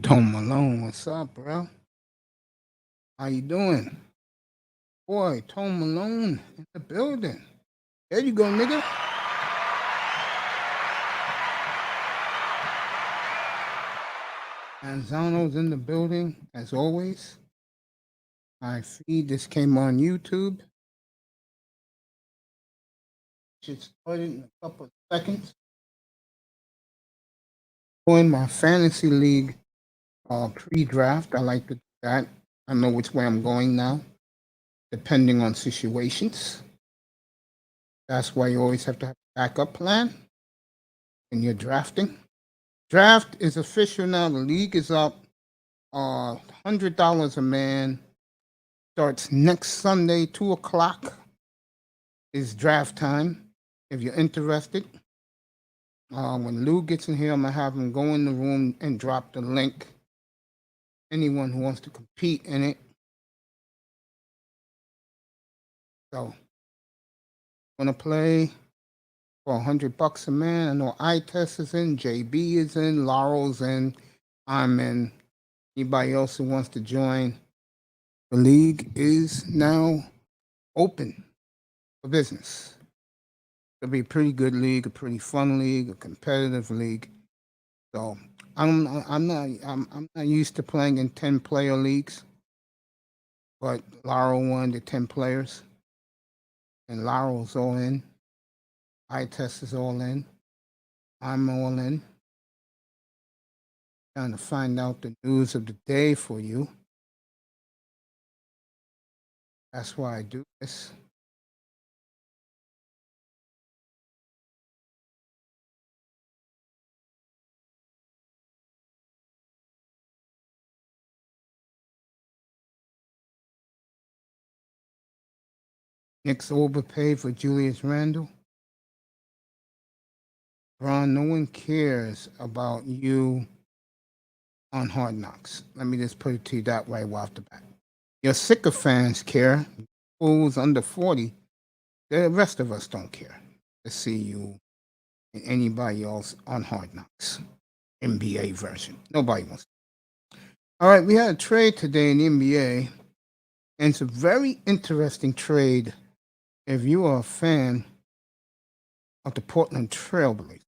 Tom Malone, what's up, bro? How you doing? Boy, Tom Malone in the building. There you go, nigga. Anzano's in the building, as always. I feed this came on YouTube. Should start it in a couple of seconds. Join my fantasy league pre-draft. I like to do that. I know which way I'm going now, depending on situations. That's why you always have to have a backup plan when you're drafting. Draft is official now. The league is up. $100 a man. Starts next Sunday, 2 o'clock is draft time. If you're interested, when Lou gets in here, I'm gonna have him go in the room and drop the link. Anyone who wants to compete in it. So, gonna play for $100 a man. I know iTest is in, JB is in, Laurel's in, I'm in. Anybody else who wants to join? The league is now open for business. It'll be a pretty good league, a pretty fun league, a competitive league. So I'm not used to playing in 10-player leagues, but Laurel won the 10 players, and Laurel's all in. iTest is all in. I'm all in. Trying to find out the news of the day for you. That's why I do this. Knicks overpaid for Julius Randle. Ron, no one cares about you on Hard Knocks. Let me just put it to you that way right off the bat. Your sycophants care. Fools under 40. The rest of us don't care to see you and anybody else on Hard Knocks. NBA version. Nobody wants to. All right, we had a trade today in the NBA, and it's a very interesting trade if you are a fan of the Portland Trailblazers.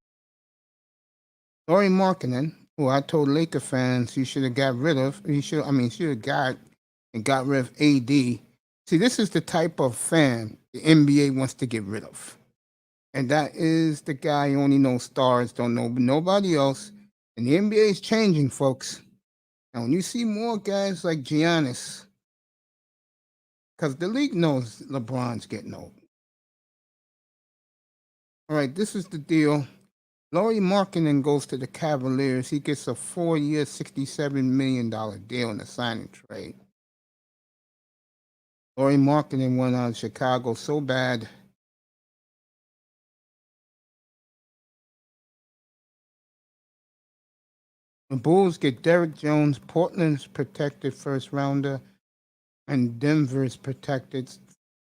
Lauri Markkanen, who I told Laker fans you should have got rid of, should have got rid of AD. See, this is the type of fan the NBA wants to get rid of. And that is the guy who only knows stars, don't know nobody else. And the NBA is changing, folks. And when you see more guys like Giannis, because the league knows LeBron's getting old. All right, this is the deal. Lauri Markkanen goes to the Cavaliers. He gets a 4-year, $67 million deal in a signing trade. Lauri Markkanen went out of Chicago so bad. The Bulls get Derrick Jones, Portland's protected first rounder, and Denver's protected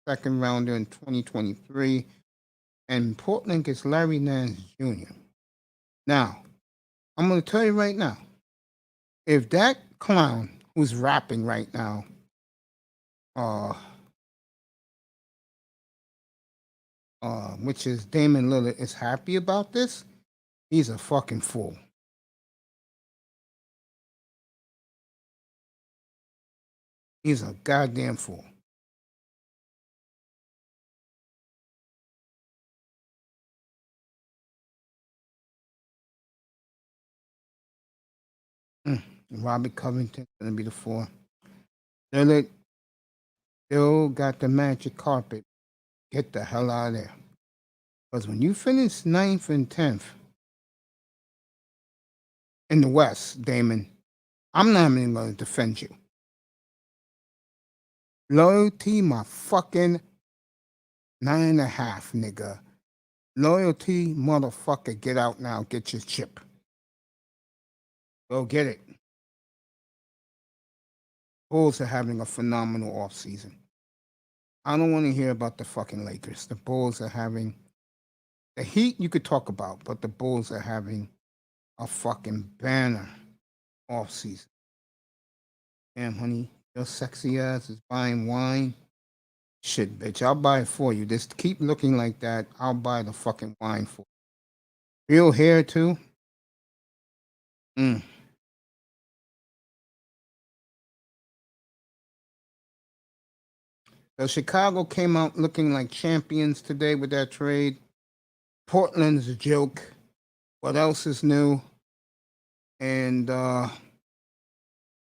second rounder in 2023. And Portland gets Larry Nance Jr. Now, I'm going to tell you right now, if that clown who's rapping right now, which is Damon Lillard, is happy about this, he's a fucking fool. He's a goddamn fool. Robert Covington going to be the 4. Lillard still got the magic carpet. Get the hell out of there. Because when you finish 9th and 10th in the West, Damon, I'm not even going to defend you. Loyalty, my fucking 9.5, nigga. Loyalty, motherfucker, get out now. Get your chip. Go get it. Bulls are having a phenomenal offseason. I don't want to hear about the fucking Lakers. The Bulls are having the Heat you could talk about, but the Bulls are having a fucking banner off season. Damn, honey, your sexy ass is buying wine. Shit, bitch, I'll buy it for you. Just keep looking like that. I'll buy the fucking wine for you. Real hair, too? Mm. So Chicago came out looking like champions today with that trade. Portland's a joke. What else is new? And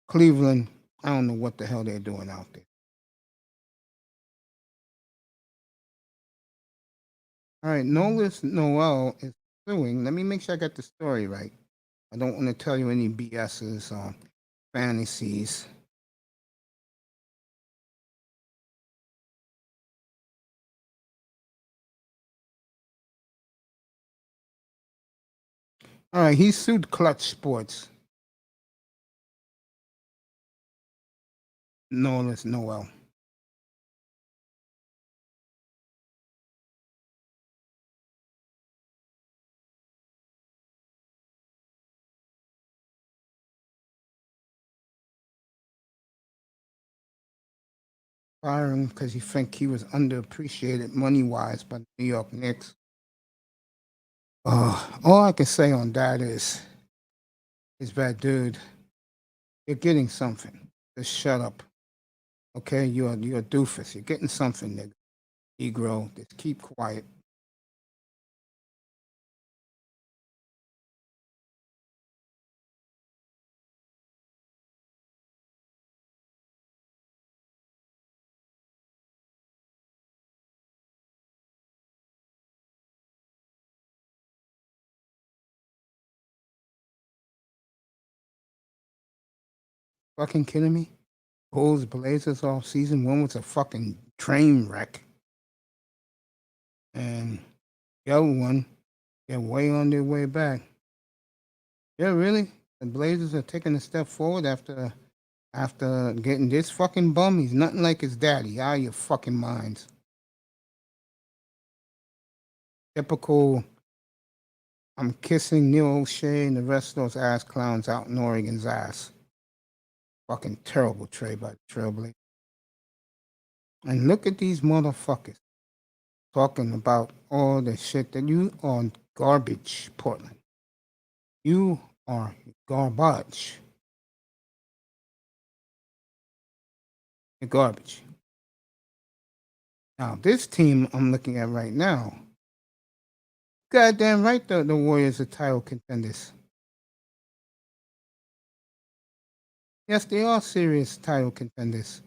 Cleveland, I don't know what the hell they're doing out there. All right, Nolis Noel is suing. Let me make sure I got the story right. I don't want to tell you any BS's or fantasies. All right, he sued Clutch Sports. Nolis Noel. Fire him because he think he was underappreciated money-wise by the New York Knicks. All I can say on that is that, dude, you're getting something. Just shut up. Okay, you're a doofus. You're getting something, nigga. Negro, just keep quiet. Fucking kidding me? Bulls Blazers off season one was a fucking train wreck, and the other one, they're way on their way back. Yeah, really? The Blazers are taking a step forward after getting this fucking bum. He's nothing like his daddy. Out of your fucking minds. Typical. I'm kissing Neil O'Shea and the rest of those ass clowns out in Oregon's ass. Fucking terrible trade by the Trailblazers. And look at these motherfuckers talking about all the shit that you are garbage, Portland. You are garbage. You're garbage. Now, this team I'm looking at right now, goddamn right, the Warriors are title contenders. Yes, they are serious title contenders.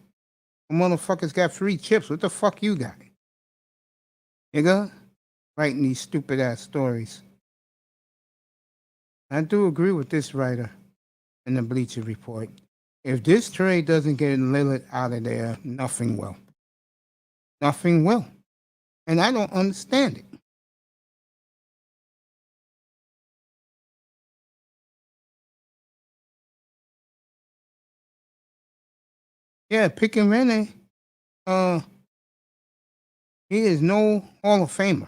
The motherfuckers got 3 chips. What the fuck you got? Nigga? Writing these stupid ass stories. I do agree with this writer in the Bleacher Report. If this trade doesn't get Lillard out of there, nothing will. Nothing will. And I don't understand it. Yeah, Picking Rene, uh, he is no Hall of Famer.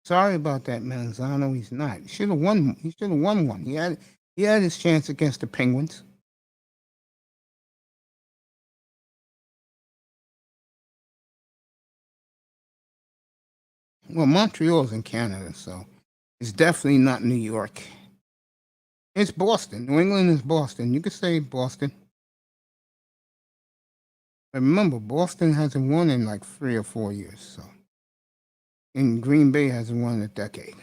Sorry about that, Manzano. He's not. He should have won. He should have won one. He had his chance against the Penguins. Well, Montreal's in Canada, so it's definitely not New York. It's Boston. New England is Boston. You could say Boston. But remember, Boston hasn't won in like 3 or 4 years. So, and Green Bay hasn't won in a decade.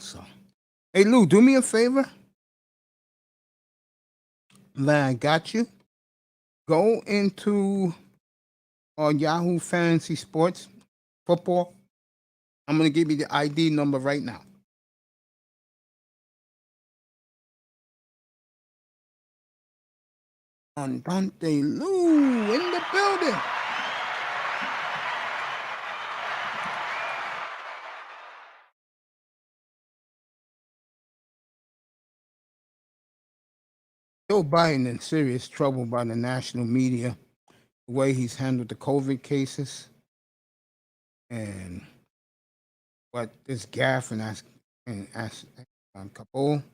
So, hey Lou, do me a favor. I got you. Go into Yahoo Fantasy Sports Football. I'm gonna give you the ID number right now. Dante Lou in the building. Joe Biden in serious trouble by the national media, the way he's handled the COVID cases, and what this gaffe and Kabul.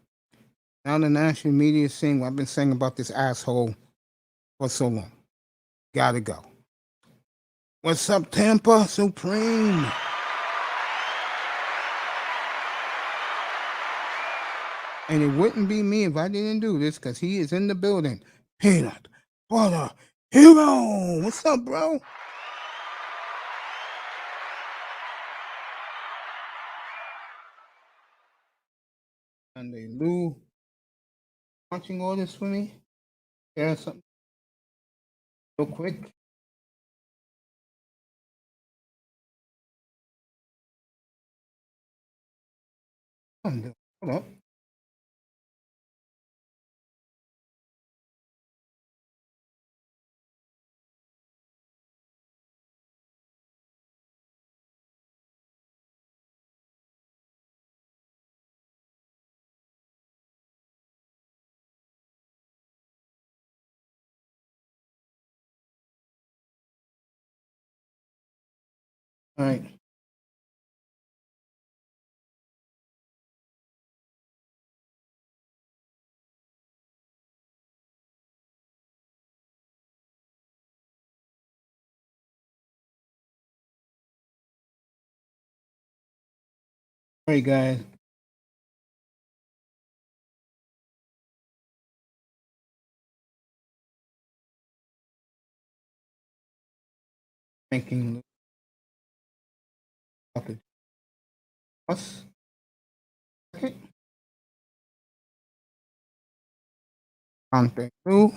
Now the national media is saying what I've been saying about this asshole for so long. Gotta go. What's up, Tampa Supreme? And it wouldn't be me if I didn't do this because he is in the building. Peanut butter hero. What's up, bro? Sunday Lou. Watching all this for me? Share something real quick. Hold up. All right. All right, guys. Thinking us. Okay. Contact Lou.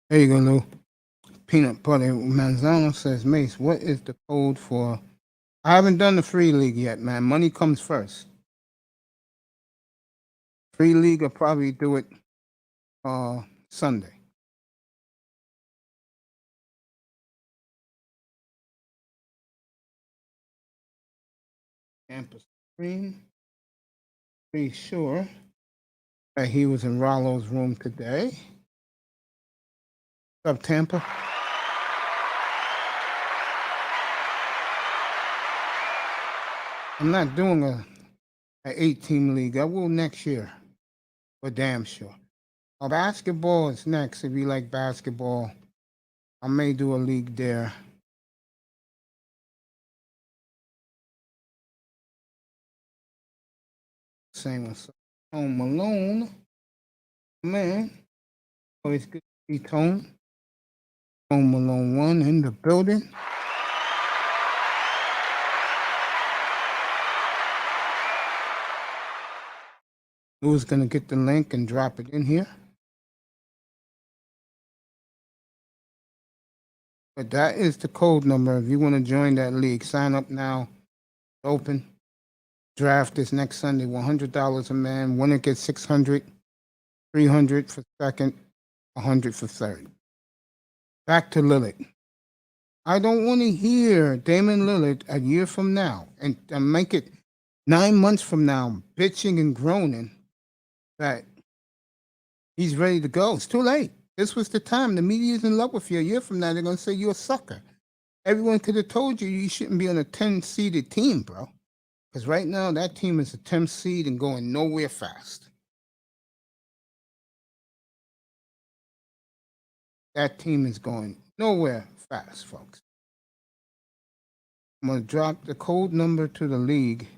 There you go, Lou. Peanut butter Manzano says, Mace, what is the code for? I haven't done the free league yet, man. Money comes first. Free league, I'll probably do it Sunday. Campus Supreme. Pretty sure that he was in Rollo's room today. What's up, Tampa? I'm not doing a 8-team league. I will next year, for damn sure. Basketball is next. If you like basketball, I may do a league there. Same with Tone Malone. Man, always good to see Tone. Tone Malone 1 in the building. Who's going to get the link and drop it in here? But that is the code number. If you want to join that league, sign up now. Open. Draft is next Sunday. $100 a man. Winner gets 600, 300 for second, 100 for third. Back to Lillard. I don't want to hear Damian Lillard a year from now and make it 9 months from now bitching and groaning that he's ready to go. It's too late. This was the time. The media is in love with you. A year from now, they're going to say you're a sucker. Everyone could have told you you shouldn't be on a 10-seeded team, bro. Because right now, that team is a 10th seed and going nowhere fast. That team is going nowhere fast, folks. I'm going to drop the code number to the league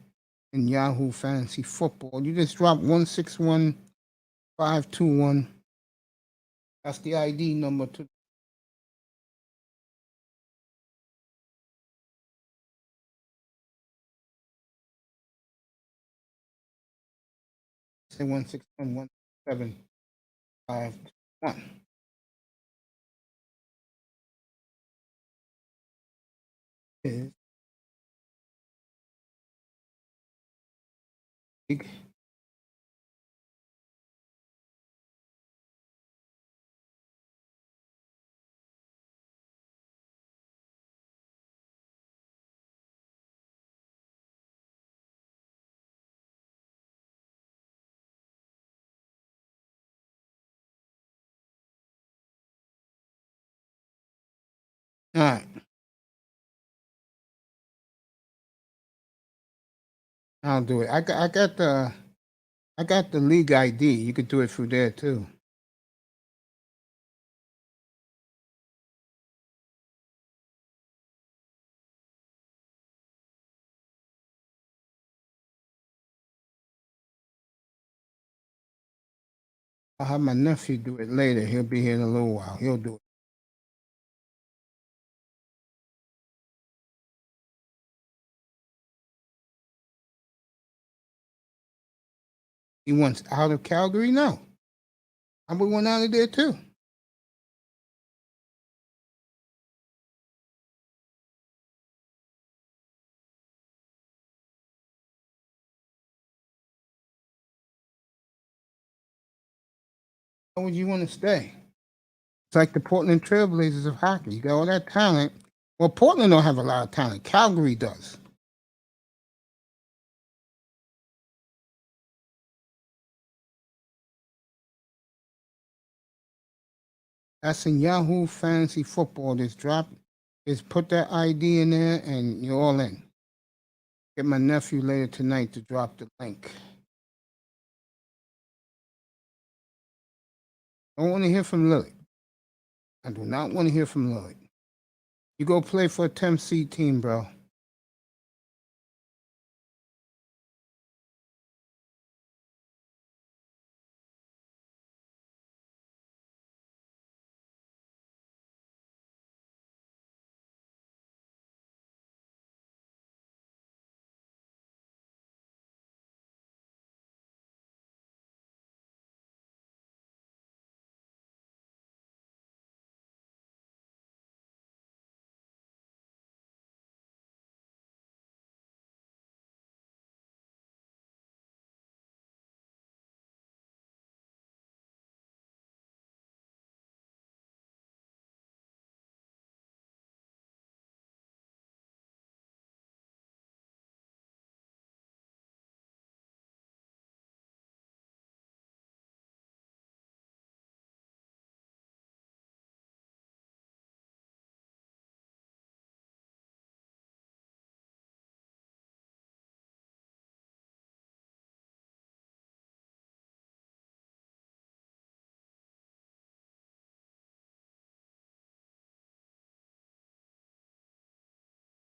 in Yahoo Fantasy Football. You just drop 161521. That's the ID number to say 16117521. Is league. All right. I'll do it. I got the league ID. You could do it through there too. I'll have my nephew do it later. He'll be here in a little while. He'll do it. He wants out of Calgary now. I would want out of there too. Why would you want to stay? It's like the Portland Trailblazers of hockey. You got all that talent. Well, Portland don't have a lot of talent. Calgary does. That's in Yahoo Fantasy Football. Just put that ID in there, and you're all in. Get my nephew later tonight to drop the link. I don't want to hear from Lily. I do not want to hear from Lily. You go play for a 10 seed team, bro.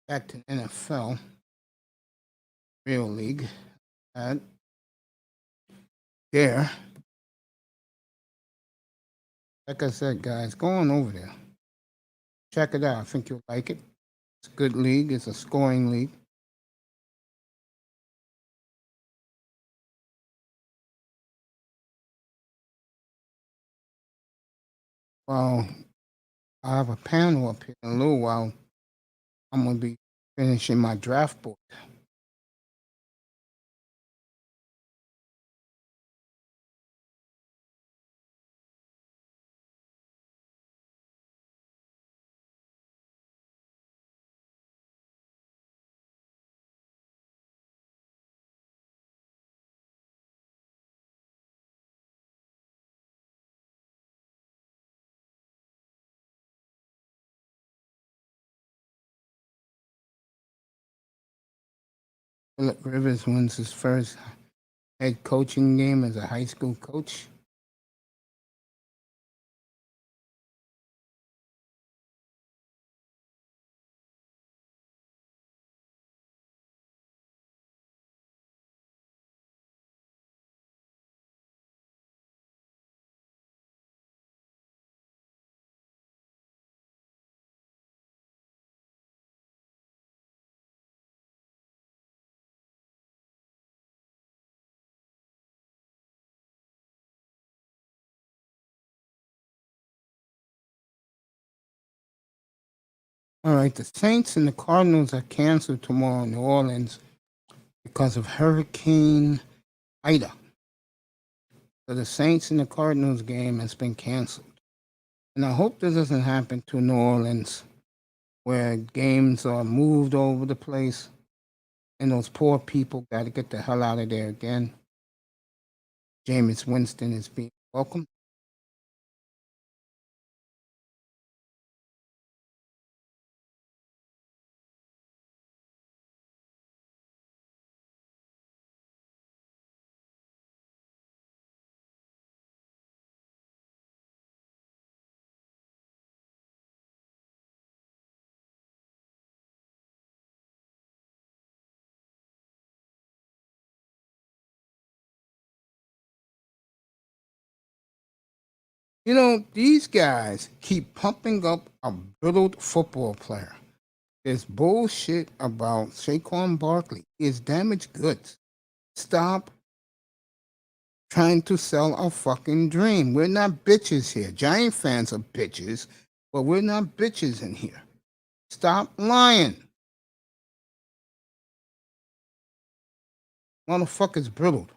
Back to NFL, Real League. And there, like I said, guys, go on over there. Check it out. I think you'll like it. It's a good league. It's a scoring league. Well, I have a panel up here in a little while. I'm going to be finishing my draft board. Philip Rivers wins his first head coaching game as a high school coach. All right, the Saints and the Cardinals are canceled tomorrow in New Orleans because of Hurricane Ida. So the Saints and the Cardinals game has been canceled. And I hope this doesn't happen to New Orleans where games are moved over the place and those poor people got to get the hell out of there again. Jameis Winston is being welcomed. You know, these guys keep pumping up a brittled football player. There's bullshit about Saquon Barkley. He is damaged goods. Stop trying to sell a fucking dream. We're not bitches here. Giant fans are bitches, but we're not bitches in here. Stop lying. Motherfucker's brittled.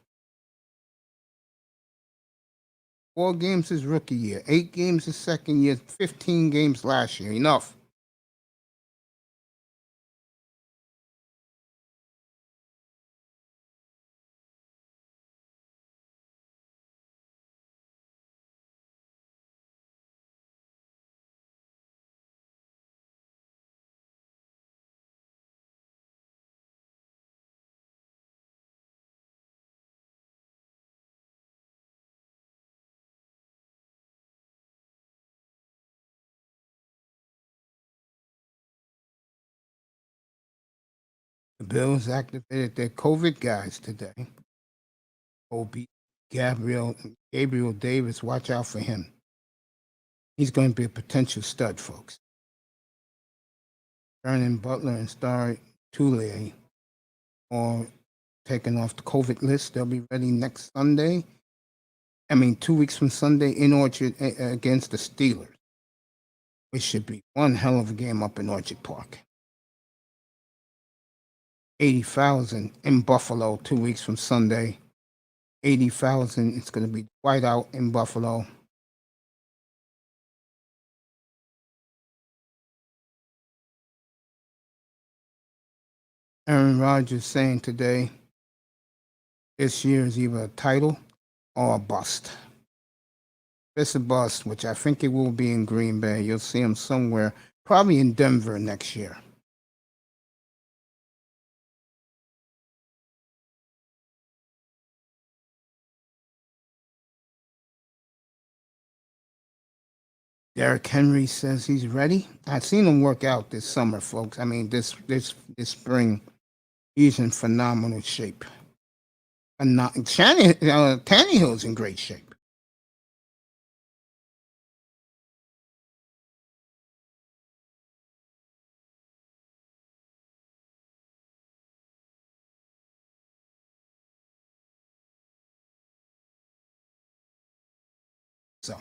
4 games his rookie year, 8 games his second year, 15 games last year. Enough. The Bills activated their COVID guys today. Ob Gabriel Davis, watch out for him. He's going to be a potential stud, folks. Vernon Butler and Star Tulare are taken off the COVID list. They'll be ready next Sunday. 2 weeks from Sunday in Orchard against the Steelers, which should be one hell of a game up in Orchard Park. 80,000 in Buffalo 2 weeks from Sunday. 80,000. It's going to be whiteout in Buffalo. Aaron Rodgers saying today, this year is either a title or a bust. If it's a bust, which I think it will be in Green Bay, you'll see him somewhere, probably in Denver next year. Derrick Henry says he's ready. I've seen him work out this summer, folks. This spring, he's in phenomenal shape. And Tannehill's in great shape. So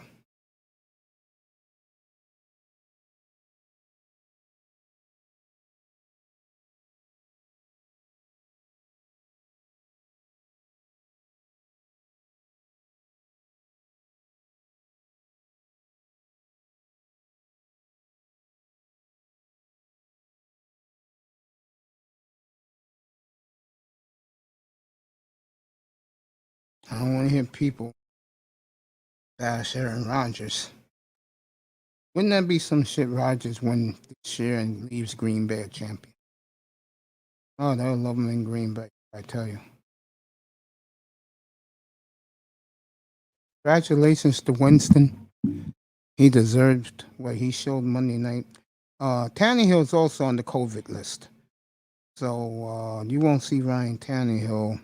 I don't want to hear people bash Aaron Rodgers. Wouldn't that be some shit? Rodgers win this year and leaves Green Bay a champion. Oh, they'll love him in Green Bay, I tell you. Congratulations to Winston. He deserved what he showed Monday night. Tannehill's also on the COVID list. So you won't see Ryan Tannehill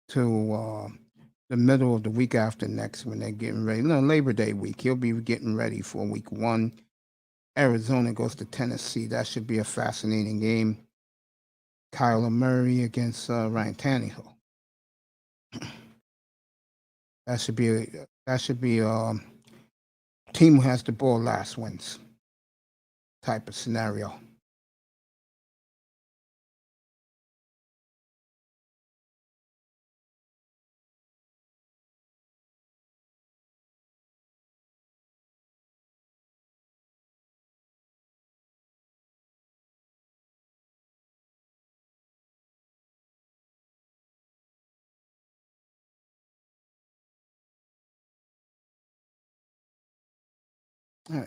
to the middle of the week after next when they're getting ready. No, Labor Day week. He'll be getting ready for week 1. Arizona goes to Tennessee. That should be a fascinating game. Kyler Murray against Ryan Tannehill. That should be a team who has the ball last wins type of scenario.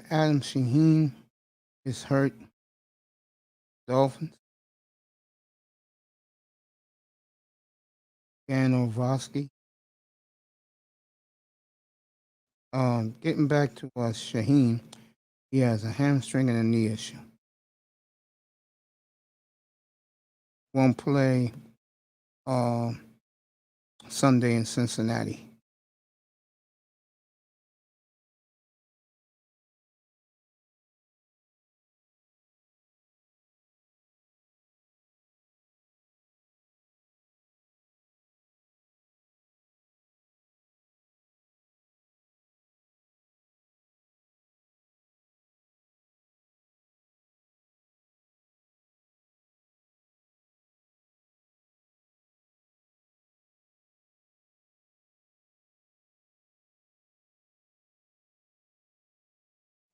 Adam Shaheen is hurt. Dolphins. Dan Orlovsky. Getting back to Shaheen, he has a hamstring and a knee issue. Won't play Sunday in Cincinnati.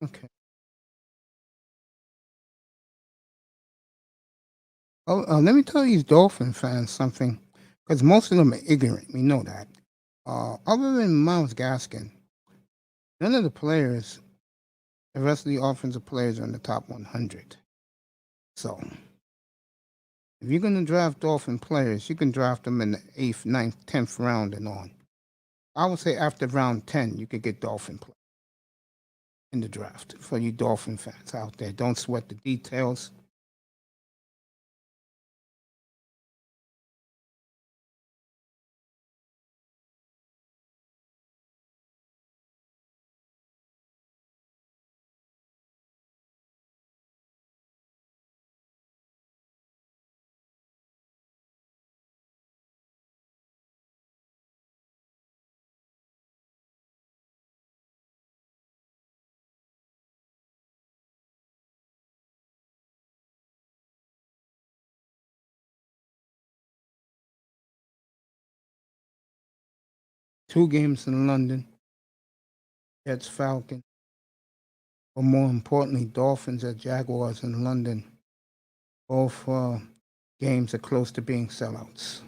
Okay. Oh, let me tell these Dolphin fans something, because most of them are ignorant. We know that. Other than Miles Gaskin, none of the players, the rest of the offensive players, are in the top 100. So, if you're going to draft Dolphin players, you can draft them in the eighth, ninth, 10th round and on. I would say after round 10, you could get Dolphin players in the draft for you Dolphin fans out there. Don't sweat the details. Two games in London, Jets, Falcons, or more importantly, Dolphins at Jaguars in London. Both games are close to being sellouts.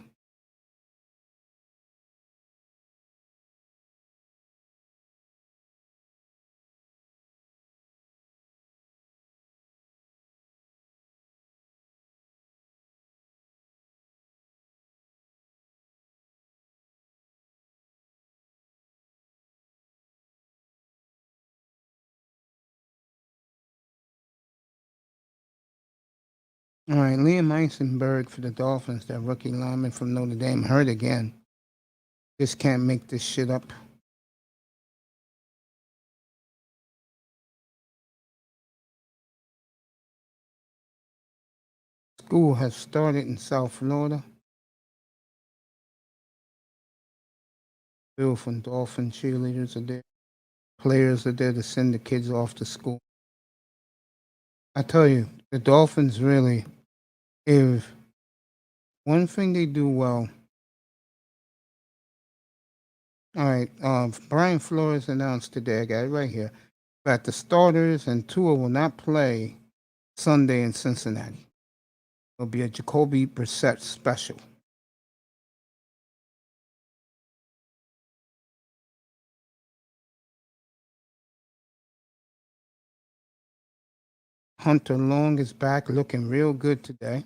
All right, Liam Eisenberg for the Dolphins, that rookie lineman from Notre Dame, hurt again. Just can't make this shit up. School has started in South Florida. Bill from Dolphin cheerleaders are there. Players are there to send the kids off to school. I tell you, the Dolphins really, if one thing they do well, all right, Brian Flores announced today, I got it right here, that the starters and Tua will not play Sunday in Cincinnati. It'll be a Jacoby Brissett special. Hunter Long is back looking real good today.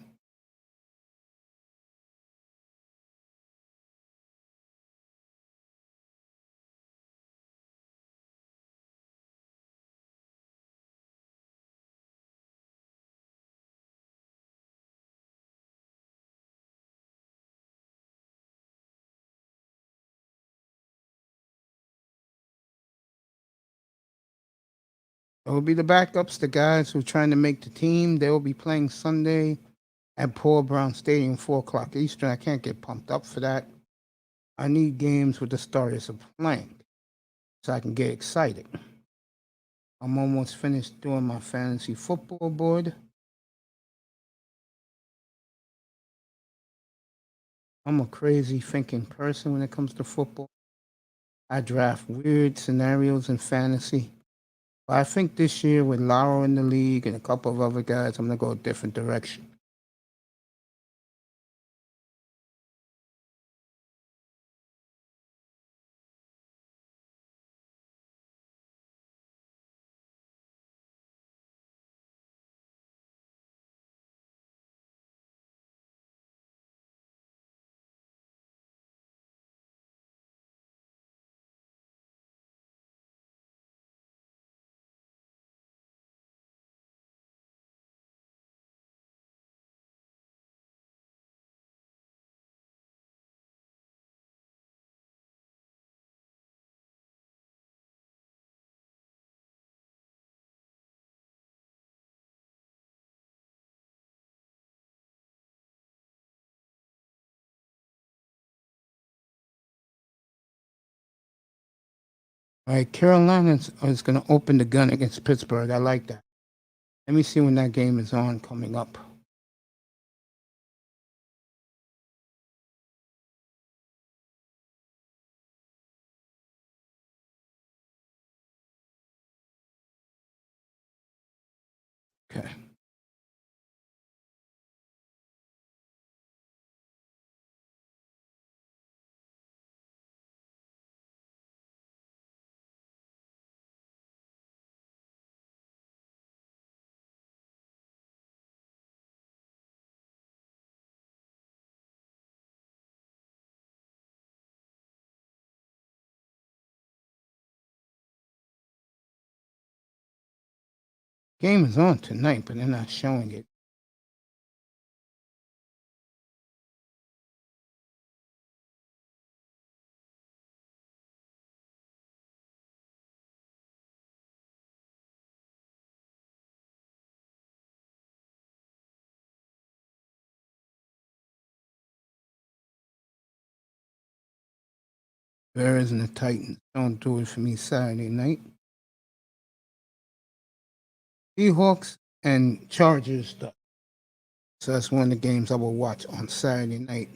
It'll be the backups, the guys who are trying to make the team. They'll be playing Sunday at Paul Brown Stadium, 4 o'clock Eastern. I can't get pumped up for that. I need games with the starters are playing so I can get excited. I'm almost finished doing my fantasy football board. I'm a crazy thinking person when it comes to football. I draft weird scenarios in fantasy. But I think this year with Lara in the league and a couple of other guys, I'm going to go a different direction. All right, Carolina is going to open the gun against Pittsburgh. I like that. Let me see when that game is on coming up. Game is on tonight, but they're not showing it. Bears and the Titans don't do it for me Saturday night. Seahawks and Chargers. So that's one of the games I will watch on Saturday night.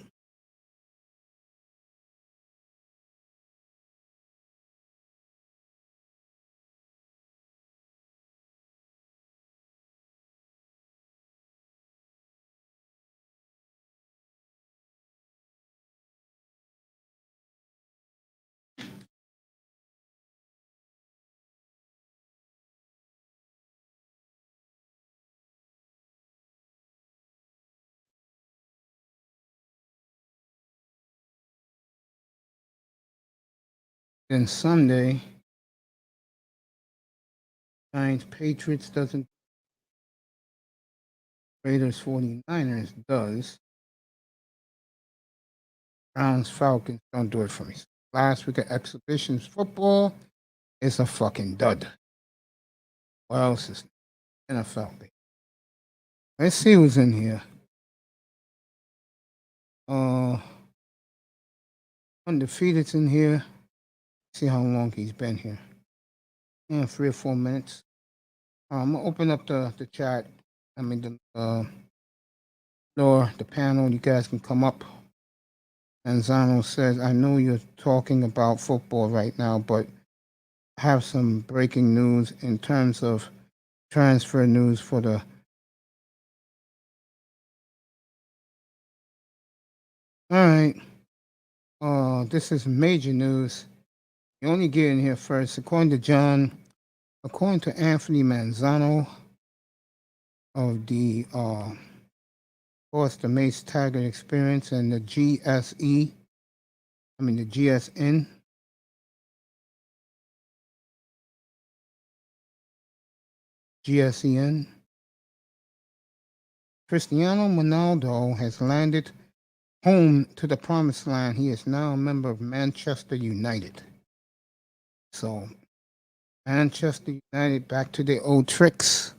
Then Sunday, Giants Patriots doesn't. Raiders 49ers does. Browns Falcons don't do it for me. Last week of exhibitions football is a fucking dud. What else is NFL? Let's see who's in here. Undefeated's in here. See how long he's been here. Yeah, 3 or 4 minutes. I'm gonna open up the chat. I mean the floor, the panel. You guys can come up. And Zano says, I know you're talking about football right now, but I have some breaking news in terms of transfer news for the. All right. This is major news. You only get in here first. According to Anthony Manzano of the of course the Mace Taggart Experience and the the GSN. GSEN. Cristiano Ronaldo has landed home to the promised land. He is now a member of Manchester United. So Manchester United back to their old tricks,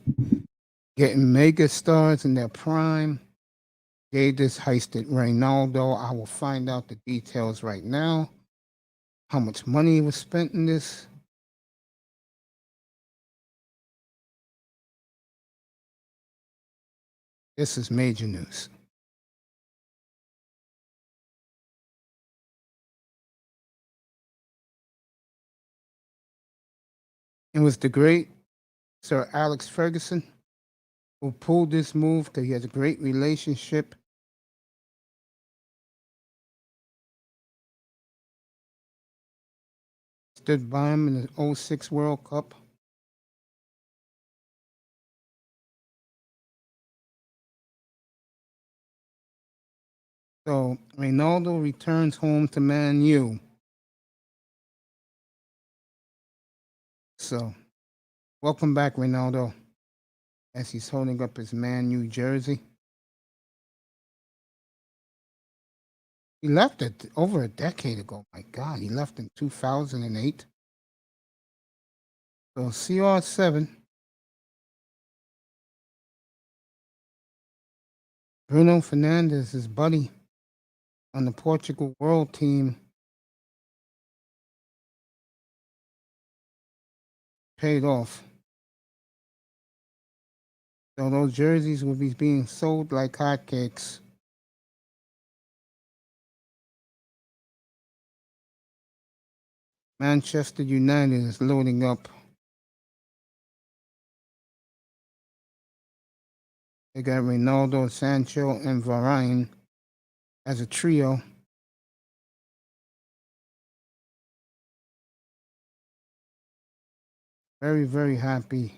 getting mega stars in their prime. They just heisted Ronaldo. I will find out the details right now. How much money was spent in this? This is major news. It was the great Sir Alex Ferguson who pulled this move because he has a great relationship. Stood by him in the 06 World Cup. So Ronaldo returns home to Man U. So welcome back, Ronaldo, as he's holding up his Man U jersey. He left it over a decade ago. My God, he left in 2008. So CR7. Bruno Fernandes, his buddy on the Portugal World Team, paid off. So those jerseys will be being sold like hotcakes. Manchester United is loading up. They got Ronaldo, Sancho, and Varane as a trio. Very, very happy.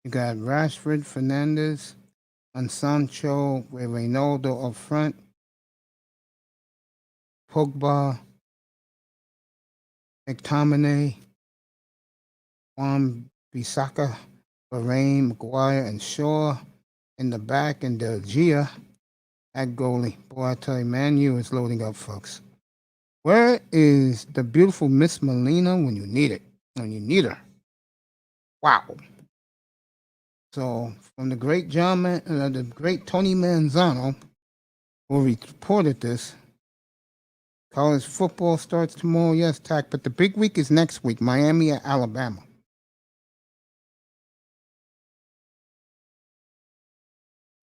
You got Rashford, Fernandez, and Sancho with Ronaldo up front. Pogba, McTominay, Juan Bissaka, Varane, Maguire, and Shaw in the back, and Del Gia at goalie. Boy, I tell you, Man U is loading up, folks. Where is the beautiful Miss Molina when you need it? When you need her. Wow. So, from the great the great Tony Manzano, who reported this, college football starts tomorrow. Yes, Tack, but the big week is next week. Miami at Alabama.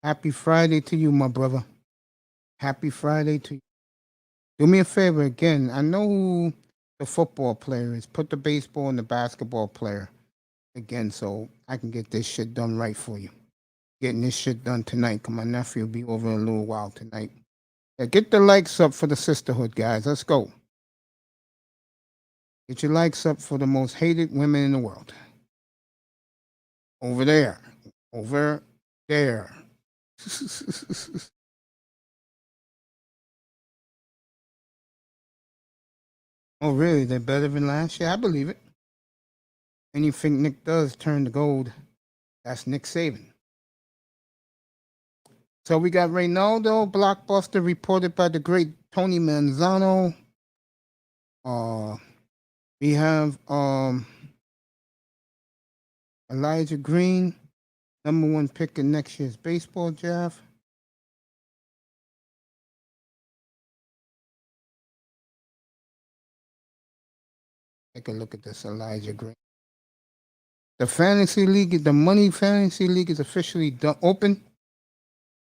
Happy Friday to you, my brother. Happy Friday to you. Do me a favor again. I know who the football player is. Put the baseball and the basketball player again so I can get this shit done right for you. Getting this shit done tonight because my nephew will be over in a little while tonight. Yeah, get the likes up for the sisterhood, guys. Let's go. Get your likes up for the most hated women in the world. Over there. Over there. Oh, really? They're better than last year? I believe it. Anything Nick does turn to gold. That's Nick Saban. So we got Reynaldo, blockbuster reported by the great Tony Manzano. We have Elijah Green, #1 pick in next year's baseball draft. Take a look at this Elijah Green. The fantasy league, the money fantasy league is officially open.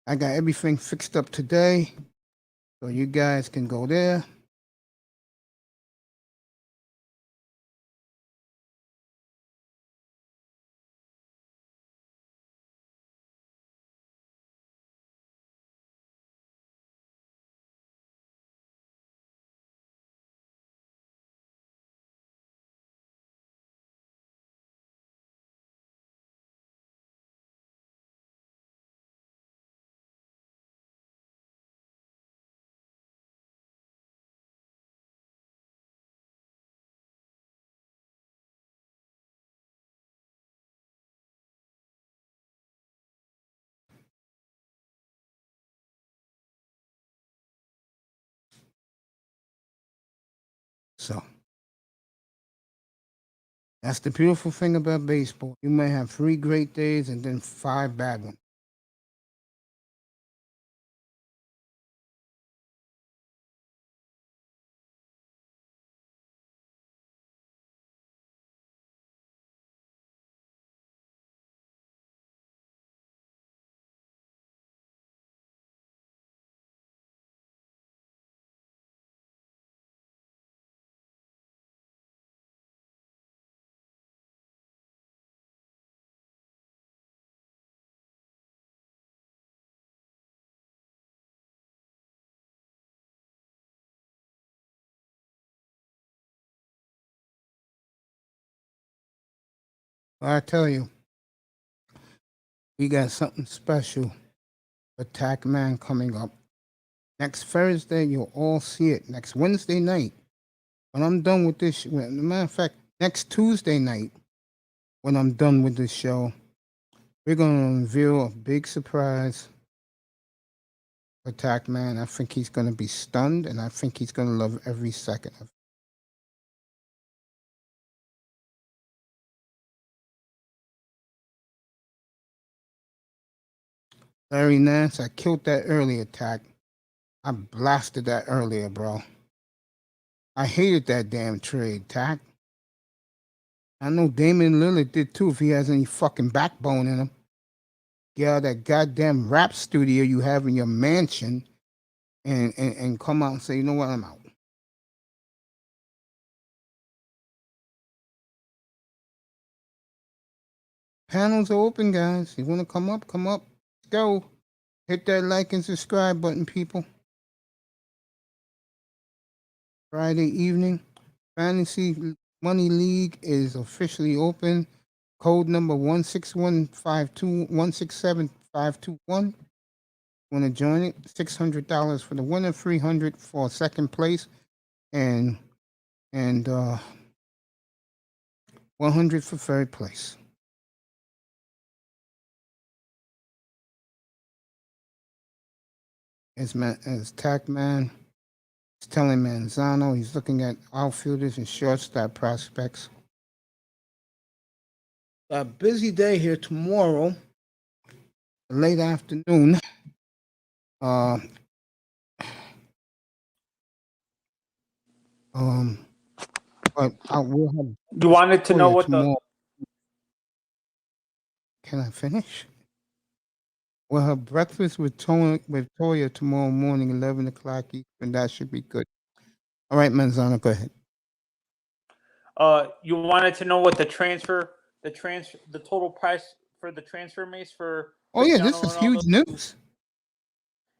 I got everything fixed up today, so you guys can go there. So that's the beautiful thing about baseball. You may have 3 great days and then 5 bad ones. But I tell you, we got something special. Attack Man coming up. Next Thursday, you'll all see it. Next Wednesday night, when I'm done with this, matter of fact, next Tuesday night, when I'm done with this show, we're going to unveil a big surprise for Attack Man. I think he's going to be stunned, and I think he's going to love every second of it. Larry Nance, I killed that early attack. I blasted that earlier, bro. I hated that damn trade, Tack. I know Damian Lillard did too if he has any fucking backbone in him. Get out of that goddamn rap studio you have in your mansion and come out and say, you know what, I'm out. Panels are open, guys. You want to come up? Come up. Let's go. Hit that like and subscribe button, people. Friday evening, Fantasy Money League is officially open. Code number 16152167521. Want to join it? $600 for the winner, $300 for second place, and 100 for third place. As Tackman is telling Manzano, he's looking at outfielders and shortstop prospects. A busy day here tomorrow, late afternoon. But I will have. You wanted to know what tomorrow. Can I finish? We'll have breakfast with Toya tomorrow morning, 11 o'clock Eastern. That should be good. All right, Manzano, go ahead. You wanted to know what the total price for the transfer mace for. Oh yeah, this is huge news.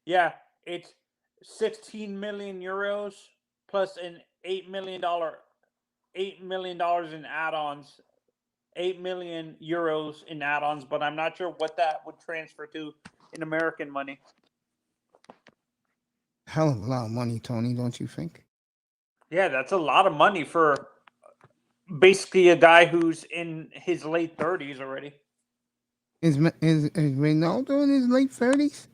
Yeah, it's 16 million euros plus an $8 million in add-ons, 8 million euros in add-ons, but I'm not sure what that would transfer to in American money. Hell of a lot of money, Tony, don't you think? Yeah, that's a lot of money for basically a guy who's in his late 30s already. Is Ronaldo in his late 30s?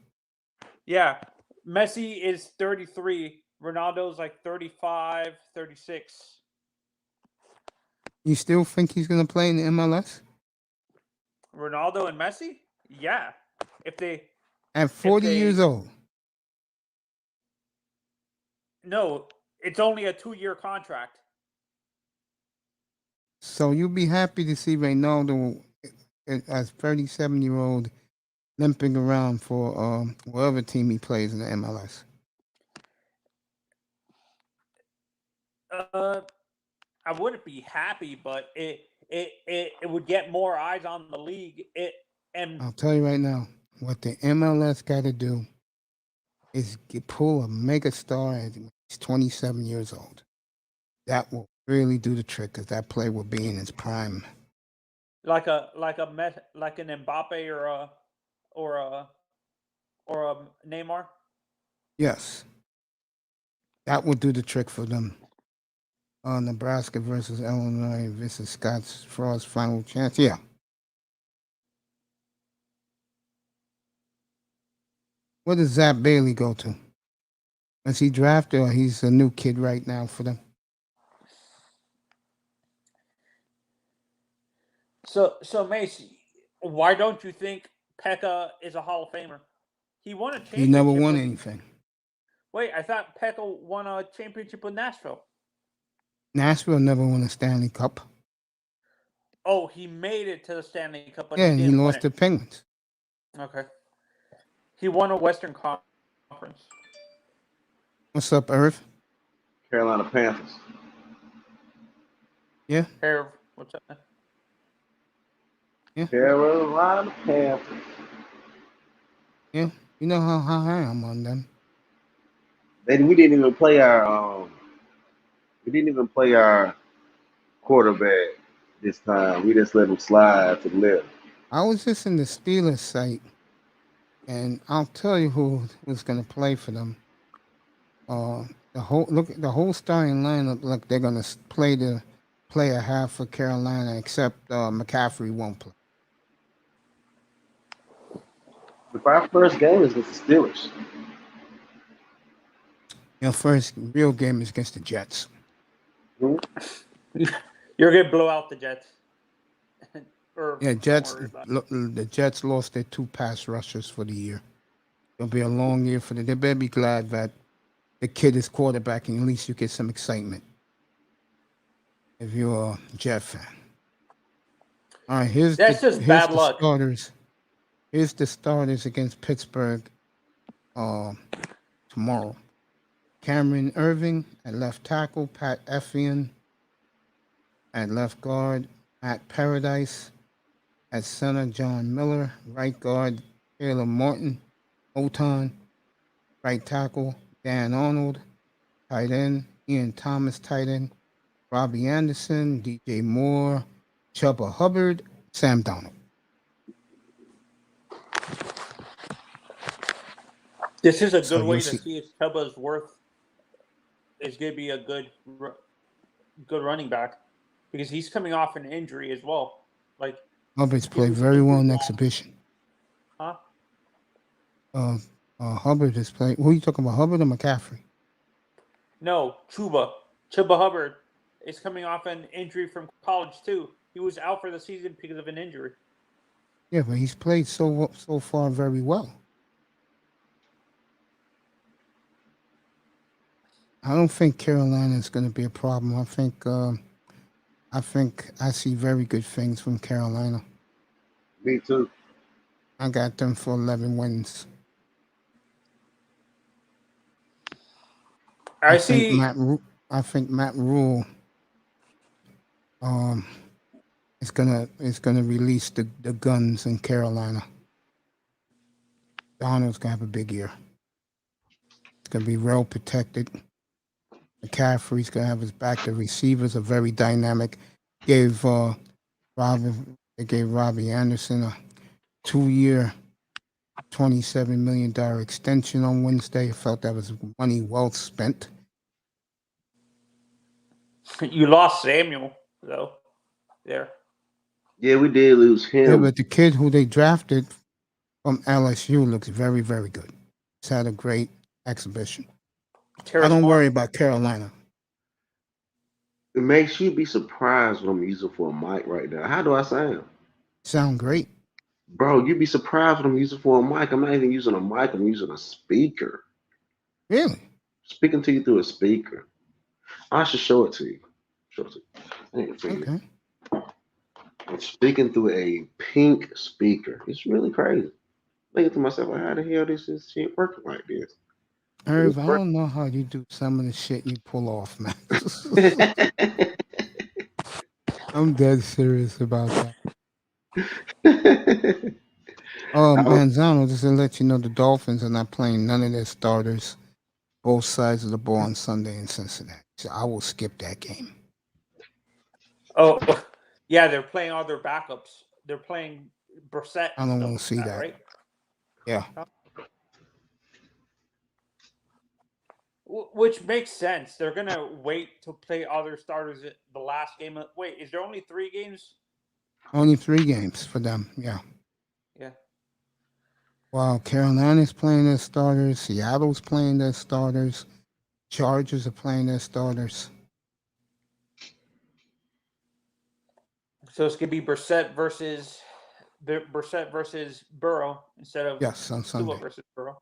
Yeah. Messi is 33. Ronaldo's like 35, 36. You still think he's going to play in the MLS? Ronaldo and Messi? Yeah. At 40 years old? No, it's only a 2-year contract. So you'll be happy to see Ronaldo as 37-year-old limping around for whatever team he plays in the MLS. I wouldn't be happy, but it would get more eyes on the league. I'll tell you right now, what the MLS got to do is pull a mega star at 27 years old. That will really do the trick, because that player will be in his prime. Like an Mbappe or a Neymar. Yes, that will do the trick for them. Nebraska versus Illinois versus Scotts Frost final chance. Yeah. Where does Zach Bailey go to? Is he drafted, or he's a new kid right now for them? So Macy, why don't you think Pekka is a Hall of Famer? He won a championship. He never won anything. Wait, I thought Pekka won a championship with Nashville. Nashville never won a Stanley Cup. Oh, he made it to the Stanley Cup, but yeah, he lost to Penguins. Okay. He won a Western Conference. What's up, Irv? Carolina Panthers. Yeah. Irv, what's up? Yeah. Carolina Panthers. Yeah. You know how high I am on them. We didn't even play our quarterback this time. We just let him slide to the left. I was just in the Steelers site, and I'll tell you who was going to play for them. The whole starting lineup. Look, they're going to play a half for Carolina, except McCaffrey won't play. Our first game is against the Steelers. Your first real game is against the Jets. Mm-hmm. You're going to blow out the Jets. Jets. The Jets lost their 2 pass rushers for the year. It'll be a long year for them. They better be glad that the kid is quarterbacking. At least you get some excitement if you're a Jet fan. All right, here's bad luck. Starters. Here's the starters against Pittsburgh tomorrow. Cameron Irving at left tackle, Pat Effian at left guard, Matt Paradise at center, John Miller, right guard, Taylor Martin, Oton, right tackle, Dan Arnold, tight end, Ian Thomas, tight end, Robbie Anderson, DJ Moore, Chubba Hubbard, Sam Donald. This is a So good you'll way to see. see if Chuba's worth is going to be a good running back because he's coming off an injury as well. Like Hubbard's he played was very well in injured exhibition. huh? Hubbard is playing. Who are you talking about, Hubbard or McCaffrey? No, Chuba Hubbard is coming off an injury from college too. He was out for the season because of an injury. Yeah, but he's played so far very well. I don't think Carolina is going to be a problem. I think I see very good things from Carolina. Me too. I got them for 11 wins. I think see. I think Matt Rule is gonna release the guns in Carolina. Donald's gonna have a big year. It's gonna be well protected. McCaffrey's gonna have his back. The receivers are very dynamic. They gave Robbie Anderson a 2-year, $27 million extension on Wednesday. I felt that was money well spent. You lost Samuel though. There. Yeah, we did lose Yeah, him. but the kid who they drafted from LSU looks very, very good. He's had a great exhibition. I don't worry about Carolina. It makes you be surprised when I'm using for a mic right now. How do I sound? Sound great. Bro, you'd be surprised when I'm using for a mic. I'm not even using a mic, I'm using a speaker. Really? Speaking to you through a speaker. I should show it to you. Show it to you. I need to figure it. Okay. I'm speaking through a pink speaker. It's really crazy. Thinking to myself, like, how the hell this is shit working like this? Irv, I don't know how you do some of the shit you pull off, man. I'm dead serious about that. Manzano, just to let you know, the Dolphins are not playing none of their starters, both sides of the ball on Sunday in Cincinnati. So I will skip that game. Oh, yeah, they're playing all their backups. They're playing Brissett. I don't want to see that. Right? Yeah. Which makes sense. They're gonna wait to play other starters at the last game. Wait, is there only 3 games? Only 3 games for them. Yeah. Yeah. While Carolina's playing their starters, Seattle's playing their starters, Chargers are playing their starters. So it's gonna be Brissett versus Burrow instead of Yes, on Sunday. Tua versus Burrow.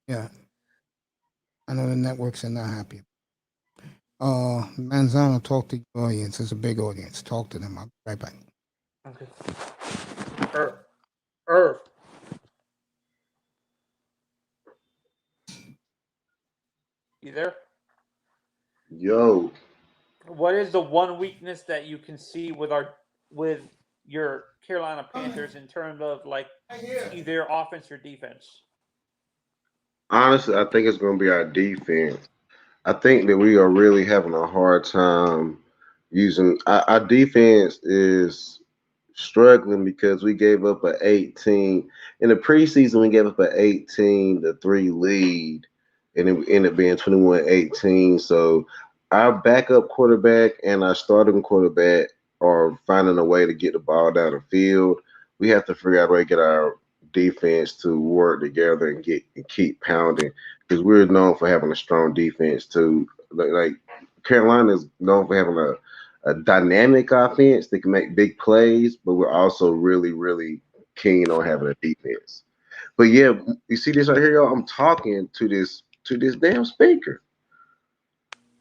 Yeah. I know the networks are not happy. Manzano, talk to your audience. It's a big audience. Talk to them. I'll be right back. Okay. Irv. You there? Yo. What is the one weakness that you can see with your Carolina Panthers in terms of like either offense or defense? Honestly, I think it's going to be our defense. I think that we are really having a hard time using our defense is struggling because we gave up an 18 in the preseason. We gave up an 18-3 lead, and it ended up being 21-18. So our backup quarterback and our starting quarterback are finding a way to get the ball down the field. We have to figure out a way to get our defense to work together and keep pounding, because we're known for having a strong defense too. Like Carolina is known for having a dynamic offense that can make big plays, but we're also really, really keen on having a defense. But yeah, you see this right here, y'all? I'm talking to this damn speaker.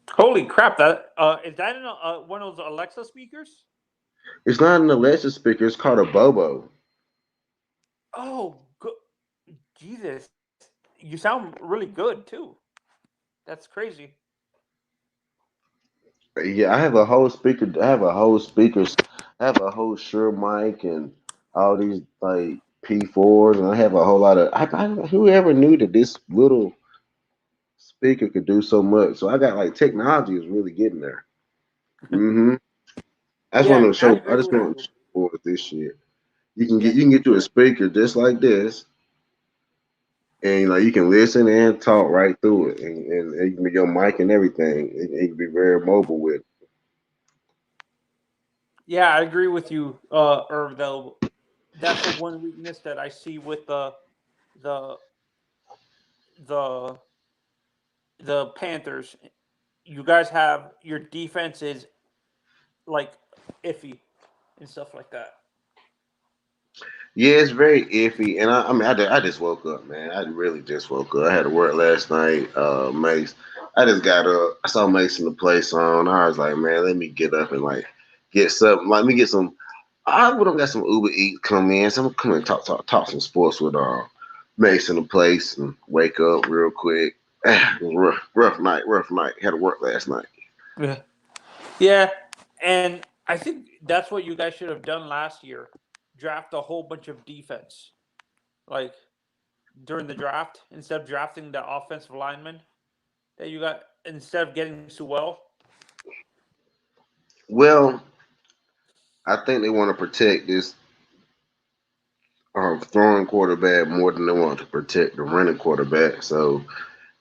Holy crap! That is that in one of those Alexa speakers? It's not an Alexa speaker. It's called a Bobo. Oh, Jesus! You sound really good too. That's crazy. Yeah, I have a whole speaker. I have a whole speakers. I have a whole Shure mic and all these like P4s, and I have a whole lot of. Whoever knew that this little speaker could do so much? So I got like technology is really getting there. I just want to show. for with this shit. Yeah. You can get you a speaker just like this, and like you can listen and talk right through it, and it can be your mic and everything. It can be very mobile with. Yeah, I agree with you, Irv. Though that's the one weakness that I see with the the the Panthers. You guys have your defense is like iffy and stuff like that. Yeah, it's very iffy, and I mean, I just woke up, man. I really just woke up. I had to work last night. Mace, I just got up. I saw Mason the play song. I was like, man, let me get up and like get something. Like, let me get some. I would have got some Uber Eats come in. So I'm come and talk some sports with Mason the place and wake up real quick. It was rough night, rough night. Had to work last night. Yeah. Yeah, and I think that's what you guys should have done last year. Draft a whole bunch of defense, like during the draft, instead of drafting the offensive lineman that you got, instead of getting Sewell. Well, I think they want to protect this throwing quarterback more than they want to protect the running quarterback. So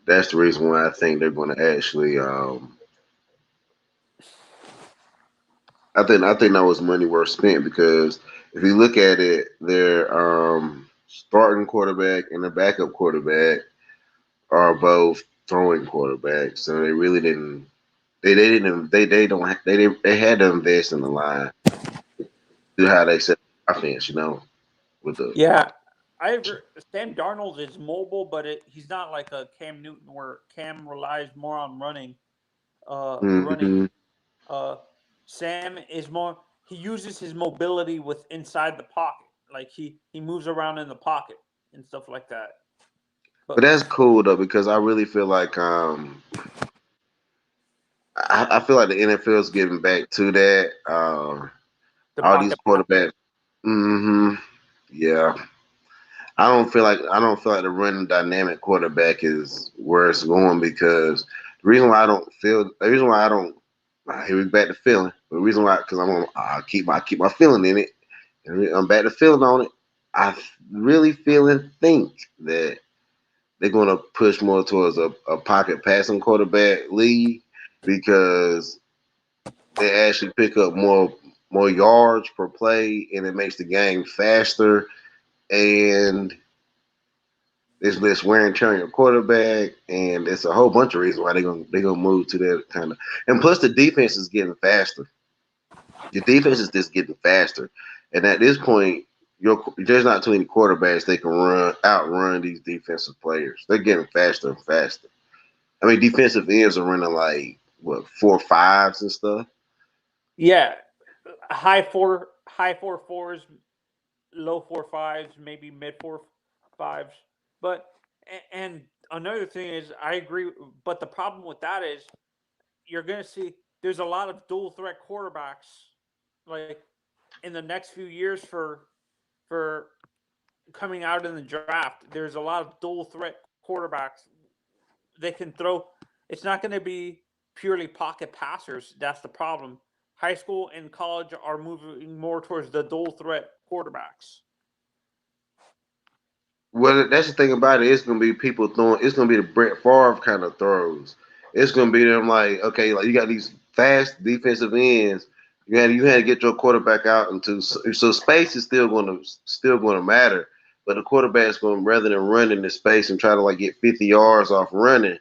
that's the reason why I think they're going to actually. I think that was money worth spent because if you look at it, their starting quarterback and the backup quarterback are both throwing quarterbacks, so they really didn't. They didn't. They don't. They had to invest in the line to how they set the offense. You know, with the. Yeah, I agree. Sam Darnold is mobile, but he's not like a Cam Newton where Cam relies more on running. Running. Mhm. Uh, Sam is more. He uses his mobility with inside the pocket, like he moves around in the pocket and stuff like that. But But that's cool though because I really feel like I feel like the NFL is getting back to that. the All these pocket pass. quarterbacks. Hmm. Yeah. I don't feel like the running dynamic quarterback is where it's going because the reason why I don't here we back to feeling. The reason why because I keep my feeling in it. And I'm back to feeling on it. I really feel and think that they're going to push more towards a pocket passing quarterback league because they actually pick up more yards per play and it makes the game faster and there's less wear and tear on your quarterback and it's a whole bunch of reasons why they're gonna move to that kind of and plus the defense is getting faster. The defense is just getting faster. And at this point, there's not too many quarterbacks they can outrun these defensive players. They're getting faster and faster. I mean, defensive ends are running like what 4.5s and stuff. Yeah, high four fours, low four fives, maybe mid four fives. But and another thing is, I agree. But the problem with that is, you're going to see there's a lot of dual threat quarterbacks, like in the next few years for coming out in the draft. There's a lot of dual threat quarterbacks. They can throw. It's not going to be purely pocket passers. That's the problem. High school and college are moving more towards the dual threat quarterbacks. Well, that's the thing about it. It's gonna be people throwing. It's gonna be the Brett Favre kind of throws. It's gonna be them like okay, like you got these fast defensive ends. You had to get your quarterback out into so space is still gonna matter. But the quarterback's going rather than run in the space and try to like get 50 yards off running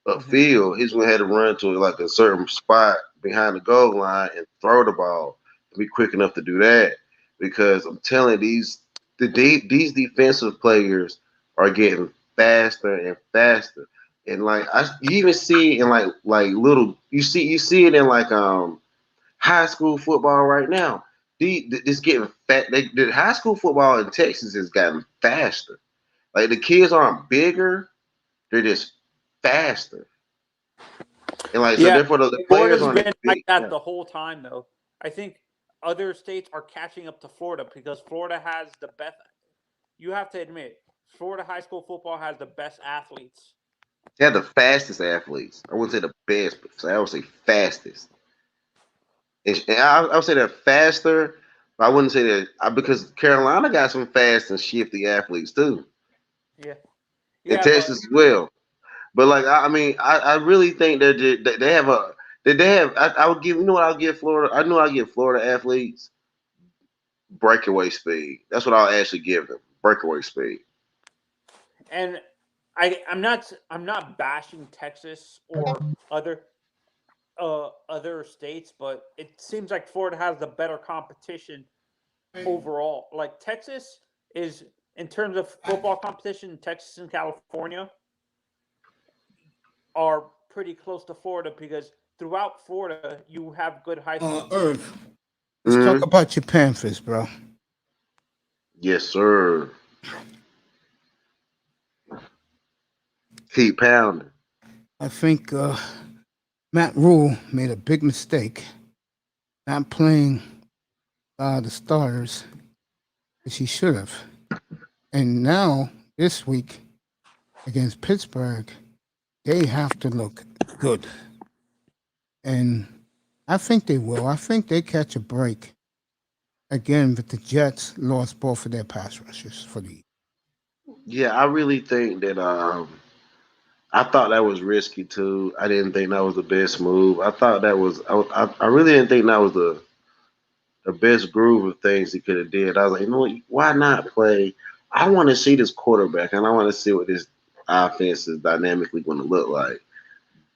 Mm-hmm. upfield, he's gonna have to run to like a certain spot behind the goal line and throw the ball to be quick enough to do that. Because I'm telling these defensive players are getting faster and faster. And like you even see it in like little you see it in like high school football right now. It's getting fat. The high school football in Texas has gotten faster. Like the kids aren't bigger, they're just faster. And like so Yeah, therefore the players Florida's aren't as been like big. that Yeah. the whole time, though. I think other states are catching up to Florida because Florida has the best. You have to admit, Florida high school football has the best athletes. They have the fastest athletes. I wouldn't say the best, but I would say fastest. And I would say they're faster, I wouldn't say that because Carolina got some fast and shifty athletes too, Yeah, and yeah, but Texas as well. But like I mean, I really think that they have a that they have. I would give, you know what I'll give Florida. I know I'll give Florida athletes breakaway speed. That's what I'll actually give them, breakaway speed. and I'm not bashing Texas or other other states, but it seems like Florida has the better competition overall. Like Texas is in terms of football competition, Texas and California are pretty close to Florida because throughout Florida you have good high school teams. Irv, let's talk Hmm. about your Panthers, bro. Yes, sir. Keep pounding. I think Matt Rule made a big mistake not playing the starters, which he should have. And now, this week against Pittsburgh, they have to look good. And I think they will. I think they catch a break again, but the Jets lost both of their pass rushers for the year. Yeah, I really think that I thought that was risky too. I didn't think that was the best move. I thought that was I really didn't think that was the best groove of things he could have did. I was like, you know what? Why not play? I want to see this quarterback, and I want to see what this offense is dynamically going to look like.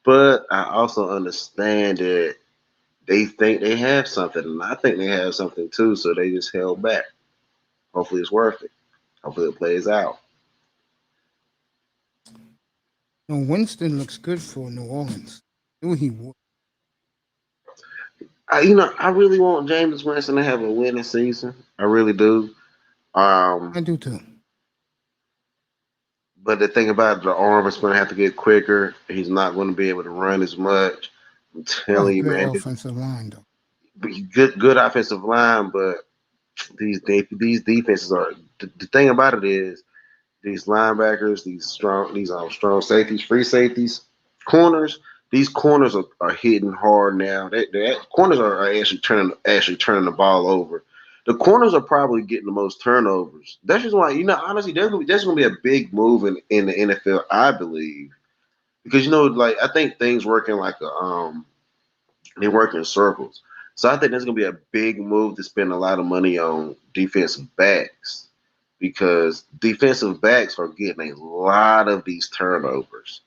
But I also understand that they think they have something, and I think they have something too. So they just held back. Hopefully, it's worth it. Hopefully, it plays out. Winston looks good for New Orleans. Knew he would. I really want James Winston to have a winning season. I really do. I Um, do too. but the thing about it, the arm is going to have to get quicker. He's not going to be able to run as much. I'm Oh, telling you, good man, offensive line, though. good offensive line, but these defenses are the thing about it is these linebackers, these strong safeties, free safeties, corners. These corners are hitting hard now. Corners are actually turning the ball over. The corners are probably getting the most turnovers. That's just why, honestly, there's gonna be a big move in the NFL, I believe, because like I think things work in like they work in circles. So I think there's gonna be a big move to spend a lot of money on defensive backs because defensive backs are getting a lot of these turnovers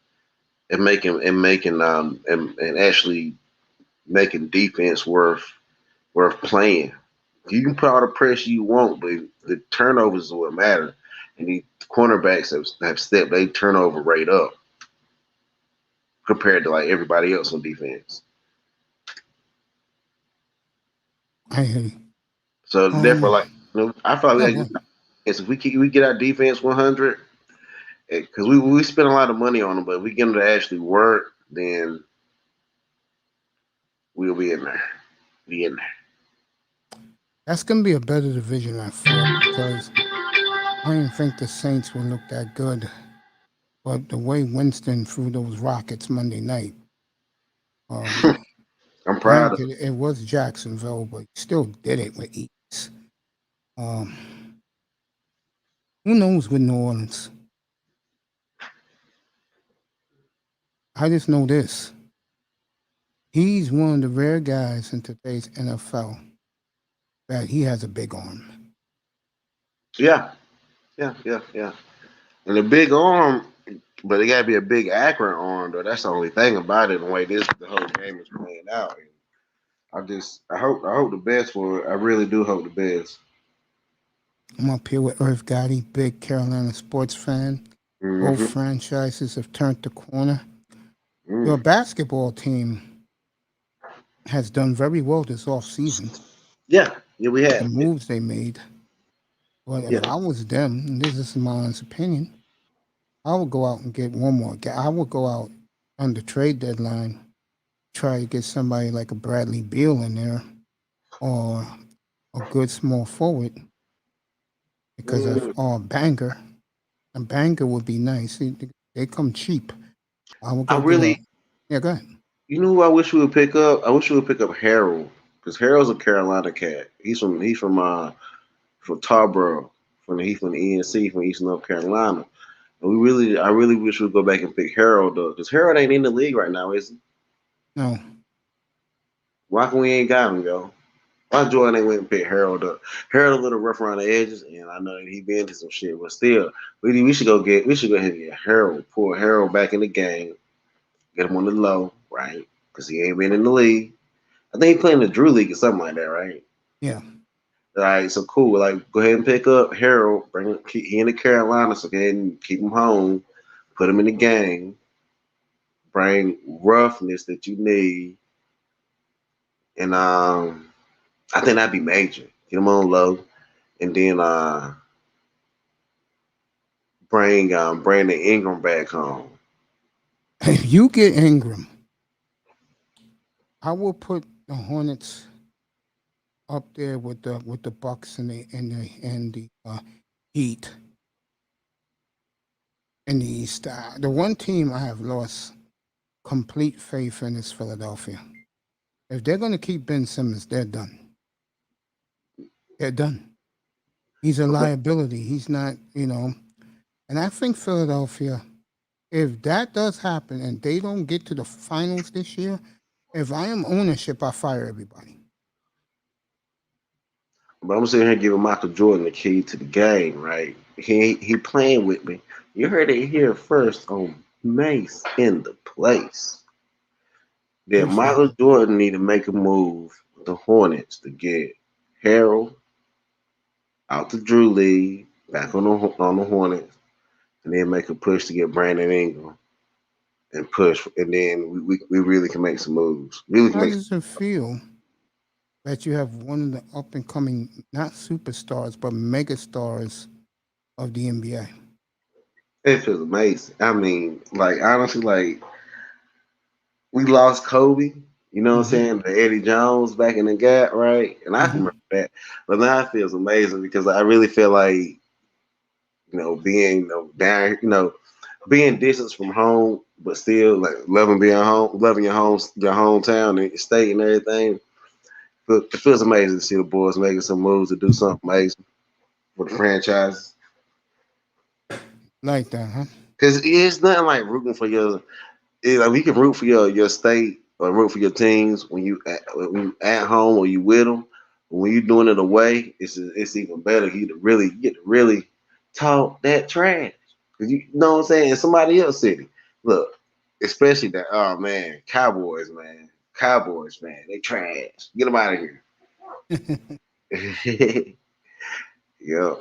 and actually making defense worth playing. You can put all the pressure you want, but the turnovers is what matter. And the cornerbacks have stepped their turnover rate up compared to like everybody else on defense. I hear you. So therefore, Um, like I feel no, like go. if we get our defense 100, because we spend a lot of money on them, but if we get them to actually work, then we'll be in there. Be in there. That's going to be a better division, I thought, because I didn't think the Saints would look that good. But the way Winston threw those rockets Monday night, um, I'm proud of granted, it was Jacksonville, but he still did it with ease. Um, who knows with New Orleans? I just know this. He's one of the rare guys in today's NFL that he has a big arm. Yeah, yeah. And the big arm, but it got to be a big accurate arm, though. That's the only thing about it. The way the whole game is playing out. And I hope the best for it. I really do hope the best. I'm up here with Irv Gotti, big Carolina sports fan. Both Hmm. franchises have turned the corner. Your Mm. basketball team has done very well this offseason Yeah, we with the have. moves they made. But if Yeah. I was them, and this is my honest opinion, I would go out and get one more guy. I would go out on the trade deadline, try to get somebody like a Bradley Beal in there or a good small forward because of Mm. Banger. A Banger would be nice. They come cheap. I would I go get a. really, Yeah, go ahead. you know who I wish we would pick up? I wish we would pick up Harold. because Harold's a Carolina cat. From Tarboro, from the ENC, from East North Carolina. And I really wish we'd go back and pick Harold up because Harold ain't in the league right now, is he? No. Why can we ain't got him, yo? Why Jordan ain't went and picked Harold up? Harold a little rough around the edges, and I know that he been to some shit, but still, we should go ahead and get Harold, pull Harold back in the game, get him on the low, right? Because he ain't been in the league. I think he playing the Drew League or something like that, right? Yeah. All right, so cool. Like, go ahead and pick up Harold. He in the Carolina, so go ahead and keep him home. Put him in the game. Bring roughness that you need, and I think that'd be major. Get him on low, and then bring Brandon Ingram back home. If you get Ingram, I will put the Hornets up there with the Bucks and the Heat in the East. The one team I have lost complete faith in is Philadelphia. If they're going to keep Ben Simmons, they're done. They're done. He's a liability. He's not, And I think Philadelphia, if that does happen and they don't get to the finals this year, if I am ownership, I fire everybody. But I'm sitting here giving Michael Jordan the key to the game, right? He playing with me. You heard it here first on Mace in the Place. That Appreciate Michael it. Jordan need to make a move with the Hornets to get Harold out the Drew League, back on the Hornets, and then make a push to get Brandon Ingram and push, and then we really can make some moves. Really can How make. does it feel that you have one of the up and coming, not superstars, but mega stars of the NBA? It feels amazing. I mean, like honestly, like we lost Kobe. You know what I'm Hmm. saying? The Eddie Jones back in the gap, right? And I can Hmm. remember that. But now it feels amazing because I really feel like being down, being distance from home, but still like loving being home, loving your hometown and your state and everything. It feels amazing to see the boys making some moves to do something amazing for the franchise. Like that, huh? Because it's nothing like rooting for like we can root for your state or root for your teams when you at home or you with them. When you're doing it away, it's even better. You get to really talk that trash. 'Cause you know what I'm saying? In somebody else's city. Look, especially that, oh man, Cowboys, man, they trash. Get them out of here. Yeah,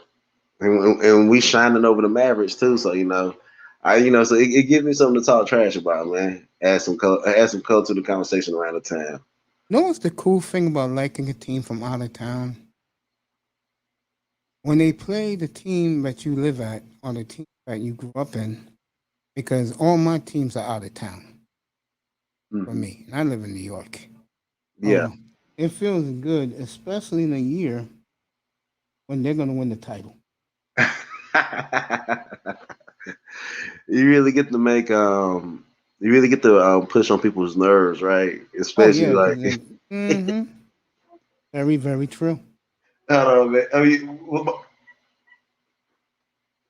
and we shining over the Mavericks too. So so it gives me something to talk trash about, man. Add some color to the conversation around the town. What's the cool thing about liking a team from out of town? When they play the team that you live at or the team that you grew up in, because all my teams are out of town for Hmm. me. And I live in New York. Yeah. It feels good, especially in a year when they're going to win the title. You really get to make you really get to push on people's nerves, right? Oh, Especially yeah. like Hmm. Very, very true. I don't know, man. I mean,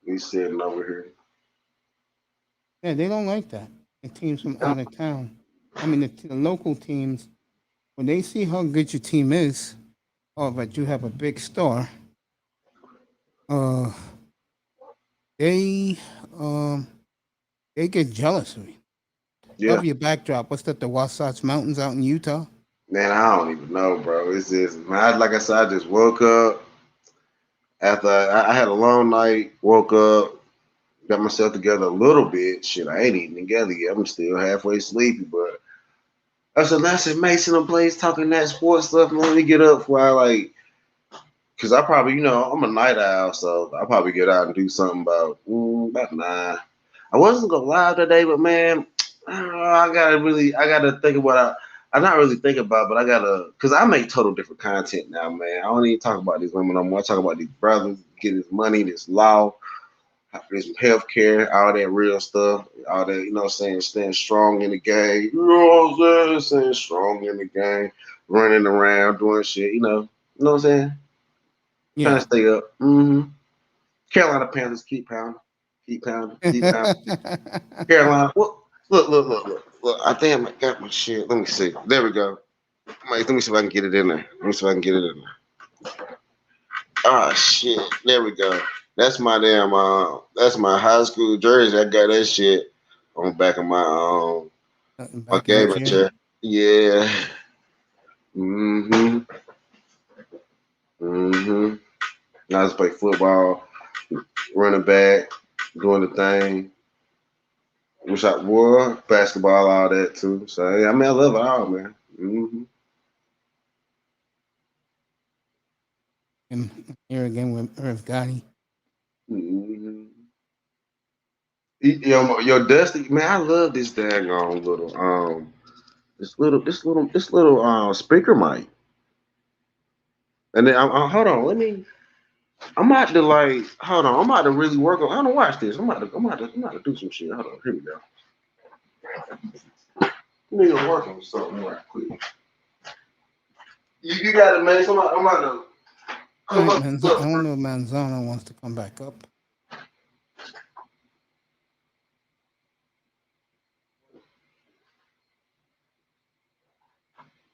we sitting over here. Yeah, they don't like that. The teams from out of town. I mean, the local teams, when they see how good your team is, or that you have a big star, uh, they um, they get jealous of you. Yeah, Love your backdrop. What's that? The Wasatch Mountains out in Utah. man. I don't even know, bro. It's just man. Like I said, I just woke up after I had a long night. Woke up, got myself together a little bit. Shit, I ain't even together yet. I'm still halfway sleepy, but I said, let's just Mason a place talking that sports stuff. Man, let me get up for I like. Cause I probably, I'm a night owl, so I'll probably get out and do something about 9. I wasn't gonna lie today, but man, I gotta think about. I'm not really thinking about, but cause I make total different content now, man. I don't even talk about these women no more. I talk about these brothers getting this money, this law, this healthcare, all that real stuff, all that, you know what I'm saying, staying strong in the game, you know what I'm saying, staying strong in the game, running around, doing shit, you know what I'm saying? Trying Yeah. to stay up. Carolina Panthers keep pounding, keep pounding, keep pounding. Carolina, look. I think I got my shit. Let me see. There we go. Let me see if I can get it in there. Let me see if I can get it in there. Ah, shit. There we go. That's my damn. That's my high school jersey. I got that shit on the back of my Back in the gaming gym. chair. Yeah. Mm-hmm. Mm-hmm. I just play football, running back, doing the thing. Wish I wore basketball, all that too. So yeah, I mean, I love it all, man. Mm-hmm. And here again with Irv Gotti. Mm-hmm. Yo, Dusty, man, I love this daggone little this little speaker mic. And then hold on, I'm about to like hold on, I'm about to really work on. I don't watch this. I'm about to do some shit. Hold on, here we go. Let me go work on something right quick. You got it, man. I'm about to All come right, up. I wonder if Manzano wants to come back up.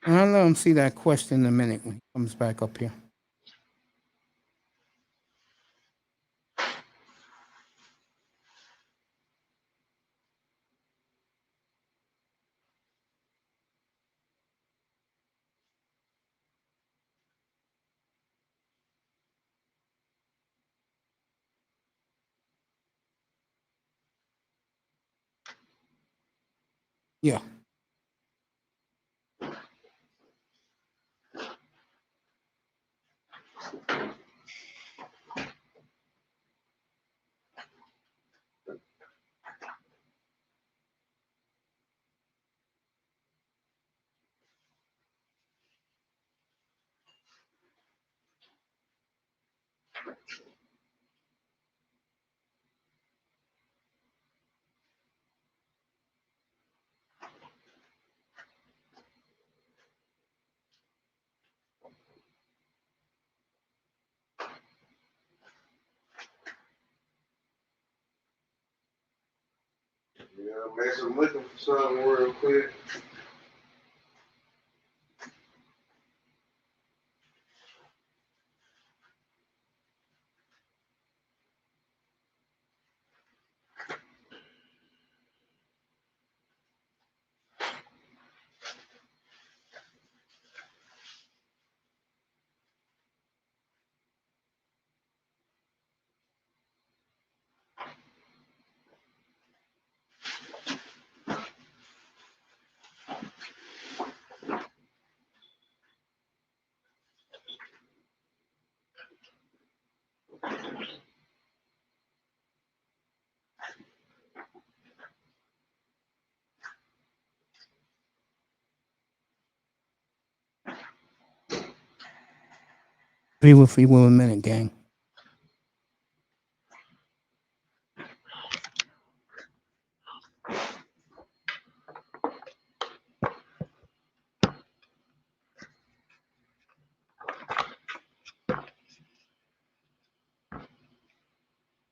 I'll let him see that question in a minute when he comes back up here. Yeah. Yeah, man, so I'm looking for something real quick. Free will a minute, gang.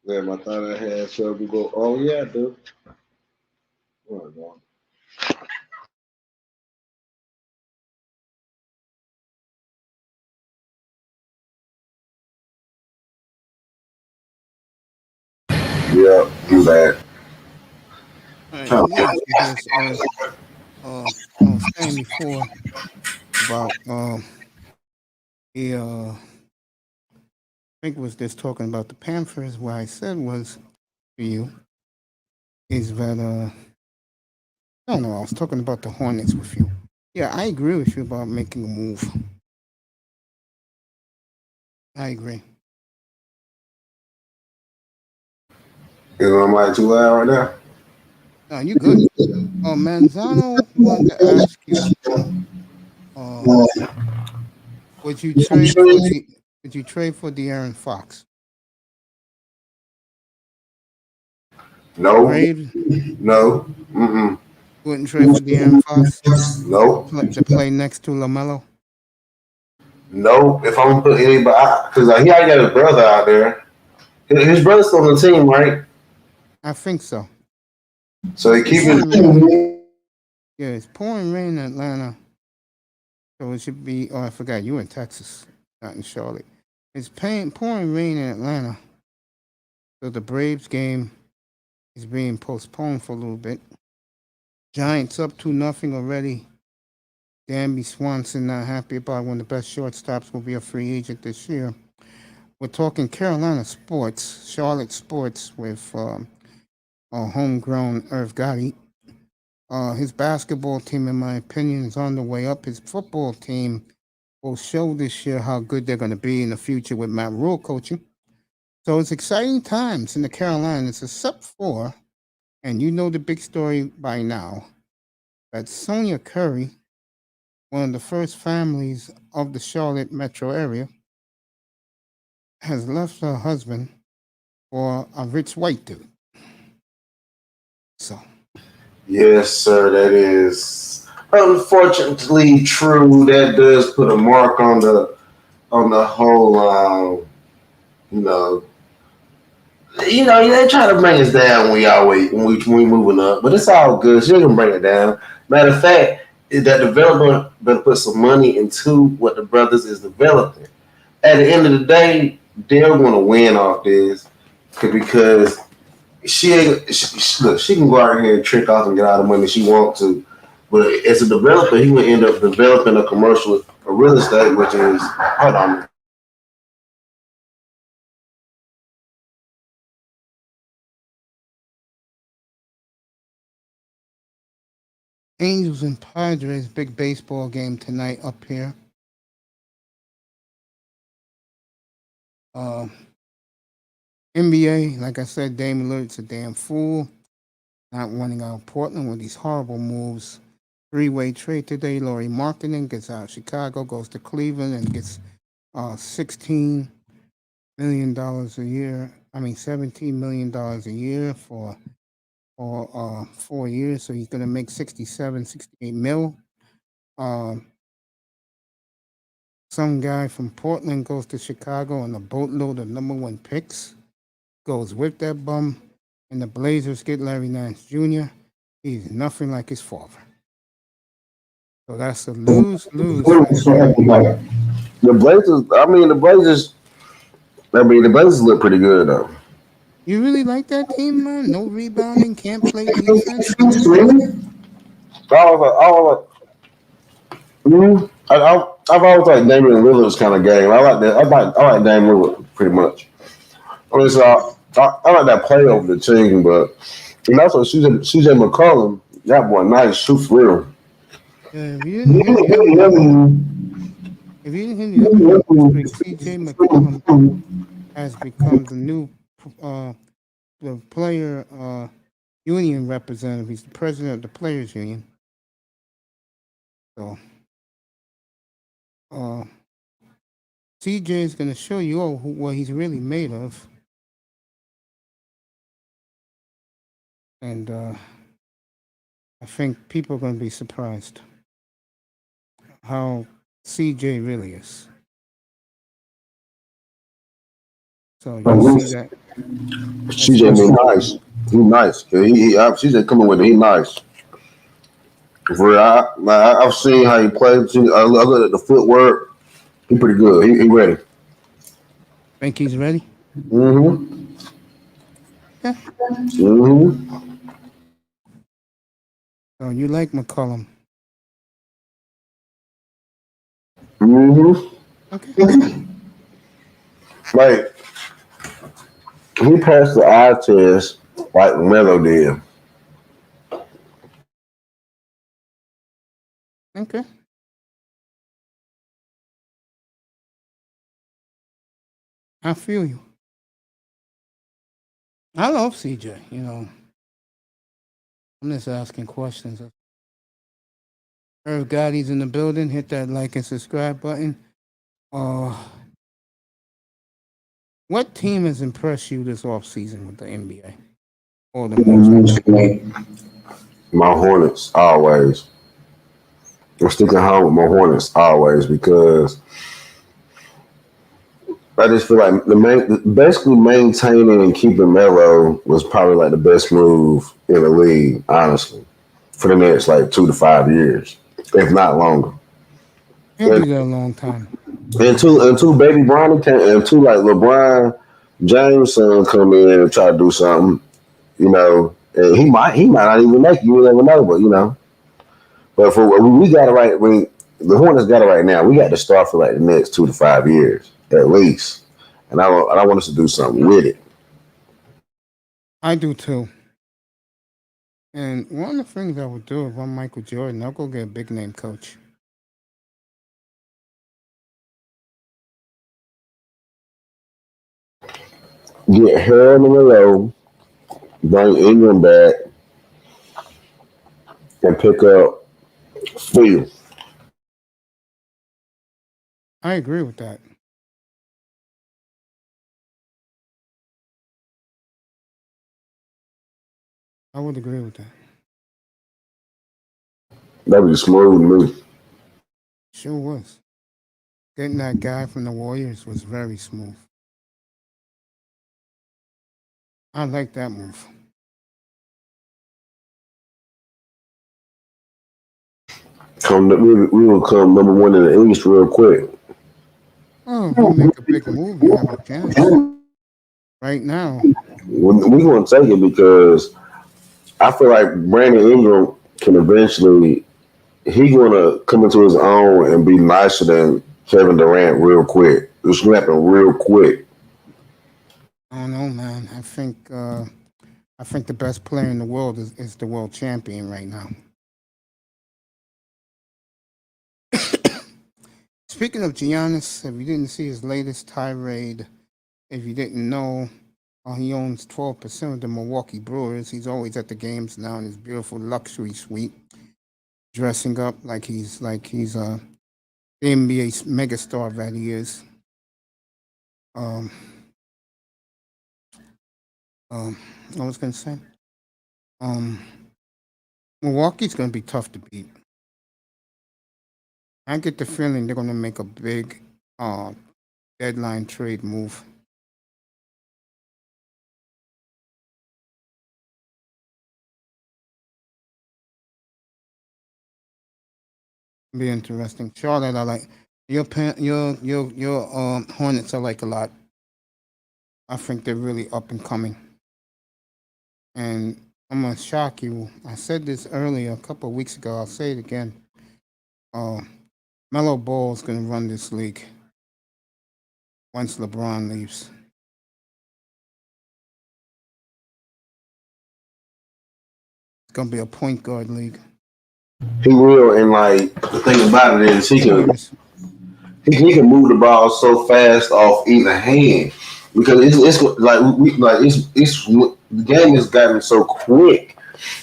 Damn, I thought I had something go. Oh yeah, I do. Hold on. Yeah, I'm back. All right. Yeah. So here's I was saying before about the I think it was just talking about the Panthers. What I said was to you is that I don't know. I was talking about the Hornets with you. Yeah, I agree with you about making a move. I agree. Am I too loud right now? No, you good. Manzano wanted to ask you, uh, would you trade for the would you trade for De'Aaron Fox? No, Braves no, mm-mm, wouldn't trade for De'Aaron Fox no, to play next to LaMelo. no. If I'm gonna put anybody, because he already got his brother out there. His brother's still on the team, right? I think so. So he It's keep his. pouring rain. Yeah, it's pouring rain in Atlanta, so it should be. Oh, I forgot you in Texas, not in Charlotte. It's pouring rain in Atlanta, so the Braves game is being postponed for a little bit. Giants up 2-0 already. Danby Swanson not happy about one of the best shortstops will be a free agent this year. We're talking Carolina sports, Charlotte sports with homegrown Irv Gotti. His basketball team, in my opinion, is on the way up. His football team will show this year how good they're going to be in the future with Matt Rule coaching. So it's exciting times in the Carolinas, except for, and you know the big story by now, that Sonia Curry, one of the first families of the Charlotte metro area, has left her husband for a rich white dude. So, Yes, sir. That is unfortunately true. That does put a mark on the whole. You know, they try to bring us down when we moving up, but it's all good. She can bring it down. Matter of fact, that developer better put some money into what the brothers is developing. At the end of the day, they're going to win off this because she can go out here and trick off and get all the money she wants to. But as a developer, he would end up developing a commercial, a real estate, which is hold on. Angels and Padres, big baseball game tonight up here. Uh, NBA, like I said, Dame Lillard's a damn fool. Not wanting out of Portland with these horrible moves. Three-way trade today. Laurie Marketing gets out of Chicago, goes to Cleveland, and gets $16 million a year. I mean, $17 million a year for 4 years. So he's going to make 68 mil. Some guy from Portland goes to Chicago on a boatload of number one picks, goes with that bum, and the Blazers get Larry Nance Jr. He's nothing like his father. So that's a lose-lose. The Blazers. The Blazers look pretty good though. You really like that team, man? No rebounding, can't play defense. I've always liked Damian Lillard's kind of game. I like that. I like Damian Lillard pretty much. I mean, so I like that play over the team, but and also CJ McCollum, that boy nice, shoot for real. Yeah, if you didn't hear the other week, CJ McCollum has become the new the player union representative. He's the president of the players union. So CJ is going to show you what he's really made of. And I think people are going to be surprised how CJ really is. So you see that. CJ be nice. He nice. CJ coming with it. He nice. For real, I've seen how he plays. I look at the footwork. He pretty good. He ready. Think he's ready? Mm-hmm. Yeah. Mm-hmm. So you like McCollum? Mm-hmm. Okay. Like he passed the eye test like Melo did. Okay. I feel you. I love CJ. I'm just asking questions. Irv Gotti's in the building. Hit that like and subscribe button. What team has impressed you this offseason with the NBA? or the most? My Hornets always. I'm sticking home with my Hornets always because I just feel like basically maintaining and keeping Melo was probably like the best move in the league, honestly, for the next like 2 to 5 years, if not longer. He'll And, be there a long time. until Baby Bronny came, until like LeBron James son come in and try to do something, and he might not even make it. You never know, but But for we got it right. The Hornets got it right now. We got to start for like the next 2 to 5 years at least, and I want us to do something with it. I do too. And one of the things I would do if I'm Michael Jordan, I'll go get a big name coach. Get Harold in a row, bring Ingram back, and pick up Phil. I agree with that. I would agree with that. That was smooth move. Sure was. Getting that guy from the Warriors was very smooth. I like that move. We will come number one in the East real quick. Oh, if you make a big move, you have a chance. Right now, We're going to take it because I feel like Brandon Ingram can eventually he going to come into his own and be nicer than Kevin Durant real quick. It's going to happen real quick. I don't know, man. I think the best player in the world is the world champion right now. Speaking of Giannis, if you didn't see his latest tirade, if you didn't know, he owns 12% of the Milwaukee Brewers. He's always at the games now in his beautiful luxury suite, dressing up like he's the NBA megastar that he is. Um, I was gonna say, um, Milwaukee's gonna be tough to beat. I get the feeling they're gonna make a big uh, deadline trade move. Be interesting. Charlotte, I like your Hornets. I like a lot. I think they're really up and coming. And I'm gonna shock you. I said this earlier a couple of weeks ago. I'll say it again. Uh, Melo Ball is gonna run this league once LeBron leaves. It's gonna be a point guard league. He will, and like the thing about it is he can move the ball so fast off either hand because it's like the game has gotten so quick.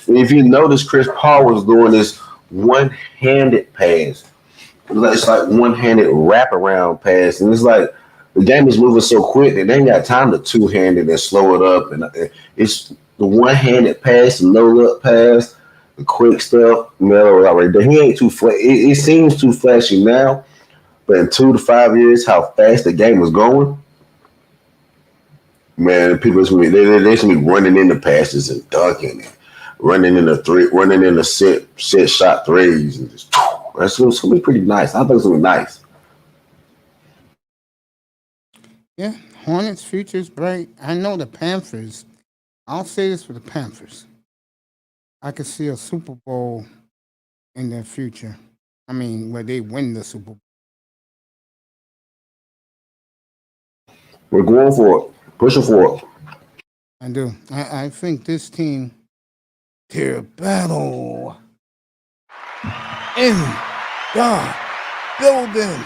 And if you notice, Chris Paul was doing this one-handed pass. It's like one-handed wraparound pass, and it's like the game is moving so quick that they ain't got time to two-handed and slow it up. And it's the one-handed pass, the no-look pass, the quick stuff. Melo already there. He ain't too it seems too flashy now, but in 2 to 5 years, how fast the game is going, man, people they're gonna be running into passes and dunking, and running into set shot threes, and just that's gonna be pretty nice. I think it's gonna be nice. Yeah, Hornets future's bright. I know the Panthers. I'll say this for the Panthers. I could see a Super Bowl in their future. I mean, where they win the Super Bowl. We're going for it, pushing for it. I do. I think this team, their battle in the building.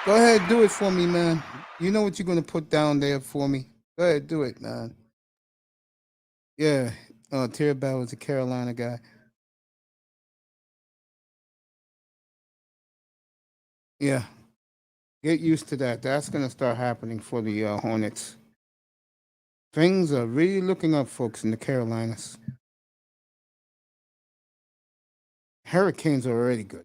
Go ahead, do it for me, man. You know what you're gonna put down there for me. Go ahead, do it, man. Yeah, Terry Bell is a Carolina guy. Yeah, get used to that. That's gonna start happening for the Hornets. Things are really looking up, folks, in the Carolinas. Hurricanes are already good.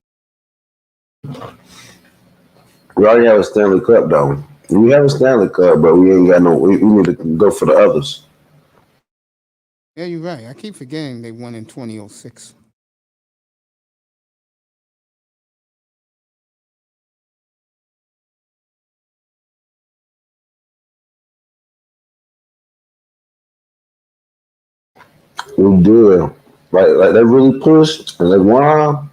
We already have a Stanley Cup though. We have a Stanley Cup, but we ain't got no. We need to go for the others. Yeah, you're right. I keep forgetting they won in 2006. We did. Like they really pushed and they won,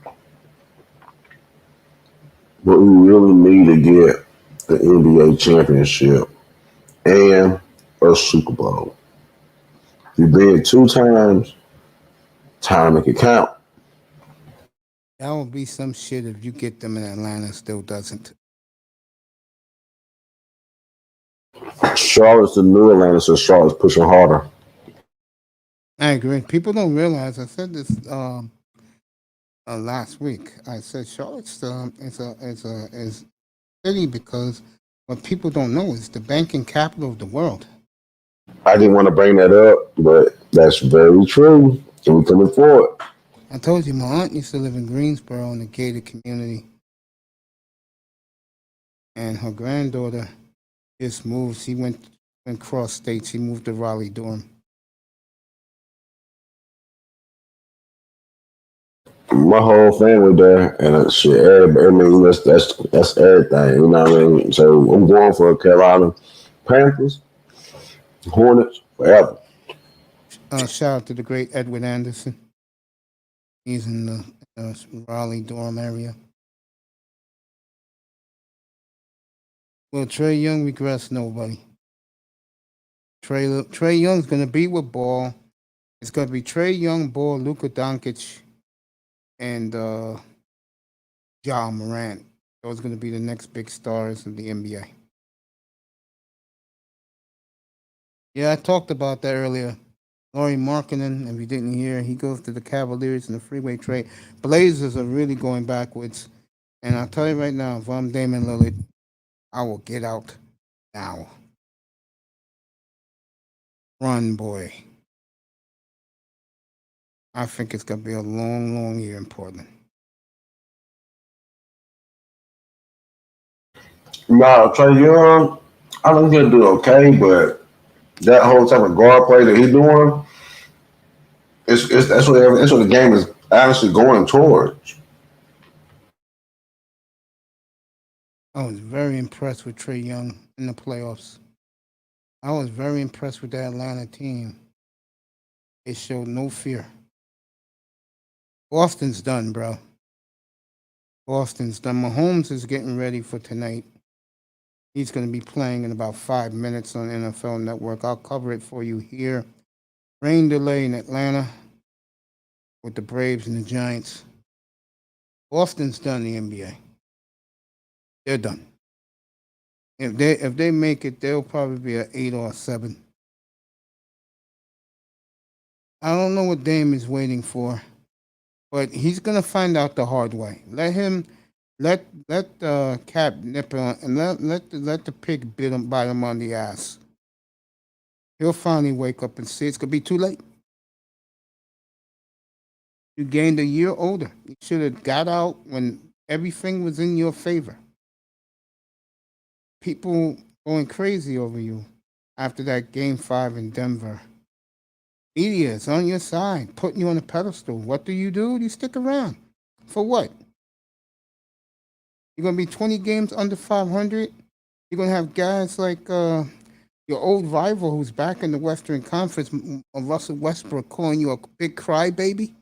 but we really need to get the NBA championship and a Super Bowl. We've been 2 times. Time to make it count. That would be some shit if you get them in Atlanta, still doesn't. Charlotte's the new Atlanta, so Charlotte's pushing harder. I agree. People don't realize. I said this last week. I said Charlotte's is city because what people don't know is the banking capital of the world. I didn't want to bring that up, but that's very true. And we're coming forward. I told you my aunt used to live in Greensboro in a gated community, and her granddaughter just moved. She went cross states. She moved to Raleigh Durham. My whole family there, and shit. Everybody, I mean, that's everything. You know what I mean? So I'm going for Carolina Panthers, Hornets, forever. Shout out to the great Edwin Anderson. He's in the Raleigh Durham area. Will Trey Young regress? Nobody. Trey Young's gonna be with Ball. It's gonna be Trey Young, Ball, Luka Doncic, and Ja Morant. Those are gonna be the next big stars of the NBA. Yeah, I talked about that earlier. Laurie Markkinen, if you didn't hear, he goes to the Cavaliers in the freeway trade. Blazers are really going backwards. And I'll tell you right now, if I'm Damian Lillard, I will get out now. Run, boy. I think it's going to be a long, long year in Portland. No, Trey Young, I think he'll do okay, but that whole type of guard play that he's doing, that's what the game is honestly going towards. I was very impressed with Trey Young in the playoffs. I was very impressed with that Atlanta team. They showed no fear. Boston's done, bro. Boston's done. Mahomes is getting ready for tonight. He's going to be playing in about 5 minutes on NFL Network. I'll cover it for you here. Rain delay in Atlanta with the Braves and the Giants. Boston's done the NBA. They're done. If they make it, they'll probably be an 8 or a 7. I don't know what Dame is waiting for, but he's gonna find out the hard way. Let the cat nip on and let the pig bite him on the ass. He'll finally wake up and see it's gonna be too late. You gained a year older. You should have got out when everything was in your favor. People going crazy over you after that Game 5 in Denver. Media is on your side, putting you on a pedestal. What do? You stick around. For what? You're going to be 20 games under 500? You're going to have guys like your old rival who's back in the Western Conference, Russell Westbrook, calling you a big crybaby?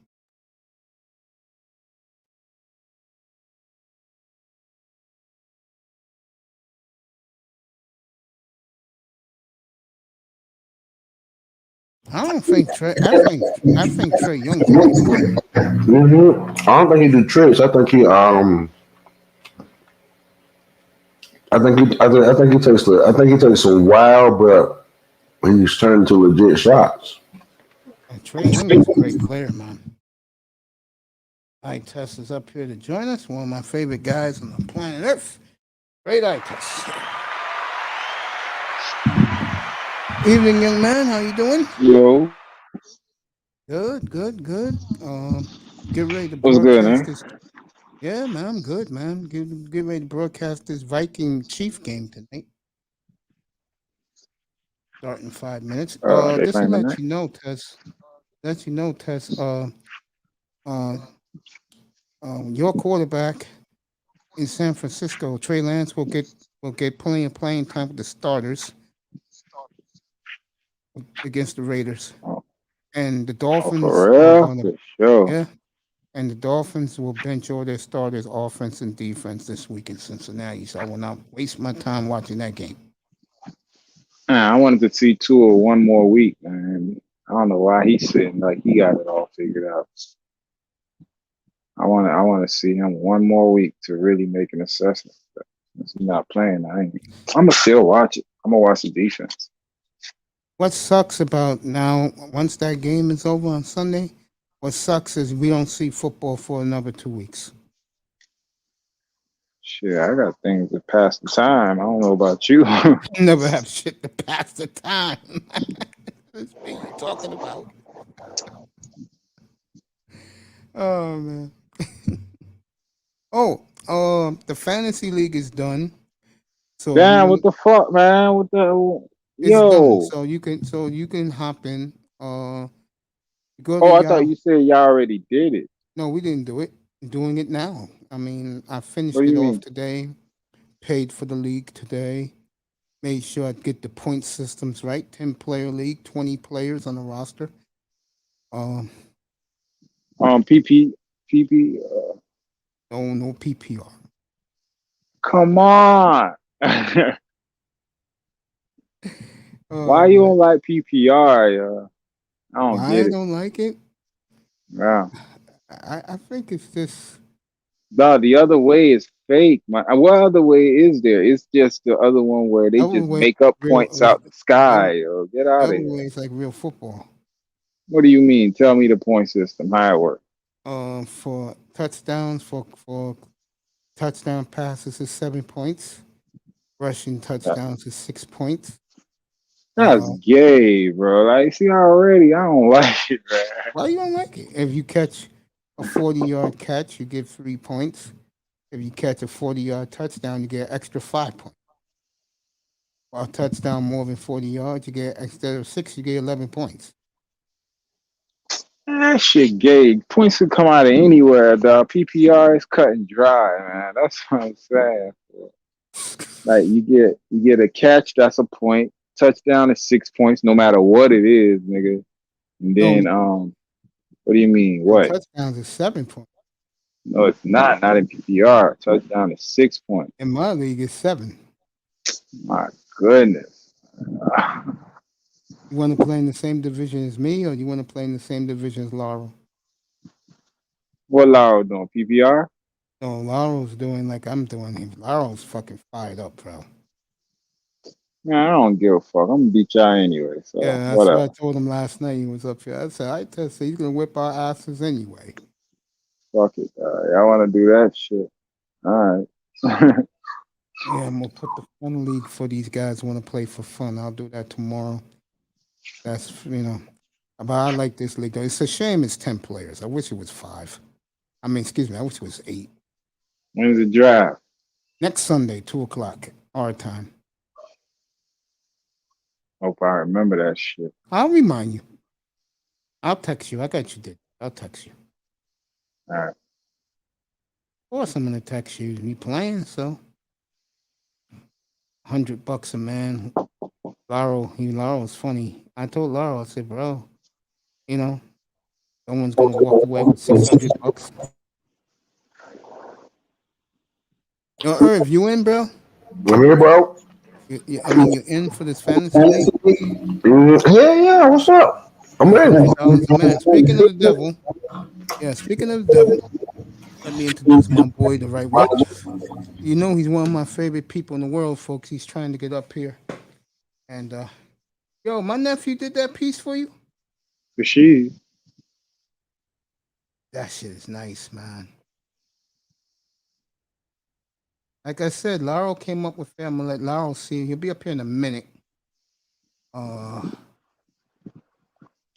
I don't think Trey. I think Trey Young's a good player. I don't think he do tricks. I think he takes some wild, but he's turning to legit shots. And Trey Young is a great player, man. Ike Test is up here to join us. One of my favorite guys on the planet Earth. Great Ike Test. Evening, young man. How you doing? Yo, Good, good, good. Get ready to what's good, broadcast man? this. Yeah, man, I'm good, man. Get ready to broadcast this Viking Chief game tonight. Start in 5 minutes. They Just to playing let tonight? you know, Tess. Let you know, Tess. Uh, your quarterback in San Francisco, Trey Lance, will get plenty of playing time with the starters against the Raiders, Oh, and the oh, Dolphins for are real? gonna. For sure. Yeah, and the Dolphins will bench all their starters, offense and defense, this week in Cincinnati. So I will not waste my time watching that game. Man, I wanted to see Tua one more week, man. I don't know why he's sitting like he got it all figured out. I want to see him one more week to really make an assessment. But since he's not playing, I'm gonna still watch it. I'm gonna watch the defense. What sucks about now, once that game is over on Sunday, what sucks is we don't see football for another 2 weeks. Shit, I got things to pass the time. I don't know about you. Never have shit to pass the time. That's what you talking about. Oh man. The fantasy league is done. So Damn, you what the fuck, man? What the it's done. yo? So you can hop in. Go to Oh, I thought Yahoo. you said y'all already did it. No, we didn't do it. Doing it now. I mean, I What finished do it you off mean? today. Paid for the league today. Made sure I get the point systems right. 10-player league, 20 players on the roster. Um, PP, PP. no PPR. Come on. Why Oh you man, don't like PPR? I don't why get I it. don't like it? Yeah. I think it's just No, the other way is fake. What other way is there? It's just the other one where they other just way make up real. points out the Other, sky. Yo, get the out of other here. way is like real football. What do you mean? Tell me the point system, how it works. For touchdowns, for touchdown passes is 7 points. Rushing touchdowns is 6 points. That's gay, bro. Like, see already, I don't like it, man. Why you don't like it? If you catch a 40-yard catch, you get 3 points. If you catch a 40-yard touchdown, you get extra 5 points. Or a touchdown more than 40 yards, you get instead of 6, you get 11 points. That shit gay. Points could come out of anywhere. The PPR is cut and dry, man. That's what I'm saying. Like you get a catch, that's a point. Touchdown is 6 points, no matter what it is, nigga. And No, then what do you mean? no What? touchdowns is 7 points. No, it's not. Not in PPR. Touchdown is 6 points. In my league, it's 7. My goodness. You want to play in the same division as me, or you want to play in the same division as Laurel? What Lauro doing? PPR? No, Laurel's doing like I'm doing. Laurel's fucking fired up, bro. Man, I don't give a fuck. I'm gonna beat y'all anyway. Yeah, So that's what I whatever. told him last night. He was up here. I said, I just said he's gonna whip our asses anyway. Fuck it. Y'all wanna do that shit? All right. Yeah, I'm gonna put the fun league for these guys who want to play for fun. I'll do that tomorrow. That's. But I like this league though. It's a shame it's 10 players. I wish it was 5. I mean, excuse me, I wish it was 8. When's the draft? Next Sunday, 2 o'clock our time. Hope I remember that shit. I'll remind you. I'll text you. I got you, did. I'll text you. All right. Of course, I'm gonna text you. You playing? So, $100 a man. Laurel's funny. I told Laurel, I said, bro, you know, someone's gonna walk away with $600. Yo, Irv, you in, bro? I'm here, bro. I mean, you in for this fantasy league? Yeah. What's up? I'm ready. $100 a man. Speaking of the devil, let me introduce my boy the right way. You know, he's one of my favorite people in the world, folks. He's trying to get up here. And, yo, my nephew did that piece for you? For she. That shit is nice, man. Like I said, Laurel came up with family. Let Laurel see. He'll be up here in a minute.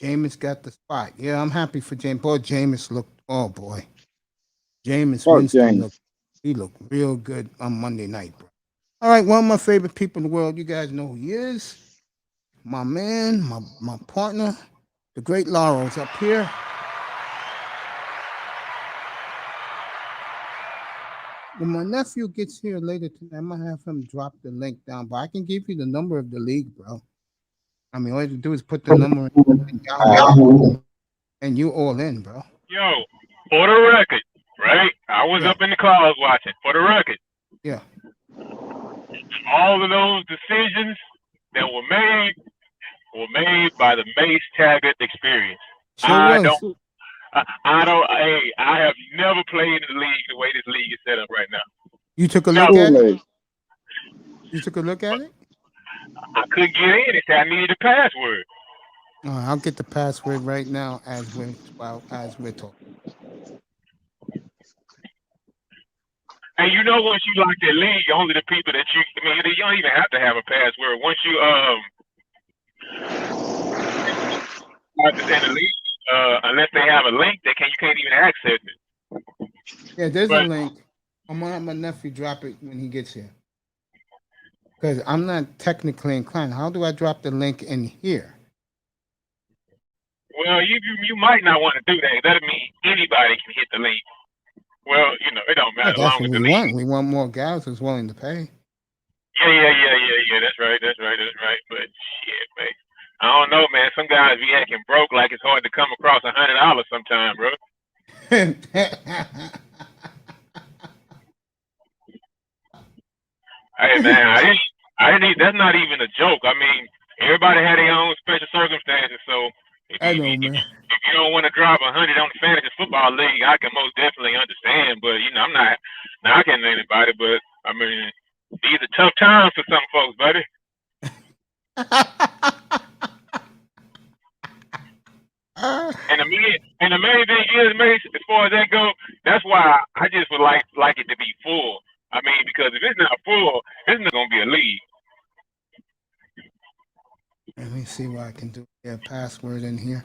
Jameis got the spot. Yeah, I'm happy for James. Boy, Jameis looked. Oh boy, Jameis Fuck Winston James. looked. He looked real good on Monday night, bro. All right, one of my favorite people in the world. You guys know who he is. My man, my partner, the great Laurel's up here. When my nephew gets here later tonight, I'm gonna have him drop the link down. But I can give you the number of the league, bro. I mean, all you have to do is put the number in Yahoo, and you all in, bro. Yo, for the record, right? I was Yeah, up in the clouds watching. For the record, yeah. all of those decisions that were made by the Mace Taggart experience. Sure was. I don't. Hey, I have never played in the league the way this league is set up right now. You took a No, look at it. Kool-Aid. You took a look at it. I couldn't get in. It said I needed a password. All right, I'll get the password right now as we're talking. And you know, once you lock that league, only the people that you don't even have to have a password. Once you start to send a league, unless they have a link, you can't even access it. Yeah, there's a But link. I'm gonna have my nephew drop it when he gets here. Because I'm not technically inclined. How do I drop the link in here? well, you might not want to do that. That mean anybody can hit the link. Well, it don't Yeah, matter as that's long what as the we league. want. We want more guys who's willing to pay. Yeah. That's right. But shit, man. I don't know, man. Some guys be acting broke like it's hard to come across $100 sometime, bro. Hey, man, I didn't. That's not even a joke. I mean, everybody had their own special circumstances. So I know, man. if you don't want to drop 100 on the fantasy football league, I can most definitely understand. But I'm not knocking anybody. But I mean, these are tough times for some folks, buddy. And the main thing is, Mace, as far as that go, that's why I just would like it to be full. I mean, because if it's not full, it's not gonna be a league. Let me see what I can do. Yeah, password in here.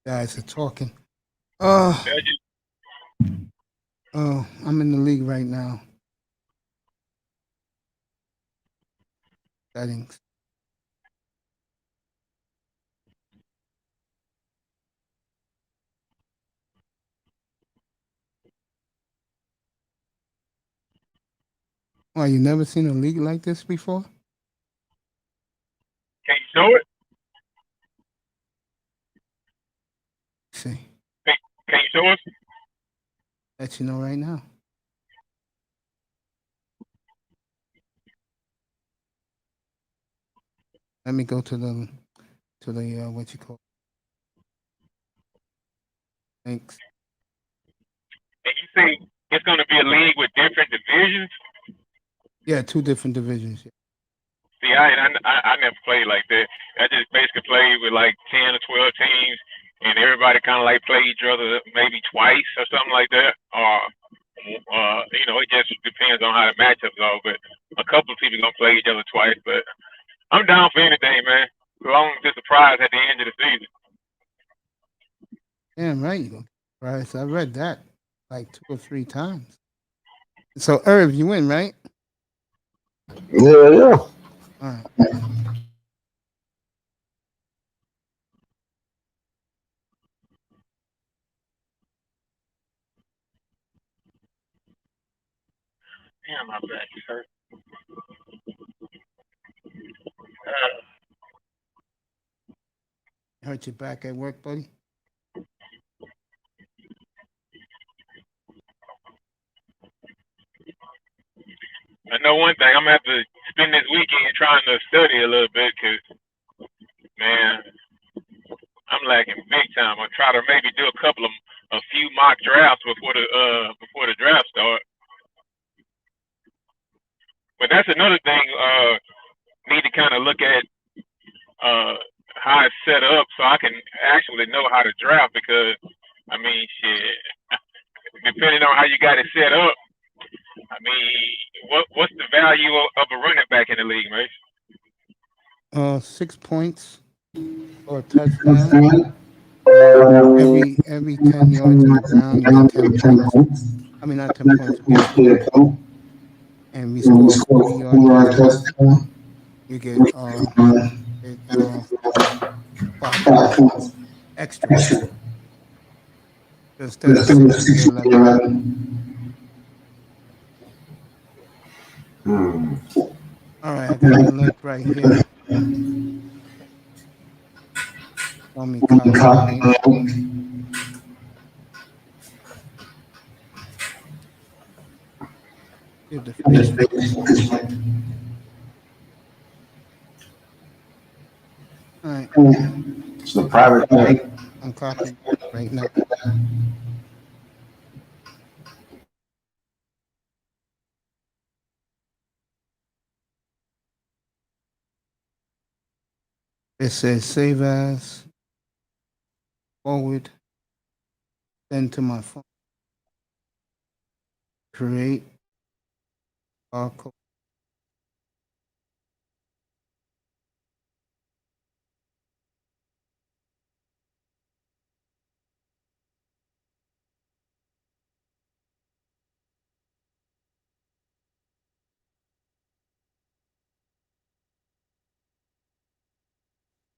Guys are talking. That's just, Oh, I'm in the league right now. Settings. Oh, you never seen a league like this before? can you show it? See, Can you show us? let you know right now. Let me go to the what you call links. And you say it's gonna be a league with different divisions? Yeah, 2 different divisions. See, I never played like that. I just basically played with like 10 or 12 teams, and everybody kind of like play each other maybe twice or something like that. Or, it just depends on how the matchups go. But a couple of people gonna play each other twice. But I'm down for anything, man. As long as it's a prize at the end of the season. Damn right, you go. Right, I read that like 2 or 3 times. So, Irv, you win, right? Yeah. All right. Damn, my back is hurt. Hurt your back at work, buddy? I know one thing. I'm gonna have to spend this weekend trying to study a little bit, cause man, I'm lacking big time. I'll try to maybe do a few mock drafts before the draft start. But that's another thing. Need to kind of look at how it's set up so I can actually know how to draft, because I mean, shit, depending on how you got it set up, I mean, what's the value of a running back in the league, man? 6 points or a touchdown. Every 10 yards on the ground, you get 10 points. I mean, not 10 points, you get 10. And we score a 40-yard touchdown, you get 5 points extra. So instead of 6, you get 11. All right, I got the link right here. Let me copy the link. Give the Facebook link. All right. It's the private link. I'm copying right now. It says save as, forward, send to my phone, create, barcode.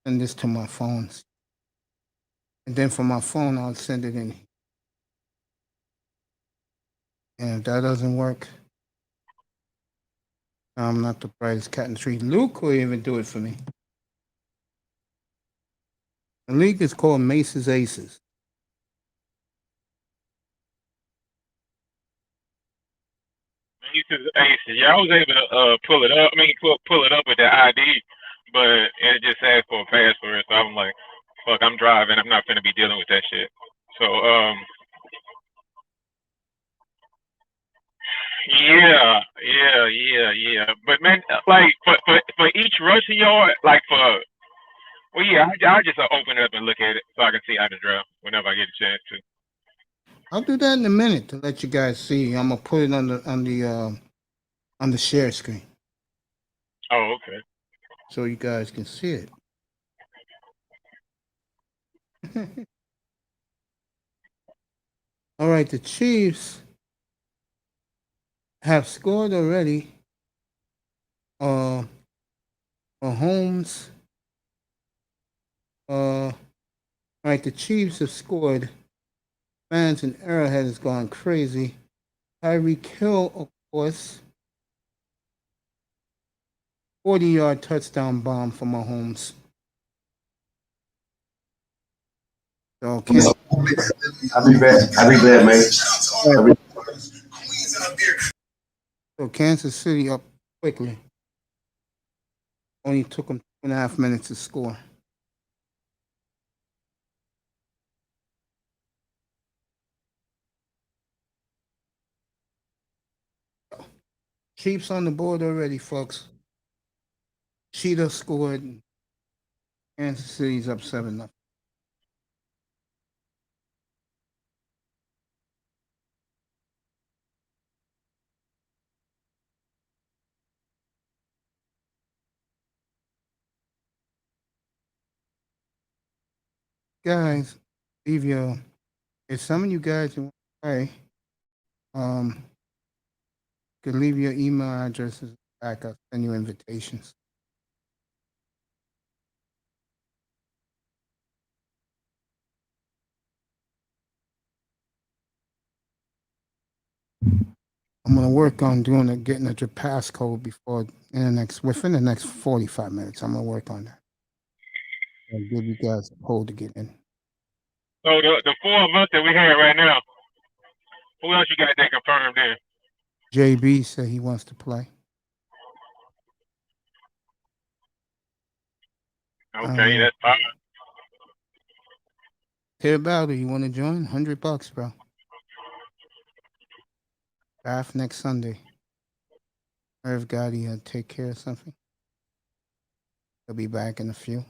Send this to my phone. And then from my phone, I'll send it in. And if that doesn't work, I'm not the brightest cat in the tree. Luke will even do it for me. The league is called Mace's Aces. Aces, aces. Yeah, I was able to pull it up. I mean, pull it up with the ID, but it just asked for a password. So I'm like, fuck, I'm driving. I'm not gonna be dealing with that shit. So yeah. But man, like for each rushing yard, like for well, yeah, I'll just open it up and look at it so I can see how to draft whenever I get a chance to. I'll do that in a minute to let you guys see. I'm gonna put it on the share screen Oh, okay. so you guys can see it. All right, the Chiefs have scored already. Mahomes. All right, the Chiefs have scored. Fans in Arrowhead has gone crazy. Tyreek Hill, of course. 40-yard touchdown bomb for Mahomes. So, I'll be back, mate. So Kansas City up quickly. Only took them 2.5 minutes to score. Chiefs on the board already, folks. Cheetah scored. Kansas City's up 7-0. Guys, leave your. If some of you guys want to play, you can leave your email addresses back. I'll send you invitations. I'm gonna work on getting a passcode within the next 45 minutes. I'm gonna work on that. I'll give you guys a code to get in. So the 4 of us that we have right now, who else you got that confirmed in? JB said he wants to play. Okay, that's fine. Hear about it. You want to join? $100, bro. Draft next Sunday. Irv Gotti take care of something. He'll be back in a few.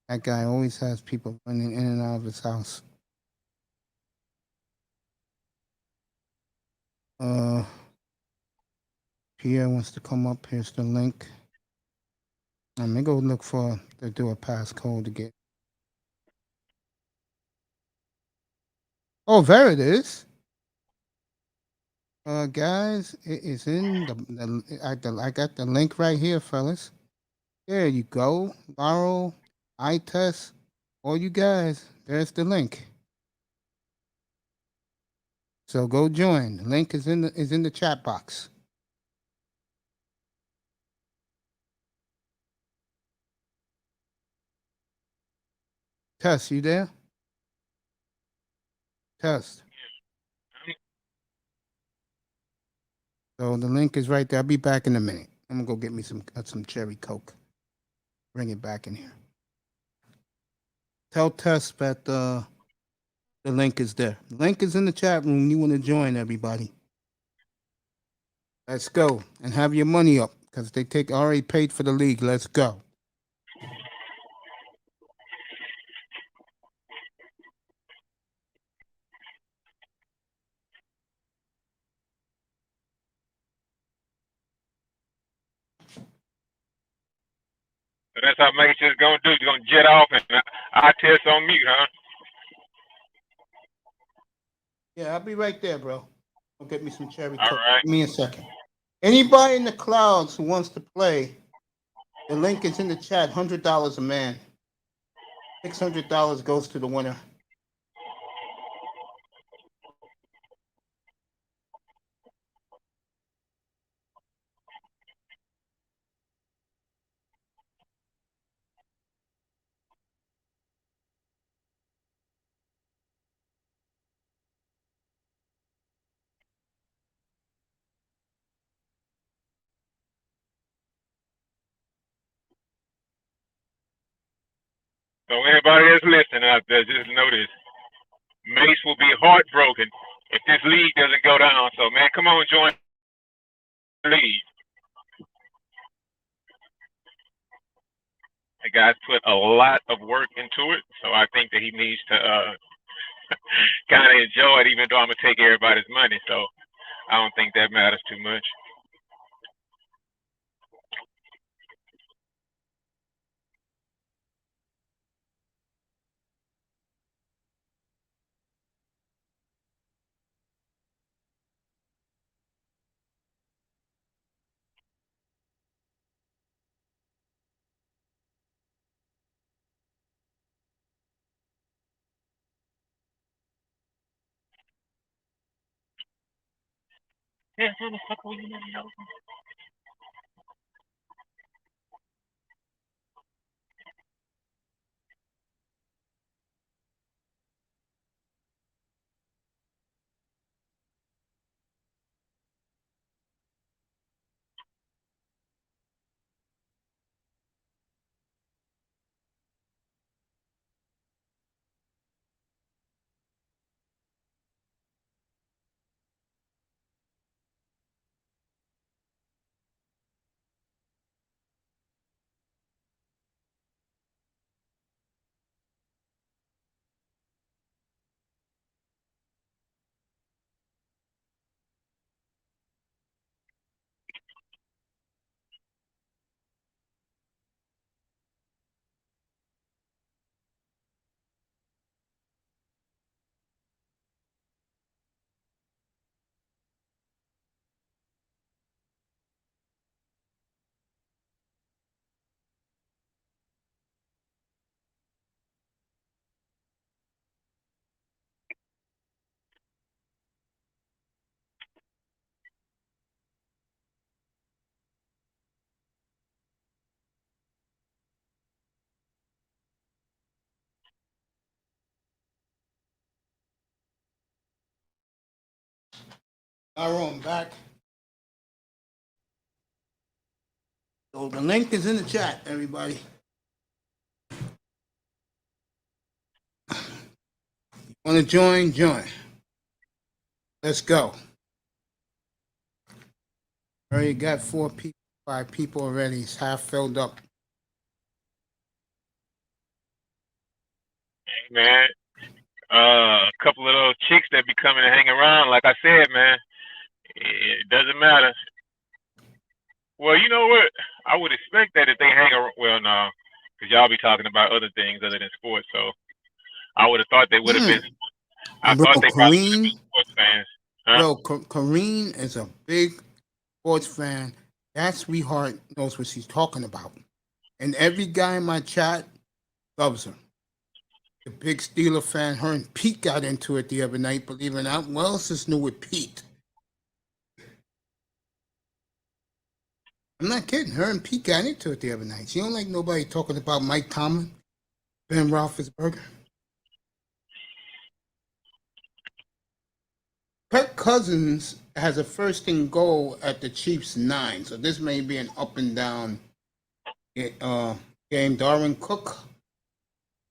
That guy always has people running in and out of his house. Pierre wants to come up. Here's the link. Let me go look to do a passcode to get. Oh, there it is. Guys, it is in I got the link right here, fellas. There you go. Laurel, iTest, all you guys. There's the link. So go join. The link is in the chat box. Test, you there? Test. So the link is right there. I'll be back in a minute. I'm gonna go get me some cherry Coke. Bring it back in here. Tell Test that the link is there. The link is in the chat room. You want to join, everybody? Let's go and have your money up because they already paid for the league. Let's go. So that's how Mace is gonna do. He's gonna jet off and I test on mute, huh? Yeah, I'll be right there, bro. I'll get me some cherry All Coke. right. Give me a second. Anybody in the clouds who wants to play, the link is in the chat. $100 a man. $600 goes to the winner. So anybody that's listening out there, just know this. Mace will be heartbroken if this league doesn't go down. So man, come on, join the league. The guy's put a lot of work into it, so I think that he needs to kind of enjoy it, even though I'm gonna take everybody's money. So I don't think that matters too much. Yeah, how the fuck will you never know? All right, I'm back. So the link is in the chat, everybody. Want to join? Join. Let's go. Already got 4 people, 5 people already. It's half filled up. Man, a couple of those chicks that be coming and hang around. Like I said, man, It doesn't matter. Well, you know what? I would expect that if they hang around. Well, no, because y'all be talking about other things other than sports. So I would have thought they would have been. I Bro, thought they probably would have Kareem, been sports fans. Huh? bro, Kareem is a big sports fan. That sweetheart knows what she's talking about. And every guy in my chat loves her. The big Steeler fan, her and Pete got into it the other night, believe it or not. What else is new with Pete? I'm not kidding. Her and Pete got into it the other night. She don't like nobody talking about Mike Tomlin, Ben Roethlisberger. Kirk Cousins has a first and goal at the Chiefs 9, so this may be an up and down game. Darwin Cook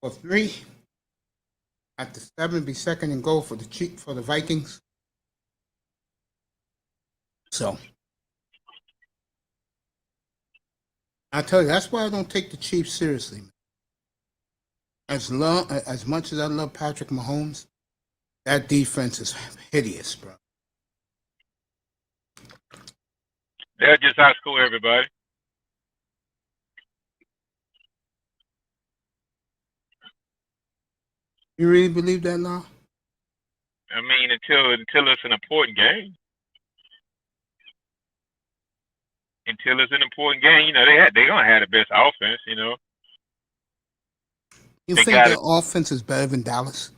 for 3 at the 7, be second and goal for the Vikings. So I tell you, that's why I don't take the Chiefs seriously. As much as I love Patrick Mahomes, that defense is hideous, bro. They'll just outscore everybody. You really believe that now? I mean, until it's an important game. Until it's an important game, you know, they gonna have the best offense, you know. You They think got their it. offense is better than Dallas?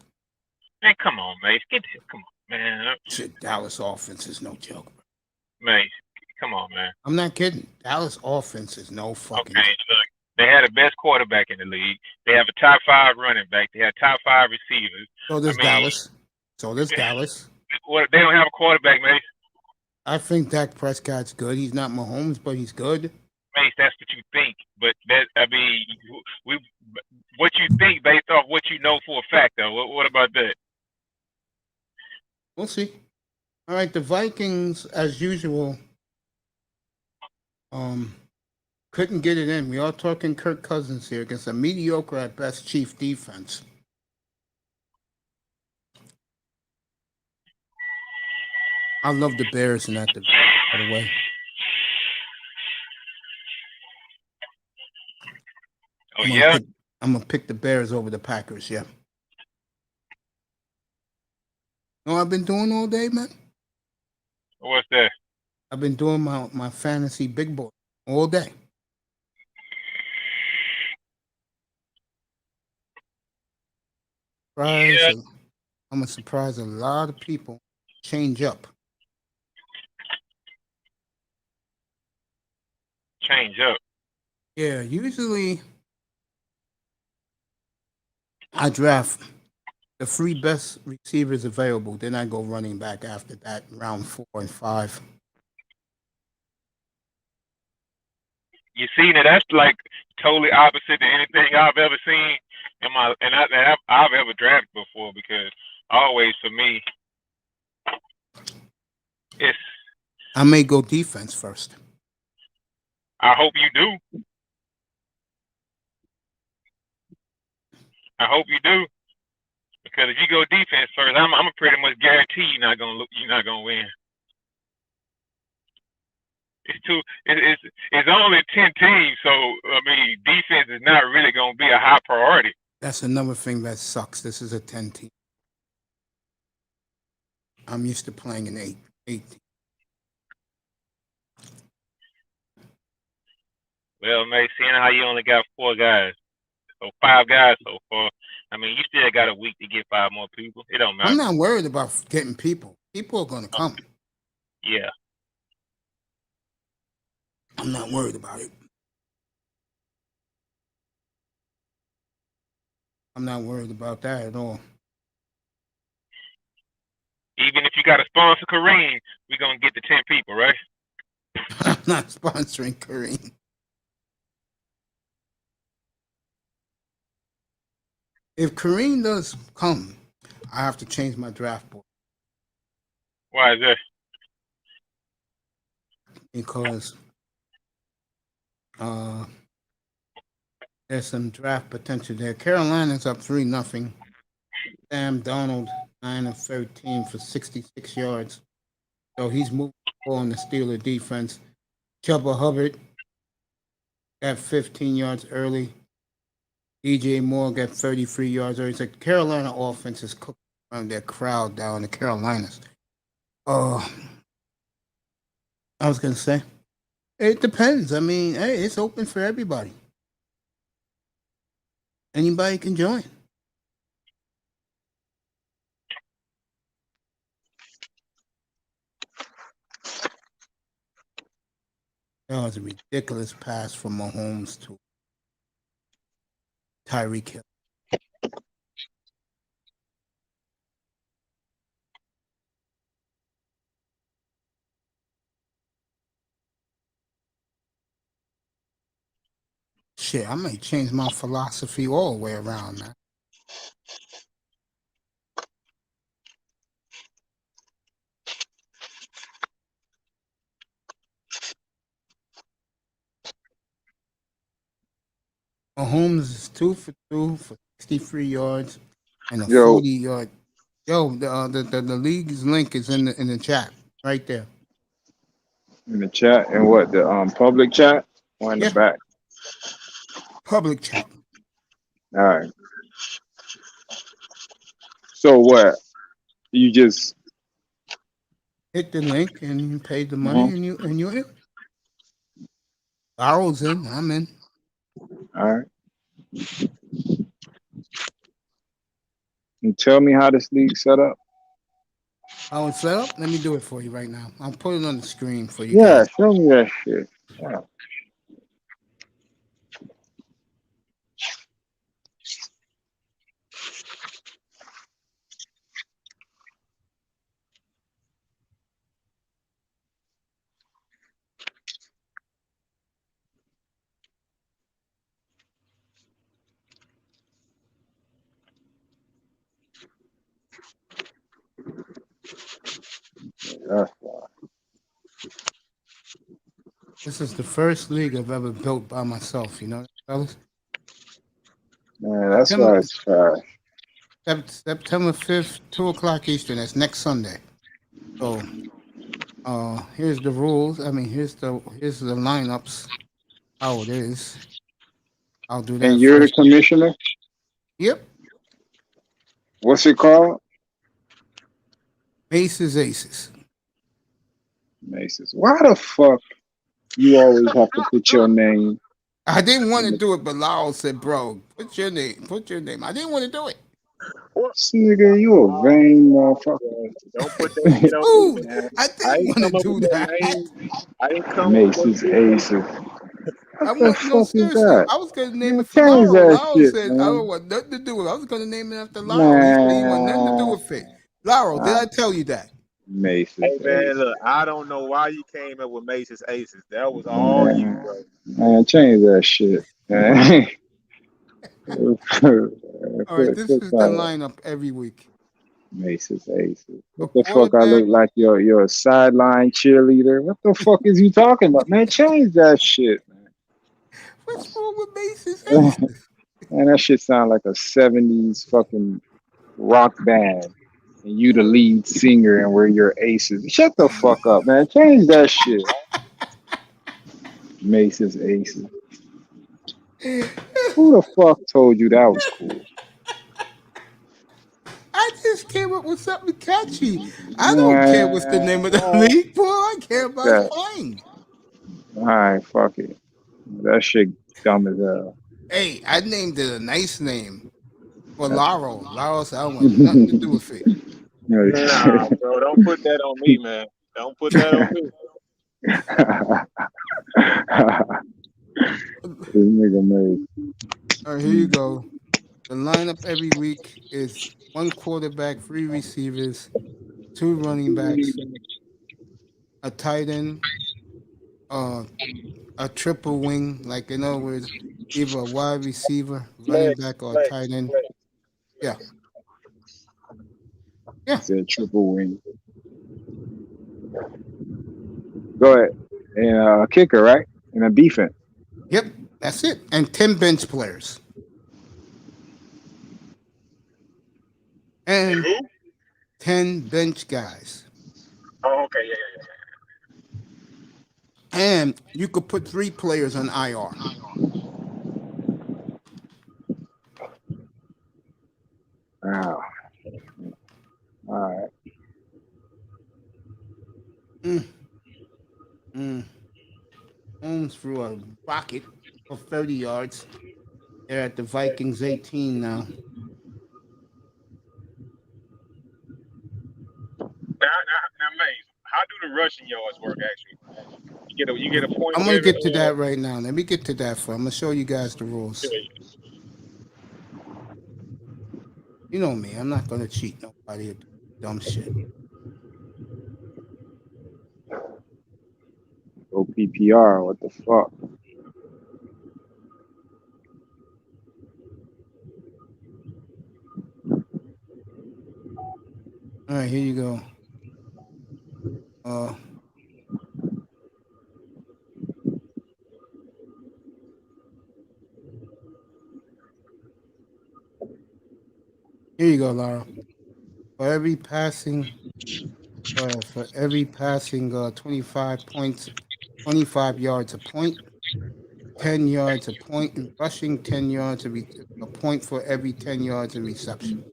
Man, come on, Mace. Come on, man. Shit, Dallas offense is no joke, bro. Mace, come on, man. I'm not kidding. Dallas offense is no fucking Okay, joke. look. They had the best quarterback in the league. They have a top 5 running back. They have top 5 receivers. So does I mean, Dallas. So does Dallas. Well, they don't have a quarterback, Mace. I think Dak Prescott's good. He's not Mahomes, but he's good. Mace, that's what you think. But what you think based off what you know for a fact, though. What about that? We'll see. All right, the Vikings, as usual, couldn't get it in. We are talking Kirk Cousins here against a mediocre at best Chief defense. I love the Bears in that division, by the way. Oh, yeah? I'm gonna pick the Bears over the Packers. Yeah. You know what I've been doing all day, man? What's that? I've been doing my fantasy big boy all day. Yeah. I'm gonna surprise a lot of people. Change up. Change up. Yeah, usually I draft the 3 best receivers available. Then I go running back after that, round 4 and 5. You see that that's like totally opposite to anything I've ever seen in my I've ever drafted before, because always for me it's I may go defense first. I hope you do. I hope you do. Because if you go defense first, I'm pretty much guarantee you're not gonna win. It's only 10 teams, so I mean defense is not really gonna be a high priority. That's another thing that sucks. This is a 10 team. I'm used to playing an 8 team. Well, mate, seeing how you only got 4 guys, so 5 guys so far. I mean, you still got a week to get 5 more people. It don't matter. I'm not worried about getting people. People are going to come. Yeah. I'm not worried about it. I'm not worried about that at all. Even if you got to sponsor Kareem, we're going to get the 10 people, right? I'm not sponsoring Kareem. If Kareem does come, I have to change my draft board. Why is that? Because there's some draft potential there. Carolina's up 3-0. Sam Donald 9 of 13 for 66 yards. So he's moving on the Steeler defense. Chuba Hubbard got 15 yards early. DJ Moore got 33 yards early. The Carolina offense is cooking around their crowd down in the Carolinas. I was going to say, it depends. I mean, hey, it's open for everybody. Anybody can join. That was a ridiculous pass from Mahomes to Tyreek Hill. Shit, I might change my philosophy all the way around, man. Mahomes is 2 for 2 for 63 yards and a Yo. 40-yard. Yo, the league's link is in the chat right there. In the chat and what the public chat or in Yeah. the back? Public chat. All right. So what? You just Hit the link and you pay the money and you're in. Barrow's in. I'm in. all right. And tell me how this league set up. How it's set up? Let me do it for you right now. I'll put it on the screen for you Yeah, guys. show me that shit. Yeah. That's why. This is the first league I've ever built by myself. You know, fellas. Man, that's why it's trash. September 5th, 2:00 Eastern. That's next Sunday. So, here's the rules. I mean, here's the lineups. How it is. I'll do that. And you're the first. commissioner? Yep. What's it called? Aces, Aces. Macy's. Why the fuck you always have to put your name? I didn't want to do it, but Lyle said, "Bro, put your name. Put your name." I didn't want to do it. See, nigga, you a vain motherfucker. Don't put that shit on me, Dude, man. I I didn't ain't want come to up do with that. name. I didn't come up with Macy's Aces. I What the want no fuck is seriously. that? I was gonna name Man, it for change Lyle. that Lyle shit, said I man. don't want nothing to do with it. I was gonna name it after Lyle. He said he want nothing to do with it. Lyle, did I tell you that? Macy's Hey man, Aces. look, I don't know why you came up with Macy's Aces. That was all you, bro. Man, change that shit. Man. All right, this is the lineup every week. Macy's Aces. What For the fuck? I look like your sideline cheerleader. What the fuck is you talking about, man? Change that shit, man. What's wrong with Macy's Aces? Man, that shit sound like a '70s fucking rock band, and you the lead singer, and we're your aces. Shut the fuck up, man. Change that shit. Macy's Aces. Who the fuck told you that was cool? I just came up with something catchy. I don't care what's the name of the league, boy. I care about playing. All right, fuck it. That shit dumb as hell. Hey, I named it a nice name for Laro. Laro said I want nothing to do with it. Nah, bro, don't put that on me, man. Don't put that on me. This nigga made. All right, here you go. The lineup every week is 1 quarterback, 3 receivers, 2 running backs, a tight end, a triple wing, like in other words, either a wide receiver, running back, or a tight end. Yeah. Yeah. It's a triple wing. Go ahead. And a kicker, right? And a defense. Yep, that's it. And 10 bench players. And 10 bench guys. Oh, okay, yeah. And you could put 3 players on IR. Wow. All right. Holmes threw a rocket for 30 yards. They're at the Vikings 18 now. Now, Maze, how do the rushing yards work? Actually, you get a point. I'm for gonna every, get to that right now. Let me get to that first. I'm gonna show you guys the rules. You know me. I'm not gonna cheat nobody or do dumb shit. Go PPR. What the fuck? All right, here you go. Here you go, Laura. For every passing, 25 points, 25 yards a point, 10 yards a point in rushing, 10 yards a point for every 10 yards in reception.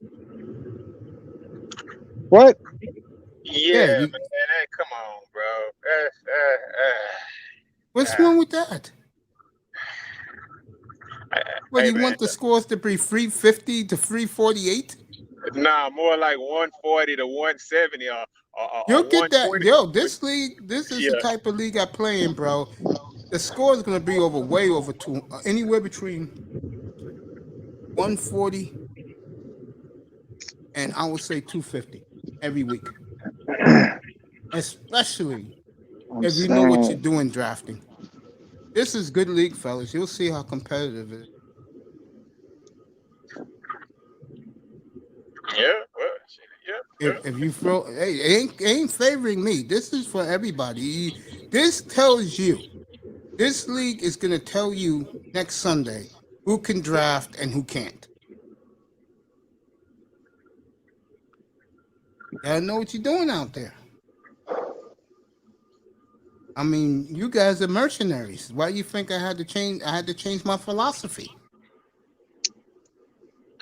What? Yeah, Yeah, man. Come on, bro. What's wrong with that? Well, Hey, you man. want the scores to be 350 to 348? Nah, more like 140 to 170 or You'll get that. 120. Yo, this league, this is the Yeah. type of league I play in, bro. The score is going to be way over anywhere between 140 and I would say 250 every week. Especially if you know what you're doing drafting. This is good league, fellas. You'll see how competitive it is. Yeah. Well, yeah. If you throw, hey, it ain't favoring me. This is for everybody. This tells you, this league is going to tell you next Sunday who can draft and who can't. You gotta know what you're doing out there. I mean, you guys are mercenaries. Why do you think I had to change? I had to change my philosophy.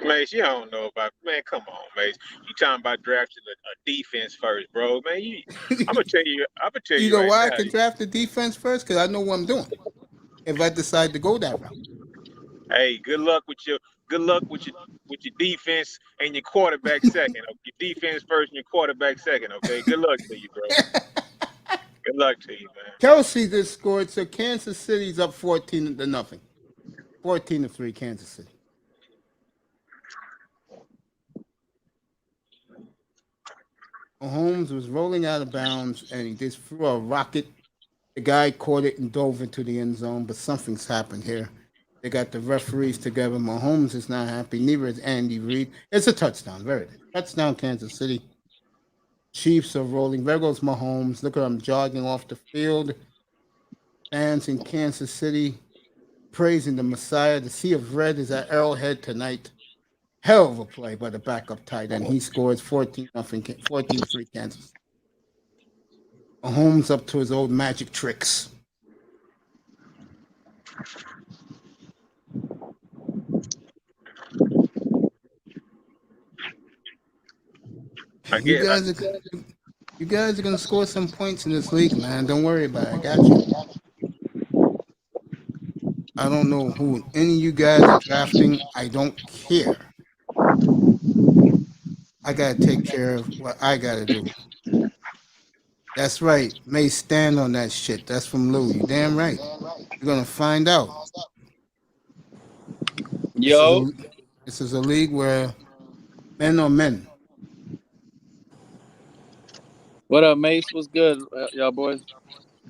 Mace, you don't know about, man. Come on, Mace. You talking about drafting a defense first, bro, man. I'm gonna tell you. You know right why now. I can draft the defense first? Because I know what I'm doing. If I decide to go that route. Hey, good luck with your defense and your quarterback second. Your defense first and your quarterback second. Okay. Good luck to you, bro. Good luck to you, man. Kelsey just scored, so Kansas City's up 14-0. 14-3, Kansas City. Mahomes was rolling out of bounds and he just threw a rocket. The guy caught it and dove into the end zone, but something's happened here. They got the referees together. Mahomes is not happy. Neither is Andy Reid. It's a touchdown. Very good. Touchdown, Kansas City. Chiefs are rolling. There goes Mahomes. Look at him jogging off the field. Fans in Kansas City praising the Messiah. The Sea of Red is at Arrowhead tonight. Hell of a play by the backup tight end. He scores 14-3 Kansas. Mahomes up to his old magic tricks. You guys are gonna score some points in this league, man. Don't worry about it. I got you. I don't know who any of you guys are drafting. I don't care. I gotta take care of what I gotta do. That's right. May stand on that shit. That's from Lou. You damn right. You're gonna find out. Yo, This is a league where men are men. what up, Mace? What's good, y'all boys?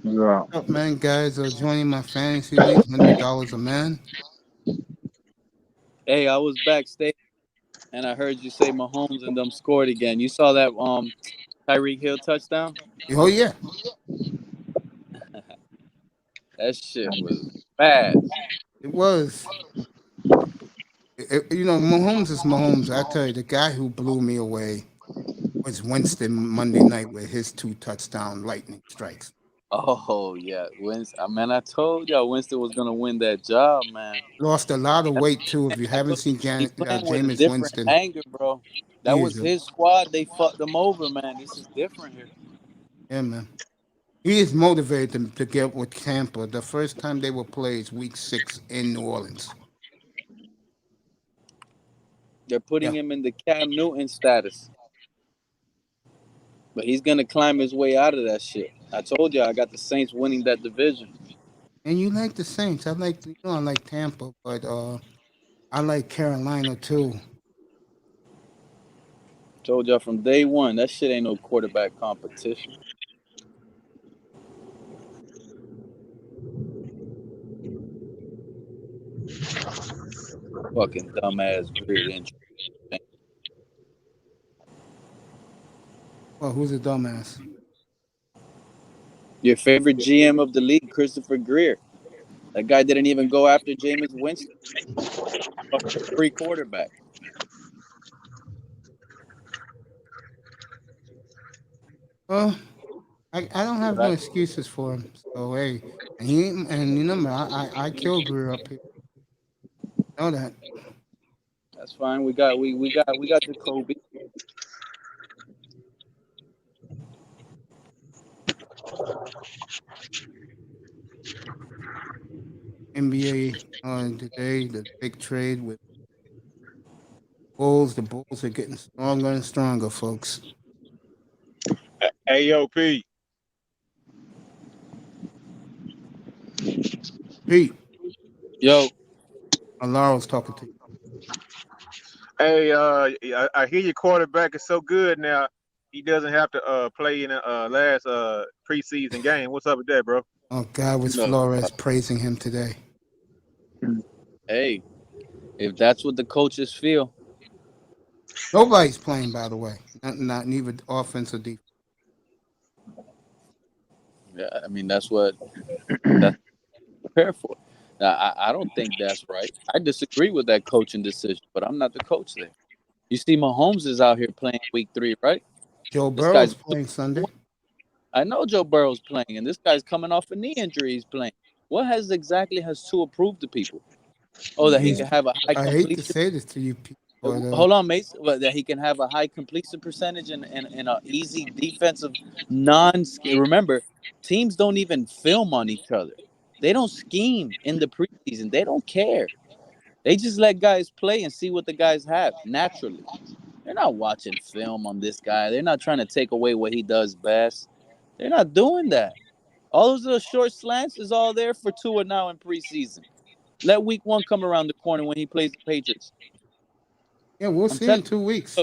Yeah. What's up, man? Guys are joining my fantasy league. $100 a man. Hey, I was backstage and I heard you say Mahomes and them scored again. You saw that Tyreek Hill touchdown? Oh yeah. That shit was bad. It was. You know, Mahomes is Mahomes. I tell you, the guy who blew me away was Winston Monday night with his 2 touchdown lightning strikes. Oh yeah, Winston. Man, I told y'all Winston was gonna win that job, man. Lost a lot of weight too. If you I haven't told seen he's playing with a Jameis different Winston, anger, bro. he That is was his squad. They fucked him over, man. This is different here. yeah, man. He is motivated to get with Tampa. The first time they will play is Week 6 in New Orleans. They're putting Yeah. him in the Cam Newton status. But he's gonna climb his way out of that shit. I told you I got the Saints winning that division. And you like the Saints. I like I like Tampa, but I like Carolina too. Told y'all from day one, that shit ain't no quarterback competition. Fucking dumbass weird injury. Well, who's a dumbass? Your favorite GM of the league, Christopher Greer. That guy didn't even go after Jameis Winston. Fucking free quarterback. Well, I don't have no excuses for him. So hey, and remember, I killed Greer up here. Know that. That's fine. We got Jacoby. NBA today, the big trade with Bulls. The Bulls are getting stronger and stronger, folks. AOP. Pete, Yo, Alaro's talking to you. Hey, I hear your quarterback is so good now. He doesn't have to play in the last preseason game. What's up with that, bro? Oh God, was No. Flores praising him today? hey, if that's what the coaches feel, Nobody's playing, by the way. Not neither offense or defense. yeah, I mean that's what that's prepared for. Now, I don't think that's right. I disagree with that coaching decision, but I'm not the coach there. You see, Mahomes is out here playing week 3, right? Joe This Burrow's guy's playing Sunday. I know Joe Burrow's playing, and this guy's coming off a knee injury. He's playing. What has Tua proved to people? Oh, that he can have a high I hate to completion. say this to you, Pete, but Hold on, Mason. But that he can have a high completion percentage and an easy defensive non-scheme. Remember, teams don't even film on each other. They don't scheme in the preseason. They don't care. They just let guys play and see what the guys have naturally. They're not watching film on this guy. They're not trying to take away what he does best. They're not doing that. All those little short slants is all there for Tua now in preseason. Let week 1 come around the corner when he plays the Patriots. yeah, we'll see in 2 weeks.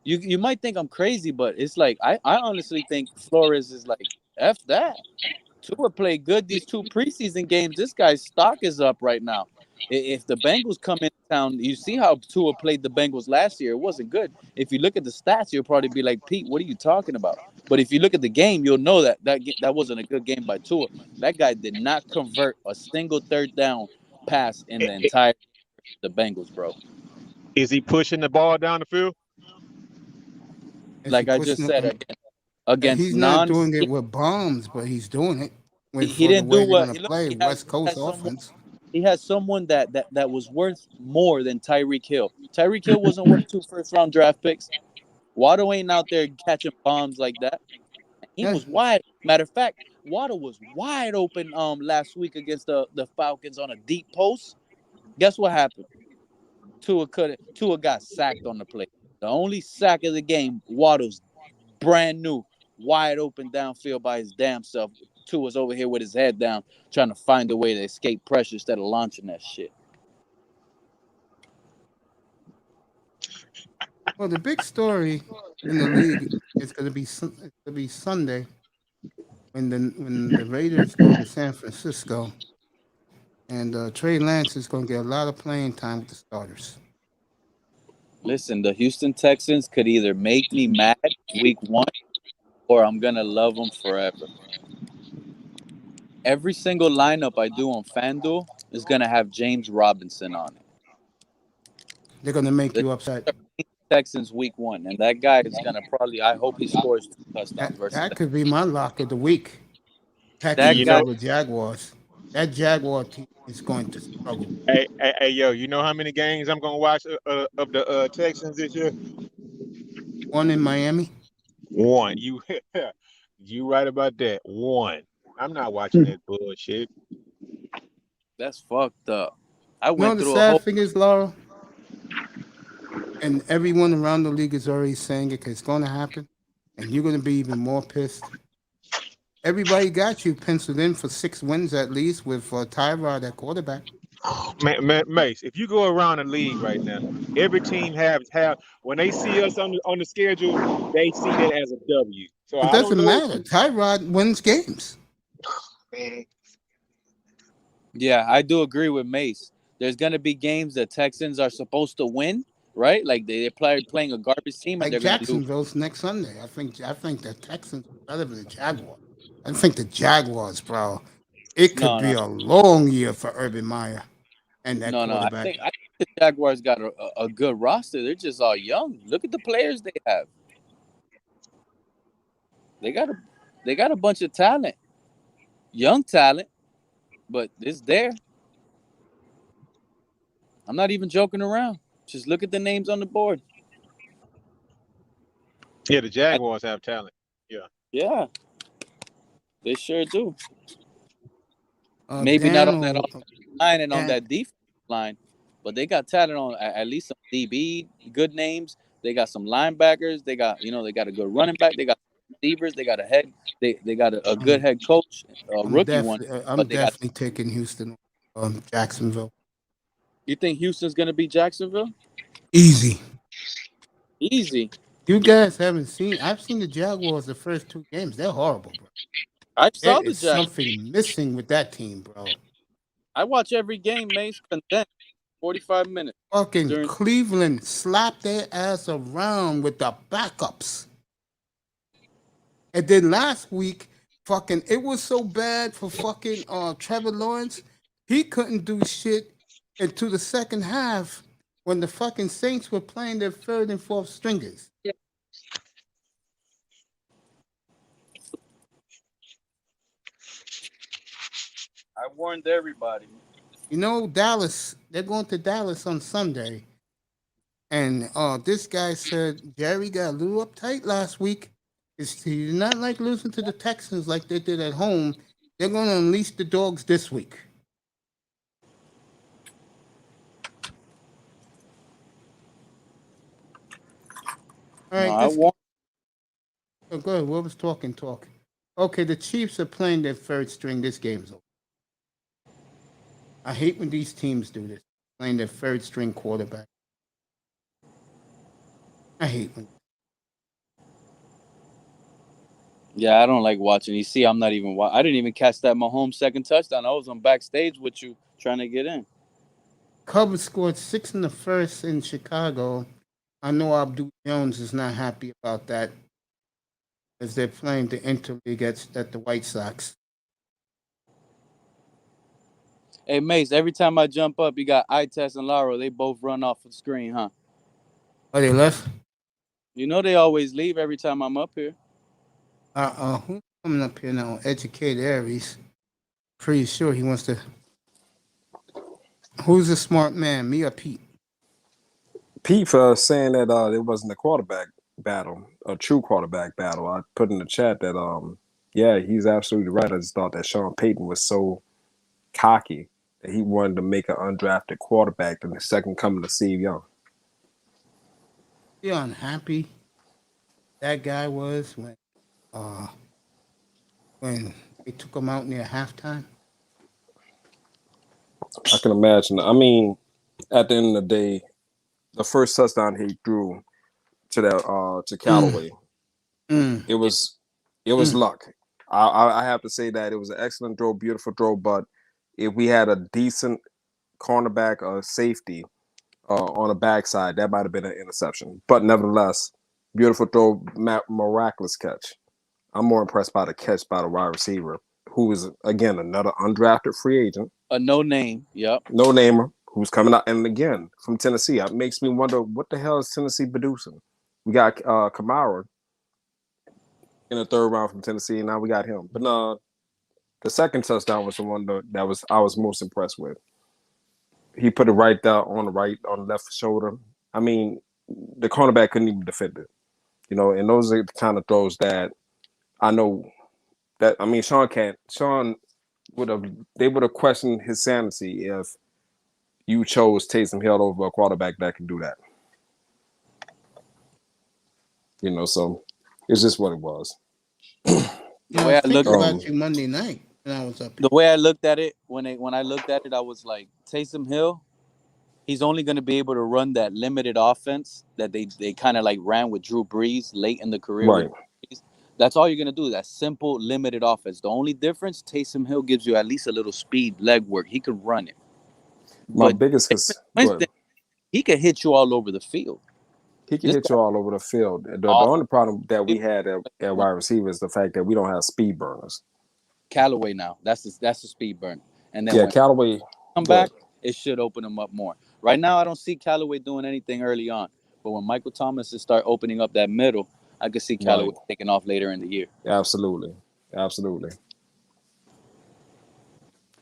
You might think I'm crazy, but it's like I honestly think Flores is like, F that. Tua played good these 2 preseason games. This guy's stock is up right now. If the Bengals come in town, you see how Tua played the Bengals last year. It wasn't good. If you look at the stats, you'll probably be like, Pete, what are you talking about? But if you look at the game, you'll know that wasn't a good game by Tua. That guy did not convert a single third down pass in the entire the Bengals, bro. Is he pushing the ball down the field? Is Like he I just pushing said, it? against He's not doing it with bombs, but he's doing it. He didn't do what they're gonna play West Coast offense. He has someone that was worth more than Tyreek Hill. Tyreek Hill wasn't worth 2 first-round draft picks. Waddle ain't out there catching bombs like that. He was wide. Matter of fact, Waddle was wide open last week against the Falcons on a deep post. Guess what happened? Tua got sacked on the play. The only sack of the game, Waddle's brand new, wide open downfield by his damn self. Tua's over here with his head down, trying to find a way to escape pressure instead of launching that shit. Well, the big story in the league is going to be Sunday when the Raiders go to San Francisco, and Trey Lance is going to get a lot of playing time with the starters. Listen, the Houston Texans could either make me mad week 1 or I'm going to love them forever. Every single lineup I do on FanDuel is going to have James Robinson on it. They're going to make you upset. Texans week 1, and that guy is gonna probably. I hope he scores 2 touchdowns versus That them. could be my lock of the week. That Texans You guy. know, over Jaguars. That Jaguar team is going to struggle. hey, yo, you know how many games I'm gonna watch of the Texans this year? One in Miami. One. You, you right about that. One. I'm not watching that bullshit. That's fucked up. I You know went the through a whole. sad thing is, Laura, and everyone around the league is already saying it because it's going to happen, and you're going to be even more pissed. Everybody got you penciled in for 6 wins at least with Tyrod at quarterback. Mace, if you go around the league right now, every team have when they see us on the schedule, they see that as a W. So It I don't doesn't know. matter. Tyrod wins games. Man, Yeah, I do agree with Mace. There's gonna be games the Texans are supposed to win, right? Like they're playing a garbage team and Like they're gonna lose. Jacksonville's next Sunday. I think the Texans are better than the Jaguars. I think the Jaguars, bro. It could No, be no, a long year for Urban Meyer and that no. I quarterback. think the Jaguars got a good roster. They're just all young. Look at the players they have. They got a bunch of talent, young talent, but it's there. I'm not even joking around. Just look at the names on the board. yeah, the Jaguars have talent. Yeah, they sure do. Maybe not on that Daniel, offensive line and on Dan- that defensive line, but they got talent on at least some DB, good names. They got some linebackers. They got they got a good running back. They got receivers. They got a head. They got a good head coach, a rookie one. I'm But they got. definitely taking Houston, Jacksonville. You think Houston's gonna beat Jacksonville? Easy. Easy. You guys haven't seen. I've seen the Jaguars the first 2 games. They're horrible, bro. I saw There the is Jags. something missing with that team, bro. I watch every game, Mace, condensed, 45 minutes. Fucking During- Cleveland slapped their ass around with the backups. And then last week, fucking, it was so bad for fucking Trevor Lawrence. He couldn't do shit until the second half when the fucking Saints were playing their 3rd and 4th stringers. I warned everybody. You know, Dallas, they're going to Dallas on Sunday. And this guy said Jerry got a little uptight last week. He did not like losing to the Texans like they did at home. They're going to unleash the dogs this week. All right, No, I warned. oh, go ahead. What was talking? Okay, the Chiefs are playing their 3rd string. This game's over. I hate when these teams do this, playing their 3rd string quarterback. I hate when. Yeah, I don't like watching. You see, I'm not even. I didn't even catch that Mahomes second touchdown. I was on backstage with you trying to get in. Cubs scored 6 in the 1st in Chicago. I know Abdul Jones is not happy about that as they're playing the interleague at the White Sox. Hey, Mace, every time I jump up, you got I-Test and Lauro. They both run off the screen, huh? Oh, they left? You know they always leave every time I'm up here. Who's coming up here now? Educate Aries. Pretty sure he wants to. Who's a smart man, me or Pete? Pete for saying that it wasn't a quarterback battle, a true quarterback battle. I put in the chat that yeah, he's absolutely right. I just thought that Sean Payton was so cocky that he wanted to make an undrafted quarterback than the second coming of Steve Young. You unhappy that guy was when they took him out near halftime? I can imagine. I mean, at the end of the day, the first touchdown he threw to that to Callaway, it was luck. I have to say that it was an excellent throw, beautiful throw. But if we had a decent cornerback or safety on the backside, that might have been an interception. But nevertheless, beautiful throw, miraculous catch. I'm more impressed by the catch by the wide receiver, who is again another undrafted free agent, A no name. Yep. no namer, who's coming out, and again from Tennessee. It makes me wonder what the hell is Tennessee producing. We got Kamara in the third round from Tennessee, and now we got him. But the second touchdown was the one that I was most impressed with. He put it right there on the left shoulder. I mean, the cornerback couldn't even defend it. You know, and those are the kind of throws that I know that, I mean, Sean would have questioned his sanity if you chose Taysom Hill over a quarterback that can do that. You know, so it's just what it was. The way I looked about you Monday night when I was up here. The way I looked at it, when I looked at it, I was like, Taysom Hill, he's only going to be able to run that limited offense that they kind of like ran with Drew Brees late in the career. Right. That's all you're going to do. That simple, limited offense. The only difference, Taysom Hill gives you at least a little speed, leg work. He could run it. My But biggest Winston, he could hit you all over the field. He can hit you all over the field. The only problem that we had at wide receiver is the fact that we don't have speed burners. Callaway now. That's the speed burn. And then when Callaway come back, it should open him up more. Right now, I don't see Callaway doing anything early on. But when Michael Thomas is start opening up that middle, I could see Callaway taking off later in the year. Absolutely.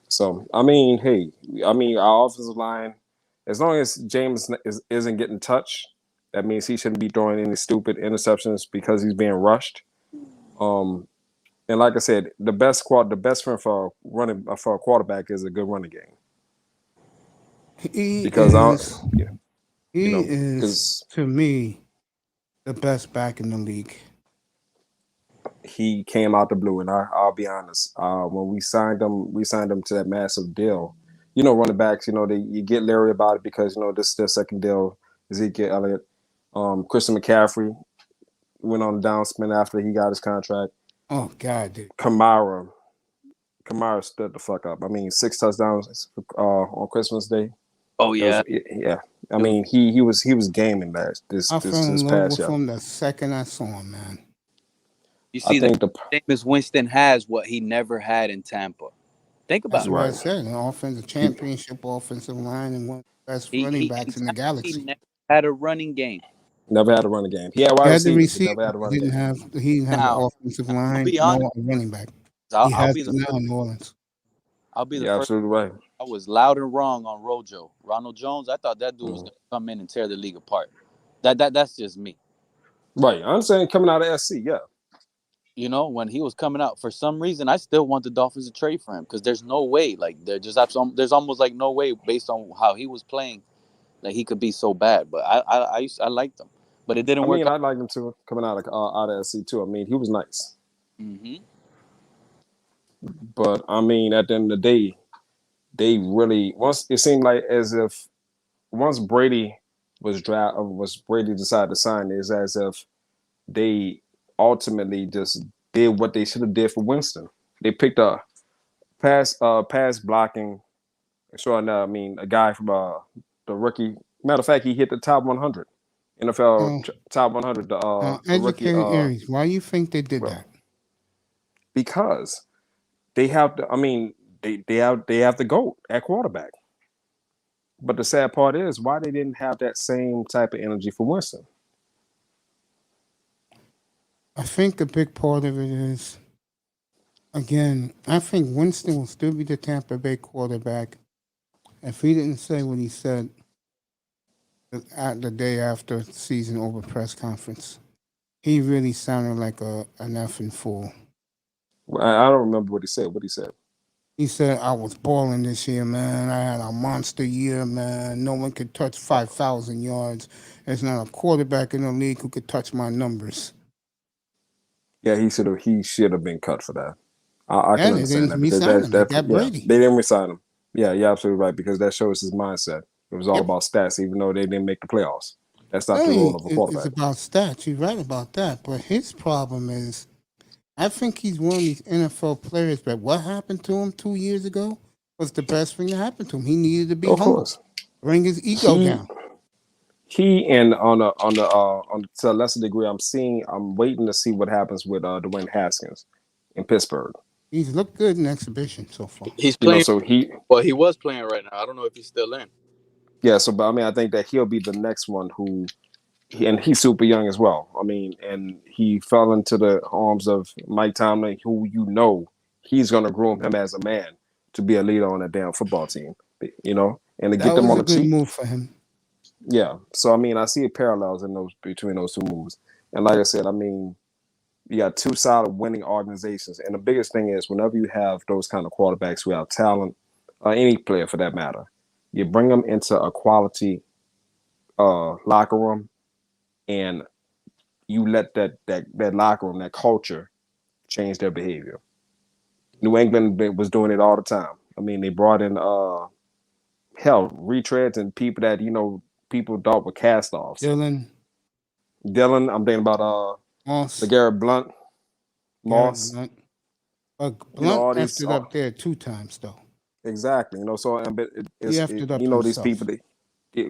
So, I mean, our offensive line, as long as James isn't getting touched, that means he shouldn't be throwing any stupid interceptions because he's being rushed. And like I said, the best friend for a quarterback is a good running game. He because is to me the best back in the league. He came out the blue, and I'll be honest. When we signed him to that massive deal. You know, running backs, you get leery about it because this is their second deal. Ezekiel Elliott, Christian McCaffrey went on the downspin after he got his contract. Oh God, dude. Kamara stood the fuck up. I mean, 6 touchdowns on Christmas Day. Oh yeah, yeah. I mean, he was gaming that this I fell in love past with year. him the second I saw him, man. You see, Jameis Winston has what he never had in Tampa. Think about That's what I said. An offensive championship offensive line and one of the best running backs in the galaxy. He never had a running game. Never had a running game. He had wide receivers. Never had a running game. He didn't have an offensive line nor a running back. He has it now in New Orleans. I'll be the You're first. absolutely right. I was loud and wrong on Rojo. Ronald Jones, I thought that dude was going to come in and tear the league apart. That's just me. Right. I'm saying coming out of SC, yeah. You know, when he was coming out, for some reason, I still want the Dolphins to trade for him because there's no way. Like, there's almost like no way based on how he was playing that he could be so bad. But I liked him, but it didn't work. I liked him too, coming out of SC too. I mean, he was nice. Mm-hmm. But I mean, at the end of the day, they really it seemed like as if once Brady Brady decided to sign, is as if they ultimately just did what they should have did for Winston. They picked a pass blocking. Sure enough, I mean, a guy from the rookie. Matter of fact, he hit the top 100 NFL top 100. The rookie. Aries, why do you think they did that? Because they have to. I mean, they have the GOAT at quarterback. But the sad part is why they didn't have that same type of energy for Winston. I think a big part of it is, again, I think Winston will still be the Tampa Bay quarterback if he didn't say what he said at the day after season over press conference. He really sounded like an effing fool. I don't remember what he said. What he said? He said, I was balling this year, man. I had a monster year, man. No one could touch 5,000 yards. There's not a quarterback in the league who could touch my numbers. Yeah, he should have been cut for that. I can understand that. They didn't resign him. Yeah, you're absolutely right, because that shows his mindset. It was all about stats, even though they didn't make the playoffs. That's not the role of a quarterback. It's about stats. You're right about that. But his problem is, I think he's one of these NFL players, but what happened to him 2 years ago was the best thing that happened to him. He needed to be humble, bring his ego down. He and on to a lesser degree, I'm waiting to see what happens with Dwayne Haskins in Pittsburgh. He's looked good in exhibition so far. He's playing. So he was playing right now. I don't know if he's still in. Yeah, so but I mean, I think that he'll be the next one who, and he's super young as well. I mean, and he fell into the arms of Mike Tomlin, who he's going to groom him as a man to be a leader on a damn football team, and to That get them was on a the good cheap. move for him. Yeah, so I mean, I see parallels between those two moves, and like I said, I mean, you got two solid winning organizations, and the biggest thing is whenever you have those kind of quarterbacks who have talent, or any player for that matter, you bring them into a quality locker room, and you let that locker room, that culture, change their behavior. New England was doing it all the time. I mean, they brought in retreads and people that people thought were cast-offs. Dylan, I'm thinking about Moss, LeGarrette Blunt, Moss. Blunt. But You know, all Blunt these effed it up there 2 times though. exactly. So He effed it up these himself. people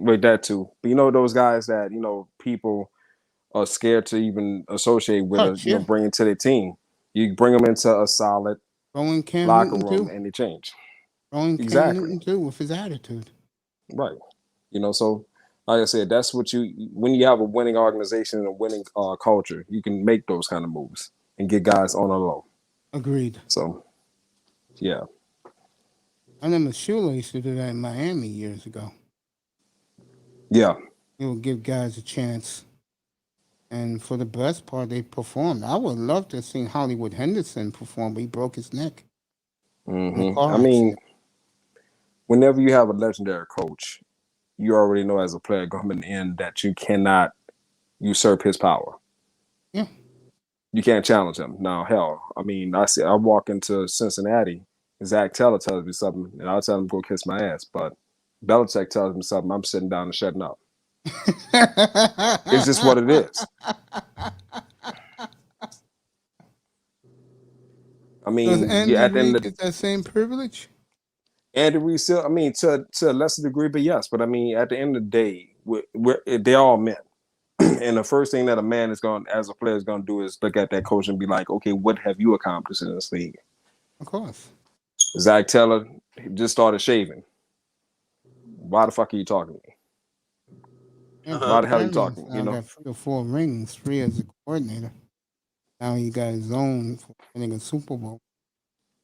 with that too. But those guys that people are scared to even associate with, bring into their team. You bring them into a solid Throwing Cam locker Newton room, too. and they change. Throwing Cam Exactly. Newton too with his attitude. Right. So like I said, that's what when you have a winning organization and a winning culture, you can make those kind of moves and get guys on a low. Agreed. So, yeah. I remember Shula used to do that in Miami years ago. Yeah. He would give guys a chance. And for the best part, they performed. I would love to have seen Hollywood Henderson perform, but he broke his neck. Mm-hmm. I mean, whenever you have a legendary coach, you already know as a player coming in that you cannot usurp his power. Yeah. You can't challenge him. Now, hell, I mean, I walk into Cincinnati, Zach Taylor tells me something, and I'll tell him go kiss my ass. But Belichick tells me something, I'm sitting down and shutting up. It's just what it is. I mean, does Andy at the end Reid of get that same privilege? Andy Reid still, I mean, to a lesser degree, but yes. But I mean, at the end of the day, they're all men. And the first thing that a man as a player is going to do is look at that coach and be like, okay, what have you accomplished in this league? Of course. Zach Taylor just started shaving. Why the fuck are you talking to me? Why the hell are you talking? I got 3 or 4 rings, 3 as a coordinator. Now he got his own for winning a Super Bowl.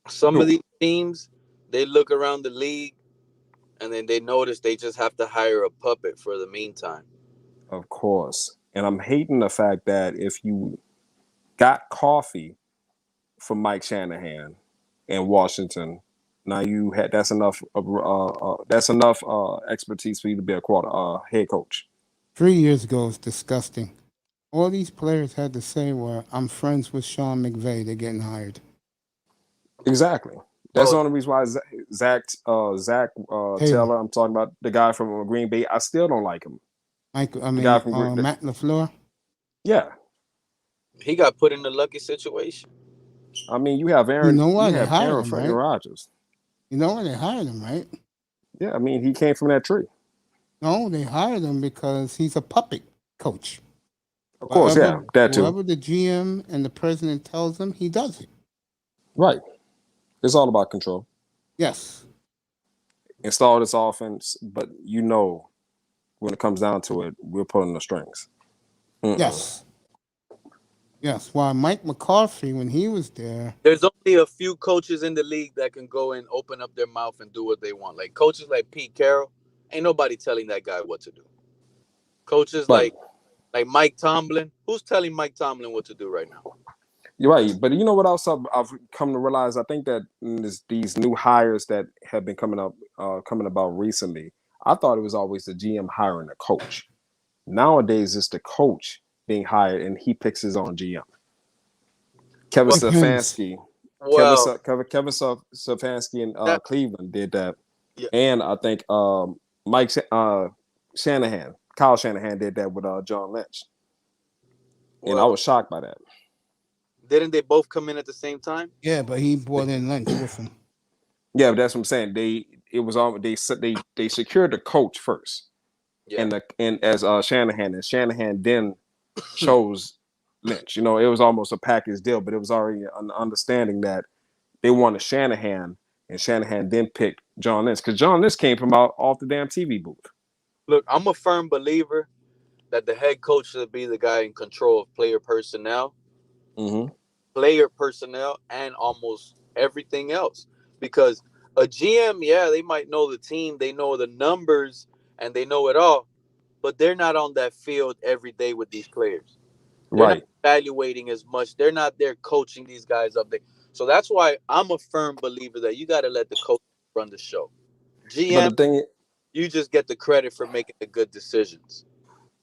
Some of these teams, they look around the league and then they notice they just have to hire a puppet for the meantime. Of course. And I'm hating the fact that if you got coffee from Mike Shanahan in Washington, now that's enough expertise for you to be a head coach. 3 years ago, it's disgusting. All these players had to say were, I'm friends with Sean McVay. They're getting hired. Exactly. That's the only reason why Zach Taylor, I'm talking about the guy from Green Bay, I still don't like him. Matt LaFleur? Yeah. He got put in a lucky situation. I mean, you have Aaron. You know why you they have hired Aaron him, fucking right? Rodgers. You know why they hired him, right? Yeah, I mean, he came from that tree. No, they hired him because he's a puppet coach. Of course, yeah, that too. Whoever the GM and the president tells him, he does it. Right. It's all about control. Yes. Install this offense, but when it comes down to it, we're pulling the strings. Yes. Yes. While Mike McCarthy, when he was there, there's only a few coaches in the league that can go and open up their mouth and do what they want. Like coaches like Pete Carroll, ain't nobody telling that guy what to do. Coaches like Mike Tomlin, who's telling Mike Tomlin what to do right now? You're right, but you know what else I've come to realize? I think that these new hires that have been coming about recently, I thought it was always the GM hiring a coach. Nowadays, it's the coach being hired, and he picks his own GM. Kevin Stefanski, Kevin Stefanski in Cleveland did that, and I think Kyle Shanahan did that with John Lynch, and I was shocked by that. Didn't they both come in at the same time? Yeah, but he brought in Lynch with him. Yeah, but that's what I'm saying. They secured the coach first, and as Shanahan, and Shanahan then chose Lynch. It was almost a package deal, but it was already an understanding that they wanted Shanahan, and Shanahan then picked John Lynch because John Lynch came from off the damn TV booth. Look, I'm a firm believer that the head coach should be the guy in control of player personnel, and almost everything else. Because a GM, yeah, they might know the team, they know the numbers, and they know it all, but they're not on that field every day with these players. They're not Right. evaluating as much. They're not there coaching these guys up there. So that's why I'm a firm believer that you got to let the coach run the show. But GM, the thing you just get the credit for making the good decisions.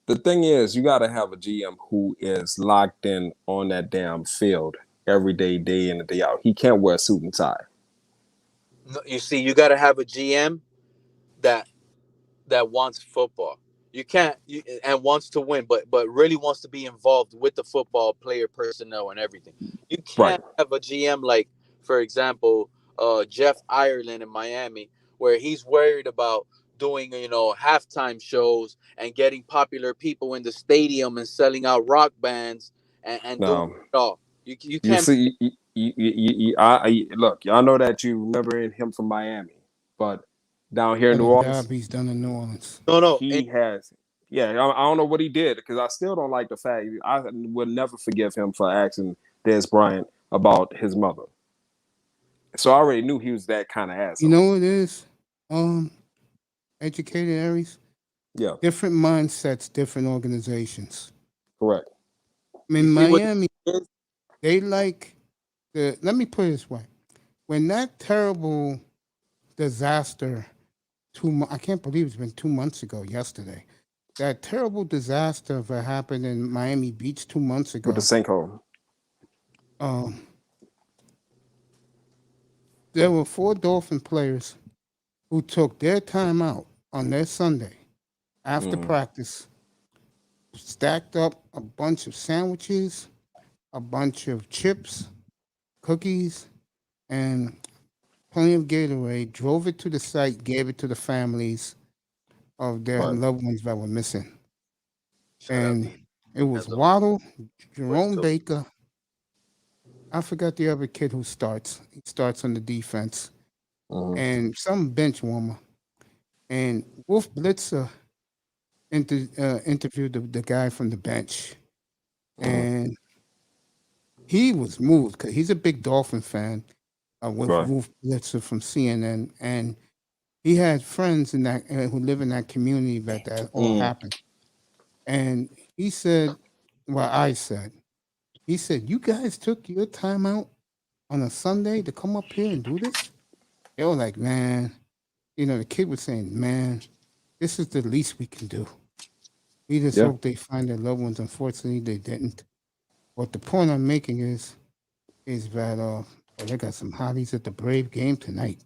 is, you got to have a GM who is locked in on that damn field every day in and day out. He can't wear a suit and tie. No, you see, you got to have a GM that wants football. You can't and wants to win, but really wants to be involved with the football, player personnel, and everything. You Right. can't have a GM like, for example, Jeff Ireland in Miami, where he's worried about doing halftime shows and getting popular people in the stadium and selling out rock bands and doing Now, it all. You you can't. see, look, y'all know that you remember him from Miami, but down here in What New a Orleans, job he's done in New Orleans. No. he has. Yeah, I don't know what he did because I still don't like the fact. I would never forgive him for asking Des Bryant about his mother. So I already knew he was that kind of asshole. You know what it is? Educated Aries. Yeah, Different mindsets, different organizations. correct. In You see what Miami, it is? they like the. Let me put it this way: when that terrible disaster, I can't believe it's been 2 months ago. Yesterday, that terrible disaster that happened in Miami Beach 2 months ago. With the sinkhole. There were 4 Dolphin players who took their time out on their Sunday after practice, stacked up a bunch of sandwiches, a bunch of chips, cookies, and plenty of Gatorade, drove it to the site, gave it to the families of their Right. loved ones that were missing. Shut up. And it was That's a- Waddle, Jerome so- Baker. I forgot the other kid who starts. He starts on the defense. And some bench warmer. And Wolf Blitzer interviewed the guy from the bench. And he was moved because he's a big Dolphin fan with Right. Wolf Blitzer from CNN. And he had friends in that who live in that community that all happened. And he said, he said, you guys took your time out on a Sunday to come up here and do this? They were like, man, the kid was saying, man, this is the least we can do. We just hope they find their loved ones. Unfortunately, they didn't. What the point I'm making is that they got some hotties at the Brave game tonight.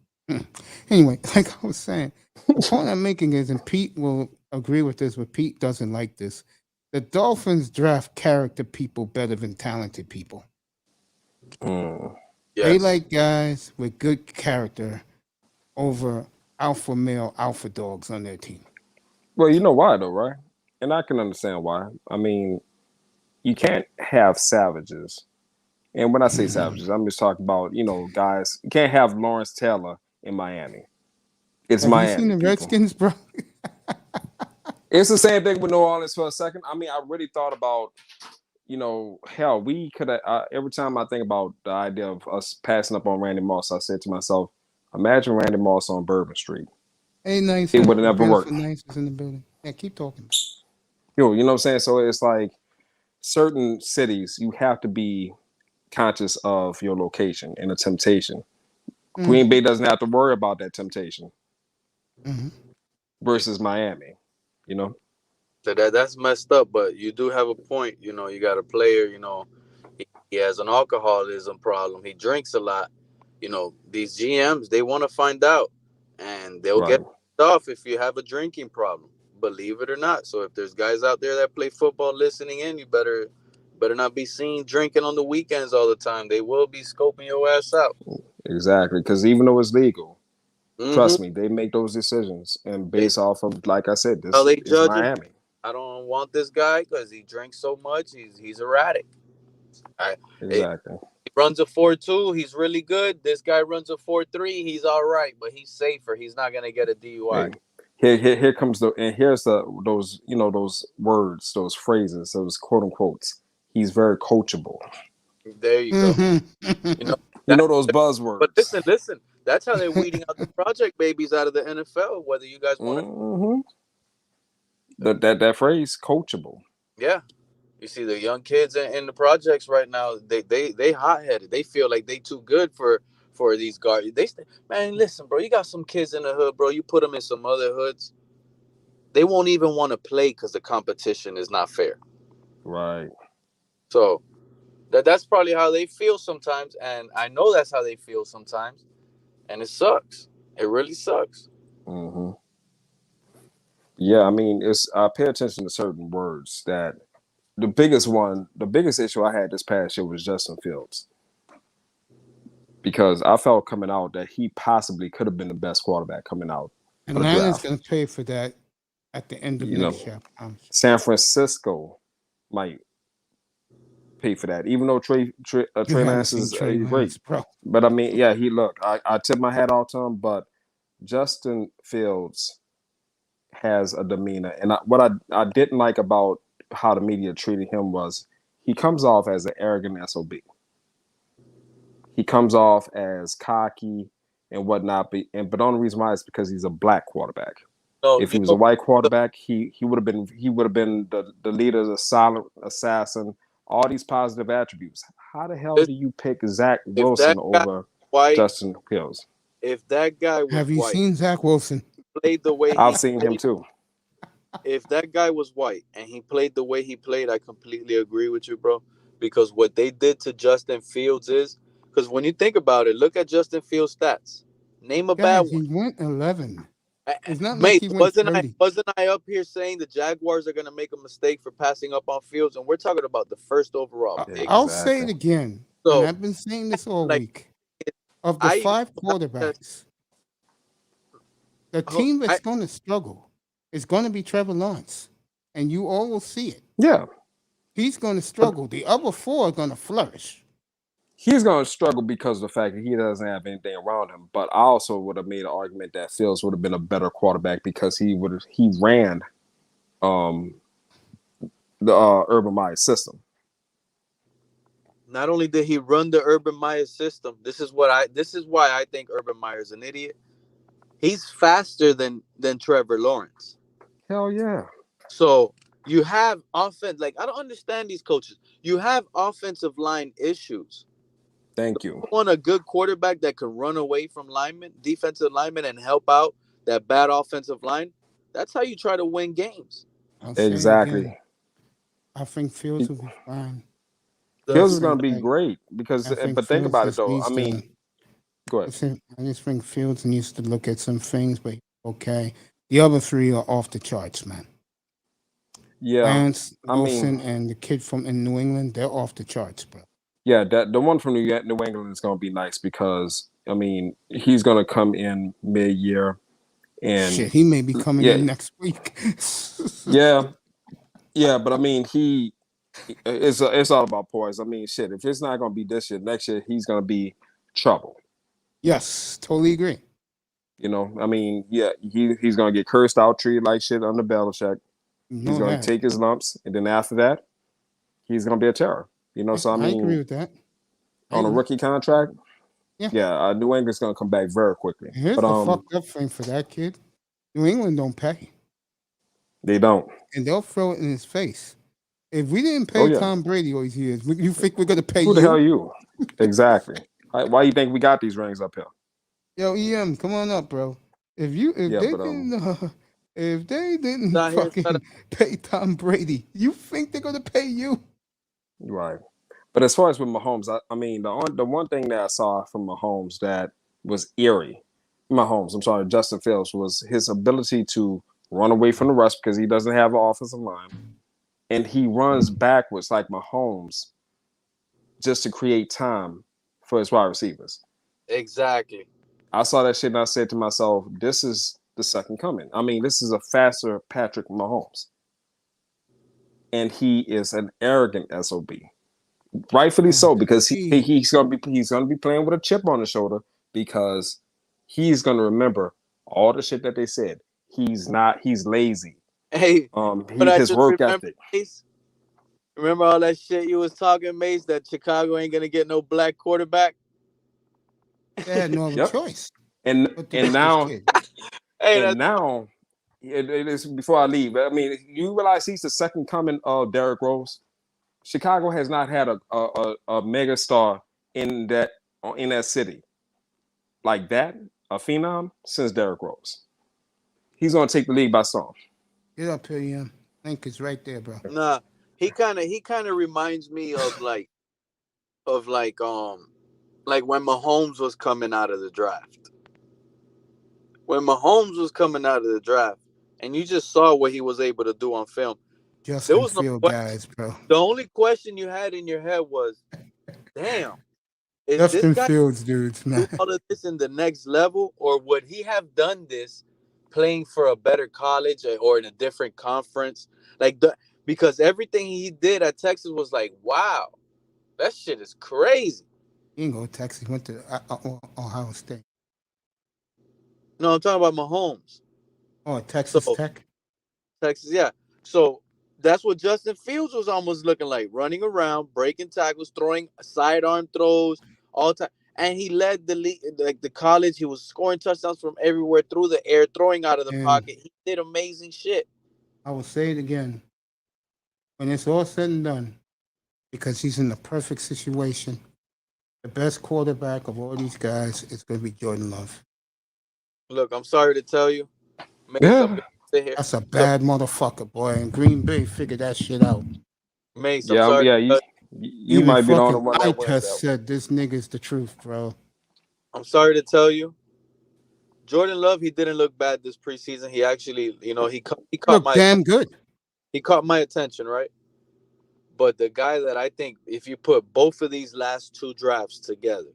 Anyway, like I was saying, the point I'm making is, and Pete will agree with this, but Pete doesn't like this. The Dolphins draft character people better than talented people. They like guys with good character over alpha male alpha dogs on their team. Well, you know why though, right? And I can understand why. I mean, you can't have savages. And when I say savages, I'm just talking about, guys. You can't have Lawrence Taylor in Miami. It's Have Miami. you seen the people. Redskins, bro? It's the same thing with New Orleans for a second. I mean, I really thought about, hell, we could have, every time I think about the idea of us passing up on Randy Moss, I said to myself, imagine Randy Moss on Bourbon Street. Hey, nice. It would have never worked. Nice is in the building. Yeah, keep talking. You know what I'm saying? So it's like certain cities, you have to be conscious of your location and the temptation. Green Bay doesn't have to worry about that temptation versus Miami, That's messed up, but you do have a point. You got a player, he has an alcoholism problem. He drinks a lot. These GMs, they want to find out, and they'll get off if you have a drinking problem, believe it or not. So if there's guys out there that play football listening in, you better not be seen drinking on the weekends all the time. They will be scoping your ass out. Exactly, because even though it's legal, trust me, they make those decisions and based off of, like I said, this they is judge Miami. I don't want this guy because he drinks so much. He's erratic. Exactly. He runs a 4.2. He's really good. This guy runs a 4.3. He's all right, but he's safer. He's not gonna get a DUI. Here comes here's those those words, those phrases, those quote unquotes. He's very coachable. There you go. Mhm. You know those buzzwords. But listen. That's how they're weeding out the project babies out of the NFL. Whether you guys want to, that phrase, coachable. yeah. You see the young kids in the projects right now. They hot headed. They feel like they too good for these guards. Man, listen, bro. You got some kids in the hood, bro. You put them in some other hoods, they won't even want to play because the competition is not fair. Right. So that's probably how they feel sometimes, and I know that's how they feel sometimes, and it sucks. It really sucks. Mm-hmm. Yeah, I mean, I pay attention to certain words. That the biggest issue I had this past year was Justin Fields, because I felt coming out that he possibly could have been the best quarterback coming out. And Niners going to pay for that at the end of next year. San Francisco might pay for that, even though Trey Lance is great. But I mean, yeah, I tip my hat off to him, but Justin Fields has a demeanor, and what I didn't like about how the media treated him was he comes off as an arrogant SOB. He comes off as cocky and whatnot, but the only reason why is because he's a black quarterback. No, if he was a white quarterback, he would have been the leader, the silent assassin, all these positive attributes. How the hell do you pick Zach Wilson over Justin Fields? If that guy was Have you seen Zach Wilson? Played the way I've seen him too. If that guy was white and he played the way he played, I completely agree with you, bro. Because what they did to Justin Fields is, because when you think about it, look at Justin Fields' stats. Name a bad one. He went 11. It's not Mate, like he went 30. wasn't I up here saying the Jaguars are going to make a mistake for passing up on Fields? And we're talking about the first overall pick. I'll say it again. So, and I've been saying this all week. Of the 5 quarterbacks, the team that's going to struggle is going to be Trevor Lawrence. And you all will see it. Yeah. He's going to struggle. The other 4 are going to flourish. He's going to struggle because of the fact that he doesn't have anything around him. But I also would have made an argument that Fields would have been a better quarterback because he ran the Urban Meyer system. Not only did he run the Urban Meyer system, this is why I think Urban Meyer's an idiot. He's faster than Trevor Lawrence. Hell yeah. So you have offense. Like, I don't understand these coaches. You have offensive line issues. Thank you. You want a good quarterback that can run away from defensive linemen, and help out that bad offensive line. That's how you try to win games. Exactly. I think Fields will be fine. Fields is going to be great because, but think about it though. I mean, go ahead. I just think Fields needs to look at some things, but okay. The other 3 are off the charts, man. Yeah, Lance, Wilson, and the kid in New England, they're off the charts, bro. Yeah, the one from New England is going to be nice because, I mean, he's going to come in mid-year. And shit, he may be coming in next week. Yeah, but I mean, it's all about poise. I mean, shit, if it's not going to be this year, next year, he's going to be trouble. Yes, totally agree. You know, I mean, yeah, he's going to get cursed out, treated like shit under Belichick. He's going to take his lumps, and then after that, he's going to be a terror. You know, so I mean, agree with that. On a rookie contract, New England's going to come back very quickly. Here's the fucked up thing for that kid. New England don't pay. They don't. And they'll throw it in his face. If we didn't pay Tom Brady all these years, you think we're going to pay you? Who the hell are you? Exactly. Why you think we got these rings up here? Yo, EM, come on up, bro. If they didn't fucking pay Tom Brady, you think they're going to pay you? Right. But as far as with Mahomes, I mean, the one thing that I saw from Mahomes that was eerie, Justin Fields, was his ability to run away from the rush because he doesn't have an offensive line. And he runs backwards like Mahomes just to create time for his wide receivers. Exactly. I saw that shit and I said to myself, this is the second coming. I mean, this is a faster Patrick Mahomes. And he is an arrogant SOB. Rightfully so, because he's gonna be playing with a chip on his shoulder because he's gonna remember all the shit that they said. he's not. He's lazy. Hey, but I His just work remember, ethic. Mace. Remember all that shit you was talking, Mace, that Chicago ain't gonna get no black quarterback? They had no other Yep. choice And but to get this now kid. Hey, and that's now it is before I leave. I mean, you realize he's the second coming of Derrick Rose. Chicago has not had a mega star in that city like that, a phenom, since Derrick Rose. He's gonna take the league by storm. Get up here, Ian. Link is right there, bro. nah. He kind of reminds me of like when Mahomes was coming out of the draft. When Mahomes was coming out of the draft, and you just saw what he was able to do on film. There Justin was no Field question. guys, bro. The only question you had in your head was, damn, is Justin this guy Fields dudes, do man. all of this in the next level, or would he have done this playing for a better college or in a different conference? Because everything he did at Texas was like, wow, that shit is crazy. He didn't go to Texas. He went to Ohio State. No, I'm talking about Mahomes. Oh, Texas So Tech. Texas, yeah. So that's what Justin Fields was almost looking like, running around, breaking tackles, throwing sidearm throws, all time. And he led the league, like the college. He was scoring touchdowns from everywhere, through the air, throwing out of the And pocket. He did amazing shit. I will say it again. When it's all said and done, because he's in the perfect situation, the best quarterback of all these guys is going to be Jordan Love. Look, I'm sorry to tell you, Mace, I'm Yeah. gonna sit here. That's a bad motherfucker, boy. And Green Bay figured that shit out. Mace, I'm Yeah, sorry. yeah. You Even might be the only fucking one that Ike wins has that one. said this nigga's the truth, bro. I'm sorry to tell you, Jordan Love, he didn't look bad this preseason. He actually, he caught Look my damn good. he caught my attention, right? But the guy that I think, if you put both of these last two drafts together,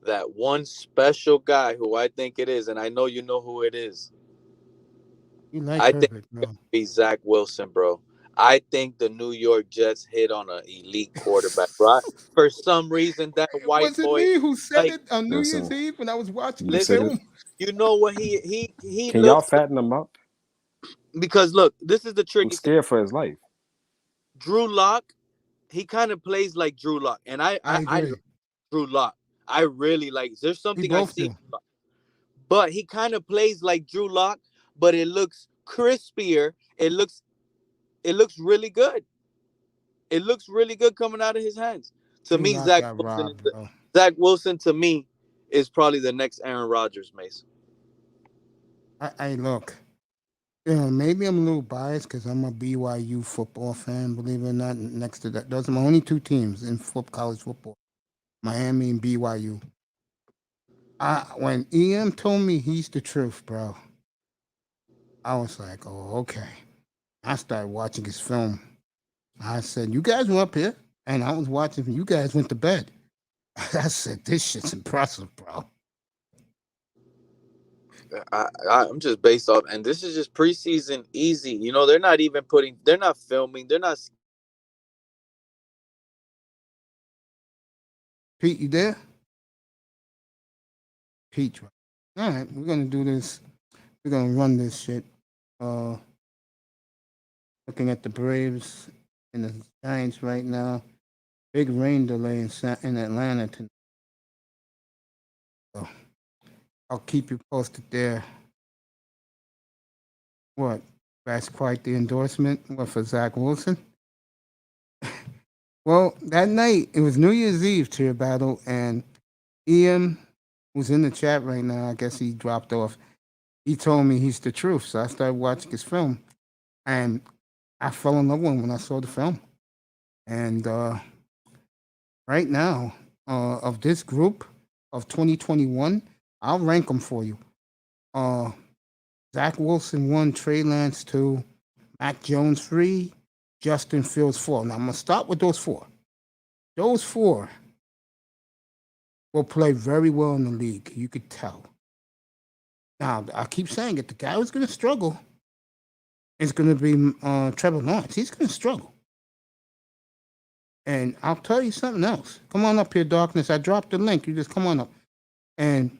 that one special guy who I think it is, and I know you know who it is, You like I think Herbert, it's bro. gonna be Zach Wilson, bro. I think the New York Jets hit on an elite quarterback, right? For some reason, that It white wasn't boy, me who said like, it on New Year's Listen, Eve when I was watching the listen. listen, film. you know what he Can y'all looks fatten him up? because look, this is the I'm tricky thing. scared for his life. Drew Lock, he kind of plays like Drew Lock, and I agree. like Drew Lock. I really like. There's We something I both see, do. but he kind of plays like Drew Lock, but it looks crispier. It looks really good. It looks really good coming out of his hands. To Drew me, Lock Zach got Wilson robbed, bro. Zach Wilson to me is probably the next Aaron Rodgers, Mason. I look. You know, maybe I'm a little biased because I'm a BYU football fan, believe it or not. Next to that, those are my only two teams in college football, Miami and BYU. When EM told me he's the truth, bro, I was like, oh, okay. I started watching his film. I said, you guys were up here, and I was watching. You guys went to bed. I said, this shit's impressive, bro. I'm just based off, and this is just preseason easy. You know, they're not filming, they're not. Pete, you there? Pete, all right, we're gonna do this. We're gonna run this shit. Looking at the Braves and the Giants right now. Big rain delay in Atlanta tonight. So I'll keep you posted there. What? That's quite the endorsement. What, for Zach Wilson? Well, that night it was New Year's Eve cheer battle, and Ian, who's in the chat right now, I guess he dropped off. He told me he's the truth, so I started watching his film, and I fell in love with him when I saw the film. And right now, of this group of 2021, I'll rank them for you. Zach Wilson 1, Trey Lance 2, Mac Jones 3, Justin Fields 4. Now I'm gonna start with those four. Those four will play very well in the league. You could tell. Now I keep saying it. The guy who's gonna struggle is gonna be Trevor Lawrence. He's gonna struggle. And I'll tell you something else. Come on up here, Darkness. I dropped the link. You just come on up. And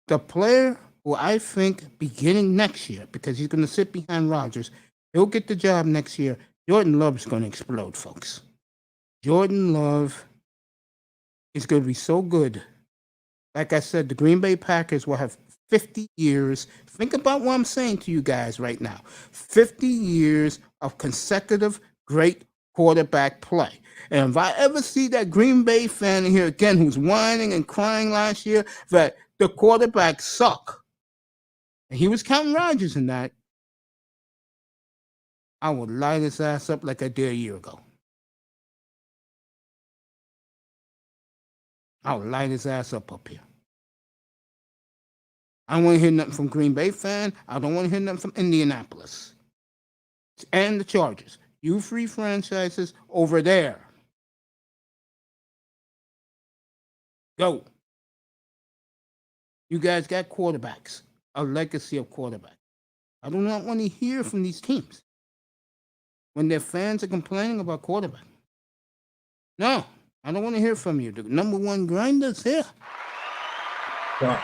the player who I think beginning next year, because he's going to sit behind Rodgers, he'll get the job next year. Jordan Love's going to explode, folks. Jordan Love is going to be so good. Like I said, the Green Bay Packers will have 50 years. Think about what I'm saying to you guys right now. 50 years of consecutive great quarterback play. And if I ever see that Green Bay fan in here again who's whining and crying last year that the quarterbacks suck, and he was counting Rodgers in that, I would light his ass up like I did a year ago. I would light his ass up here. I don't want to hear nothing from Green Bay fan. I don't want to hear nothing from Indianapolis and the Chargers. You free franchises over there. Go. You guys got quarterbacks, a legacy of quarterbacks. I do not want to hear from these teams when their fans are complaining about quarterback. No, I don't want to hear from you. The number one grinder's here. Wow.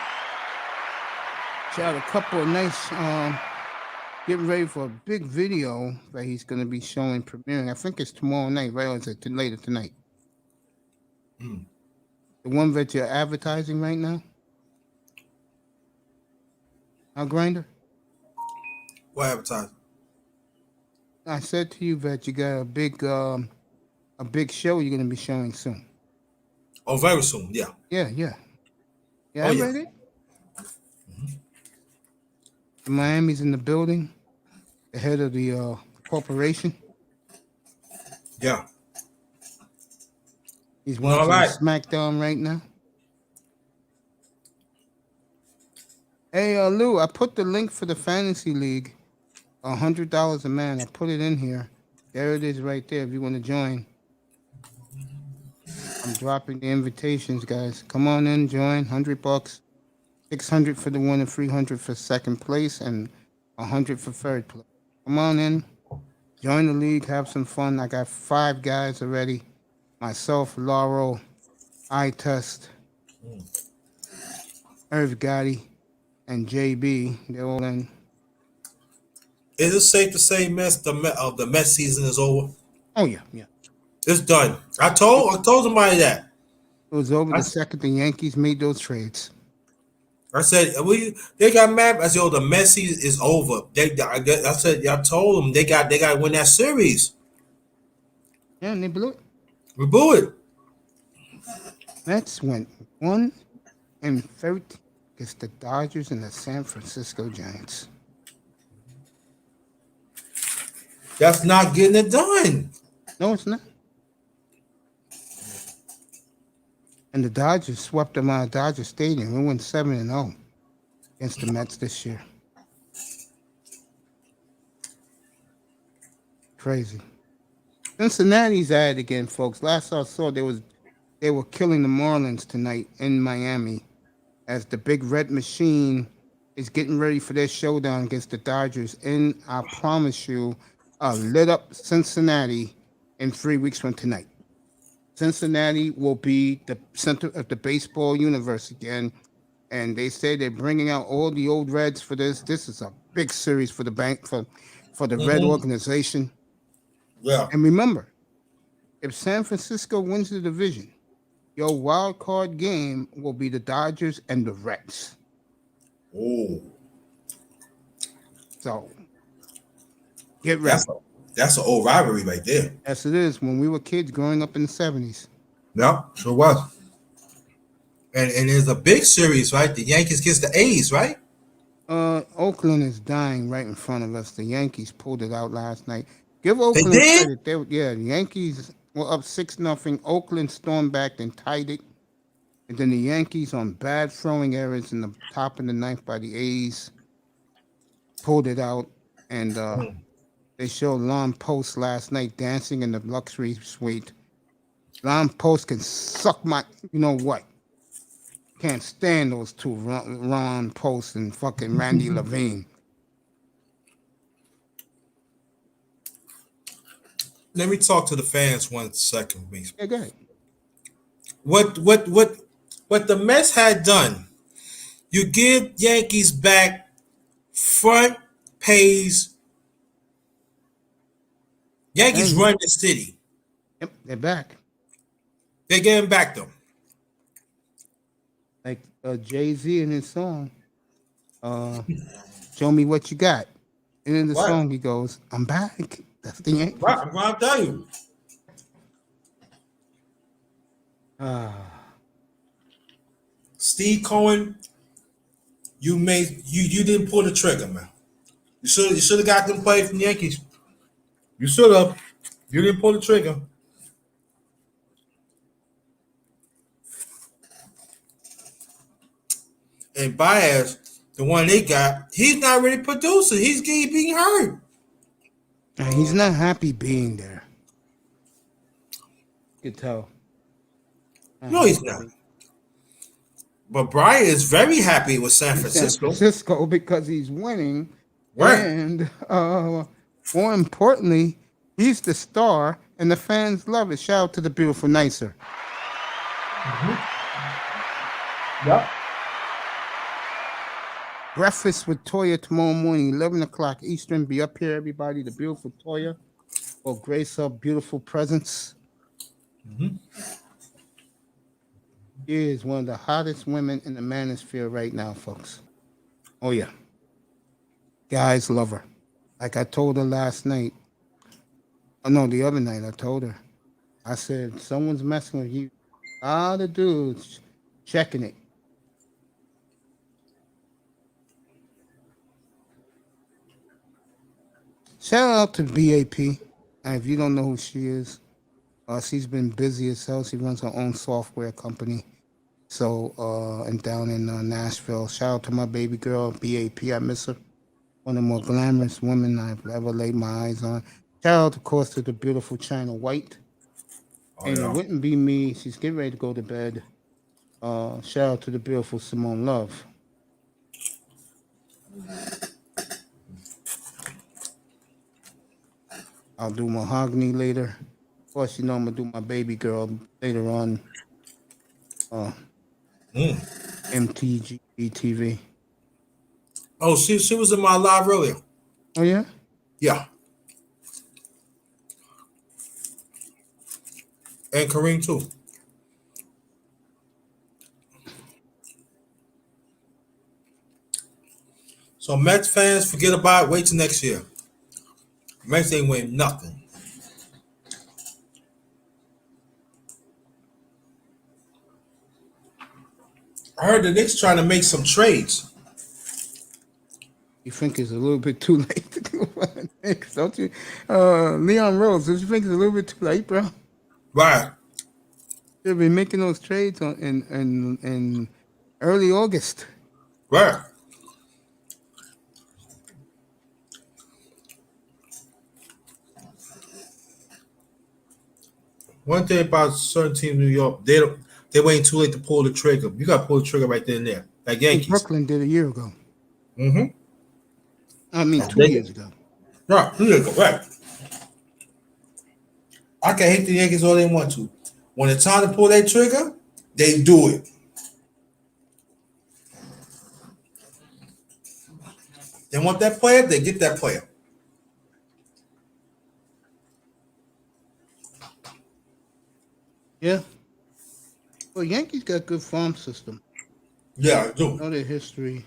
Shot a couple of nice, getting ready for a big video that he's going to be showing premiering. I think it's tomorrow night, right? Or is it later tonight? Mm. The one that you're advertising right now? Our grinder? What advertising? I said to you that you got a big show you're going to be showing soon. Oh, very soon. Yeah. Yeah. Yeah, Oh, I yeah. read it. Miami's in the building. The head of the corporation. Yeah. He's All watching right. SmackDown right now. Hey, Lou, I put the link for the Fantasy League, $100 a man. I put it in here. There it is right there if you want to join. I'm dropping the invitations, guys. Come on in, join. $100. 600 for the winner, 300 for second place, and 100 for third place. Come on in. Join the league. Have some fun. I got 5 guys already. Myself, Laurel, iTest, Irv Gotti, and JB. They're all in. Is it safe to say, the Mets season is over? Oh, yeah, yeah. It's done. I told somebody that. It was over the second the Yankees made those trades. I said, they got mad. I said, the Mets season is over. I said, I told them they got to win that series. Yeah, and they blew it. We blew it. Mets went 1-13 against the Dodgers and the San Francisco Giants. That's not getting it done. No, it's not. And the Dodgers swept them out of Dodger Stadium. We went 7-0 against the Mets this year. Crazy. Cincinnati's at it again, folks. Last I saw, they were killing the Marlins tonight in Miami as the big red machine is getting ready for their showdown against the Dodgers. And I promise you, lit up Cincinnati in 3 weeks from tonight. Cincinnati will be the center of the baseball universe again. And they say they're bringing out all the old Reds for this. This is a big series for the bank, for the Red organization. Yeah. And remember, if San Francisco wins the division, your wild card game will be the Dodgers and the Reds. Oh. So, get ready. That's an old rivalry right there. Yes, it is. When we were kids growing up in the 70s. Yeah, sure was. And there's a big series, right? The Yankees against the A's, right? Oakland is dying right in front of us. The Yankees pulled it out last night. Give Oakland credit. The Yankees were up 6-0. Oakland stormed back and tied it. And then the Yankees, on bad throwing errors in the top of the ninth by the A's, pulled it out. And they showed Lon Post last night dancing in the luxury suite. Lon Post can suck my, you know what? Can't stand those two, Ron Post and fucking Randy Levine. Let me talk to the fans 1 second, please. Yeah, go ahead. What the Mets had done, You give Yankees back front page. Yankees And run the city. yep, they're back. They're getting back them. Like Jay-Z in his song, "Show Me What You Got." And in the Right. song, he goes, "I'm back." That's the Yankees. Right. I'm going to tell you. Steve Cohen, you didn't pull the trigger, man. You should have got them played from the Yankees. You should have. You didn't pull the trigger. And Baez, the one they got, he's not really producing. He's being hurt. And he's not happy being there. You can tell. No, he's not. But Brian is very happy with San San Francisco. Francisco because he's winning. Right. And more importantly, he's the star and the fans love it. Shout out to the beautiful Nicer. Yep. Breakfast with Toya tomorrow morning, 11 o'clock Eastern. Be up here, everybody. The beautiful Toya will grace her beautiful presence. She is one of the hottest women in the manosphere right now, folks. Oh, yeah. Guys love her. Like I told her last night. Oh, no, the other night I told her. I said, someone's messing with you. All the dudes checking it. Shout out to BAP. If you don't know who she is, she's been busy as hell. She runs her own software company. So, and down in Nashville. Shout out to my baby girl, BAP. I miss her. One of the more glamorous women I've ever laid my eyes on. Shout out, of course, to the beautiful China White. And it wouldn't be me. She's getting ready to go to bed. Shout out to the beautiful Simone Love. I'll do Mahogany later. Of course, you know I'm gonna do my baby girl later on. MTG TV. Oh, she was in my live earlier. Oh yeah? Yeah. And Kareem too. So Mets fans, forget about it. Wait till next year. Mets ain't win nothing. I heard the Knicks trying to make some trades. You think it's a little bit too late to do Knicks, don't you? Leon Rose, don't you think it's a little bit too late, bro? Right. They've been making those trades in early August. Right. One thing about certain teams in New York, they waiting too late to pull the trigger. You got to pull the trigger right then and there, like Yankees. Brooklyn did a year ago. Mm-hmm. I mean, 2 years ago. Right, 2 years ago, right. I can hate the Yankees all they want to. When it's time to pull that trigger, they do it. They want that player, they get that player. Yeah. Well, Yankees got good farm system. Yeah, I do. Know their history.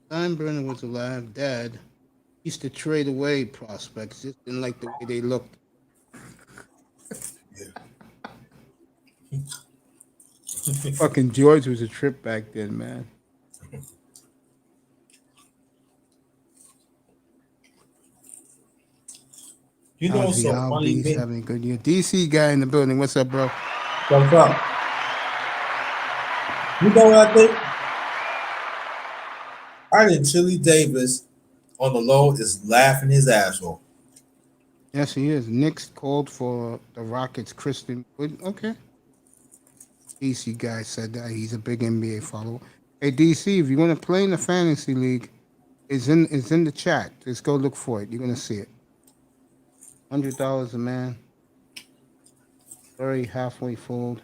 Steinbrenner was alive. Dad used to trade away prospects. Just didn't like the way they looked. Fucking George was a trip back then, man. You know what's so Ozzy funny? Albies having a good year. DC guy in the building. What's up, bro? What's up? You know what I think? I think Chili Davis on the low is laughing his ass off. Yes, he is. Knicks called for the Rockets' Christian Wood. Okay. DC guy said that he's a big NBA follower. Hey DC, if you want to play in the fantasy league, it's in the chat. Just go look for it. You're gonna see it. $100 a man. Very halfway fold.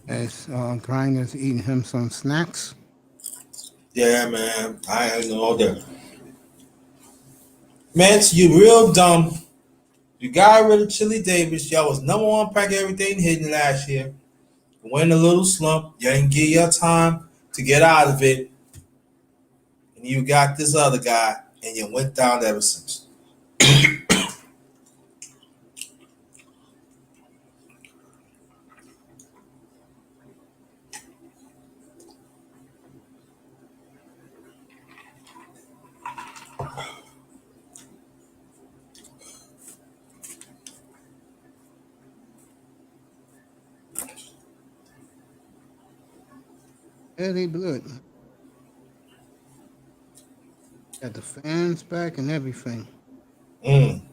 as Grinder's eating him some snacks. Yeah, man. I know all that. Man, you real dumb. You got rid of Chili Davis. Y'all was number one pack everything hitting last year. Went a little slump. You didn't get your time to get out of it. And you got this other guy, and you went down ever since. Yeah, they blew it. Got the fans back and everything. Mm.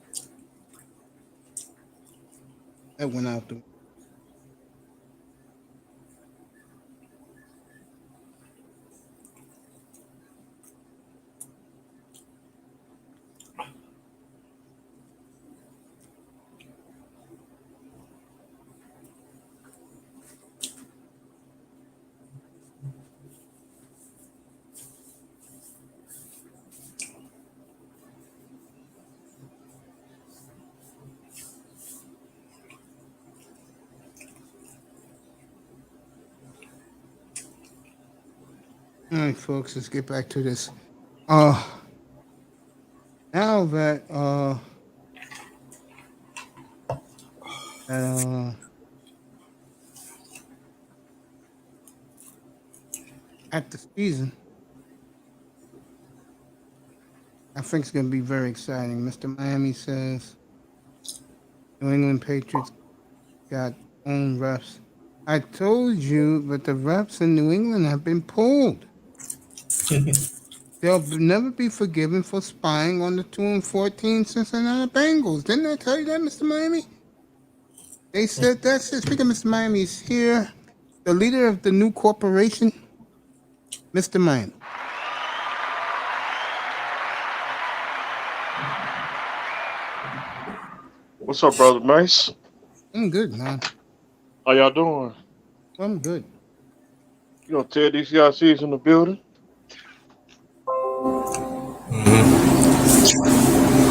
That went out the. All right, folks, let's get back to this. Now that at the season, I think it's going to be very exciting. Mr. Miami says New England Patriots got own refs. I told you, but the refs in New England have been pulled. They'll never be forgiven for spying on the 2-14 Cincinnati Bengals. Didn't I tell you that, Mr. Miami? They said that's it. Speaking of Mr. Miami, is here the leader of the new corporation, Mr. Miami. What's up, brother Mace? I'm good, man. How y'all doing? I'm good. You know, Ted DCIC's in the building.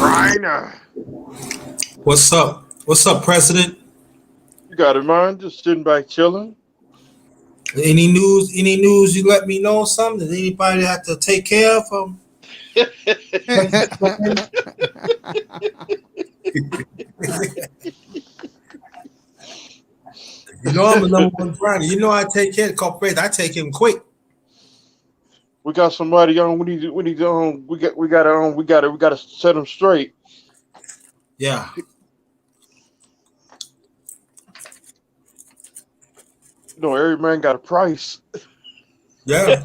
Reiner. What's up? What's up, President? You got it, man. Just sitting back chilling. Any news? Any news? You let me know something. Does anybody have to take care of them? You know I'm the number one grinder. You know I take care of corporate. I take him quick. We got somebody on. We gotta set them straight. Yeah. You know, every man got a price. Yeah.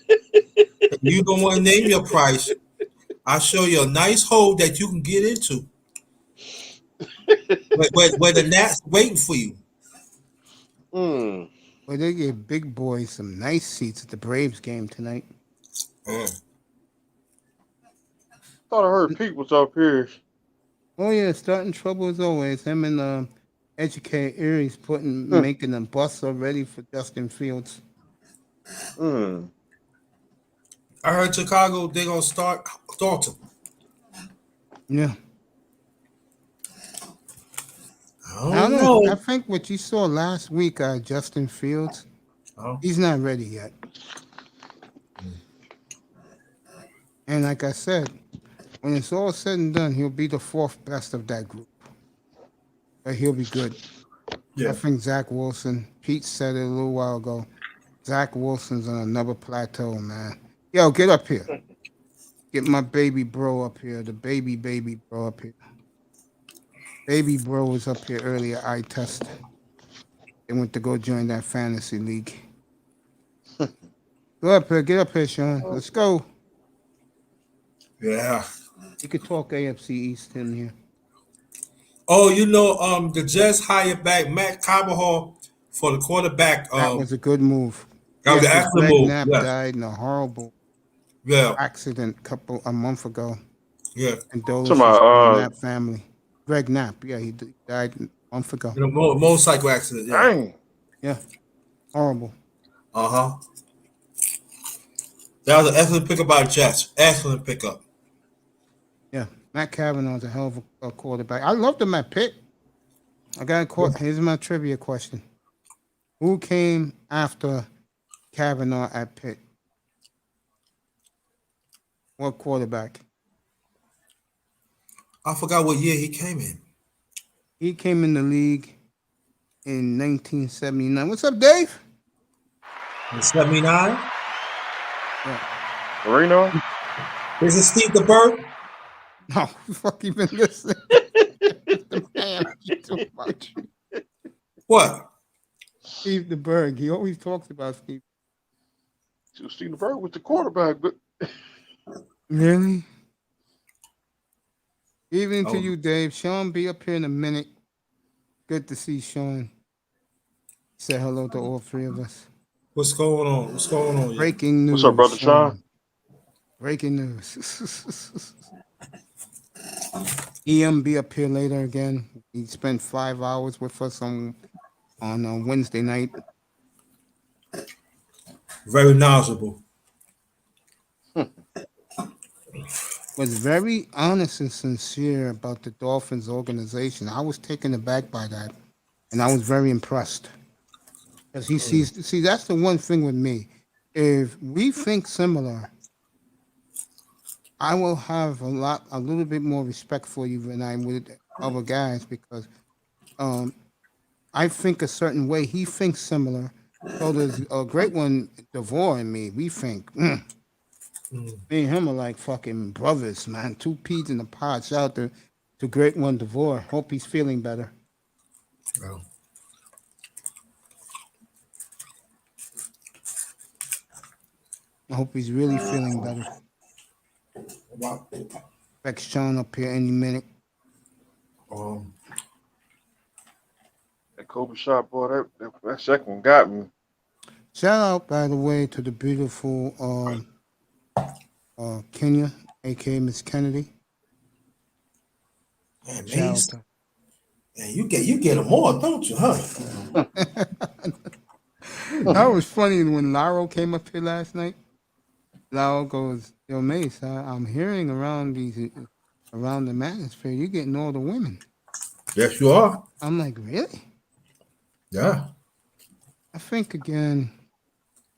If you don't want to name your price, I'll show you a nice hole that you can get into. Where the Nats waiting for you. Mm. Well, they gave big boys some nice seats at the Braves game tonight. Thought I heard Pete was up here. Oh yeah, starting trouble as always. Him and Educate Erie's making a bus already for Justin Fields. Mm. I heard Chicago, they're going to start Dalton. Yeah. I don't know. I think what you saw last week, Justin Fields, he's not ready yet. And like I said, when it's all said and done, he'll be the fourth best of that group. But he'll be good. Yeah. I think Zach Wilson, Pete said it a little while ago, Zach Wilson's on another plateau, man. Yo, get up here. Get my baby bro up here, the baby bro up here. Baby bro was up here earlier, eye test. They went to go join that fantasy league. Go up here, get up here, Sean. Let's go. Yeah. You could talk AFC East in here. Oh, you know, the Jets hired back Matt Carbajal for the quarterback. That was a good move. That was an excellent Greg move. Knapp Yes. died in a horrible accident a month ago. Yeah. Condolences to the Knapp family. Greg Knapp, yeah, he died a month ago. You know, motorcycle accident. Yeah. Dang. Yeah. Horrible. Uh-huh. That was an excellent pickup by the Jets. Excellent pickup. Yeah, Matt Cavanaugh's a hell of a quarterback. I loved him at Pitt. Here's my trivia question. Who came after Cavanaugh at Pitt? What quarterback? I forgot what year he came in. He came in the league in 1979. What's up, Dave? In 79? Yeah. Marino? Is it Steve DeBerg? No, fuck you been listening. Man, too much. What? Steve DeBerg. He always talks about Steve. Steve DeBerg was the quarterback, but Really? Evening to Oh. you, Dave. Sean be up here in a minute. Good to see Sean. Say hello to all three of us. What's going on? What's going on? Breaking news. what's up, brother Sean? Breaking news. EM be up here later again. He spent 5 hours with us on Wednesday night. Very knowledgeable. Was very honest and sincere about the Dolphins organization. I was taken aback by that, and I was very impressed. Because he see, that's the one thing with me. If we think similar, I will have a little bit more respect for you than I would other guys, because I think a certain way. He thinks similar. So there's a great one, DeVore and me. We think, me and him are like fucking brothers, man. Two peas in a pod. Shout out to great one, DeVore. Hope he's feeling better. Oh. I hope he's really feeling better. Expect Sean up here any minute. That Kobe shot, boy, that second one got me. Shout out, by the way, to the beautiful Kenya, aka Miss Kennedy. Man, Shout out Mace. to- Man, you get them all, don't you, huh? That was funny when Laro came up here last night. Laro goes, "Yo, Mace, I'm hearing around the manosphere, you're getting all the women." Yes, you are. I'm like, really? Yeah. I think again,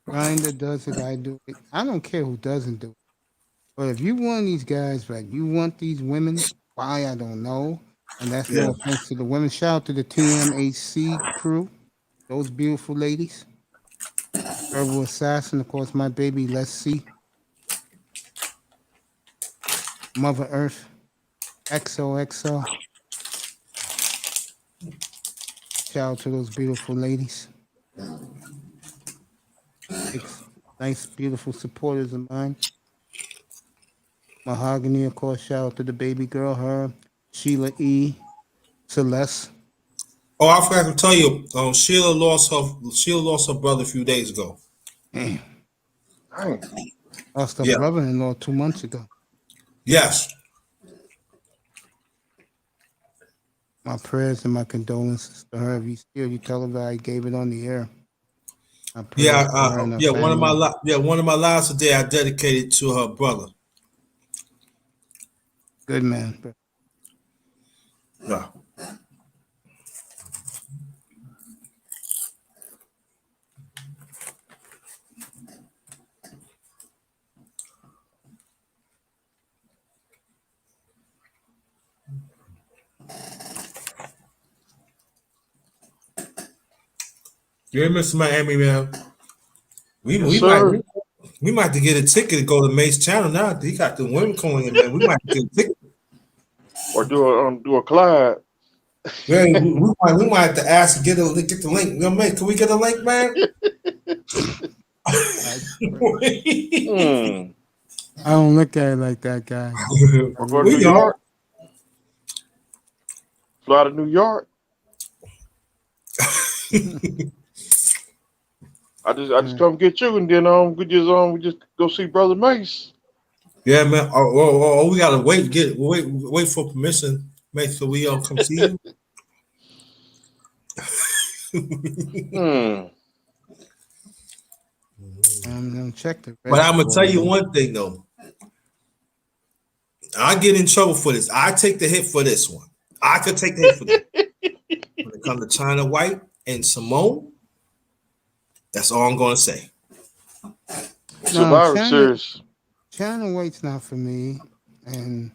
Grinder does it, I do it. I don't care who doesn't do it. But if you want these guys, like you want these women, why I don't know. And that's no offense to the women. Shout out to the TMHC crew, those beautiful ladies. Herbal Assassin, of course, my baby, Let's See. Mother Earth, XOXO. Shout out to those beautiful ladies. Nice, beautiful supporters of mine. Mahogany, of course, shout out to the baby girl, her, Sheila E, Celeste. Oh, I forgot to tell you, Sheila lost her brother a few days ago. Damn. Dang. Lost her Yeah. brother-in-law 2 months ago. Yes. My prayers and my condolences to her. If you still, you tell her that I gave it on the air. My prayers Yeah, to her and her one of my family. one of my lives today I dedicated to her brother. Good man. Bro. Yeah. You're Mr. Miami, man. We Yes, might have to get a ticket to go to Mace Channel now. He got the women coming in, man. We might have to get a ticket. Or do a Clyde. Yeah, we might have to ask to get the link. Yo, man, can we get a link, man? I don't look at it like that, guy. Or go to New York. Fly to New York. I just come get you, and then we just go see Brother Mace. Yeah, man. We gotta wait for permission, make sure we all come see you. Check the. But I'm gonna tell you score. one thing though. I get in trouble for this. I take the hit for this one. I could take the hit for this. When it comes to China White and Simone, that's all I'm gonna say. Survivor Series. China White's not for me, and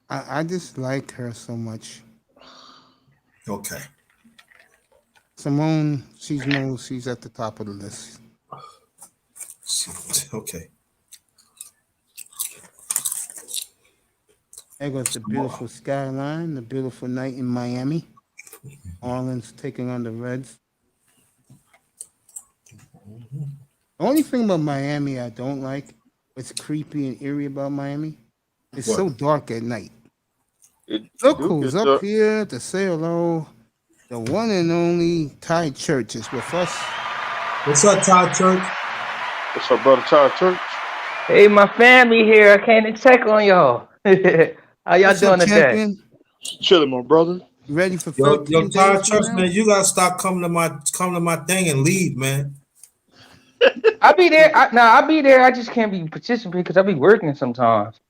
I just like her so much. Okay. Simone, she's at the top of the list. Okay. There goes the beautiful skyline, the beautiful night in Miami. Orleans taking on the Reds. The only thing about Miami I don't like, what's creepy and eerie about Miami, it's What? so dark at night. It Look do who's get up dark. here to say hello. The one and only Ty Church is with us. What's up, Todd Church? What's up, brother Todd Church? Hey, my family here. I came to check on y'all. How y'all What's doing up, today? champion? Chilling, my brother. You ready for Yo, 13 Todd days Church, from now? man, you gotta stop coming to my thing and leave, man. I'll be there. I'll be there. I just can't be participating because I'll be working sometimes.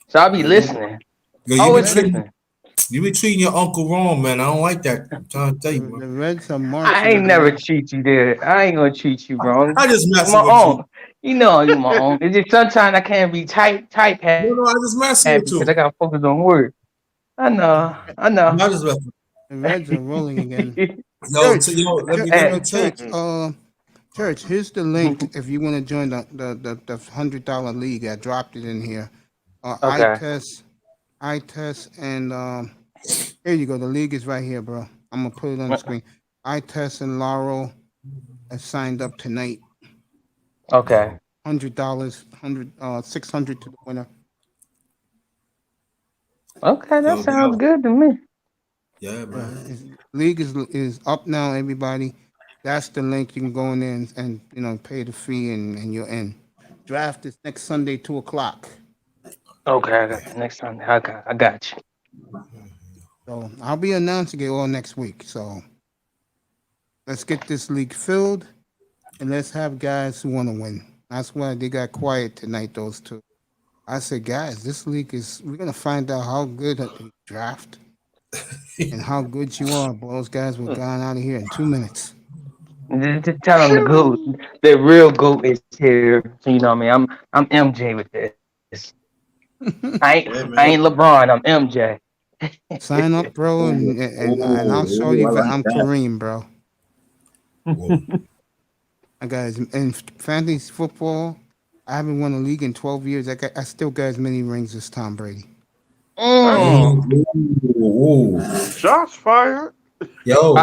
So I'll be listening. Yo, you Always be treating, listening. you be treating your uncle wrong, man. I don't like that. I'm trying to tell you, The man. Reds are marching. I ain't never treat you there. I ain't gonna treat you wrong. I just messing my with own. You know you my own. It's just sometimes I can't be type happy you. No, I just messing with because you. I gotta focus on work. I know. I just messing. The Reds are rolling again. Yo, Church, let me tell you. Church, Church, here's the link if you want to join the $100 league. I dropped it in here. Okay. I test, and here you go. The league is right here, bro. I'm gonna put it on the screen. I test and Laurel have signed up tonight. Okay. $100, 600 to the winner. Okay, that sounds good to me. Yeah, man. League is up now, everybody. That's the link. You can go in there and pay the fee and you're in. Draft is next Sunday, 2:00. Okay, I got next time. I got you. So I'll be announcing it all next week. So let's get this league filled and let's have guys who want to win. That's why they got quiet tonight, those two. I said, guys, this league we're going to find out how good at the draft and how good you are. Boy, those guys were gone out of here in 2 minutes. Just tell them the GOAT, the real GOAT is here. You know what I mean? I'm MJ with this. I ain't LeBron. I'm MJ. Sign up, bro, and I'll show you. I'm Kareem, bro. Guys, in fantasy football, I haven't won a league in 12 years. I still got as many rings as Tom Brady. Shots fired. Yo,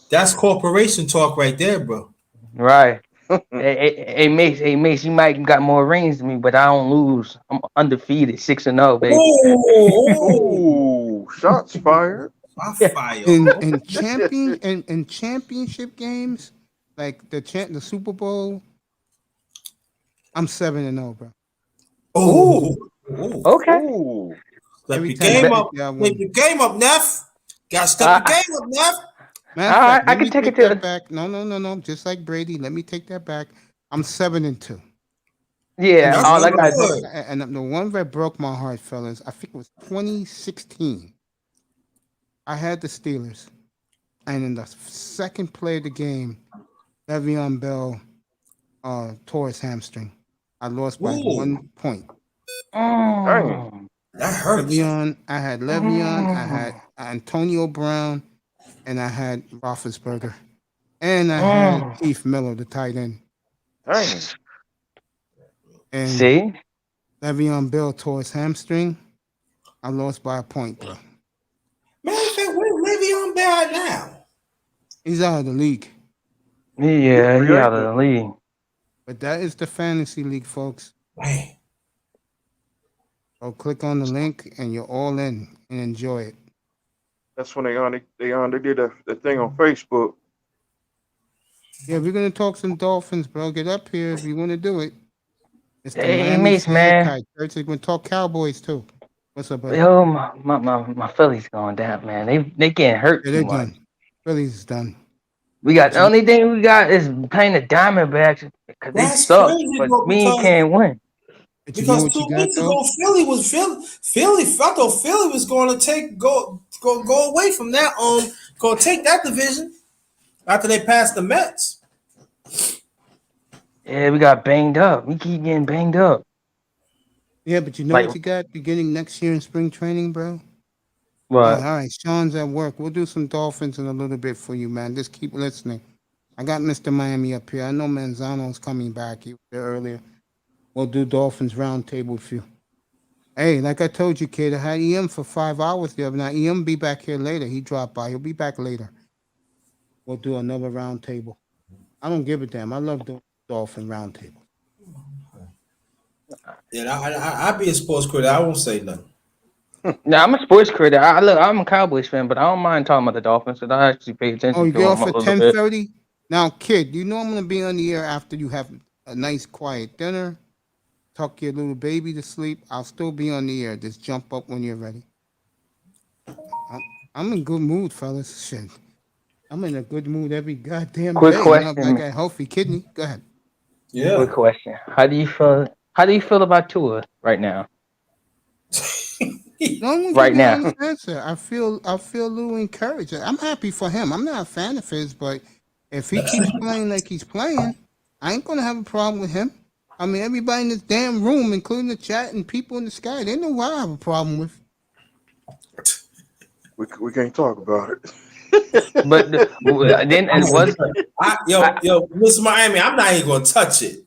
that's corporation talk right there, bro. Right. Hey, Mace, you might got more rings than me, but I don't lose. I'm undefeated, 6-0, baby. Ooh, shots fired. In championship games, like the Super Bowl, I'm 7-0, bro. Okay. Step your game up. Step your game up, Neff. Gotta step your game up, Neff. Matter of fact, I can take it to that back. No. Just like Brady, let me take that back. I'm 7-2. Yeah, all I got. And the one that broke my heart, fellas, I think it was 2016. I had the Steelers, and in the second play of the game, Le'Veon Bell tore his hamstring. I lost by 1 point. Dang. That hurts. I had Le'Veon, I had Antonio Brown, and I had Roethlisberger, and I had Keith Miller, the tight end. Dang. And See, Le'Veon Bell tore his hamstring. I lost by a point, bro. Man, where's Le'Veon Bell at now? He's out of the league. Yeah, he out of the league. But that is the fantasy league, folks. Man. So click on the link, and you're all in and enjoy it. That's when they did the thing on Facebook. Yeah, we're gonna talk some Dolphins, bro. Get up here if you want to do it. It's the Hey, Miami Mace, man. We're gonna talk Cowboys too. What's up, buddy? Yo, my Phillies going down, man. They getting hurt Yeah, too they're much. done. Phillies is done. We got the only thing we got is playing the Diamondbacks because they That's suck, crazy, but bro. we can't win. But you know Because what 2 you got weeks though? ago, Philly. I thought Philly was going to go away from that. Go take that division after they passed the Mets. Yeah, we got banged up. We keep getting banged up. Yeah, but you know Like what you got beginning next year in spring training, bro? what? All right, Sean's at work. We'll do some Dolphins in a little bit for you, man. Just keep listening. I got Mr. Miami up here. I know Manzano's coming back. He was there earlier. We'll do Dolphins roundtable for you. Hey, like I told you, kid, I had EM for 5 hours the other night. EM be back here later. He dropped by. He'll be back later. We'll do another roundtable. I don't give a damn. I love doing Dolphin roundtable. Yeah, I'd be a sports critic. I won't say nothing. Now I'm a sports critic. I'm a Cowboys fan, but I don't mind talking about the Dolphins because I actually pay attention Oh, you to get them off a at little bit. 10:30? Now, kid, you know I'm going to be on the air after you have a nice quiet dinner, tuck your little baby to sleep. I'll still be on the air. Just jump up when you're ready. I'm in good mood, fellas. Shit. I'm in a good mood every goddamn Quick day. question. You know, like a healthy kidney. Go ahead. Yeah. Quick question. How do you feel about Tua right now? No, I'm gonna Right give you now. an honest answer. I feel a little encouraged. I'm happy for him. I'm not a fan of his, but if he keeps playing like he's playing, I ain't gonna have a problem with him. I mean, everybody in this damn room, including the chat and people in the sky, they know what I have a problem with. We can't talk about it. But then it was Yo, Mr. Miami, I'm not even gonna touch it.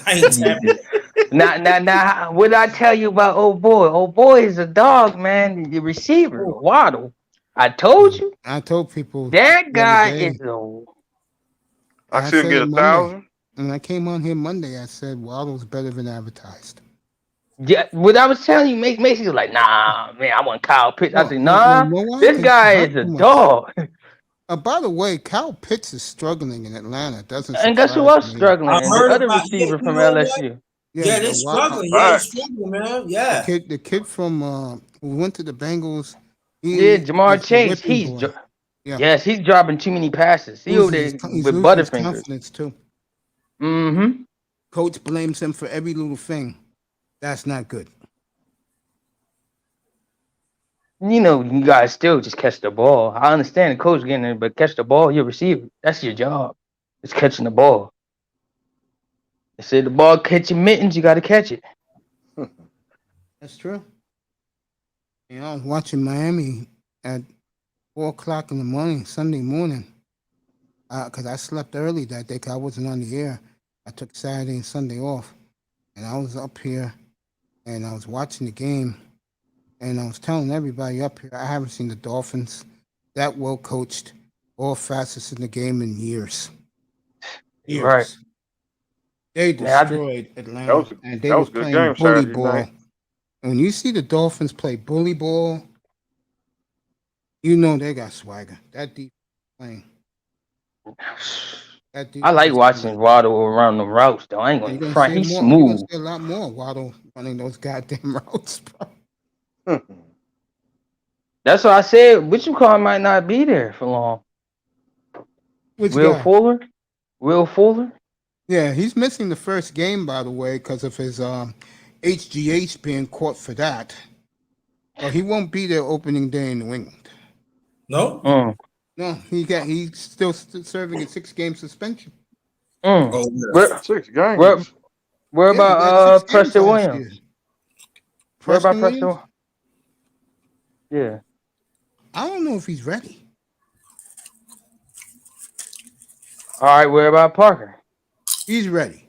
I ain't tapping it. now. What did I tell you about old boy? Old boy is a dog, man. The receiver, Waddle. I told you I told people that the guy other day, is a. I see him said get it 1,000. When I came on here Monday, I said Waddle's better than advertised. Yeah, what I was telling you, Macy was like, nah, man, I want Kyle Pitts. I said, nah, You know why? this 'Cause guy he's is a hurt too much. dog. By the way, Kyle Pitts is struggling in Atlanta. Doesn't And guess who surprise else me. struggling? I The heard other about receiver you from know what? LSU. Yeah, they're but struggling. All Yeah, they're right. struggling, man. Yeah. the kid from who went to the Bengals. Yeah, He Jamar is the Chase. whipping boy. Yeah, Yes, he's dropping too many passes. He over there he's with losing his Butterfingers. confidence too. Mm-hmm. Coach blames him for every little thing. That's not good. You know, you guys still just catch the ball. I understand the coach getting it, but catch the ball, you're a receiver. That's your job. It's catching the ball. They said the ball catch your mittens, you got to catch it. That's true. You know, I was watching Miami at 4:00 in the morning, Sunday morning, because I slept early that day 'cause I wasn't on the air. I took Saturday and Sunday off, and I was up here, and I was watching the game, and I was telling everybody up here, I haven't seen the Dolphins that well coached or fastest in the game in years. Years. Right. They Yeah, destroyed Atlanta, and they that was was a good playing game bully Saturday ball. night. And when you see the Dolphins play bully ball, you know they got swagger. That deep playing. That I like defense watching playing. Waddle around the routes, though. I ain't You're going to gonna front. see He's more. You're gonna smooth. see a lot more Waddle running those goddamn routes, bro. That's what I said. What you call might not be there for long. Which Will guy? Fuller? Will Fuller? Yeah, he's missing the first game, by the way, because of his HGH being caught for that. But he won't be there opening day in New England. No? No, he's still serving a 6-game suspension. Oh, Where, 6 games. where Yeah, he got about 6 games Preston last Williams? year. Where about Preston Preston? Williams? Yeah. I don't know if he's ready. All right, where about Parker? He's ready.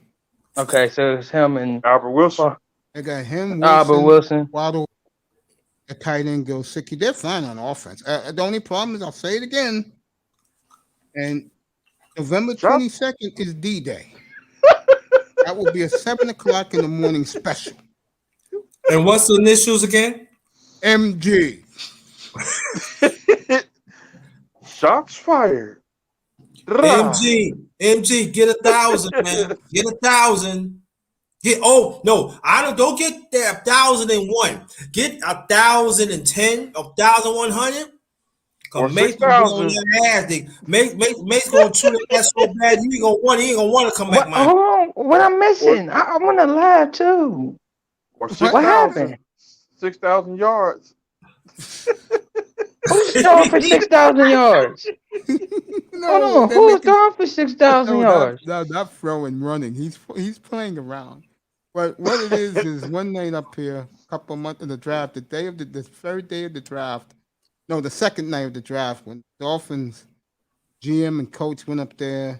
Okay, so it's him and Albert Wilson. I got him, Albert Wilson. Waddle, the tight end, Gilsicki. They're fine on offense. The only problem is, I'll say it again, and November 22nd is D-Day. That will be a 7:00 in the morning special. And what's the initials again? MG. Shots fired. MG, get 1,000, man. Get 1,000. Don't get that 1,001. Get 1,010, 1,100. Or Cause Mace gonna get on 6,000. your ass. Mace gonna chew your ass so bad you ain't gonna want to come back, What? man. Hold on. What I'm Or missing? I want to laugh too. or What? What 6,000. happened? 6,000 yards. Who's throwing for 6,000 yards? Hold No, on. they're Who's making throwing for 6,000 no yards? not throwing, running. He's playing around. But what it is one night up here, a couple of months of the draft, the third day of the draft, no, the second night of the draft, when Dolphins GM and coach went up there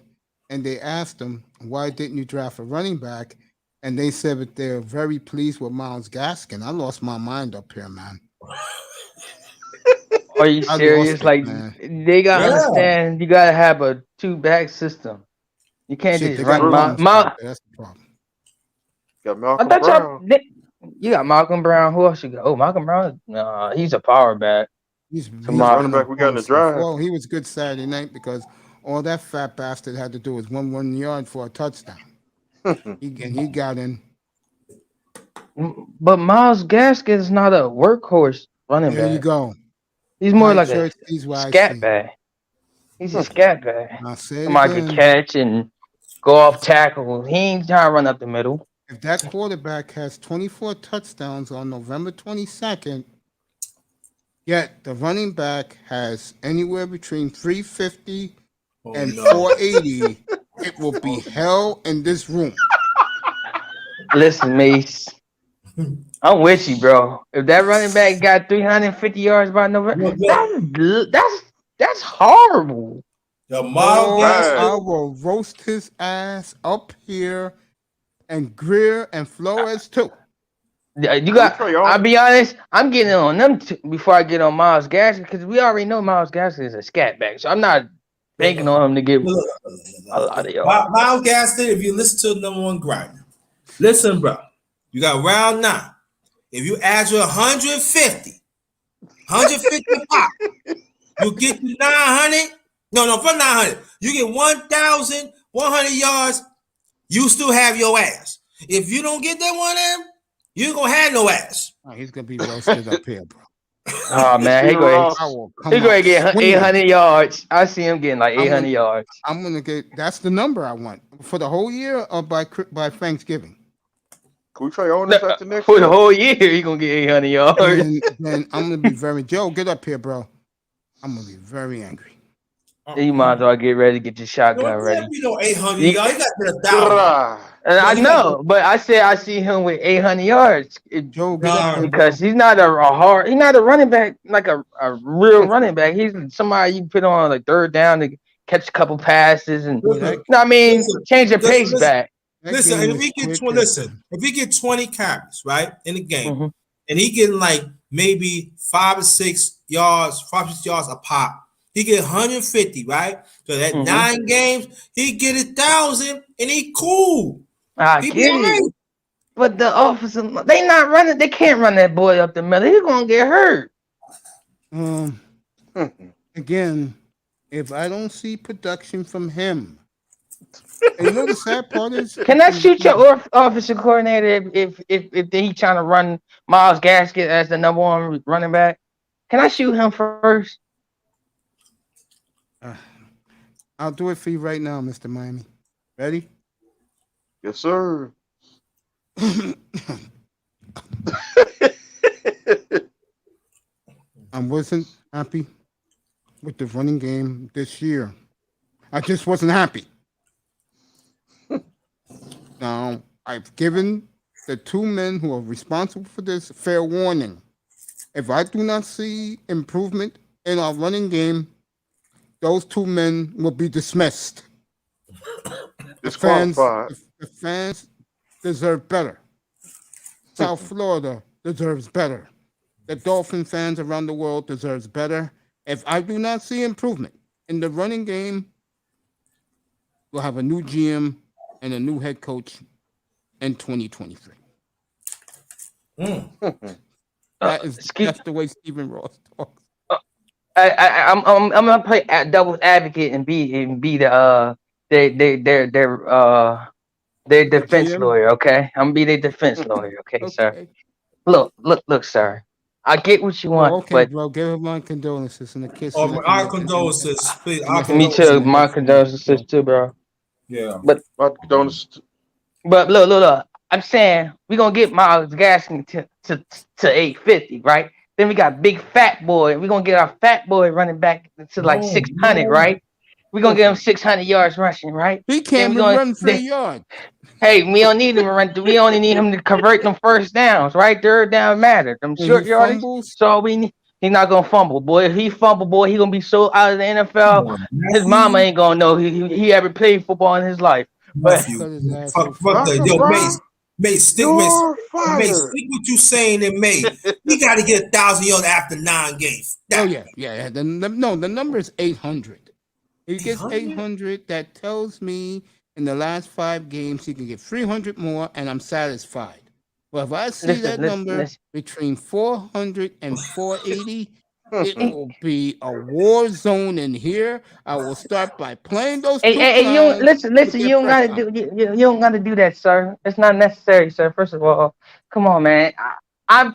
and they asked them, why didn't you draft a running back? And they said that they're very pleased with Myles Gaskin. I lost my mind up here, man. Are you I lost serious? it, Like, man. they gotta Yeah. understand you gotta have a two-back system. You can't Shit, just they got run Mullins my. back there. That's the problem. Got I Malcolm thought y'all. Brown. You got Malcolm Brown. Who else you got? Oh, Malcolm Brown. He's a power back. He's He's Come on. running back we got in the explosive. draft. Well, he was good Saturday night because all that fat bastard had to do was 1 yard for a touchdown. He got in. But Myles Gaskin is not a workhorse running There you back. go. He's more White like shirt, a he's what I scat see. back. He's a scat back. I'll say it Somebody can again. catch and go off tackle. He ain't trying to run up the middle. If that quarterback has 24 touchdowns on November 22nd, yet the running back has anywhere between 350 and 480, it will be hell in this room. Listen, Mace. I'm with you, bro. If that running back got 350 yards by November, that's horrible. The Myles Oh, Gaskin. I will roast his ass up here, and Greer and Flores too. You got. I'll be honest. I'm getting on them before I get on Myles Gaskin because we already know Myles Gaskin is a scat back. So I'm not banking on him to get a lot of yards. Myles Gaskin, if you listen to number one grinder, listen, bro. You got round 9. If you add your 150 pop, you get to 900. No, for 900, you get 1,100 yards. You still have your ass. If you don't get that one in, you ain't gonna have no ass. Oh, he's gonna be roasted up here, bro. Oh man, he gonna get 800 yards. I see him getting like 800 yards. I'm gonna get. That's the number I want for the whole year or by Thanksgiving. Can we try on this after next For year? the whole year, he gonna get 800 yards. And then I'm gonna be very Joe. Get up here, bro. I'm gonna be very angry. You might as well get ready to get your shotgun ready. You know 800 yards. You got to 1,000. And I know, but I said I see him with 800 yards. Joe, get up here, because he's not he's not a running back like a real running back. He's somebody you put on like third down to catch a couple passes and change the pace back. Listen, if we get 20 carries right in the game, and he getting like maybe 5 or 6 yards a pop. He get 150, right? So that 9 games, he get 1,000, and he cool. I He get right. it. But the offensive, they not running. They can't run that boy up the middle. He's gonna get hurt. Again, if I don't see production from him, and you know the sad part is, Can I shoot your offensive coordinator if he trying to run Myles Gaskin as the number 1 running back? Can I shoot him first? I'll do it for you right now, Mr. Miami. Ready? Yes, sir. I wasn't happy with the running game this year. I just wasn't happy. Now, I've given the 2 men who are responsible for this fair warning. If I do not see improvement in our running game, those 2 men will be dismissed. Disqualified. The fans deserve better. South Florida deserves better. The Dolphin fans around the world deserves better. If I do not see improvement in the running game, we'll have a new GM and a new head coach in 2023. That's the way Stephen Ross talks. I'm gonna play devil's advocate and be the their defense lawyer. Okay, I'm gonna be their defense lawyer. Okay, sir. Look, sir. I get what you Oh, want, okay, but bro. Give him my condolences and a kiss. Oh, in the- our in the- condolences, please. in the Our head. me too. My condolences. condolences too, bro. Yeah. But My condolences. But look. I'm saying we gonna get Miles Gaskin to 850, right? Then we got Big Fat Boy. We gonna get our Fat Boy running back to like 600, right? We gonna get him 600 yards rushing, right? He Then can't we even gonna run for a yard. hey, we don't need him to run. We only need him to convert them first downs, right? Third down matter. Them When short he yardage. fumbles, So we need. He's not gonna fumble, boy. If he fumble, boy, he gonna be so out of the NFL. His mama ain't gonna know he ever played football in his life. But cut his ass Fuck, off. fuck that. Yo, Mace. Mace, stick You're Mace, fired. stick what you saying in May. We got to get 1,000 yards after 9 games. Oh yeah. The number is 800. He gets 800. That tells me in the last 5 games he can get 300 more, and I'm satisfied. Well, if I see that number between 400 and 480, it will be a war zone in here. I will start by playing those. Hey, you listen. You don't gotta do. You don't gotta do that, sir. It's not necessary, sir. First of all, come on, man. I'm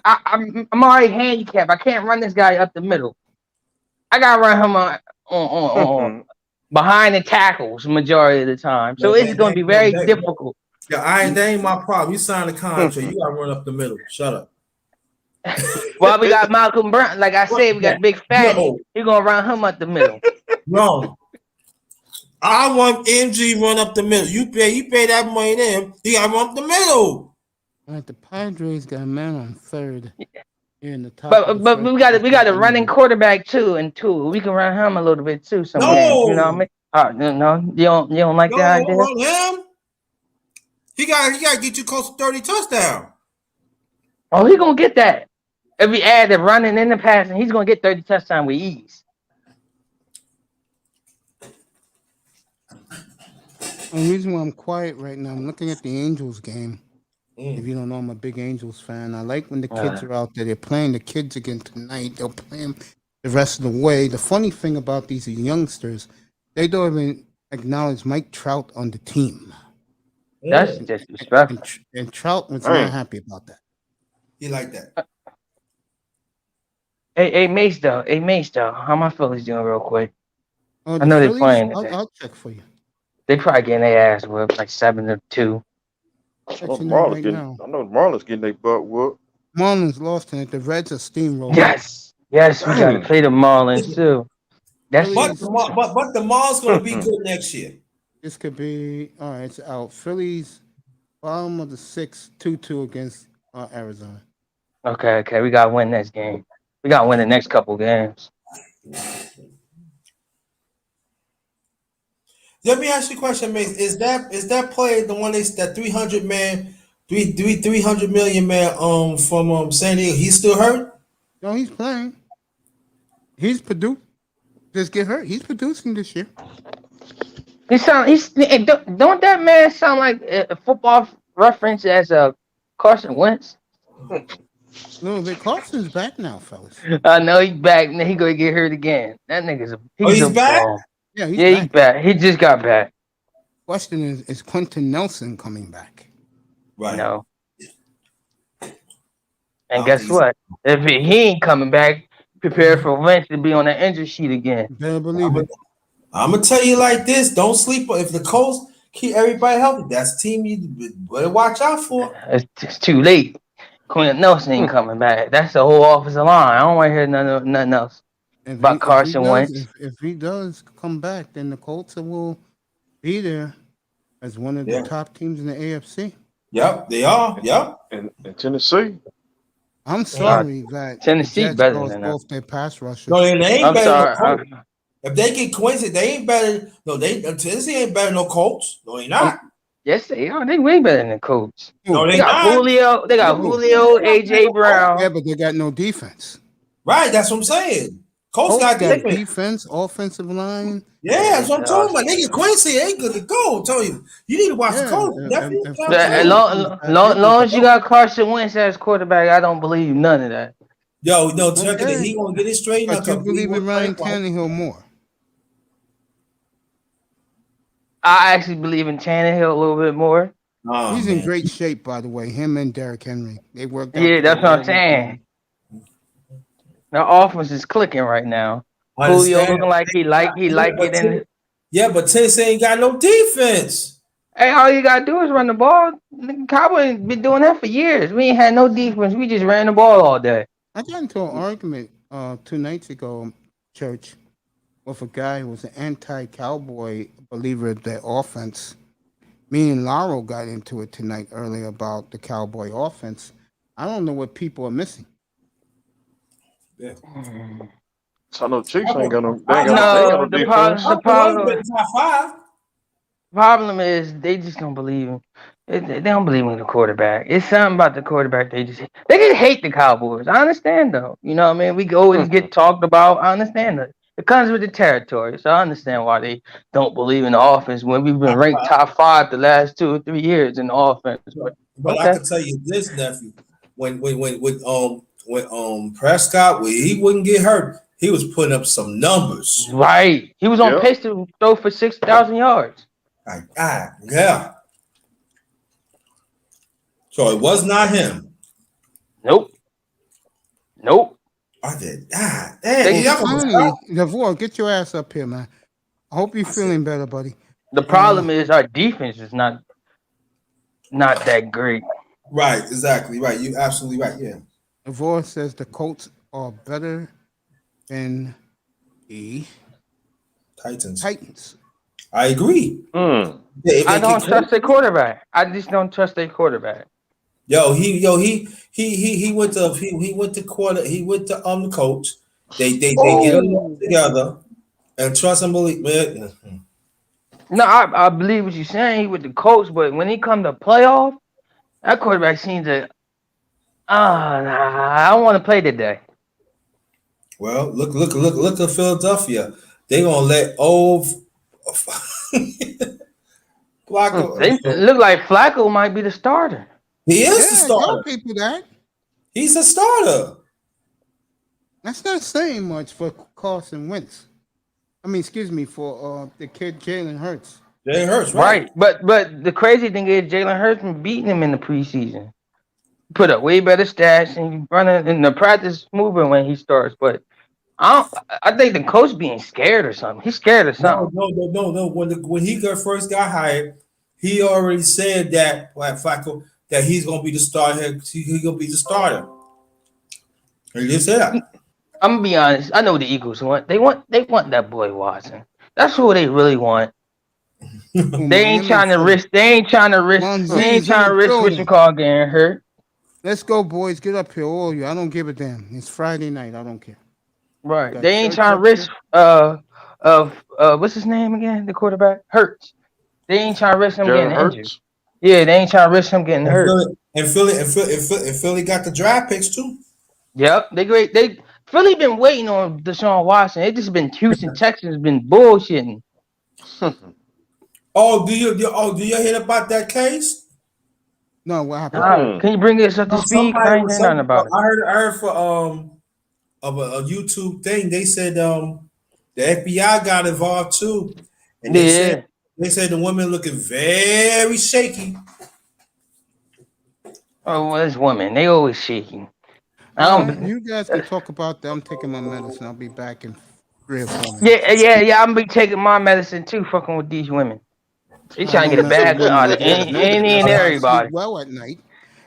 already handicapped. I can't run this guy up the middle. I gotta run him on behind the tackles majority of the time. So it's going to be very difficult. Yeah, that ain't my problem. You signed a contract. You got to run up the middle. Shut up. Well, we got Malcolm Brown. Like I said, we got Big Fatty. You're going to run him up the middle. No. I want MG run up the middle. You pay that money then. You got to run up the middle. All right, the Padres got a man on third. In the top but we got a running quarterback too, and two. We can run him a little bit too. Some games, you know what I mean? No, you don't like that idea? Run him. He got to get you close to 30 touchdowns. Oh, he gonna get that. If we add the running and the passing, he's gonna get 30 touchdowns with ease. The reason why I'm quiet right now, I'm looking at the Angels game. If you don't know, I'm a big Angels fan. I like when the kids are out there. They're playing the kids again tonight. They'll play them the rest of the way. The funny thing about these youngsters, they don't even acknowledge Mike Trout on the team. That's disrespectful. And Trout was not happy about that. He like that. Hey, Mace, though. How my Phillies doing real quick? Oh, I know Phillies? they're playing. I'll check for you. They probably getting their ass whipped like 7-2. I know the Marlins getting their butt whooped. Marlins lost tonight. The Reds are steamrolling. Yes, we got to play the Marlins too. But the Marlins going to be good next year. This could be all right. It's out. Phillies bottom of the 6th, 2-2 against Arizona. Okay. We got to win this game. We got to win the next couple games. Let me ask you a question, Mace. Is that player the one that 300 million man from San Diego? He's still hurt? No, he's playing. He's producing. Just get hurt. He's producing this year. Don't that man sound like a football reference as a Carson Wentz? No, but Carson's back now, fellas. I know he's back. And he gonna get hurt again. That nigga's he's back. Yeah, he's back. He just got back. Question is Quentin Nelson coming back? Right. No. And guess what? If he ain't coming back, prepare for Wentz to be on the injury sheet again. Better believe it. I'm gonna tell you like this: don't sleep. If the Colts keep everybody healthy, that's the team you better watch out for. It's too late. Quentin Nelson ain't coming back. That's the whole offensive line. I don't want to hear nothing else about Carson Wentz. If he does come back, then the Colts will be there as one of the top teams in the AFC. Yep, they are. Yep. And Tennessee. I'm sorry that Tennessee the better Jets than lost their pass rushers. No, they ain't I'm better. sorry. If they get Quincy, they ain't better. No, Tennessee ain't better than no Colts. No, they not. Yes, they are. They way better than the Colts. No, They got Julio. They got Julio, AJ Brown. Yeah, but they got no defense. Right, that's what I'm saying. Colts got defense, offensive line. Yeah, that's what I'm talking about. They get Quincy, ain't good to go. I'm telling you need to watch the Colts. As long as you got Carson Wentz as quarterback, I don't believe none of that. Yo, no, he gonna get it straight. But you believe in Ryan Tannehill more? I actually believe in Tannehill a little bit more. He's in great shape, by the way. Him and Derrick Henry, they worked out. Yeah, that's what I'm saying. The offense is clicking right now. Julio Understand? looking like he like it in. Yeah, but Tennessee ain't got no defense. Hey, all you gotta do is run the ball. The Cowboys been doing that for years. We ain't had no defense. We just ran the ball all day. I got into an argument 2 nights ago, Church, with a guy who was an anti-Cowboy believer of their offense. Me and Laurel got into it tonight earlier about the Cowboy offense. I don't know what people are missing. Yeah. So I know Chiefs ain't got no. No, the defense. problem is they just don't believe in. They don't believe in the quarterback. It's something about the quarterback. They just hate the Cowboys. I understand though. You know what I mean? We always get talked about. I understand that. It comes with the territory. So I understand why they don't believe in the offense when we've been ranked top 5 the last 2 or 3 years in the offense. But I can tell you this, nephew. When Prescott, when he wouldn't get hurt, he was putting up some numbers. Right. He was on pace to throw for 6,000 yards. Yeah. So it was not him. Nope. I did. Devore, get your ass up here, man. I hope you're feeling better, buddy. The problem is our defense is not that great. Right, exactly. Right. You're absolutely right. Yeah. Devore says the Colts are better than the Titans. I agree. I don't trust their quarterback. I just don't trust their quarterback. He went to the coach. They get them together and trust and believe. Man. No, I believe what you're saying. He with the coach, but when he come to playoff, that quarterback seems to. I don't want to play today. Well, look at Philadelphia. They gonna let old Flacco. They look like Flacco might be the starter. He is the starter. Tell people that. He's a starter. That's not saying much for Carson Wentz. I mean, excuse me, for the kid Jalen Hurts. Jalen Hurts, right? But the crazy thing is Jalen Hurts been beating him in the preseason. Put up way better stats and running in the practice moving when he starts. But I think the coach being scared or something. He's scared of something. No. When he first got hired, he already said that Flacco that he's gonna be the starter. He's gonna be the starter. He just said that. I'm gonna be honest. I know the Eagles want. They want that boy Watson. That's who they really want. They ain't trying to risk. They ain't trying to risk what you call getting hurt. Let's go, boys. Get up here, all you. I don't give a damn. It's Friday night. I don't care. Right. They ain't trying to risk. What's his name again? The quarterback Hurts. They ain't trying to risk him getting injured. Yeah, they ain't trying to risk him getting hurt. Philly got the draft picks too. Yep, Philly been waiting on Deshaun Watson. It just been Houston, Texas been bullshitting. Do you hear about that case? No, what happened? Can you bring this up to speed? I ain't heard nothing about it. I heard for of a YouTube thing. They said the FBI got involved too, and they said the women looking very shaky. Oh, well, it's women. They always shaking. You guys can talk about that. I'm taking my medicine. I'll be back in 3 or 4 minutes. Yeah. I'm gonna be taking my medicine too. Fucking with these women. They trying to get a bag out of any and everybody. Well, at night,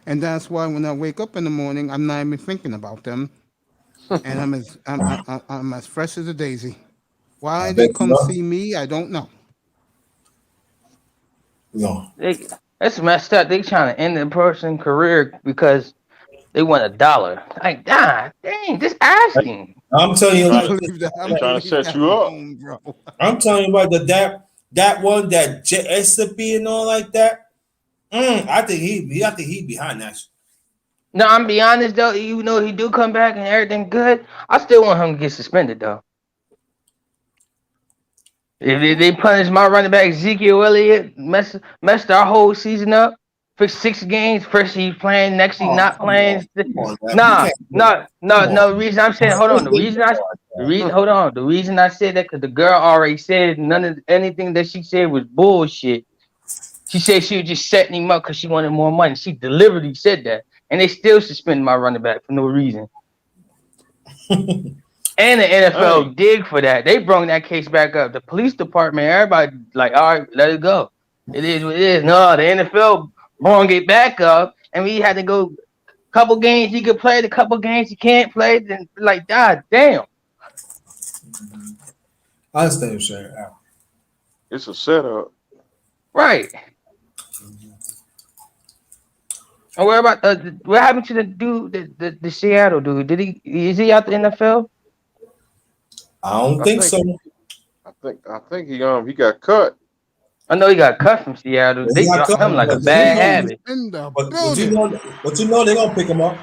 and that's why when I wake up in the morning, I'm not even thinking about them, and I'm as fresh as a daisy. Why they come see me, I don't know. No, that's messed up. They trying to end the person's career because they want $1. Like, dang, just asking. I'm telling you, like, I'm trying to set you up. I'm telling you about that one that SCP and all like that. I think he behind that. No, I'm be honest though. Even though he do come back and everything good, I still want him to get suspended though. If they punish my running back Ezekiel Elliott, messed our whole season up. For 6 games, first he's playing, next he's not playing. No. The reason I'm saying, hold on. The reason I said that because the girl already said anything that she said was bullshit. She said she was just setting him up because she wanted more money. She deliberately said that, and they still suspended my running back for no reason. And the NFL dig for that. They brought that case back up. The police department, everybody like, all right, let it go. It is what it is. No, the NFL brought it back up, and we had to go a couple games you could play, the couple games you can't play. Then like, God damn. I understand what you're saying. It's a setup. Right. And what about what happened to the dude, the Seattle dude? Is he out the NFL? I don't think so. I think he got cut. I know he got cut from Seattle. They dropped him like a bad habit. But you know they're gonna pick him up.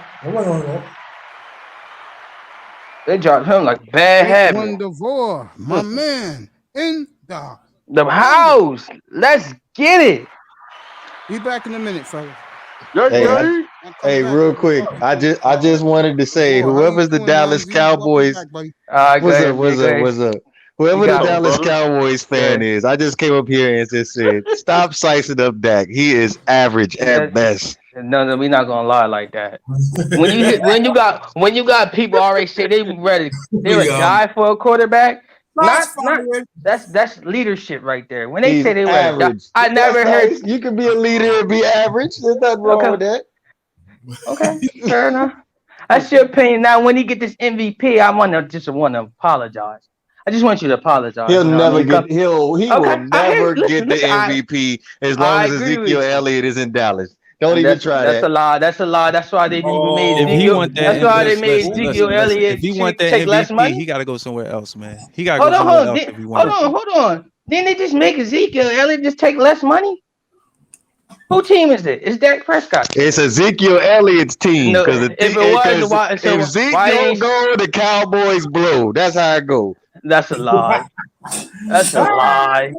They dropped him like a bad habit. Wonderful, my man, in the house. Let's get it. Be back in a minute, fellas. Hey, real quick, I just wanted to say, whoever's the Dallas Cowboys, what's up? Whoever the Dallas Cowboys fan is, I just came up here and just said, stop slicing up Dak. He is average at best. No, we're not gonna lie like that. When you got people already say they would die for a quarterback. That's leadership right there. When they say they were die, I never heard you can be a leader and be average. There's nothing wrong with that. Okay, fair enough. That's your opinion. Now, when he get this MVP, I want to apologize. I just want you to apologize. He'll never get. He will never get the MVP as long as Ezekiel Elliott is in Dallas. Don't even try that. That's a lie. That's a lie. That's why they even made Ezekiel. That's why they made Ezekiel Elliott. If he want that take less money, MVP, he got to go somewhere else, man. He got to go somewhere else if he wants. Hold on. Didn't they just make Ezekiel Elliott just take less money? Who team is it? It's Dak Prescott. It's Ezekiel Elliott's team. Because if Ezekiel go, the Cowboys blow. That's how it go. That's a lie. That's a lie.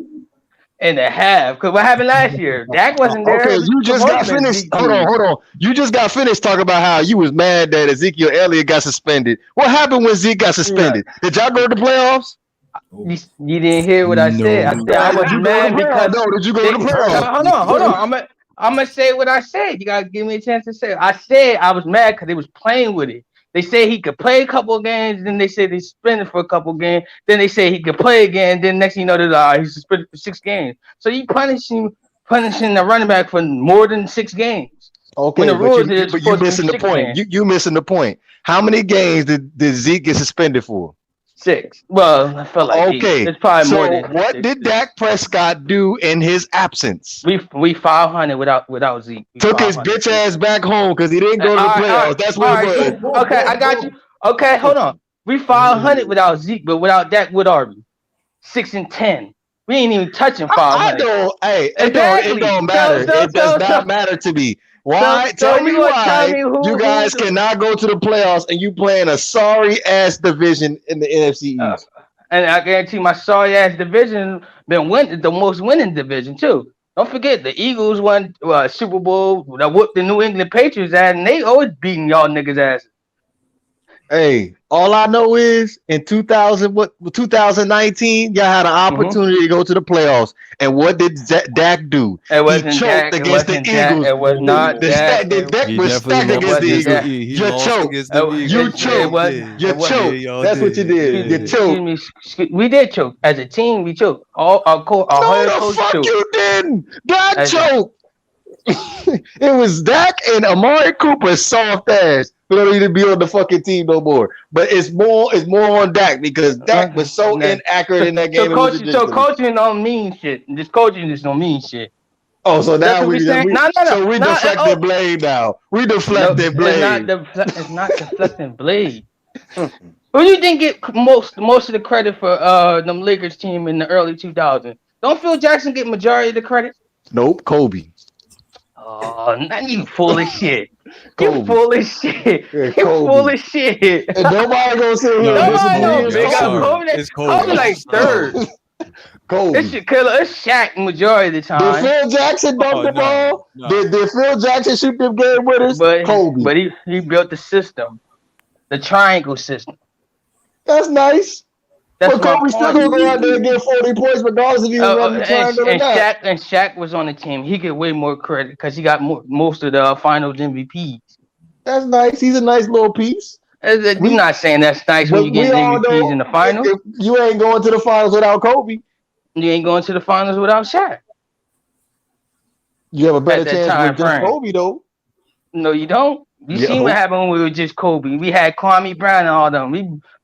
And a half. Because what happened last year? Dak wasn't there. Okay, you just got finished. Hold on. You just got finished talking about how you was mad that Ezekiel Elliott got suspended. What happened when Zeke got suspended? Did y'all go to the playoffs? You didn't hear what I said. I said I was mad because. No, did you go to the playoffs? Hold on. I'm gonna say what I said. You gotta give me a chance to say it. I said I was mad because they was playing with it. They say he could play a couple of games, then they say they suspended for a couple of games, then they say he could play again, then next thing you know that he's suspended for 6 games. So you punishing the running back for more than 6 games. Okay, but you're missing the point. You missing the point. How many games did Zeke get suspended for? 6. Well, I felt like it's probably more than what 6. did Dak Prescott do in his absence? We 500 without Zeke. Took his bitch ass back home because he didn't go to the playoffs. That's what it was. Okay, I got you. Okay, hold on. We 500 without Zeke, but without Dak, what are we? 6-10. We ain't even touching 500. It don't matter. It does not matter to me. Why? Tell me why you guys cannot go to the playoffs and you playing a sorry ass division in the NFC East. And I guarantee my sorry ass division been the most winning division too. Don't forget the Eagles won Super Bowl that whooped the New England Patriots ass, and they always beating y'all niggas ass. Hey, all I know is in 2019, y'all had an opportunity to go to the playoffs. And what did Dak do? He choked against the Eagles. It was not Dak. Dak was stacked against the Eagles. You choked. You choked. That's what you did. You choked. We did choke. As a team, we choked. Our fuck you didn't. Dak choked. It was Dak and Amari Cooper soft ass. We don't need to be on the fucking team no more. But it's more on Dak because Dak was so inaccurate in that game. So coaching don't mean shit. Just coaching just don't mean shit. Oh, so now we deflecting blame now. We deflecting blame. It's not deflecting blame. Who do you think get most of the credit for them Lakers team in the early 2000s? Don't Phil Jackson get majority of the credit? Nope, Kobe. Oh, not you full of shit. You full of shit. You full of shit. And nobody gonna say It's Kobe like third. Kobe. It's Shaq majority of the time. Did Phil Jackson dunk the ball? No. Did Phil Jackson shoot them game winners? Kobe. But he built the system. The triangle system. That's nice. But Kobe still gonna go out there and get 40 points regardless if he was running the triangle or not. And Shaq was on the team. He get way more credit because he got most of the finals MVPs. That's nice. He's a nice little piece. You're not saying that's nice when you get MVPs in the finals. You ain't going to the finals without Kobe. You ain't going to the finals without Shaq. You have a better chance with just Kobe, though. No, you don't. You seen what happened when we were just Kobe. We had Kwame Brown and all them.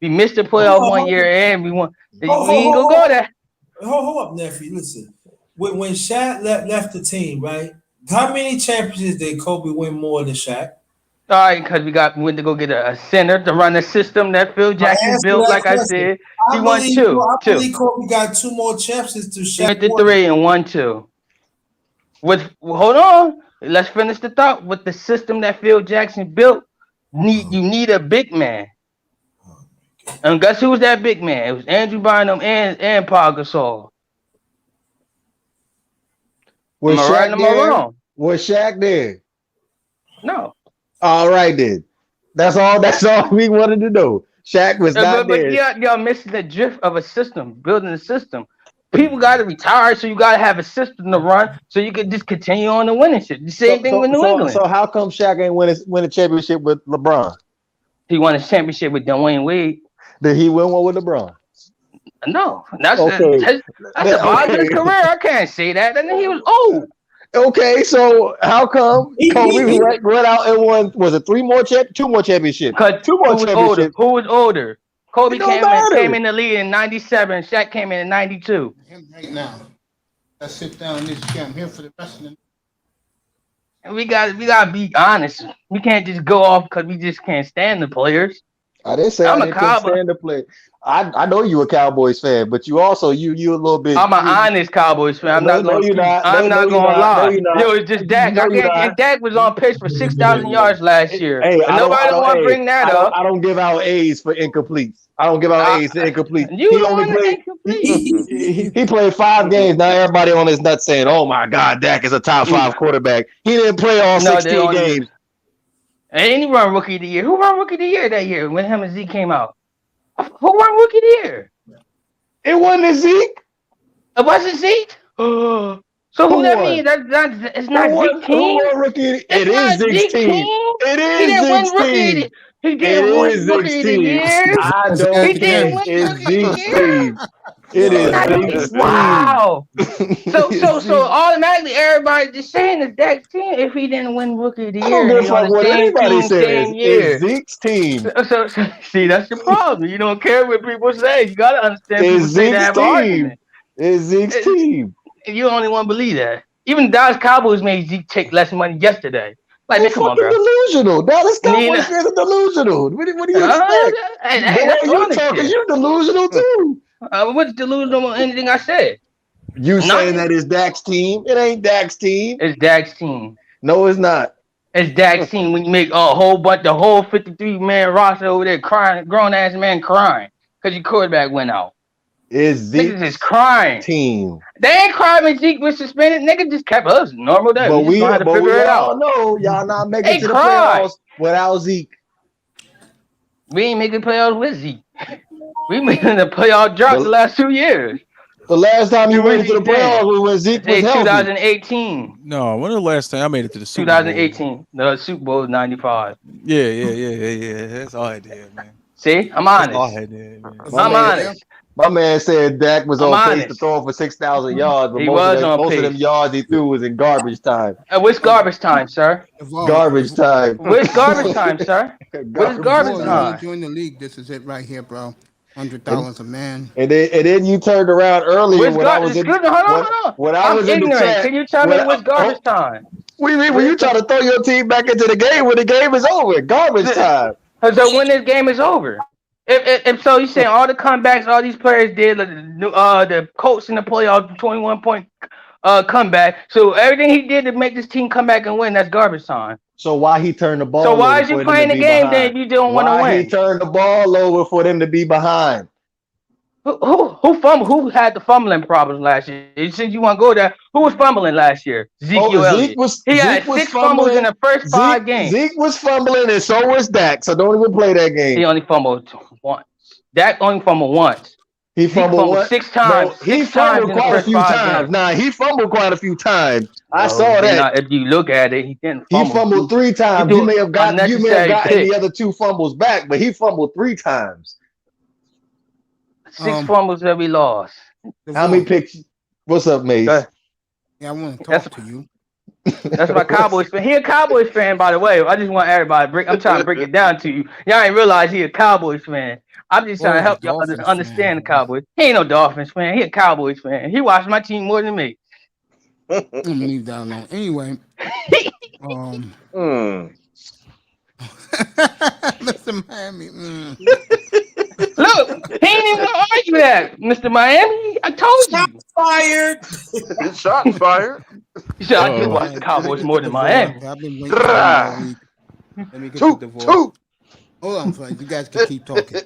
We missed the playoff 1 year and we won. We ain't gonna go there. Hold up, nephew. Listen, when Shaq left the team, right? How many championships did Kobe win more than Shaq? All right, because we went to go get a center to run the system that Phil Jackson built. Like I said, he won two. I believe Kobe got 2 more championships to Shaq. He went to 3 and 1 2. Hold on. Let's finish the thought. With the system that Phil Jackson built, you need a big man. And guess who was that big man? It was Andrew Bynum and Paul Gasol. Was Shaq there? Was Shaq there? No. All right then. That's all we wanted to know. Shaq was not there. But y'all missing the drift of a system, building a system. People got to retire, so you got to have a system to run, so you can just continue on the winning shit. The same thing with New England. So how come Shaq ain't win a championship with LeBron? He won a championship with Dwayne Wade. Did he win one with LeBron? No, that's the bottom of his career. I can't say that. And then he was old. Okay, so how come Kobe went out and won? Was it 2 more championships? 2 more championships. Who was older? Kobe came in the league in 97. Shaq came in 92. Him right now. Let's sit down in this chair. I'm here for the rest of the. And we gotta be honest. We can't just go off because we just can't stand the players. I didn't say I can't stand the play. I know you a Cowboys fan, but you also you a little bit. I'm an honest Cowboys fan. I'm not gonna lie. Yo, it's just Dak. And Dak was on pace for 6,000 yards last year. Hey, nobody want to bring that up. I don't give out A's for incompletes. I don't give out A's for incomplete. He played 5 games. Now everybody on his nuts saying, "Oh my God, Dak is a top 5 quarterback." He didn't play all 16 games. And he run Rookie of the Year. Who run Rookie of the Year that year when him and Zeke came out? Who won Rookie of the Year? It wasn't Zeke. It wasn't Zeke. So who that mean? It's not Zeke's team. It is Zeke's team. It is Zeke's team. He didn't win Rookie of the Year. I don't think it's Zeke's team. It is Zeke's team. Wow. So automatically everybody just saying it's Dak's team if he didn't win Rookie of the Year. I don't give a fuck what anybody says. It's Zeke's team. So see, that's your problem. You don't care what people say. You gotta understand. It's Zeke's team. It's Zeke's team. You only want to believe that. Even Dallas Cowboys made Zeke take less money yesterday. Like, they're fucking delusional. Dallas Cowboys fans are delusional. What do you expect? You're delusional too. What's delusional on anything I said? You saying that it's Dak's team? It ain't Dak's team. It's Dak's team. No, it's not. It's Dak's team when you make a whole bunch, the whole 53-man roster over there crying, grown ass man crying because your quarterback went out. Is Zeke is crying team? They ain't crying when Zeke was suspended. Nigga just kept us normal day. But we had to figure it out. No, y'all not making it to the playoffs without Zeke. We ain't making playoffs with Zeke. We making the playoff drop the last 2 years. The last time you went to the playoffs was when Zeke was healthy. 2018. No, when was the last time I made it to the Super 2018. The Super Bowl was 95. Yeah. That's all I did, man. See, I'm honest. That's all I did, man. I'm honest. My man said Dak was on pace to throw for 6,000 yards, but most of them yards he threw was in garbage time. What's garbage time, sir? Garbage time. What's garbage time, sir? What is garbage time? Join the league. This is it right here, bro. $100 a man. And then you turned around earlier when I was in. Hold on. When I was in the chat, can you tell me what's garbage time? When you try to throw your team back into the game when the game is over, garbage time. So when this game is over. If so, you saying all the comebacks all these players did, like the Colts in the playoffs, 21-point comeback. So everything he did to make this team come back and win, that's garbage time. So why he turned the ball? So why is you playing the game then if you don't want to win? Why he turned the ball over for them to be behind? Who fumbled? Who had the fumbling problems last year? Since you want to go there, who was fumbling last year? Zeke was. He had 6 fumbles in the first 5 games. Zeke was fumbling, and so was Dak. So don't even play that game. He only fumbled once. Dak only fumbled once. He fumbled 6 times. No, he fumbled quite a few times. Nah, he fumbled quite a few times. I saw that. If you look at it, he didn't He fumble. fumbled 3 times. You may have gotten the other 2 fumbles back, but he fumbled 3 times. 6 fumbles that we lost. How many picks? What's up, Mace? Yeah, I want to talk to you. That's my Cowboys fan. He a Cowboys fan, by the way. I just want everybody. I'm trying to break it down to you. Y'all ain't realize he a Cowboys fan. I'm just trying to help y'all understand the Cowboys. He ain't no Dolphins fan. He a Cowboys fan. He watched my team more than me. I'm gonna leave that alone. Anyway, Mr. Miami. Look, he ain't even gonna argue that, Mr. Miami. I told you. Shots fired. Shots fired. You said I do watch the Cowboys more than Miami. I've been waiting for all week. Let me get the divorce. Hold on, fellas. You guys can keep talking.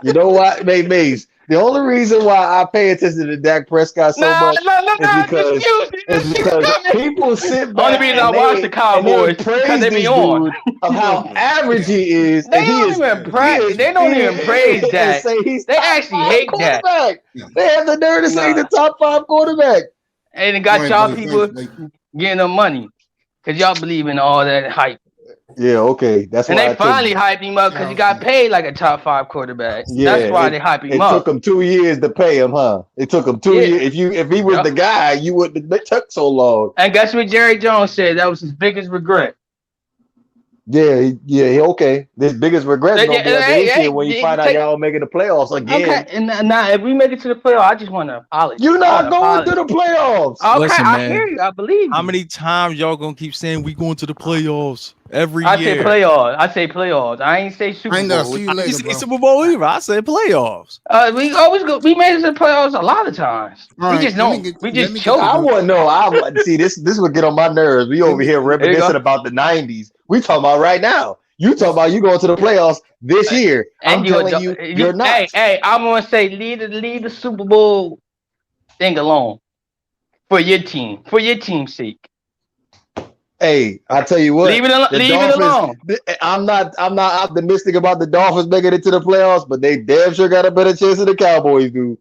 You know what, Mace? The only reason why I pay attention to Dak Prescott so much is because people sit back. Only reason I watch the Cowboys because they be on of how average he is. They don't even praise. They don't even praise that. They actually hate that. They have the nerve to say the top 5 quarterback. And it got y'all people getting them money because y'all believe in all that hype. Yeah, okay. That's and why they finally hyped him up because he got paid like a top 5 quarterback. Yeah, that's why they hype him up. It took him 2 years to pay him, huh? It took him 2 years. If he was the guy, you wouldn't have took so long. And guess what Jerry Jones said? That was his biggest regret. Yeah, okay. His biggest regret is gonna be at the end when you find out y'all making the playoffs again. Okay, and now if we make it to the playoffs, I just want to apologize. You're not going to the playoffs. Okay, Listen, I man. hear you. I believe you. How many times y'all gonna keep saying we going to the playoffs every I year? say playoffs. I say playoffs. I ain't say Super Bowl. See you I later, didn't say bro. Super Bowl either. I said playoffs. We always go. We made it to the playoffs a lot of times. All We just right, don't. We just choke. I wouldn't know. See this would get on my nerves. We over here reminiscing about the 90s. We talking about right now. You talking about you going to the playoffs this year. And I'm telling you, you're not. Hey, I'm gonna say leave the Super Bowl thing alone for your team's sake. Hey, I tell you what. Leave it alone. I'm not optimistic about the Dolphins making it to the playoffs, but they damn sure got a better chance than the Cowboys do.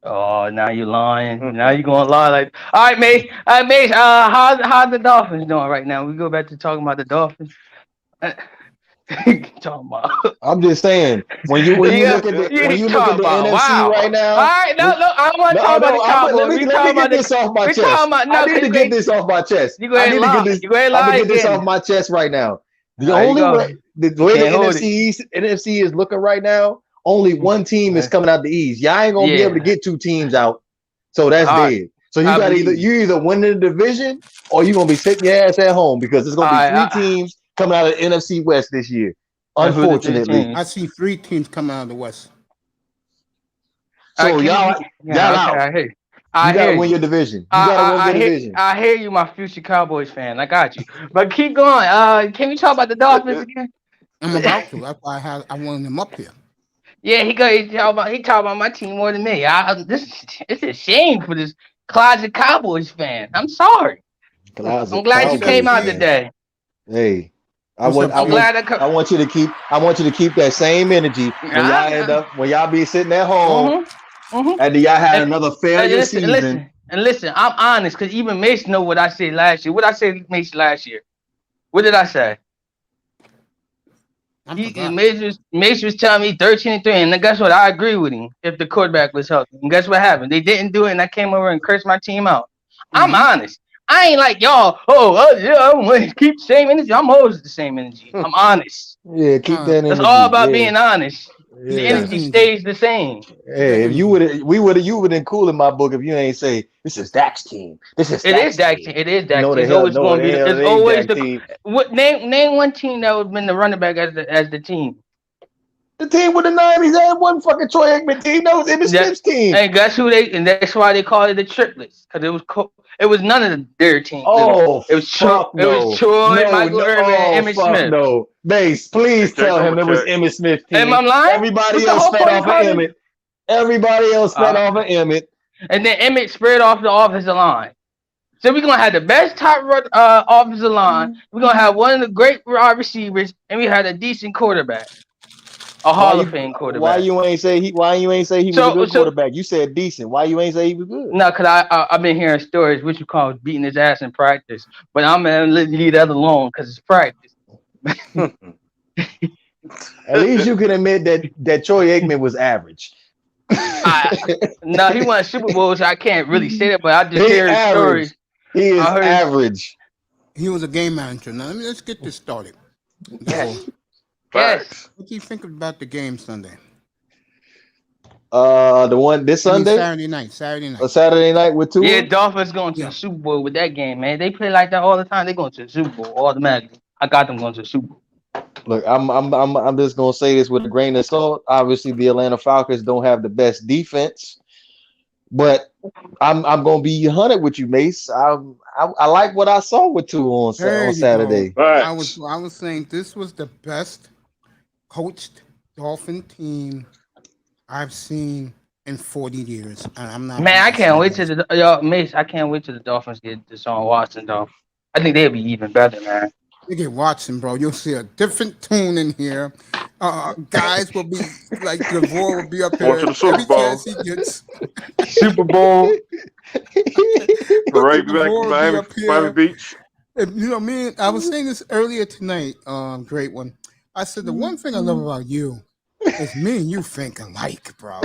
Oh, now you're lying. Now you're gonna lie like. All right, Mace. How's the Dolphins doing right now? We go back to talking about the Dolphins. I'm just saying when you look at the NFC right now. All right, no, I want to talk about the Cowboys. Let me get this off my chest. I need to get this off my chest. You go ahead and lie. I'm gonna get this off my chest right now. The only way the NFC is looking right now, only one team is coming out the East. Y'all ain't gonna be able to get 2 teams out, so that's dead. So you got either win the division or you're gonna be sitting your ass at home because there's gonna be 3 teams coming out of the NFC West this year. Unfortunately, I see 3 teams coming out of the West. So y'all out. You gotta win your division. You gotta win your division. I hear you, my future Cowboys fan. I got you. But keep going. Can we talk about the Dolphins again? I'm about to. That's why I wanted him up here. Yeah, he talk about my team more than me. It's a shame for this closet Cowboys fan. I'm sorry. I'm glad you came out today. Hey, I want you to keep that same energy when y'all be sitting at home and y'all had another failure season. Listen, I'm honest because even Mace know what I said last year. What I said Mace last year? What did I say? Mace was telling me 13-3, and guess what? I agree with him if the quarterback was healthy. And guess what happened? They didn't do it, and I came over and cursed my team out. I'm honest. I ain't like y'all. I'm going to keep the same energy. I'm always the same energy. I'm honest. Yeah, keep that energy. It's all about being honest. Yeah. The energy stays the same. Hey, if you would have been cool in my book if you ain't say this is Dak's team. It is Dak's team. It is Dak's team. It's always going to be. It's always the team. Name one team that would have been the running back as the team. The team with the 90s, that wasn't fucking Troy Aikman team. That was Emmitt Smith's team. And guess who and that's why they called it the triplets because it was none of their team. Oh, it was Troy, Michael Irvin, and Emmitt Smith. No, Mace, please tell him it was Emmitt Smith's team. Am I lying? Everybody else fed off of Emmitt. Everybody else fed off of Emmitt. And then Emmitt spread off the offensive line. So we're gonna have the best top offensive line. We're gonna have one of the great wide receivers, and we had a decent quarterback. A Hall of Fame quarterback. Why you ain't say he was a good quarterback? You said decent. Why you ain't say he was good? No, cause I've been hearing stories what you call beating his ass in practice, but I'm gonna leave that alone because it's practice. At least you can admit that Troy Aikman was average. No, he won Super Bowls. So I can't really say that, but I just hear stories. He is average. He was a game manager. Now let's get this started. Yes. Yes. What do you think about the game Sunday? The one this Sunday? Saturday night. A Saturday night with Tua? Yeah, Dolphins going to the Super Bowl with that game, man. They play like that all the time. They going to the Super Bowl automatically. I got them going to the Super Bowl. Look, I'm just gonna say this with a grain of salt. Obviously, the Atlanta Falcons don't have the best defense, but I'm gonna be 100 with you, Mace. I like what I saw with Tua on Saturday. I was saying this was the best coached Dolphin team I've seen in 40 years. And I'm not. Man, I can't wait till Mace. I can't wait till the Dolphins get Deshaun Watson though. I think they'll be even better, man. You get Watson, bro. You'll see a different tune in here. Guys will be like DeVore will be up there every chance he gets. Super Bowl. Right back to Miami Beach. You know, me. I was saying this earlier tonight. Great one. I said the one thing I love about you is me and you think alike, bro.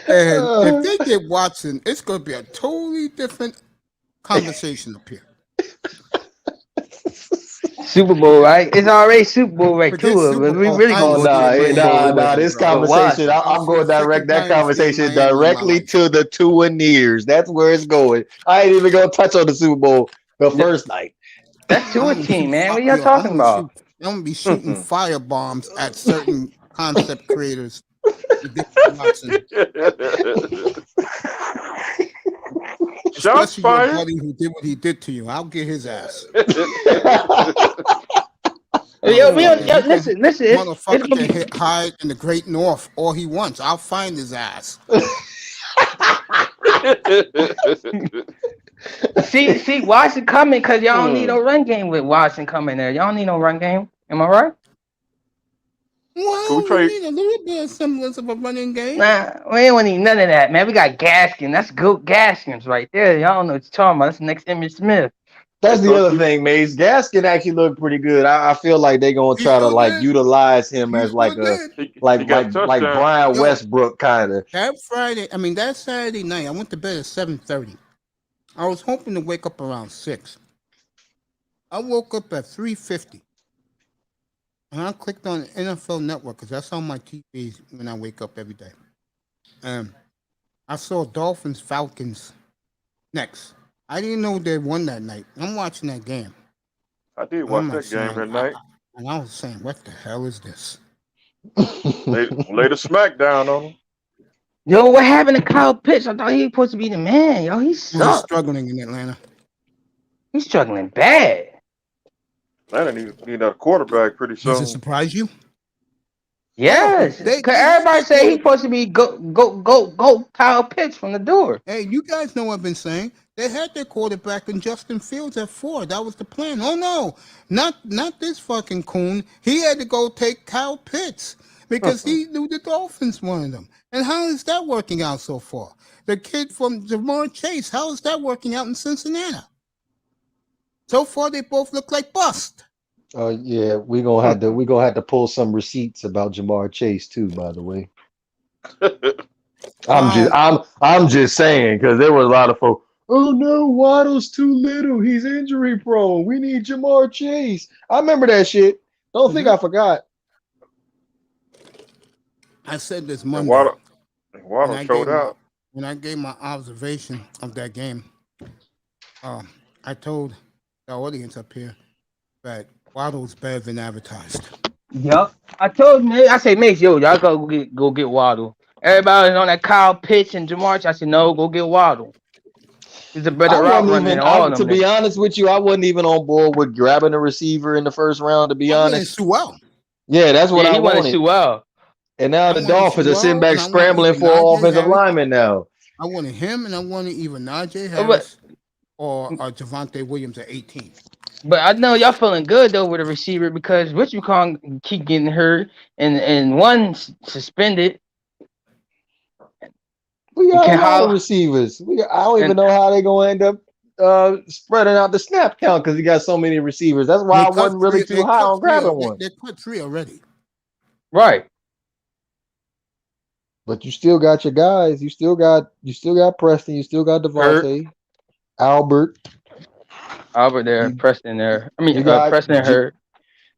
And if they get Watson, it's going to be a totally different conversation up here. Super Bowl, right? It's already Super Bowl right to it, but we really going nah. This conversation, I'm going to direct that conversation directly to the Tua-neers. That's where it's going. I ain't even going to touch on the Super Bowl the first night. That's Tua team, man. What y'all talking about? I'm going to be shooting fire bombs at certain concept creators. Shots fired. Your buddy who did what he did to you. I'll get his ass. Listen. Motherfucker can hide in the Great North all he wants. I'll find his ass. see, Watson coming because y'all don't need no run game with Watson coming there. Y'all don't need no run game. Am I right? Well, we need a little bit of semblance of a running game. Nah, we ain't need none of that, man. We got Gaskin. That's good Gaskins right there. Y'all don't know what you're talking about. That's the next Emmitt Smith. That's the other thing, Mace. Gaskin actually looked pretty good. I feel like they're gonna try to utilize him as like Brian Westbrook kind of. That Saturday night, I went to bed at 7:30. I was hoping to wake up around 6. I woke up at 3:50. And I clicked on NFL Network because that's on my TV when I wake up every day. I saw Dolphins Falcons next. I didn't know they won that night. I'm watching that game. I did watch that game that night. And I was saying, what the hell is this? Lay the smackdown on him. Yo, what happened to Kyle Pitts? I thought he was supposed to be the man. Yo, he's struggling in Atlanta. He's struggling bad. Atlanta need a quarterback pretty soon. Does it surprise you? Yes, because everybody say he's supposed to be go Kyle Pitts from the door. Hey, you guys know what I've been saying. They had their quarterback in Justin Fields at 4. That was the plan. Oh no, not this fucking coon. He had to go take Kyle Pitts because he knew the Dolphins wanted him. And how is that working out so far? The kid from Jamar Chase, how is that working out in Cincinnati? So far, they both look like bust. Oh yeah, we're gonna have to pull some receipts about Jamar Chase too. By the way, I'm just saying because there were a lot of folks. Oh no, Waddle's too little. He's injury prone. We need Jamar Chase. I remember that shit. Don't think I forgot. I said this Monday. Waddle showed out. When I gave my observation of that game, I told the audience up here that Waddle's better than advertised. Yup. I told me, I said, Mace, y'all go get Waddle. Everybody was on that Kyle Pitts and Jamar Chase. I said, no, go get Waddle. He's a better route runner than all of them. To be honest with you, I wasn't even on board with grabbing a receiver in the first round, to be honest. Sewell. Yeah, that's what I wanted. Sewell. And now the Dolphins are sitting back scrambling for an offensive lineman now. I wanted him, and I wanted even Najee Harris. or Javonte Williams at 18. But I know y'all feeling good though with a receiver because Richard Kong keep getting hurt and one suspended. We got a lot of receivers. I don't even know how they're gonna end up spreading out the snap count because you got so many receivers. That's why I wasn't really too high on grabbing one. They cut 3 already. Right. But you still got your guys. You still got Preston. You still got Devontae, Albert there, Preston there. I mean, Preston hurt.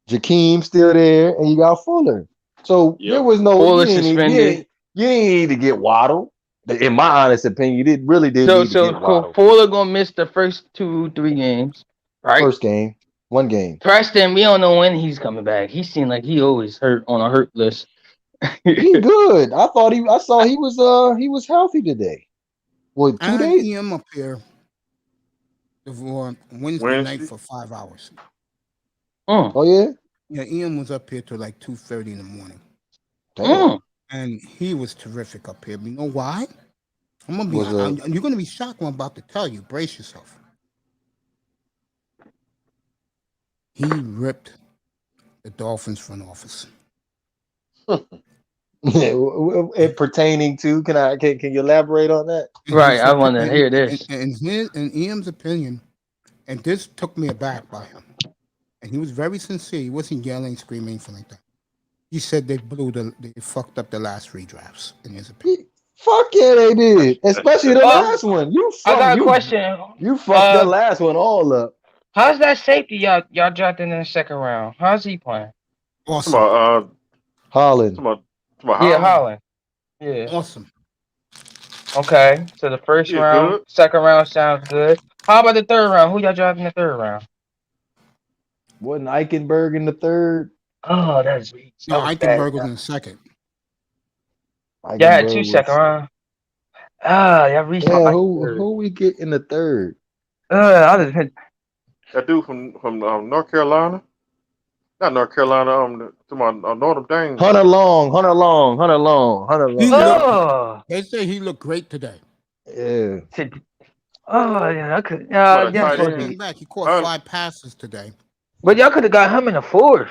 Jakeem still there, and you got Fuller. So there was no Fuller suspended. You didn't need to get Waddle. In my honest opinion, you didn't need to get Waddle. Fuller gonna miss the first 2-3 games, right? First game, 1 game. Preston, we don't know when he's coming back. He seemed like he always hurt on a hurt list. He good. I saw he was healthy today. Well, 2 days. EM up here for Wednesday night for 5 hours. Oh yeah. Yeah, Ian was up here till like 2:30 in the morning. Damn. And he was terrific up here. You know why? You're gonna be shocked what I'm about to tell you. Brace yourself. He ripped the Dolphins front office. It pertaining to can you elaborate on that? Right, I want to hear this. In Ian's opinion, and this took me aback by him, and he was very sincere. He wasn't yelling, screaming, anything like that. He said they fucked up the last 3 drafts. In his opinion, fuck yeah, they did, especially the last one. I got a question. You fucked the last one all up. How's that safety y'all dropped in the 2nd round? How's he playing? Awesome. Holland. Yeah, Holland. Yeah. Awesome. Okay, so the first round, good. 2nd round sounds good. How about the 3rd round? Who y'all dropped in the 3rd round? Wasn't Eichenberg in the 3rd? Oh, that's no. Eichenberg was in the 2nd. Y'all had 2 2nd round. Y'all reached. Yeah, who we get in the 3rd? That dude from North Carolina. Not North Carolina, to my Notre Dame. Hunter Long. Oh. They say he looked great today. Yeah. Oh, yeah, I could. Came back. He caught 5 passes today. But y'all could have got him in the 4th.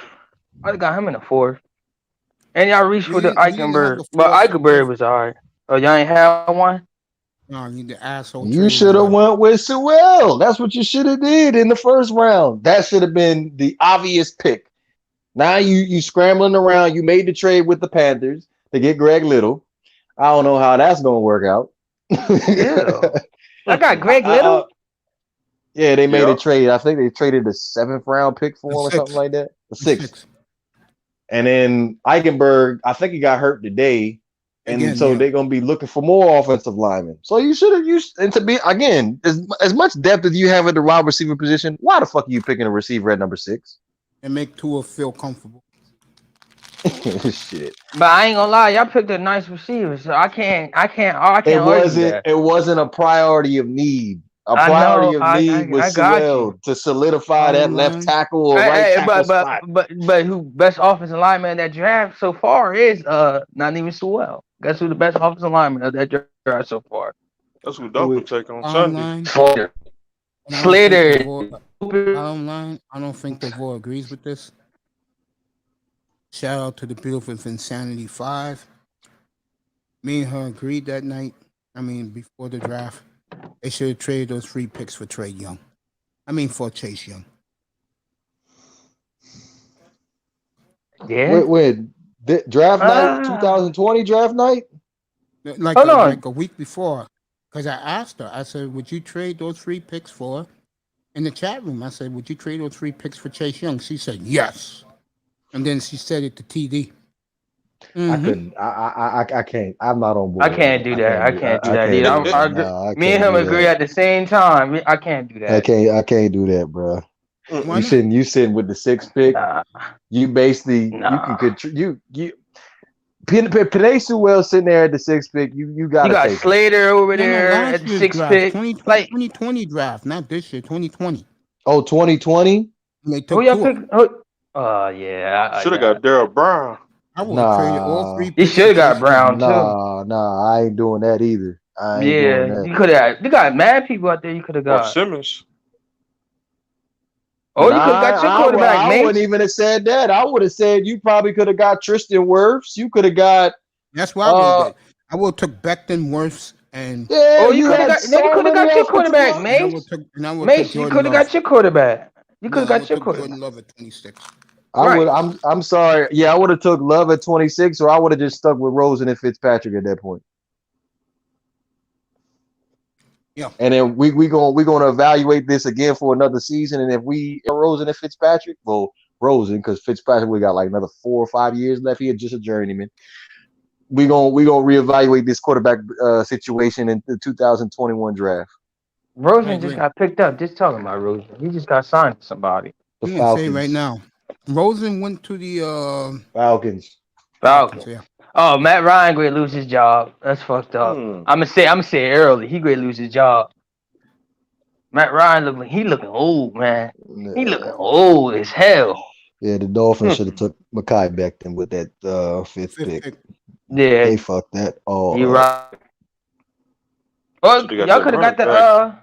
I'd have got him in the 4th. And y'all reached for the Eichenberg. But Eichenberg was all right. Oh, y'all ain't have one? No, you the asshole. You should have went with Sewell. That's what you should have did in the 1st round. That should have been the obvious pick. Now you scrambling around. You made the trade with the Panthers to get Greg Little. I don't know how that's gonna work out. I got Greg Little. Yeah, they made a trade. I think they traded the 7th round pick for him or something like that. The 6th. And then Eichenberg, I think he got hurt today. And they're gonna be looking for more offensive linemen. So you should have used, and to be again, as much depth as you have at the wide receiver position, why the fuck are you picking a receiver at number 6? And make Tua feel comfortable. Shit. But I ain't gonna lie, y'all picked a nice receiver, so I can't It wasn't a priority of need. A priority of need was Sewell to solidify that left tackle or right tackle spot. But who best offensive lineman in that draft so far is not even Sewell. Guess who the best offensive lineman of that draft so far? That's who Doug will take on Sunday. Slater. I don't think Devore agrees with this. Shout out to the beautiful Insanity 5. Me and her agreed that night. Before the draft, they should have traded those 3 picks for Trey Young. For Chase Young. Yeah. Wait, draft night, 2020 draft night? Like a week before. Because I asked her, I said, would you trade those 3 picks for? In the chat room, I said, would you trade those 3 picks for Chase Young? She said, yes. And then she said it to TD. I couldn't. I can't. I'm not on board. I can't do that. I can't do that. Me and him agree at the same time. I can't do that. I can't do that, bro. You sitting with the 6th pick. You basically you Penei Sewell sitting there at the 6th pick. You got Slater over there at the 6th pick. 2020 draft, not this year. 2020. Oh, 2020. Who y'all pick? Yeah. Should have got Darryl Brown. I would have traded all 3 He picks. should have got Brown too. Nah, I ain't doing that either. I ain't doing Yeah, that. you could have. You got mad people out there. You could have Or got. Simmons. Oh, you could have got your quarterback, I mate. wouldn't even have said that. I would have said you probably could have got Tristan Wirfs. You could have got. That's what I would have did. I would have took Becton, Wirfs, and Yeah, Oh, you could have had got. Then you so could have many got your offensive quarterback, linemen. I Mace. would took and I would Mace, took you Jordan could have Love. got your quarterback. You could No, have I got would your took quarterback. Jordan Love at 26. I would. Right. I'm sorry. Yeah, I would have took Love at 26, or I would have just stuck with Rosen and Fitzpatrick at that point. Yeah. And then we gonna evaluate this again for another season. And if we Rosen and Fitzpatrick, well, Rosen, because Fitzpatrick we got like another 4 or 5 years left. He is just a journeyman. We gonna reevaluate this quarterback situation in the 2021 draft. Rosen just got picked up. Just talking about Rosen. He just got signed to somebody. The I'm gonna say Falcons. right now, Rosen went to the Falcons. Falcons. Yeah. Oh, Matt Ryan going to lose his job. That's fucked up. I'm gonna say it early. He going to lose his job. Matt Ryan looking old, man. He looking old as hell. Yeah, the Dolphins should have took Mekhi Becton with that fifth pick. Yeah, They fucked that all you up. right. Well, Should've got y'all that could have got running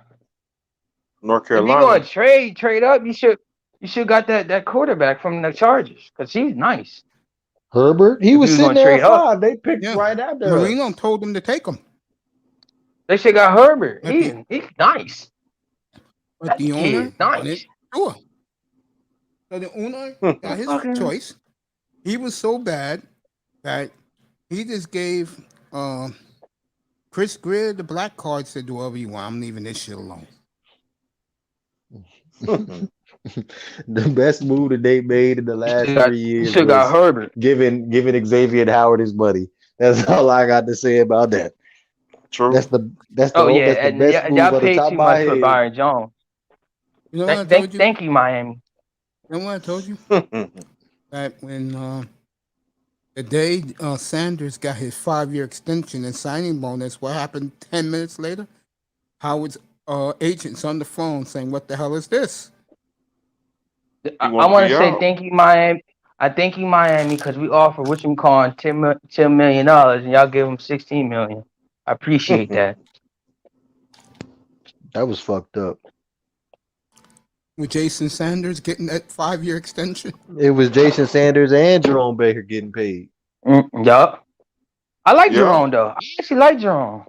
the North If you Carolina. going to trade up, you should got that quarterback from the Chargers because he's nice. Herbert, he If was you sitting gonna there at trade up. 5. They picked Yeah. right after Marino us. told him to take him, They should got Herbert. Okay. He's nice. but That the kid owner is nice. wanted Tua. So the owner got his Okay. choice. He was so bad that he just gave Chris Greer the black card. Said, "Do whatever you want. I'm leaving this shit alone." The best move that they made in the last 3 You years should got was Herbert. giving Xavier Howard his money. That's all I got to say about that. True. That's the Oh yeah, that's the and best move y'all on the paid top too of my much for head. Byron Jones. You know what I told you? Thank you, Miami. You know what I told you? That when the day Sanders got his 5-year extension and signing bonus, what happened 10 minutes later? Howard's agents on the phone saying, "What the hell is this?" I wanna want be to say out. thank you, Miami. I thank you, Miami, because we offered $10 million and y'all gave him $16 million. I appreciate that. That was fucked up. With Jason Sanders getting that 5-year extension. It was Jason Sanders and Jerome Baker getting paid. Yup. I like Yeah. Jerome though. I actually like Jerome.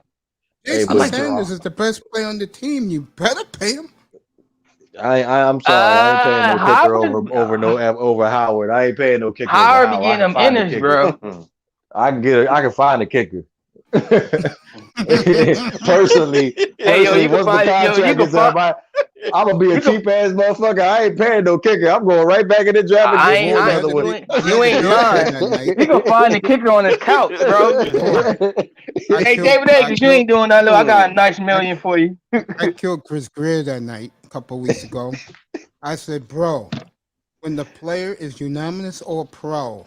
Hey, Jason but like Sanders Jerome. is the best player on the team. You better pay him. I'm sorry. I ain't paying no kicker Howard, over Howard. I ain't paying no kicker over Howard be Howard. I getting can them find a innings, kicker. bro. I can find a kicker. Personally, Hey, yo, you can once the find contract you can is up, find. I'm gonna be a You can- cheap ass motherfucker. I ain't paying no kicker. I'm going right back in the draft and I get me ain't- another one. you ain't lying. You can find the kicker on his couch, bro. Hey, David Akers, you ain't doing that. Look, I got a nice million for you. I killed Chris Greer that night a couple of weeks ago. I said, "Bro, when the player is unanimous or pro,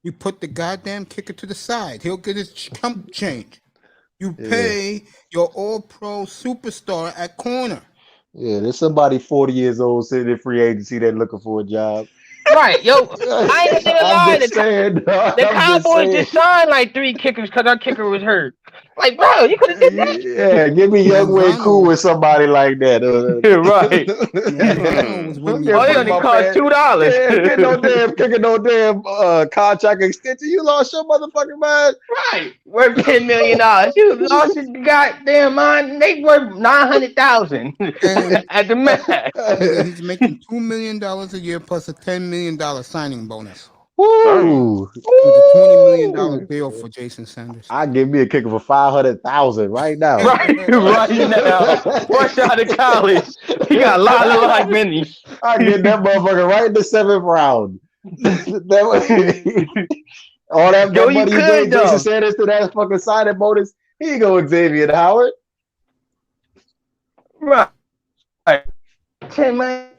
you put the goddamn kicker to the side. He'll get his chump change. You Yeah. pay your all-pro superstar at corner." Yeah, there's somebody 40 years old sitting in free agency that looking for a job. Right, yo, I ain't gonna lie. I'm just saying, dog. The I'm just Cowboys saying. just signed like 3 kickers because our kicker was hurt. Like, bro, you could have did that. Yeah, give me Youngway cool with somebody like that. Right. Manzano was with me. Oh, they only cost $2. Yeah, get no damn kicking no damn contract extension. You lost your motherfucking mind. Right, worth $10 million. You lost your goddamn mind. They worth $900,000 at the max. He's making $2 million a year plus a $10 million signing bonus. Woo! It was a $20 million deal for Jason Sanders. I give me a kicker for 500,000 right now. Right now. Fresh out of college, he got a lot of money. I get that motherfucker right in the 7th round. All that Yo, you money you could, gave though. Jason Sanders to that fucking signing bonus. He ain't go Xavier Howard. Right. 10 million.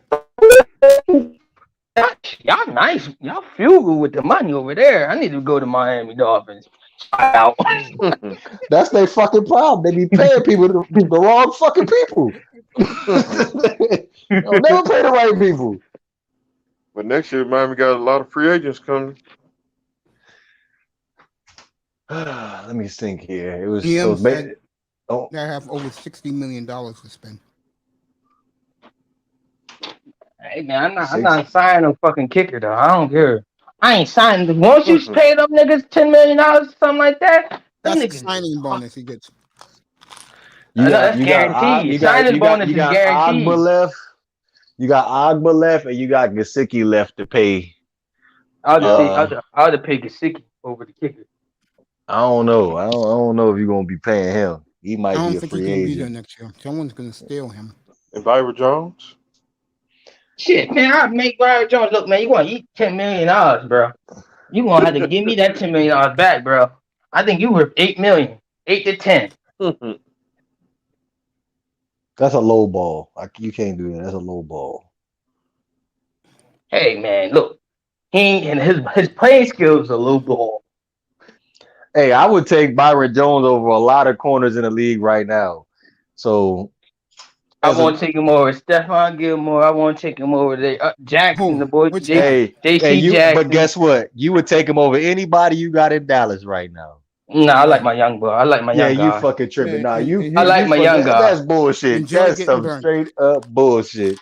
Y'all nice. Y'all frugal with the money over there. I need to go to Miami Dolphins. Out. That's their fucking problem. They be paying people the wrong fucking people. They'll never pay the right people. But next year, Miami got a lot of free agents coming. Let me think here. It was GM so said Oh, that have over $60 million to spend. Hey man, I'm not signing no fucking kicker though. I don't care. I ain't signing. Once you pay them niggas $10 million, something like that, them That's a niggas. signing bonus he gets. That's guaranteed. Signing bonus is guaranteed. Agba left. You got Agba left, and you got Gesicki left to pay. I'll just pay Gesicki over the kicker. I don't know. I don't know if you're gonna be paying him. He might I don't be a think he free can be there agent. next year. Someone's gonna steal him. And Byron Jones. Shit, man, I make Byron Jones look, man. You gonna eat $10 million, bro? You gonna have to give me that $10 million back, bro. I think you were $8 million, 8 to 10. That's a low ball. You can't do that. That's a low ball. Hey man, look, his playing skills are low ball. Hey, I would take Byron Jones over a lot of corners in the league right now. So I want to take him over Stephon Gilmore. I want to take him over Jackson, the boy. JC Jackson. But guess what? You would take him over anybody you got in Dallas right now. Nah, I like my young boy. I like my young guy. Yeah, you fucking tripping. Nah, I like my young guy. That's bullshit. That's some straight up bullshit.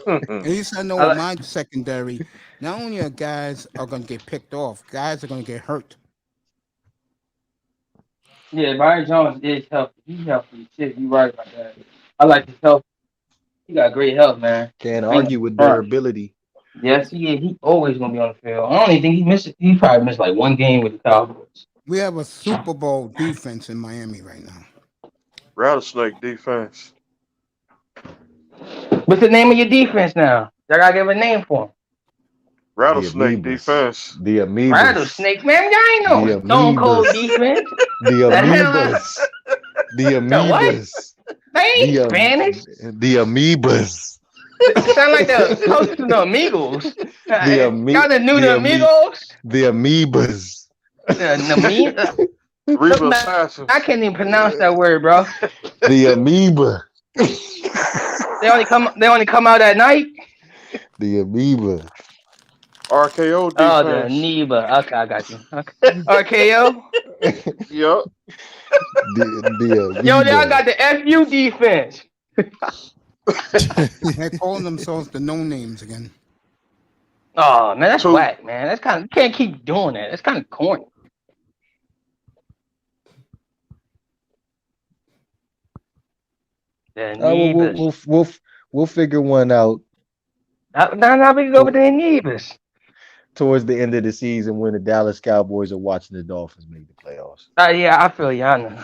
At least I know with my secondary, not only are guys are gonna get picked off, guys are gonna get hurt. Yeah, Byron Jones is healthy. He's healthy. Shit, you right about that. I like his health. He got great health, man. Can't argue with durability. Yes, he always gonna be on the field. I don't even think he missed. He probably missed like one game with the Cowboys. We have a Super Bowl defense in Miami right now. Rattlesnake defense. What's the name of your defense now? I gotta give a name for him. Rattlesnake defense. The Amoebas. Rattlesnake, man. Y'all ain't know Stone Cold defense. The Amoebas. The Amoebas. They ain't Spanish. The Amoebas. Sound like the host of the Amigos. Y'all the new the Amigos? The Amoebas. I can't even pronounce that word, bro. The amoeba. They only come out at night. The amoeba. RKO defense. Oh, the amoeba. Okay, I got you. Okay. RKO. Yup. Yo, y'all got the FU defense. They're calling themselves the no names again. Oh man, that's whack, man. That's kind of, you can't keep doing that. That's kind of corny. We'll figure one out. Now we can go with the Anibas. Towards the end of the season, when the Dallas Cowboys are watching the Dolphins make the playoffs. Yeah, I feel you. I know.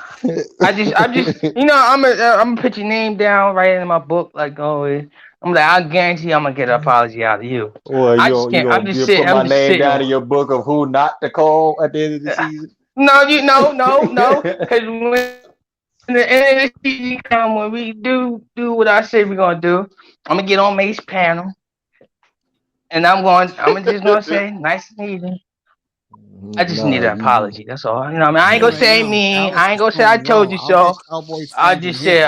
I just, you know, I'm gonna put your name down right in my book, like always. I'm like, I guarantee I'm gonna get an apology out of you. Or you put my name down in your book of who not to call at the end of the season. No. Because when the end of the season comes, when we do what I say we're gonna do, I'm gonna get on Mace's panel, and I'm just gonna say nice and easy. I just need an apology. That's all. You know, what I mean, I ain't gonna say me. I ain't gonna say I told you so. I just say.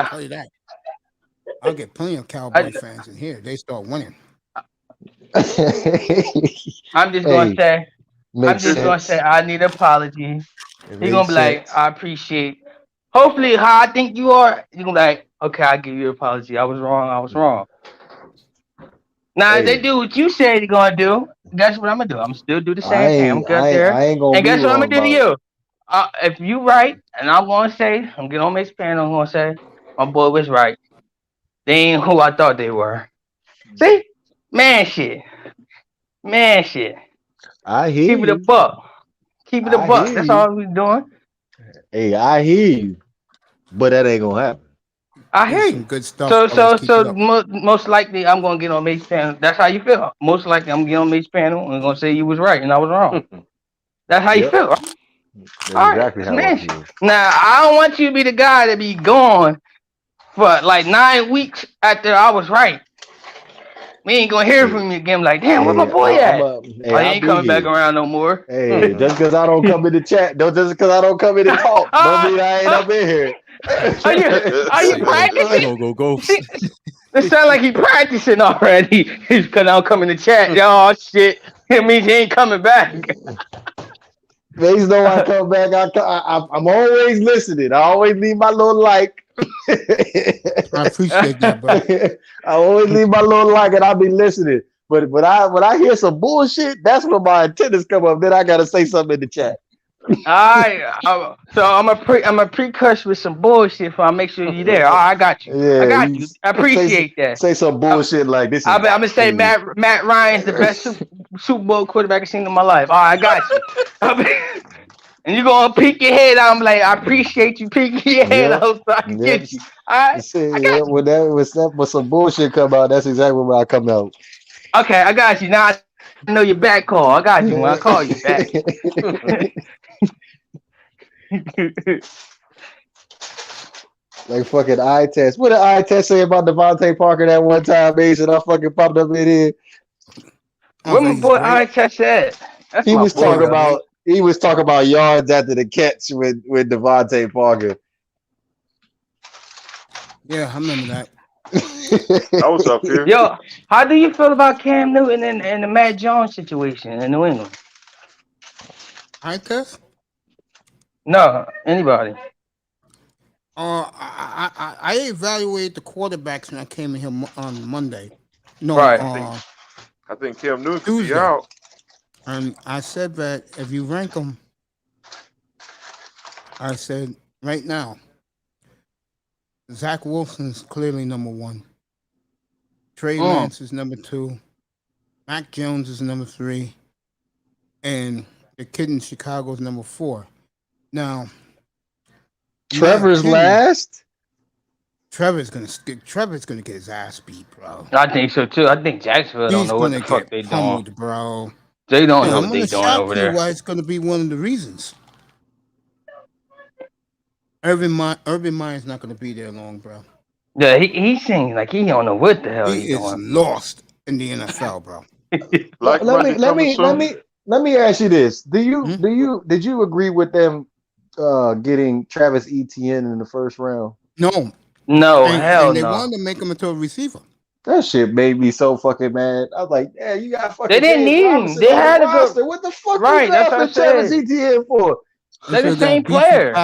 I'll get plenty of Cowboy fans in here. They start winning. I'm just gonna say I need an apology. You're gonna be like, I appreciate. Hopefully, how I think you are, you're gonna be like, okay, I'll give you an apology. I was wrong. Now, if they do what you say they're gonna do, guess what I'm gonna do? I'm still do the same thing. I'm gonna there. And guess what I'm gonna do to you? If you right, and I'm gonna say, I'm getting on this panel, I'm gonna say, my boy was right. They ain't who I thought they were. See? Man shit. I hear Keep it a buck. That's all we doing. Hey, I hear you. But that ain't gonna happen. I hear you. Good stuff. So most likely I'm gonna get on Mace's panel. That's how you feel. Most likely I'm gonna get on Mace's panel and gonna say you was right and I was wrong. That's how you feel, right? That's exactly how I feel. Now I don't want you to be the guy to be gone for like 9 weeks after I was right. We ain't gonna hear from you again. Like, damn, where my boy at? He ain't coming back around no more. Hey, just because I don't come in the chat, just because I don't come in and talk, don't mean I ain't up in here. Are you practicing? Go. It sounds like he practicing already. He's because I don't come in the chat. Oh shit, it means he ain't coming back. They know I come back. I'm always listening. I always leave my little like. I appreciate that, bro. I always leave my little like, and I'll be listening. But when I hear some bullshit, that's when my antennas come up. Then I gotta say something in the chat. So I'm a pre-cuss with some bullshit for I make sure you're there. I got you. Yeah, I got you. I appreciate that. Say some bullshit like this. I'm gonna say Matt Ryan's the best Super Bowl quarterback I've seen in my life. I got you. And you gonna peek your head out. I'm like, I appreciate you peeking your head out so I can get you. All right. When some bullshit come out, that's exactly when I come out. Okay, I got you. Now I know your back call. I got you when I call you back. Like fucking eye test. What did eye test say about Devontae Parker that one time, Mason? I fucking popped up in here. What my boy eye test said? He was talking about yards after the catch with Devontae Parker. Yeah, I remember that. I was up here. Yo, how do you feel about Cam Newton and the Matt Jones situation in New England? Eye test? No, anybody. I evaluated the quarterbacks when I came in here on Monday. No, right. I think Cam Newton could be out. And I said that if you rank them, I said right now, Zach Wilson's clearly number one. Trey Lance is number two. Mac Jones is number three. And the kid in Chicago is number four. Now, Trevor's last? Trevor's gonna get his ass beat, bro. I think so too. I think Jacksonville don't know what the fuck they doing, bro. They don't know what they doing over there. Why it's gonna be one of the reasons. Urban Meyer's not gonna be there long, bro. Yeah, he seems like he don't know what the hell he he's is doing. Lost in the NFL, bro. Let me ask you this: did you agree with them getting Travis Etienne in the first round? No, hell they no. wanted to make him into a receiver. That shit made me so fucking mad. I was like, yeah, you got fucking. They didn't need him. They had to go. What the fuck? Right, that's what I said. Travis Etienne for? They're the same player.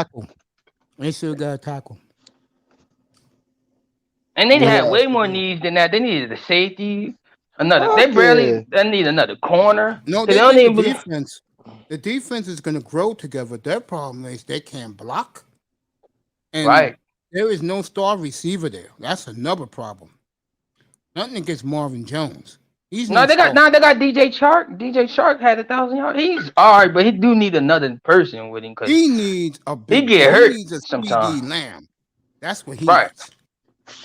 They still got a tackle. And they had way more needs than that. They needed a safety, they need another corner. No, they don't even defense. The defense is going to grow together. Their problem is they can't block. And there is no star receiver there. That's another problem. Nothing against Marvin Jones. They got DJ Chark. DJ Chark had 1,000 yards. He's all right, but he do need another person with him because he needs a big. He get hurt sometimes. Lamb. That's what he needs.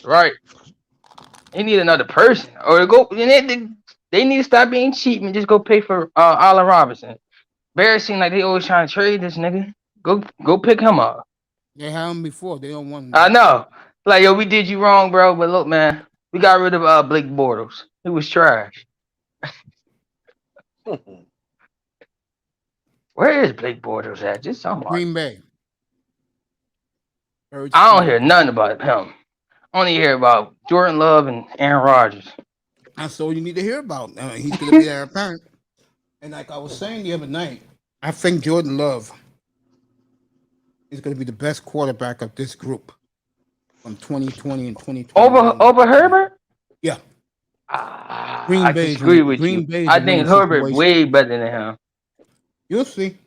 Right. He need another person, or go. They need to stop being cheap and just go pay for Allen Robinson. Bears seem like they always trying to trade this nigga. Go pick him up. They had him before. They don't want him. I know. Like, yo, we did you wrong, bro. But look, man, we got rid of Blake Bortles. He was trash. Where is Blake Bortles at? Just somewhere. Green Bay. I don't hear nothing about him. I only hear about Jordan Love and Aaron Rodgers. That's all you need to hear about. He's going to be there apparent. And like I was saying the other night, I think Jordan Love is going to be the best quarterback of this group from 2020 and 2020. Over Herbert? Yeah. I disagree with you. I think Herbert way better than him. You'll see.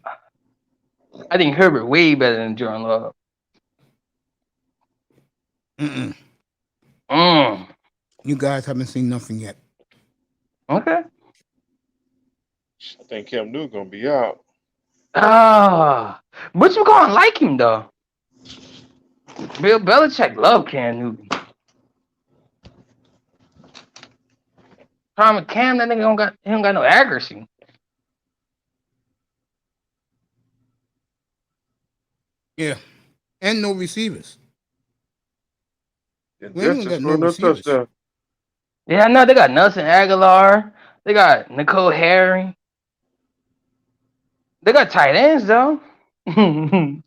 I think Herbert way better than Jordan Love. You guys haven't seen nothing yet. Okay. I think Cam Newton gonna be out. But you gonna like him though. Bill Belichick love Cam Newton. Problem with Cam, that nigga don't got no accuracy. Yeah, and no receivers. We ain't got no touchdown. Yeah, I know they got Nelson Aguilar. They got Nicole Harry. They got tight ends though. Hurt?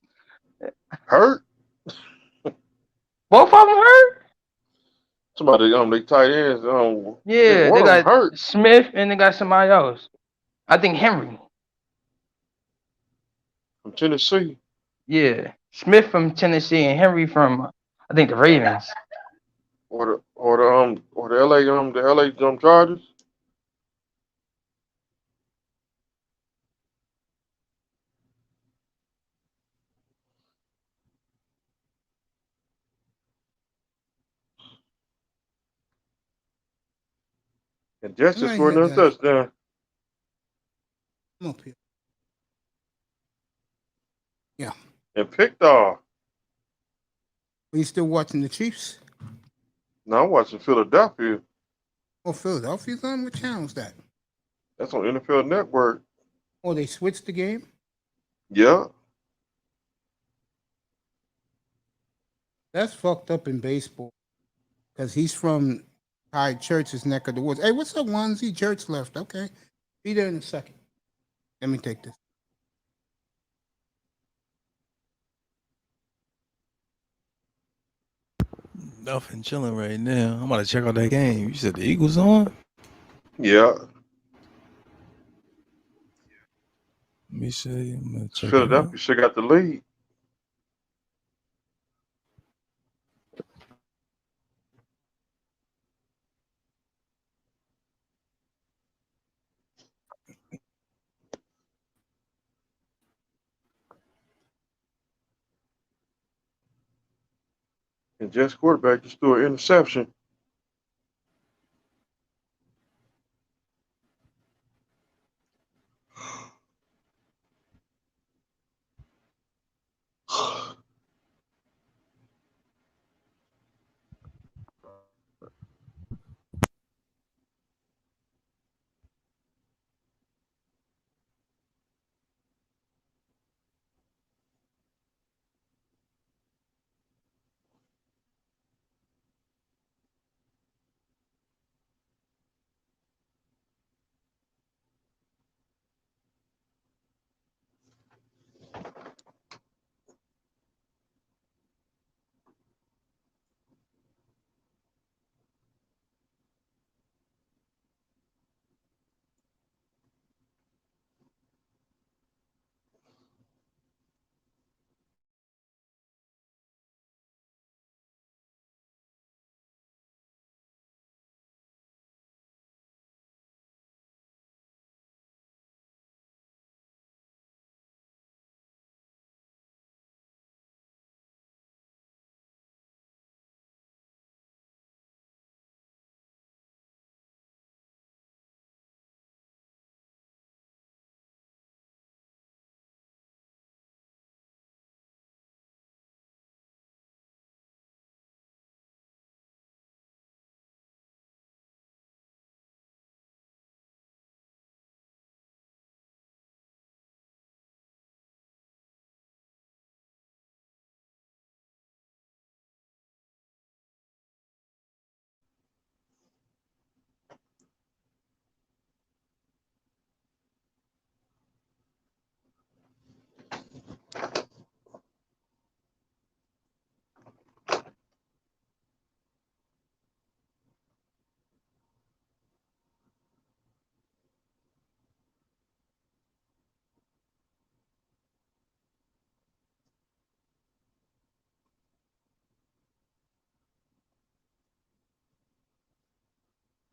Both of them hurt? Somebody they tight ends. Yeah, they got hurt. Smith and they got somebody else. I think Henry. Tennessee. Yeah, Smith from Tennessee and Henry from I think the Ravens. Or the LA Chargers. And Jets I'm just right scored here, another guys. touchdown. I'm up here. Yeah. And picked off. Are you still watching the Chiefs? Now I'm watching Philadelphia. Oh, Philadelphia's on? What channel's that? That's on NFL Network. Oh, they switched the game? Yeah. That's fucked up in baseball. Because he's from Ty Church's neck of the woods. Hey, what's up, Onesie? Church left. Okay. Be there in a second. Let me take this. Nothing chilling right now. I'm about to check out that game. You said the Eagles on? Yeah. Let me see. I'm gonna check it out. Philadelphia should got the lead. And Jets quarterback just threw an interception.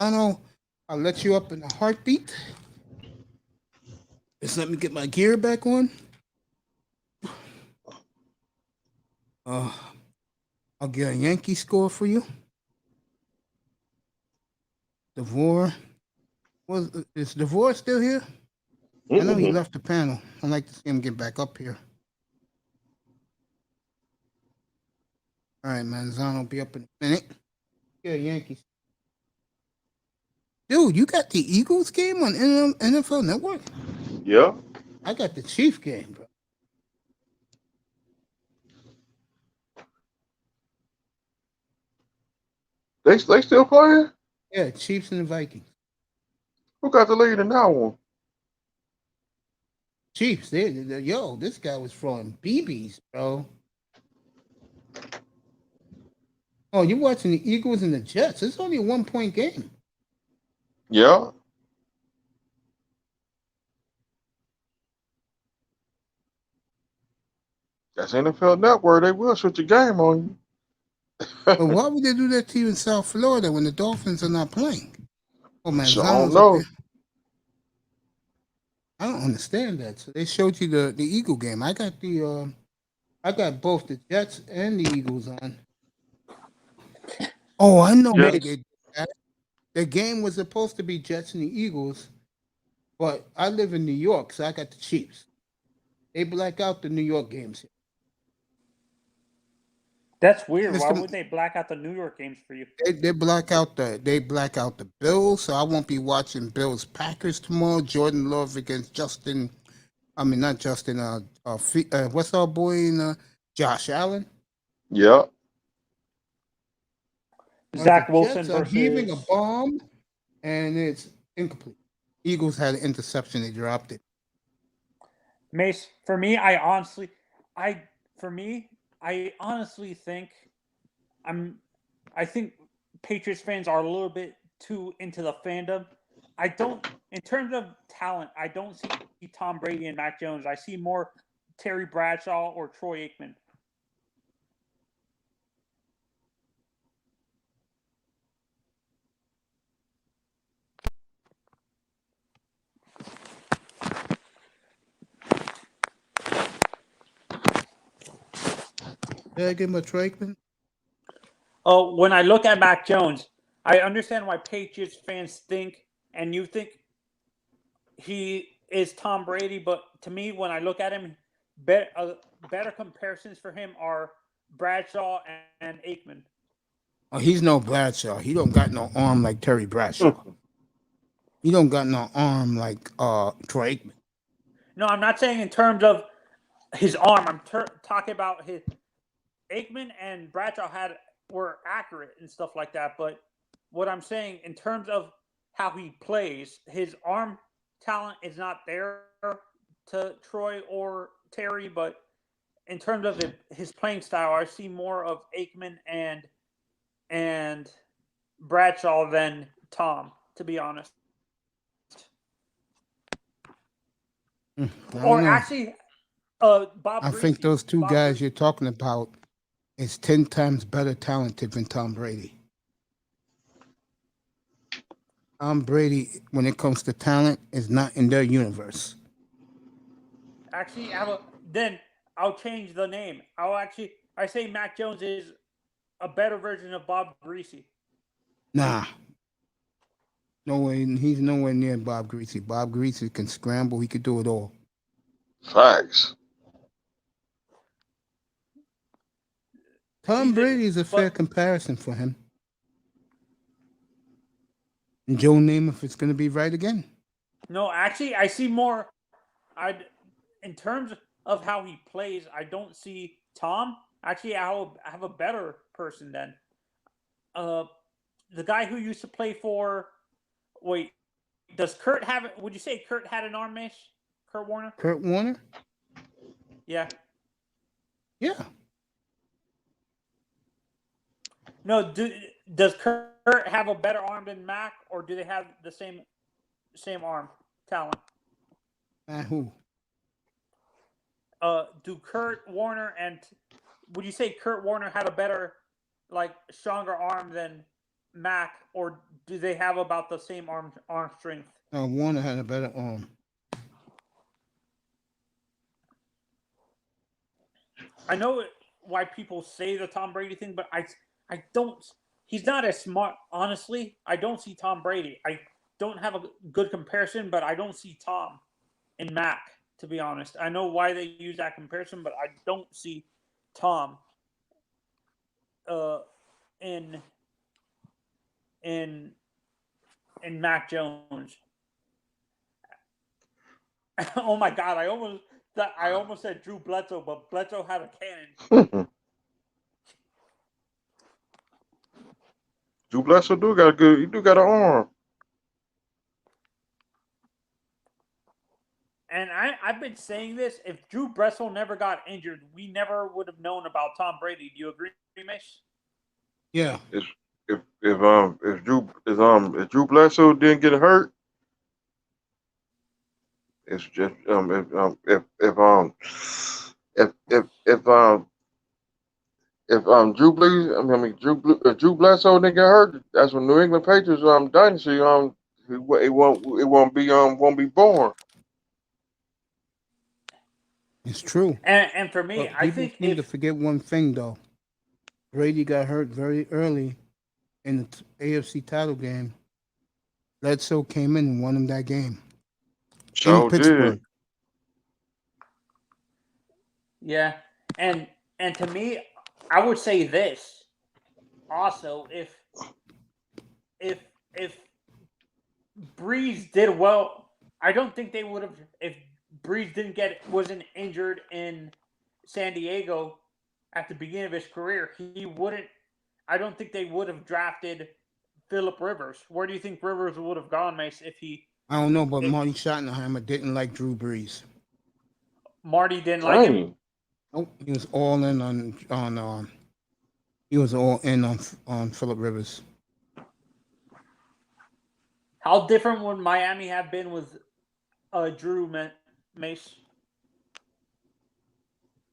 I know. I'll let you up in a heartbeat. Just let me get my gear back on. I'll get a Yankee score for you. DeVore. Is DeVore still here? I know he left the panel. I'd like to see him get back up here. All right, Manzano will be up in a minute. Yeah, Yankees. Dude, you got the Eagles game on NFL Network? Yeah. I got the Chief game, bro. They still playing? Yeah, Chiefs and the Vikings. Who got the lead in that one? Chiefs. Yo, this guy was throwing BBs, bro. Oh, you're watching the Eagles and the Jets. It's only a 1-point game. Yeah. That's NFL Network. They will switch the game on you. But why would they do that to you in South Florida when the Dolphins are not playing? Oh man, So, I don't Zion's up know. there. I don't understand that. So they showed you the Eagle game. I got both the Jets and the Eagles on. Oh, I know why they did that. The game was supposed to be Jets and the Eagles, but I live in New York, so I got the Chiefs. They black out the New York games. That's weird. Why Mr. would they black out the New York games for you? They black out the Bills, so I won't be watching Bills Packers tomorrow. Jordan Love against Justin. I mean, not Justin. What's our boy in Josh Allen? Yeah. Zach The Wilson Jets are heaving a versus bomb, and it's incomplete. Eagles had an interception. They dropped it. Mace. For me, I honestly think I think Patriots fans are a little bit too into the fandom. I don't, in terms of talent, I don't see Tom Brady and Mac Jones. I see more Terry Bradshaw or Troy Aikman. Did I give him a Troy Aikman? Oh, when I look at Mac Jones, I understand why Patriots fans think, and you think he is Tom Brady, but to me, when I look at him, better comparisons for him are Bradshaw and Aikman. Oh, he's no Bradshaw. He don't got no arm like Terry Bradshaw. He don't got no arm like Troy Aikman. No, I'm not saying in terms of his arm. I'm talking about his Aikman and Bradshaw were accurate and stuff like that. But what I'm saying in terms of how he plays, his arm talent is not there to Troy or Terry. But in terms of his playing style, I see more of Aikman and Bradshaw than Tom, to be honest. Or actually, Bob. I think those two guys you're talking about is 10 times better talented than Tom Brady. Tom Brady, when it comes to talent, is not in their universe. Actually, then I'll change the name. I say Mac Jones is a better version of Bob Greasy. Nah. No way. He's nowhere near Bob Greasy. Bob Greasy can scramble. He could do it all. Facts. Tom Brady is a fair comparison for him. And Joe Namath is going to be right again. No, actually, I see more. In terms of how he plays, I don't see Tom. Actually, I have a better person then. The guy who used to play for. Wait, does Kurt have it? Would you say Kurt had an arm mesh? Kurt Warner? Kurt Warner? Yeah. Yeah. No, does Kurt have a better arm than Mac, or do they have the same arm talent? Who? Do Kurt Warner and would you say Kurt Warner had a better, stronger arm than Mac, or do they have about the same arm strength? Warner had a better arm. I know why people say the Tom Brady thing, but I don't. He's not as smart. Honestly, I don't see Tom Brady. I don't have a good comparison, but I don't see Tom in Mac, to be honest. I know why they use that comparison, but I don't see Tom in Mac Jones. Oh my God! I almost said Drew Bledsoe, but Bledsoe had a cannon. Drew Bledsoe do got an arm. And I've been saying this: if Drew Bledsoe never got injured, we never would have known about Tom Brady. Do you agree, Mish? Yeah. If Drew Bledsoe didn't get hurt, it's just if if Drew Brees, Drew Bledsoe didn't get hurt, that's when New England Patriots dynasty won't be born. It's true. And for me, But I people think seem to if forget one thing though. Brady got hurt very early in the AFC title game. Bledsoe came in and won him that game in So Pittsburgh. did. yeah, and to me, I would say this also if Breeze did well, I don't think they would have if Breeze wasn't injured in San Diego at the beginning of his career. He wouldn't. I don't think they would have drafted Philip Rivers. Where do you think Rivers would have gone, Mace, if he? I don't know, but Marty Schottenheimer didn't like Drew Brees. Marty didn't like him. Nope, he was all in on he was all in on Philip Rivers. How different would Miami have been with Drew Mace?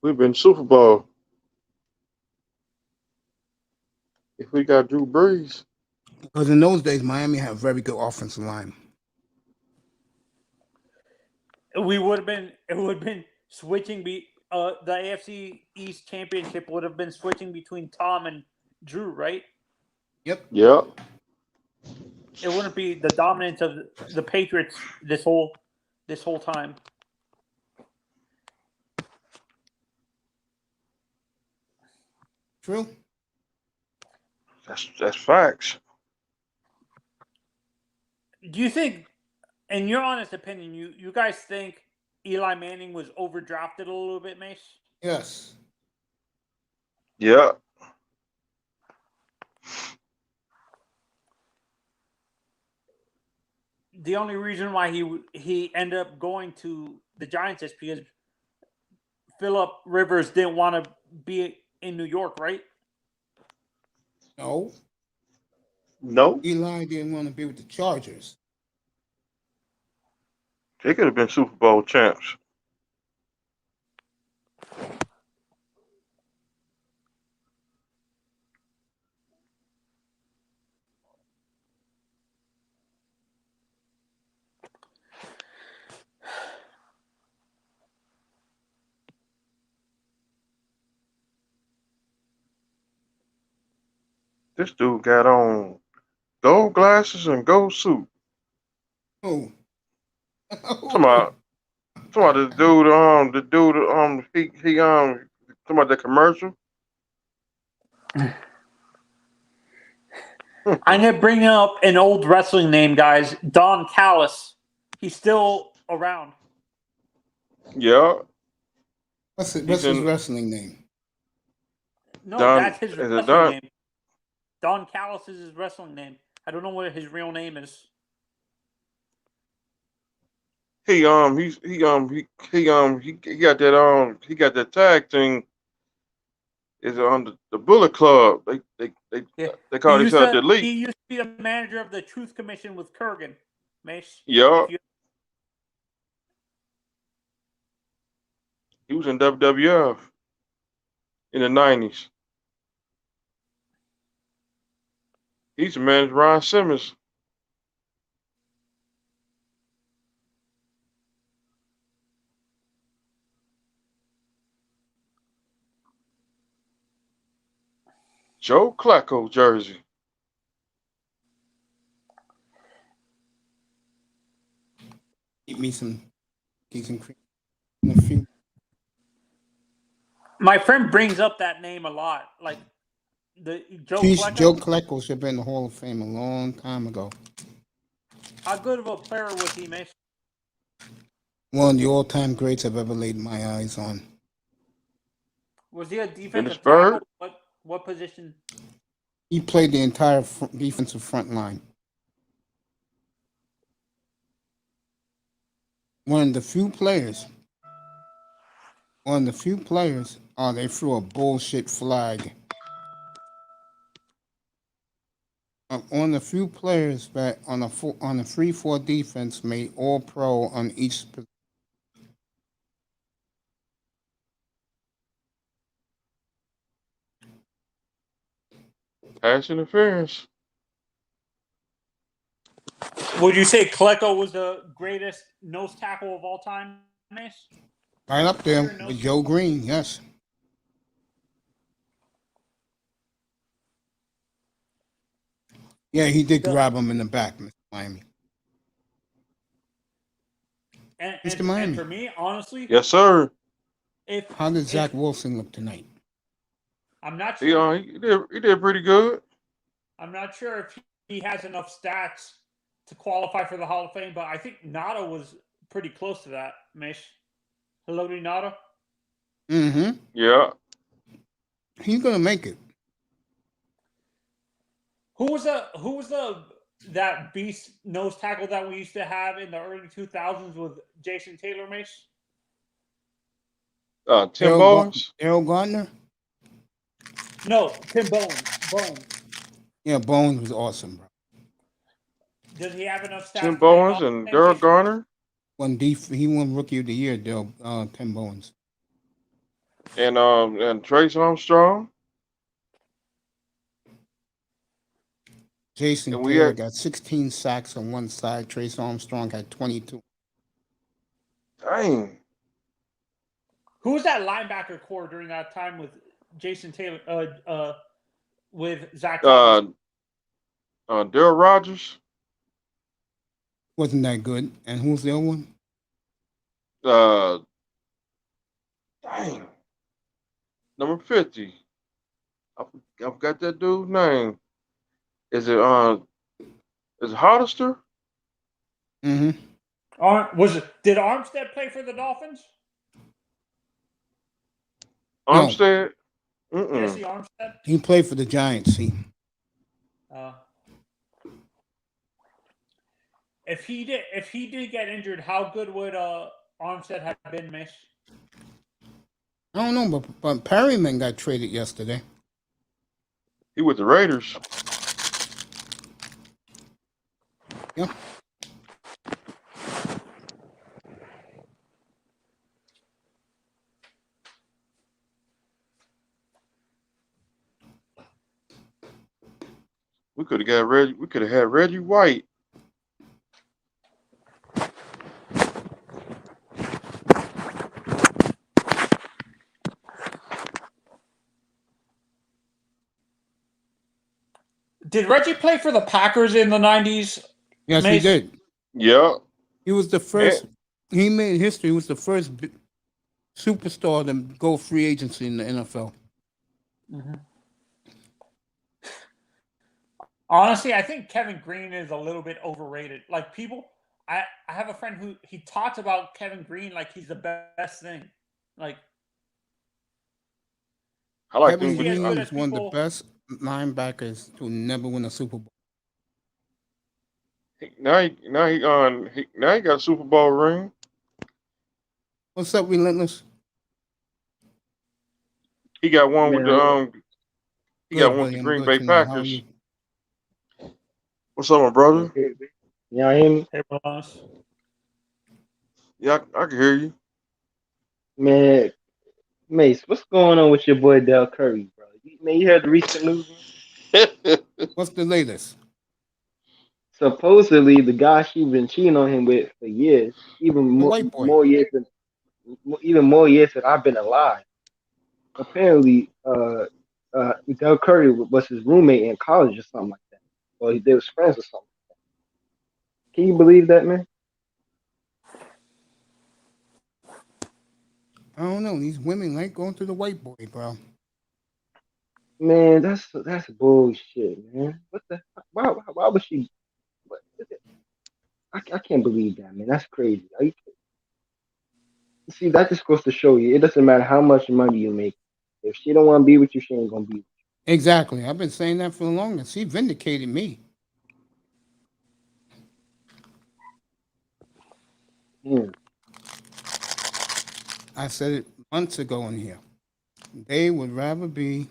We've been Super Bowl. If we got Drew Brees. Because in those days, Miami had a very good offensive line. It would have been switching. The AFC East Championship would have been switching between Tom and Drew, right? Yep. It wouldn't be the dominance of the Patriots this whole time. True. That's facts. Do you think, in your honest opinion, you guys think Eli Manning was overdrafted a little bit, Mace? Yes. Yeah. The only reason why he ended up going to the Giants is because Philip Rivers didn't want to be in New York, right? No. Eli didn't want to be with the Chargers. They could have been Super Bowl champs. This dude got on gold glasses and gold suit. Oh. Talking about the dude, he talking about the commercial. I'm gonna bring up an old wrestling name, guys. Don Callis. He's still around. Yeah. What's his wrestling name? No, that's his wrestling name. Don Callis is his wrestling name. I don't know what his real name is. He got that tag thing. Is on the Bullet Club. They call themselves the Elite. He used to be the manager of the Truth Commission with Kurgan, Mace. Yeah. He was in WWF in the 90s. He's the manager Ron Simmons. Joe Flacco jersey. Eat me some cream in a few. My friend brings up that name a lot. Like Joe Flacco should have been in the Hall of Fame a long time ago. How good of a player was he, Mace? One of the all-time greats I've ever laid my eyes on. Was he a defensive tackle? What position? He played the entire defensive front line. One of the few players. They threw a bullshit flag. One of the few players that on a 3-4 defense made All-Pro on each position. Pass interference. Would you say Klecko was the greatest nose tackle of all time, Mace? Right up there with Joe Green, yes. Yeah, he did grab him in the back, Mr. Miami. Mr. Miami. And for me, honestly, Yes, sir. How did Zach Wilson look tonight? I'm not sure. He did pretty good. I'm not sure if he has enough stats to qualify for the Hall of Fame, but I think Nada was pretty close to that, Mish. Hello to Nada. Mm-hmm. Yeah. He's gonna make it. Who was that beast nose tackle that we used to have in the early 2000s with Jason Taylor, Mish? Tim Bones? Errol Gardner? No, Tim Bones. Yeah, Bones was awesome, bro. Does he have enough stats? Tim Bones and Daryl Garner? He won Rookie of the Year, Tim Bones. And Trace Armstrong. Jason Taylor got 16 sacks on one side. Trace Armstrong had 22. Dang. Who was that linebacker core during that time with Jason Taylor? With Zach. Daryl Rogers. Wasn't that good? And who's the other one? Dang. Number 50. I forgot that dude's name. Is it Hollister? Mm-hmm. Did Armstead play for the Dolphins? Armstead? Jesse Armstead? He played for the Giants, If he did get injured, how good would Armstead have been, Mish? I don't know, but Perryman got traded yesterday. He with the Raiders. Yeah. We could have had Reggie White. Did Reggie play for the Packers in the 90s? Yes, he did. Yeah. He was the first. He made history. He was the first superstar to go free agency in the NFL. Mm-hmm. Honestly, I think Kevin Green is a little bit overrated. Like I have a friend who he talks about Kevin Green like he's the best thing. Like Kevin Green was one of the best linebackers to never win a Super Bowl. Now he got a Super Bowl ring. What's up, Relentless? He got one with the Green Bay Packers. What's up, my brother? Y'all hear me? Hey, boss. Yeah, I can hear you. Man, Mace, what's going on with your boy Del Curry, bro? Man, you heard the recent news? What's the latest? Supposedly, the guy she's been cheating on him with for years, even more years than I've been alive. Apparently, Del Curry was his roommate in college or something like that, or they was friends or something. Can you believe that, man? I don't know. These women like going to the white boy, bro. Man, that's bullshit, man. What the? Why would she? I can't believe that, man. That's crazy. See, that just goes to show you, it doesn't matter how much money you make. If she don't want to be with you, she ain't gonna be with you. Exactly. I've been saying that for the longest. She vindicated me. I said it months ago in here. They would rather be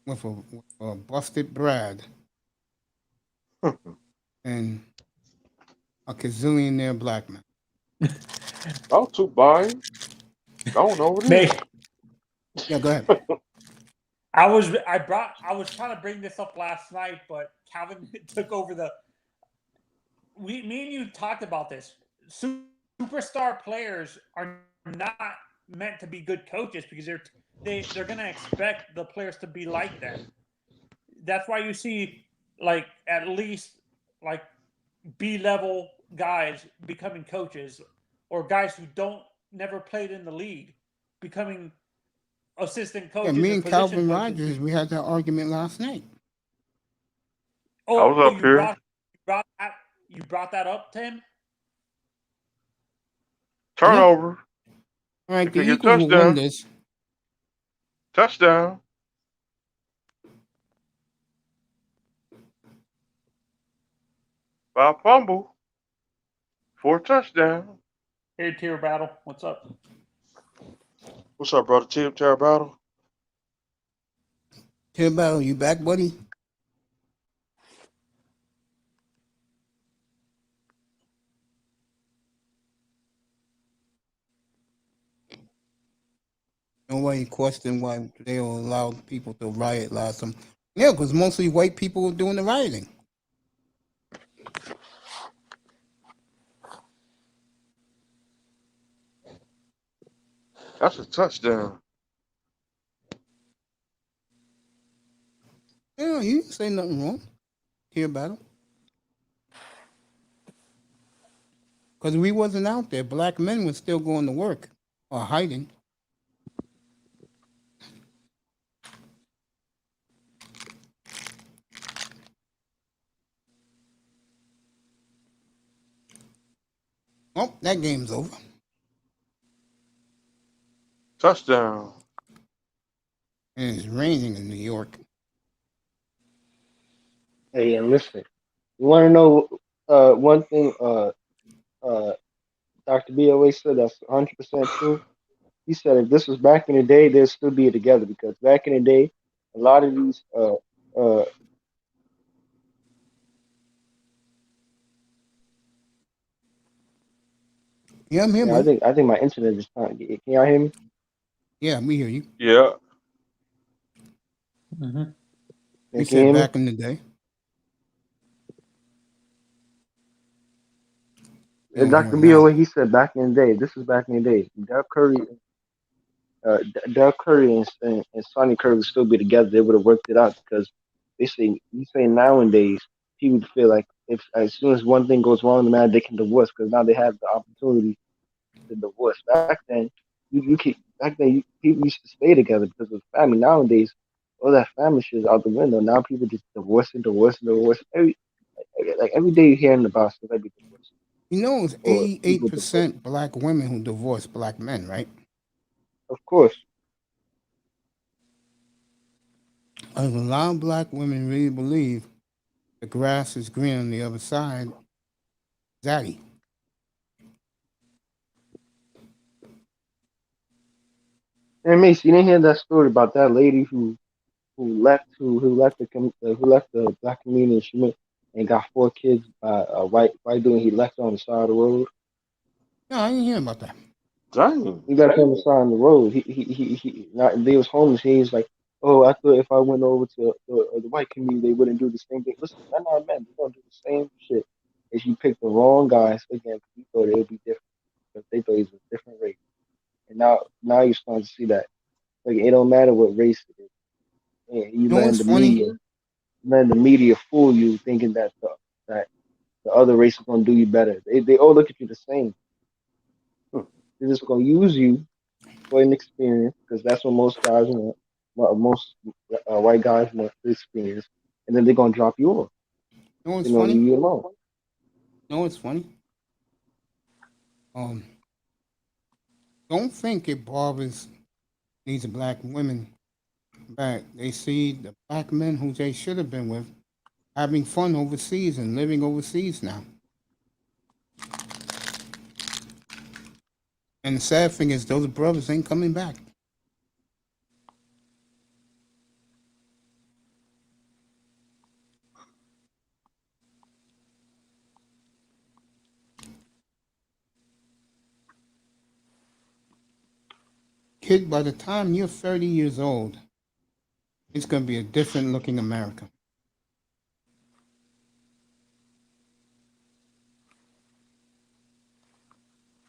with a busted Brad than a gazillionaire black man. Oh, too buying. Going over there. Yeah, go ahead. I was trying to bring this up last night, but Calvin took over the. Me and you talked about this. Superstar players are not meant to be good coaches because they're going to expect the players to be like them. That's why you see like at least like B-level guys becoming coaches, or guys who never played in the league becoming assistant Yeah, coaches me or and position Calvin coaches. Rogers, we had that argument last night. I was up you here. brought that up, Tim? Turnover. All right, If the you get Eagles will win touchdown. this. Touchdown. By a fumble. For a touchdown. Hey, Tier Battle, what's up? What's up, brother? Terror Battle? Tier Battle, you back, buddy? Nobody questioned why they allowed people to riot last time. Yeah, because mostly white people were doing the rioting. That's a touchdown. Yeah, you didn't say nothing wrong. Tier Battle. Because we wasn't out there. Black men were still going to work or hiding. Oh, that game's over. Touchdown. And it's raining in New York. Hey, and listen, you want to know one thing? Dr. B always said that's 100% true. He said if this was back in the day, they'd still be together because back in the day, a lot of these Yeah, I'm here, yeah, man. I think my internet is trying to get. Can y'all hear me? Yeah, we hear you. Yeah. Mm-hmm. We Can you said hear me? back in the day. We don't hear Dr. him B now. always he said back in the day. This is back in the day. Doug Curry and Sonny Curry would still be together. They would have worked it out because you say nowadays people feel like if as soon as one thing goes wrong, man, they can divorce because now they have the opportunity to divorce. Back then, people used to stay together because of family. Nowadays, all that family shit is out the window. Now people just divorce. Every day you're hearing about celebrity divorce You know, it's or people divorce. 88% black women who divorce black men, right? Of course. A lot of black women really believe the grass is green on the other side. Zaddy. And Mace, you didn't hear that story about that lady who left the black community and she went and got 4 kids by a white dude. He left her on the side of the road. No, I didn't hear about that. Dang. He left her on the side of the road. He not, they was homeless. He was like, oh, I thought if I went over to the white community, they wouldn't do the same thing. Listen, they're not men. They're gonna do the same shit. If you picked the wrong guys again, you thought it would be different because they thought he was a different race. And now you're starting to see that like it don't matter what race it is. And you You know what's funny? letting the media fool you, thinking that the other race is gonna do you better. They all look at you the same. They're just gonna use you for an experience because that's what most guys want. Most white guys want the experience, and then they're gonna drop you off. You know what's They're gonna funny? leave you You alone. know what's funny? Don't think it bothers these black women back. They see the black men who they should have been with having fun overseas and living overseas now. And the sad thing is those brothers ain't coming back. Kid, by the time you're 30 years old, It's going to be a different looking America.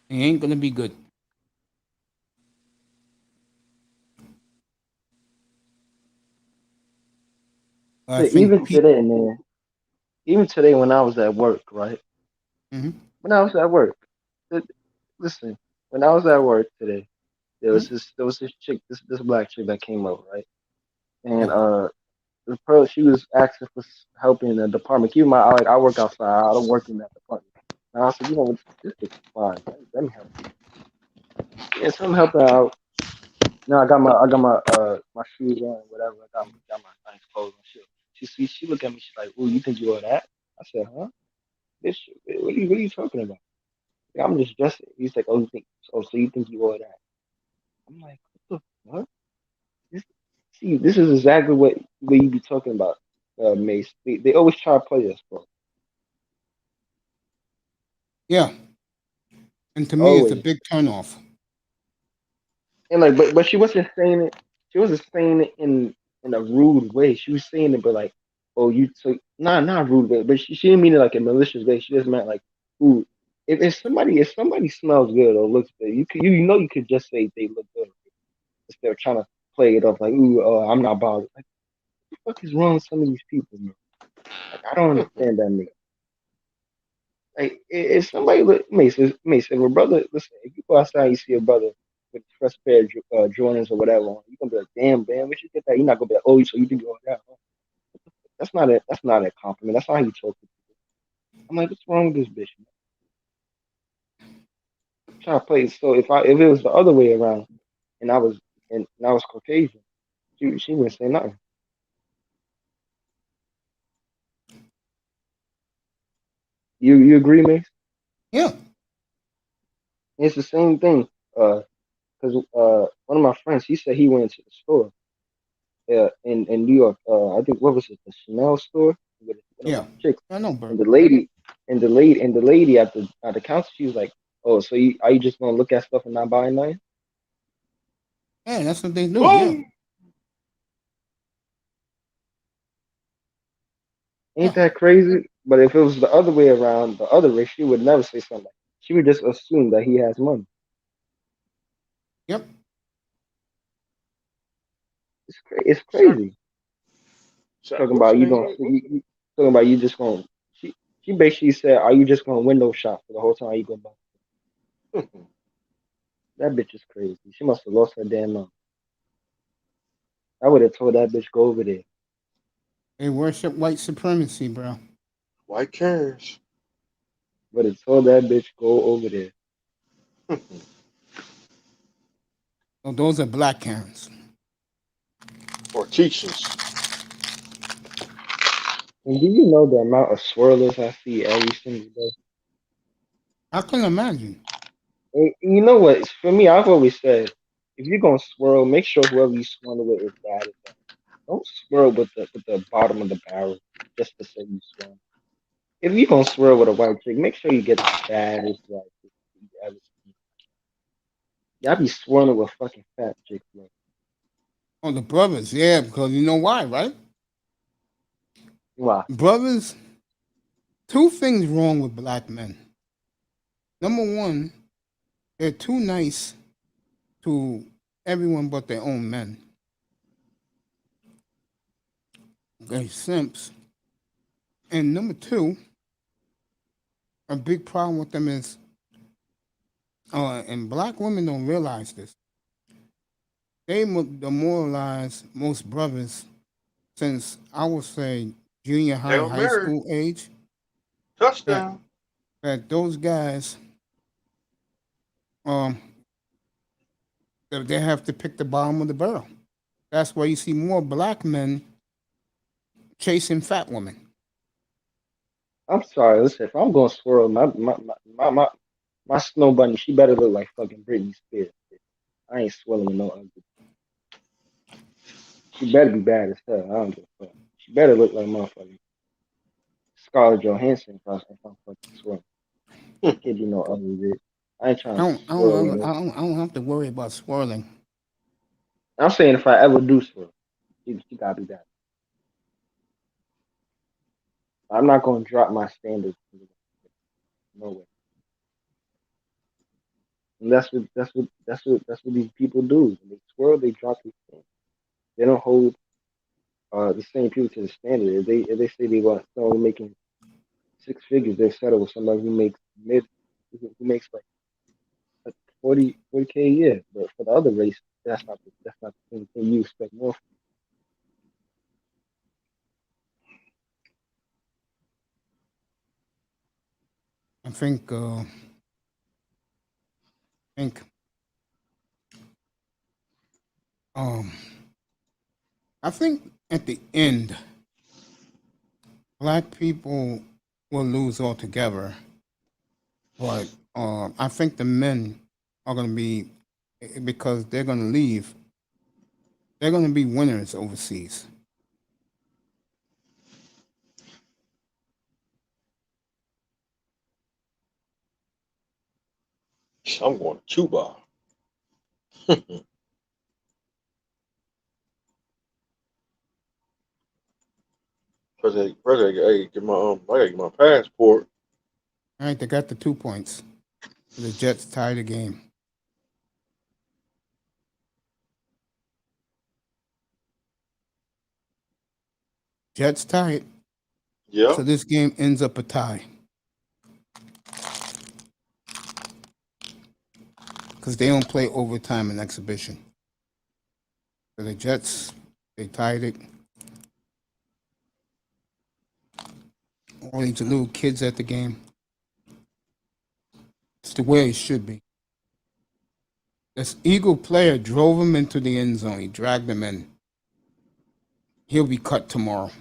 It ain't going to be good. I But think even today, man, even today when I was at work, right? Mhm. When I was at work, listen, when I was at work today, there was this chick, this black chick that came up, right? And the pearl, she was asking for help in the department. Keep in mind, I work outside. I don't work in that department. And I said, you know what, this chick is fine. Let me help you. Yeah, so I'm helping her out. No, I got my shoes on, whatever. I got my nice clothes and shit. She looked at me. She's like, "Oh, you think you are that?" I said, "Huh? Bitch, what are you talking about?" Like, I'm just dressing. He's like, "Oh, you think? Oh, so you think you are that?" I'm like, "What the fuck?" This is exactly what you be talking about, Mace. They always try to play us, bro. Yeah. And to me, it's a Always. big turnoff. And like, but she wasn't saying it. She wasn't saying it in a rude way. She was saying it, but like, oh, you so not rude way, but she didn't mean it like a malicious way. She just meant like, ooh, if somebody smells good or looks good, you could just say they look good instead of trying to play it off like, ooh, I'm not bothered. Like, what the fuck is wrong with some of these people, man? Like, I don't understand that, man. Like, if somebody Mace, if a brother, listen, if you go outside and you see a brother with a fresh pair of Jordans or whatever on, you gonna be like, damn, man, where'd you get that? You're not gonna be like, oh, so you think you're that? That's not a compliment. That's not how you talk to people. I'm like, what's wrong with this bitch, man? I'm trying to play. So if it was the other way around and I was Caucasian, she wouldn't say nothing. You agree, Mace? Yeah. It's the same thing. Because one of my friends, he said he went to the store in New York. I think what was it, the Chanel store with Yeah. chicks. I know, bro. And the lady at the counter, she was like, "Oh, so are you just gonna look at stuff and not buy nothing?" Yeah, that's what they do. Yeah. Ain't that crazy? But if it was the other way around, the other race, she would never say something. Like she would just assume that he has money. Yep. It's crazy. Talking about you don't. Talking about you just gonna. She basically said, "Are you just gonna window shop for the whole time you go buy?" That bitch is crazy. She must have lost her damn mind. I would have told that bitch go over there. They worship white supremacy, bro. White cares. Would have told that bitch go over there. Oh, those are black Karens. Or teachers. And do you know the amount of swirlers I see every single day? I can imagine. And you know what? For me, I've always said, if you're gonna swirl, make sure whoever you swirl with is bad as that. Don't swirl with the bottom of the barrel just to say you swirl. If you're gonna swirl with a white chick, make sure you get the baddest white chick you ever seen. Y'all be swirling with fucking fat chicks, man. Oh, the brothers, yeah, because you know why, right? Why? Brothers, two things wrong with black men. Number one, they're too nice to everyone but their own men. They're simps. And number two, a big problem with them is, and black women don't realize this, they demoralize most brothers since I would say junior They high, were high married. school age. Touchdown. That those guys, that they have to pick the bottom of the barrel. That's why you see more black men chasing fat women. I'm sorry. Listen, if I'm gonna swirl, my snow bunny, she better look like fucking Britney Spears. I ain't swirling with no ugly. She better be bad as hell. I don't give a fuck. She better look like motherfucking Scarlett Johansson if I'm fucking swirling. Can't be no ugly bitch. I ain't trying to swirl. I don't have to worry about swirling. I'm saying if I ever do swirl. She gotta be that. I'm not gonna drop my standards. No way. And that's what these people do. When they twirl, they drop these things. They don't hold the same people to the standard. If they say they want someone making 6 figures, they settle with somebody who makes who makes like 40K a year. But for the other race, that's not the same thing you expect more from. I think I think at the end, black people will lose altogether, but I think the men are going to be, because they're going to leave. They're going to be winners overseas. I'm going to Cuba. President, hey, get my I gotta get my passport. All right, they got the 2 points. The Jets tie the game. Jets tie it. Yeah. So this game ends up a tie. Because they don't play overtime in exhibition. So the Jets, they tied it. All these little kids at the game. It's the way it should be. This Eagle player drove him into the end zone. He dragged him in. He'll be cut tomorrow.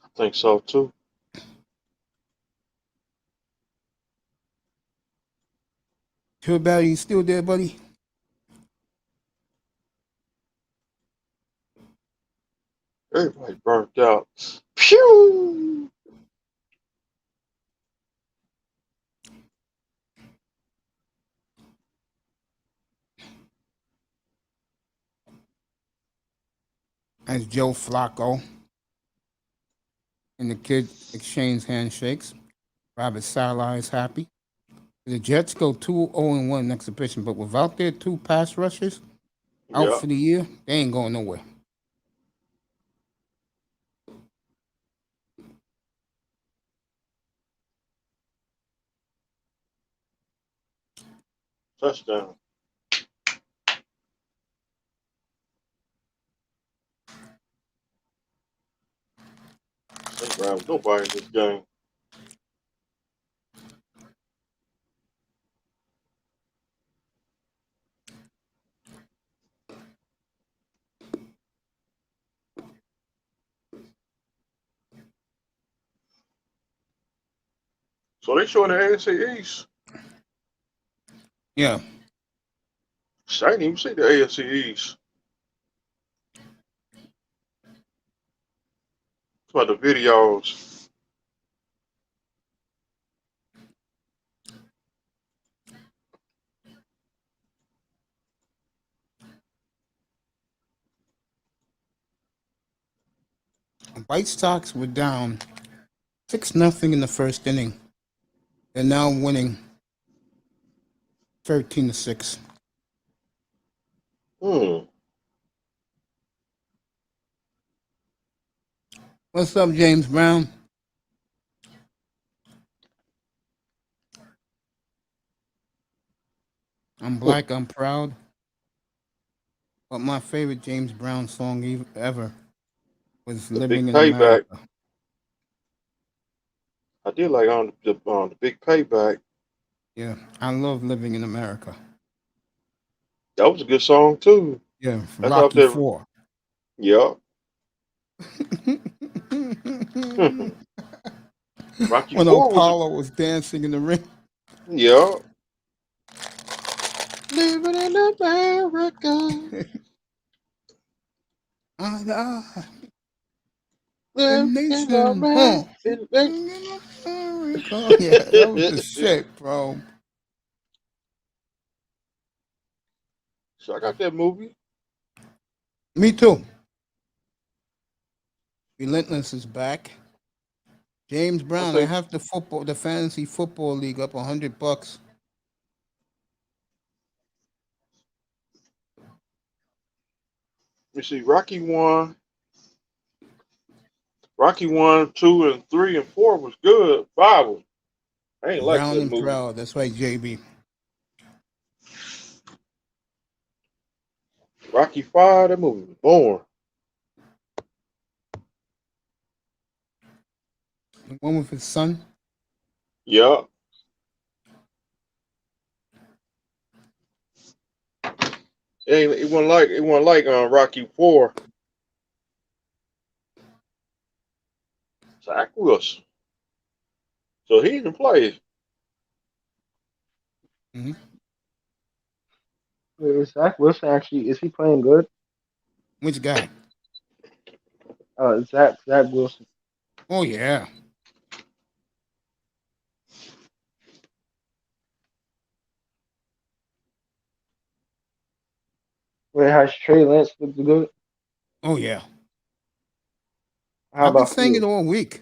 I think so too. Hillbilly, you still there, buddy? Everybody burnt out. Phew! As Joe Flacco and the kid exchange handshakes. Robert Saleh is happy. The Jets go 2-0-1 in exhibition, but without their 2 pass rushers out Yeah. for the year, they ain't going nowhere. Touchdown. Ain't grabbing nobody in this game. So they showing the AFC East. Yeah. I didn't even see the AFC East. It's about the videos. The White Sox were down 6-0 in the first inning. They're now winning 13-6. What's up, James Brown? I'm black, I'm proud. But my favorite James Brown song ever was The Living Big in Payback. America. I did like on the Big Payback. Yeah, I love Living in America. That was a good song too. Yeah, That's up Rocky there. 4. Yeah. Rocky When 4 was Apollo was dancing in the ring. yeah. Living in America. The nation. Yeah, that was the shit, bro. So I got that movie. Me too. Relentless is back. James Brown, I have the fantasy football league up $100. You see, Rocky 1, 2, and 3 and 4 was good. 5 was, I ain't like Brown that and movie. Proud. That's right, JB. Rocky 5, that movie was boring. The one with his son. Yeah. It wasn't like Rocky 4. Zach Wilson. So he didn't play. Mm-hmm. Wait, is Zach Wilson actually? Is he playing good? Which guy? Zach Wilson. Oh yeah. Wait, has Trey Lance looked good? Oh yeah. How I've been about saying it Fields? all week.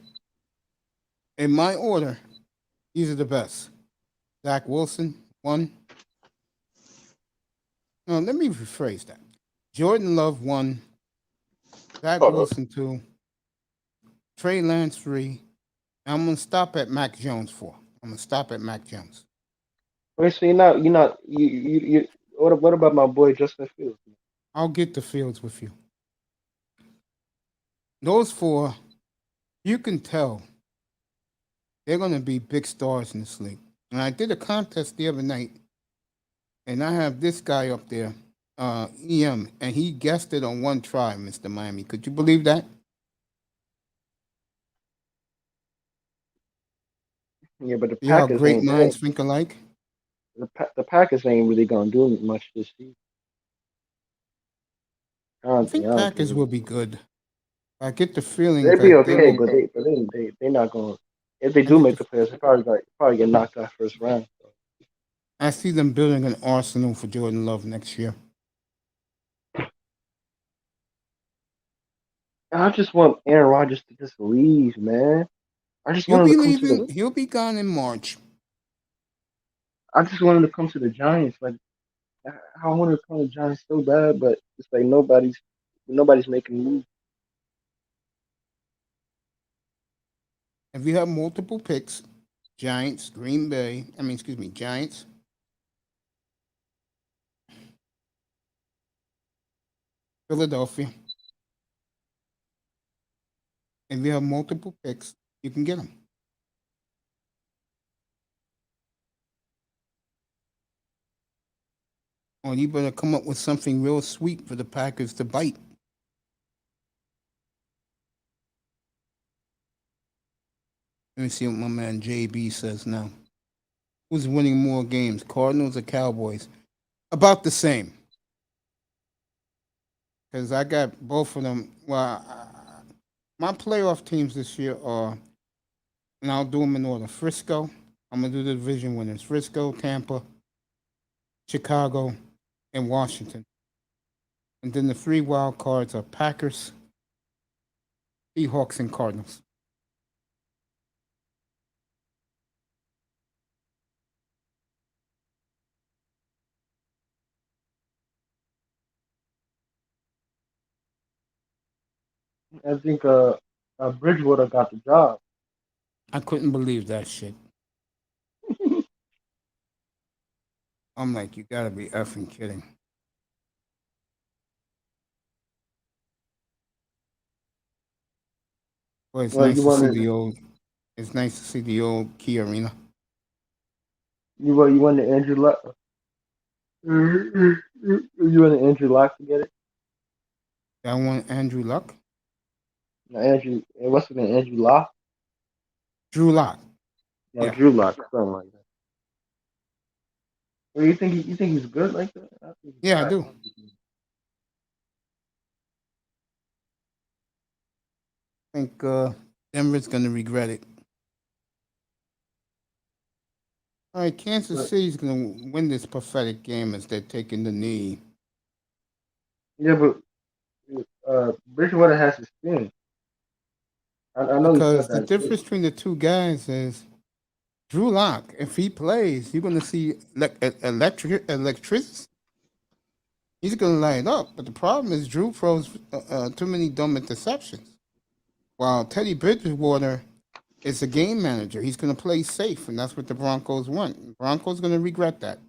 In my order, these are the best. Zach Wilson, 1. No, let me rephrase that. Jordan Love, 1. Zach Wilson, 2. Trey Lance, 3. I'm gonna stop at Mac Jones, 4. I'm gonna stop at Mac Jones. Wait, so you. What about my boy Justin Fields? I'll get the Fields with you. Those 4, you can tell they're gonna be big stars in this league. And I did a contest the other night, and I have this guy up there, EM, and he guessed it on one try, Mr. Miami. Could you believe that? Yeah, but the See how Packers great ain't. minds think alike? The Packers ain't really gonna do much this season. I think Packers will be good. I get the feeling They'll be that they okay, will. but they're not going. If they do make the playoffs, they probably get knocked out first round. I see them building an arsenal for Jordan Love next year. I just want Aaron Rodgers to just leave, man. I just He'll want him be to come to leaving. the. He'll be gone in March. I just want him to come to the Giants. Like I want him to come to the Giants so bad, but it's like nobody's making moves. If you have multiple picks, Giants, Giants. Philadelphia. If you have multiple picks, you can get them. Or you better come up with something real sweet for the Packers to bite. Let me see what my man JB says now. Who's winning more games, Cardinals or Cowboys? About the same. Because I got both of them. Well, my playoff teams this year are, and I'll do them in order. Frisco, I'm going to do the division winners. Frisco, Tampa, Chicago, and Washington. And then the 3 wild cards are Packers, Seahawks, and Cardinals. I think Bridgewater got the job. I couldn't believe that shit. I'm like, you gotta be effing kidding. Boy, it's nice to see the old. It's nice to see the old Key Arena. You want the Andrew Luck? You want the Andrew Luck to get it? I want Andrew Luck. No, what's his name? Andrew Luck. Drew Lock. No, Yeah. Drew Lock, something like that. Well, you think he's good like that? I do. I think Denver's gonna regret it. All right, Kansas City's gonna win this pathetic game as they're taking the knee. Yeah, but Bridgewater has to spin. I know he said Because the that. difference between the two guys is Drew Lock. If he plays, you're going to see electricity. He's going to light up. But the problem is Drew throws too many dumb interceptions. While Teddy Bridgewater is a game manager. He's going to play safe, and that's what the Broncos want. The Broncos going to regret that.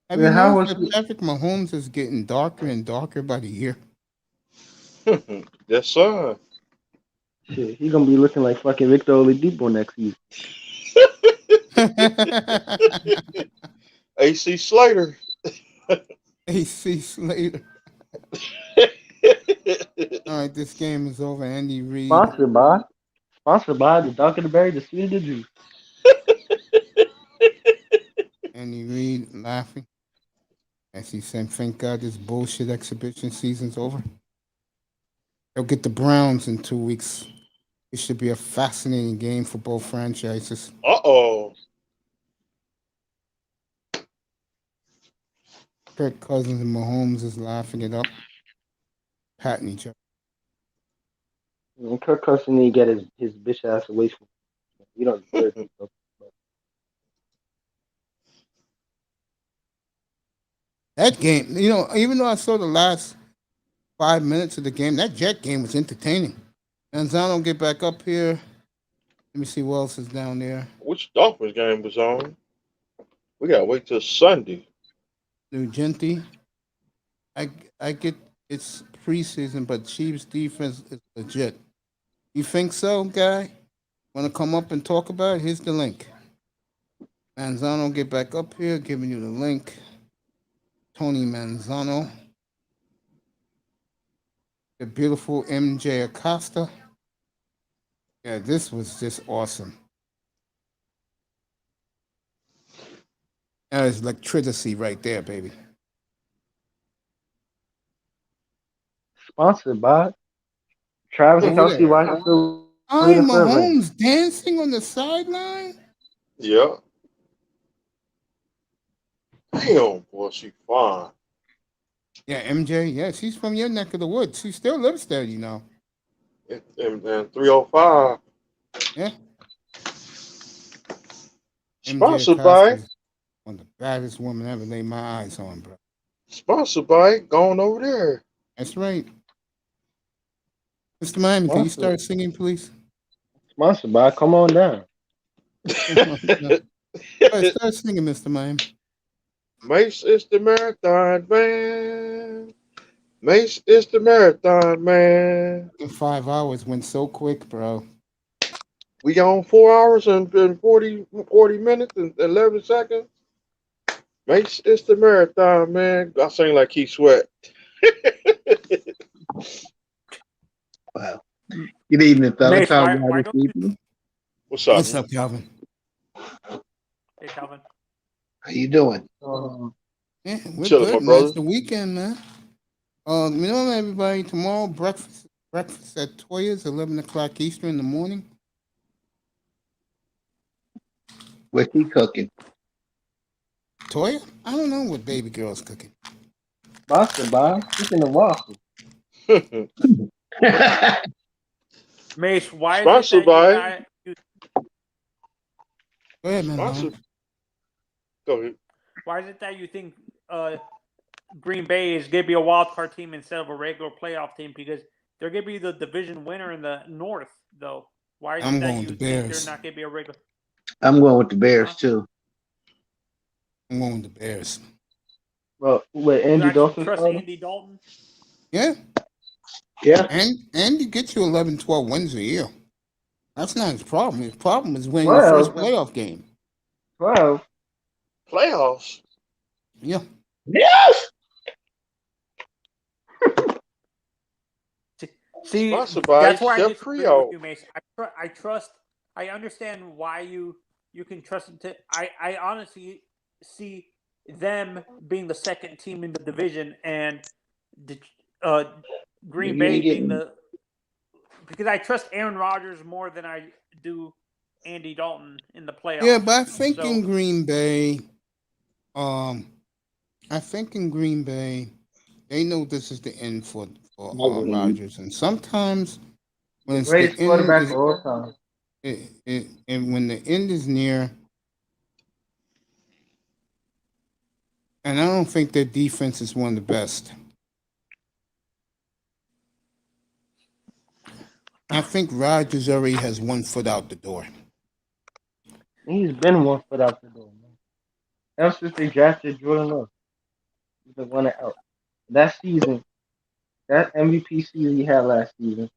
Have you noticed that Patrick Mahomes is getting darker and darker by the year? Yes, sir. Shit, he's gonna be looking like fucking Victor Oladipo next season. AC Slater. AC Slater. All right, this game is over. Andy Reid. Sponsored by the darker the berry, the sweeter the juice. Andy Reid laughing as he said, "Thank God this bullshit exhibition season's over. They'll get the Browns in 2 weeks. It should be a fascinating game for both franchises." Uh-oh. Kirk Cousins and Mahomes is laughing it up, patting each other. And Kirk Cousins need to get his bitch ass away from him. You don't deserve it. That game, even though I saw the last 5 minutes of the game, that Jet game was entertaining. Manzano get back up here. Let me see what else is down there. Which Dolphins game was on? We gotta wait till Sunday. Nugenti. I get it's preseason, but Chiefs defense is legit. You think so, guy? Want to come up and talk about it? Here's the link. Manzano, get back up here, giving you the link. Tony Manzano. The beautiful MJ Acosta. Yeah, this was just awesome. That is electricity right there, baby. Sponsored by Travis Kelce. Washington. Mahomes dancing on the sideline. Yeah. Damn, boy, she fine. Yeah, MJ. Yeah, she's from your neck of the woods. She still lives there, And 305. Yeah. Sponsored by one of the baddest women I ever laid my eyes on, bro. Sponsored by going over there. That's right. Mr. Miami, can you start singing, please? Sponsored by Come On Down. Start singing, Mr. Miami. Mace is the marathon man. Mace is the marathon man. 5 hours went so quick, bro. We on 4 hours and 40 minutes and 11 seconds. Mace is the marathon man. I sing like Keith Sweat. Wow. Good evening, fellas. Mace, why don't you- What's up? What's up, Calvin? Hey, Calvin. How you doing? Yeah, we're Chilling, good, my man. brother. It's the weekend, man. Everybody, tomorrow breakfast at Toya's, 11 o'clock Eastern in the morning. What's he cooking? Toya? I don't know what baby girl's cooking. Sponsored by Chicken and Waffle. Mace, why Sponsored is it by- that you Go ahead, man. Sponsored. Go ahead. why is it that you think Green Bay is going to be a wild card team instead of a regular playoff team? Because they're going to be the division winner in the North, though. Why is I'm it that going you with think the Bears. they're not going to be a regular? I'm going with the Bears too. I'm going with the Bears. Well, with You Andy actually Dalton. trust Andy Dalton? Yeah. Yeah. And you get you 11, 12 wins a year. That's not his problem. His problem is winning Well, your first playoff game. 12. Playoffs. Yeah. Yes. See, Sponsored by that's why I Chef disagree Creole. with you, Mace. I trust. I understand why you can trust them to. I honestly see them being the second team in the division and Green You Bay ain't being getting- because I trust Aaron Rodgers more than I do Andy Dalton in the playoffs. Yeah, but I think So- in Green Bay, I think in Green Bay, they know this is the end for Rodgers, and sometimes when The it's the greatest end quarterback is of all time. and when the end is near, and I don't think their defense is one of the best. I think Rodgers already has one foot out the door. He's been 1 foot out the door, man. Ever since they drafted Jordan Love, he's been running out. That season, that MVP season he had last season,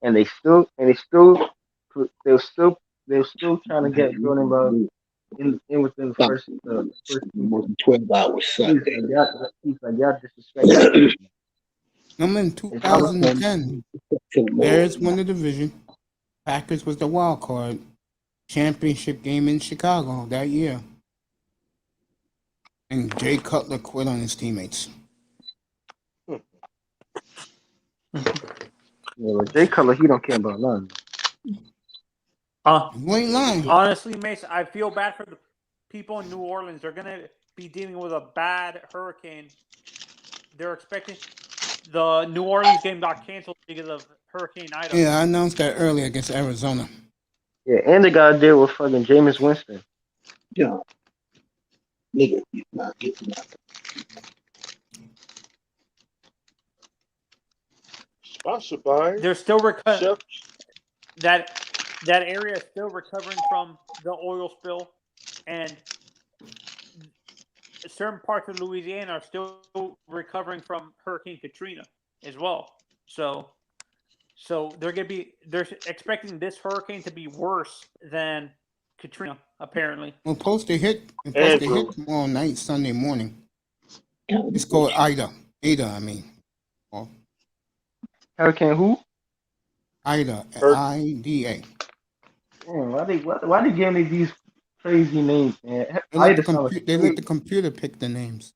and they still they're still trying to get Jordan Love in within the first team. 12-hour Sunday. He's like y'all disrespecting. I'm in 2010. Bears won the division. Packers was the wild card. Championship game in Chicago that year. And Jay Cutler quit on his teammates. Yeah, but Jay Cutler, he don't care about nothing. You ain't lying. Honestly, Mason, I feel bad for the people in New Orleans. They're gonna be dealing with a bad hurricane. They're expecting the New Orleans game got canceled because of Hurricane Ida. Yeah, I announced that earlier against Arizona. Yeah, and they got to deal with fucking Jameis Winston. Yeah. Nigga, not getting nothing. Sponsored by. They're still recovering. That area is still recovering from the oil spill, and certain parts of Louisiana are still recovering from Hurricane Katrina as well. So they're expecting this hurricane to be worse than Katrina, apparently. Well, supposed to hit tomorrow night, Sunday morning. It's called Ida. I mean. Hurricane who? Ida. IDA. Damn, why they giving me these crazy names, man? They let the computer pick the names.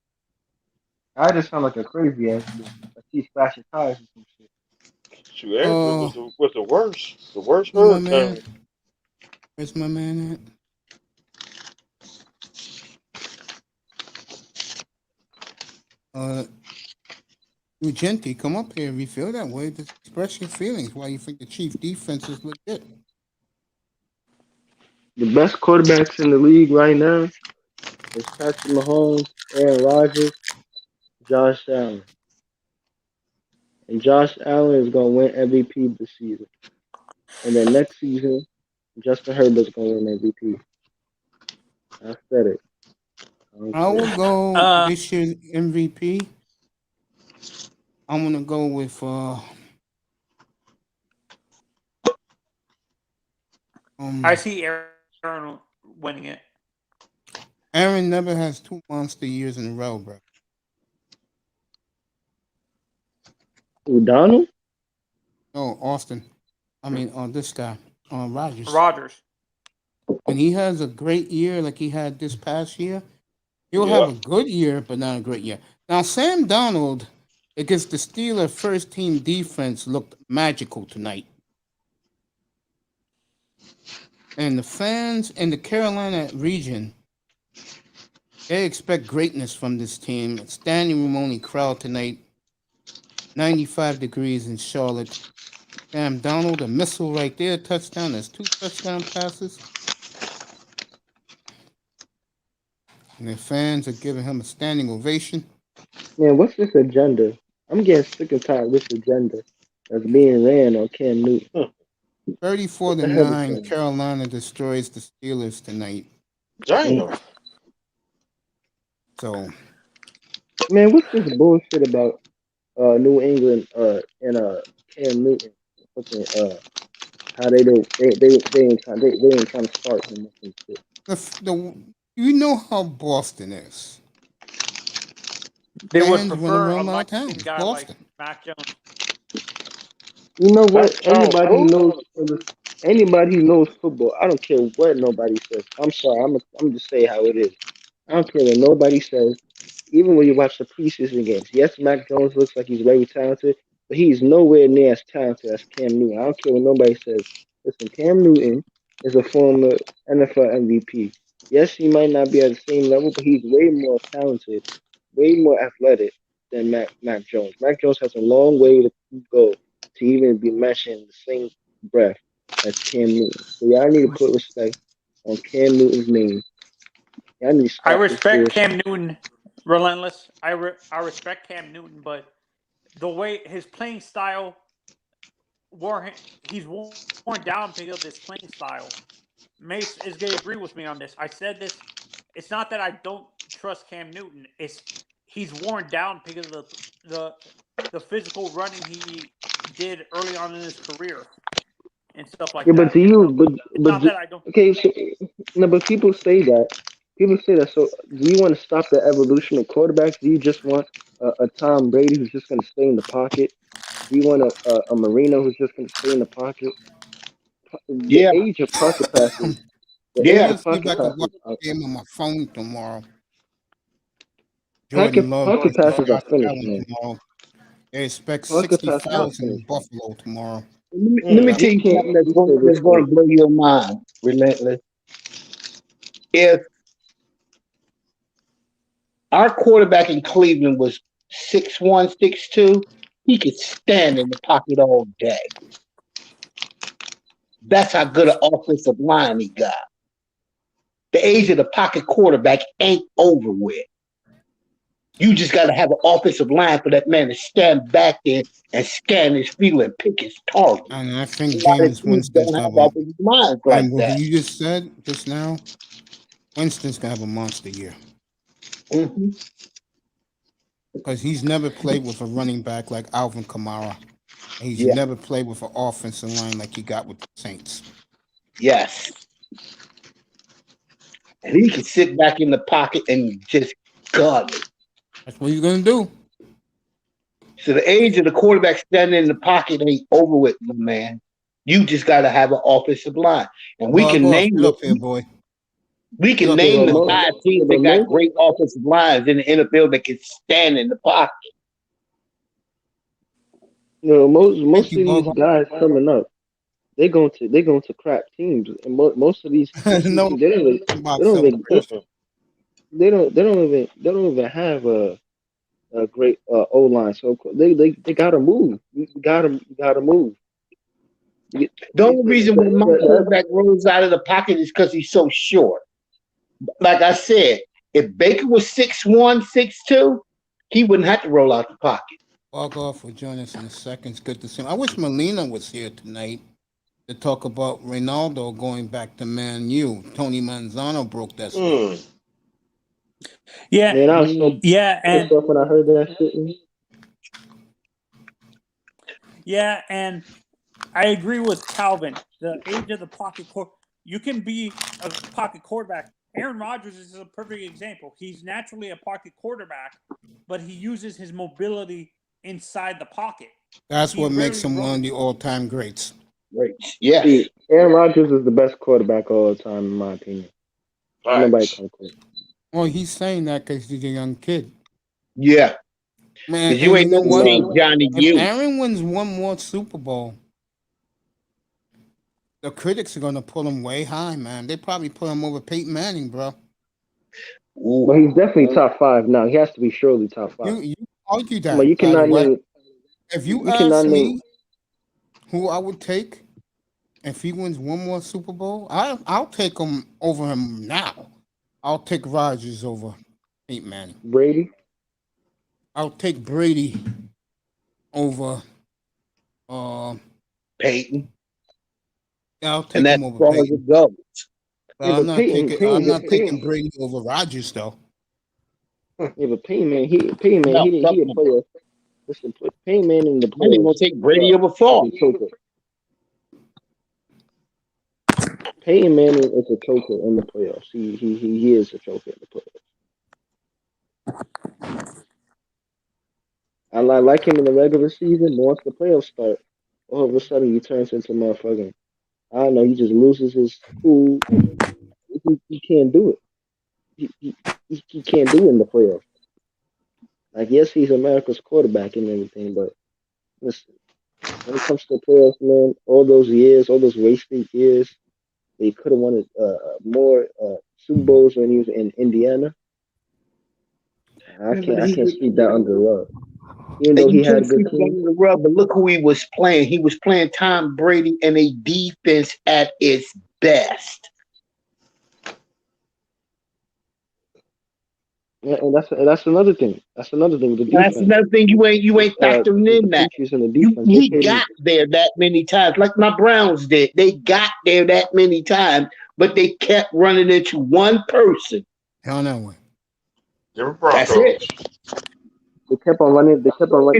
I just sound like a crazy ass. Like he's flashing tires or some shit. Shoot, was the worst. The worst hurricane. Where's my man at? Ugenti, come up here if you feel that way. Just express your feelings. Why you think the Chief defense is legit? The best quarterbacks in the league right now is Patrick Mahomes, Aaron Rodgers, Josh Allen. And Josh Allen is going to win MVP this season. And then next season, Justin Herbert's going to win MVP. I said it. I will go this year's MVP. I'm going to go with I see Aaron winning it. Aaron never has 2 monster years in a row, bro. Donald? No, Austin. I mean, this guy, Rodgers. Rodgers. When he has a great year like he had this past year, he'll have a good year, but not a great year. Now, Sam Darnold against the Steelers' first-team defense looked magical tonight. And the fans in the Carolina region, they expect greatness from this team. Standing room only crowd tonight. 95 degrees in Charlotte. Sam Darnold, a missile right there, touchdown. There's 2 touchdown passes. And the fans are giving him a standing ovation. Man, what's this agenda? I'm getting sick and tired of this agenda that's being ran on Cam Newton. 34-9, Carolina destroys the Steelers tonight. Damn. So, man, what's this bullshit about New England and Cam Newton? How they ain't trying to start him and shit. You know how Boston is. They would Fans prefer a wanna run lightning guy Boston. like Mac Jones. You know what? Anybody who knows football, I don't care what nobody says. I'm sorry. I'm just saying how it is. I don't care what nobody says. Even when you watch the preseason games, yes, Mac Jones looks like he's very talented, but he's nowhere near as talented as Cam Newton. I don't care what nobody says. Listen, Cam Newton is a former NFL MVP. Yes, he might not be at the same level, but he's way more talented way more athletic than Mac Jones. Mac Jones has a long way to go to even be mentioned in the same breath as Cam Newton. So y'all need to put respect on Cam Newton's name. Y'all need to I stop this respect bullshit. Cam Newton, relentless. I respect Cam Newton, but the way his playing style he's worn down because of his playing style. Mace is going to agree with me on this. I said this. It's not that I don't trust Cam Newton. It's he's worn down because of the physical running he did early on in his career and stuff like Yeah, that. but to you, Not that I don't. okay, so, no, but people say that. People say that. So, do you want to stop the evolution of quarterbacks? Do you just want a Tom Brady who's just going to stay in the pocket? Do you want a Marino who's just going to stay in the pocket? The Yeah, age of pocket passes. The age yeah. of pocket I could watch passes. the game on my phone tomorrow. Jordan Love Pocket versus passes are Josh finished, Allen man. tomorrow. They expect Pocket passes are 60,000 in finished. Buffalo tomorrow. Let me Now, tell who you can't? something Let me say this that's going quick. to blow your mind, Relentless. If our quarterback in Cleveland was 6'1", 6'2", he could stand in the pocket all day. That's how good an offensive line he got. The age of the pocket quarterback ain't over with. You just got to have an offensive line for that man to stand back there and scan his field and pick his target. And I think A lot of Jameis teams Winston's don't gonna have have a offensive lines like what that. you just said just now. Winston's gonna have a monster year Mm-hmm. because he's never played with a running back like Alvin Kamara. He's Yeah. never played with an offensive line like he got with the Saints. Yes. And he can sit back in the pocket and just gun it. That's what he's gonna do. So the age of the quarterback standing in the pocket ain't over with, my man. You just got to have an offensive line, and we Bug can off, name get up here, boy. we can Get up name here, the Bug. 5 teams that got great offensive lines in the NFL that can stand in the pocket. You know, most you, of these Bug. guys coming up, they're going to crap teams, and most of these No, teams, they about celebration. they don't even have a great O line. So they gotta move. You gotta move. The only reason why my quarterback rolls out of the pocket is because he's so short. Like I said, if Baker was 6'1", 6'2", he wouldn't have to roll out the pocket. Bug off will join us in a second. It's good to see him. I wish Molina was here tonight to talk about Ronaldo going back to Man U. Tony Manzano broke that story. Yeah, Man, I was so and pissed off when I heard that shit. yeah, and I agree with Calvin. The age of the pocket you can be a pocket quarterback. Aaron Rodgers is a perfect example. He's naturally a pocket quarterback, but he uses his mobility inside the pocket. That's what makes him one of the all-time greats. Great. Yeah. See, Aaron Rodgers is the best quarterback of all time, in my opinion. Nobody comes close. Well, he's saying that because he's a young kid. Yeah. Man, Because you ain't never seen Johnny if U. Aaron wins one more Super Bowl, the critics are going to pull him way high, man. They probably put him over Peyton Manning, bro. Well, he's definitely top 5 now. He has to be surely top 5. You argue that. Come on, you by the cannot way. name. If you cannot ask name. me who I would take if he wins one more Super Bowl, I'll take him over him now. I'll take Rodgers over Peyton Manning. Brady? I'll take Brady over Peyton. I'll take And that's him as over far as Peyton. it goes. But Yeah, I'm but not Peyton, taking Brady over Rodgers though. Yeah, but Peyton Man, he a player. Listen, Peyton Man in the I ain't playoffs. gonna take Brady over Favre. Peyton Manning is a choker in the playoffs. He is a choker in the playoffs. I like him in the regular season, but once the playoffs start, all of a sudden he turns into motherfucking. I don't know. He just loses his cool. He can't do it. He can't do it in the playoffs. Like, yes, he's America's quarterback and everything, but listen, when it comes to the playoffs, man, all those years, all those wasted years, they could have won more Super Bowls when he was in Indiana. I can't sweep that under the rug. Even And though you he had a can't good sweep it team, under the rug, but look who he was playing. He was playing Tom Brady and a defense at its best. yeah, and that's another thing. That's another thing. The That's defense. another thing you ain't factoring The in that. Patriots and the defense. He got there that many times, like my Browns did. They got there that many times, but they kept running into one person. Hell no way. That's it. They kept on running. If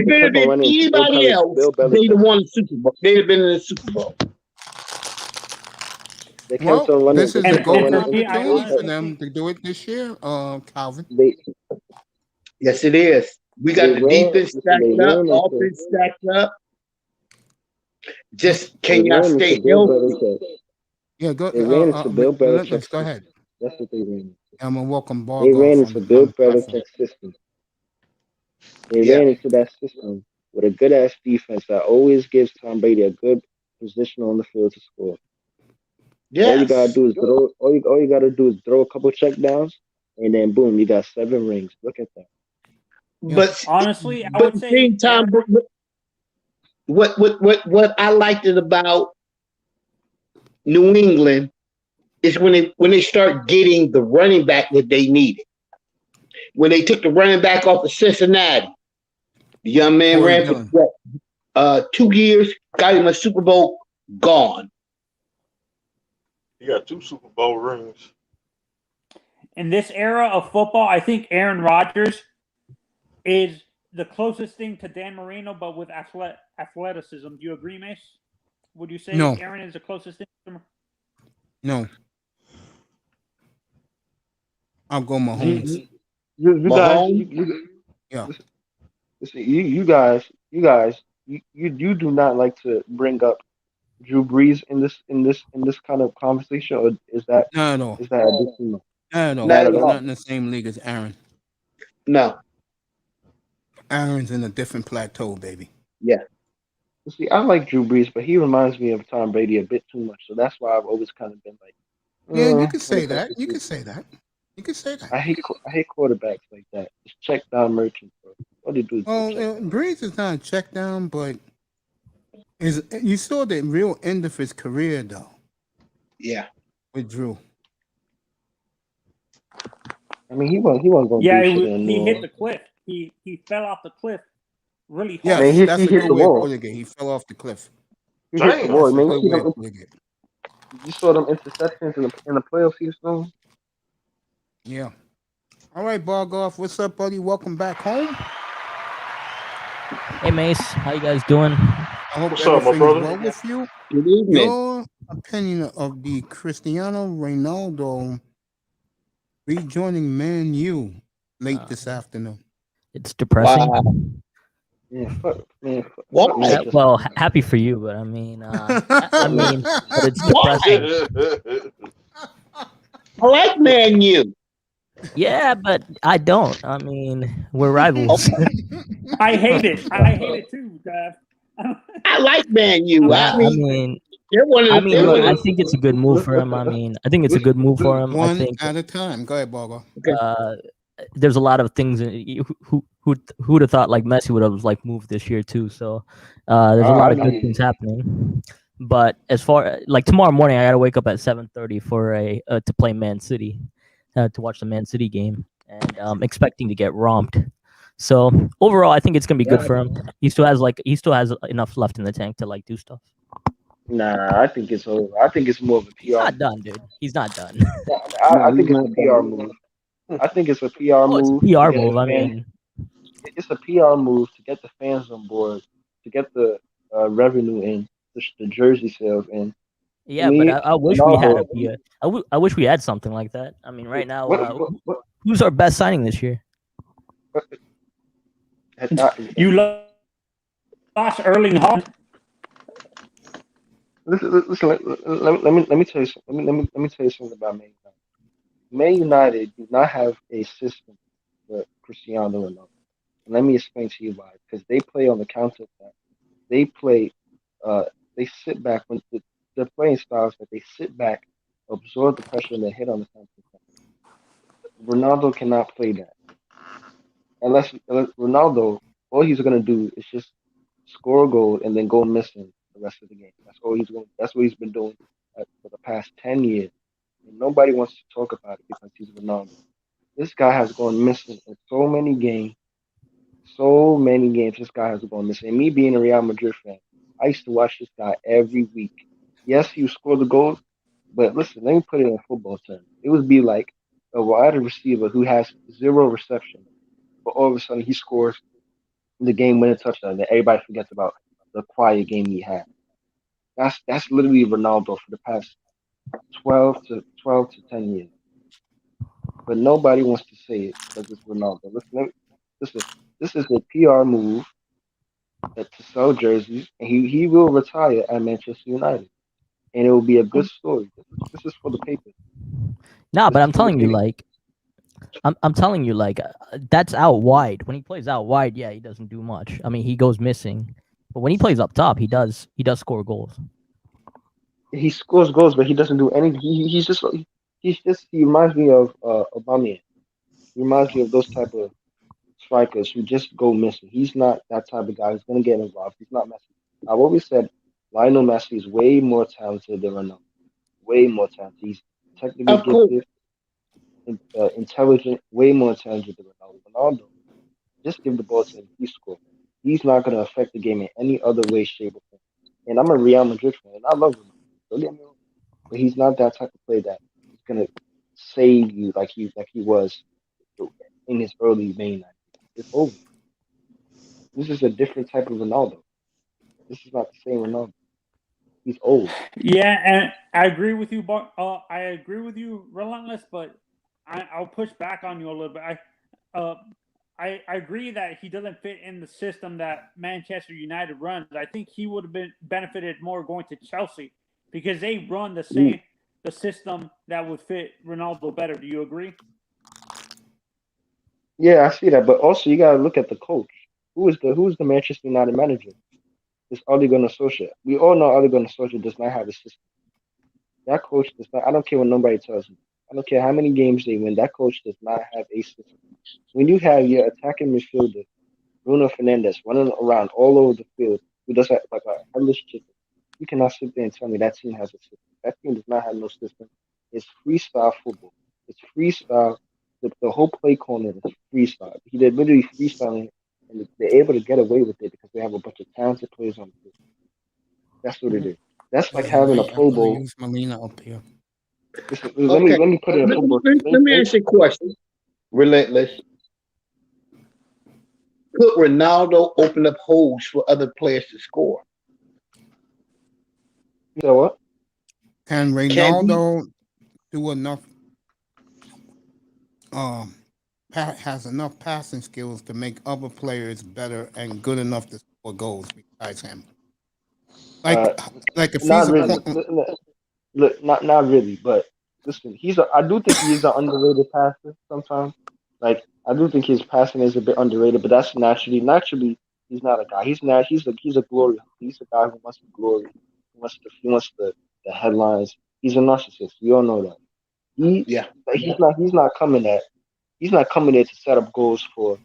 it had been anybody else, they'd have won the Super Bowl. They'd have been in the Super Bowl. They kept on running. This is a golden opportunity for them to do it this year, Calvin. Yes, it is. We got the defense stacked up, offense stacked up. Just can y'all stay healthy? Yeah, go. They ran into Bill Belichick's Go ahead. That's what they ran. I'm gonna welcome Ball. They ran into Bill Belichick's system. They ran into that system with a good ass defense that always gives Tom Brady a good position on the field to score. Yes. All you gotta do is throw. All you gotta do is throw a couple checkdowns, and then boom, you got 7 rings. Look at that. But honestly, I would say Tom. What I liked it about New England is when they start getting the running back that they needed. When they took the running back off of Cincinnati, the young man ran for 2 years, got him a Super Bowl, gone. He got 2 Super Bowl rings. In this era of football, I think Aaron Rodgers is the closest thing to Dan Marino, but with athleticism. Do you agree, Mace? Would you say No. Aaron is the closest thing to No. I'll go Mahomes. You guys, Yeah. you guys, you do not like to bring up Drew Brees in this kind of conversation, or is that Not at all. is that a bit too much? No, Not at we're all. not in the same league as Aaron. No. Aaron's in a different plateau, baby. Yeah. See, I like Drew Brees, but he reminds me of Tom Brady a bit too much. So that's why I've always kind of been like, Yeah, you can say that. You can say that. You can say that. I hate quarterbacks like that. Just check down merchants, bro. All they do is Breeze is not a check down, but you saw the real end of his career though. Yeah. With Drew. I mean, he wasn't going to Yeah, do shit in he New hit the cliff. He fell off the cliff really Yeah, hard. that's a good way of putting it. He fell off the cliff. He hit the ball, man. That's a good way of putting it. You saw them interceptions in the playoffs he was throwing? Yeah. All right, Bargoff, what's up, buddy? Welcome back home. Hey, Mace. How you guys doing? I hope What's up, my everything's brother? well with you. Good evening. Your opinion of the Cristiano Ronaldo rejoining Man U late this afternoon? It's depressing. Yeah, fuck, man. Well, happy for you, but I mean, but it's depressing. I like Man U. Yeah, but I don't. I mean, we're rivals. I hate it. I hate it too, Dad. I like Man U. I mean, they're one of the, look, I think it's a good move for him. I mean, I think it's a good move for him. I One think at a time. Go ahead, Bargoff. there's a lot of things. Who'd have thought like Messi would have like moved this year too? So there's a lot of good things happening. But as far like tomorrow morning, I gotta wake up at 7:30 for to play Man City, to watch the Man City game, and I'm expecting to get romped. So overall, I think it's gonna be good for him. He still has enough left in the tank to like do stuff. Nah, I think it's over. I think it's more of a PR. He's not done, dude. He's not done. I think it's a PR move. I think it's a PR move. It's a PR move. I mean, it's a PR move to get the fans on board, to get the revenue in, the jersey sales in. Yeah, but I wish we had I wish we had something like that. I mean, right now, who's our best signing this year? You lost Erling Haaland. Listen. Let me tell you something. Let me tell you something about Man United. Man United do not have a system for Cristiano Ronaldo. And let me explain to you why. Because they play on the counter attack. They play. They sit back when the playing styles that they sit back, absorb the pressure, and they hit on the counter attack. Ronaldo cannot play that. unless Ronaldo, all he's gonna do is just score a goal and then go missing the rest of the game. That's all he's going. That's what he's been doing for the past 10 years. And nobody wants to talk about it because he's Ronaldo. This guy has gone missing in so many games. So many games this guy has gone missing. And me being a Real Madrid fan, I used to watch this guy every week. Yes, he scored the goals, but listen, let me put it in football terms. It would be like a wide receiver who has 0 reception, but all of a sudden he scores the game-winning touchdown, and everybody forgets about the quiet game he had. That's literally Ronaldo for the past 12 to 10 years. But nobody wants to say it because it's Ronaldo. Listen, this is a PR move to sell jerseys, and he will retire at Manchester United, and it will be a good story. This is for the paper. No, but I'm telling you, like, I'm telling you, like, that's out wide. When he plays out wide, yeah, he doesn't do much. I mean, he goes missing, but when he plays up top, he does score goals. He scores goals, but he doesn't do anything. He reminds me of Aubameyang. He reminds me of those type of strikers who just go missing. He's not that type of guy who's going to get involved. He's not Messi. I've always said Lionel Messi is way more talented than Ronaldo. Way more talented. He's technically gifted, intelligent, way more talented than Ronaldo. Ronaldo, just give the ball to him. He scores. He's not going to affect the game in any other way, shape, or form. And I'm a Real Madrid fan, and I love him. Don't get me wrong. But he's not that type of player that he's going to save you like he was in his early main night. It's over. This is a different type of Ronaldo. This is not the same Ronaldo. He's old. Yeah, and I agree with you, but I agree with you, Relentless. But I'll push back on you a little bit. I agree that he doesn't fit in the system that Manchester United runs. I think he would have been benefited more going to Chelsea because they run the system that would fit Ronaldo better. Do you agree? Yeah, I see that, but also you gotta look at the coach. Who is the Manchester United manager? It's Ole Gunnar Solskjaer. We all know Ole Gunnar Solskjaer does not have a system. That coach does not. I don't care what nobody tells me. I don't care how many games they win. That coach does not have a system. When you have your attacking midfielder, Bruno Fernandes, running around all over the field, who does that like a headless chicken, you cannot sit there and tell me that team has a system. That team does not have no system. It's freestyle football. It's freestyle. The whole play corner is freestyle. They're literally freestyling, and they're able to get away with it because they have a bunch of talented players on the field. That's what it is. That's like having a Pro Bowl. Use Molina up here. Let me put it in football. Let me ask you a question. Relentless. Could Ronaldo open up holes for other players to score? So what? Can Ronaldo do enough? Has enough passing skills to make other players better and good enough to score goals besides him. Like if he's not really. Look, not really, but listen, I do think he's an underrated passer sometimes. Like I do think his passing is a bit underrated, but that's naturally he's not a guy. He's a glory. He's a guy who wants the glory. He wants the headlines. He's a narcissist. We all know that. He's not coming there to set up goals for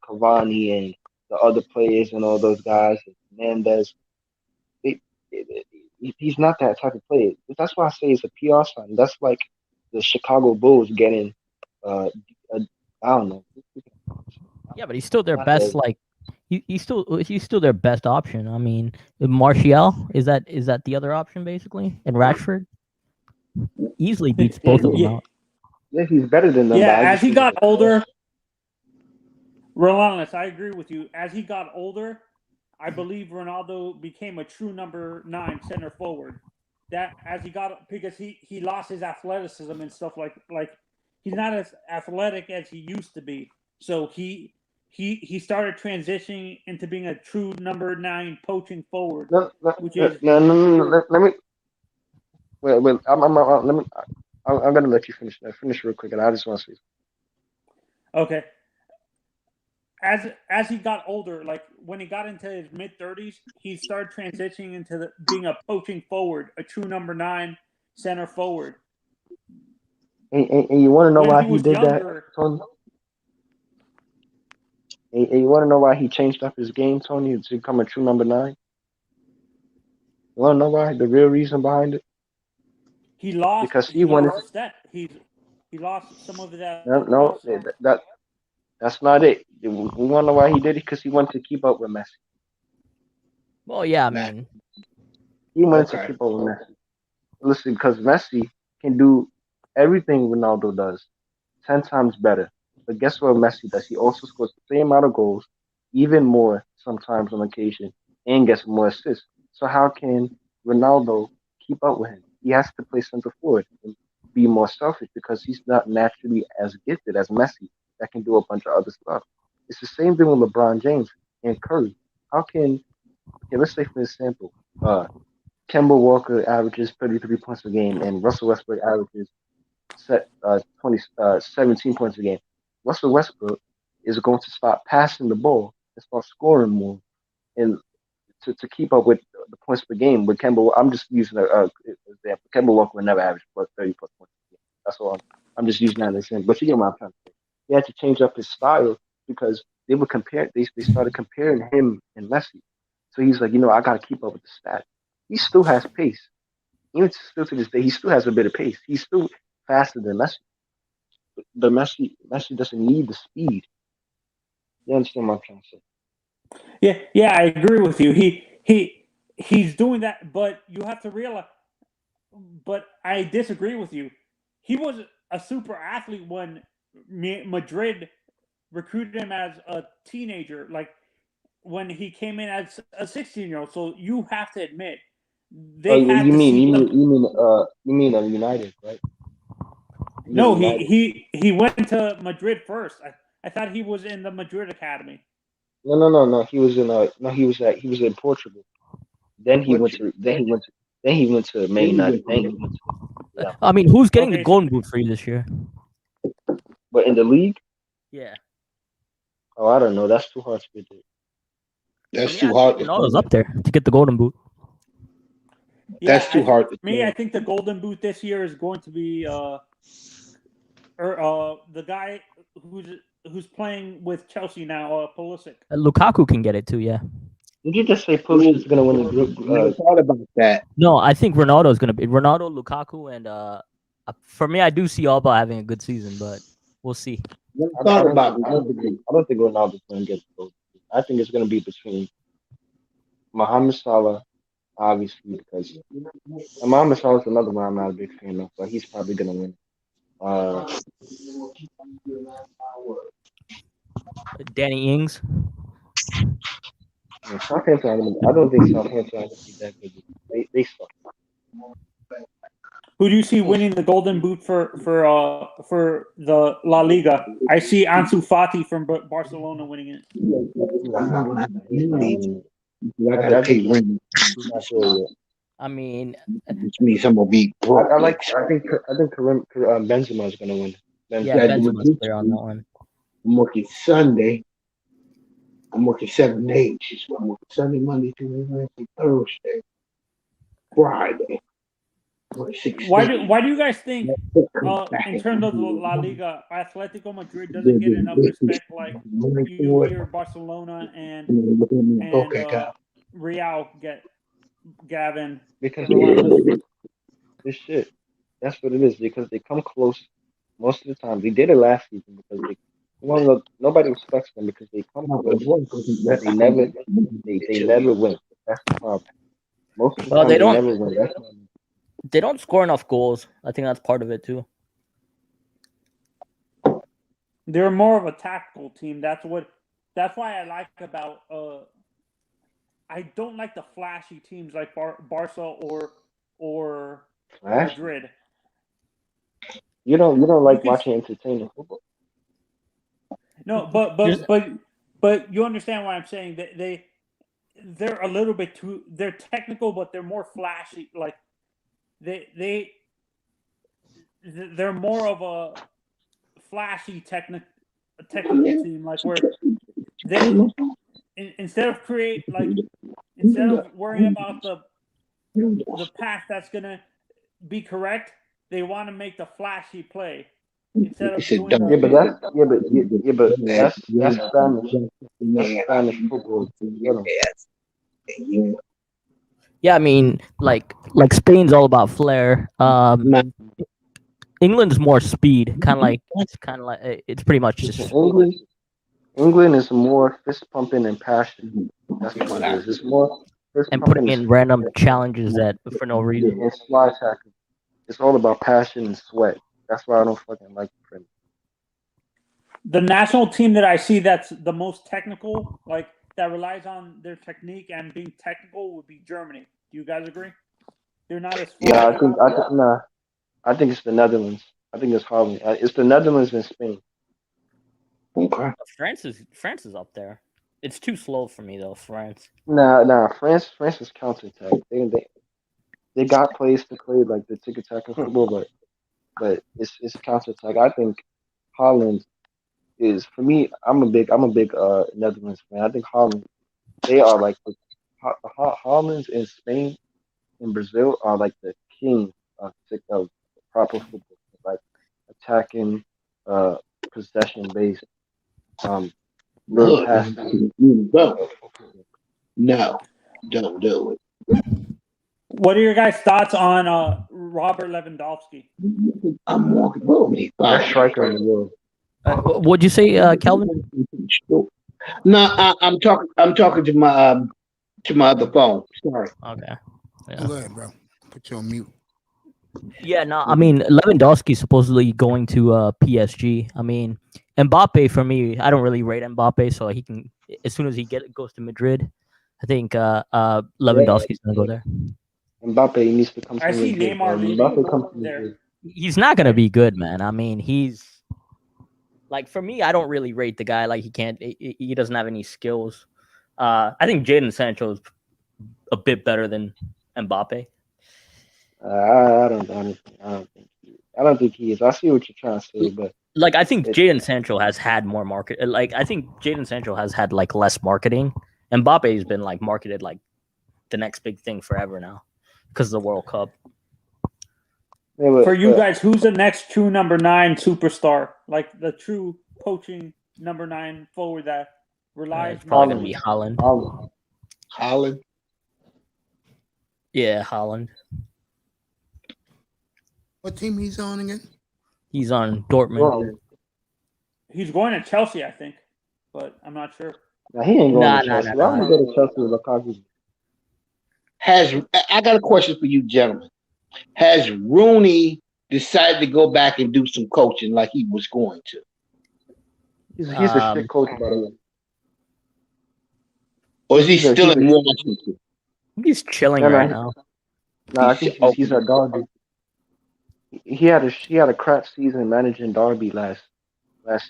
Cavani and the other players and all those guys. Hernandez. He's not that type of player. That's why I say it's a PR sign. That's like the Chicago Bulls getting, I don't know. Yeah, but he's still their best. Like he's still their best option. I mean, Martial is that the other option basically, and Rashford easily beats both of them out. Yeah, he's better than them. Yeah, as he got older, Relentless, I agree with you. As he got older, I believe Ronaldo became a true number 9 center forward. That as he got because he lost his athleticism and stuff like he's not as athletic as he used to be. So he started transitioning into being a true number 9 poaching forward. No. Let me. Wait. I'm gonna let you finish. Finish real quick, and I just want to see. Okay. As he got older, like when he got into his mid-30s, he started transitioning into being a poaching forward, a true number 9 center forward. And you want to know why he did that? And you want to know why he changed up his game, Tony, to become a true number 9? You want to know why? The real reason behind it? He lost. Because He lost his step. He lost some of that. no, that's not it. We want to know why he did it? Because he wanted to keep up with Messi. Well, yeah, I mean, He wanted to keep up with Messi. Listen, because Messi can do everything Ronaldo does 10 times better. But guess what Messi does? He also scores the same amount of goals, even more sometimes on occasion, and gets more assists. So how can Ronaldo keep up with him? He has to play center forward and be more selfish because he's not naturally as gifted as Messi that can do a bunch of other stuff. It's the same thing with LeBron James and Curry. How can, let's say for example, Kemba Walker averages 33 points a game and Russell Westbrook averages 17 points a game. Russell Westbrook is going to start passing the ball and start scoring more, and to keep up with the points per game. With Kemba, I'm just using an example. Kemba Walker would never average 30 plus points a game. That's all. I'm just using that as an example. But you get my point. He had to change up his style because they were comparing. They started comparing him and Messi. So he's like, I got to keep up with the stats. He still has pace. Even still to this day, he still has a bit of pace. He's still faster than Messi. But Messi doesn't need the speed. You understand what I'm trying to say? Yeah, I agree with you. He's doing that, but you have to realize. But I disagree with you. He was a super athlete when Madrid recruited him as a teenager, like when he came in as a 16-year-old. So you have to admit you mean United, right? No, he went to Madrid first. I thought he was in the Madrid academy. No. He was in Portugal. Then he went to Man United. I mean, who's getting the golden boot for you this year? But in the league? Yeah. Oh, I don't know. That's too hard to predict. That's too hard. Ronaldo's up there to get the golden boot. That's too hard. For me, I think the golden boot this year is going to be the guy who's playing with Chelsea now, Pulisic. Lukaku can get it too, yeah. Did you just say Pulisic is going to win the group? I thought about that. No, I think Ronaldo is going to be Ronaldo, Lukaku, and for me, I do see Alba having a good season, but we'll see. I don't think Ronaldo's going to get the gold. I think it's going to be between Mohamed Salah, obviously, because Mohamed Salah is another one I'm not a big fan of, but he's probably going to win. Danny Ings. Southampton, I don't think Southampton is that good. They suck. Who do you see winning the golden boot for the La Liga? I see Ansu Fati from Barcelona winning it. I gotta take Raymond. I mean, which means I'm gonna be broke. I think Benzema is gonna win. Yeah, Benzema's there on that one. I'm working Sunday. I'm working 7 days. I'm working Sunday, Monday, Tuesday, Wednesday, Thursday, Friday. Why do you guys think, in terms of La Liga, Atletico Madrid doesn't get enough respect like you hear Barcelona and Real get, Gavin? Because this shit. That's what it is. Because they come close most of the time. They did it last season because nobody respects them because they come close. They never win. That's the problem. Most of the time they never win. They don't score enough goals. I think that's part of it too. They're more of a tactical team. That's why I like about I don't like the flashy teams like Barca or Madrid. You don't like watching entertaining football. No, but you understand what I'm saying. They're a little bit too. They're technical, but they're more flashy. Like they're more of a flashy technical team. Like where they instead of worrying about the pass that's gonna be correct, they want to make the flashy play. instead of It's a doing dumb. Yeah, but the that's Spanish. That's Spanish football. Yeah, I mean, like Spain's all about flair. England's more speed, kind of like it's pretty much just England is more fist pumping and passion. That's what it is. It's more fist and pumping putting in random challenges that for no reason. and slide tackling. It's all about passion and sweat. That's why I don't fucking like the Premier. the national team that I see that's the most technical, like that relies on their technique and being technical, would be Germany. Do you guys agree? They're not as Yeah, fast. I think it's the Netherlands. I think it's Holland. It's the Netherlands and Spain. Okay. France is up there. It's too slow for me though. France. Nah. France is counterattack. They got plays to play like the tick attack and football, but it's counterattack. I think Holland is, for me. I'm a big Netherlands fan. I think Holland. They are like Holland and Spain and Brazil are like the king of proper football, like attacking, possession based. Look, Passing. no, don't do it. What are your guys' thoughts on Robert Lewandowski? I'm walking over me. Best striker in the world. What'd you say, Kelvin? No, I'm talking to my other phone. Sorry. Okay. Yeah. Go ahead, bro. Put you on mute. Yeah, no, I mean Lewandowski supposedly going to PSG. I mean Mbappe for me, I don't really rate Mbappe, so he can as soon as he goes to Madrid, I think Lewandowski's gonna go there. Mbappe needs to come to I see Madrid. Neymar Mbappe comes to there. Madrid. He's not gonna be good, man. I mean, he's like for me, I don't really rate the guy. Like he doesn't have any skills. I think Jadon Sancho is a bit better than Mbappe. I don't think he is. I see what you're trying to say, but Like I think Jadon Sancho has had more market. Like I think Jadon Sancho has had like less marketing. Mbappe's been like marketed like the next big thing forever now because of the World Cup. For you guys, who's the next true number 9 superstar? Like the true poaching number 9 forward that relies It's probably gonna be Holland. Holland. Yeah, Holland. What team he's on again? He's on Dortmund. He's going to Chelsea, I think, but I'm not sure. Nah, he ain't going to Chelsea. I'm gonna go to Chelsea with Lukaku. I got a question for you, gentlemen. Has Rooney decided to go back and do some coaching like he was going to? He's a shit coach, by the way. Or is he still in Washington? He's chilling right now. Nah, I think he's at Derby. He had a crap season managing Derby last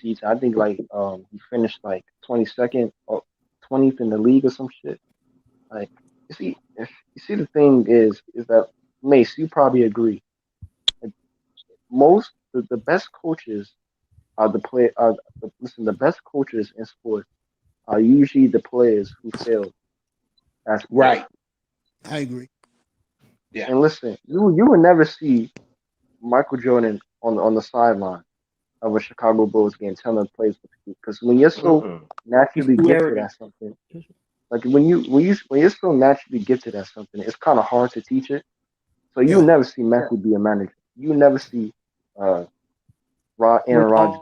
season. I think he finished like 22nd or 20th in the league or some shit. Like you see the thing is that Mace, you probably agree. The best coaches are the best coaches in sports are usually the players who fail. That's right. I agree. Yeah. And listen, you will never see Michael Jordan on the sideline of a Chicago Bulls game telling the players what to do. Because when you're so naturally gifted at something, like when you're so naturally gifted at something, it's kind of hard to teach it. So you'll never see Messi be a manager. You'll never see Aaron Rodgers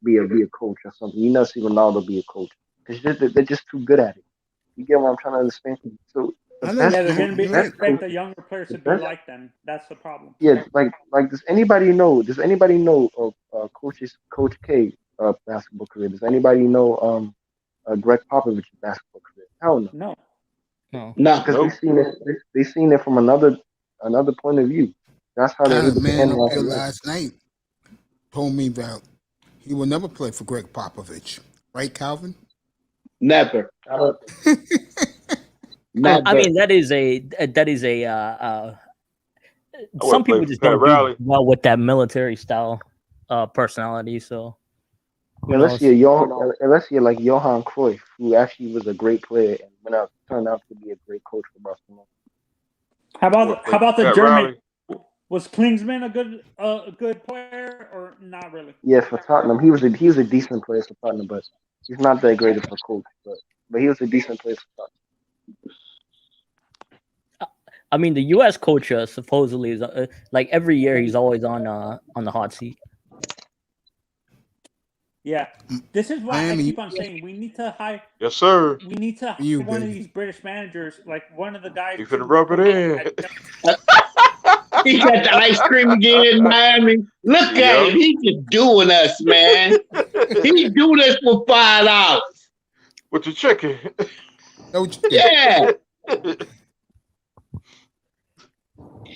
be a coach or something. You never see Ronaldo be a coach because they're just too good at it. You get what I'm trying to understand? So they're going to expect the younger players to be like them. That's the problem. Yeah, like does anybody know of Coach K basketball career? Does anybody know Greg Popovich's basketball career? Hell no. No. Because they've seen it from another point of view. That's how they man up here last night told me that he will never play for Greg Popovich. Right, Calvin? Never. I mean, that is a some people just don't do well with that military style personality. So unless you're like Johan Cruyff, who actually was a great player and turned out to be a great coach for Barcelona. How about the German? Was Klinsmann a good player or not really? Yeah, for Tottenham, he was a decent player for Tottenham, but he's not that great of a coach. But he was a decent player for Tottenham. I mean, the U.S. coach supposedly is like every year he's always on the hot seat. Yeah, this is why I keep on saying we need to hire. Yes, sir. We need to hire one of these British managers, like one of the guys. You finna rub it in. He got the ice cream again in Miami. Look at him. He's just doing us, man. He's doing us for $5. With your chicken. Yeah.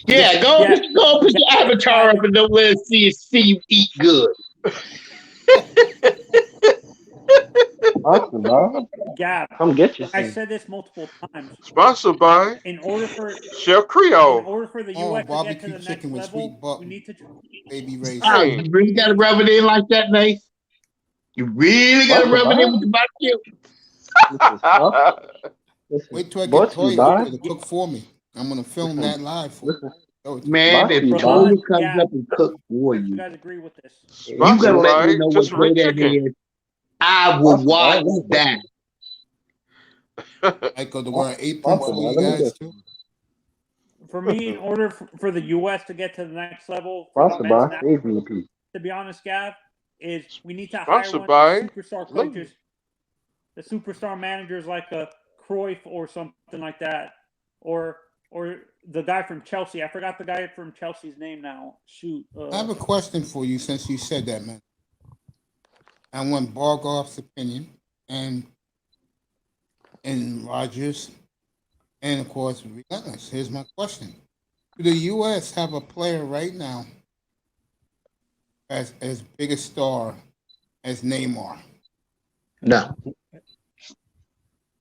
Yeah, go put your avatar up and don't let us see you eat good. Awesome, bro. Gab, come get you. I said this multiple times. Sponsored by in order for Chef Creole. In order for the U.S. to get to the next level, we need to baby race. Oh, you really got to rub it in like that, Mace? You really got to rub it in with the barbecue? Wait till I get Toy to cook for me. I'm gonna film that live for you. Man, if Tony comes up and cook for you, guys agree with this? You gotta let me know what day that is. I will watch that. I go to wear an apron for you guys too. For me, in order for the U.S. to get to the next level, to be honest, Gav, is we need to hire one of the superstar coaches, the superstar managers like a Cruyff or something like that, or the guy from Chelsea. I forgot the guy from Chelsea's name now. Shoot. I have a question for you since you said that, man. I want Bargoff's opinion and Rogers and, of course, Relentless. Here's my question. Do the U.S. have a player right now as big a star as Neymar? No.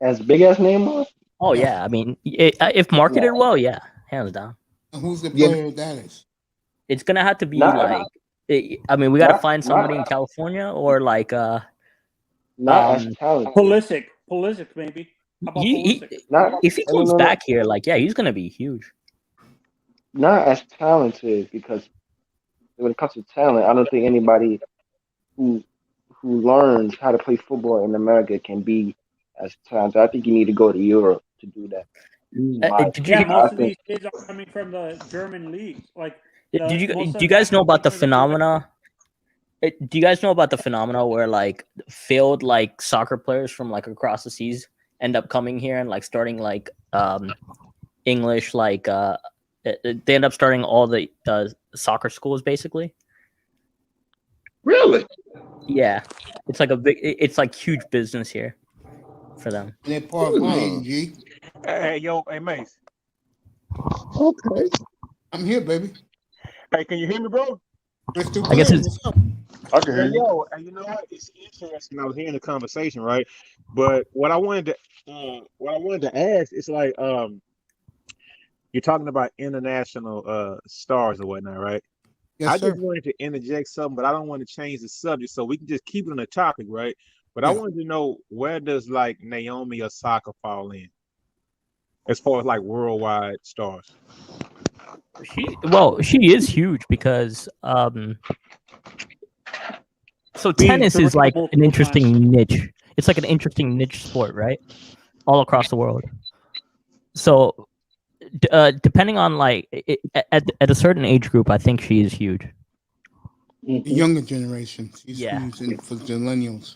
As big as Neymar? Oh, yeah. I mean, if marketed well, yeah, hands down. And who's the player that is? It's going to have to be I mean, we got to find somebody in California or like Pulisic maybe. How about Pulisic? If he comes back here, like, yeah, he's going to be huge. Not as talented, because when it comes to talent, I don't think anybody who learns how to play football in America can be as talented. I think you need to go to Europe to do that. Most of these kids are coming from the German leagues. Like, do you guys know about the phenomena? Do you guys know about the phenomena where like failed like soccer players from like across the seas end up coming here and like starting like English like they end up starting all the soccer schools basically? Really? Yeah, it's like it's like huge business here for them. They're part of ING. Hey, Mace. Okay. I'm here, baby. Hey, can you hear me, bro? I guess it's. I can hear you. You know what? It's interesting. I was hearing the conversation, right? But what I wanted to ask is like, you're talking about international stars or whatnot, right? Yes, I sir. just wanted to interject something, but I don't want to change the subject, so we can just keep it on the topic, right? But I wanted to know, where does like Naomi Osaka fall in, as far as like worldwide stars? She is huge because so tennis is like an interesting niche. It's like an interesting niche sport, right? All across the world. So depending on like at a certain age group, I think she is huge. The younger generation. She's huge for millennials.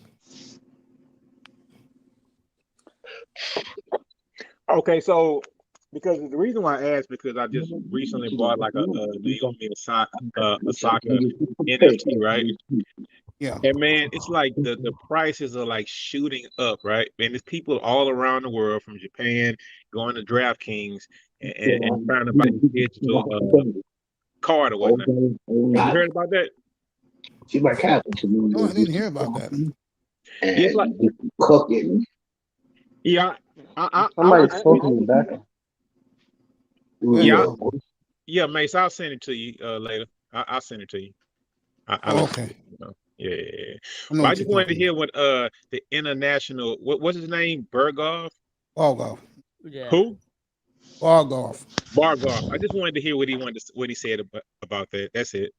Okay, so because the reason why I asked, because I just recently bought like a Naomi Osaka NFT, right? Yeah. And man, it's like the prices are like shooting up, right? And there's people all around the world, from Japan, going to DraftKings and trying to buy digital card or whatnot. Have you heard about that? She might happen to me. No, I didn't hear about that. And it's like cooking. Yeah, somebody's talking me back. Yeah, Mace, I'll send it to you later. I'll send it to you. Okay. Yeah. But I just wanted to hear what the international, what's his name? Bergov? Bergov. Yeah. Who? Bargoff. Bargoff. I just wanted to hear what he said about that. That's it.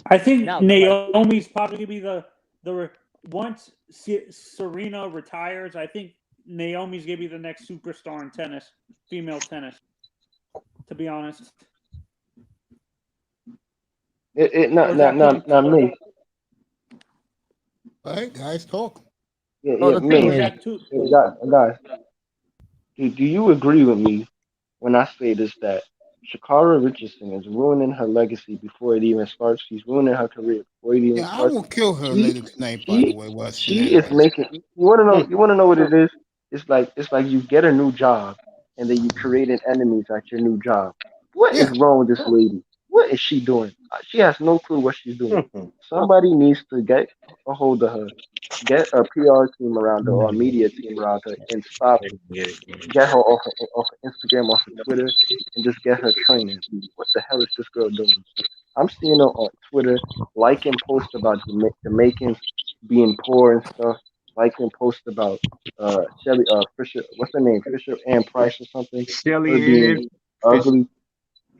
I think Now, Naomi's probably gonna be the once Serena retires. I think Naomi's gonna be the next superstar in tennis, female tennis. To be honest, Not me. All right, guys, talk. Yeah, the thing me. is, Guys, do you agree with me when I say this, that Shakara Richardson is ruining her legacy before it even starts? She's ruining her career before it even Yeah, I starts. will kill her later tonight. By the way, Wes. She is making. You want to know what it is? It's like you get a new job and then you create an enemies at your new job. What is wrong with this lady? What is she doing? She has no clue what she's doing. Somebody needs to get a hold of her, get a PR team around her or a media team around her, and stop. Get her off of Instagram, off of Twitter, and just get her training. What the hell is this girl doing? I'm seeing her on Twitter liking posts about Jamaicans being poor and stuff. Liking posts about Shelly Fisher, what's her name? Fisher Ann Price or something. Shelly Her being Ann ugly.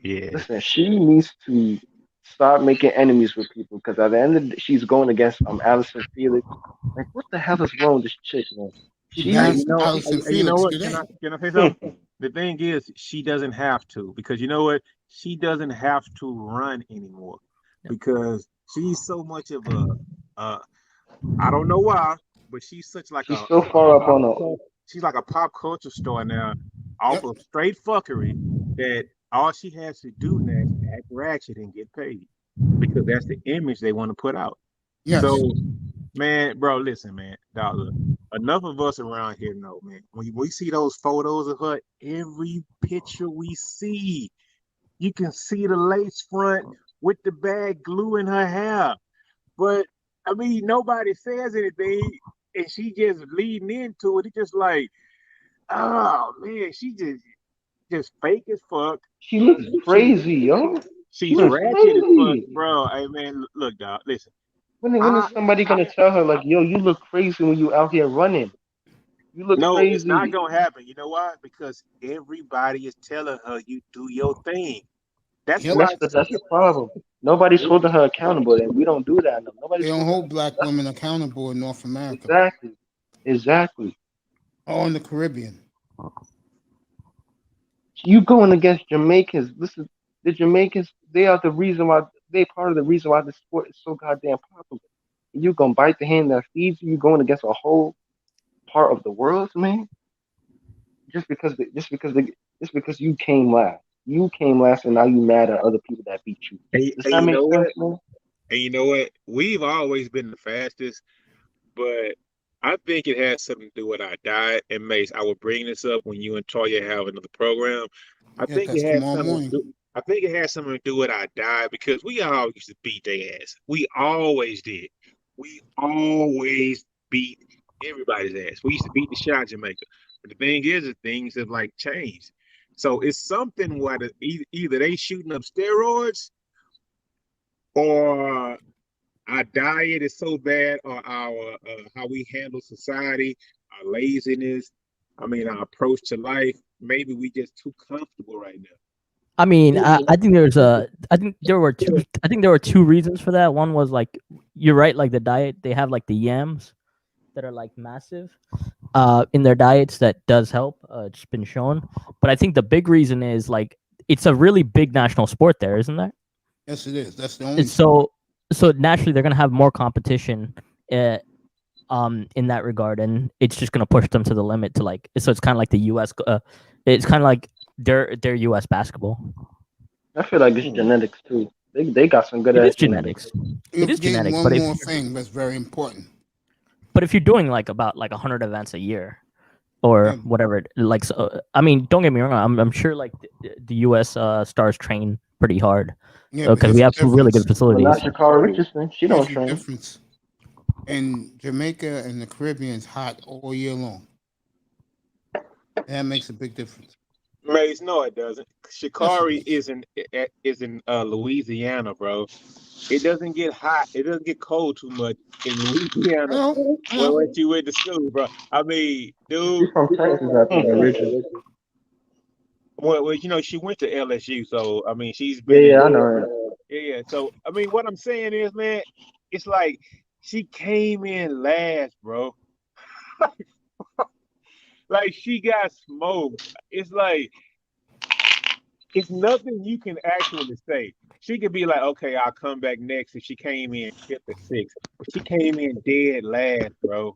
Yeah. Listen, she needs to start making enemies with people because at the end of the day, she's going against Allison Felix. Like, what the hell is wrong with this chick, man? You know what? Can I say something? The thing is, she doesn't have to, because you know what? She doesn't have to run anymore because she's so much of a I don't know why, but she's such like she's so far up on her. She's like a pop culture star now, off of straight fuckery, that all she has to do next is act ratchet and get paid, because that's the image they want to put out. Yes. So, man, bro, listen, man, dog, look, enough of us around here know, man. When we see those photos of her, every picture we see, you can see the lace front with the bag glue in her hair. But I mean, nobody says anything, and she just leading into it. It's just like, oh man, she just fake as fuck. She looks crazy, yo. She's ratchet as fuck, bro. Hey man, look, dog, listen. When is somebody gonna tell her like, yo, you look crazy when you out here running? You look No, crazy. it's not gonna happen. You know why? Because everybody is telling her you do your thing. That's the problem. Nobody's holding her accountable, and we don't do that. They don't hold black women accountable in North America. Exactly. Or in the Caribbean. You going against Jamaicans? Listen, the Jamaicans, they are the reason why. They part of the reason why the sport is so goddamn popular. You gonna bite the hand that feeds you? You going against a whole part of the world, man? Just because you came last. You came last, and now you mad at other people that beat you. Does that make sense, man? And you know what? We've always been the fastest, but I think it has something to do with our diet. And Mace, I will bring this up when you and Toya have another program. I think it has something to do with our diet, because we all used to beat their ass. We always did. We always beat everybody's ass. We used to beat the shit out of Jamaica. But the thing is, things have like changed. So it's something where either they shooting up steroids, or our diet is so bad, or our how we handle society, our laziness, our approach to life. Maybe we just too comfortable right now. I mean, I think there were two reasons for that. One was like, you're right, like the diet, they have like the yams that are like massive in their diets. That does help. It's been shown. But I think the big reason is like, it's a really big national sport there, isn't there? Yes, it is. That's the only. So naturally they're gonna have more competition in that regard, and it's just gonna push them to the limit to like. So it's kind of like the U.S. It's kind of like their U.S. basketball. I feel like it's genetics too. They got some good ass genetics. It is genetics. One more thing that's very important. But if you're doing like about like 100 events a year, or whatever, like, so, I mean, don't get me wrong. I'm sure like the U.S. stars train pretty hard, because we have some really good facilities. Well, not Shakara Richardson. She don't train. Difference. And Jamaica and the Caribbean is hot all year long. That makes a big difference. Mace, no, it doesn't. Shikari is in Louisiana, bro. It doesn't get hot. It doesn't get cold too much in Louisiana. When you went to school, bro. I mean, dude. She's from Texas, I think, originally. Well, you know, she went to LSU, so I mean, she's been. Yeah, I know her. Yeah. So I mean, what I'm saying is, man, it's like she came in last, bro. Like she got smoked. It's like it's nothing you can actually say. She could be like, okay, I'll come back next if she came in 5th or 6th. But she came in dead last, bro.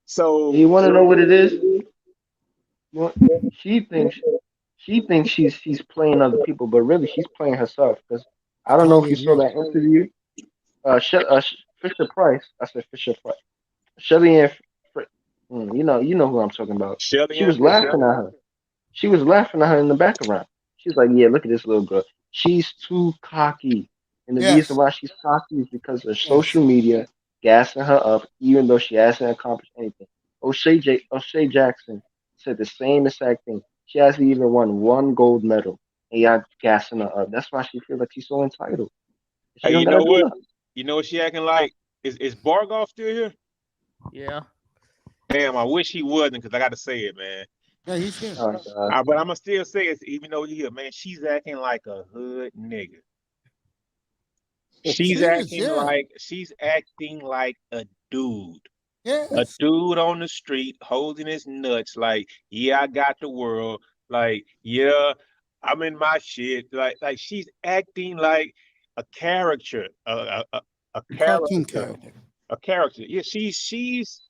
So you want to know what it is? Well, she thinks she's playing other people, but really she's playing herself. Because I don't know if you saw that interview. Fisher Price. I said Fisher Price. Shelly Ann. You know who I'm talking about. Shelly She was laughing at her. She was laughing at her in the background. She's like, "Yeah, look at this little girl. She's too cocky." And the reason why she's cocky is because of social media gassing her up, even though she hasn't accomplished anything. O'Shea Jackson said the same exact thing. She hasn't even won one gold medal, and y'all gassing her up. That's why she feels like she's so entitled. She hey, don't you gotta know do what? nothing. You know what she acting like? Is Bargoff still here? Yeah. Damn, I wish he wasn't because I got to say it, man. Yeah, he's here. Oh, But I'm gonna still say it, even though he's here, man. She's acting like a hood nigga. She's acting like a dude. Yes. A dude on the street holding his nuts like, yeah, I got the world. Like, yeah, I'm in my shit. Like she's acting like a character, a Cartoon character, character. a character. Yeah, she's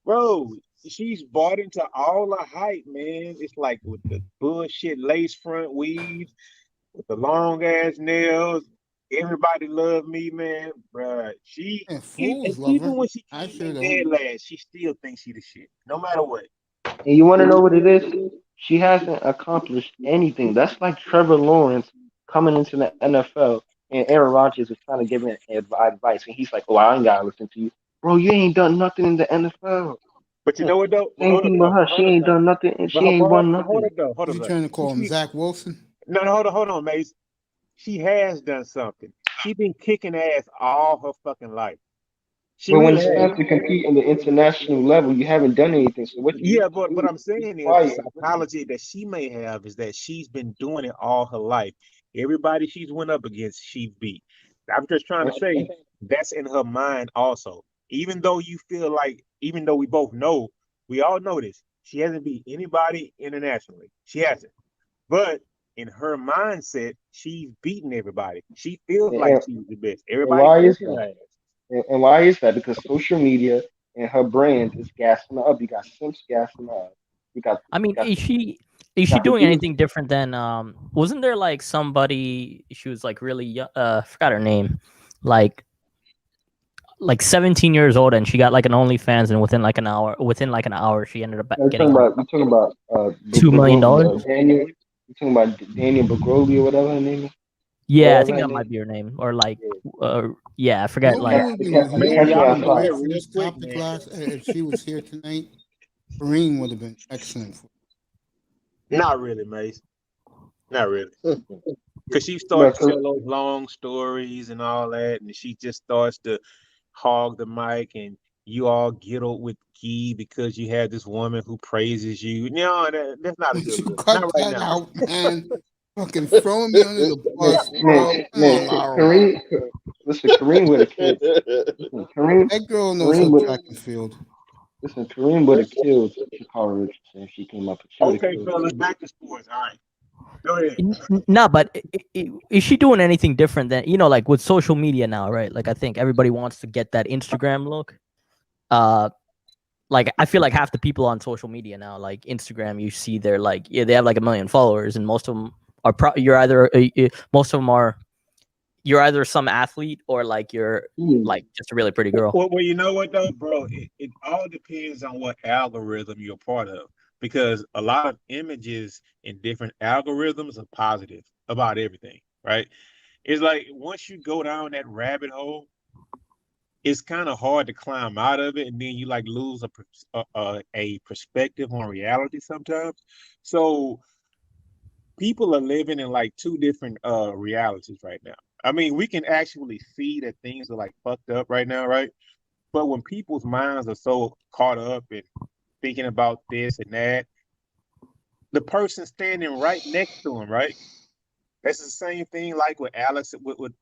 bro. She's bought into all the hype, man. It's like with the bullshit lace front weaves, with the long ass nails. Everybody love me, man, bruh. Even when she came in dead last, she still thinks she the shit, no matter what. And you want to know what it is? She hasn't accomplished anything. That's like Trevor Lawrence coming into the NFL, and Aaron Rodgers is trying to give him advice, and he's like, "Oh, I ain't gotta listen to you, bro. You ain't done nothing in the NFL." But you know what though? Same thing with her. She ain't done nothing, and she ain't won nothing. Hold on. You trying to call him Zach Wilson? No, hold on, Mace. She has done something. She's been kicking ass all her fucking life. But when it's time to compete on the international level, you haven't done anything. So what? But what I'm saying is the psychology that she may have is that she's been doing it all her life. Everybody she's went up against, she beat. I'm just trying to say that's in her mind also. Even though we both know, we all know this, she hasn't beat anybody internationally. She hasn't. But in her mindset, she's beating everybody. She feels like she's the best. Everybody. And why is that? Because social media and her brand is gassing her up. You got Simps gassing her up. Is she doing anything different than wasn't there like somebody, she was like really young, forgot her name, like 17 years old, and she got like an OnlyFans, and within like an hour she ended up getting you're talking about $2 million. You're talking about Daniel Bagroli or whatever her name is? Yeah, I think that might be her name. Or like I forget. If she was here tonight, Kareem would have been excellent. Not really, Mace. Not really. Because she starts to tell those long stories and all that, and she just starts to hog the mic, and you all get up with Key because you have this woman who praises you. No, that's not a good look. Not right now. Out, man. Fucking throwing me under the bus. Kareem would have killed. That girl knows her track and field. Listen, Kareem would have killed Sha'Carri Richardson if she came up. Okay, fellas, back to sports. All right. Go ahead. No, but is she doing anything different than, like with social media now, right? Like I think everybody wants to get that Instagram look. Like I feel like half the people on social media now, like Instagram, you see they're like, they have like 1 million followers, and most of them are you're either some athlete or like you're like just a really pretty girl. Well, you know what though, bro? It all depends on what algorithm you're part of, because a lot of images in different algorithms are positive about everything, right? It's like once you go down that rabbit hole, it's kind of hard to climb out of it, and then you like lose a perspective on reality sometimes. So people are living in like two different realities right now. I mean, we can actually see that things are like fucked up right now, right? But when people's minds are so caught up in thinking about this and that, the person standing right next to him, right? That's the same thing like with Alex, with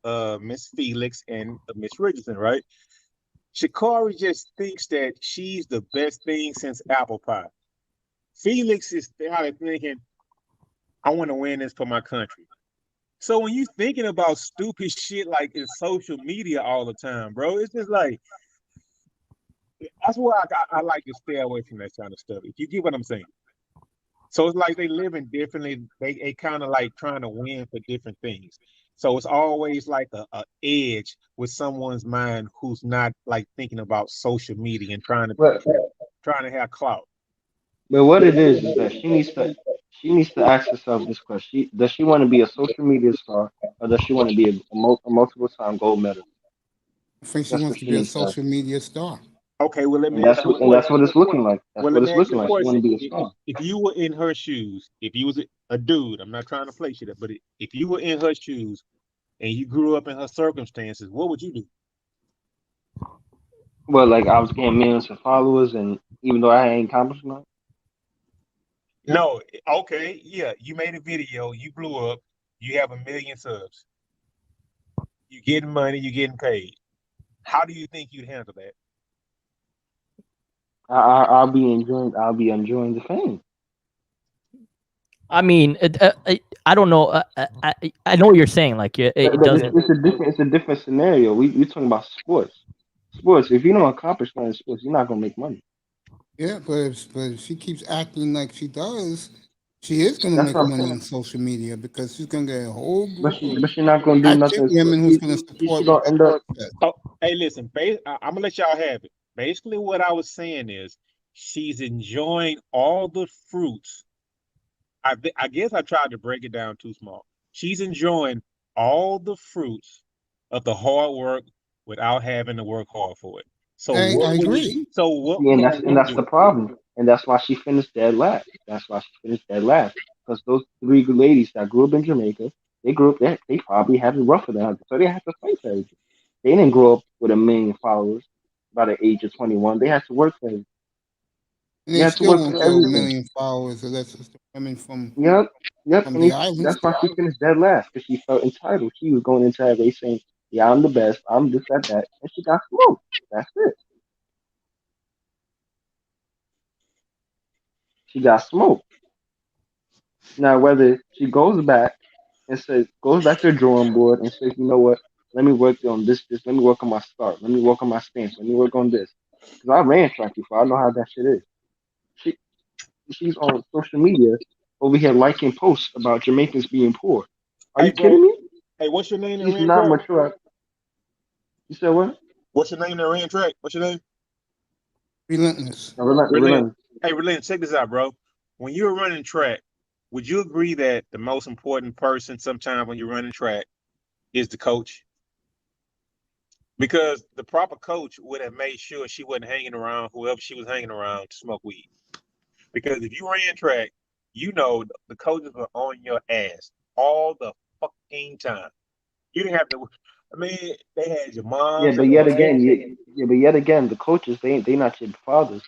Miss Felix and Miss Richardson, right? Sha'Carri just thinks that she's the best thing since apple pie. Felix is out thinking, I want to win this for my country. So when you thinking about stupid shit like in social media all the time, bro, it's just like, that's why I like to stay away from that kind of stuff. If you get what I'm saying. So it's like they living differently. They kind of like trying to win for different things. So it's always like a edge with someone's mind who's not like thinking about social media and trying to have clout. But what it is that she needs to ask herself this question: does she want to be a social media star, or does she want to be a multiple time gold medalist? I think she wants to be a social media star. Okay, well let me. That's what it's looking like. That's what it's looking like. She want to be a star. If you were in her shoes, if you was a dude, I'm not trying to play shit, but if you were in her shoes and you grew up in her circumstances, what would you do? Well, like I was getting millions of followers, and even though I ain't accomplished nothing. No, okay, yeah, you made a video, you blew up, you have 1 million subs, you getting money, you getting paid. How do you think you'd handle that? I'll be enjoying the fame. I mean, I don't know. I know what you're saying. Like it doesn't. It's a different scenario. We're talking about sports. Sports. If you don't accomplish nothing in sports, you're not gonna make money. Yeah, but if she keeps acting like she does, she is gonna make money on social media because she's gonna get a whole group. But she's not gonna do nothing. Women who's gonna support. She's gonna end up. Oh, hey, listen. I'm gonna let y'all have it. Basically, what I was saying is she's enjoying all the fruits. I guess I tried to break it down too small. She's enjoying all the fruits of the hard work without having to work hard for it. So I agree. And that's the problem. And that's why she finished dead last. Because those three ladies that grew up in Jamaica, they grew up there. They probably had it rougher than her, so they had to fight for everything. They didn't grow up with 1 million followers by the age of 21. They had to work for everything. And they still won't get 1 million followers unless it's the women from Yep. from the islands. That's why she finished dead last, because she felt entitled. She was going into that race saying, "Yeah, I'm the best. I'm this, that, and she got smoked. That's it. She got smoked. Now, whether she goes back to the drawing board and says, you know what, let me work on this, let me work on my start, let me work on my stance, let me work on this. Because I ran track before, I know how that shit is. She's on social media over here liking posts about Jamaicans being poor. Are you kidding me? Hey, what's your name? She's not mature. You said what? What's your name that ran track? What's your name? Relentless. Relentless. Hey, Relentless, check this out, bro. When you're running track, would you agree that the most important person sometimes when you're running track is the coach? Because the proper coach would have made sure she wasn't hanging around whoever she was hanging around to smoke weed. Because if you ran track, you know the coaches were on your ass all the fucking time. You didn't have to. I mean, they had your mom. Yeah, but yet again, the coaches they not your fathers.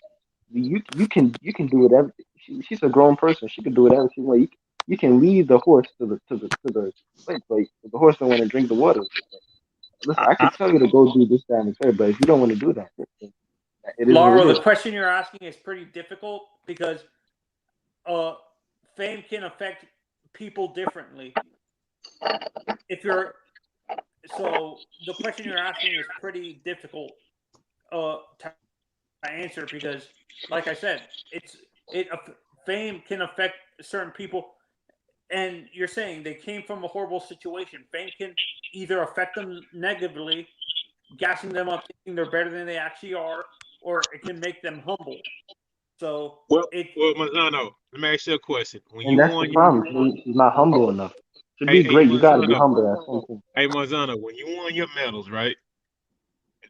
You can do whatever. She's a grown person. She can do whatever she wants. You can lead the horse to the place. Like if the horse don't want to drink the water. Listen, I can tell you to go do this, that, and the third, but if you don't want to do that, it is Laura, the question you're asking is pretty difficult because fame can affect people differently. So the question you're asking is pretty difficult to answer because, like I said, fame can affect certain people. And you're saying they came from a horrible situation. Fame can either affect them negatively, gassing them up, thinking they're better than they actually are, or it can make them humble. So, Mazzano, let me ask you a question. That's the problem. She's not humble enough. To be great, you got to be humble at some point. Hey, Mazzano, when you won your medals, right?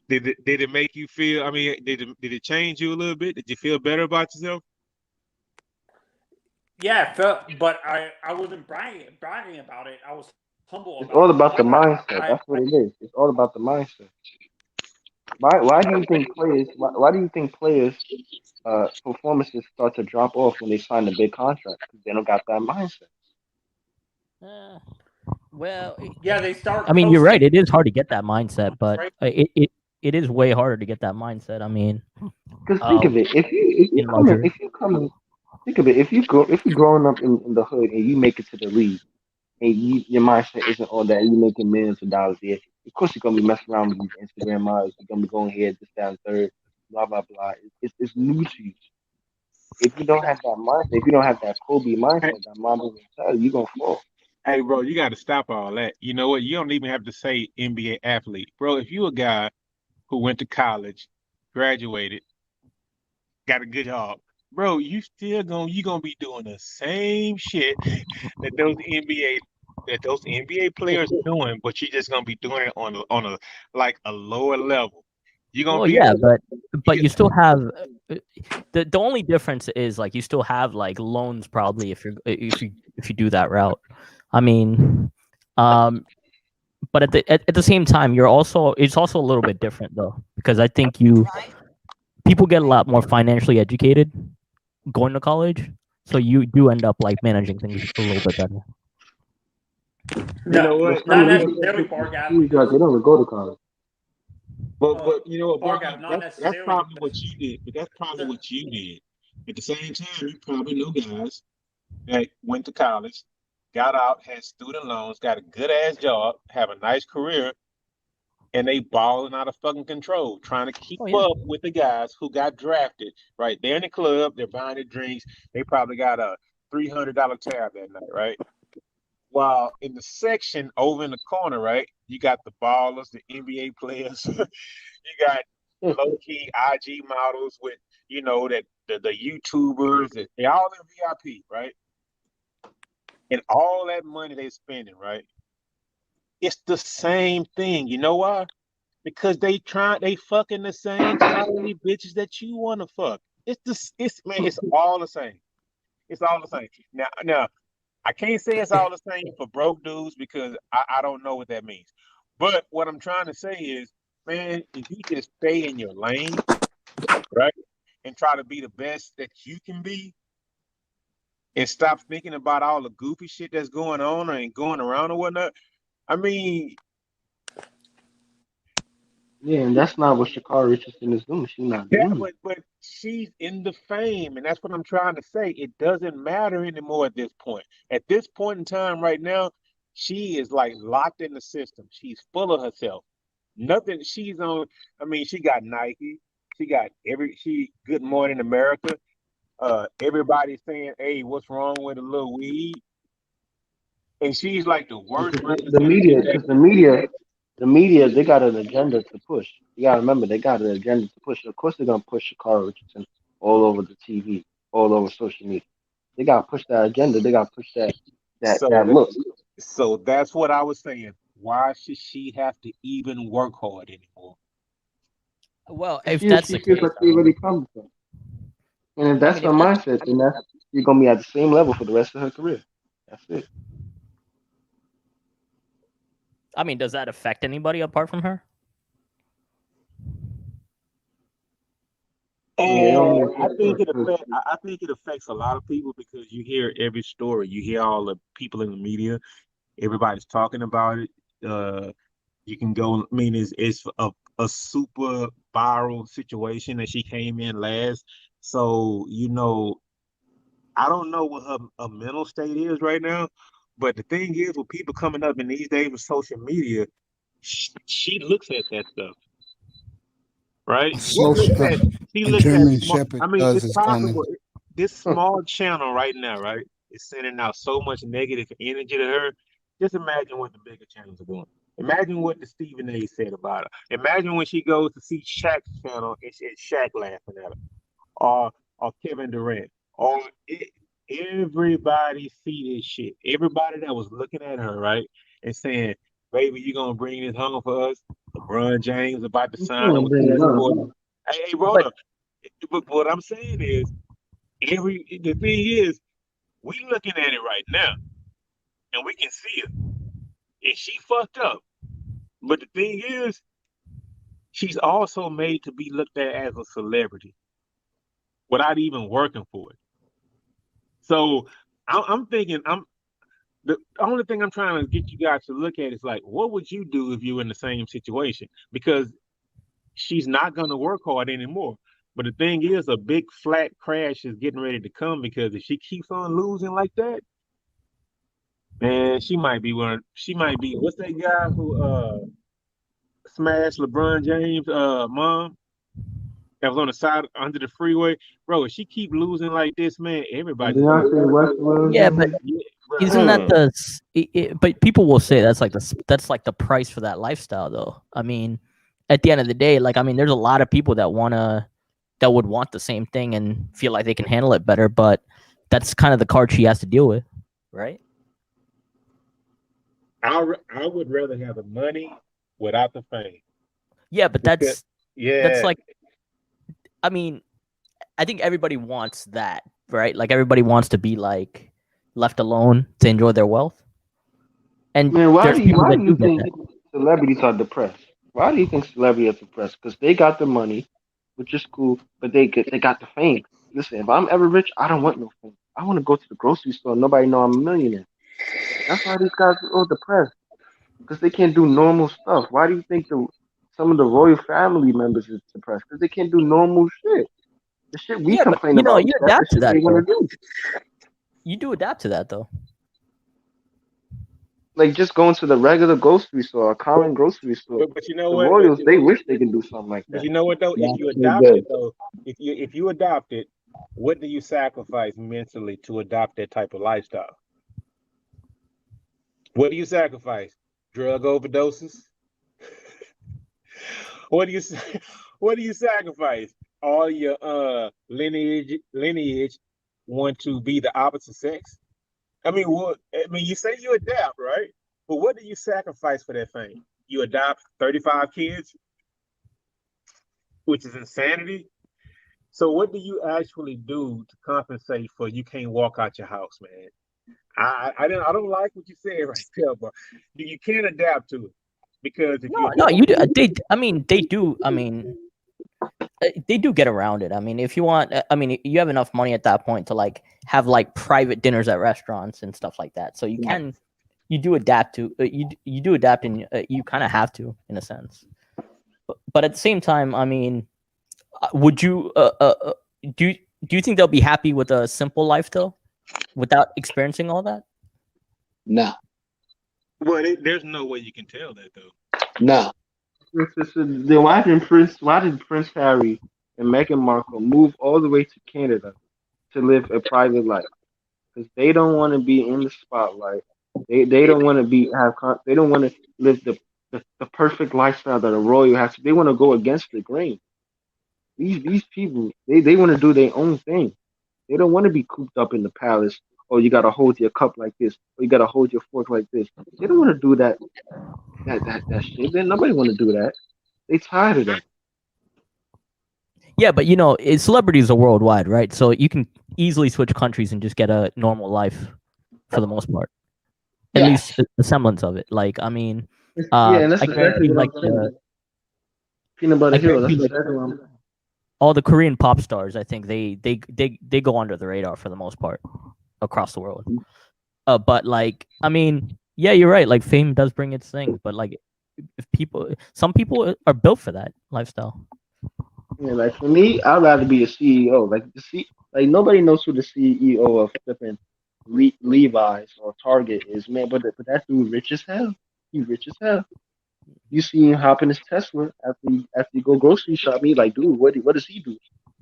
Did it make you feel? I mean, did it change you a little bit? Did you feel better about yourself? Yeah, but I wasn't bragging about it. I was humble It's about all it. about the mindset. That's what it is. It's all about the mindset. Why do you think players? Why do you think players' performances start to drop off when they sign a big contract? Because they don't got that mindset. Well, Yeah, they start. I mean, you're right. posting, It is hard to get that mindset, but right? it is way harder to get that mindset. I mean, Because think of it, in luxury. think of it, if you growing up in the hood and you make it to the league and your mindset isn't on that, and you making millions of dollars a year. Of course, you're gonna be messing around with these Instagram models. You're gonna be going here, this, that, and third, blah blah blah. It's new to you. If you don't have that mindset, if you don't have that Kobe mindset, that Mamba mentality, you're gonna fall. Hey, bro, you got to stop all that. You know what? You don't even have to say NBA athlete, bro. If you a guy who went to college, graduated, got a good job, bro, you gonna be doing the same shit that those NBA players are doing, but you're just gonna be doing it on a like a lower level. You're gonna Well, be yeah, able to, but you still have the only difference is like you still have like loans probably if you do that route. I mean, but at the same time, it's also a little bit different though because I think people get a lot more financially educated going to college, so you do end up like managing things a little bit better. you know No, what? not necessarily Bargav. They don't go to college. But you know what, Bargav, not that's necessarily. probably what you did. But that's probably what you did. At the same time, you probably know guys that went to college, got out, had student loans, got a good ass job, have a nice career, and they balling out of fucking control, trying to keep up with the guys who got drafted. Right, they're in the club, they're buying their drinks. They probably got a $300 tab that night, right? While in the section over in the corner, right, you got the ballers, the NBA players. You got low key IG models with, that the YouTubers, they all in VIP, right? And all that money they spending, right? It's the same thing. You know why? Because they fucking the same quality bitches that you want to fuck. It's all the same. It's all the same. Now, I can't say it's all the same for broke dudes because I don't know what that means. But what I'm trying to say is, man, if you just stay in your lane, right, and try to be the best that you can be, and stop thinking about all the goofy shit that's going on and going around or whatnot. I mean, yeah, and that's not what Shakara Richardson is doing. She's not doing it. but she's in the fame, and that's what I'm trying to say. It doesn't matter anymore at this point. At this point in time, right now, she is like locked in the system. She's full of herself. Nothing. She's on. I mean, she got Nike. She got Good Morning America. Everybody's saying, "Hey, what's wrong with a little weed?" And she's like the worst. The media, they got an agenda to push. You gotta remember, they got an agenda to push. Of course, they're gonna push Shakara Richardson all over the TV, all over social media. They gotta push that agenda. They gotta push that look. So that's what I was saying. Why should she have to even work hard anymore? Well, if that's the case, And if that's her mindset, then you're gonna be at the same level for the rest of her career. That's it. I mean, does that affect anybody apart from her? I think it affects a lot of people because you hear every story. You hear all the people in the media. Everybody's talking about it. You can go. I mean, it's a super viral situation that she came in last. So I don't know what her mental state is right now. But the thing is, with people coming up in these days with social media, she looks at that stuff, right? She looks at. I mean, it's possible. This small channel right now, right, is sending out so much negative energy to her. Just imagine what the bigger channels are doing. Imagine what the Stephen A. said about her. Imagine when she goes to see Shaq's channel and Shaq laughing at her, or Kevin Durant, or everybody see this shit. Everybody that was looking at her, right, and saying, "Baby, you gonna bring this home for us?" LeBron James about to You sign can't with bring the it up. Warriors. Hey, brother. But what I'm saying is, the thing is, we looking at it right now, and we can see it. And she fucked up. But the thing is, she's also made to be looked at as a celebrity without even working for it. So I'm thinking, the only thing I'm trying to get you guys to look at is like, what would you do if you were in the same situation? Because she's not going to work hard anymore. But the thing is, a big flat crash is getting ready to come, because if she keeps on losing like that, man, she might be what's that guy who smashed LeBron James mom that was on the side under the freeway? Bro, if she keep losing like this, man, everybody's gonna Beyonce Westwood. Yeah, but isn't that but people will say that's like the price for that lifestyle, though. I mean, at the end of the day, like, I mean, there's a lot of people that would want the same thing and feel like they can handle it better, but that's kind of the card she has to deal with, right? I would rather have the money without the fame. Yeah, but that's yeah. like, I mean, I think everybody wants that, right? Like, everybody wants to be like left alone to enjoy their wealth. And Man, why there's do you people that do get think that. celebrities are depressed? Why do you think celebrities are depressed? Because they got the money, which is cool, but they got the fame. Listen, if I'm ever rich, I don't want no fame. I want to go to the grocery store. Nobody know I'm a millionaire. That's why these guys are all depressed, because they can't do normal stuff. Why do you think some of the royal family members is depressed? Because they can't do normal shit. The shit we Yeah, but complain about, you that's the adapt to shit that, they want though. to do. You do adapt to that, though. Like just going to the regular grocery store, a common grocery store. But you know The what? Royals, they wish they can do something like But that. you know what though? Yeah, If you they adopt do. it though, if you adopt it, what do you sacrifice mentally to adopt that type of lifestyle? What do you sacrifice? Drug overdoses? What do you sacrifice? All your lineage want to be the opposite sex? I mean, you say you adapt, right? But what do you sacrifice for that fame? You adopt 35 kids, which is insanity. So what do you actually do to compensate for you can't walk out your house, man? I don't like what you said right there, but you can't adapt to it, because if you No, you do. They do. I mean, they do get around it. I mean, if you want, I mean, you have enough money at that point to like have like private dinners at restaurants and stuff like that. So you do adapt to you do adapt, and you kind of have to, in a sense. But at the same time, I mean, would you do you think they'll be happy with a simple life though, without experiencing all that? No. Well, there's no way you can tell that though. No. Then why did Prince Harry and Meghan Markle move all the way to Canada to live a private life? Because they don't want to be in the spotlight. They don't want to they don't want to live the perfect lifestyle that a royal has. They want to go against the grain. These people, they want to do their own thing. They don't want to be cooped up in the palace. Or you gotta hold your cup like this, or you gotta hold your fork like this. They don't want to do that shit. Then nobody want to do that. They tired of that. Yeah, but celebrities are worldwide, right? So you can easily switch countries and just get a normal life for the most part. At least the semblance of it. Like, I mean, and that's I exactly what I'm saying. Peanut Butter Hill. That's exactly what I'm saying. All the Korean pop stars, I think they go under the radar for the most part across the world. But like, I mean, yeah, you're right. Like, fame does bring its thing, but like, some people are built for that lifestyle. Yeah, like for me, I'd rather be a CEO. Like nobody knows who the CEO of flipping Levi's or Target is, man. But that dude rich as hell. He rich as hell. You see him hop in his Tesla after you go grocery shopping. He like, dude, what does he do?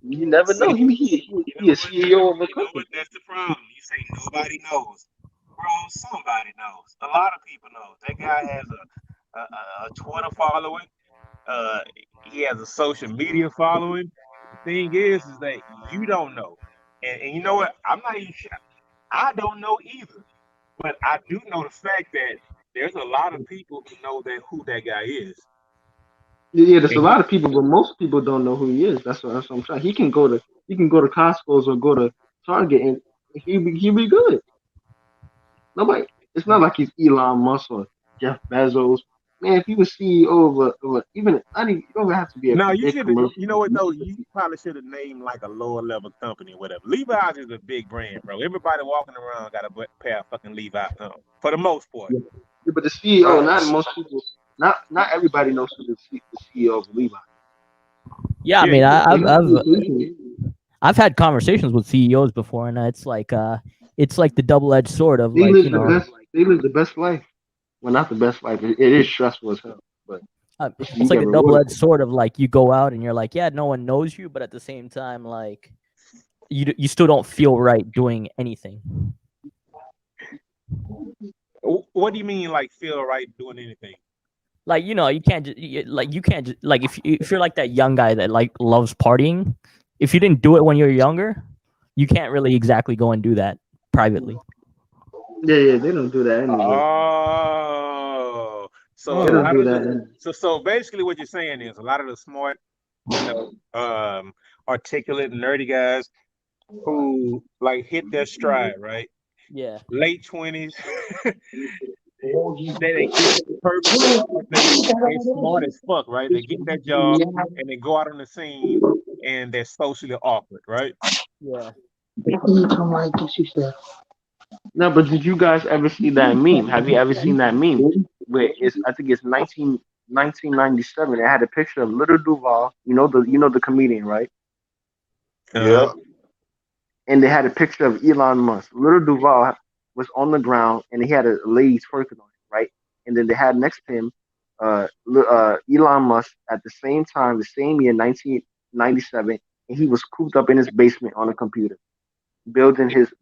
You never know. He a CEO of a company. That's the problem. You say nobody knows. Bro, somebody knows. A lot of people know. That guy has a Twitter following. He has a social media following. The thing is that you don't know. And you know what? I'm not even sure. I don't know either. But I do know the fact that there's a lot of people who know who that guy is. Yeah, there's a And lot of people, but most people don't know who he is. That's what I'm trying. He can go to Costco's or go to Target and he be good. Nobody. It's not like he's Elon Musk or Jeff Bezos. Man, if he was CEO of a even not even, you don't have to be a no, you big should. commercial. You know what though? You probably should have named like a lower level company or whatever. Levi's is a big brand, bro. Everybody walking around got a pair of fucking Levi's for the most part. Yeah, but the CEO, Right. not most people, not everybody knows who the CEO of Levi. Yeah, I mean, I've had conversations with CEOs before, and it's like the double-edged sword of They like, live you know, they live the best life. Well, not the best life. It is stressful as hell, but it's you like get a rewarded. double-edged sword of like you go out and you're like, yeah, no one knows you, but at the same time, like you still don't feel right doing anything. What do you mean, like feel right doing anything? Like, you know, you can't just like if you're like that young guy that like loves partying, if you didn't do it when you're younger, you can't really exactly go and do that privately. Yeah, they don't do that anyway. Oh, so They a don't lot do of that. so basically what you're saying is a lot of the smart, articulate, nerdy guys who like hit their stride, right? Yeah. Late 20s. they get perfect. They smart as fuck, right? They get that job and they go out on the scene and they're socially awkward, right? Yeah. No, but did you guys ever see that meme? Have you ever seen that meme? Where I think it's 1997. It had a picture of Little Duval. You know the comedian, right? Yeah. And they had a picture of Elon Musk. Little Duval was on the ground and he had a lady twerking on him, right? And then they had next to him Elon Musk at the same time, the same year, 1997, and he was cooped up in his basement on a computer, building his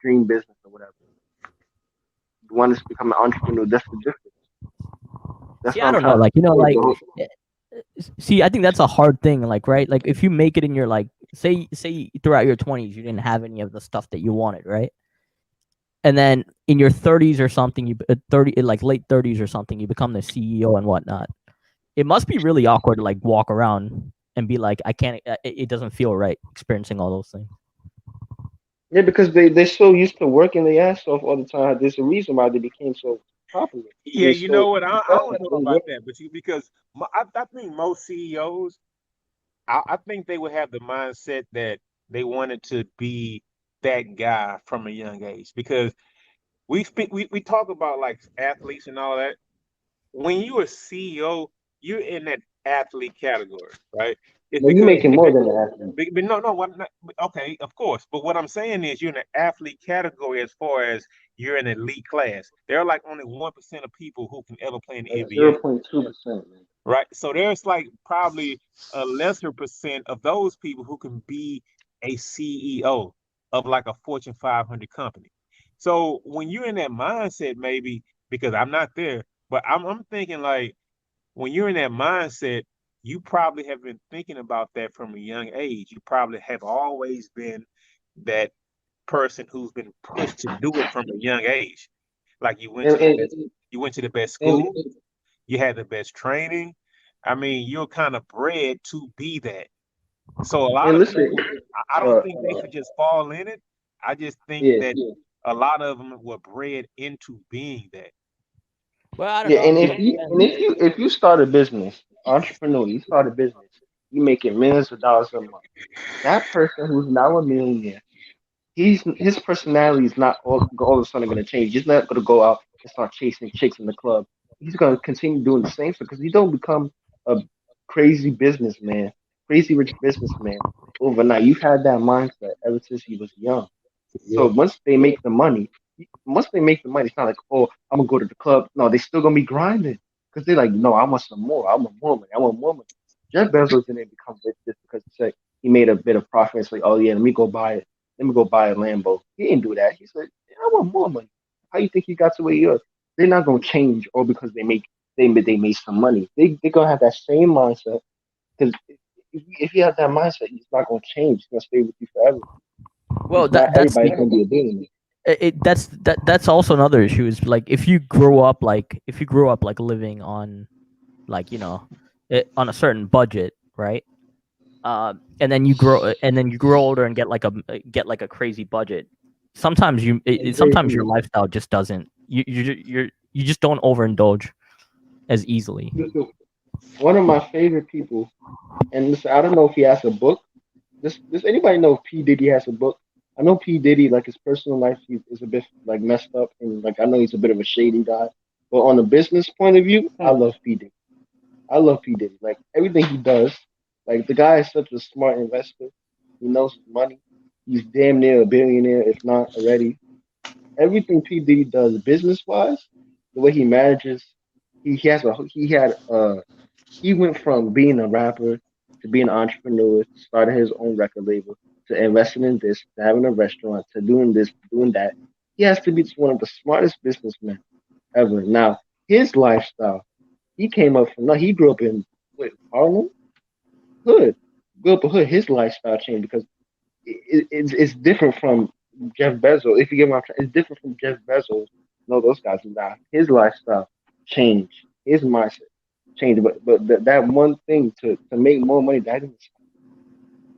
dream business or whatever. The one that's become an entrepreneur. That's the difference. That's See, what I I'm don't know, trying like, you know, to like, say. see, I think that's a hard thing, like, right? Like, if you make it in your, like, say throughout your 20s, you didn't have any of the stuff that you wanted, right? And then in your 30s or something, like late 30s or something, you become the CEO and whatnot. It must be really awkward to like walk around and be like, I can't, it doesn't feel right experiencing all those things. Yeah, because they're so used to working their ass off all the time. There's a reason why they became so popular. Yeah, you know what? I don't know about that, but because I think most CEOs, I think they would have the mindset that they wanted to be that guy from a young age. Because we talk about like athletes and all that. When you're a CEO, you're in that athlete category, right? It's You're making more than an athlete. But no, okay, of course. But what I'm saying is you're in the athlete category as far as you're in elite class. There are like only 1% of people who can ever play in the NBA. 0.2%. Right. So there's like probably a lesser percent of those people who can be a CEO of like a Fortune 500 company. So when you're in that mindset, maybe because I'm not there, but I'm thinking like when you're in that mindset, you probably have been thinking about that from a young age. You probably have always been that person who's been pushed to do it from a young age. Like you went to the best school, you had the best training. I mean, you're kind of bred to be that. So a lot of people, I don't think they should just fall in it. I just think that a lot of them were bred into being that. Well, I don't know. And if you start a business, entrepreneur, you start a business, you making millions of dollars a month. That person who's now a millionaire, his personality is not all of a sudden going to change. He's not going to go out and start chasing chicks in the club. He's going to continue doing the same stuff because he don't become a crazy businessman, crazy rich businessman overnight. You've had that mindset ever since he was young. So once they make the money, it's not like, oh, I'm gonna go to the club. No, they still gonna be grinding because they're like, no, I want some more. I want more money. I want more money. Jeff Bezos didn't become rich just because he made a bit of profit. It's like, oh yeah, let me go buy it. Let me go buy a Lambo. He didn't do that. He said, I want more money. How you think he got to where he is? They're not gonna change all because they made some money. They're gonna have that same mindset because if you have that mindset, it's not gonna change. It's gonna stay with you forever. Well, everybody's gonna be a billionaire. That's also another issue is like if you grow up like living on like, you know, on a certain budget, right? And then you grow older and get like a crazy budget. Sometimes sometimes your lifestyle just doesn't. You just don't overindulge as easily. One of my favorite people, and listen, I don't know if he has a book. Does anybody know if P Diddy has a book? I know P Diddy, like his personal life, is a bit like messed up, and like I know he's a bit of a shady guy. But on a business point of view, I love P Diddy. I love P Diddy. Like everything he does, like the guy is such a smart investor. He knows his money. He's damn near a billionaire, if not already. Everything P Diddy does business wise, the way he manages, he went from being a rapper to being an entrepreneur, to starting his own record label, to investing in this, to having a restaurant, to doing this, doing that. He has to be one of the smartest businessmen ever. Now, his lifestyle, he came up from, no, he grew up in Harlem? Hood. Grew up in hood. His lifestyle changed because it's different from Jeff Bezos. If you get my, it's different from Jeff Bezos. No, those guys are not. His lifestyle changed. His mindset changed. But that one thing to make more money, that didn't stop.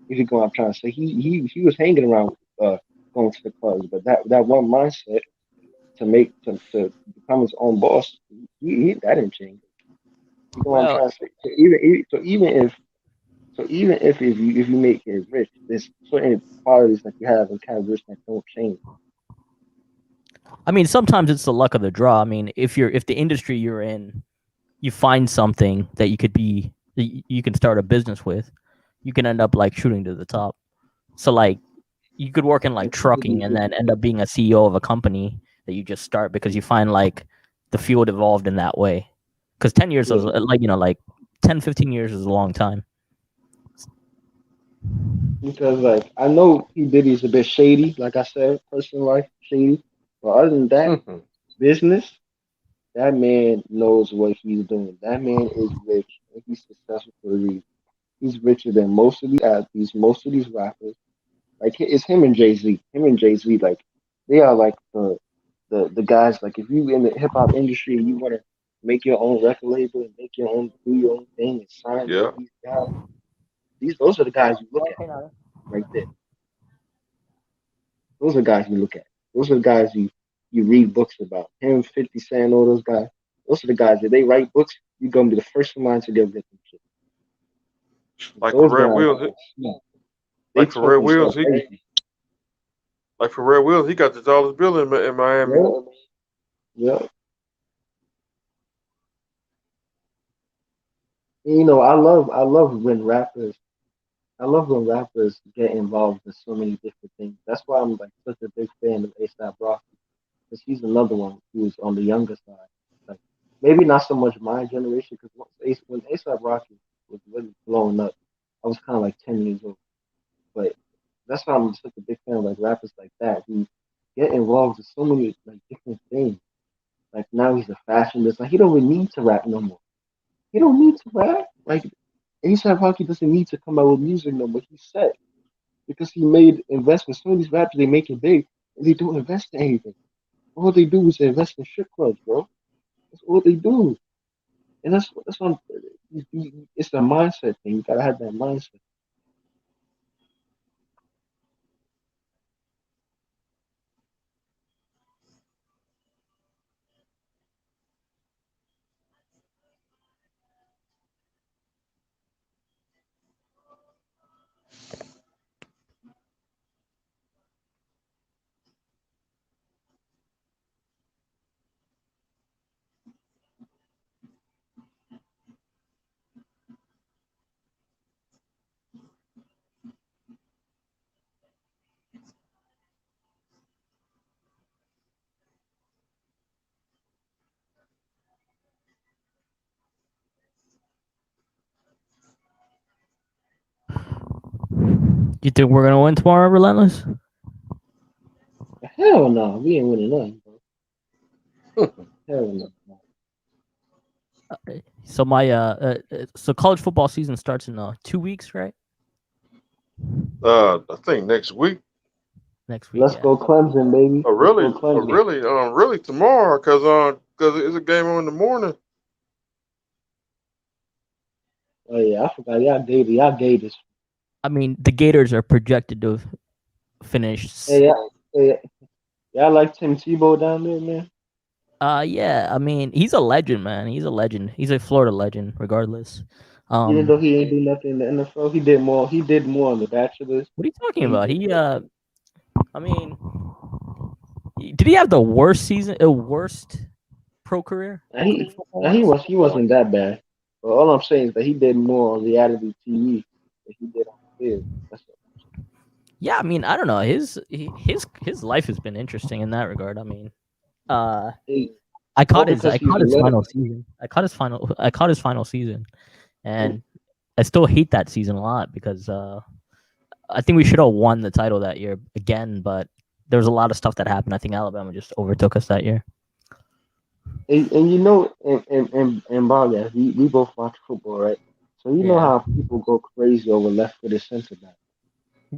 If you go, what I'm trying to say, he was hanging around going to the clubs, but that one mindset to become his own boss, that didn't change. You know what I'm trying to say? So even if you make it rich, there's certain qualities that you have and characteristics that don't change. I mean, sometimes it's the luck of the draw. I mean, if the industry you're in, you find something that you can start a business with, you can end up like shooting to the top. So like you could work in like trucking and then end up being a CEO of a company that you just start because you find like the field evolved in that way. Because 10 years is like 10, 15 years is a long time. Because like I know P Diddy's a bit shady, like I said, personal life shady. But other than that, business, that man knows what he's doing. That man is rich and he's successful for a reason. He's richer than most of these athletes, most of these rappers. Like it's him and Jay-Z. Him and Jay-Z, like they are like the guys. Like if you in the hip hop industry and you want to make your own record label and make your own, do your own thing and sign with these guys, those are the guys you look at right there. Those are the guys you look at. Those are the guys you read books about. Him, 50 Cent, all those guys. Those are the guys that they write books. You're gonna be the first in line to go get them shit. Like for Red Wheels, like for Red Wheels, he got the dollar bill in Miami. Yeah. You know, I love when rappers get involved in so many different things. That's why I'm like such a big fan of A$AP Rocky, because he's another one who's on the younger side. Like maybe not so much my generation, because when A$AP Rocky was really blowing up, I was kind of like 10 years old. But that's why I'm such a big fan of like rappers like that who get involved in so many like different things. Like now he's a fashionist. Like he don't even need to rap no more. He don't need to rap. Like A$AP Rocky doesn't need to come out with music no more. He's set because he made investments. Some of these rappers, they make it big and they don't invest in anything. All they do is invest in strip clubs, bro. That's all they do. And that's what it's a mindset thing. You gotta have that mindset. You think we're gonna win tomorrow, Relentless? Hell no, we ain't winning nothing, bro. Hell no. So so college football season starts in 2 weeks, right? I think next week. Next week. Let's go Clemson, baby. Oh really? Really tomorrow? Cause it's a game on in the morning. Oh yeah, I forgot. Y'all Gators. I mean, the Gators are projected to finish. Y'all like Tim Tebow down there, man? Yeah. I mean, he's a legend, man. He's a legend. He's a Florida legend, regardless. Even though he ain't do nothing in the NFL, he did more. He did more on The Bachelor. What are you talking about? I mean, did he have the worst season, worst pro career? He wasn't that bad. But all I'm saying is that he did more on reality TV than he did on the field. Yeah, I mean, I don't know. His life has been interesting in that regard. I mean, I caught his final season. I caught his final season, and I still hate that season a lot because I think we should have won the title that year again, but there was a lot of stuff that happened. I think Alabama just overtook us that year. And you know, and Bob, yeah, we both watch football, right? So you know how people go crazy over left-footed center back.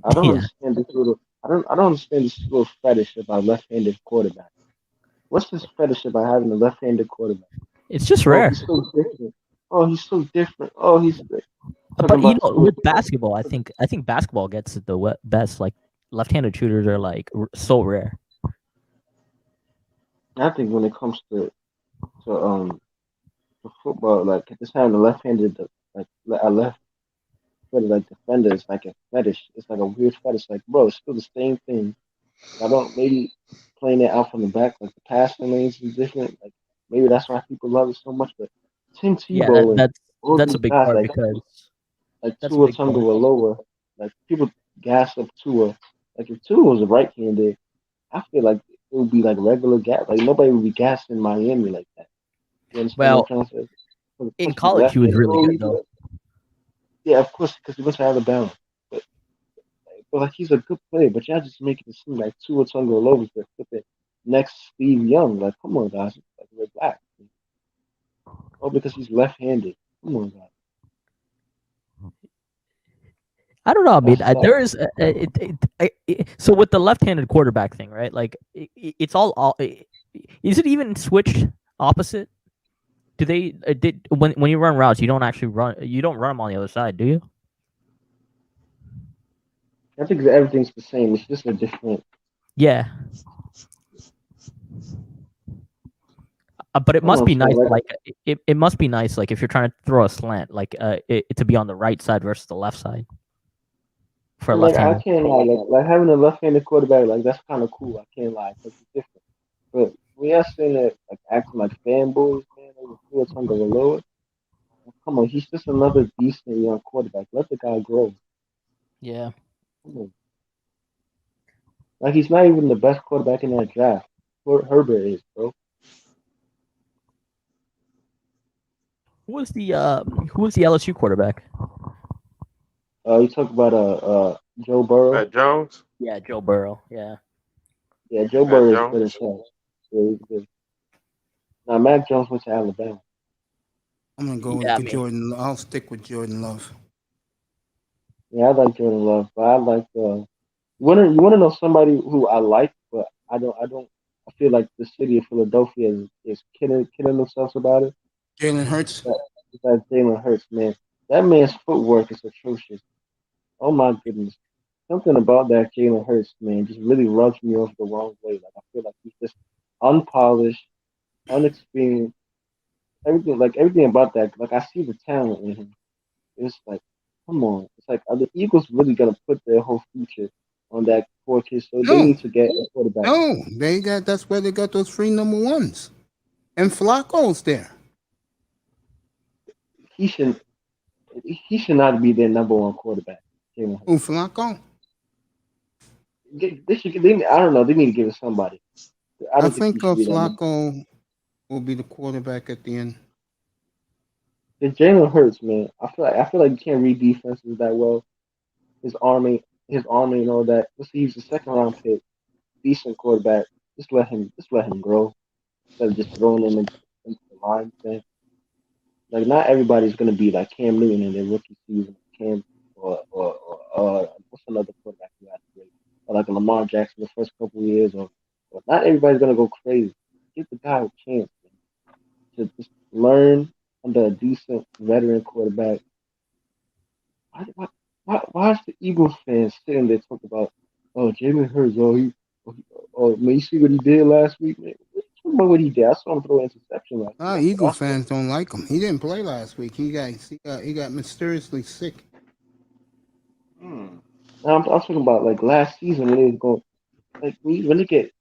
I don't understand this little. I don't understand this little fetish about left-handed quarterback. What's this fetish about having a left-handed quarterback? It's just rare. He's so different. Oh, he's so different. Oh, he's. But you know, with basketball, I think basketball gets it the best. Like left-handed shooters are like so rare. I think when it comes to football, like just having a left-handed like a left-footed like defender is like a fetish. It's like a weird fetish. Like, bro, it's still the same thing. I don't maybe playing it out from the back, like the passing lanes is different. Like maybe that's why people love it so much. But Tim Tebow that's a big guys, part because like Tua Tagovailoa, like people gas up Tua. Like if Tua was a right-handed, I feel like it would be like regular gas. Like nobody would be gassing Miami like that. You understand well, what I'm trying to say? in college he was really good though. Yeah, of course, because he went to Alabama. But like he's a good player, but y'all just making it seem like Tua Tagovailoa is the flipping next Steve Young. Like, come on, guys, like relax. Oh, because he's left-handed. Come on, guys. I don't know. I mean, there is so with the left-handed quarterback thing, right? Like, it's all. Is it even switched opposite? Do they when you run routes, you don't actually run? You don't run them on the other side, do you? I think that everything's the same. It's just a different. Yeah. But it must be nice. Like it must be nice. Like if you're trying to throw a slant, like it to be on the right side versus the left side. For like left-handed. I can't lie, like having a left-handed quarterback, like that's kind of cool. I can't lie, because it's different. But we are saying that like acting like fanboys, man, over Tua Tagovailoa. Come on, he's just another decent young quarterback. Let the guy grow. Yeah. Come on. Like he's not even the best quarterback in that draft. Herbert is, bro. Who was the LSU quarterback? You talk about Joe Burrow. Matt Jones. Yeah, Joe Burrow. Yeah. Yeah, Joe Burrow is good as hell. Yeah, he's good. Now Mac Jones went to Alabama. I'm gonna go with Jordan. I'll stick with Jordan Love. Yeah, I like Jordan Love, but I like you wanna know somebody who I like, but I feel like the city of Philadelphia is killing themselves about it. Jalen Hurts. Besides Jalen Hurts, man. That man's footwork is atrocious. Oh my goodness. Something about that Jalen Hurts, man, just really rubs me off the wrong way. Like I feel like he's just unpolished, unexperienced. Everything about that. Like I see the talent in him. It's like, come on. It's like, are the Eagles really gonna put their whole future on that poor kid? So they need to get a quarterback. No, that's where they got those free number ones. And Flacco's there. He should not be their number one quarterback. Who, Flacco? I don't know. They need to give it to somebody. I think Flacco will be the quarterback at the end. It's Jalen Hurts, man. I feel like you can't read defenses that well. His army and all that. Let's see, he's a second round pick, decent quarterback. Just let him grow instead of just throwing him into the line thing. Like not everybody's gonna be like Cam Newton in their rookie season, or what's another quarterback you have to or like a Lamar Jackson the first couple of years, or not everybody's gonna go crazy. Give the guy a chance, man, to just learn under a decent veteran quarterback why is the Eagles fans sitting there talking about, oh, Jalen Hurts, oh, man, you see what he did last week, man? Talking about what he did. I saw him throw an interception last week. Eagle fans don't like him. He didn't play last week. He got mysteriously sick. I'm talking about like last season when they was going, like when they get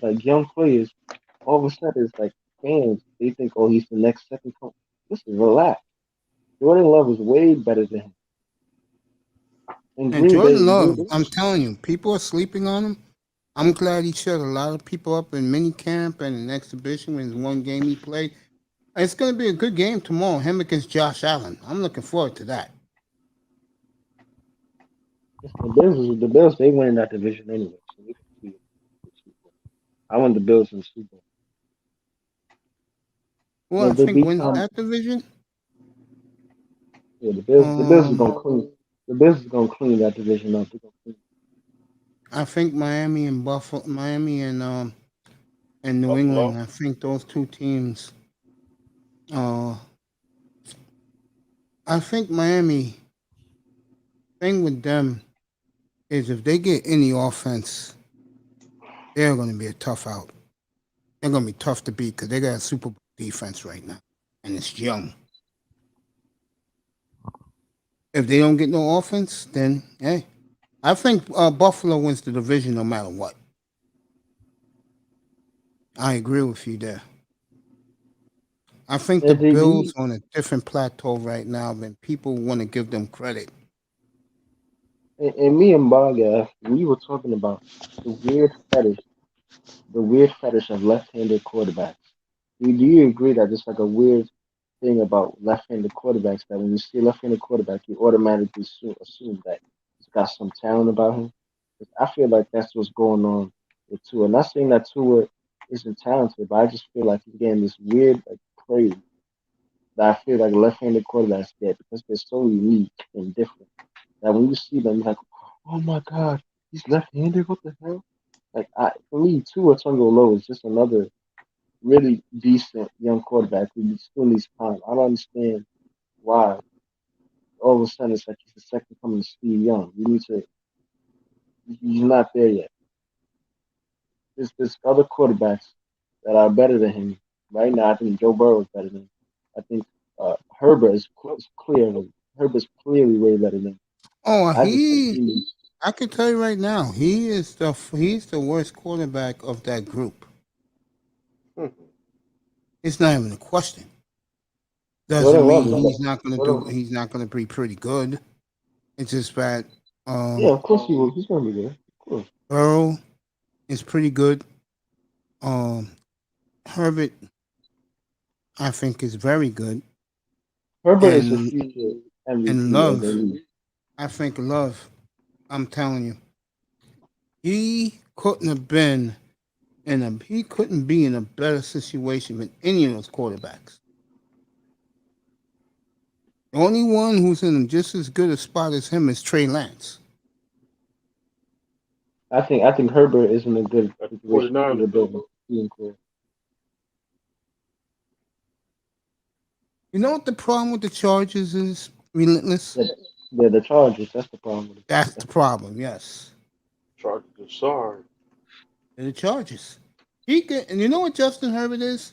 like young players, all of a sudden it's like fans they think, oh, he's the next second coming. Listen, relax. Jordan Love is way better than him. And Jordan Love, I'm telling you, people are sleeping on him. I'm glad he shut a lot of people up in mini camp and in exhibition when it's one game he played. It's going to be a good game tomorrow, him against Josh Allen. I'm looking forward to that. The Bills, they win in that division anyway. So we can see I want the Bills in the Super Bowl. Well, I think wins that division. Yeah, the Bills is gonna clean. The Bills is gonna clean that division up. I think Miami and New England. I think those two teams. I think Miami. Thing with them is if they get any offense, they're going to be a tough out. They're going to be tough to beat because they got a Super Bowl defense right now, and it's young. If they don't get no offense, then hey, I think Buffalo wins the division no matter what. I agree with you there. I think the Bills on a different plateau right now than people want to give them credit. And me and Baga, we were talking about the weird fetish of left-handed quarterbacks. Do you agree that it's like a weird thing about left-handed quarterbacks that when you see a left-handed quarterback, you automatically assume that he's got some talent about him? I feel like that's what's going on with Tua. I'm not saying that Tua isn't talented, but I just feel like he's getting this weird like praise that I feel like left-handed quarterbacks get because they're so unique and different. That when you see them, you're like, oh my God, he's left-handed. What the hell? Like for me, Tua Tagovailoa is just another really decent young quarterback who still needs time. I don't understand why all of a sudden it's like he's the second coming to Steve Young. He's not there yet. There's other quarterbacks that are better than him right now. I think Joe Burrow is better than him. I think Herbert is clearly way better than him. Oh, I can tell you right now, he's the worst quarterback of that group. It's not even a question. Doesn't mean he's not going to be pretty good. It's just that. Yeah, of course he will. He's going to be there. Of course. Burrow is pretty good. Herbert, I think, is very good. Herbert is a future MVP. And Love, I think Love, I'm telling you, he couldn't be in a better situation than any of those quarterbacks. The only one who's in just as good a spot as him is Trey Lance. I think Herbert is in a good situation to build. You know what the problem with the Chargers is? Relentless. Yeah, the Chargers. That's the problem. That's the problem. Yes. Chargers are sorry. They're the Chargers. And you know what Justin Herbert is?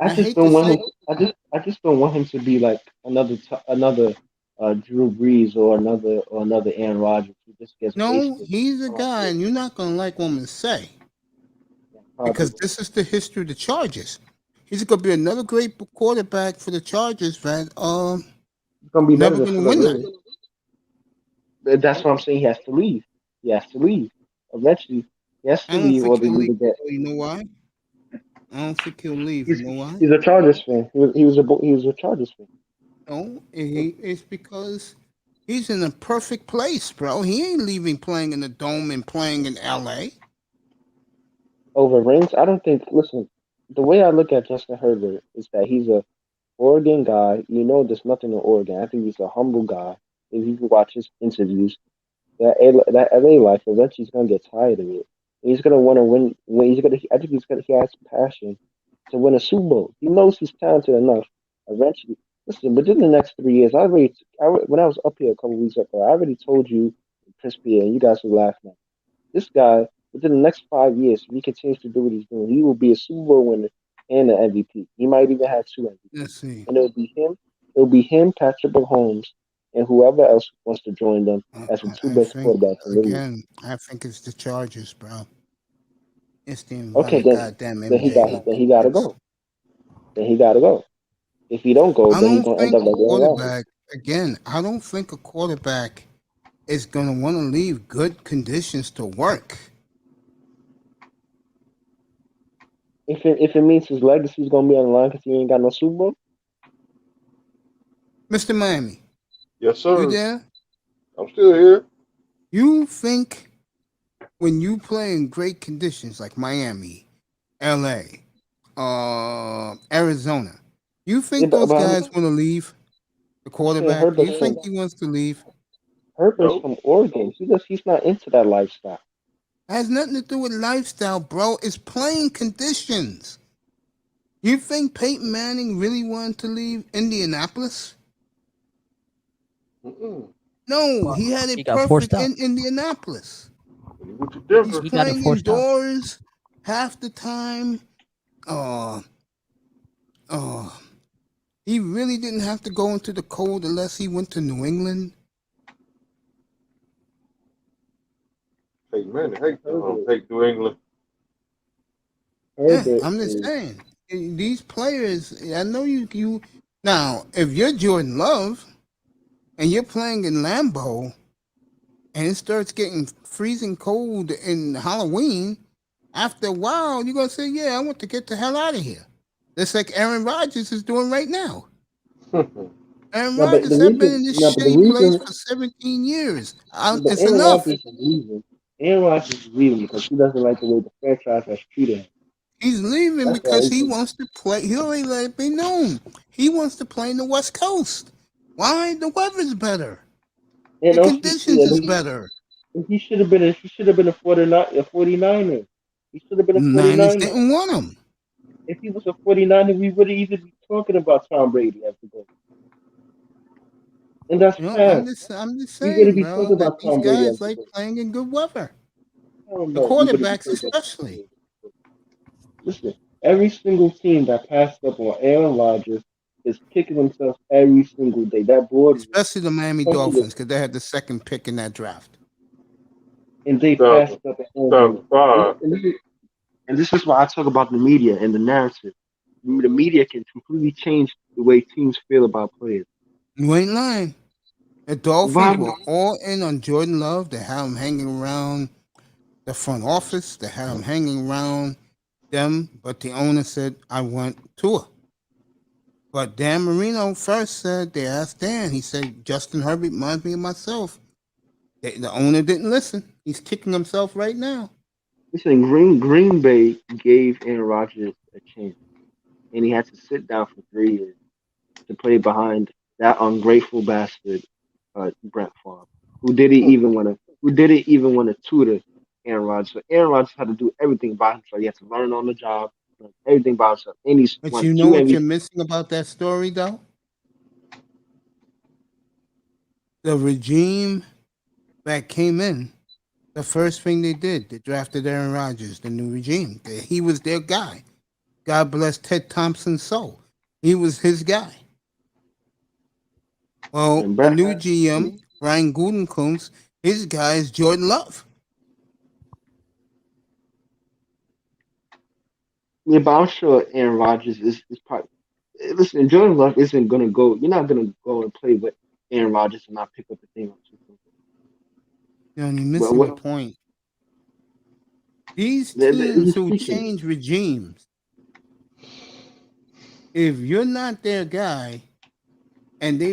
I just don't want him to be like another Drew Brees or another Aaron Rodgers who just gets. No, he's a guy, and you're not gonna like what I'm gonna say because this is the history of the Chargers. He's gonna be another great quarterback for the Chargers, man. He's gonna be never gonna win that. But that's what I'm saying. He has to leave. Eventually, he has to leave, or they need to get. You know why? I don't think he'll leave. You know why? He's a Chargers fan. He was a Chargers fan. No, it's because he's in a perfect place, bro. He ain't leaving playing in the Dome and playing in LA. Over rings? I don't think. Listen, the way I look at Justin Herbert is that he's a Oregon guy. You know, there's nothing in Oregon. I think he's a humble guy. If you can watch his interviews, that LA life, eventually he's gonna get tired of it. He's gonna want to win. I think he has passion to win a Super Bowl. He knows he's talented enough. Eventually, Listen, within the next 3 years, when I was up here a couple weeks ago, I already told you, Prince Pierre, and you guys were laughing at me. This guy, within the next 5 years, if he continues to do what he's doing, he will be a Super Bowl winner and an MVP. He might even have 2 MVPs. Let's see. And it'll be him. It'll be him, Patrick Mahomes, and whoever else wants to join them as the 2 best quarterbacks in the league. Again, I think it's the Chargers, bro. It's the Okay, goddamn then he gotta go. Then he gotta go. If he don't go, then he's gonna end up like Aaron Rodgers. Again, I don't think a quarterback is gonna want to leave good conditions to work. If it means his legacy is gonna be on the line because he ain't got no Super Bowl. Mr. Miami. Yes, sir. You there? I'm still here. You think when you play in great conditions like Miami, LA, Arizona, you think those guys want to leave? The quarterback, you think he wants to leave? Herbert's from Oregon. He's not into that lifestyle. Has nothing to do with lifestyle, bro. It's playing conditions. You think Peyton Manning really wanted to leave Indianapolis? No, he had it perfect in Indianapolis. He's playing indoors half the time. He really didn't have to go into the cold unless he went to New England. Hey, man, hate New England. Yeah, I'm just saying. These players, I know you. Now, if you're Jordan Love and you're playing in Lambeau and it starts getting freezing cold in Halloween, after a while, you're going to say, yeah, I want to get the hell out of here. That's like Aaron Rodgers is doing right now. Aaron Rodgers has been in this shitty place for 17 years. It's enough. Aaron Rodgers is leaving because he doesn't like the way the franchise has treated him. He's leaving because he wants to play. He already let it be known. He wants to play in the West Coast. Why? The weather's better. And the conditions is better. He should have been a 49er. He should have been a 49er. Niners didn't want him. If he was a 49er, we would have even be talking about Tom Brady after that. And that's I'm just saying, bro, that these guys like playing in good weather. The quarterbacks especially. Listen, every single team that passed up on Aaron Rodgers is kicking themselves every single day. That board, especially the Miami Dolphins, because they had the second pick in that draft. And they passed up on Aaron Rodgers. And this is why I talk about the media and the narrative. The media can completely change the way teams feel about players. You ain't lying. The Dolphins were all in on Jordan Love. They had him hanging around the front office. They had him hanging around them. But the owner said, I want Tua. But Dan Marino first said, they asked Dan. He said, Justin Herbert reminds me of myself. The owner didn't listen. He's kicking himself right now. Listen, Green Bay gave Aaron Rodgers a chance. And he had to sit down for 3 years to play behind that ungrateful bastard, Brett Favre, who didn't even want to tutor Aaron Rodgers. So Aaron Rodgers had to do everything by himself. He had to learn on the job, everything by himself. But you know what you're missing about that story, though? The regime that came in, the first thing they did, they drafted Aaron Rodgers, the new regime. He was their guy. God bless Ted Thompson's soul. He was his guy. Well, the new GM, Ryan Gutekunst, his guy is Jordan Love. Yeah, but I'm sure Aaron Rodgers is part. Listen, Jordan Love isn't going to go. You're not going to go and play with Aaron Rodgers and not pick up the thing. You're missing the point. These teams who change regimes, if you're not their guy, and they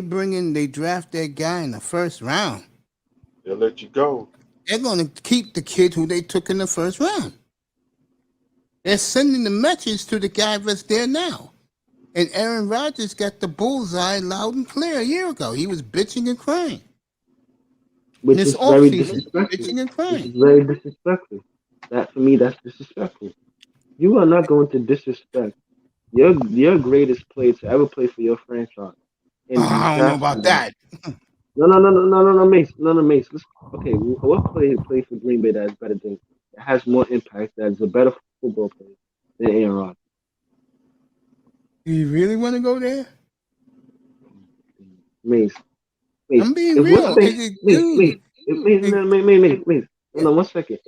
draft their guy in the first round, they'll let you go. They're going to keep the kid who they took in the first round. They're sending the message to the guy that's there now. And Aaron Rodgers got the bullseye loud and clear a year ago. He was bitching and crying. Which is very disrespectful. Which is very disrespectful. That, for me, that's disrespectful. You are not going to disrespect your greatest player to ever play for your franchise and he's I don't know about drafting them. that. No, Mace. No, Mace. Listen, okay, what player plays for Green Bay that is better than, that has more impact, that is a better football player than Aaron Rodgers? Do you really want to go there? Mace. I'm being If we're real. saying Mace. No, 1 second.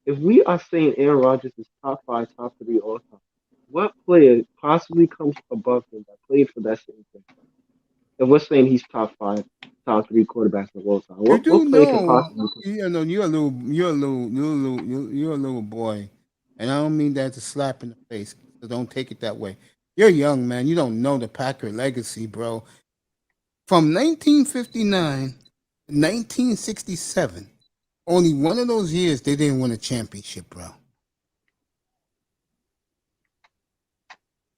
If we are saying Aaron Rodgers is top 5, top 3 all time, what player possibly comes above him that played for that same thing? If we're saying he's top 5, top 3 quarterbacks of all time, You what do player can know, possibly? you're a little boy, and I don't mean that to slap in the face. So don't take it that way. You're young, man. You don't know the Packer legacy, bro. From 1959 to 1967, only one of those years they didn't win a championship, bro.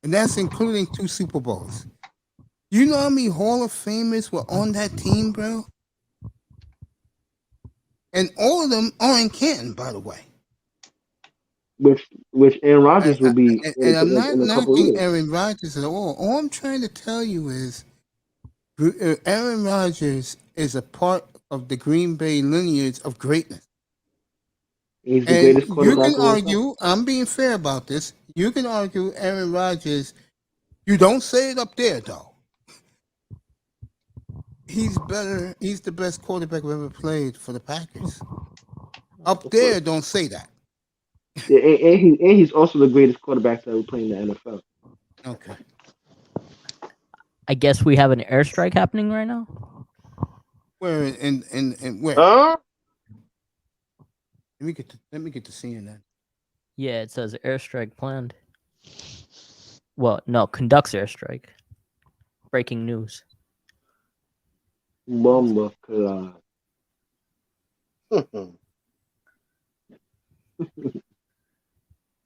And that's including 2 Super Bowls. You know how many Hall of Famers were on that team, bro? And all of them are in Canton, by the way. Which Aaron Rodgers will be And I'm not in a couple knocking years. Aaron Rodgers at all. All I'm trying to tell you is Aaron Rodgers is a part of the Green Bay lineage of greatness. He's the And greatest you quarterback can of all time. argue, I'm being fair about this, you can argue Aaron Rodgers, you don't say it up there, though. He's better, he's the best quarterback who ever played for the Packers. Up there, don't say that. Yeah, and he's also the greatest quarterback to ever play in the NFL. Okay. I guess we have an airstrike happening right now. Where in where? Huh? Let me get to seeing that. Yeah, it says airstrike planned. Well, no, conducts airstrike. Breaking news. Bomba cloud.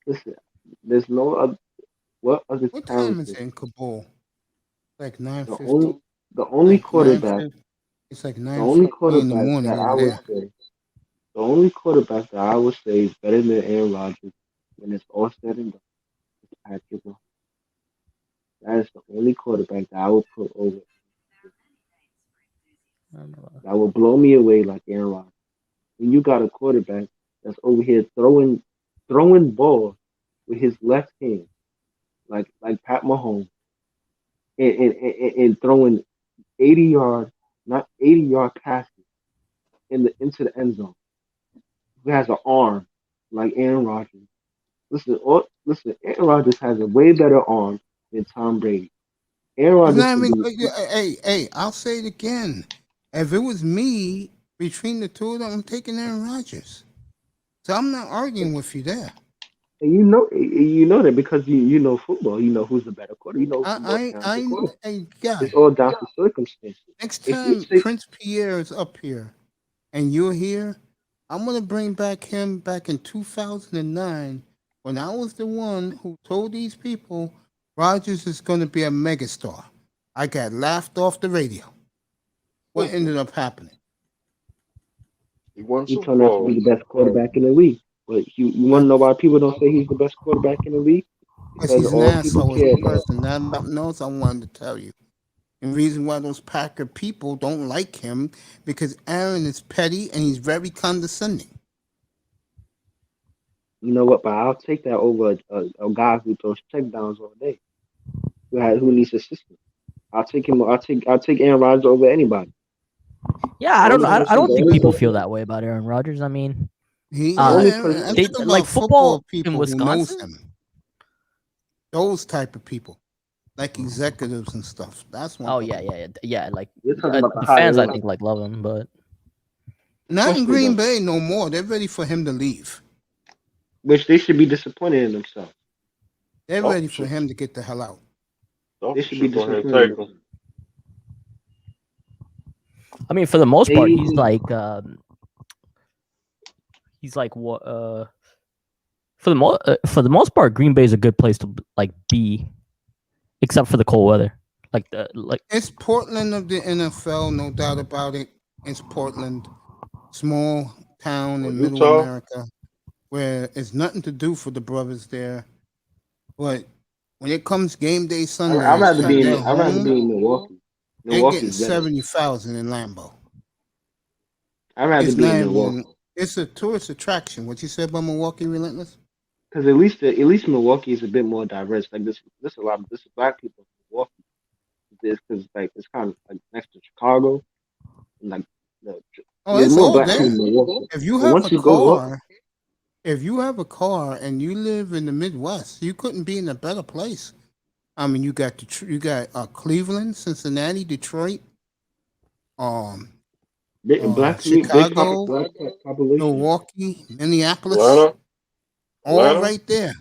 Listen, there's no other. What other What time is talented? it in Kabul? Like The 9:50. only quarterback. It's like The only 9:50 in the quarterback morning that I over would there. say. The only quarterback that I would say is better than Aaron Rodgers when it's all said and done is Patrick Mahomes. That is the only quarterback that I would put over. That would blow me away like Aaron Rodgers. When you got a quarterback that's over here throwing balls with his left hand, like Pat Mahomes, and throwing not 80-yard passes into the end zone. Who has an arm like Aaron Rodgers? Listen, Aaron Rodgers has a way better arm than Tom Brady. Aaron It's Rodgers not can even, do. hey, I'll say it again. If it was me between the two of them, I'm taking Aaron Rodgers. So I'm not arguing with you there. And you know that because you know football. You know who's the better quarter. You know who's the more talented quarterback. Hey, guys, It's all down to circumstances. next If you time say Prince Pierre is up here and you're here, I'm going to bring back him back in 2009 when I was the one who told these people Rodgers is going to be a megastar. I got laughed off the radio. What ended up happening? He won he Super turned out to Bowl. be the best quarterback in the league. But you want to know why people don't say he's the best quarterback in the league? Because Because he's an all people asshole as care a about. person. That's something else I wanted to tell you. And the reason why those Packer people don't like him because Aaron is petty and he's very condescending. You know what? But I'll take that over a guy who throws checkdowns all day, who needs assistance. I'll take him. I'll take Aaron Rodgers over anybody. Yeah, I don't know. I don't think people feel person- that way about Aaron Rodgers. I mean, He, The only I'm person- talking about like football in people who knows Wisconsin. him. Those type of people, like executives and stuff. That's one. Oh yeah. Like You're talking about the the higher fans, I end. think, like love him, but Not in Especially Green them. Bay no more. They're ready for him to leave. Which they should be disappointed in themselves. They're Oh, ready for shit. him to get the hell out. They should be Go ahead and disappointed. take him. I mean, for the most part, he's They- like what? For the most part, Green Bay is a good place to like be, except for the cold weather. It's Portland of the NFL, no doubt about it. It's Portland, small town in middle Utah? America, where it's nothing to do for the brothers there. But when it comes game day Sunday, I'd rather be in they're home. Milwaukee. They're getting Milwaukee's better. 70,000 in Lambeau. I'd rather It's be in not Milwaukee. even. It's a tourist attraction. What you said about Milwaukee Relentless? Because at least Milwaukee is a bit more diverse. Like this black people in Milwaukee. Because like it's kind of like next to Chicago, and like Oh, there's it's more all black there. people in Milwaukee. If you But have once a you go up, car, and you live in the Midwest, you couldn't be in a better place. I mean, you got Cleveland, Cincinnati, Detroit, black Chicago, population. Milwaukee, Minneapolis, Atlanta. all right there.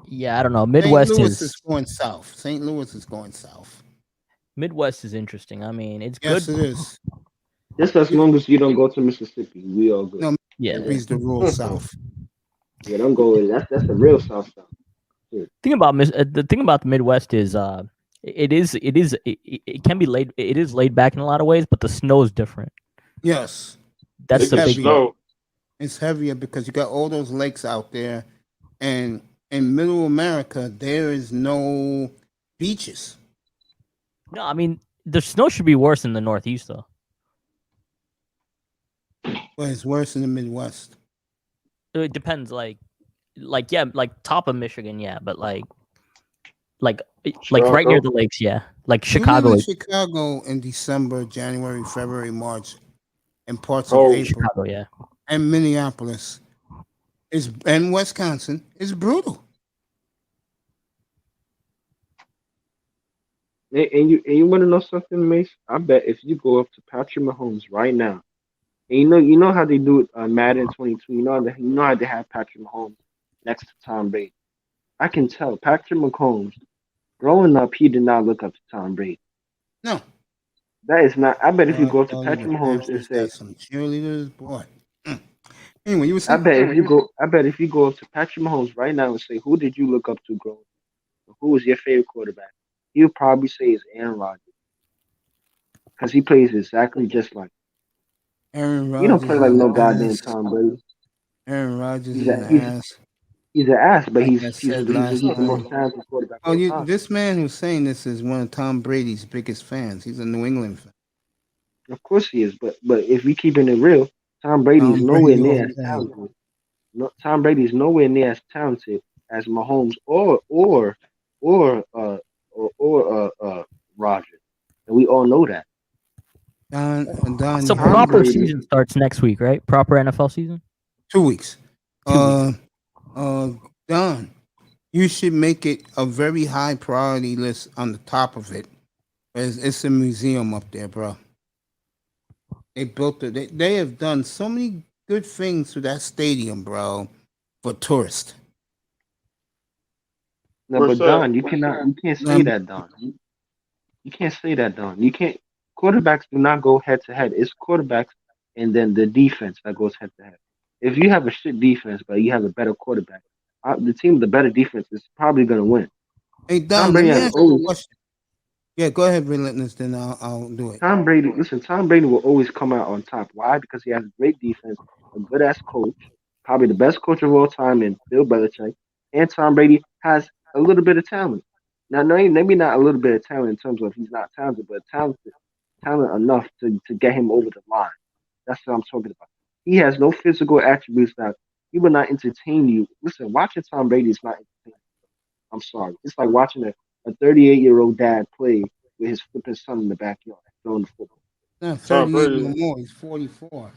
Yeah, I don't know. St. Midwest Louis is is going south. St. Louis is going south. Midwest is interesting. I mean, it's Yes, good. it is. Just as long as you don't go to Mississippi, we all good. No, Yeah. Mississippi's the rural south. Yeah, don't go in. That's the real South South. The thing about the Midwest is it can be laid. It is laid back in a lot of ways, but the snow is different. Yes, That's it's the big heavier. Snow. It's heavier because you got all those lakes out there, and in Middle America there is no beaches. No, I mean the snow should be worse in the Northeast though. But it's worse in the Midwest. It depends, like yeah, like top of Michigan, yeah, but like right near Chicago. the lakes, yeah, like You live Chicago. in Chicago in December, January, February, March, and parts of Oh, April, Chicago, yeah. and Minneapolis and Wisconsin is brutal. And you want to know something, Mace? I bet if you go up to Patrick Mahomes right now, and you know how they do it on Madden 22. You know how they have Patrick Mahomes next to Tom Brady. I can tell Patrick Mahomes, growing up, he did not look up to Tom Brady. No. That is not. I bet if you go up to Boy, Patrick the Mahomes and Panthers say, got some cheerleaders, boy. Anyway, you were I saying. bet if you go up to Patrick Mahomes right now and say, who did you look up to growing up? Who was your favorite quarterback? He'll probably say it's Aaron Rodgers because he plays exactly just like. Aaron Rodgers. He don't play like is no an goddamn ass. Tom Brady. Aaron Rodgers He's is an ass. He's an ass, but Like I he's said last the most time. talented quarterback Oh, of all time. this man who's saying this is one of Tom Brady's biggest fans. He's a New England fan. Of course he is, but if we keeping it real, Tom Brady is Tom nowhere Brady near all as day. talented. No, Tom Brady is nowhere near as talented as Mahomes or Rodgers, and we all know that. Don, So you heard proper me. season starts next week, right? Proper NFL season. 2 weeks. 2 weeks. Don, you should make it a very high priority list on the top of it. It's a museum up there, bro. They built it. They have done so many good things to that stadium, bro, for tourists. No, Where's but that? Don, you can't say that, Don. You can't say that, Don. You can't. Quarterbacks do not go head to head. It's quarterbacks and then the defense that goes head to head. If you have a shit defense, but you have a better quarterback, the team with the better defense is probably gonna win. Hey, Don, Tom let Brady me has ask you a always. question. Yeah, go ahead, Relentless, then I'll do it. Tom Brady, listen, Tom Brady will always come out on top. Why? Because he has a great defense, a good ass coach, probably the best coach of all time in Bill Belichick, and Tom Brady has a little bit of talent. Now, no, maybe not a little bit of talent in terms of he's not talented, but talent enough to get him over the line. That's what I'm talking about. He has no physical attributes that he will not entertain you. Listen, watching Tom Brady is not entertaining. I'm sorry. It's like watching a 38-year-old dad play with his flipping son in the backyard throwing the football. Not Tom 38 Brady. no more. He's 44.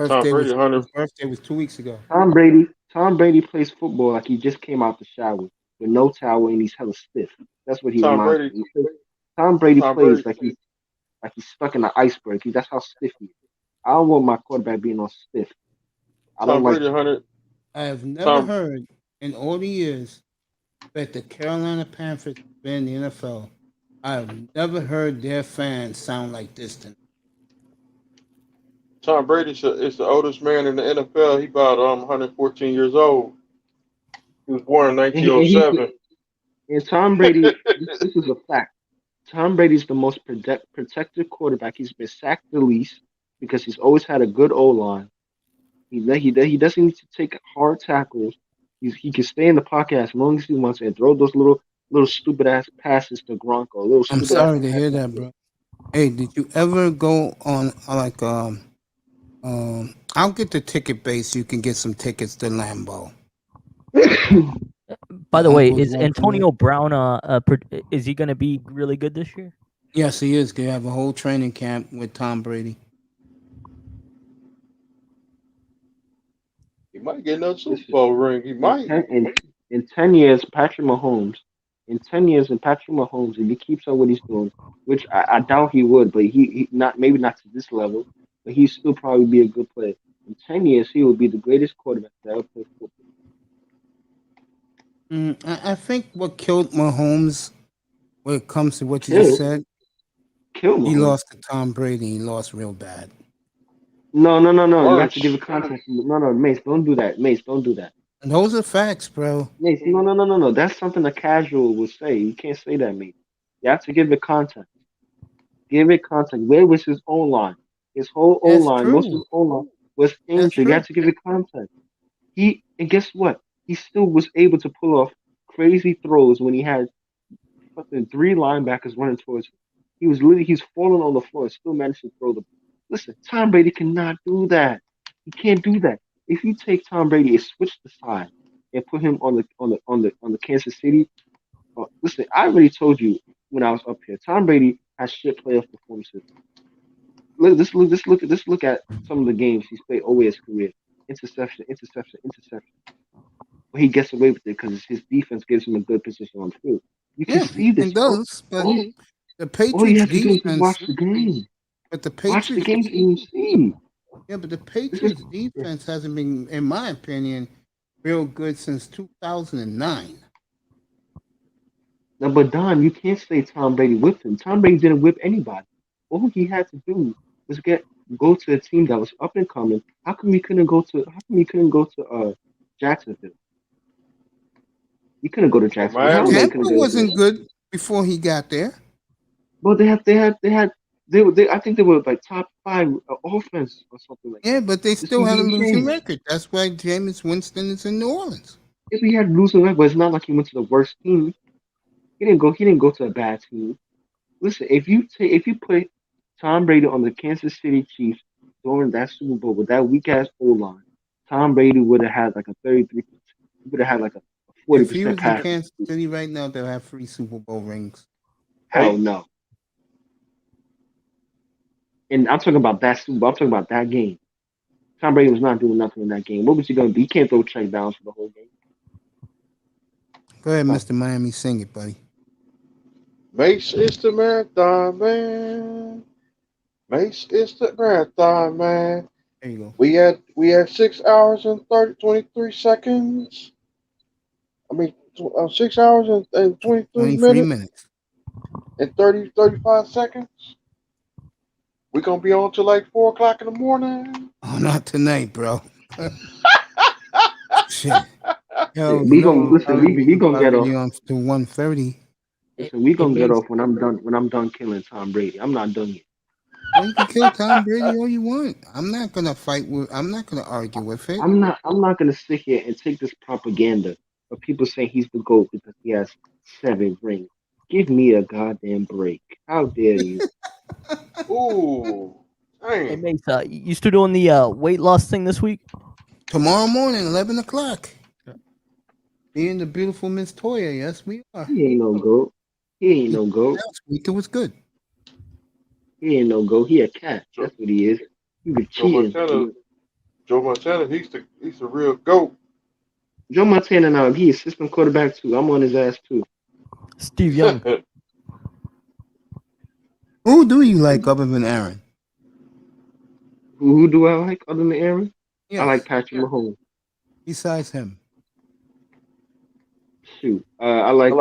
Tom Brady, 100. His birthday was 2 weeks ago. Tom Brady plays football like he just came out the shower with no towel and he's hella stiff. That's what he Tom reminds Brady. me. Tom Brady Tom plays Brady. like he's stuck in an iceberg. That's how stiff he is. I don't want my quarterback being all stiff. I don't Tom like Brady, 100. I have never Tom. heard in all the years that the Carolina Panthers have been in the NFL, I have never heard their fans sound like this to me. Tom Brady is the oldest man in the NFL. He about 114 years old. He was born in and 1907. and Tom Brady, this is a fact. Tom Brady's the most protected quarterback. He's been sacked the least because he's always had a good O line. He doesn't need to take hard tackles. He can stay in the pocket as long as he wants and throw those little stupid ass passes to Gronk or little I'm stupid sorry ass to hear that, bro. Hey, did you ever go on like I'll get the ticket base. You can get some tickets to Lambeau. By the way, Uncle's is working Antonio Brown is he going to be really good this year? Yes, he is. They have a whole training camp with Tom Brady. He might get another Super Bowl ring. He might. In 10 years, Patrick Mahomes. In 10 years, and Patrick Mahomes, if he keeps on what he's doing, which I doubt he would, but he not maybe not to this level, but he still probably be a good player. In 10 years, he will be the greatest quarterback to ever play football. I think what killed Mahomes, when it comes to what you just said, he lost to Tom Brady. He lost real bad. No. You have to give a context. No, Mace, don't do that. Mace, don't do that. And those are facts, bro. Mace, no. That's something a casual would say. You can't say that, Mace. You have to give it context. Give it context. Where was his own line? His whole own line, most of his own line was injured. You have to give it context. And guess what? He still was able to pull off crazy throws when he had fucking 3 linebackers running towards him. He's falling on the floor and still managed to throw the. Listen, Tom Brady cannot do that. He can't do that. If you take Tom Brady and switch the side and put him on the Kansas City, listen, I already told you when I was up here. Tom Brady has shit playoff performances. Let's look at some of the games he's played over his career. Interception. But he gets away with it because his defense gives him a good position on the field. You can see this. It does, but the Patriots all you have to do is defense. watch the game. But the Watch the Patriots. game and you see. Yeah, but the Patriots defense hasn't been, in my opinion, real good since 2009. No, but Don, you can't say Tom Brady whipped him. Tom Brady didn't whip anybody. All he had to do was go to a team that was up and coming. How come he couldn't go to Jacksonville? He couldn't go to Jacksonville. Tampa wasn't good before he got there. Well, they I think they were like top 5 offense or something like that. Yeah, but they still had a losing record. That's why Jameis Winston is in New Orleans. If he had a losing record, but it's not like he went to the worst team. He didn't go to a bad team. Listen, if you put Tom Brady on the Kansas City Chiefs during that Super Bowl with that weak ass O line, Tom Brady would have had like a 33%. He would have had like a 40% If he was pass. in Kansas City right now, they'll have 3 Super Bowl rings. Hell no. And I'm talking about that Super Bowl. I'm talking about that game. Tom Brady was not doing nothing in that game. What was he going to do? He can't throw check downs for the whole game. Go ahead, Mr. Miami. Sing it, buddy. Mace is the marathon man. Mace is the marathon man. There you go. We had 6 hours and 23 seconds. 6 hours and 23 minutes. And 35 seconds. We're going to be on till like 4 o'clock in the morning. Oh, not tonight, bro. Shit. Yo, we gonna get off to 1:30. Listen, we gonna get off when I'm done killing Tom Brady. I'm not done yet. You can kill Tom Brady all you want. I'm not gonna argue with it. I'm not gonna sit here and take this propaganda of people saying he's the GOAT because he has 7 rings. Give me a goddamn break. How dare you? Ooh. Dang. Hey, Mace, you still doing the weight loss thing this week? Tomorrow morning, 11 o'clock. Me and the beautiful Miss Toya, yes, we are. He ain't no GOAT. Last week it was good. He ain't no GOAT. He a cat. That's what he is. He was cheating. Joe Montana, he's the real GOAT. Joe Montana now, he is system quarterback too. I'm on his ass too. Steve Young. Who do you like other than Aaron? Who do I like other than Aaron? Yes. I like Patrick Mahomes. Besides him. Shoot. I like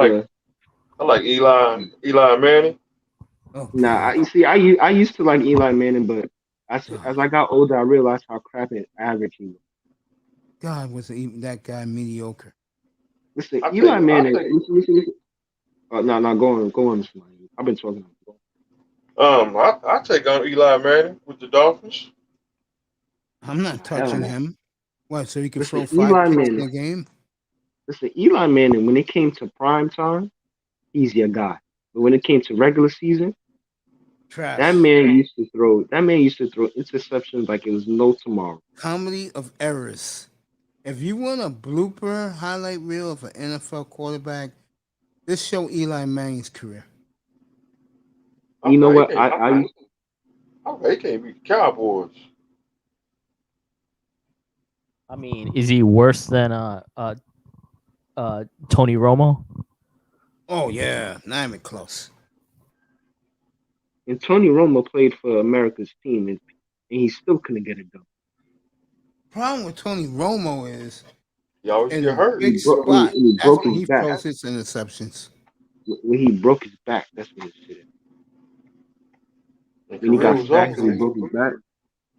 Eli Manning. Oh, nah, I used to like Eli Manning, but as I got older, I realized how crap and average he was. God, was even that guy mediocre? Listen, Eli Manning. Listen. No, go on, Mr. Miami. I've been talking. I take on Eli Manning with the Dolphins. I'm not touching him. What? So he can throw 5 Eli picks Manning. in a game? Listen, Eli Manning, when it came to prime time, he's your guy. But when it came to regular season, Trash. That man used to throw interceptions like it was no tomorrow. Comedy of errors. If you want a blooper highlight reel of an NFL quarterback, this show Eli Manning's career. You know what? I they can't beat the Cowboys. I mean, is he worse than Tony Romo? Oh yeah, not even close. And Tony Romo played for America's team, and he still couldn't get it done. Problem with Tony Romo is he always in get hurt. Big spot. He That's broke when his he back. throws his interceptions. When he broke his back, that's when it shit. When he got sacked and he broke his back.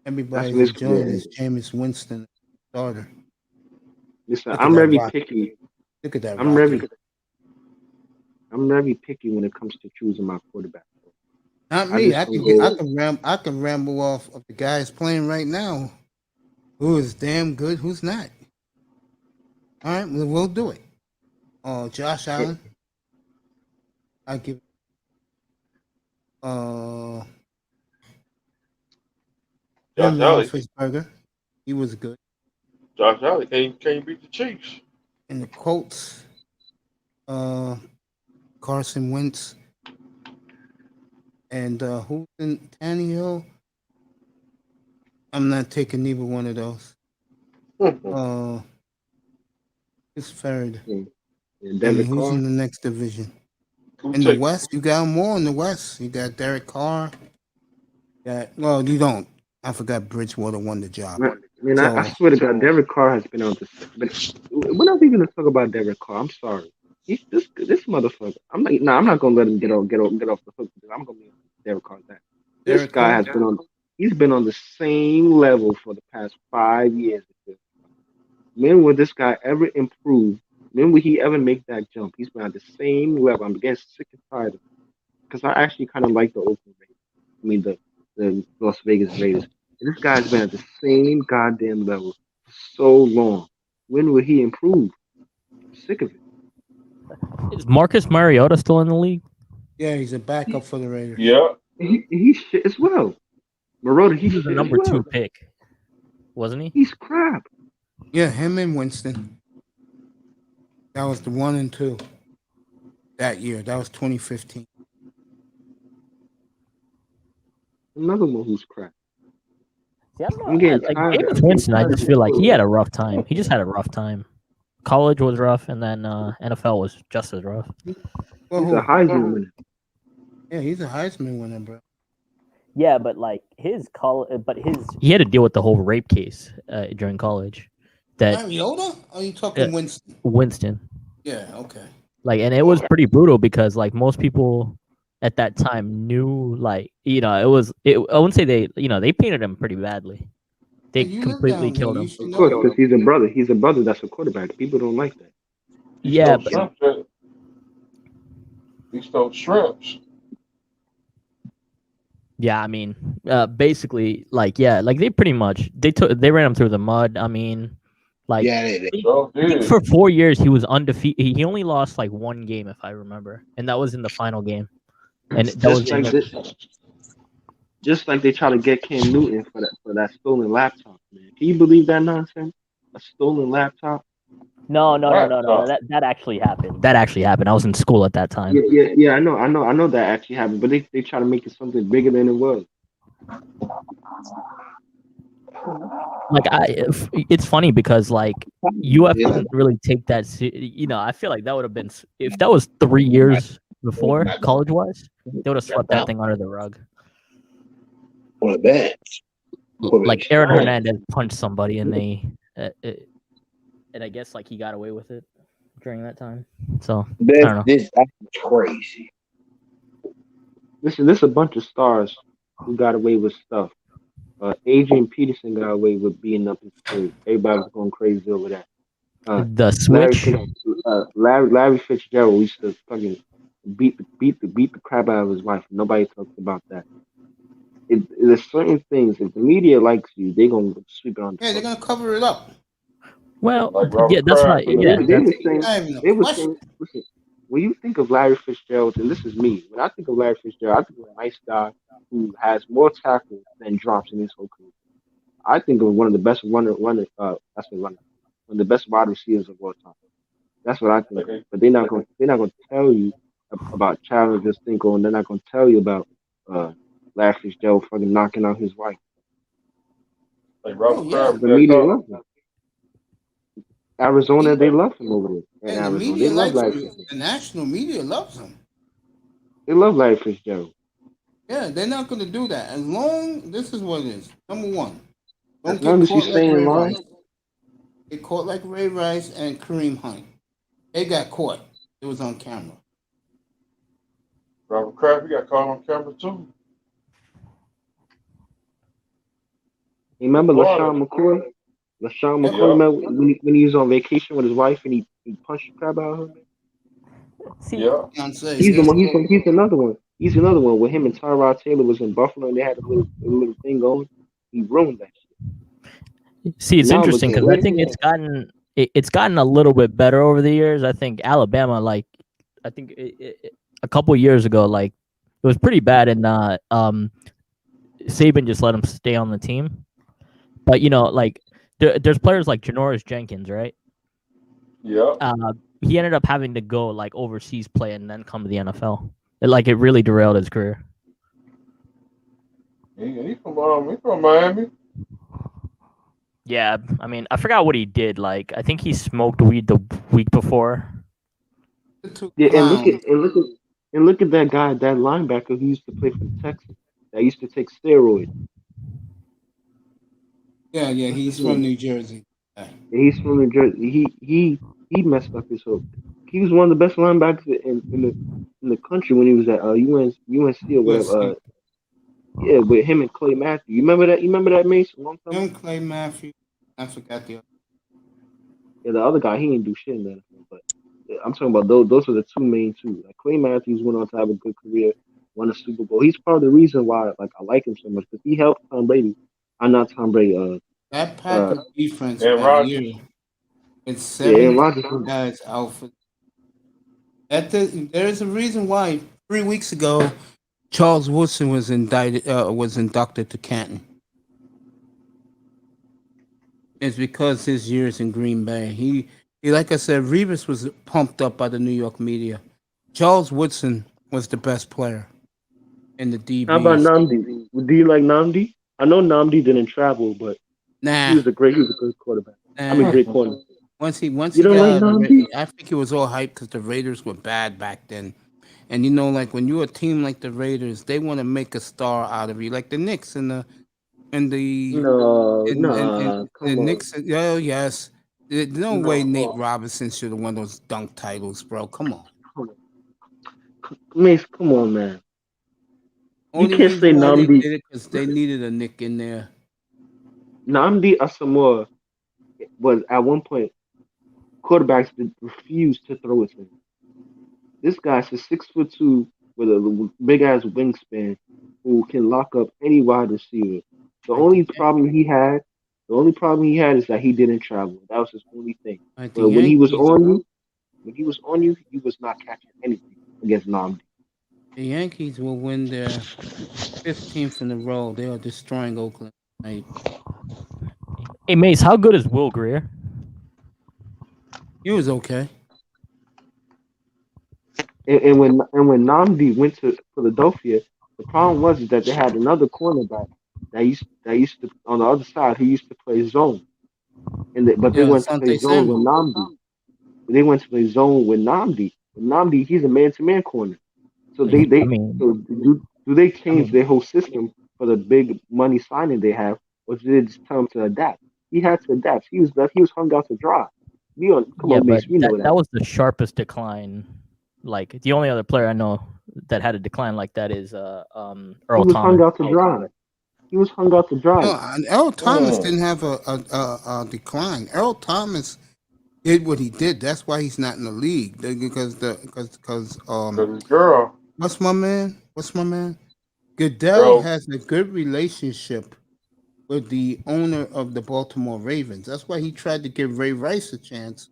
Everybody's when his enjoying career this Jameis Winston starter. Listen, Look at I'm that very rocket. picky. Look at that I'm rocket. very picky when it comes to choosing my quarterback. Not me. I can ramble off of the guys playing right now. Who is damn good? Who's not? All right, we'll do it. Josh Allen. I give. Josh Ben Allen. Roethlisberger. He was good. Josh Allen can't beat the Chiefs. And the Colts. Carson Wentz. And who's in Tannehill? I'm not taking neither one of those. It's third. And And who's in the next division? In the West, you got more in the West. You got Derek Carr. Well, you don't. I forgot Bridgewater won the job. I swear to God, Derek Carr has been on this. But we're not even going to talk about Derek Carr. I'm sorry. This motherfucker. I'm not going to let him get off the hook. I'm going to be Derek Carr's that. This guy has been on. He's been on the same level for the past 5 years. When will this guy ever improve? When will he ever make that jump? He's been on the same level. I'm getting sick and tired of it. Because I actually kind of like the Oakland Raiders. I mean, the Las Vegas Raiders. This guy's been at the same goddamn level for so long. When will he improve? I'm sick of it. Is Marcus Mariota still in the league? Yeah, he's a backup for the Raiders. Yeah. He's shit as well. Mariota, He was the number 2 pick, wasn't he? He's crap. Yeah, him and Winston. That was the 1 and 2 that year. That was 2015. Another one who's crap. Yeah, Jameis Winston, I just feel like he had a rough time. He just had a rough time. College was rough, and then NFL was just as rough. He's a Heisman winner. Yeah, he's a Heisman winner, bro. Yeah, but like he had to deal with the whole rape case during college. That Mariota? Or are you talking Winston? Winston. Yeah, okay. Like, and it was pretty brutal because like most people at that time knew, like, I wouldn't say they painted him pretty badly. They completely killed him. Of course, because he's a brother. He's a brother that's a quarterback. People don't like that. Yeah, He stole shrimps. Yeah, I mean, basically, like, yeah, like they pretty much they ran him through the mud. I mean, like, Yeah, I think for 4 years he was undefeated. He only lost like 1 game, if I remember, and that was in the final game. And that was just like they try to get Cam Newton for that stolen laptop, man. Can you believe that nonsense? A stolen laptop? No. That actually happened. That actually happened. I was in school at that time. Yeah. I know that actually happened, but they try to make it something bigger than it was. Like, it's funny because like UF didn't really take that. I feel like that would have been, if that was 3 years before college wise, they would have swept that thing under the rug. On the bench. Like Aaron Hernandez punched somebody and they, and I guess like he got away with it during that time. So I don't know. That's crazy. This is a bunch of stars who got away with stuff. Adrian Peterson got away with being up in school. Everybody was going crazy over that. The switch. Larry Fitzgerald used to fucking beat the crap out of his wife. Nobody talks about that. There's certain things. If the media likes you, they're gonna sweep it on. Yeah, they're gonna cover it up. Well, yeah, that's right. Yeah, they were saying, listen, when you think of Larry Fitzgerald, and this is me, when I think of Larry Fitzgerald, I think of a nice guy who has more tackles than drops in his whole career. I think of one of the best I say runner, one of the best wide receivers of all time. That's what I think. But they're not gonna tell you about Childish Tinkle, and they're not gonna tell you about Larry Fitzgerald fucking knocking out his wife. Like Robert Kraft, The media loves him. Arizona, they love him over there. In And the Arizona, media they love likes Larry him. Fitzgerald. The national media loves him. They love Larry Fitzgerald. Yeah, they're not going to do that. As long, this is what it is. Number one, As don't long get as you caught like stay in Ray line. Rice. Get caught like Ray Rice and Kareem Hunt. They got caught. It was on camera. Robert Kraft, he got caught on camera too. You remember Florida. LaShawn McCoy? LaShawn Yeah. McCoy, remember when he was on vacation with his wife and he punched the crap out of her? Yeah. He's the one. He's another one. He's another one. Where him and Tyrod Taylor was in Buffalo and they had a little thing going. He ruined that shit. See, it's Now look interesting at because I it. think it's gotten a little bit better over the years. I think Alabama, like, I think a couple years ago, like, it was pretty bad, and Saban just let him stay on the team. But you know, like, there's players like Janoris Jenkins, right? Yeah. He ended up having to go like overseas play and then come to the NFL. It really derailed his career. He from Miami. Yeah, I mean, I forgot what he did. Like, I think he smoked weed the week before. Yeah, and look at that guy, that linebacker who used to play for the Texans. That used to take steroids. Yeah, he's from New Jersey. Yeah, he's from New Jersey. He messed up his whole. He was one of the best linebackers in the country when he was at UNC or whatever. Yeah, with him and Clay Matthews. You remember that? You remember that, Mace? A long time ago? Him, Clay Matthews. I forgot the other. Yeah, the other guy, he didn't do shit in that. But yeah, I'm talking about those are the two main two. Like Clay Matthews went on to have a good career, won a Super Bowl. He's part of the reason why like I like him so much because he helped Tom Brady. I'm not Tom Brady. That Packers defense Aaron that Rodgers. year. It's Aaron 7 Rodgers. guys out for. There's a reason why 3 weeks ago, Charles Woodson was inducted to Canton. It's because his years in Green Bay. He like I said, Revis was pumped up by the New York media. Charles Woodson was the best player in the DBs. How about Namdi? Do you like Namdi? I know Namdi didn't travel, but Nah. he was a good quarterback. I mean, great corner. Once he You got don't like out of the Namdi? I think it was all hype because the Raiders were bad back then. And you know, like when you're a team like the Raiders, they want to make a star out of you, like the Knicks and the No, the come on. Knicks. Oh yes, there's no way Nate Robinson should have won those dunk titles, bro. Come on. Mace, come on, man. Only can't say reason why they Namdi. did it because they needed a Nick in there. Namdi Asamoah was at one point quarterbacks that refused to throw it to him. This guy's a 6'2" with a big ass wingspan who can lock up any wide receiver. The only problem he had is that he didn't travel. That was his only thing. Like But when he was on you, he was not catching anything against Namdi. The Yankees will win their 15th in a row. They are destroying Oakland. Right? Hey, Mace, how good is Will Greer? He was okay. And when Namdi went to Philadelphia, the problem was that they had another cornerback that used to on the other side. He used to play zone, but they went to play zone with Namdi. They went to play zone with Namdi. Namdi, he's a man-to-man corner. So do they change their whole system for the big money signing they have, or did they just tell him to adapt? He had to adapt. He was hung out to dry. That was the sharpest decline. Like the only other player I know that had a decline like that is Earl Thomas. Hung out to dry. He was hung out to dry. No, and Earl Thomas didn't have a decline. Earl Thomas did what he did. That's why he's not in the league because girl. What's my man? Goodell has a good relationship with the owner of the Baltimore Ravens. That's why he tried to give Ray Rice a chance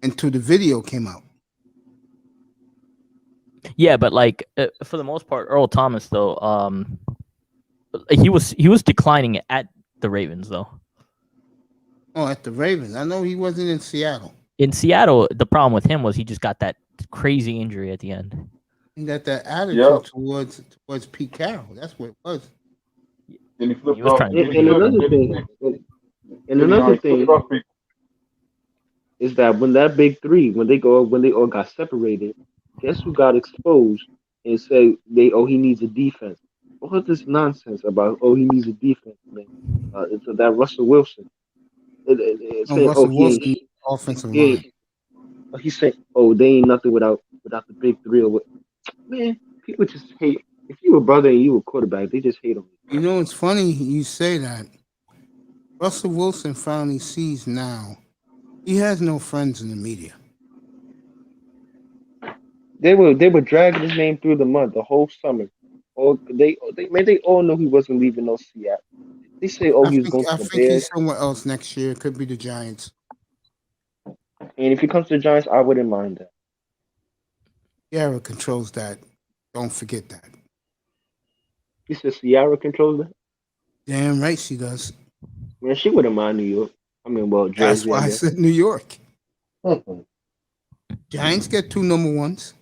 until the video came out. Yeah, but like for the most part, Earl Thomas though, He was declining at the Ravens though. Oh, at the Ravens. I know he wasn't in Seattle. In Seattle, the problem with him was he just got that crazy injury at the end. He got that attitude towards Pete Carroll. That's what it was. Then he flipped He was off. trying to And another thing is that when that big three, when they all got separated, guess who got exposed and said he needs a defense. All this nonsense about he needs a defense, man. It's that Russell Wilson. Russell Wilson, offensive line. He said, they ain't nothing without the big three. Man, people just hate. If you a brother and you a quarterback, they just hate on you. You know, it's funny you say that. Russell Wilson finally sees now he has no friends in the media. They were dragging his name through the mud the whole summer. They all know he wasn't leaving no Seattle. They say, he was going to the Bears. I think he's somewhere else next year. It could be the Giants. And if he comes to the Giants, I wouldn't mind that. Ciara controls that. Don't forget that. You said Ciara controls that? Damn right she does. Man, she wouldn't mind New York. I mean, well, Jersey. That's why I said New York. Giants get 2 number 1s.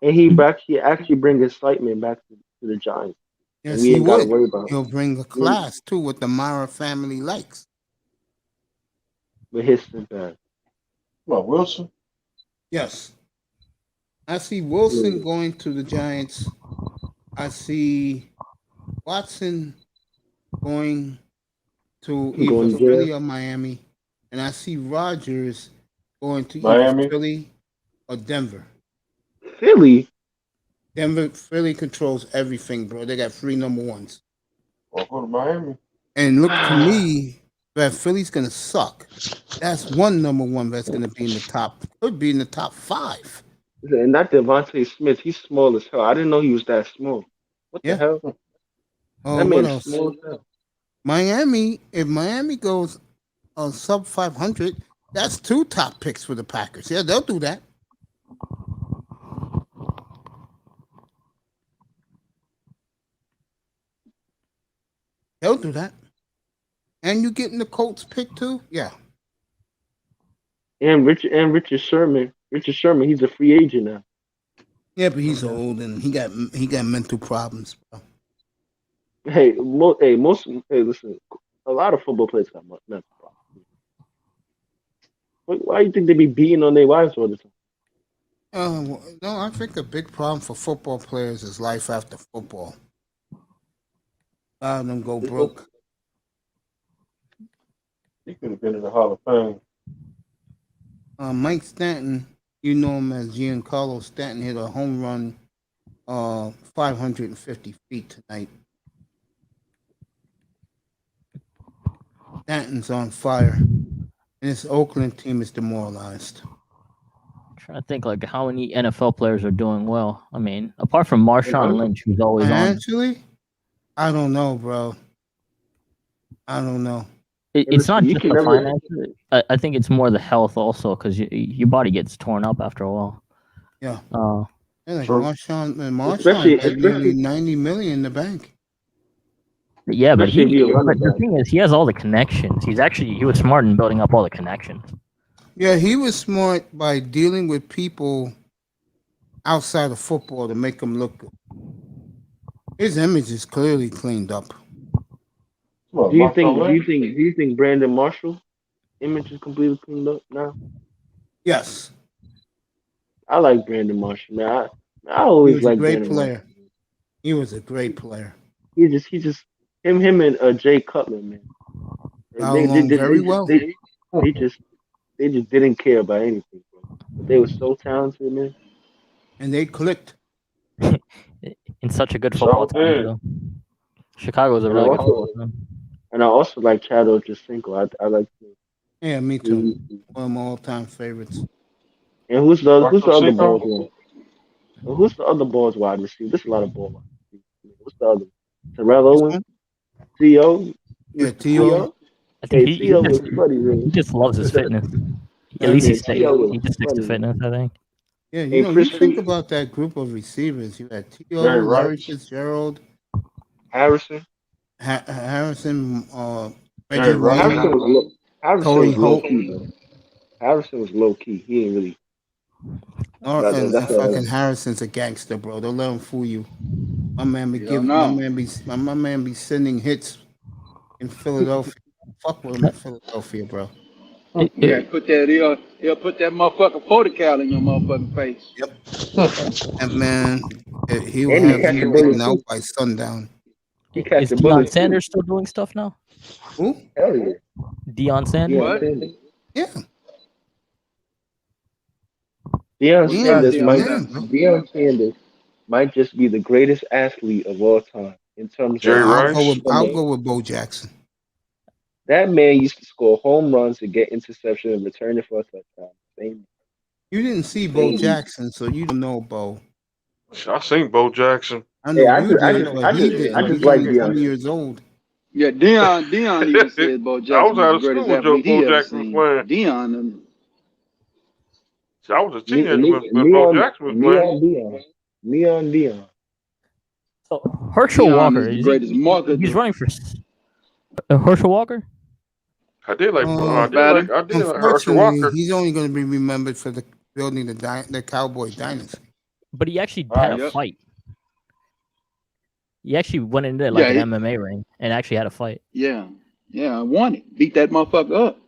And he actually bring excitement back to the Giants. Yes, we ain't got to worry about He'll bring a class, too, what the Mara family likes. But his is bad. What, Wilson? Yes. I see Wilson going to the Giants. I see Watson going to either Philly or Miami. And I see Rodgers going to either Philly or Denver. Philly? Philly controls everything, bro. They got 3 number 1s. I'll go to Miami. And look to me that Philly's going to suck. That's 1 number 1 that's going to be in the top. Could be in the top 5. And that Devontae Smith, he's small as hell. I didn't know he was that small. What the hell? Oh, what else? Small as hell. Miami, if Miami goes sub 500, that's 2 top picks for the Packers. Yeah, they'll do that. They'll do that. And you getting the Colts pick too? Yeah. And Richard Sherman. Richard Sherman, he's a free agent now. Yeah, but he's old and he got mental problems, bro. Listen, a lot of football players got mental problems. Why do you think they be beating on their wives all the time? No, I think a big problem for football players is life after football. A lot of them go broke. He could have been in the Hall of Fame. Mike Stanton, you know him as Giancarlo Stanton, hit a home run 550 feet tonight. Stanton's on fire. And this Oakland team is demoralized. I'm trying to think like how many NFL players are doing well. I mean, apart from Marshawn Lynch, who's always on. Actually, I don't know, bro. I don't know. It's not just the finances. I think it's more the health also, because your body gets torn up after a while. Yeah. Like Marshawn had nearly $90 million in the bank. Yeah, but the thing is, he has all the connections. He was smart in building up all the connections. Yeah, he was smart by dealing with people outside of football to make him look good. His image is clearly cleaned up. Do you think Brandon Marshall image is completely cleaned up now? Yes. I like Brandon Marshall, man. I always liked Brandon player. Marshall. He was a great player. He just him and Jay Cutler, man. They did very well. They just didn't care about anything, bro. But they were so talented, man. And they clicked. In such a good football team. Chicago is a really good football team. And I also like Chad Ochocinco. I like him. Yeah, me too. One of my all-time favorites. And who's the other balls? Who's the other balls wide receiver? There's a lot of balls. What's the other? Terrell Owens? T.O.? Yeah, T.O. I think he just loves his fitness. At least he just sticks to fitness, I think. Yeah, you think about that group of receivers. You had T.O., Larry Fitzgerald, Harrison. Harrison, Reggie Jerry Rice. Harrison Wayne, was low. Harrison Torrey was low Holt, key, though. Harrison was low key. He ain't really. or and That's fucking Harrison's a gangster, bro. Don't let him fool you. My man be You don't giving, my know. man be, my man be sending hits in Philadelphia. Fuck with him in Philadelphia, bro. You gotta put that. He'll put that motherfucking photocal in your motherfucking face. Yep. And man, he will And he have catch you the bullet getting out too. by sundown. He catch Is the Deion bullet too. Sanders still doing stuff now? Who? Hell yeah. Deion Sanders? Deion What? Sanders. Yeah. Deion What's up, Sanders Deion might. Sanders? Deion Sanders might just be the greatest athlete of all time in terms Jerry of. Rice. I'll go with Bo Jackson. That man used to score home runs and get interception and return it for a touchdown. Same. You didn't see Bo Jackson, so you don't know Bo. I seen Bo Jackson. I know you did, but he didn't. I just He's like only 20 Deion. years old. Yeah, Deion even said Bo I Jackson was out was of the greatest school when athlete he Bo ever Jackson was seen. playing. Deion and See, I was a Me, teenager me, when me Bo on Jackson was me playing. on Deion. Me on Deion. So Herschel Deion Walker is the is greatest he, marketer. he's running for Herschel Walker? I did like Batting. Herschel Unfortunately, Walker. he's only going to be remembered for the building the Cowboy dynasty. But he actually had a Yep. fight. He actually went into like Yeah, an MMA ring and actually had a fight. yeah, I won it. Beat that motherfucker up.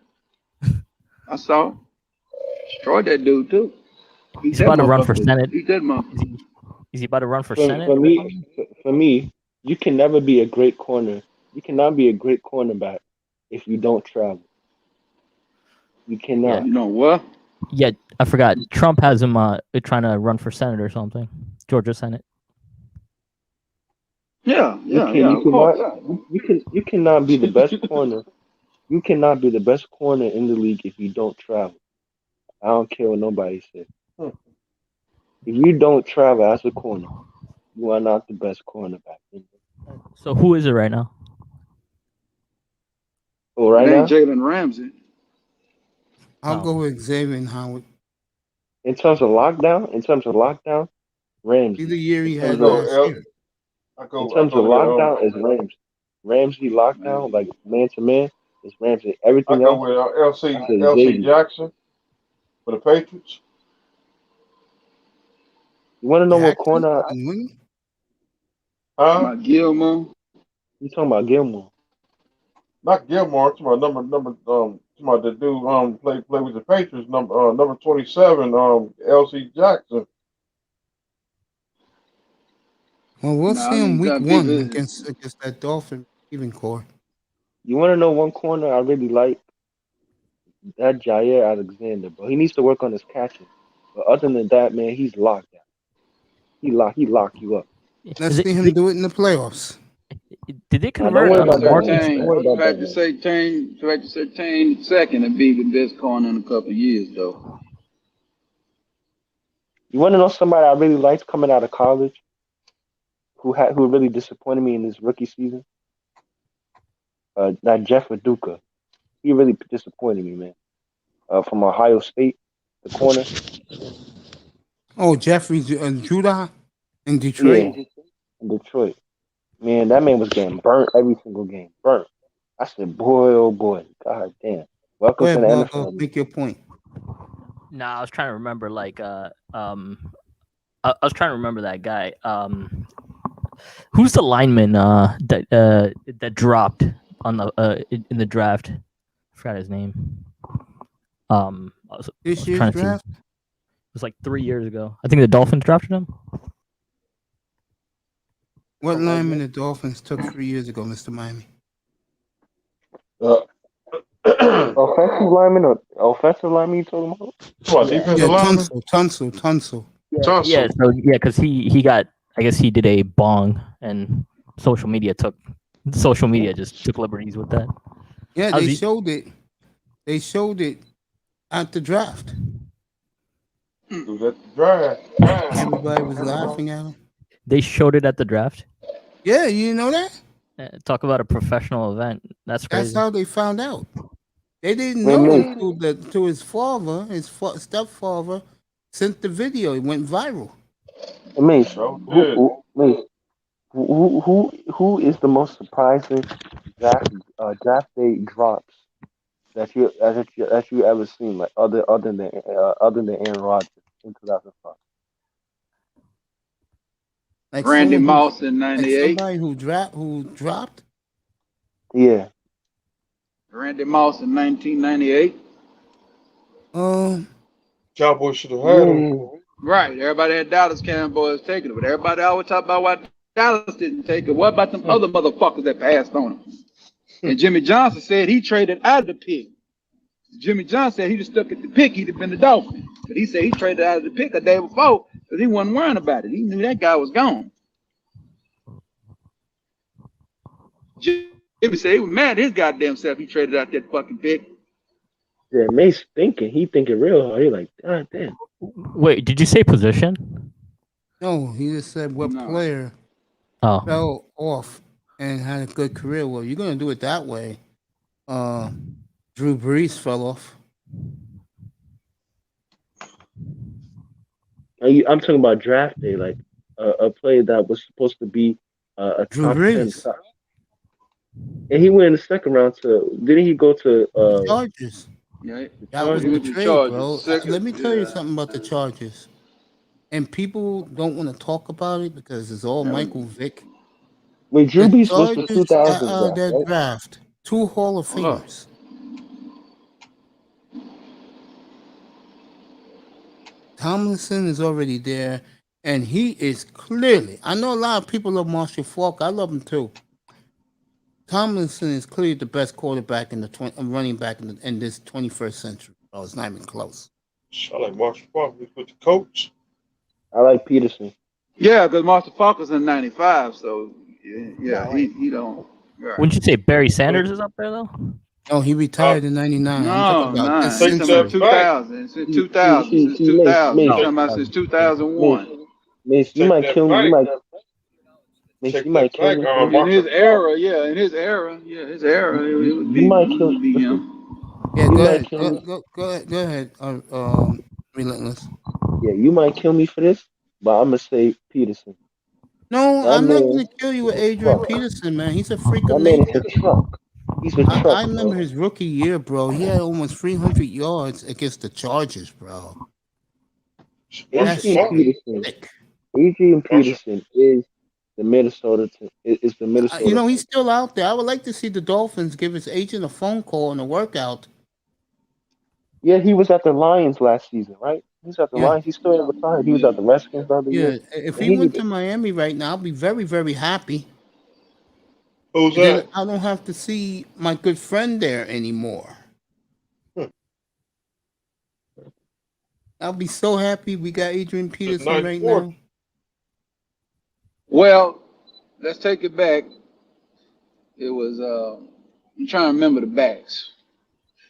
I saw it. Destroyed that dude too. Beat He's that about to run for motherfucker. Senate. Beat that motherfucker. Is he about to run for For, Senate? for me, you can never be a great corner. You cannot be a great cornerback if you don't travel. You cannot. You know what? Yeah, I forgot. Trump has him trying to run for Senate or something. Georgia Senate. Yeah, You of course. cannot. You cannot be the best corner. You cannot be the best corner in the league if you don't travel. I don't care what nobody says. If you don't travel as a corner, you are not the best cornerback. So who is it right now? So right It now, ain't Jalen Ramsey. I'll Oh. go with Xavier Howard. in terms of lockdown, Ramsey. See the year he In had terms of, last year. in terms of lockdown, is Ramsey. Ramsey lockdown, like man to man, is Ramsey. Everything else, LC I say Xavier. Jackson for the Patriots. You want to know what Jackson corner? and Winnie? My Gilmore. You talking about Gilmore? Not Gilmore. It's my number. To the dude play with the Patriots. Number 27. LC Jackson. Well, we'll Nah, see him you week gotta one be against that Dolphin receiving core. You want to know one corner I really like? That Jair Alexander, but he needs to work on his catching. But other than that, man, he's locked down. He lock you up. Let's see him do it in the playoffs. Did they Now, convert don't worry about that. Marcus? Don't worry about that. Patrick Surtain second to be the best corner in a couple of years though. You want to know somebody I really liked coming out of college, who really disappointed me in his rookie season? That Jeff Aduka. He really disappointed me, man. From Ohio State, the corner. Oh, Jeffrey Judah in Detroit. Yeah, in Detroit. Man, that man was getting burnt every single game. Burnt. I said, boy, oh boy, god damn. Welcome Go to ahead, the Blanco, NFL. make your point. Nah, I was trying to remember I was trying to remember that guy. Who's the lineman that dropped on the in the draft? I forgot his name. This year's draft? It was like 3 years ago. I think the Dolphins drafted him. What lineman the Dolphins took 3 years ago, Mr. Miami? Offensive lineman you talking about? What, defensive lineman? Tunsil. Yeah, because he got, I guess he did a bong and social media just took liberties with that. Yeah, How's they he- showed it. They showed it at the draft. It was at the draft. Everybody was laughing at him. They showed it at the draft. Yeah, you know that? Talk about a professional event. That's crazy. That's how they found out. They didn't Wait, know until his father, stepfather, sent the video. It went viral. Mace, Who is the most surprising draft day drops that you ever seen, like other than Aaron Rodgers in 2005? Like Randy someone who, Moss in like '98. somebody who dropped. Yeah. Randy Moss in 1998. Cowboys should have had him. Right. Everybody had Dallas Cowboys taking it, but everybody always talk about why Dallas didn't take it. What about them other motherfuckers that passed on him? And Jimmy Johnson said he traded out of the pick. Jimmy Johnson said he just stuck at the pick, he'd have been the Dolphin. But he said he traded out of the pick a day before because he wasn't worrying about it. He knew that guy was gone. Jimmy said he was mad at his goddamn self he traded out that fucking pick. Yeah, Mace thinking. He thinking real hard. He like, God damn. Wait, did you say position? No, he just said what player fell off and had a good career. Well, you're gonna do it that way. Drew Brees fell off. I'm talking about draft day, like a player that was supposed to be a Drew top 10 Brees. top. And he went in the second round to. Didn't he go to Chargers? Yeah, That was he the went to trade, Chargers. bro. Second, Let me tell you something about the Chargers. And people don't want to talk about it because it's all Michael Vick. Wait, Drew The Brees was the Chargers 2000 got draft, their right? draft 2 Hall of Hold on. Famers. Tomlinson is already there, and he is clearly. I know a lot of people love Marshall Faulk. I love him too. Tomlinson is clearly the best quarterback in the running back in this 21st century. Oh, it's not even close. I like Marshall Faulk with the coach. I like Peterson. Yeah, because Marshall Faulk was in '95, so yeah, he don't. Right. Wouldn't you say Barry Sanders is up there though? Oh, he retired in '99. I'm talking about this Since century. 2000. Since 2000. Since 2000. I'm talking about since 2001. Mace, you might kill me. You might kill me. In his era, yeah, his era, it would be, You might kill be him. Yeah, You go might ahead. kill me. Go ahead. Relentless. Yeah, you might kill me for this, but I'm gonna say Peterson. No, That I'm not man- going to kill you with Adrian Peterson, man. He's a freak That of man nature. is a truck. He's a truck. I remember bro. his rookie year, bro. He had almost 300 yards against the Chargers, bro. That's Adrian Peterson. Adrian Peterson is the Minnesota. Is the Minnesota. You know, he's still out there. I would like to see the Dolphins give his agent a phone call and a workout. Yeah, he was at the Lions last season, right? He was at the Yeah. Lions. He's still ain't retired. He was at the Redskins the other Yeah, year. if And he went to Miami right now, I'll be very, very happy. Who's And then that? I don't have to see my good friend there anymore. I'll be so happy we got Adrian Peterson right 94. now. Well, let's take it back. It was I'm trying to remember the backs.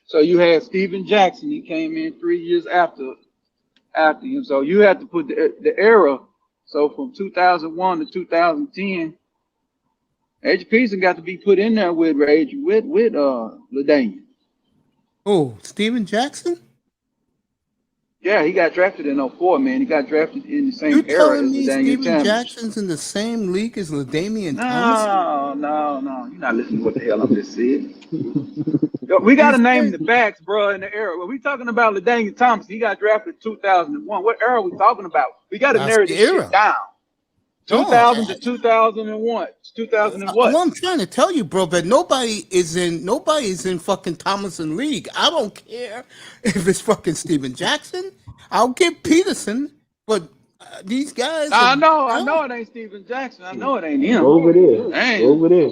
So you had Steven Jackson. He came in 3 years after him. So you had to put the era. So from 2001 to 2010, Adrian Peterson got to be put in there with LaDainian. Oh, Steven Jackson? Yeah, he got drafted in 04, man. He got drafted in the same You era telling as me LaDainian Steven Thomas. Jackson's in the same league as LaDainian Thomas? No. You're not listening to what the hell I'm just saying. Yo, we got to name the backs, bro, in the era. When we talking about LaDainian Thomas, he got drafted in 2001. What era are we talking about? We got to That's narrow the this era. shit down. No, 2000 to 2001. 2000 and what? Well, I'm trying to tell you, bro, but nobody is in fucking Thomason League. I don't care if it's fucking Steven Jackson. I'll give Peterson, but these guys. I know it ain't Steven Jackson. I know it ain't him. Over there. Ain't. Over there.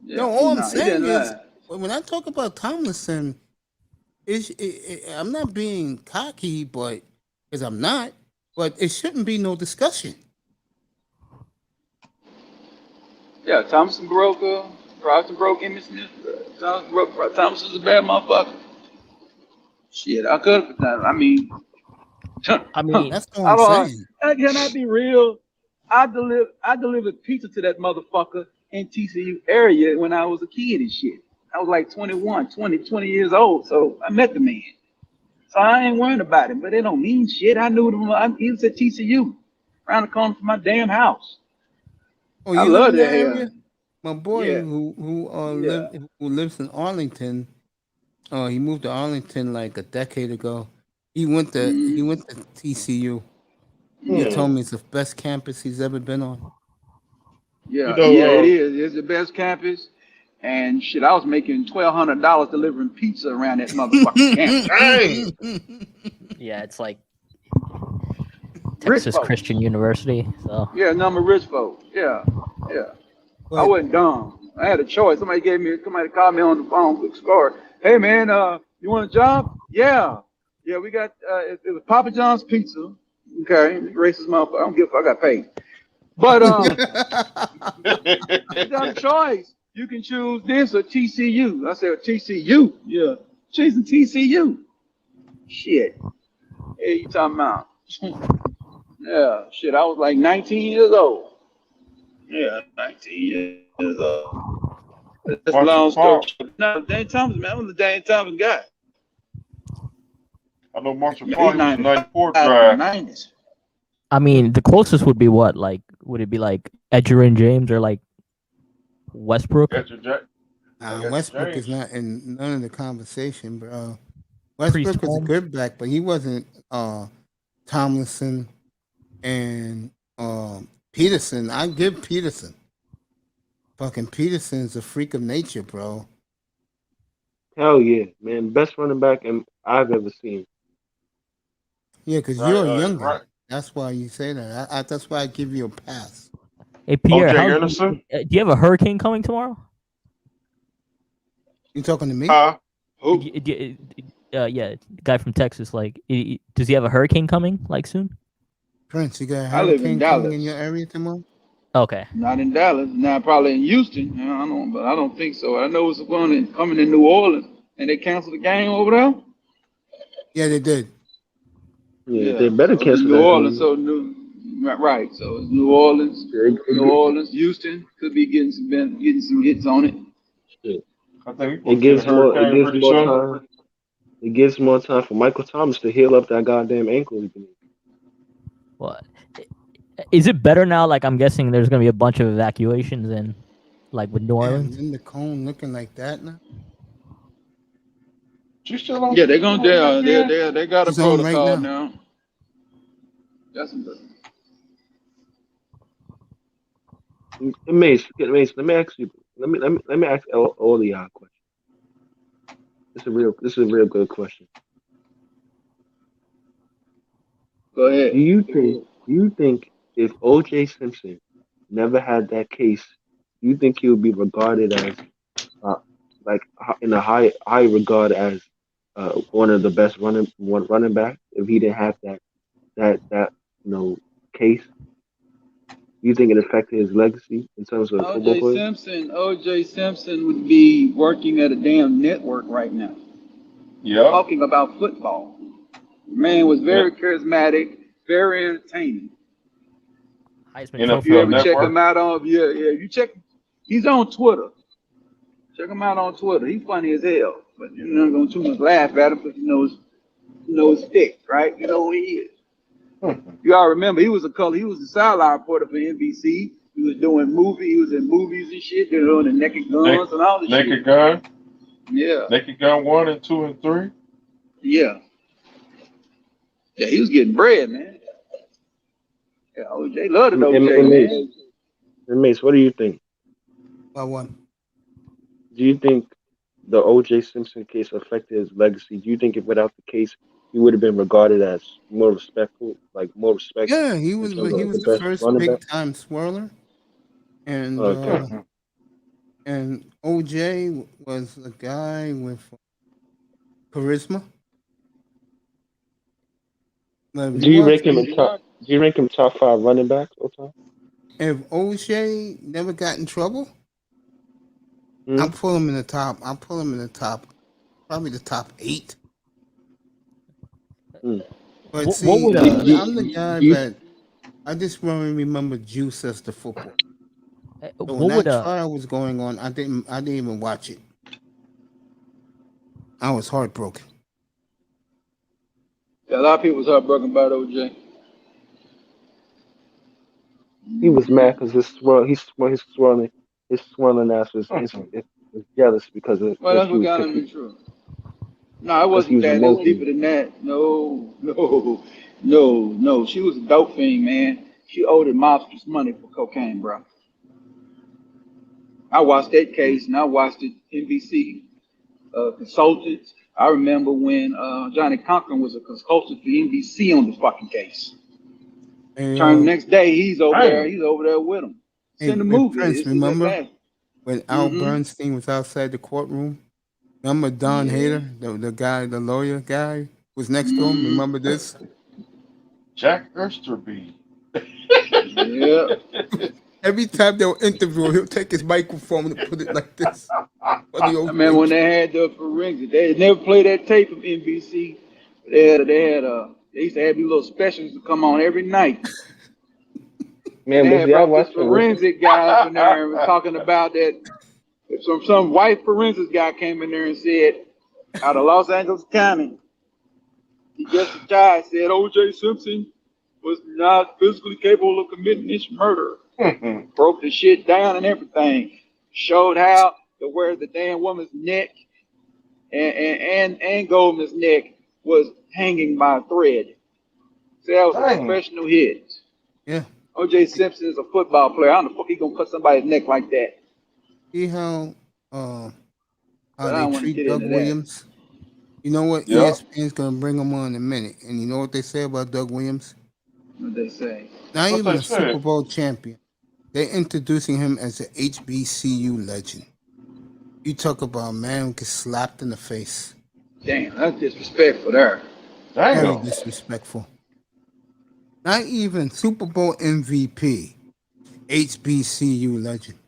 No, all I'm he saying didn't is lie. when I talk about Tomlinson, I'm not being cocky, but because I'm not, but it shouldn't be no discussion. Yeah, Thompson broke Emmitt Smith. Thompson's a bad motherfucker. Shit, I could have. I mean, That's what I'm saying. Can I be real? I delivered pizza to that motherfucker in TCU area when I was a kid and shit. I was like 20 years old, so I met the man. So I ain't worrying about him, but it don't mean shit. I knew him. He was at TCU, around the corner from my damn house. Oh, I you live love in that that hair. area? My boy Yeah, who lives in Arlington. He moved to Arlington like a decade ago. He went to TCU. He yeah, told me it's the best campus he's ever been on. yeah, yeah. It is. It's the best campus. And shit, I was making $1,200 delivering pizza around that motherfucking campus. Dang. Yeah, it's like Rich Texas folks. Christian University. So Yeah, number rich folks. Yeah, yeah. I But wasn't dumb. I had a choice. Somebody called me on the phone, quick score. Hey man, you want a job? Yeah. Yeah, we got it was Papa John's pizza. Okay, racist motherfucker. I don't give a fuck, I got paid. But you got a choice. You can choose this or TCU. I said TCU. Yeah. Choosing TCU. Shit. Hey, you talking about? Yeah, shit. I was like 19 years old. Yeah, 19 years old. That's a long story. No, Dane Thomas, man. I'm the Dane Thomas guy. I know Marshall He's Park was 94 draft. 90s. I mean, the closest would be what? Like, would it be like Edgerrin James or like Westbrook? Westbrook is not in none of the conversation, bro. Westbrook was a good back, but he wasn't Tomlinson and Peterson. I give Peterson. Fucking Peterson's a freak of nature, bro. Hell yeah, man. Best running back I've ever seen. Yeah, because you're younger. That's why you say that. That's why I give you a pass. Hey Pierre, O.J. Anderson? do you have a hurricane coming tomorrow? You talking to me? Who? Yeah, the guy from Texas. Like, does he have a hurricane coming like soon? Prince, you got a I live hurricane in coming Dallas. in your area tomorrow? Okay. Not in Dallas. Now probably in Houston. I don't think so. I know it's coming in New Orleans, and they canceled the game over there. Yeah, they did. Yeah, they better so cancel New that Orleans. game. Right. So it's New Orleans, Houston could be getting some hits on it. Shit. I think It gives more time. It gives more time for Michael Thomas to heal up that goddamn ankle. What? Is it better now? Like, I'm guessing there's gonna be a bunch of evacuations in, like, with New Orleans. In the cone looking like that now. You still on? Yeah, they're gonna they got a He's on right protocol now. now. That's Mace, let me ask you. Let me ask all of y'all a question. This is a real good question. Go ahead. Do you think if O.J. Simpson never had that case, do you think he would be regarded as like in a high regard as one of the best running back if he didn't have that case? Do you think it affected his legacy in terms of football play? O.J. Simpson would be working at a damn network right now. Yeah. Talking about football. Man was very charismatic, very entertaining. Heisman If you ever check him out on you check, he's on Twitter. Check him out on Twitter. He's funny as hell, but you're not gonna too much laugh at him because you know his stick, right? You know who he is. You all remember he was the sideline reporter for NBC. He was doing he was in movies and shit, doing the Naked Guns and all this shit. Naked Gun? Yeah. Naked Gun 1 and 2 and 3? Yeah. Yeah, he was getting bread, man. Yeah, OJ loved it, OJ, man. And Mace, what do you think? About what? Do you think the O.J. Simpson case affected his legacy? Do you think if without the case, he would have been regarded as more respectful, like more respect? Yeah, he was the first big time swirler, and and OJ was a guy with charisma. Do you rank him top 5 running backs all time? If OJ never got in trouble, I'll pull him in the top. I'll pull him in the top, probably the top 8. But see, I'm the guy that I just want to remember Juice as the football. So when that trial was going on, I didn't even watch it. I was heartbroken. Yeah, a lot of people was heartbroken about OJ. He was mad because his swirling ass was jealous because of Well, that that's she what was got him picking in trouble. No, it because he wasn't was that. It was emotional. deeper than that. No. She was a dope fiend, man. She owed him monstrous money for cocaine, bro. I watched that case and I watched it NBC consultants. I remember when Johnny Cochran was a consultant for NBC on the fucking case. Hey, Turn the next day, he's over there. Dang. He's over there with him. It's in the hey, movie. Prince, It's that remember bad. when Al Bernstein was outside the courtroom? Remember Don Yeah. Hader, the guy, the lawyer guy, was next to him? Remember this? Jack Easterby. Yeah. Every time they'll interview, he'll take his microphone and put it like this. Funny I old remember when thing. they had the forensic. They never played that tape from NBC. They used to have these little specials to come on every night. Man, And they but had see, I brought this watched forensic guy up in there and was talking about that. Some white forensic guy came in there and said, out of Los Angeles County, he just retired, said O.J. Simpson was not physically capable of committing this murder. Broke the shit down and everything. Showed how to where the damn woman's neck and Goldman's neck was hanging by a thread. So that was a Dang. professional hit. Yeah. O.J. Simpson is a football player. How the fuck he gonna cut somebody's neck like that? See how But I they don't want to treat get Doug into that. Williams? You know what? Yeah. ESPN's gonna bring him on in a minute, and you know what they say about Doug Williams? What they say? Not What even they a Super say? Bowl champion. They're introducing him as an HBCU legend. You talk about a man who gets slapped in the face. Damn, that's disrespectful there. Very Damn. disrespectful. Not even Super Bowl MVP, HBCU legend.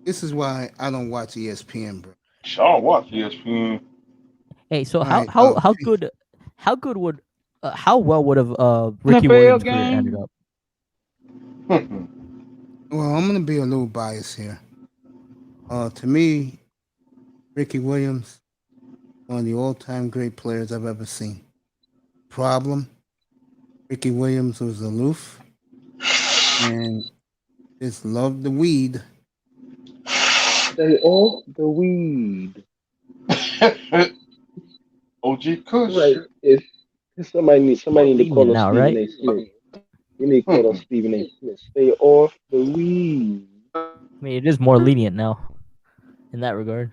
This is why I don't watch ESPN, bro. Sean watch ESPN. Hey, so All how right, how good would how well would have Ricky NFL Williams' career ended game. up? well, I'm gonna be a little biased here. To me, Ricky Williams, one of the all-time great players I've ever seen. Problem, Ricky Williams was aloof and just loved the weed. Stay off the weed. OG Kush. Right. If somebody need to Lenient call up now, Stephen right? A. Smith. You need to call up Stephen A. Smith. Stay off the weed. I mean, it is more lenient now in that regard.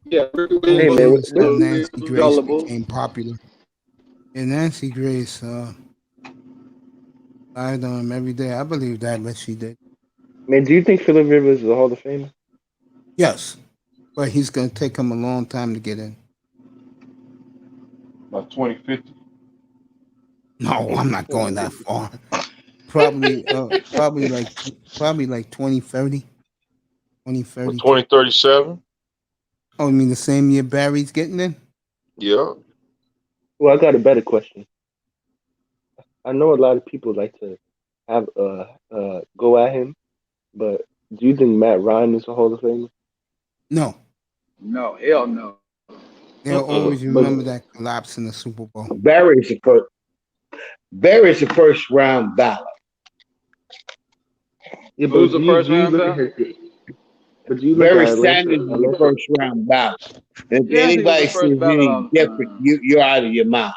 Yeah, Ricky Oh, Hey man, Williams until was Nancy Grace gullible. became popular. And Nancy Grace lied on him every day. I believe that, but she did. man, do you think Phillip Rivers is a Hall of Famer? Yes, but he's going to take him a long time to get in. About 2050. No, I'm not going that far. Probably like 2030. 2030. 2037. Oh, you mean the same year Barry's getting in? Yeah. Well, I got a better question. I know a lot of people like to have go at him, but do you think Matt Ryan is a Hall of Famer? No. No, hell no. They'll always remember that collapse in the Super Bowl. Barry's the first round ballot. Yeah, Who's the first round ballot? But you look Barry at Sanders is the first round ballot. If Yeah, he was anybody the says first ballot all anything the different, time. you're out of your mind.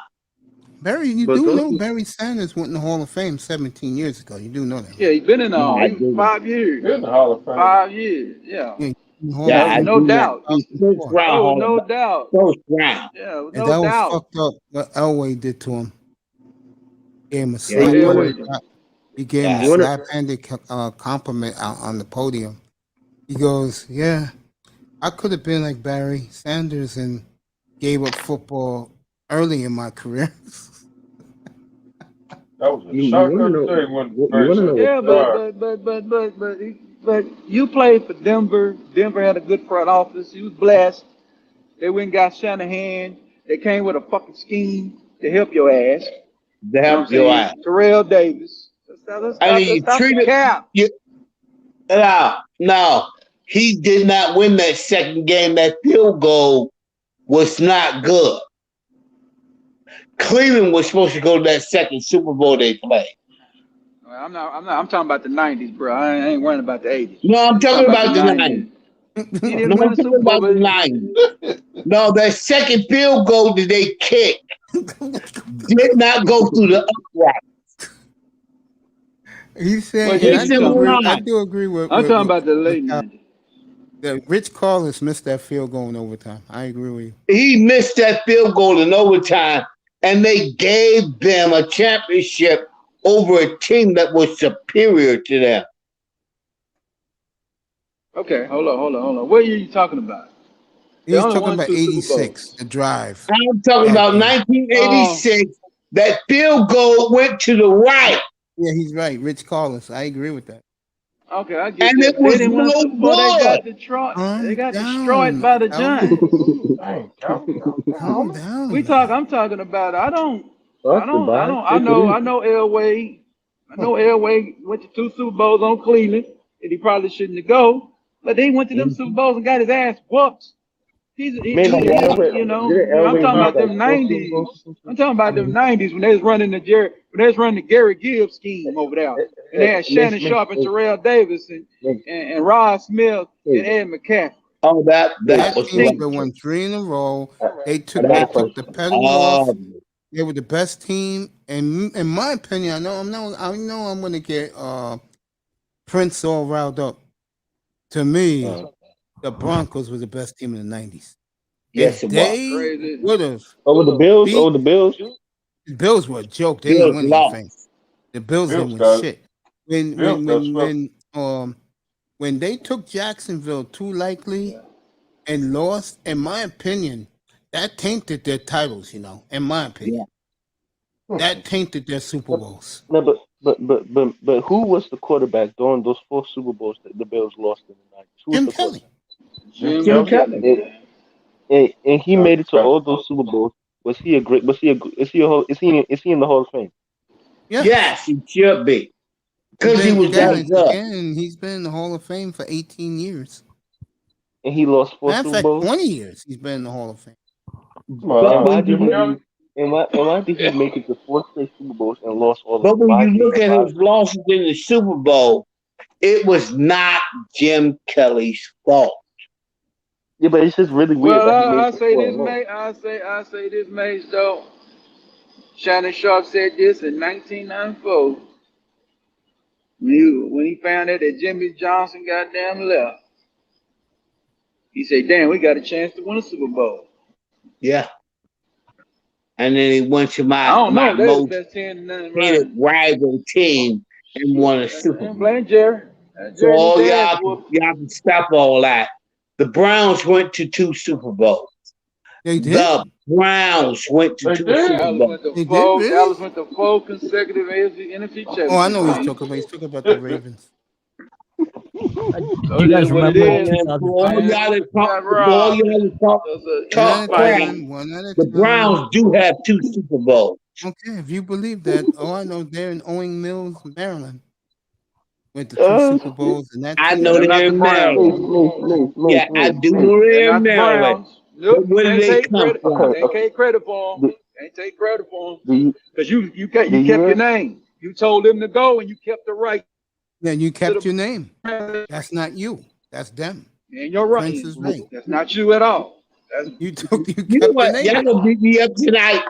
Barry, you But do don't know you- Barry Sanders went in the Hall of Fame 17 years ago. You do know that. Yeah, he's been in the No, Hall. I He was didn't. 5 years. You're in the Hall of Fame. 5 years. Yeah. Yeah, Yeah, I No do doubt. not. He's first Oh, round, no doubt. first round. Yeah, And no that was doubt. fucked up what Elway did to him. Gave him a Yeah, slap. you wanna- He gave him Yeah. a You wanna- slap-handed compliment out on the podium. He goes, "Yeah, I could have been like Barry Sanders and gave up football early in my career." That was a You shocker wanna know- today when you Barry wanna know Sanders what- retired. But you played for Denver. Denver had a good front office. You was blessed. They went and got Shanahan. They came with a fucking scheme to help your ass. To You know what I'm help your saying? ass. Terrell Davis. Let's I mean, you stop the treated cap. you. No, he did not win that second game. That field goal was not good. Cleveland was supposed to go to that second Super Bowl they played. I'm talking about the '90s, bro. I ain't worrying about the '80s. No, I'm talking about the 90s. He didn't No, win I'm the talking Super Bowl, about the 90s. No, that second field goal that they kicked did not go through the upright. He's saying, Well, and yeah, I do agree with. I'm with- talking with- about the late with- '90s. that Rich Carlos missed that field goal in overtime. I agree with you. He missed that field goal in overtime, and they gave them a championship over a team that was superior to them. Okay, hold on. What year are you talking about? They He's only talking won about 2 Super 86, Bowls. the drive. I'm talking about 1986. That field goal went to the right, Yeah, he's right. Rich Carlos. I agree with that. Okay, I get and that. it was They didn't win a no Super Bowl. They got good. Detroit. Calm They got down, destroyed by the Calvin. Giants. Calm down. I'm talking about. I know Elway. I know Elway went to 2 Super Bowls on Cleveland, and he probably shouldn't have go. But they went to them Super Bowls and got his ass whooped. I'm talking about them '90s. I'm talking about them '90s when they was running the Gary Gibbs scheme over there, and they had Shannon Sharp and Terrell Davis and Rod Smith and Ed McCaffrey. Oh, that was team that won 3 in a row. They took the pedal off. They were the best team, and in my opinion, I know I'm going to get Prince all riled up. To me, the Broncos was the best team in the '90s. Yes, If it they would have Over the Bills. Over the Bills. the Bills were a joke. They Bills didn't win lost. anything. The Bills didn't Bills win got shit. When they took Jacksonville too likely and lost, in my opinion, that tainted their titles. In my opinion, that tainted their Super Bowls. No, but who was the quarterback during those 4 Super Bowls that the Bills lost in the 90s? Who was Jim the Kelly. Jim Kelly. And he made it to all those Super Bowls. Was he a great? Is he in the Hall of Fame? Yeah. Yes, he should be. Because he was that good. Again, he's been in the Hall of Fame for 18 years. And he lost 4 Matter of Super fact, Bowls. 20 years he's been in the Hall of Fame. And why did he make it to 4 straight Super Bowls and lost all of them? But when you look at his losses in the Super Bowl, it was not Jim Kelly's fault. Yeah, but it's just really weird. Well, I say this, Mace, though. Shannon Sharp said this in 1994 when he found out that Jimmy Johnson goddamn left. He said, "Damn, we got a chance to win a Super Bowl." Yeah. And then he went to my they was most best 10 to hated rival team and won a Super Bowl. Blame Jerry. So all y'all can stop all that. The Browns went to 2 Super Bowls. They did. The Browns went to 2 Super Bowls. Dallas went to 4 consecutive NFC championships. Oh, I know what he's talking about. He's talking about the Ravens. Do you guys remember? All y'all talk crap. The Browns do have 2 Super Bowls. Okay, if you believe that, I know they're in Owing Mills, Maryland. Went to 2 Super Bowls, and I know they're in Maryland. Yeah, I do know they're in Maryland. Nope, Where did they come from? They can't credit for them. They ain't take credit for them because you kept your name. You told them to go, and you kept the right. Yeah, you kept your name. That's not you. That's them. And you're right. Prince is right. That's not you at all. You kept You know what? the Y'all name. gonna beat me up tonight.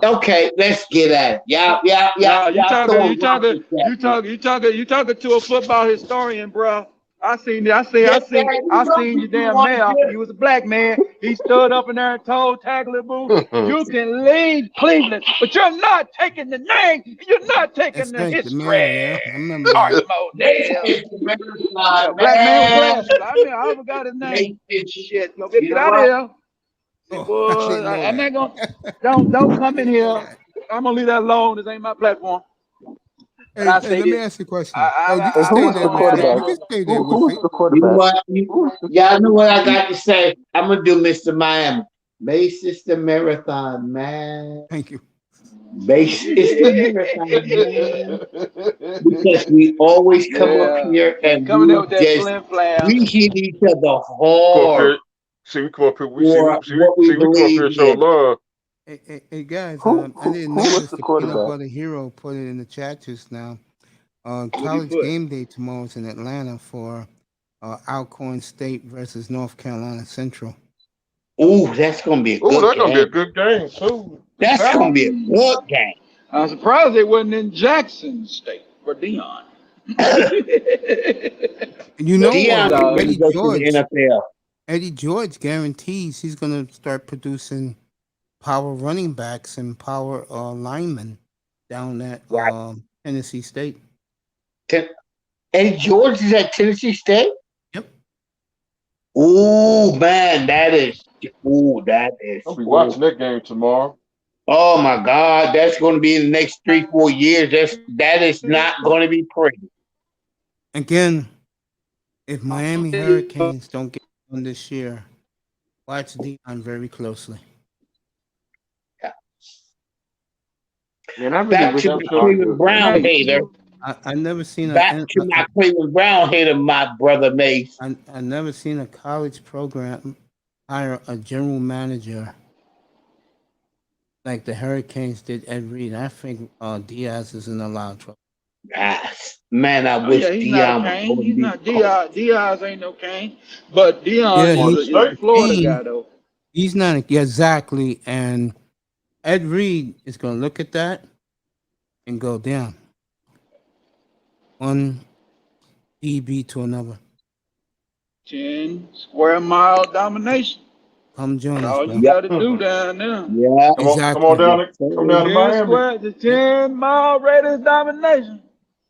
Okay, let's get at it. You talking to a football historian, bro. I seen you damn mayor. He was a black man. He stood up in there and told Tagliabue, you can leave Cleveland, but you're not taking the name. You're not taking the history. I remember Art that. Modell. Black man with glasses. I forgot his name. Shit, get out of here. Boy, I'm not gonna don't come in here. I'm gonna leave that alone. This ain't my platform. Hey, let me ask you a question. You can stay there with me. You know what? Y'all know what I got to say. I'm gonna do Mr. Miami. Mace is the marathon, man. Thank you. Mace is the marathon, man. Because we always come up here and we hit each other hard. See, we come up here. We come up here show love. Hey guys, Who, I who, didn't who was notice the the peanut quarterback? butter hero put it in the chat just now. What'd he College put? game day tomorrow is in Atlanta for Alcorn State versus North Carolina Central. Ooh, that's gonna be a Oh, good that's gonna be a game. good game too. That's gonna be a good game. I'm surprised they wasn't in Jackson State for Dion. You know, Deion Dog. ready to go to the NFL. Eddie George guarantees he's going to start producing power running backs and power linemen down at Tennessee State. Eddie George is at Tennessee State? Yep. Ooh, man, that is. I'll be watching that game tomorrow. Oh my God, that's going to be in the next 3-4 years. That is not going to be pretty. Again, if Miami Hurricanes don't get one this year, watch Dion very closely. Man, I really Back wish to we the could- Cleveland Brown hater. I never seen Back to my Cleveland Brown hater, my brother Mace. I never seen a college program hire a general manager like the Hurricanes did Ed Reed. I think Diaz is in a lot of trouble. Yes. Man, I wish Yeah, he's Dion not was Kane. going to He's be. not Diaz. Diaz ain't no Kane. But Dion Yeah, is a Florida guy, though. He's not exactly, and Ed Reed is going to look at that and go down one DB to another. 10 square mile domination. Come join All us, you bro. got to do down there. Yeah, exactly. Come on down to 10 Miami. square, the 10-mile radius domination.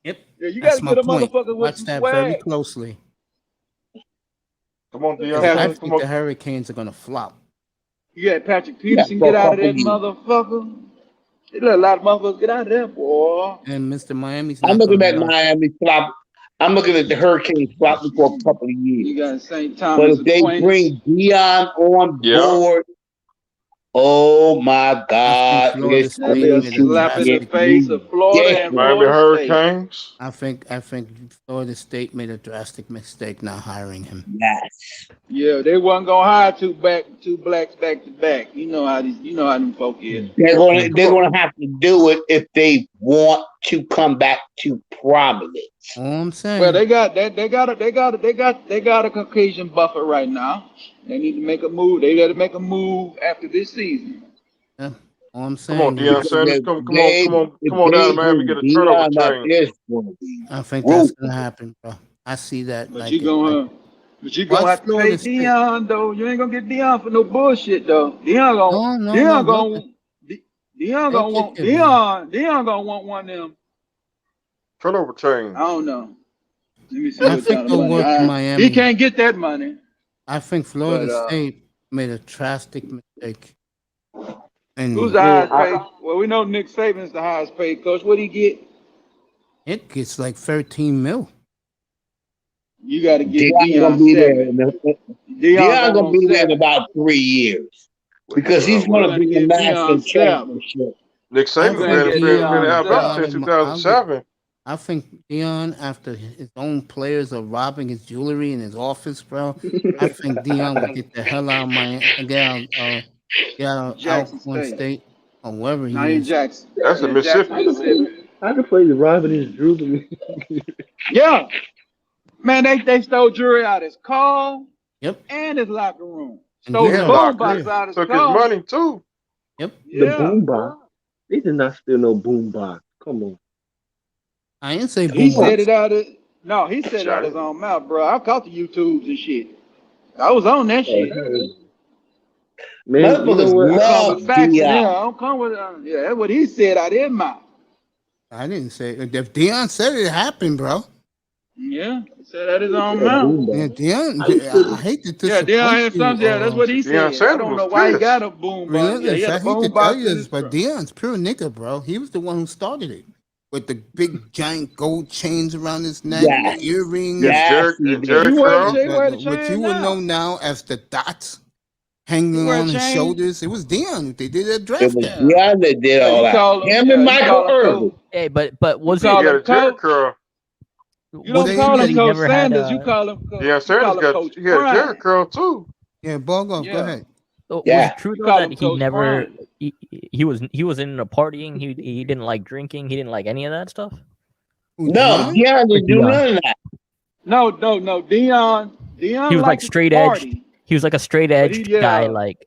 Yep. Yeah, you got That's to my get a point. motherfucker with Watch some that very swag. closely. Come on, I Dion. think the Hurricanes are going to flop. You got Patrick Peterson get out of that motherfucker. They let a lot of motherfuckers get out of there, boy. And Mr. Miami's I'm not looking going at to Miami flop. I'm looking at the Hurricanes flopping for a couple of years. You got St. But Thomas if they Aquinas. bring Dion on board, oh my God, Florida this State Be a made slap in the drastic face of Florida and Miami Florida State. Hurricanes. I think Florida State made a drastic mistake not hiring him. Yes. Yeah, they wasn't gonna hire two blacks back to back. You know how them folk is. They're gonna have to do it if they want to come back to prominence. All I'm saying. Well, they got a Caucasian buffer right now. They need to make a move. They got to make a move after this season. Yeah. All I'm Come saying. on, Deion Sanders. Come on down to Miami. Get a turnover train. I think that's gonna happen, bro. I see that. But like you it. gonna Watch have to pay Florida State. Dion though. You ain't gonna get Dion for no bullshit though. Dion gonna want one of them. Turnover train. I don't know. Let me see I what think kind they'll of work money. in Miami. He can't get that money. I think Florida But, State made a drastic mistake. And Who's the highest paid? Well, we know Nick Saban's the highest paid coach. What do he get? it gets like 13 mil. You got to get Dion Dion gonna be there. seven. Dion gonna be there in seven. about 3 years because he's gonna bring a national championship. Nick Saban's been in Alabama since 2007. I think Dion, after his own players are robbing his jewelry in his office, bro, I think Dion would get the hell out of Miami, get out Jackson Alcorn State or wherever he Not in is. Jackson. That's in Mississippi. I can play the robbing his jewelry. Yeah. Man, they stole jewelry out his car. Yep. And his locker room. And Stole he the had a boom locker box room. out his Took car. his money too. Yep. The Yeah. boom box. They did not steal no boom box. Come on. I didn't say He boom said box. it out of he said it out his own mouth, bro. I caught the YouTubes and shit. I was on that shit. Man, you know what? I call the facts. Dion. Yeah, I don't come with yeah, that's what he said out of his mouth. I didn't say it. If Dion said it, it happened, bro. Yeah, he said out his own mouth. Yeah, Dion, I hate to Yeah, Dion had disappoint something. Yeah, that's what he Deion said. I Sanders don't know was why he pissed. got a boom box. Yeah, Relentless. he had I a hate boom to box tell in you his this, but truck. Dion's pure nigga, bro. He was the one who started it with the big giant gold chains around his neck, Yes. the earrings. Yes, he Jerry did. You wear, Curl. Jay wear the What chain you would now. know now as the dots You hanging wear a on his chain? shoulders. It was Dion. They did a It draft. was there. Dion that did all You that. call him, Him yeah, and you Michael call him Irvin. Coach. Hey, but was You it? call He got him a Jerry Coach. curl. You Was don't it call that him he Coach never had Sanders. You call him Deion Sanders Coach got Coach Prime. Jerry curl too. Yeah, Bogo, go Yeah. ahead. Was Yeah. it true We though call that him he Coach never Prime. he was into partying? He didn't like drinking. He didn't like any of that stuff. No, Deion? Deion Or didn't do Deion? none of that. No. Deion He was like liked to straight edge. party, He was like a straight but he edged guy. yeah. Like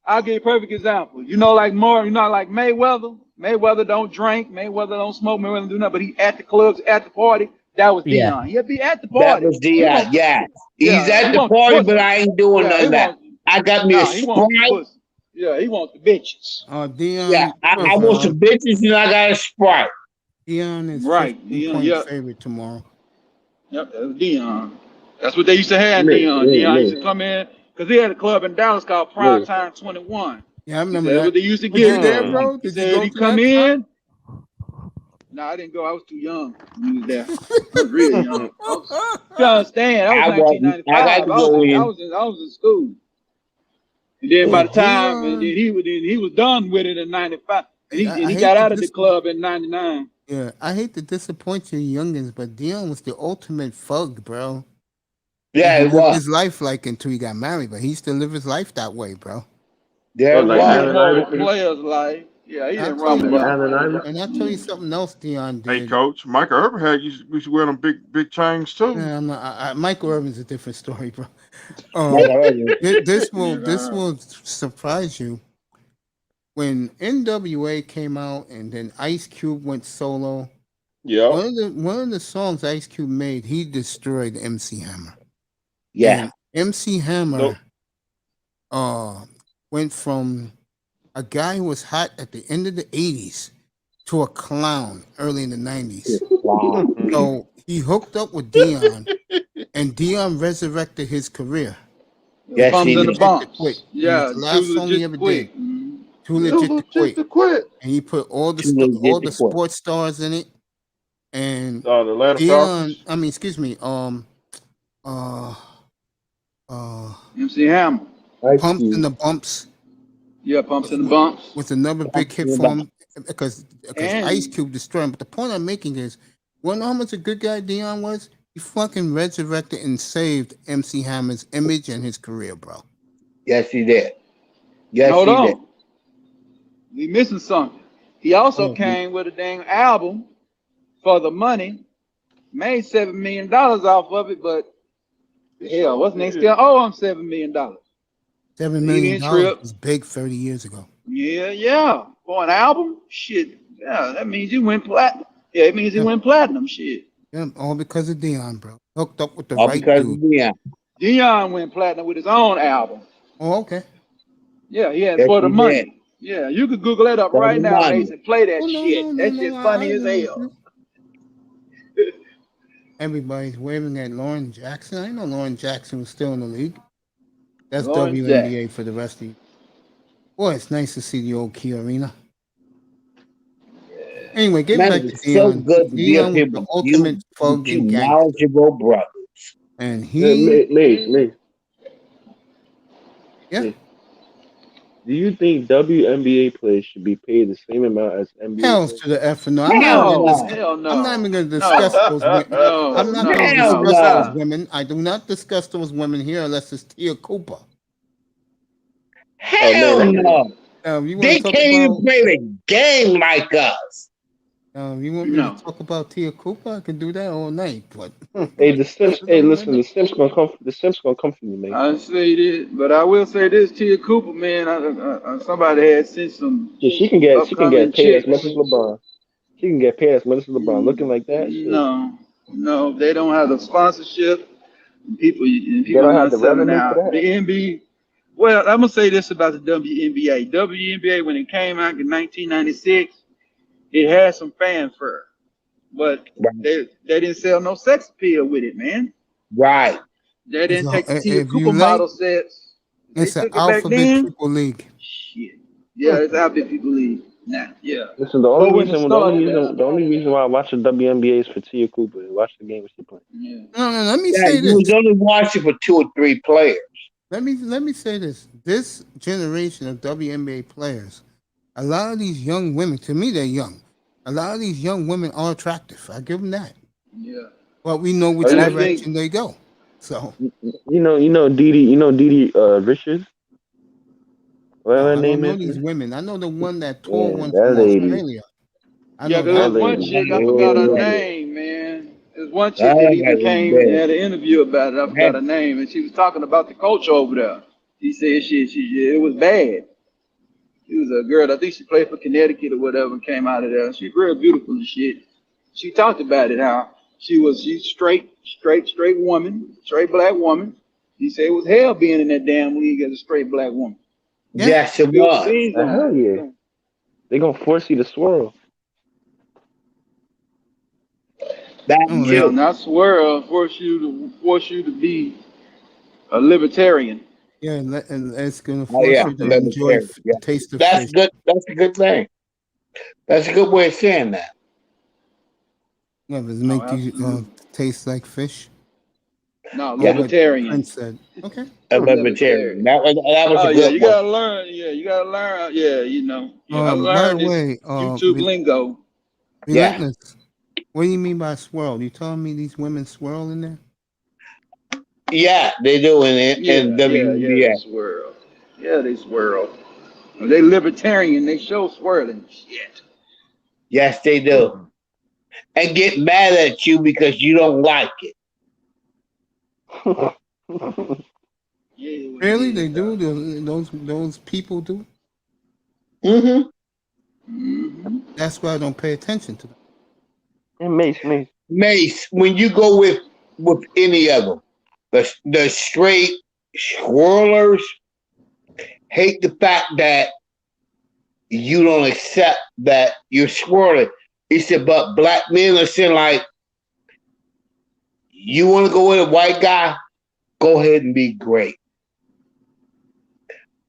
I'll give you a perfect example. You know, like Mayweather. Mayweather don't drink. Mayweather don't smoke. Mayweather don't do nothing. But he at the clubs, at the party. That was yeah, Deion. He'd be at the That party. was He Deion. wants, Yeah. He's yeah, at he the wants party, pussy. but I ain't doing Yeah, none he of that. wants. I got me a Nah, he wants Sprite. pussy. Yeah, he wants the bitches. Deion. Yeah, I want some bitches and I got a Sprite. Deion is Right, 15 Deion. point Yep, favorite tomorrow. yep. That was Deion. That's what they used to have in Me, Deion. me, Deion used to me, come in because he had a club in Dallas called me. Primetime 21. Yeah, I He remember said that. what they used to Was you get. there, bro? He Did you said go he to come that spot? in. No, I didn't go. I was too young when he was there. I was real young. You understand? That was I wasn't. I 1995. got to go in. I was in school. And then by Yeah, the time, and then Deion. he was done with it in '95, and I he hate got to out of the club in '99. Yeah, I hate to disappoint you youngins, but Deion was the ultimate thug, bro. Yeah, And he it lived was. his life like until he got married, but he used to live his life that way, bro. There it Like He was. didn't run with Allen players like, yeah, he I'll didn't tell run you with Like what, them. Allen Iverson. and I'll tell you something else Deion Hey, did. coach, Michael Irvin had used to wear them big chains too. Yeah, I'm not, Michael Irvin's a different story, bro. Like I was. This Yeah. will surprise you. When NWA came out and then Ice Cube went solo, Yeah. one of the songs Ice Cube made, he destroyed MC Hammer. Yeah. And MC Hammer Nope. went from a guy who was hot at the end of the 80s to a clown early in the 90s. Wow. So he hooked up with Deion, and Deion resurrected his career. Yes, Bums he in the did. Legit to bumps. quit. And Yeah, it's the last too song he legit ever to quit. did. Mhm. Too It legit was to quit. to quit. And he put all the Too legit all to the quit. sports stars in it. And The Atlanta Deion, Falcons. excuse me, MC Hammer. Pumps and the Bumps Yeah, pumps in the bumps. was another big hit for him because Ice And Cube destroyed him. But the point I'm making is, wanna know how much a good guy Deion was? He fucking resurrected and saved MC Hammer's image and his career, bro. Yes, he did. Yes, hold he did. on, we missing something. He also came with a dang album for the money, made $7 million off of it, but hell, what's next? Still owe him $7 million. $7 He million didn't trip. was big 30 years ago. Yeah. For an album, shit. Yeah, that means you went platinum. Yeah, it means he went platinum. Shit. Yeah, all because of Deion, bro. Hooked up with the All right because dude. of Deion. Deion went platinum with his own album. Oh, okay. Yeah, he had Yes, For the he Money. did. Yeah, you could Google that up For right the now, money. Ace, and play that Oh, no, shit. no, no, That no. shit's funny as agree hell. with you. Everybody's waving at Lauren Jackson. I know Lauren Jackson was still in the league. That's Lauren WNBA for the rest of you. Boy, it's nice to see the old Key Arena. Anyway, getting Man, back to it's so Deion. good to be up Deion here was the with ultimate thug you and gangster. knowledgeable brothers. And Yeah, he, me. yeah, Do you think WNBA players should be paid the same amount as NBA hells players? to the F and no. I'm not Hell even no. Hell no. I'm not even going to discuss those women. No. I'm not No. going to Hell discuss no. those women. I do not discuss those women here unless it's Tia Cooper. Hell man, no. You want They to talk can't even about? play the game like us. You want me No. to talk about Tia Cooper? I can do that all night. But Hey, the Sims. Hey, listen, the Sims gonna come. The Sims gonna come for you, man. I say this, but I will say this: Tia Cooper, man. Somebody had sent some Yeah, she can get upcoming paid as chicks. much as LeBron. She can get paid as much as LeBron. Looking like that, shit. No, they don't have the sponsorship. People don't have not the selling revenue for out. that? The NBA. Well, I'm gonna say this about the WNBA. WNBA, when it came out in 1996, it had some fanfare, but they didn't sell no sex appeal with it, man. Right. They didn't take the Tia if you Cooper like, model sets. They it's an took it back alphabet then. people league. Shit. Yeah, it's Alphabet People League. Nah, yeah. Listen, the But only when it started, reason why I watch the WNBA is for Tia Cooper. Watch the game when she playing. yeah. No. Let me Yeah, say you this. was only watching for 2 or 3 players. Let me say this. This generation of WNBA players, a lot of these young women, to me, they're young. A lot of these young women are attractive. I give them that. Yeah. But we know which And I direction they go. So You know Didi Richards. What her I don't name know is? these women. I know the one that tall Yeah, one that from lady. Australia. I Yeah, know 'cause that there's That one. one lady. chick, I forgot her Yeah. name, man. There's one I chick that even had it came and bad. had an interview about it. I forgot her name, and she was talking about the culture over there. She said it was bad. She was a girl, I think she played for Connecticut or whatever, and came out of there. She's real beautiful and shit. She talked about it, how she's straight woman, straight black woman. She said it was hell being in that damn league as a straight black woman. Yeah. Yes, it Feel was. scenes on Hell her. yeah. They gonna force you to swirl. That Oh, No, too. not swirl, force you to be a libertarian. yeah, and it's gonna Oh force yeah, you to enjoy libertarian. Yeah. the taste of That's fish. good. That's a good thing. That's a good way of saying that. Yeah, does it Oh, make you absolutely. taste like fish? No, Or what libertarian. Prince said. Okay. A libertarian. That was Oh a yeah, good you one. gotta learn. Yeah, you gotta learn. Yeah, you gotta By the learn this way, YouTube lingo. Yeah. Relentless. What do you mean by swirl? You telling me these women swirl in there? Yeah, they do in Yeah, they WNBA. swirl. Yeah, they swirl. When they libertarian, they show swirling. Shit. Yes, they do. And get mad at you because you don't like it. Really? They do? Those people do? Mm-hmm. That's why I don't pay attention to them. And Mace. Mace, when you go with any of them, the straight swirlers hate the fact that you don't accept that you're swirling. He said, but black men are saying like, you want to go with a white guy? Go ahead and be great.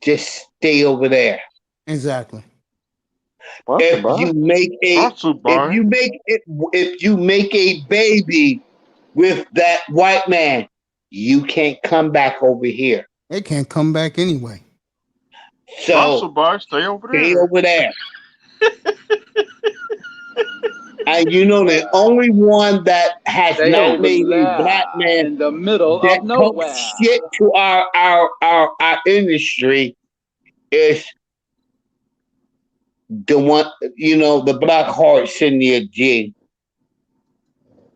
Just stay over there. Exactly. If you make a baby with that white man, you can't come back over here. They can't come back anyway. So stay over stay over there. And you know the only one that has Stay not over made a there black man in the middle that of nowhere. talks shit to our industry is the one, the black heart Cynthia G.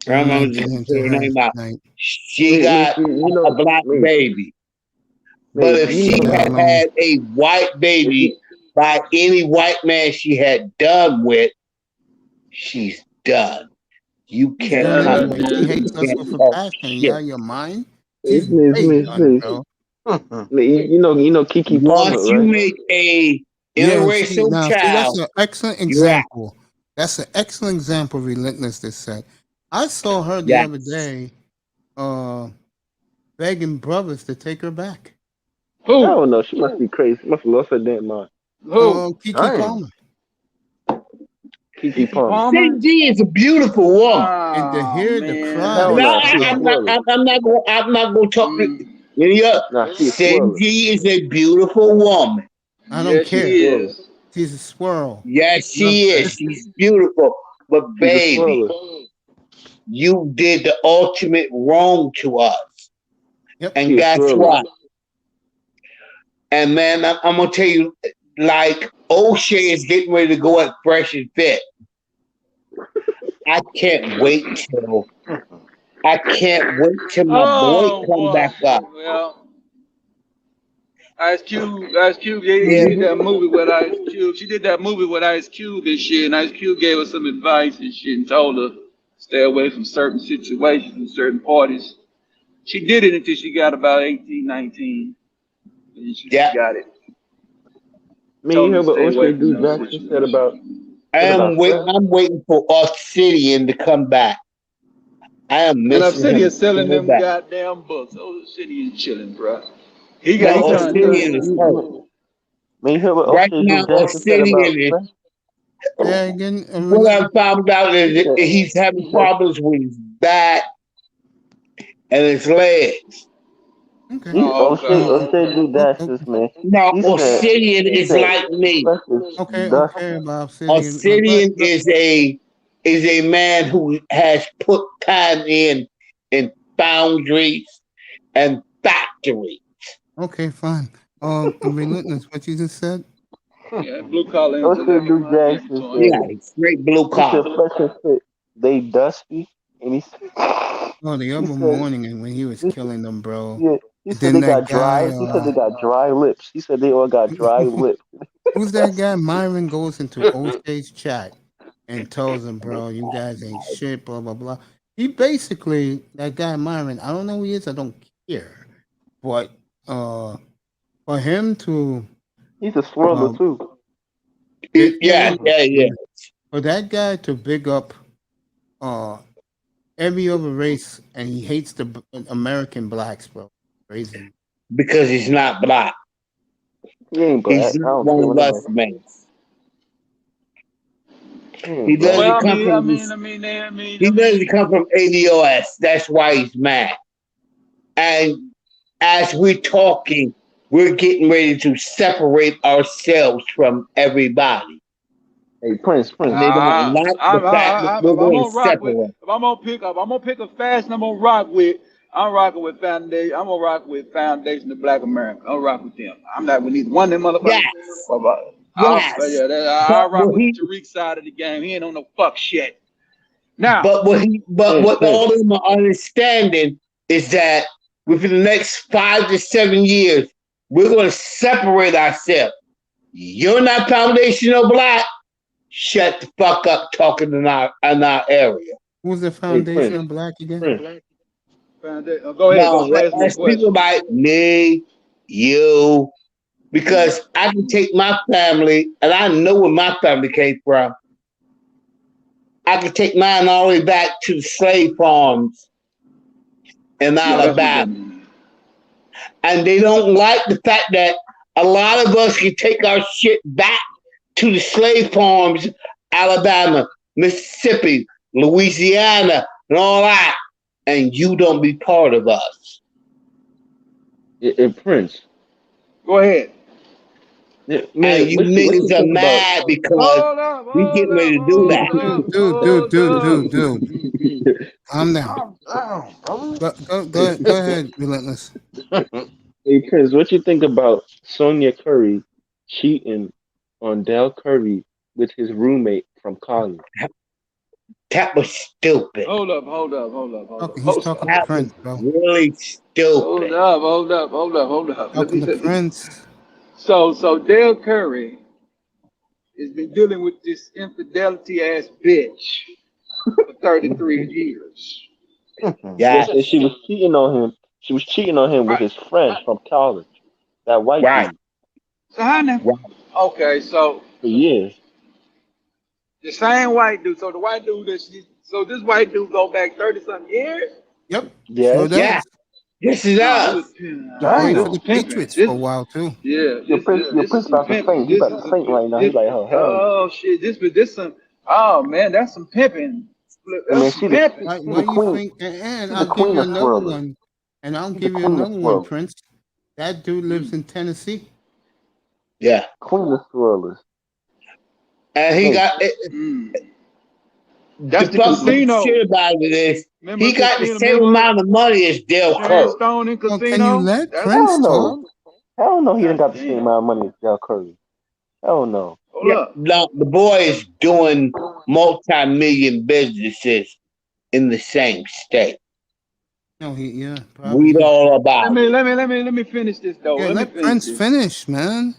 I I'm remember not getting just into her her name out. tonight. She got a black baby. But if she had had a white baby by any white man she had done with, she's done. You She's can't done come. anyway. She hates us You with can't a talk passion. shit. You out of your mind? She's Mace. way done, bro. You know Kiki Palmer, Once you right? make a Yeah, interracial see, child, that's an excellent you're out. example. That's an excellent example of Relentless that said. I saw her the Yes. other day begging brothers to take her back. I don't know. She must be crazy. Must have lost her damn mind. Kiki Palmer. Kiki Palmer. Cindy is a beautiful woman. And to hear the cry. Hell No, no, she a I'm not swirler. I'm not going to talk to any other. Nah, she a swirler. Cindy is a beautiful woman. I don't care. She is. She's a swirl. Yes, she is. She's beautiful. But She's a baby, swirler. you did the ultimate wrong to us. Yep. And She a guess swirler. what? And man, I'm gonna tell you, like O'Shea is getting ready to go at Fresh and Fit. I can't wait till my boy come back up. Well, Ice Cube did that movie with Ice Cube. She did that movie with Ice Cube and shit, and Ice Cube gave her some advice and shit and told her stay away from certain situations and certain parties. She did it until she got about 18, 19. And she got it. Man, you heard what O'Shea Du Jackson said about I'm waiting for Obsidian to come back. I am And missing Obsidian him selling so them bad. goddamn books. Obsidian chilling, bro. He got No, he Obsidian is hurt. Man, you heard what Right O'Shea now, Du Jackson said about Obsidian is. Yeah, again, What I found out is that he's having problems with his back and his legs. Okay. O'Shea Du Jackson, man. No, He said- Obsidian he is said, like me. Okay, Dust. okay, about Obsidian. Obsidian is a man who has put time in foundries and factories. Okay, fine. Relentless, what you just said? Yeah, blue collar What's the intellect. new Jackson Yeah, said? straight blue He said collar. fresh and fit. They dusty, and Oh, the he other said morning and when he was killing them, bro. yeah. He And said then they that got guy, dry. He said they got dry lips. He said they all got dry lips. who's that guy? Myron goes into OJ's chat and tells him, bro, you guys ain't shit, blah, blah, blah. He basically, that guy Myron, I don't know who he is, I don't care. But for him to He's a swirler too. Yeah. for that guy to big up every other race and he hates the American blacks, bro. Crazy. Because he's not black. He ain't black. He's not one of us, man. He doesn't Well, come from he doesn't come from ADOS. That's why he's mad. And as we're talking, we're getting ready to separate ourselves from everybody. Hey, Prince. They don't like the fact that we're going to separate. If I'm gonna pick a fashion. I'm rocking with Foundation. I'm gonna rock with Foundation of Black America. I'm rock with them. I'm not with neither one of them motherfuckers. Yes. I rock with the Tariq side of the game. He ain't on no fuck shit. Now, but what all of them are understanding is that within the next 5 to 7 years, we're going to separate ourselves. You're not foundational black. Shut the fuck up talking in our area. Who's the foundation of black again? Go ahead. No, let's speak about me, you, because I can take my family, and I know where my family came from. I can take mine all the way back to the slave farms in Alabama. And they don't like the fact that a lot of us can take our shit back to the slave farms, Alabama, Mississippi, Louisiana, and all that, and you don't be part of us. Prince. Go ahead. Yeah, man, and you niggas are mad because we getting ready to do that. Dude. Calm down. Go ahead, Relentless. Hey, Prince, what you think about Sonia Curry cheating on Del Curry with his roommate from college? That was stupid. Hold up. He's talking to Prince, bro. Really stupid. Hold up. Talking to Prince. So Del Curry has been dealing with this infidelity ass bitch for 33 years. Yeah, and she was cheating on him. She was cheating on him with his friend from college. That white dude. So how now? Okay, so for years. The same white dude. So the white dude so this white dude go back 30-something years? Yep. Yeah. Sure does. Yes, it does. Played for the Patriots for a while too. Yeah. Your Prince about to faint. He's about to faint right now. He's like, oh hell. Oh shit! This some. Oh man, that's some pimping. That's some pimping. Why you think? And I'll give you another one. And I'll give you another one, Prince. That dude lives in Tennessee. Yeah. Queen of Swirlers. And he got That's the casino. Shit about it is he got the same amount of money as Del Curry. Stone in casino. Can you let Prince talk? Hell no, he didn't got the same amount of money as Del Curry. Hell no. No, the boy is doing multi-million businesses in the same state. No, Read all about it. Let me finish this though. Yeah, let Prince finish, man.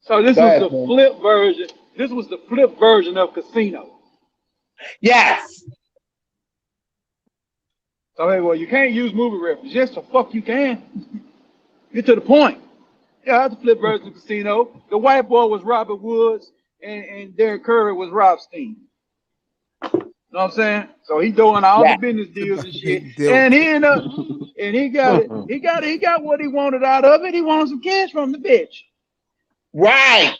So this was the flip version. This was the flip version of Casino. Yes. So hey, well, you can't use movie references. Yes, the fuck you can. Get to the point. Yeah, that's the flip version of Casino. The white boy was Robert Woods, and Derek Curry was Rob Steen. You know what I'm saying? So he doing all the business deals and shit, and he ended up, and he got it. He got what he wanted out of it. He wanted some cash from the bitch. Right.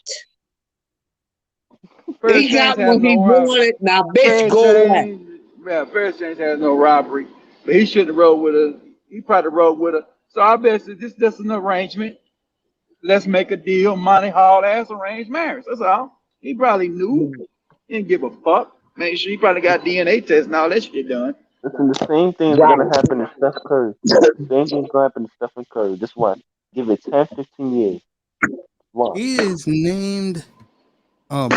He got what he wanted. Now, bitch, go away. Yeah, Ferris James has no robbery, but he shouldn't have rode with her. He probably rode with her. So I bet this is an arrangement. Let's make a deal. Monty Hall ass arranged marriage. That's all. He probably knew. He didn't give a fuck. Make sure he probably got DNA tests and all that shit done. Listen, the same thing's gonna happen to Steph Curry. The same thing's gonna happen to Stephen Curry. Just watch. Give it 10, 15 years. Wow. He is named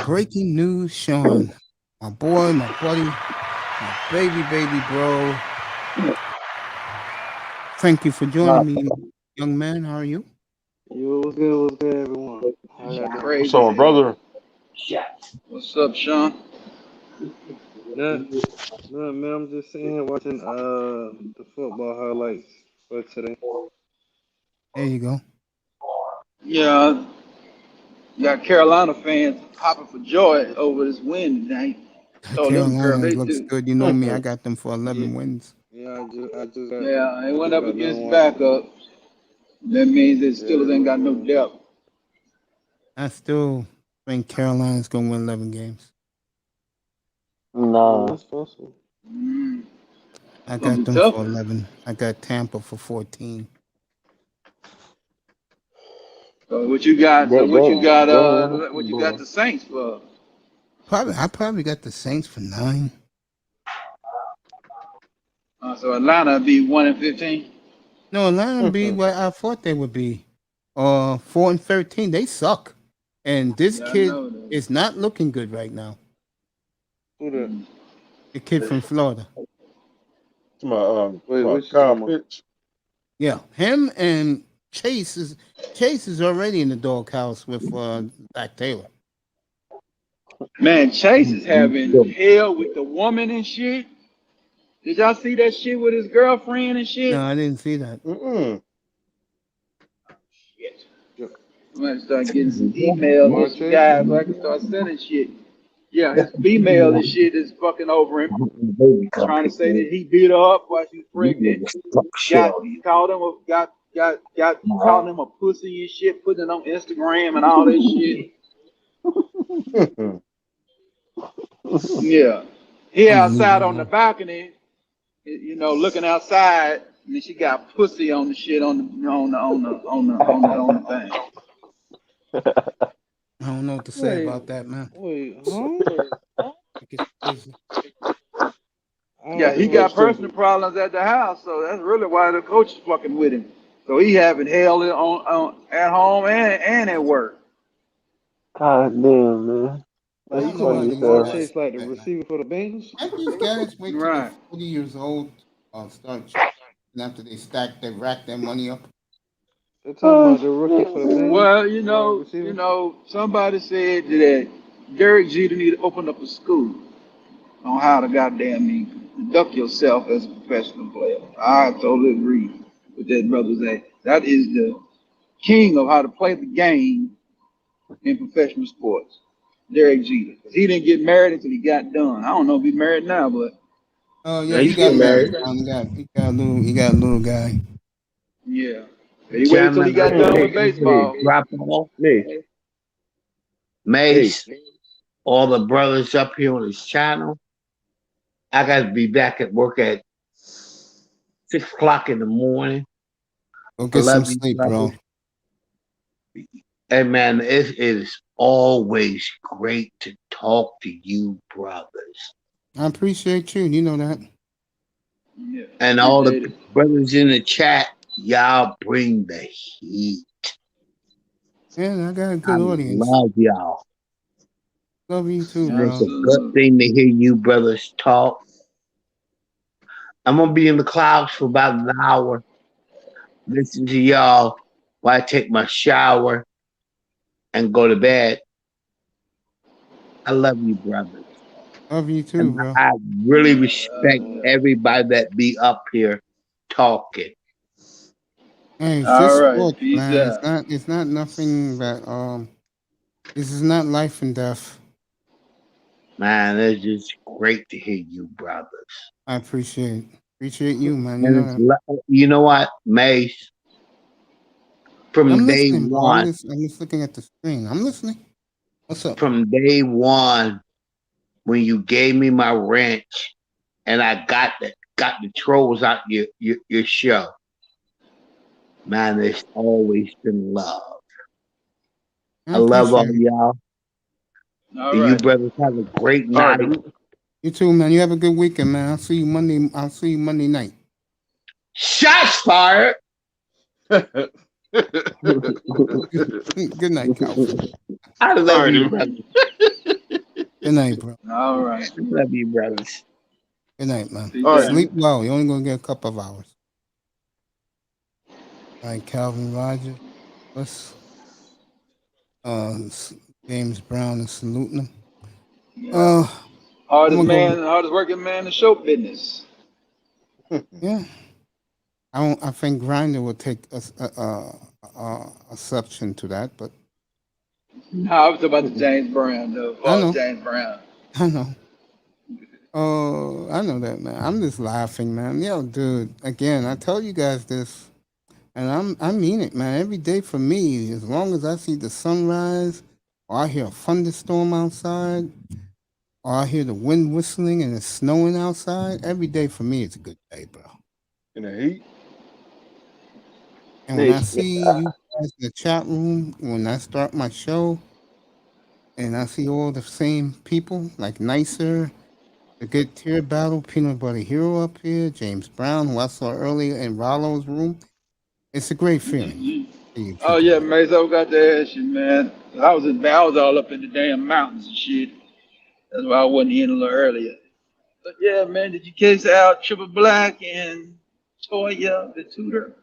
Breaking News Sean. My boy, my buddy, my baby bro. Thank you for joining me, young man. How are you? What's good, everyone? Crazy. So, brother. What's up, Sean? No, man. I'm just sitting here watching the football highlights for today. There you go. Yeah, you got Carolina fans hopping for joy over this win tonight. Told them, girl, Carolina they looks do. good. You know me. I got them for 11 wins. Yeah, I just got. Yeah, they went up against backup. That means that Steelers ain't got no depth. I still think Carolina's gonna win 11 games. No. That's possible. I Gonna got be them tough. for 11. I got Tampa for 14. So what you got? So what you got? What you got the Saints for? I probably got the Saints for 9. So Atlanta be 1-15. No, Atlanta would be what I thought they would be. 4-13. They suck. And this Yeah, I kid know that. is not looking good right now. Who that? The kid from Florida. Kyle Pitts. Yeah, him and Chase is already in the doghouse with Zach Taylor. Man, Chase is having hell with the woman and shit. Did y'all see that shit with his girlfriend and shit? No, I didn't see that. Shit. I'm gonna start getting some emails with some guys so I can start sending shit. Yeah, his female and shit is fucking over him, trying to say that he beat her up while she was pregnant. Called him a pussy and shit, putting it on Instagram and all that shit. Yeah, he outside on the balcony, you know, looking outside, and then she got pussy on the shit on the thing. I don't know what to say about that, man. Wait, huh? Yeah, he got personal problems at the house, so that's really why the coach is fucking with him. So he having hell at home and at work. God damn, man. Like, you talking about Jamar Chase, like the receiver for the Bengals? Aren't these guys wait till they're 40 years old start and after they rack their money up? They're talking about the rookie for the Bengals. Well, you know, somebody said that Derek Jeter need to open up a school on how to goddamn conduct yourself as a professional player. I totally agree with that brother. That is the king of how to play the game in professional sports. Derek Jeter. He didn't get married until he got done. I don't know if he's married now, but yeah, he got married. He got a little guy. Yeah. He waited until he got done with baseball. Drop off. Mace, all the brothers up here on his channel. I got to be back at work at 6 o'clock in the morning. Go get some sleep, bro. Hey, man, it is always great to talk to you, brothers. I appreciate you. You know that. Yeah. And all the brothers in the chat, y'all bring the heat. Yeah, I got a good audience. Love y'all. Love you too, bro. It's a good thing to hear you brothers talk. I'm going to be in the clouds for about an hour. Listen to y'all while I take my shower and go to bed. I love you, brothers. Love you too, And bro. I really respect everybody that be up here talking. Hey, it's All just right, sports, peace man. out. It's not nothing that this is not life and death. Man, it's just great to hear you, brothers. I appreciate you, man. You And know it's that. you know what, Mace? From I'm day listening, bro. one, I'm just looking at the screen. I'm listening. What's up? from day one, when you gave me my wrench, and I got the trolls out your show, man, there's always been love. I love all appreciate it. y'all. All And you right. brothers have a great All right. night. You too, man. You have a good weekend, man. I'll see you Monday night. Shots fired. Good night, Calvin. I love Sorry, you, dude. brother. Good night, bro. All right. Love you, brothers. Good night, man. Peace All right. out. Sleep well. You're only gonna get a couple of hours. All right, Calvin Rogers. Let's James Brown is saluting him. Yeah. I'm gonna go. Hardest working man in the show business. Yeah. I think Grinder will take exception to that, but No, I was talking about the James Brown, though. I know. James Brown. I know. Oh, I know that, man. I'm just laughing, man. Yo, dude. Again, I tell you guys this, and I mean it, man. Every day for me, as long as I see the sunrise, or I hear a thunderstorm outside, or I hear the wind whistling and it's snowing outside, every day for me is a good day, bro. In the heat. And when I see you guys in the chat room, when I start my show, and I see all the same people, like Nicer, the Good Tier Battle, Peanut Butter Hero up here, James Brown, who I saw earlier in Rollo's room, it's a great feeling. Oh yeah, Mazo got the ass, man. I was all up in the damn mountains and shit. That's why I wasn't in a little earlier. But yeah, man, did you catch out Triple Black and Toya the Tutor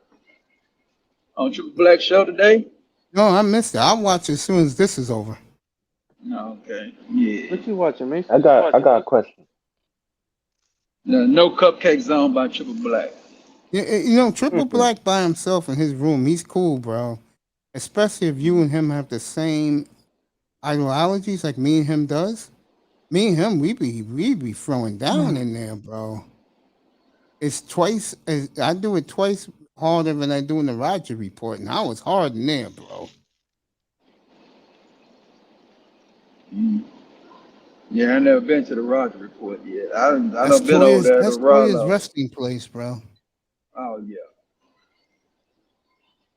on Triple Black show today? No, I missed it. I'll watch it as soon as this is over. No, okay, yeah. What you watching, man? I got a question. No Cupcake Zone by Triple Black. Yeah, Triple Black by himself in his room, he's cool, bro. Especially if you and him have the same ideologies like me and him does. Me and him, we be throwing down in there, bro. It's twice I do it twice harder than I do in the Roger Report, and I was hard in there, bro. Yeah, I never been to the Roger Report yet. I That's done been over there Toya's to Rollo. resting place, bro. Oh yeah.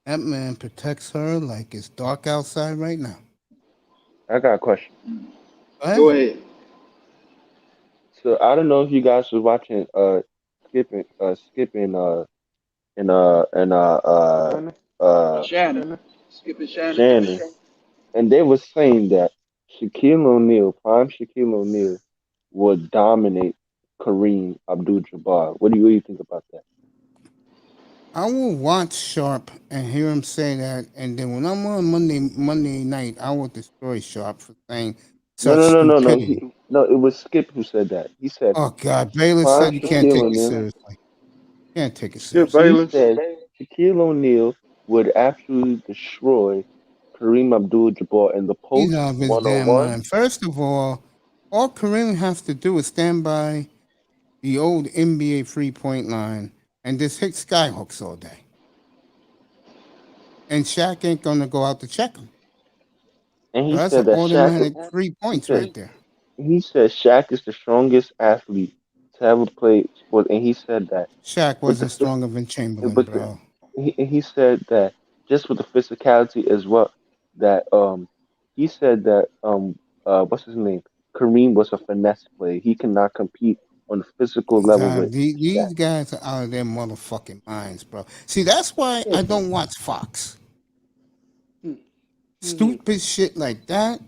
That man protects her like it's dark outside right now. I got a question. Go ahead. So I don't know if you guys was watching skipping Shannon. Skipping Shannon. Shannon, and they were saying that Shaquille O'Neal would dominate Kareem Abdul-Jabbar. What do you think about that? I will watch Sharp and hear him say that, and then when I'm on Monday night, I will destroy Sharp for saying such No. stupidity. It was Skip who said that. He said, Oh God, Bayless prime said you can't Shaquille take it O'Neal. seriously. Can't take it Skip seriously. He said Shaquille O'Neal would absolutely destroy Kareem Abdul-Jabbar in the He's post out of his damn 101. mind. First of all Kareem has to do is stand by the old NBA 3-point line and just hit skyhooks all day. And Shaq ain't gonna go out to check him. And he So that's said an that automatic Shaq, 3 points he said, right there. he said Shaq is the strongest athlete to ever play sport, and he said that Shaq with the wasn't stronger than Chamberlain, but bro. he said that just with the physicality as well, that he said that what's his name, Kareem was a finesse player. He cannot compete on the physical level with These guys are out of their motherfucking minds, bro. See, that's why I don't watch Fox. Stupid shit like that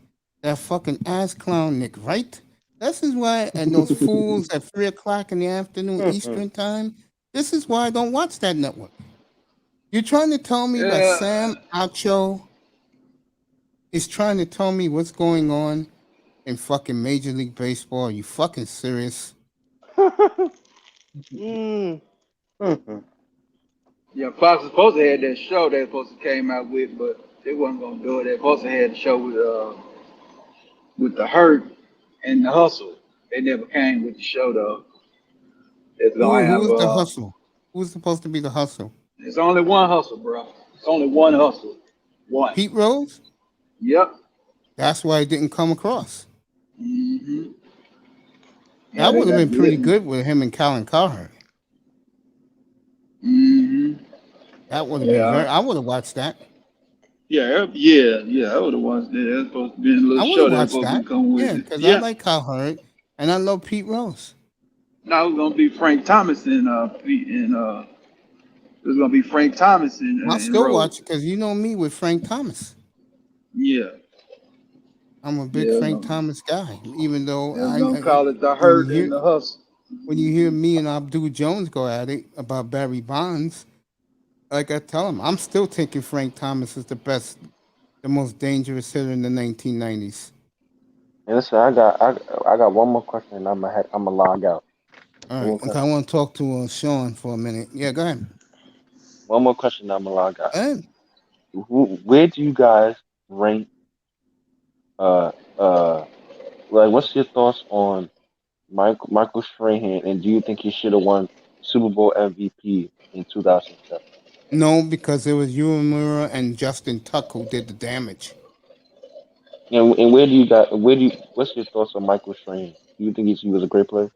fucking ass clown Nick Wright. This is why, and those fools at 3 o'clock in the afternoon Eastern time. This is why I don't watch that network. You're trying to tell me that Sam Acho is trying to tell me what's going on in fucking Major League Baseball? Are you fucking serious? Yeah, Fox was supposed to have that show they supposed to came out with, but they wasn't gonna do it. They supposed to have the show with the Hurt and the Hustle. They never came with the show though. It's gonna have Who's the Hustle? Who's supposed to be the Hustle? There's only one Hustle, bro. It's only one Hustle. One. Pete Rose? Yep. That's why it didn't come across. Mm-hmm. That would have been pretty good with him and Colin Cowherd. Mm-hmm. That would have been very. I would have watched that. Yeah. I would have watched that. That's supposed to be a I little would show have that's watched supposed to that. come with Yeah, it. because I like Cowherd and I love Pete Rose. Now it's gonna be Frank Thomas and There's gonna be Frank Thomas in I'll in still row. watch it because you know me with Frank Thomas. Yeah, I'm a big yeah. Frank Thomas guy, even though They're gonna call it the hurt and the hustle. when you hear me and Abdul Jones go at it about Barry Bonds, like I tell him, I'm still thinking Frank Thomas is the most dangerous hitter in the 1990s. And listen, I got one more question, and I'm gonna log out. All One right, more okay, I question. want to talk to Sean for a minute. Yeah, go ahead. One more question, I'm gonna log out. Go ahead. Where do you guys rank? Uh, uh, like, what's your thoughts on Michael Strahan, and do you think he should have won Super Bowl MVP in 2007? No, because it was Uemura and Justin Tuck who did the damage. And what's your thoughts on Michael Strahan? Do you think he was a great player?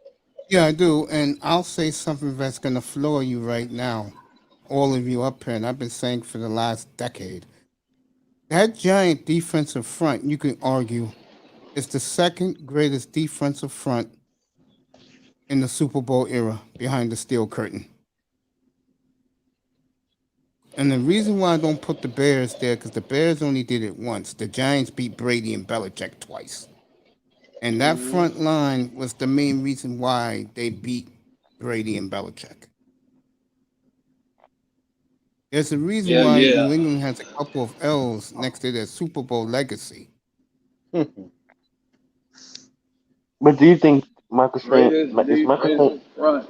Yeah, I do, and I'll say something that's gonna floor you right now, all of you up here, and I've been saying for the last decade. That giant defensive front, you can argue, is the second greatest defensive front in the Super Bowl era behind the steel curtain. And the reason why I don't put the Bears there, because the Bears only did it once. The Giants beat Brady and Belichick twice. And that front line was the main reason why they beat Brady and Belichick. There's a reason Yeah, why yeah. New England has a couple of L's next to their Super Bowl legacy. But do you think Michael Strahan Greatest defensive front.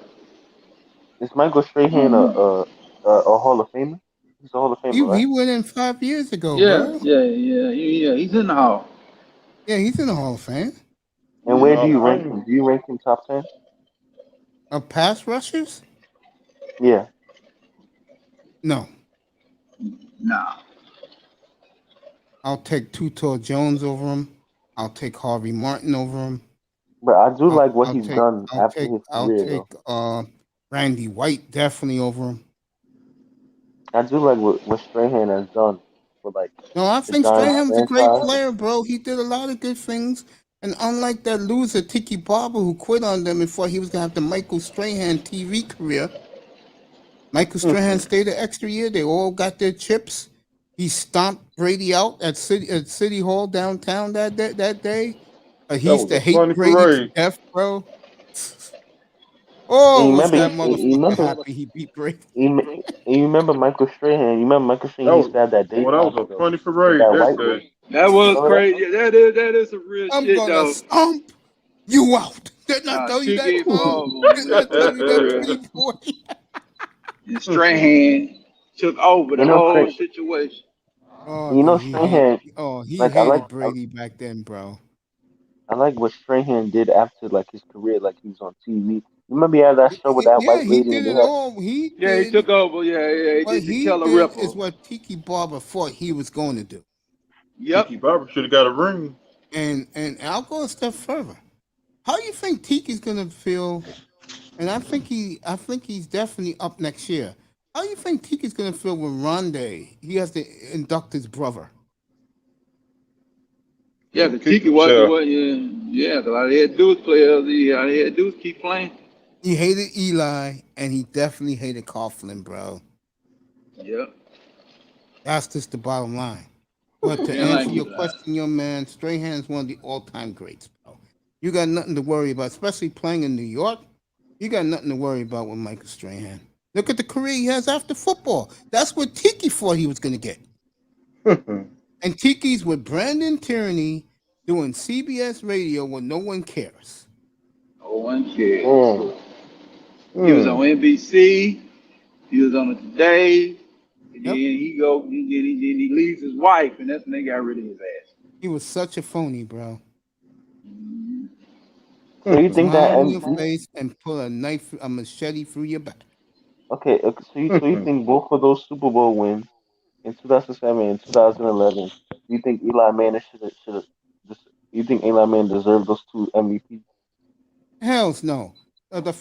is Michael Strahan a Hall of Famer? He's a Hall of Famer, He right? went in 5 years ago, Yeah, bro. yeah. He's in the hall. Yeah, he's in the Hall of Fame. And where do you rank him? Do you rank him top 10? Of pass rushers? Yeah. No. Nah. I'll take Tutor Jones over him. I'll take Harvey Martin over him. But I do like what I'll he's take, done I'll after take, his I'll career, take though. Randy White definitely over him. I do like what Strahan has done for like No, I the think Giants Straham's a great franchise. player, bro. He did a lot of good things. And unlike that loser, Tiki Barber, who quit on them and thought he was going to have the Michael Strahan TV career, Michael Strahan stayed an extra year. They all got their chips. He stomped Brady out at City Hall downtown that day. He used to hate Brady to death, bro. Oh, was that motherfucker happy he beat Brady? You remember Michael Strahan? You remember Michael Strahan used to have that daytime that was a show funny with parade that that white day. lady. That was Remember crazy. That is some real I'm shit gonna though. stomp you out. Didn't I tell you that, Tiki Tom? Barber. Didn't I tell you that, pretty boy? And Strahan took over the You know, whole situation. Oh, you know dude, Strahan. he Like I hated Brady back then, bro. I like what Strahan did after like his career, like he was on TV. You remember he had that show with that Yeah, white he lady and did they it had all. He Yeah, he did took over. Yeah. He what did the he Keller did Ripper. is what Tiki Barber thought he was going to do. Yep. Tiki Barber should have got a ring. And I'll go a step further. How you think Tiki's gonna feel? And I think he's definitely up next year. How you think Tiki's gonna feel when Rondé he has to induct his brother? Yeah, because Tiki wasn't what. Yeah. Because all he had to do was play. All he had to do was keep playing. He hated Eli, and he definitely hated Coughlin, bro. Yep. That's just the bottom line. But to answer your question, young man, Strahan's one of the all-time greats, bro. You got nothing to worry about, especially playing in New York. You got nothing to worry about with Michael Strahan. Look at the career he has after football. That's what Tiki thought he was going to get. And Tiki's with Brandon Tierney doing CBS radio where no one cares. No one cares. He was on NBC. He was on it today. And then he leaves his wife, and that's when they got rid of his ass. He was such a phony, bro. So you think that Smile in your face and pull a machete through your back. Okay, so you think both of those Super Bowl wins in 2007 and 2011, you think Eli Manning should have you think Eli Manning deserved those two MVPs? Hells no. The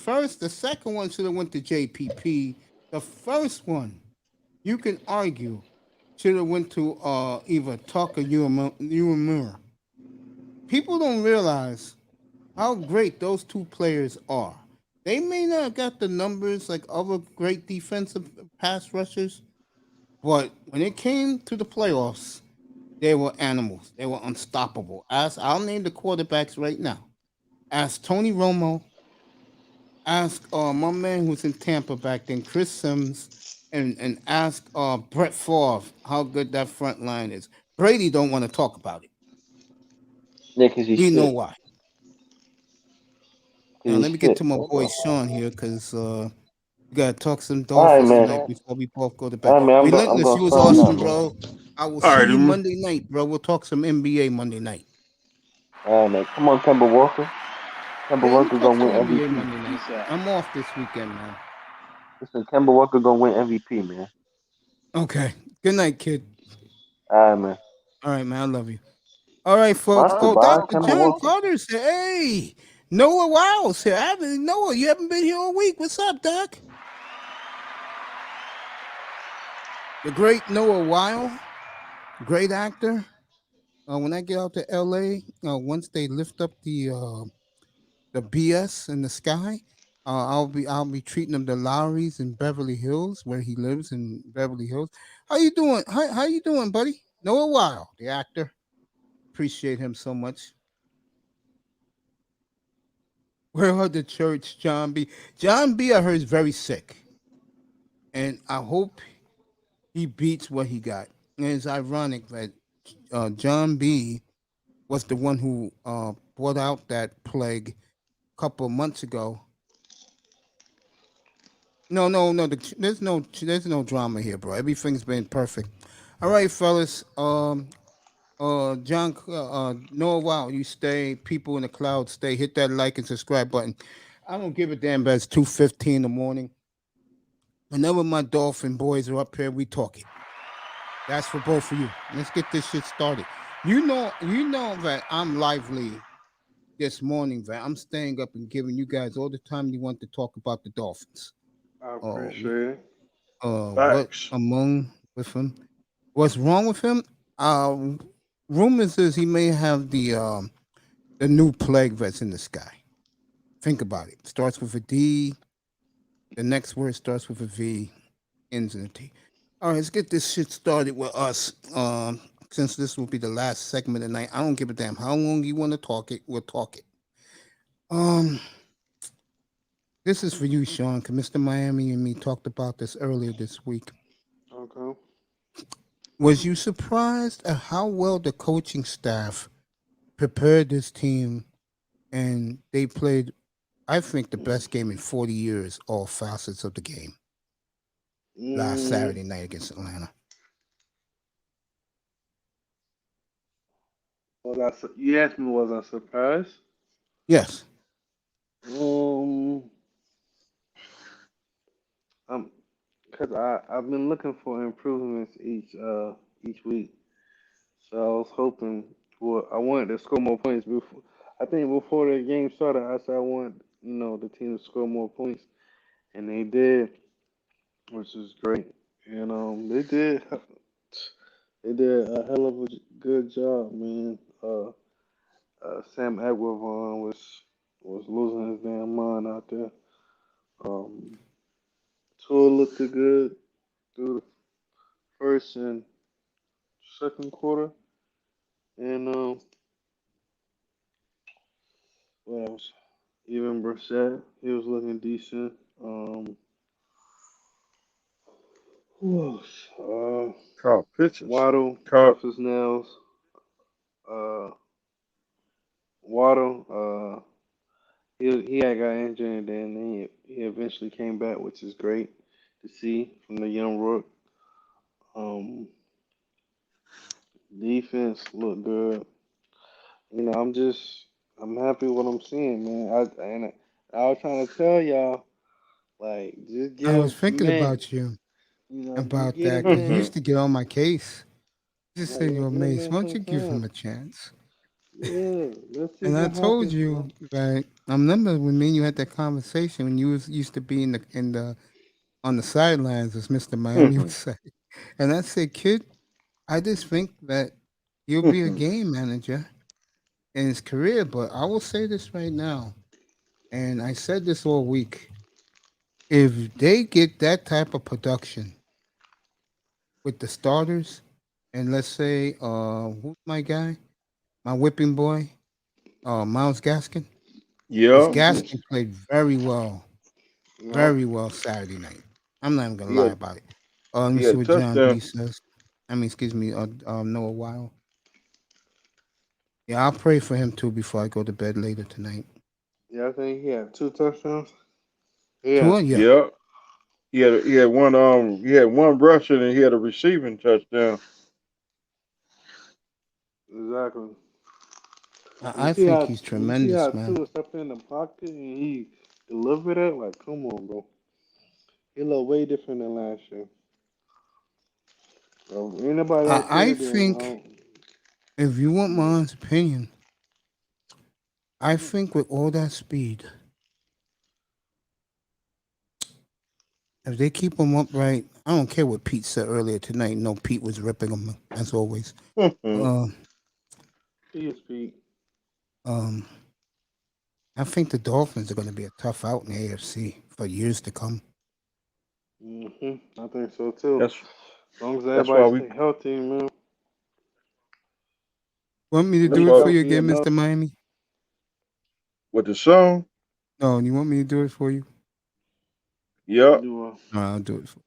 second one should have went to JPP. The first one, you can argue, should have went to either Tuck or Uemura. People don't realize how great those two players are. They may not have got the numbers like other great defensive pass rushers, but when it came to the playoffs, they were animals. They were unstoppable. I'll name the quarterbacks right now. Ask Tony Romo. Ask my man who's in Tampa back then, Chris Sims, and ask Brett Favre how good that front line is. Brady don't want to talk about it. Yeah, because he's We know sick. why. 'Cause Now, he's let me get sick. to my boy Sean here because we got to talk some All right, Dolphins man. tonight before we both go to All bed. right, man. I'm Relentless, gonna you was sign awesome, out, man. bro. I will All see right, you man. Monday night, bro. We'll talk some NBA Monday night. All right, man. Come on, Kemba Walker. Kemba Yeah, we'll Walker talk gonna some win NBA MVP. Monday night. I'm off this weekend, man. Listen, Kemba Walker gonna win MVP, man. Okay. Good night, kid. All right, man. All right, man. I love you. All right, folks. Bye, Oh, bye, Dr. Kemba John Walker. Carter said, hey, Noah Wiles here. Noah, you haven't been here all week. What's up, Doc? The great Noah Wiles, great actor. When I get out to LA, once they lift up the BS in the sky, I'll be treating him to Lowry's in Beverly Hills, where he lives in Beverly Hills. How you doing? How you doing, buddy? Noah Wiles, the actor. Appreciate him so much. Where are the church, John B? John B, I heard, is very sick, and I hope he beats what he got. And it's ironic that John B was the one who brought out that plague a couple of months ago. No. There's no drama here, bro. Everything's been perfect. All right, fellas. John, Noah, wow, you stay. People in the cloud stay. Hit that like and subscribe button. I don't give a damn about it's 2:15 in the morning. Whenever my Dolphin boys are up here, we talk it. That's for both of you. Let's get this shit started. You know that I'm lively this morning, that I'm staying up and giving you guys all the time you want to talk about the Dolphins. I appreciate it. What among with him? What's wrong with him? Rumors is he may have the new plague that's in the sky. Think about it. Starts with a D. The next word starts with a V. Ends in a T. All right, let's get this shit started with us. Since this will be the last segment of the night, I don't give a damn how long you want to talk it. We'll talk it. This is for you, Sean, because Mr. Miami and me talked about this earlier this week. Okay. Was you surprised at how well the coaching staff prepared this team, and they played, I think, the best game in 40 years, all facets of the game, last Saturday night against Atlanta? You asked me, was I surprised? Yes. Because I've been looking for improvements each week, so I was hoping I wanted to score more points before. I think before the game started, I said I wanted the team to score more points, and they did, which is great. And they did a hell of a good job, man. Sam Agwavon was losing his damn mind out there. Tua looked good through the first and second quarter, and what else? Even Brissett, he was looking decent. Who else? Carl Pitches. Waddle, Carl. tough as nails. Waddle, he had got injured and then he eventually came back, which is great to see from the young rook. Defense looked good. I'm happy with what I'm seeing, man. I was trying to tell y'all, like, just give I was thinking man, about you, just about give that, the because you man, used to get on my case. Just like, said let's you're give the amazed. man Why don't some you give him time. a chance? Yeah, let's see And I what told happens. you that I remember when me and you had that conversation when you used to be on the sidelines, as Mr. Miami would say. And I said, kid, I just think that you'll be a game manager in his career. But I will say this right now. and I said this all week. If they get that type of production with the starters, and let's say, who's my guy, my whipping boy, Miles Gaskin. Because Yeah. Gaskin played very well No. Saturday night. I'm not even gonna He lie had about it. Let me he see had what John B touchdown. says. Excuse me, Noah Wild. Yeah, I'll pray for him too before I go to bed later tonight. Yeah, I think he had 2 touchdowns. Yeah. Tua, yeah. Yeah. He had one rushing and he had a receiving touchdown. Exactly. I think he's You see tremendous, how man. Tua stepped in the pocket and he delivered it? Like, come on, bro. He looked way different than last year. So, anybody else I did it, think, if you want my honest opinion, I think with all that speed, if they keep him upright, I don't care what Pete said earlier tonight. No, Pete was ripping him as always. he is Pete. I think the Dolphins are going to be a tough out in the AFC for years to come. I think so too. That's As long as that's why everybody we stay healthy, man. Want me to that's do why it for you again, Mr. Miami? with the song. No, you want me to do it for you? Yeah. No, I'll do it for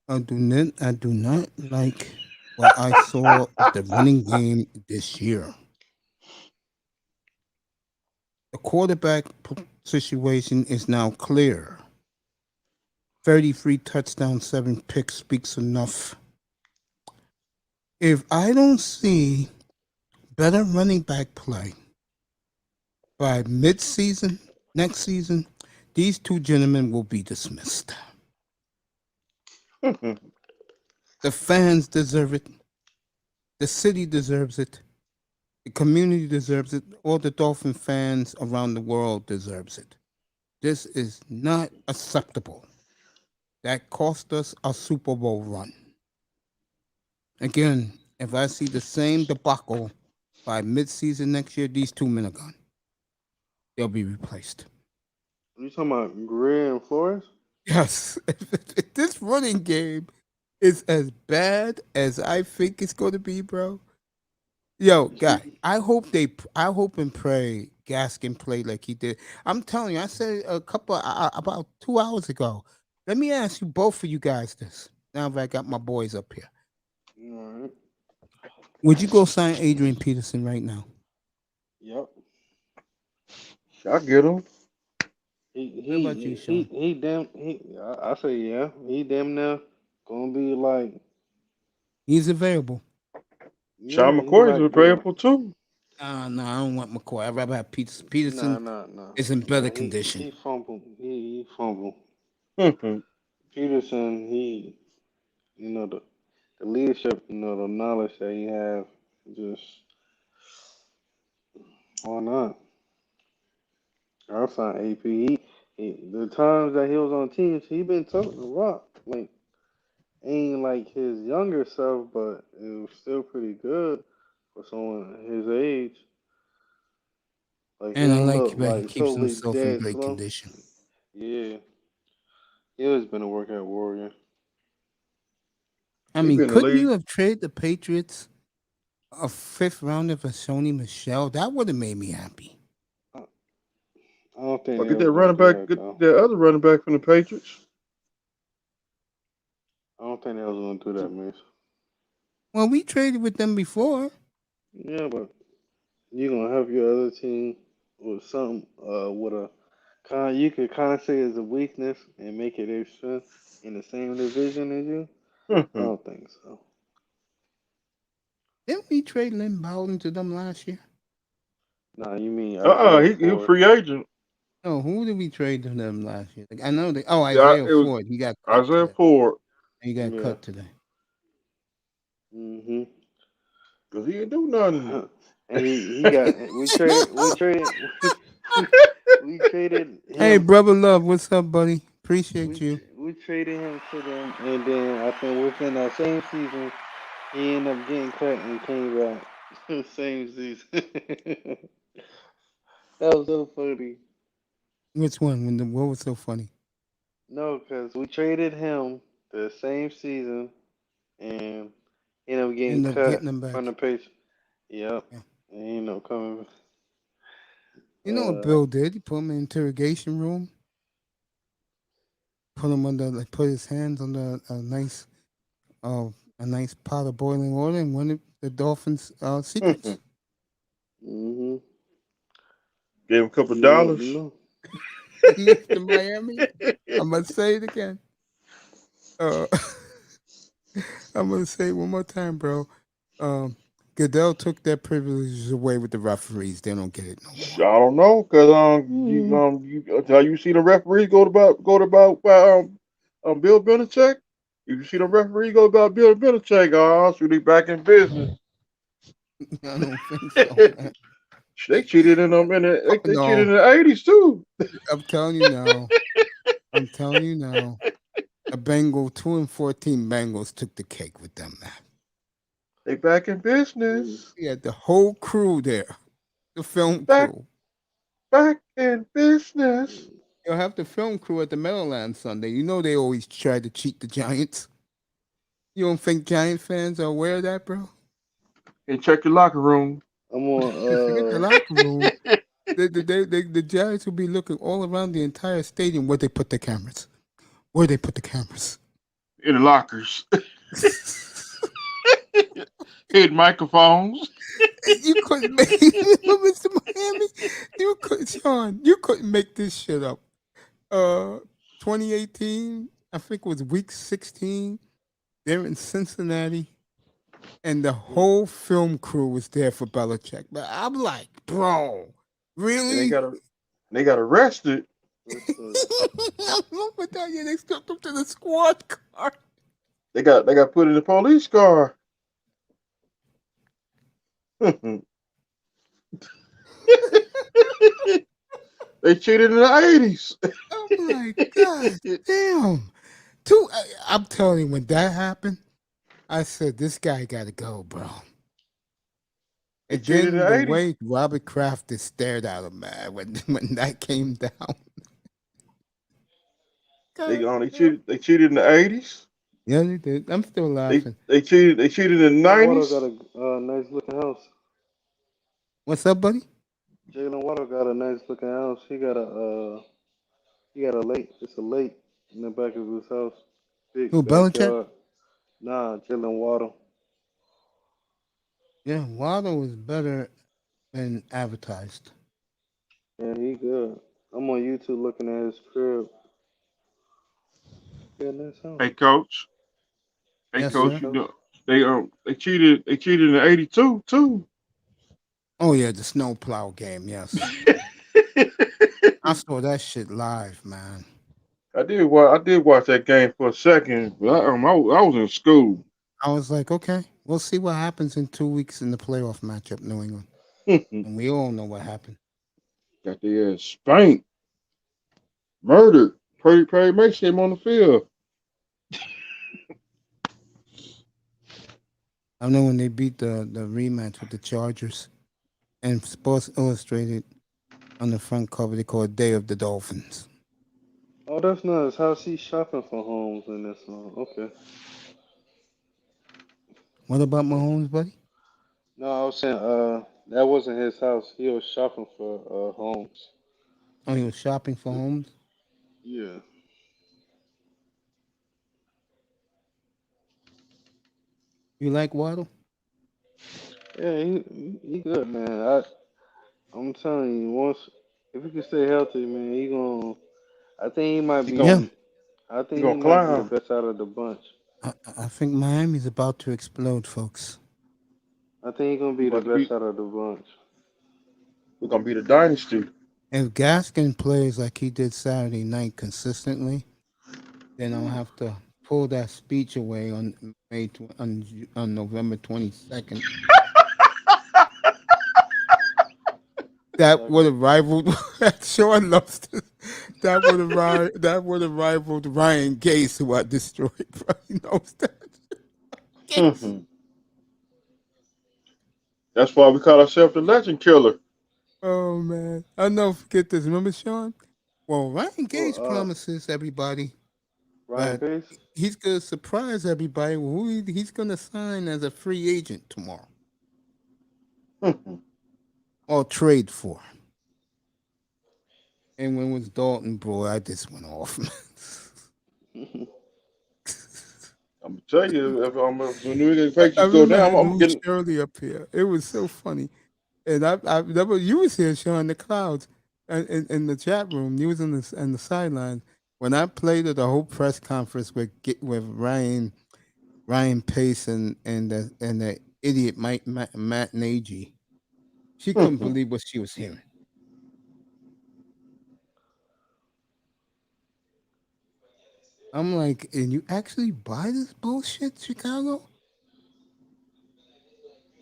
I do not like what I saw of the running game this year. The quarterback situation is now clear. 33 touchdowns, 7 picks speaks enough. If I don't see better running back play by mid-season next season, these two gentlemen will be dismissed. The fans deserve it. The city deserves it. The community deserves it. All the Dolphin fans around the world deserves it. This is not acceptable. That cost us a Super Bowl run. Again, if I see the same debacle by mid-season next year, these two men are gone. They'll be replaced. You talking about Greer and Flores? Yes. If this running game is as bad as I think it's going to be, bro. Yo, guy, I hope and pray Gaskin play like he did. I'm telling you, I said about 2 hours ago. Let me ask you both of you guys this. Now that I got my boys up here. All right. Would you go sign Adrian Peterson right now? Yep. I get him. What about you, Sean? I say yeah. He damn near gonna be like. He's available. Sean McCoy is available too. No, I don't want McCoy. I'd rather have Peterson. Peterson is in better condition. He fumbled. He fumbled. Mm-hmm. Peterson, the leadership, the knowledge that he have, just why not? I'll sign AP. The times that he was on teams, he been toting the rock. Like, ain't like his younger self, but it was still pretty good for someone his age. Like, And I he like look that he like keeps totally himself in dead great slow. condition. Yeah. He always been a workout warrior. I mean, couldn't you have traded the Patriots a 5th rounder for Sony Michel? That would have made me happy. I don't think Well, get that running back, get that other running back from the Patriots. I don't think they was gonna do that, man. Well, we traded with them before. Yeah, but you're gonna have your other team with some with a you could kind of say is a weakness and make it their strength in the same division as you. I don't think so. Didn't we trade Lynn Bowden to them last year? No, you mean He a free agent. No, who did we trade to them last year? Like, I know they. Oh, Isaiah Ford. He got cut Isaiah today. Ford. He got cut today. Cause he didn't do nothing. And he got we traded him. Hey, brother, love, what's up, buddy? Appreciate you. We traded him to them, and then I think within that same season, he ended up getting cut and came back. Same season. That was so funny. Which one? What was so funny? No, because we traded him the same season and he ended up getting End up cut getting them from the back. Patriots. Yep. Yeah. And he ended up coming. You know what Bill did? He put him in an interrogation room. Put him under, like, put his hands under a nice pot of boiling water and one of the Dolphins' secrets. Mm-hmm. Gave him a couple You dollars. know. To Miami. I'm gonna say it again. I'm gonna say it one more time, bro. Goodell took their privileges away with the referees. They don't get it no more. I don't know, cause you see the referee go to Bill Belichick. You see the referee go about Bill Belichick. Should he back in business? I don't think so, man. They cheated in them in the they No. cheated in the 80s too. I'm telling you now. A Bengal 2-14 Bengals took the cake with them, man. They back in business. He had the whole crew there, the film crew. Back in business. You'll have the film crew at the Meadowlands Sunday. You know they always try to cheat the Giants. You don't think Giant fans are aware of that, bro? And check your locker room. I'm on. Forget the locker room. The Giants will be looking all around the entire stadium where they put the cameras. In the lockers. Hidden microphones. You couldn't make Mr. Miami. Sean, you couldn't make this shit up. 2018, I think it was week 16. They're in Cincinnati, and the whole film crew was there for Belichick. But I'm like, bro, really? They got arrested. They stuck them to the squad car. They got put in the police car. They cheated in the 80s. I'm like, God damn. I'm telling you, when that happened, I said, this guy got to go, bro. And then the way Robert Kraft just stared at him, man, when that came down. They cheated in the 80s. Yeah, they did. I'm still laughing. They cheated in the 90s. Waddle got a nice looking house. What's up, buddy? Jalen Waddle got a nice looking house. He got a lake. It's a lake in the back of his house. Big Who, backyard. Belichick? Nah, Jalen Waddle. Yeah, Waddle was better than advertised. Yeah, he good. I'm on YouTube looking at his crib. Yeah, nice house. Hey, coach. Yes, coach, sir. you know they cheated in the 82 too. Oh yeah, the snowplow game. Yes, I saw that shit live, man. I did watch that game for a second, but I was in school. I was like, okay, we'll see what happens in 2 weeks in the playoff matchup, New England. And we all know what happened. Got the ass spanked, murdered. Perry Mason came on the field. I know when they beat the rematch with the Chargers, and Sports Illustrated on the front cover, they call it Day of the Dolphins. Oh, that's nice. How's he shopping for homes in this one? Okay. What about Mahomes, buddy? No, I was saying that wasn't his house. He was shopping for homes. Oh, he was shopping for homes? Yeah. You like Waddle? Yeah, he good, man. I'm telling you, if he can stay healthy, man, I think he might be. Yeah. I think he might be the best out of the bunch. I think Miami's about to explode, folks. I think he's gonna be the best out of the bunch. We're gonna be the dynasty. If Gaskin plays like he did Saturday night consistently, then I'll have to pull that speech away on November 22nd. That would have rivaled. Sean loves this. That would have rivaled Ryan Gase, who I destroyed. Bro. He knows that. That's why we call ourselves the Legend Killer. Oh man, I know. Forget this. Remember Sean? Well, Ryan Gage Well, promises everybody Ryan that Pace. he's gonna surprise everybody with who he's gonna sign as a free agent tomorrow or trade for. And when it was Dalton, bro, I just went off. I'm gonna tell you, if when New England Patriots I go remember I down, had I'm Louis getting. Shirley up here. It was so funny. And I remember you was here, Sean, the clouds, in the chat room. You was in the sideline when I played at the whole press conference with Ryan Pace and the idiot Matt Nagy. She couldn't believe what she was hearing. I'm like, and you actually buy this bullshit, Chicago?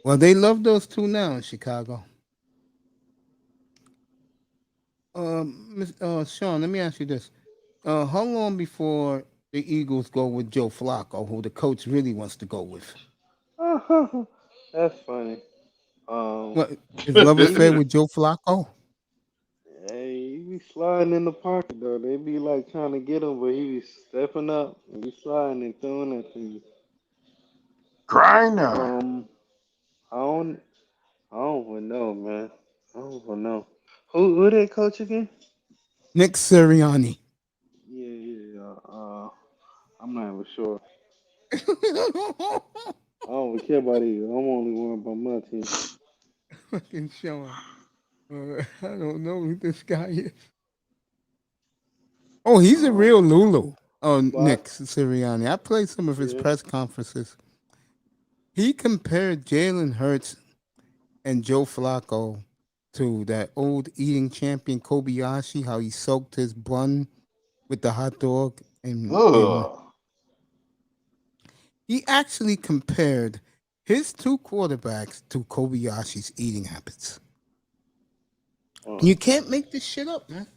Well, they love those two now in Chicago. Sean, let me ask you this: how long before the Eagles go with Joe Flacco, who the coach really wants to go with? That's funny. What is love affair with Joe Flacco? Hey, he be sliding in the pocket though. They be like trying to get him, but he be stepping up and be sliding and throwing it to you. Grinder. I don't even know, man. I don't even know. Who they coach again? Nick Sirianni. Yeah. I'm not even sure. I don't even care about you. I'm only worried about my team. Fucking Sean. I don't know who this guy is. Oh, he's a real Lulu. Oh, Nick Sirianni. I played some of his press conferences. He compared Jalen Hurts and Joe Flacco to that old eating champion Kobayashi, how he soaked his bun with the hot dog. And he actually compared his two quarterbacks to Kobayashi's eating habits. You can't make this shit up, man.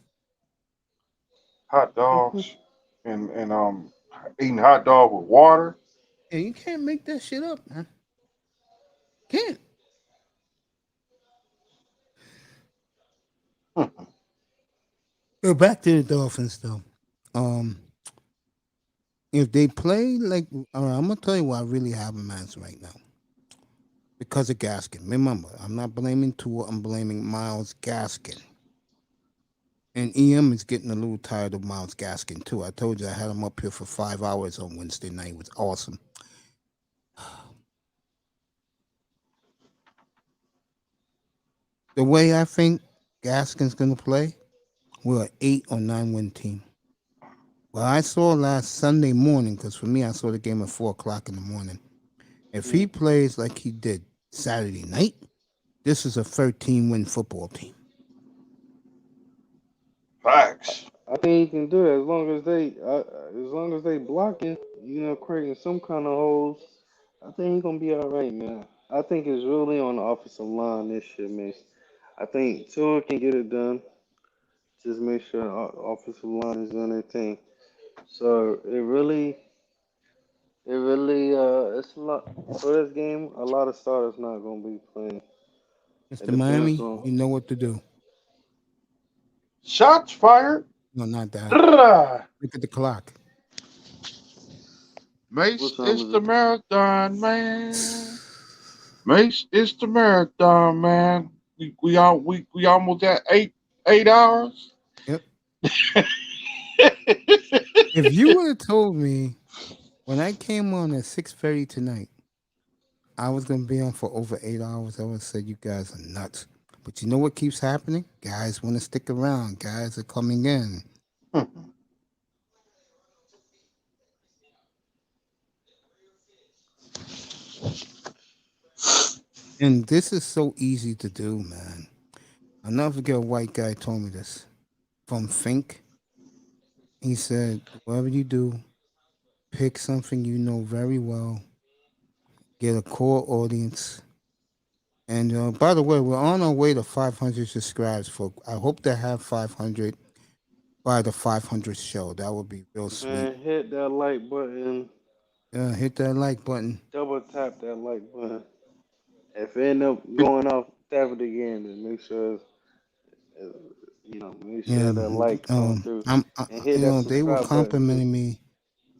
Hot dogs and eating hot dog with water. Yeah, you can't make that shit up, man. Can't. Go back to the Dolphins, though. If they play like, all right, I'm gonna tell you why I really have them as right now. Because of Gaskin. Remember, I'm not blaming Tua. I'm blaming Myles Gaskin. And EM is getting a little tired of Myles Gaskin too. I told you I had him up here for 5 hours on Wednesday night. It was awesome. The way I think Gaskin's gonna play, we're an 8 or 9 win team. Well, I saw last Sunday morning, because for me, I saw the game at 4 o'clock in the morning. If he plays like he did Saturday night, this is a 13-win football team. Facts. I think he can do it as long as they blocking, creating some kind of holes. I think he's gonna be all right, man. I think it's really on the offensive line this year, man. I think Tua can get it done. Just make sure the offensive line is doing their thing. So it's a lot for this game. A lot of starters not gonna be playing. Mr. Miami, you know what to do. Shots fired. No, not that. Drrrah. Look at the clock. Mace, it's the marathon, man. Mace, it's the marathon, man. We almost at 8 hours. Yep. If you would have told me when I came on at 6:30 tonight, I was gonna be on for over 8 hours, I would have said you guys are nuts. But you know what keeps happening? Guys want to stick around. Guys are coming in. And this is so easy to do, man. I'll never forget a white guy told me this from Fink. He said, whatever you do, pick something you know very well, get a core audience. And by the way, we're on our way to 500 subscribers. I hope to have 500 by the 500th show. That would be real sweet. Man, hit that like button. Hit that like button. Double tap that like button. If it end up going off Stafford again, then make sure make Yeah, sure that like come through and hit that they were subscribe button too. complimenting me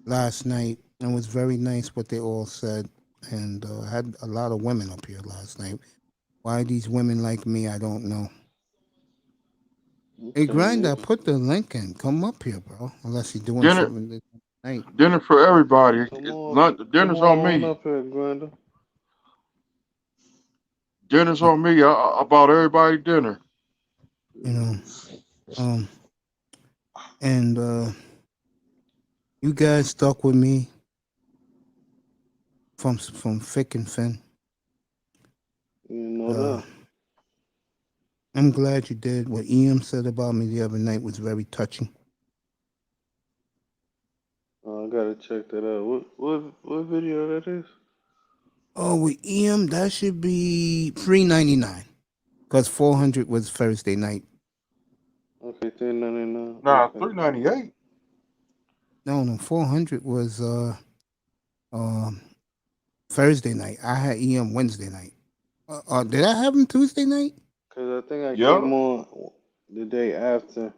last night, and it was very nice what they all said. And I had a lot of women up here last night. Why these women like me, I don't know. Hey, Grinder, put the link in. Come up here, bro. Unless you're doing Dinner, something this night. dinner for everybody. Dinner's Come on me. up here, Grinder. Dinner's on me. I bought everybody dinner. You know, and you guys stuck with me from thick and thin. You know that. I'm glad you did. What Ian said about me the other night was very touching. I gotta check that out. What video that is? Oh, with Ian, that should be $3.99, because 400 was Thursday night. Okay, $3.99. Nah, Okay. $3.98. No, 400 was Thursday night. I had Ian Wednesday night. Did I have him Tuesday night? Cause I think I came on the day after.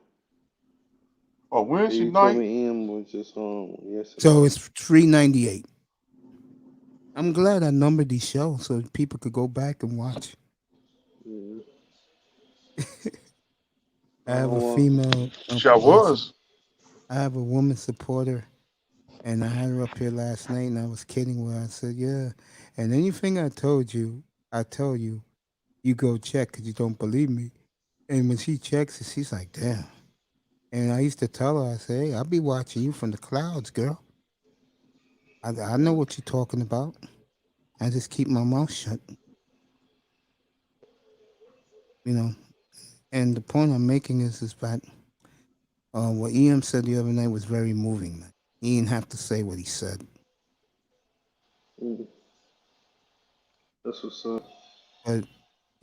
Oh, Wednesday You night. told me Ian was just on yesterday. So it's $3.98. I'm glad I numbered these shows so people could go back and watch. Yeah. I have a female. Sure was. I have a woman supporter, and I had her up here last night, and I was kidding with her. I said, "Yeah," and anything I told you, I tell you, you go check because you don't believe me. And when she checks it, she's like, "Damn." And I used to tell her, I say, "Hey, I'll be watching you from the clouds, girl. I know what you're talking about. I just keep my mouth shut." You know, and the point I'm making is that what Ian said the other night was very moving. Man. He didn't have to say what he said. That's what's up. But,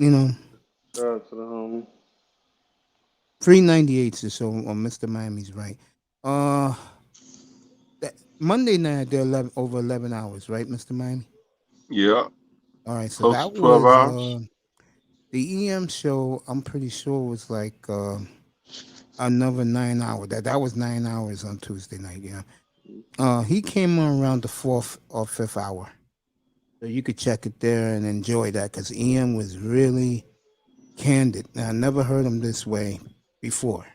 Shout out to the homie. 398 is so Mr. Miami's right. That Monday night they're over 11 hours, right, Mr. Miami? Yeah. All right, so Close that to 12 was hours. the EM show. I'm pretty sure was like another 9 hours. That was 9 hours on Tuesday night. Yeah. He came on around the 4th or 5th hour, so you could check it there and enjoy that because EM was really candid. Now, I never heard him this way before.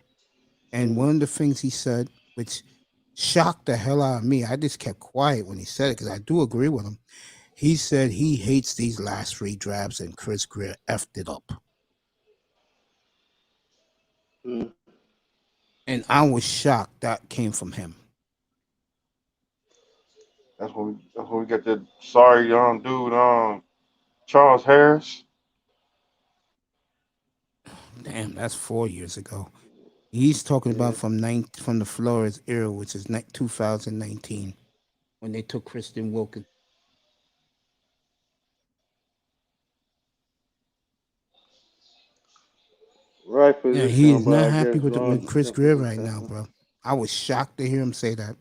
And one of the things he said, which shocked the hell out of me, I just kept quiet when he said it because I do agree with him. He said he hates these last 3 drafts and Chris Greer effed it up. And I was shocked that came from him. That's when we got that sorry young dude, Charles Harris. Damn, that's 4 years ago. He's talking about from the Flores era, which is 2019, when they took Christian Wilkins. Right position. Yeah, he is but not I happy guess wrong with Chris defensive Greer right tackle. now, bro. I was shocked to hear him say that.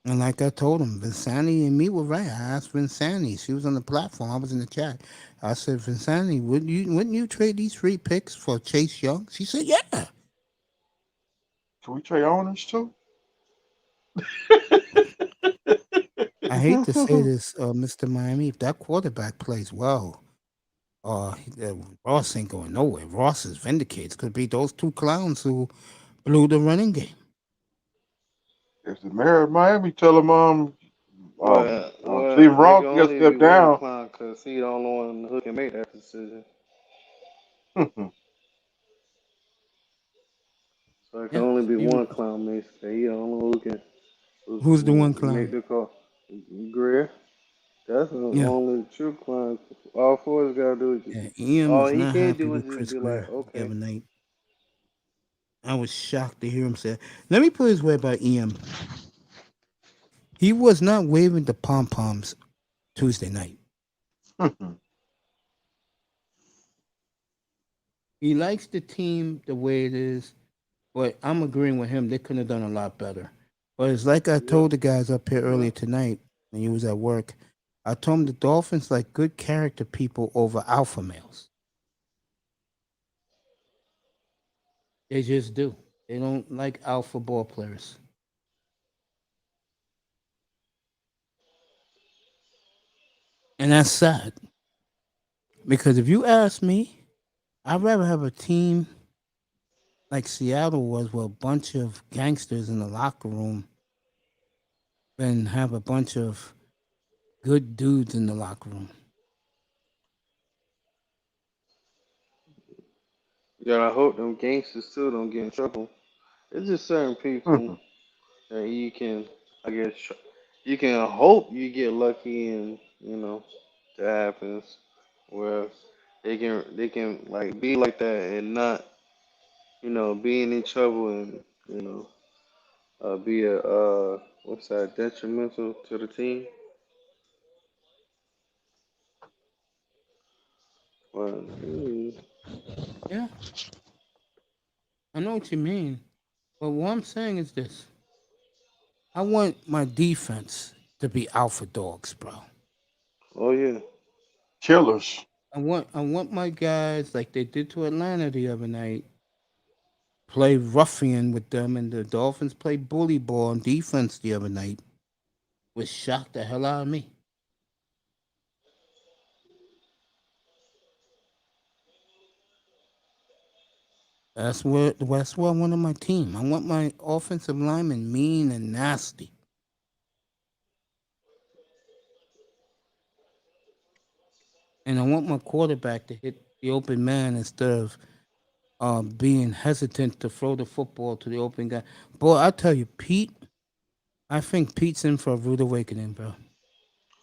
And like I told him, Vinsani and me were right. I asked Vinsani. She was on the platform. I was in the chat. I said, Vinsani, wouldn't you trade these 3 picks for Chase Young? She said, yeah. Can we trade owners too? I hate to say this, Mr. Miami. If that quarterback plays well, Ross ain't going nowhere. Ross is vindicated. Could be those 2 clowns who blew the running game. If the mayor of Miami tell him, Well, Steve Ross got to step down. Because he the only one who can make that decision. So it can only be one clown, basically. He the only one who can. Who's the one clown? Make the call. Greer. That's the only true clown. All 4's got to do is Ian all was he not can't happy do with is Chris just be Greer like, okay. the other night. I was shocked to hear him say. Let me put his way about Ian. He was not waving the pom poms Tuesday night. He likes the team the way it is, but I'm agreeing with him. They couldn't have done a lot better. But it's like I told the guys up here earlier tonight when he was at work. I told him the Dolphins like good character people over alpha males. They just do. They don't like alpha ball players. And that's sad. Because if you ask me, I'd rather have a team like Seattle was with a bunch of gangsters in the locker room than have a bunch of good dudes in the locker room. Yeah, I hope them gangsters still don't get in trouble. It's just certain people that you can, I guess, you can hope you get lucky and that happens, where they can like be like that and not be in trouble and be a what's that, detrimental to the team. But, Yeah, I know what you mean. But what I'm saying is this. I want my defense to be alpha dogs, bro. oh yeah, Killers. I want my guys like they did to Atlanta the other night. Play ruffian with them, and the Dolphins played bully ball on defense the other night, which shocked the hell out of me. That's where I want on my team. I want my offensive linemen mean and nasty. And I want my quarterback to hit the open man instead of being hesitant to throw the football to the open guy. Boy, I tell you, Pete, I think Pete's in for a rude awakening, bro.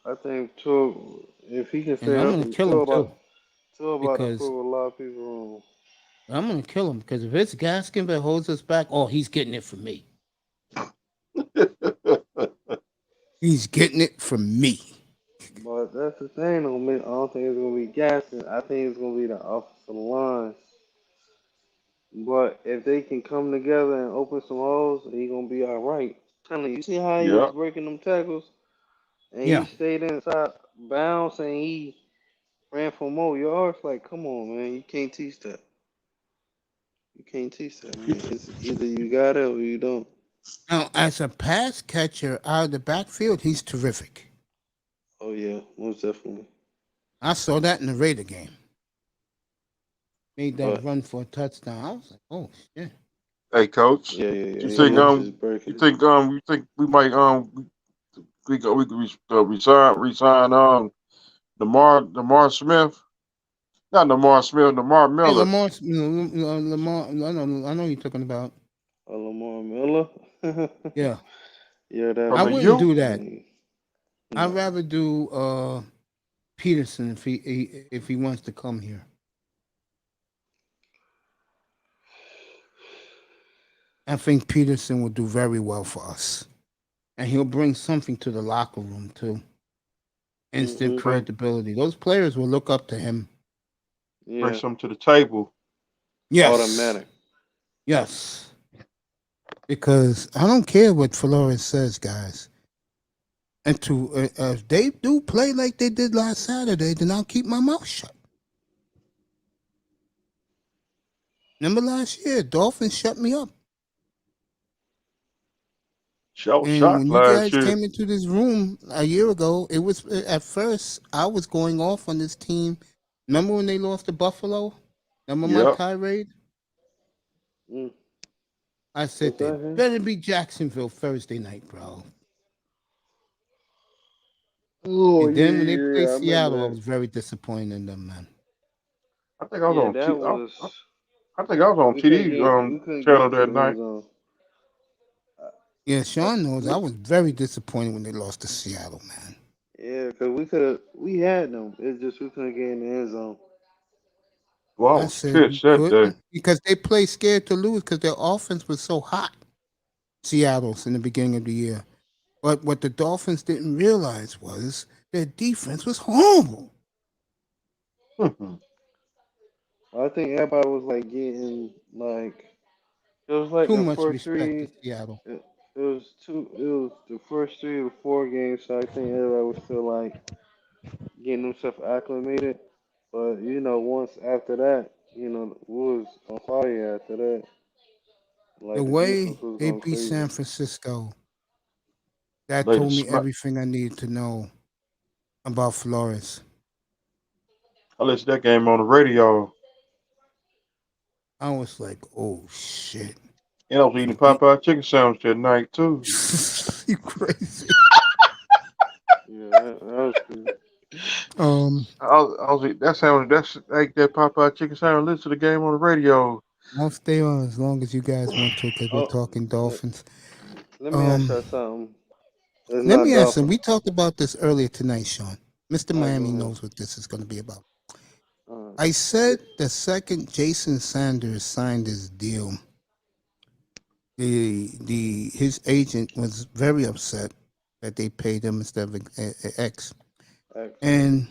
I think too, if he can And stay I'm healthy, gonna kill him too, about to because prove a lot of people I'm gonna kill him. Because if it's Gaskin that holds us back, oh, he's getting it from me. He's getting it from me. wrong. But that's the thing, though, man. I don't think it's gonna be Gaston. I think it's gonna be the offensive line. But if they can come together and open some holes, he gonna be all right. Telling you, see how he was Yep. breaking them tackles, and Yeah. he stayed inside bounds, and he ran for more yards. Like, come on, man, you can't teach that. You can't teach that, man. It's either you got it or you don't. Now, as a pass catcher out of the backfield, he's terrific. Oh yeah, most definitely. I saw that in the Raider game. Made that But run for a touchdown. I was like, oh shit. Hey, coach. yeah. You He think missed his break. you think we might we could resign Lamar Smith? Not Lamar Smith, Lamar Hey, Miller. Lamar, I know you're talking about. Lamar Miller. Yeah. Yeah, that. I From the wouldn't U? do that. No. I'd rather do Peterson if he wants to come here. I think Peterson will do very well for us. And he'll bring something to the locker room too. Instant credibility. Those players will look up to him. Yeah. Bring something to the table. Yes. Automatic. Yes. Because I don't care what Flores says, guys. And if they do play like they did last Saturday, then I'll keep my mouth shut. Remember last year, Dolphins shut me up. Shot And when you last guys year. came into this room a year ago, it was at first I was going off on this team. Remember when they lost to Buffalo? Remember my Yep. tirade? Mm. I said What's they that here? better be Jacksonville Thursday night, bro. Oh And then when they yeah, played I Seattle, I remember was very disappointed in them, man. I think I was that. Yeah, on that was. I think I was on We couldn't TD get. We couldn't channel get to that the night. end zone. Yeah, Sean knows I was very disappointed when they lost to Seattle, man. Yeah, because we had them. It's just we couldn't get in the end zone. Well, I I was said pissed you that day. couldn't because they played scared to lose because their offense was so hot. Seattle's in the beginning of the year. But what the Dolphins didn't realize was their defense was horrible. I think everybody was like getting like it was like Too the much first respect to three. Seattle. It was the first 3 or 4 games. So I think everybody was still like getting himself acclimated. But once after that, we was on fire after that. The Like the way defense was they going beat San crazy. Francisco, that They the told me smack. everything I needed to know about Flores. I listened to that game on the radio. I was like, oh shit. And I was eating Popeye chicken sandwich that night too. You crazy. Yeah, that was crazy. I was eating that sandwich. That's like that Popeye chicken sandwich. Listen to the game on the radio. I'll stay on as long as you guys want to because we're Oh, talking Dolphins. let me ask y'all something. It's Let not me ask him. Dolphins. We talked about this earlier tonight, Sean. Mr. All right, go Miami ahead. knows what this is going to be about. All right. I said the second Jason Sanders signed his deal, his agent was very upset that they paid him instead of X. And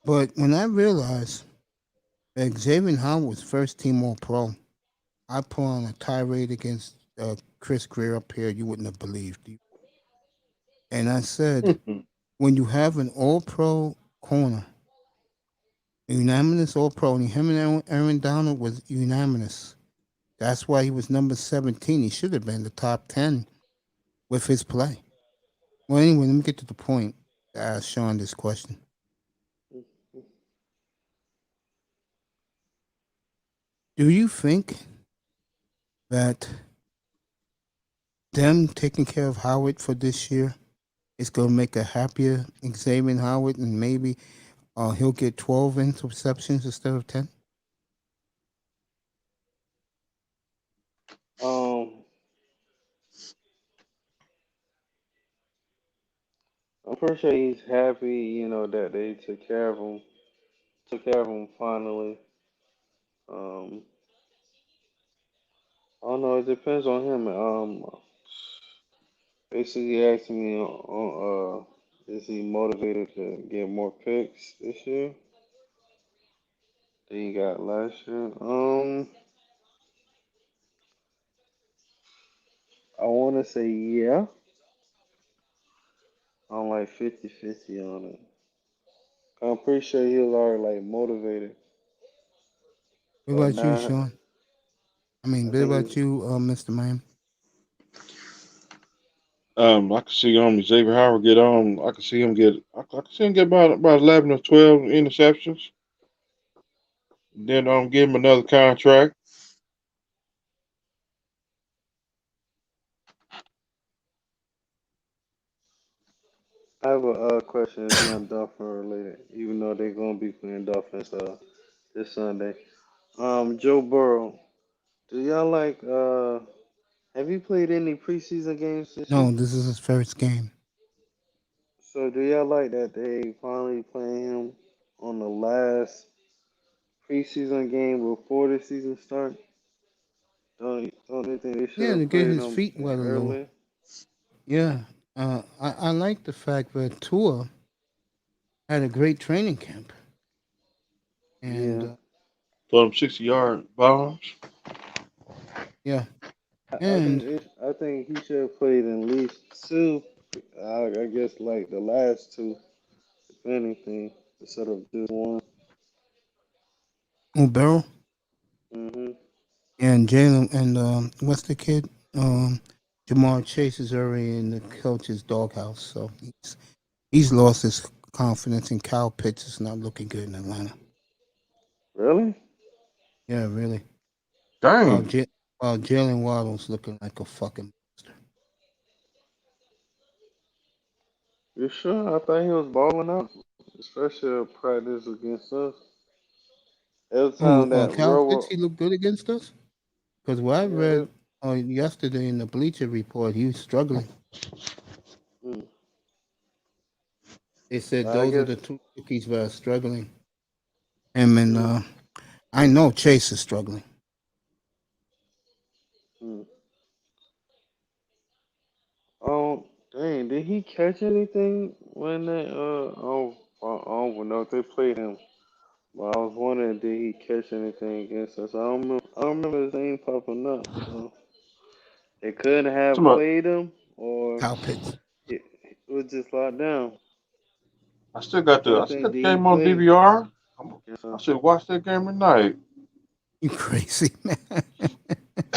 but when I realized that Xavier Howard was first team All Pro, I put on a tirade against Chris Greer up here you wouldn't have believed. And I said, when you have an All Pro corner, unanimous All Pro, and him and Aaron Donald was unanimous. That's why he was number 17. He should have been the top 10 with his play. Well, anyway, let me get to the point to ask Sean this question. Do you think that them taking care of Howard for this year is going to make a happier Xavier Howard, and maybe he'll get 12 interceptions instead of 10? I'm pretty sure he's happy, that they took care of him finally. I don't know. It depends on him. Basically asking me, is he motivated to get more picks this year than he got last year? I want to say yeah. I'm like 50-50 on it. I'm pretty sure he was already like motivated. What But about you, now, Sean? I mean, I what think about you, Mr. Miami? I can see Xavier Howard get on. I can see him get. I can see him get about 11 or 12 interceptions. Then give him another contract. I have a question. It's not Dolphin related, even though they're gonna be playing Dolphins this Sunday. Joe Burrow. Do y'all like? Have you played any preseason games this year? No, this is his first game. So do y'all like that they finally playing him on the last preseason game before the season starts? Don't you think they should Yeah, to have get played his him feet wet a little. earlier? Yeah, I like the fact that Tua had a great training camp. And Yeah. For them 60-yard bombs. Yeah. I think he should have played at least two. I guess like the last two, if anything, instead of just one. Barrow Hmm. and Jalen and what's the kid? Jamar Chase is already in the coach's doghouse, so he's lost his confidence, and Kyle Pitts is not looking good in Atlanta. Really? Yeah, really. Dang. While Jalen Waddle's looking like a fucking monster. You sure? I thought he was balling out, especially at practice against us. Every time that Kyle Pitts, Robo, he looked good against us? Because what I yeah, read yesterday in the Bleacher Report, he was struggling. They said I those are guess. the two rookies that are struggling. Him and I know Chase is struggling. Oh, dang! Did he catch anything when they I don't even know if they played him. But I was wondering, did he catch anything against us? I don't remember his name popping up. So they could have Somebody, played him, or Kyle Pitts. was just locked down. I still got So I the think D game on played. DVR. Yes, I sir. should watch that game tonight. You crazy man.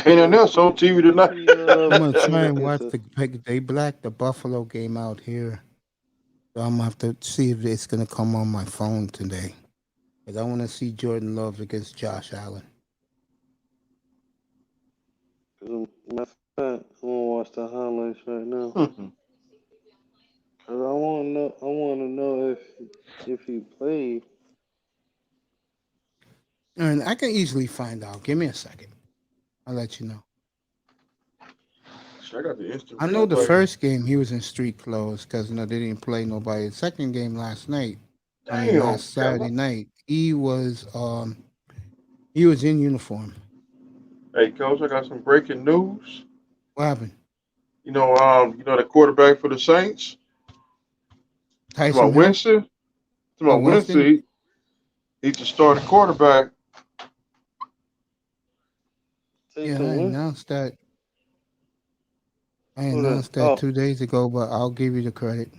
Ain't nothing else on TV tonight. I'm gonna try and Look watch into they blacked the Buffalo game out here. So I'm gonna have to see if it's gonna come on my phone today. Cause I wanna see Jordan Love against Josh Allen. matter of fact, I'm gonna watch the highlights right now. Cause I wanna know. I wanna know if he played. And I can easily find out. Give me a second. I'll let you know. I got the instant I know the replay. first game he was in street clothes because they didn't play nobody. The second game last night, Damn, last Saturday night, he was in uniform. Hey, coach, I got some breaking news. What happened? You know the quarterback for the Saints. Tyson About Hill? Winston. About Winston? Winston. He's the starting quarterback. Yeah, I announced that. I Who that? announced that Oh, 2 days ago, but I'll give you the credit.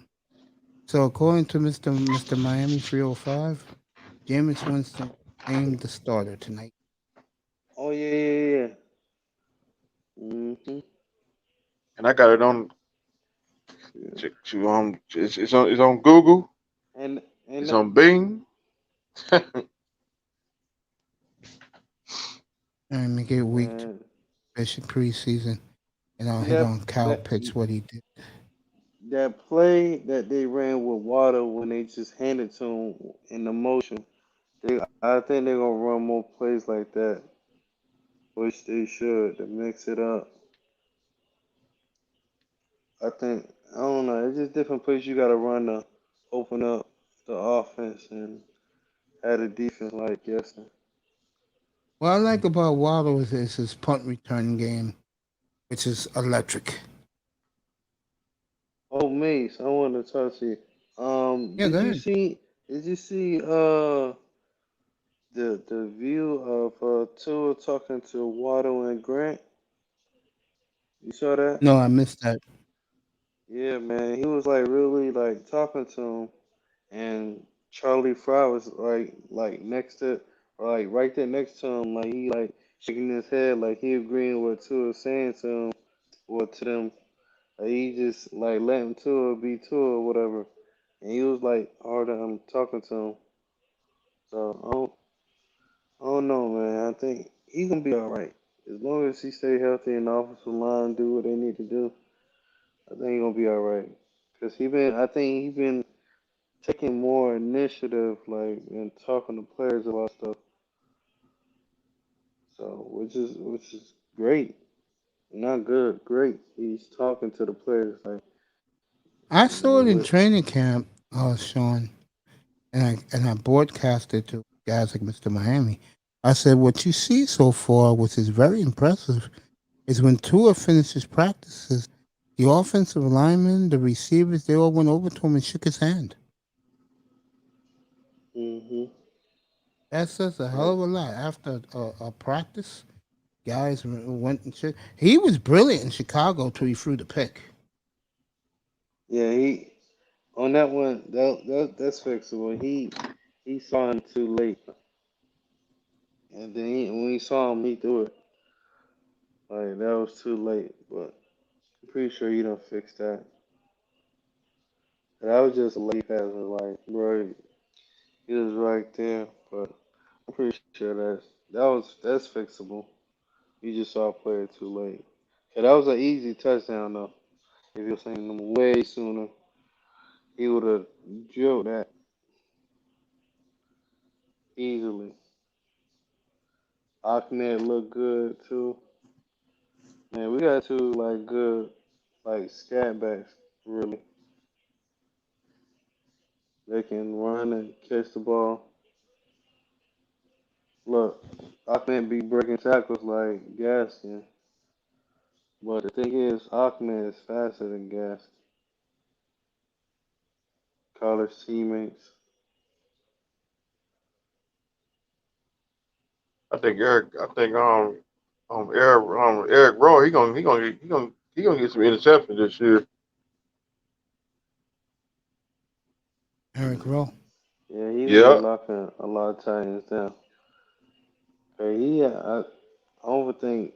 So according to Mr. Miami 305, Jameis Winston named the starter tonight. oh yeah. Mhm. And I got it on. It's on Google. And It's on Bing. And make it week, Man, especially preseason. And I'll see hit on Cal Pitts what he did. that play that they ran with Water when they just handed to him in the motion. I think they're gonna run more plays like that, which they should to mix it up. I don't know. It's just different plays you gotta run to open up the offense and have the defense like yesterday. What I like about Waddle is his punt return game, which is electric. Oh, Mace, I want to talk to you. Yeah, go ahead. Did you see the view of Tua talking to Waddle and Grant? You saw that? No, I missed that. Yeah, man. He was like really like talking to him, and Charlie Fry was like next to or like right there next to him, like he like shaking his head, like he agreeing with what Tua was saying to him or to them. Like he just like letting Tua be Tua or whatever, and he was like hard on him talking to him. So I don't know, man. I think he's gonna be all right as long as he stay healthy and the offensive line do what they need to do. I think he's gonna be all right. Cause I think he been taking more initiative, like, and talking to players about stuff. So, which is great. Not good, great. He's talking to the players, like, I saw it in with, training camp, Sean, and I broadcasted to guys like Mr. Miami. I said, what you see so far, which is very impressive, is when Tua finishes practices, the offensive linemen, the receivers, they all went over to him and shook his hand. That says a hell of a lot. After a practice, guys went and shook. He was brilliant in Chicago till he threw the pick. yeah, he on that one. That's fixable. He saw him too late, and then when he saw him, he threw it. Like that was too late, but I'm pretty sure you don't fix that. That was just a late pass. Like, bro, he was right there, but I'm pretty sure that's fixable. You just saw a player too late. Yeah, that was an easy touchdown though. If you're saying them way sooner, he would have drilled that easily. Ahmed looked good too. Man, we got two like good like scat backs really. They can run and catch the ball. Look, Ahmed be breaking tackles like Gaskin. But the thing is, Ahmed is faster than Gaskin. College teammates. I think Eric Rowe he gonna get some interceptions this year. Eric Rowe. Yeah, he's Yeah. been locking a lot of Titans down. Hey, I don't think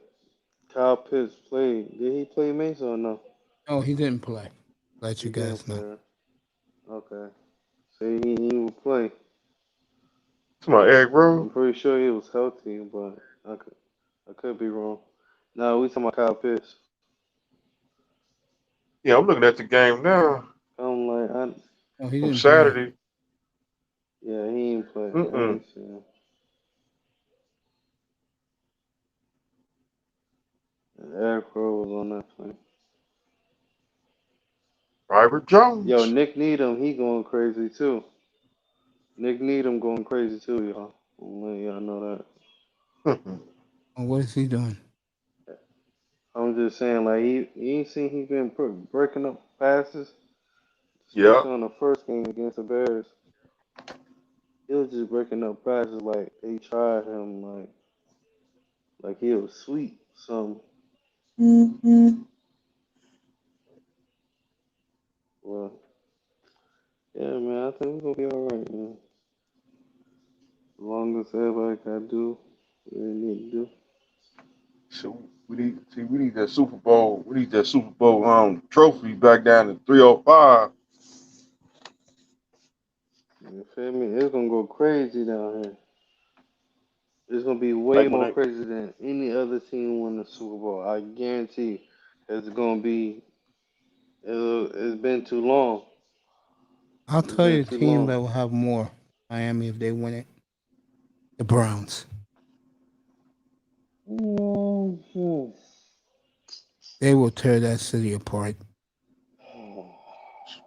Kyle Pitts played. Did he play Mason or no? Oh, he didn't play. Let He you didn't guys know. play. Okay. So he would play. It's my Eric I'm Rowe. pretty sure he was healthy, but I could be wrong. No, we talking about Kyle Pitts. Yeah, I'm looking at the game now I'm like, Oh, he from didn't play. Saturday. yeah, he ain't play. I Mm-mm. ain't see him. And Eric Rowe was on that play. Robert Jones. Yo, Nick Needham, he going crazy too. Nick Needham going crazy too, y'all. I'm letting y'all know that. Oh, what is he doing? I'm just saying, like, he ain't seen he been breaking up passes, Yeah. especially on the first game against the Bears. He was just breaking up passes like they tried him, like he was sweet. Some, well, yeah, man, I think we're gonna be all right, man. As long as everybody can do what they need to do. So we need that Super Bowl. We need that Super Bowl trophy back down to 305. You feel me? It's gonna go crazy down here. It's gonna be way Like when more they, crazy than any other team win the Super Bowl. I guarantee. It's gonna be. It's been too long. I'll It's tell been you the too team that long. will have more Miami if they win it. The Browns. Mhm. They will tear that city apart.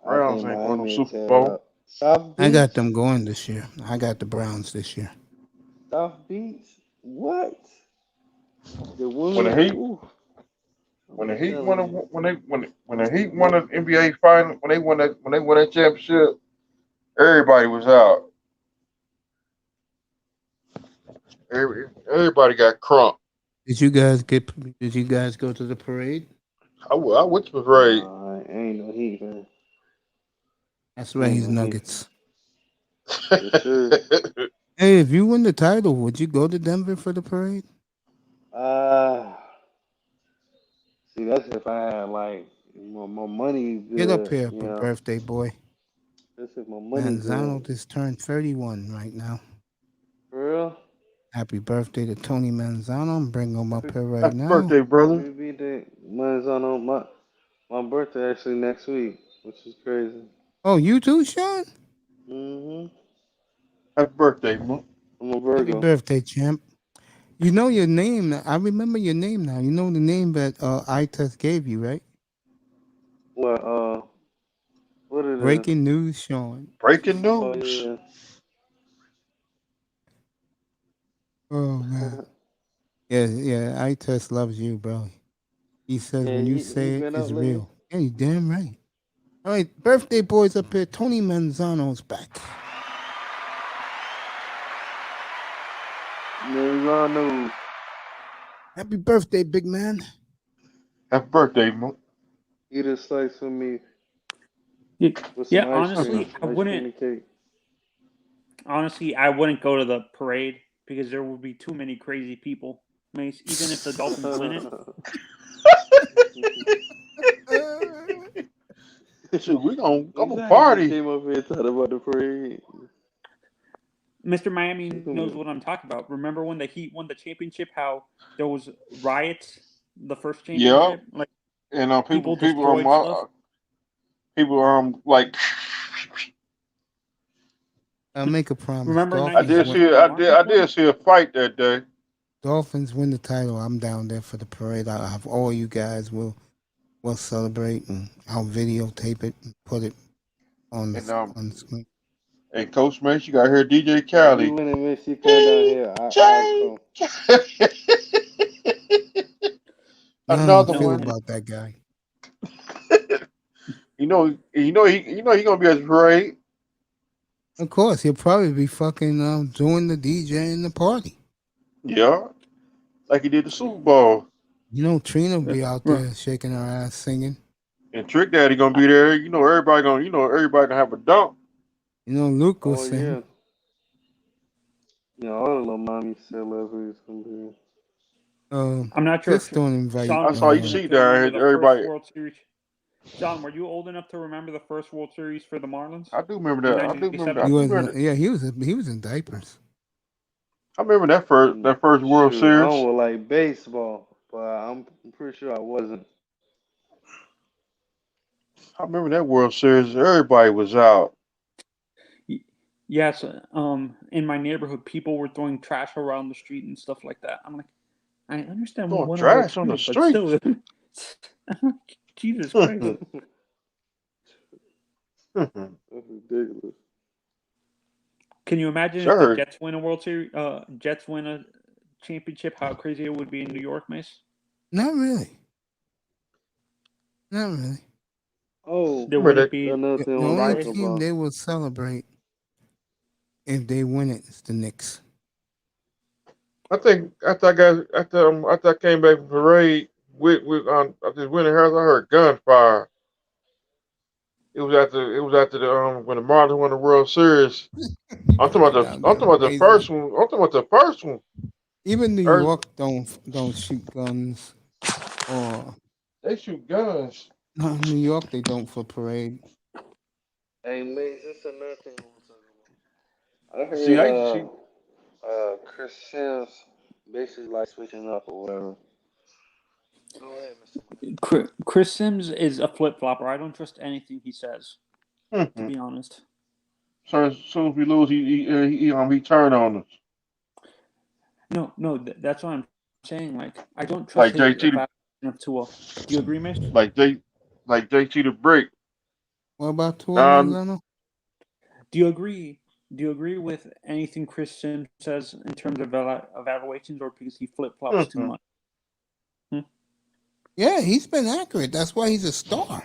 I Browns think ain't won no Miami will Super tear it Bowl. up. South I got Beach? them going this year. I got the Browns this year. South Beach? What? The When the women? Heat Ooh, when I'm the Heat won telling a, you. when the Heat won the NBA final when they won that championship, everybody was out. Everybody got crunk. Did you guys go to the parade? I went to the parade. Nah, I ain't no Heat fan. That's I right, ain't he's no Heat Nuggets. fan. Yes, sir. Hey, if you win the title, would you go to Denver for the parade? See, that's if I had like my money Get up good, here, you know. birthday boy. That's if my money Manzano good. just turned 31 right now. For real? Happy birthday to Tony Manzano. I'm bringing him up here right Happy now. birthday, brother. Maybe mine's on my birthday actually next week, which is crazy. Oh, you too, Sean? Mhm. Happy birthday, man. I'm a Happy Virgo. birthday, champ. You know your name. I remember your name now. You know the name that iTest gave you, right? What it is? Breaking news, Sean. Breaking Oh news. yeah. Oh man. Yeah. iTest loves you, bro. He says Yeah, when you he say it, been up it's lately. real. Yeah, you damn right. All right, birthday boys up here. Tony Manzano's back. Manzano. Happy birthday, big man. Happy birthday, man. Eat a slice for me with some Yeah, ice cream. honestly, Ice cream and cake. I wouldn't go to the parade because there would be too many crazy people. Mace, even if the Dolphins win it. Shoot, I'm Exactly. a party. Came up here talking about the parade. Mr. Miami knows what I'm talking about. Remember when the Heat won the championship? How there was riots the first championship? Yeah. Like And people destroyed stuff. people like. I'll make a promise. Remember I did see a fight that day. Dolphins win the title. I'm down there for the parade. I'll have all you guys. We'll celebrate and I'll videotape it and put it on the screen. Hey, Coach Mace, you got to hear DJ Khaled. You win and miss, you come down here. I'll come. Another feel about that guy. You know he gonna be at the parade. Of course, he'll probably be fucking doing the DJ in the party. Yeah, like he did the Super Bowl. You know, Trina will be out there shaking her ass singing. And Trick Daddy gonna be there. Everybody gonna have a dump. You know, Luke was Oh saying. yeah. All the little mommy celebrities can be. I'm not sure Just if don't invite. Sean That's was all you old enough see to remember down the here. first Everybody, World Series. Sean, were you old enough to remember the first World Series for the Marlins I do remember in that. I do remember. '97? He I do was. remember. Yeah, he was in diapers. I remember that first World Shoot, I Series. don't like baseball, but I'm pretty sure I wasn't. I remember that World Series. Everybody was out. Yes, in my neighborhood, people were throwing trash around the street and stuff like that. I'm like, I understand we Throwing won a World trash on the Series, but street. still, Jesus Christ. That's ridiculous. Can you imagine if the Sure. Jets win a World Series, Jets win a championship, how crazy it would be in New York, Mace? Not really. Not really. Oh, There wouldn't be another thing I The want to only talk riots. team about. they will celebrate if they win it is the Knicks. I think after I came back from parade with I just went in the house. I heard gunfire. It was after the when the Marlins won the World Series. I'm talking about Down there the crazy. first one. I'm talking about the first one. Even New Or York don't shoot guns. Or they shoot guns. no, New York they don't for parade. Hey, Mace, this another thing I want to talk about. I See, heard Chris Sims basically like switching up or whatever. Go ahead, Mr. Chris Sims is a flip flopper. I don't trust anything he says, to Mhm. be honest. So as soon as we lose, he turn on us. No, that's what I'm saying. Like, I don't Like trust his JT evaluation of Tua. Do you agree, Mace? like JT the brick. What about Tua Lozano? Do you agree? Do you agree with anything Chris Sims says in terms of evaluations, or because he flip flops too much? Yeah, he's been accurate. That's why he's a star.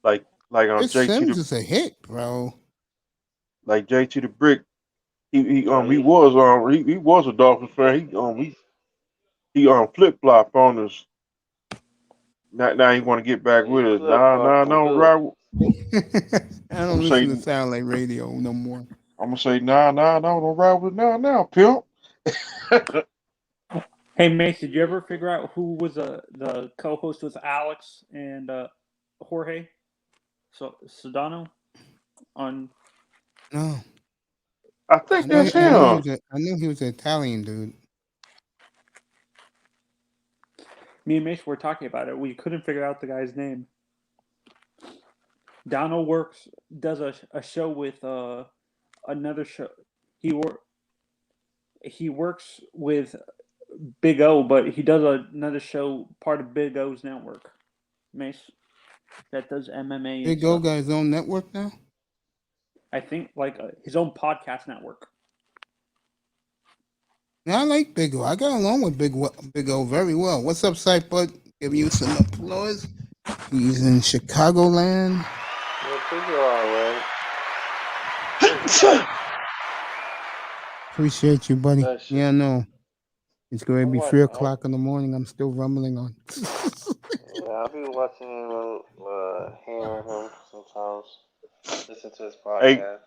Like on Chris JT Sims the is a hit, bro. like JT the brick. He was a Dolphins fan. He flip flop on us. Now he want to get back with us. No, right. I don't listen to sound like radio no more. I'm gonna say no, don't ride with now, pimp. Hey, Mace, did you ever figure out who was the co-host with Alex and Jorge Sedano on? No. I think that's him. I knew he was an Italian dude. Me and Mace were talking about it. We couldn't figure out the guy's name. Donald does a show with another show. He works with Big O, but he does another show, part of Big O's network. Mace, that does MMA. Big O got his own network now? I think like his own podcast network. Now, I like Big O. I got along with Big O very well. What's up, Sight Bud? Give you some applause. He's in Chicagoland. Yeah, think you're all right. Appreciate you, buddy. That's Yeah, no. It's going to be I'm 3 watching- o'clock in the morning. I'm still rumbling on. Yeah, I'll be watching him, hearing him sometimes. Listen to his podcast.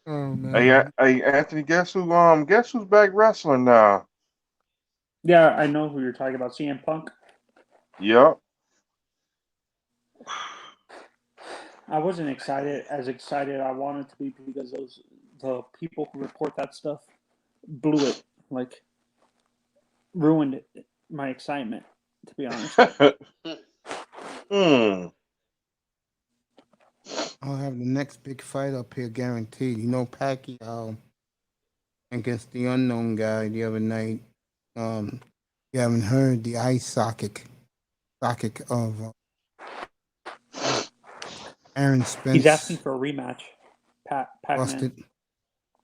Oh man. Hey, Anthony, guess who's back wrestling now? Yeah, I know who you're talking about. CM Punk. Yep. I wasn't as excited I wanted to be because the people who report that stuff blew it, like ruined my excitement, to be honest. I'll have the next big fight up here guaranteed. You know, Pacquiao against the unknown guy the other night. You haven't heard the eye socket of Aaron Spence. He's asking for a rematch. Busted. Pac-Man.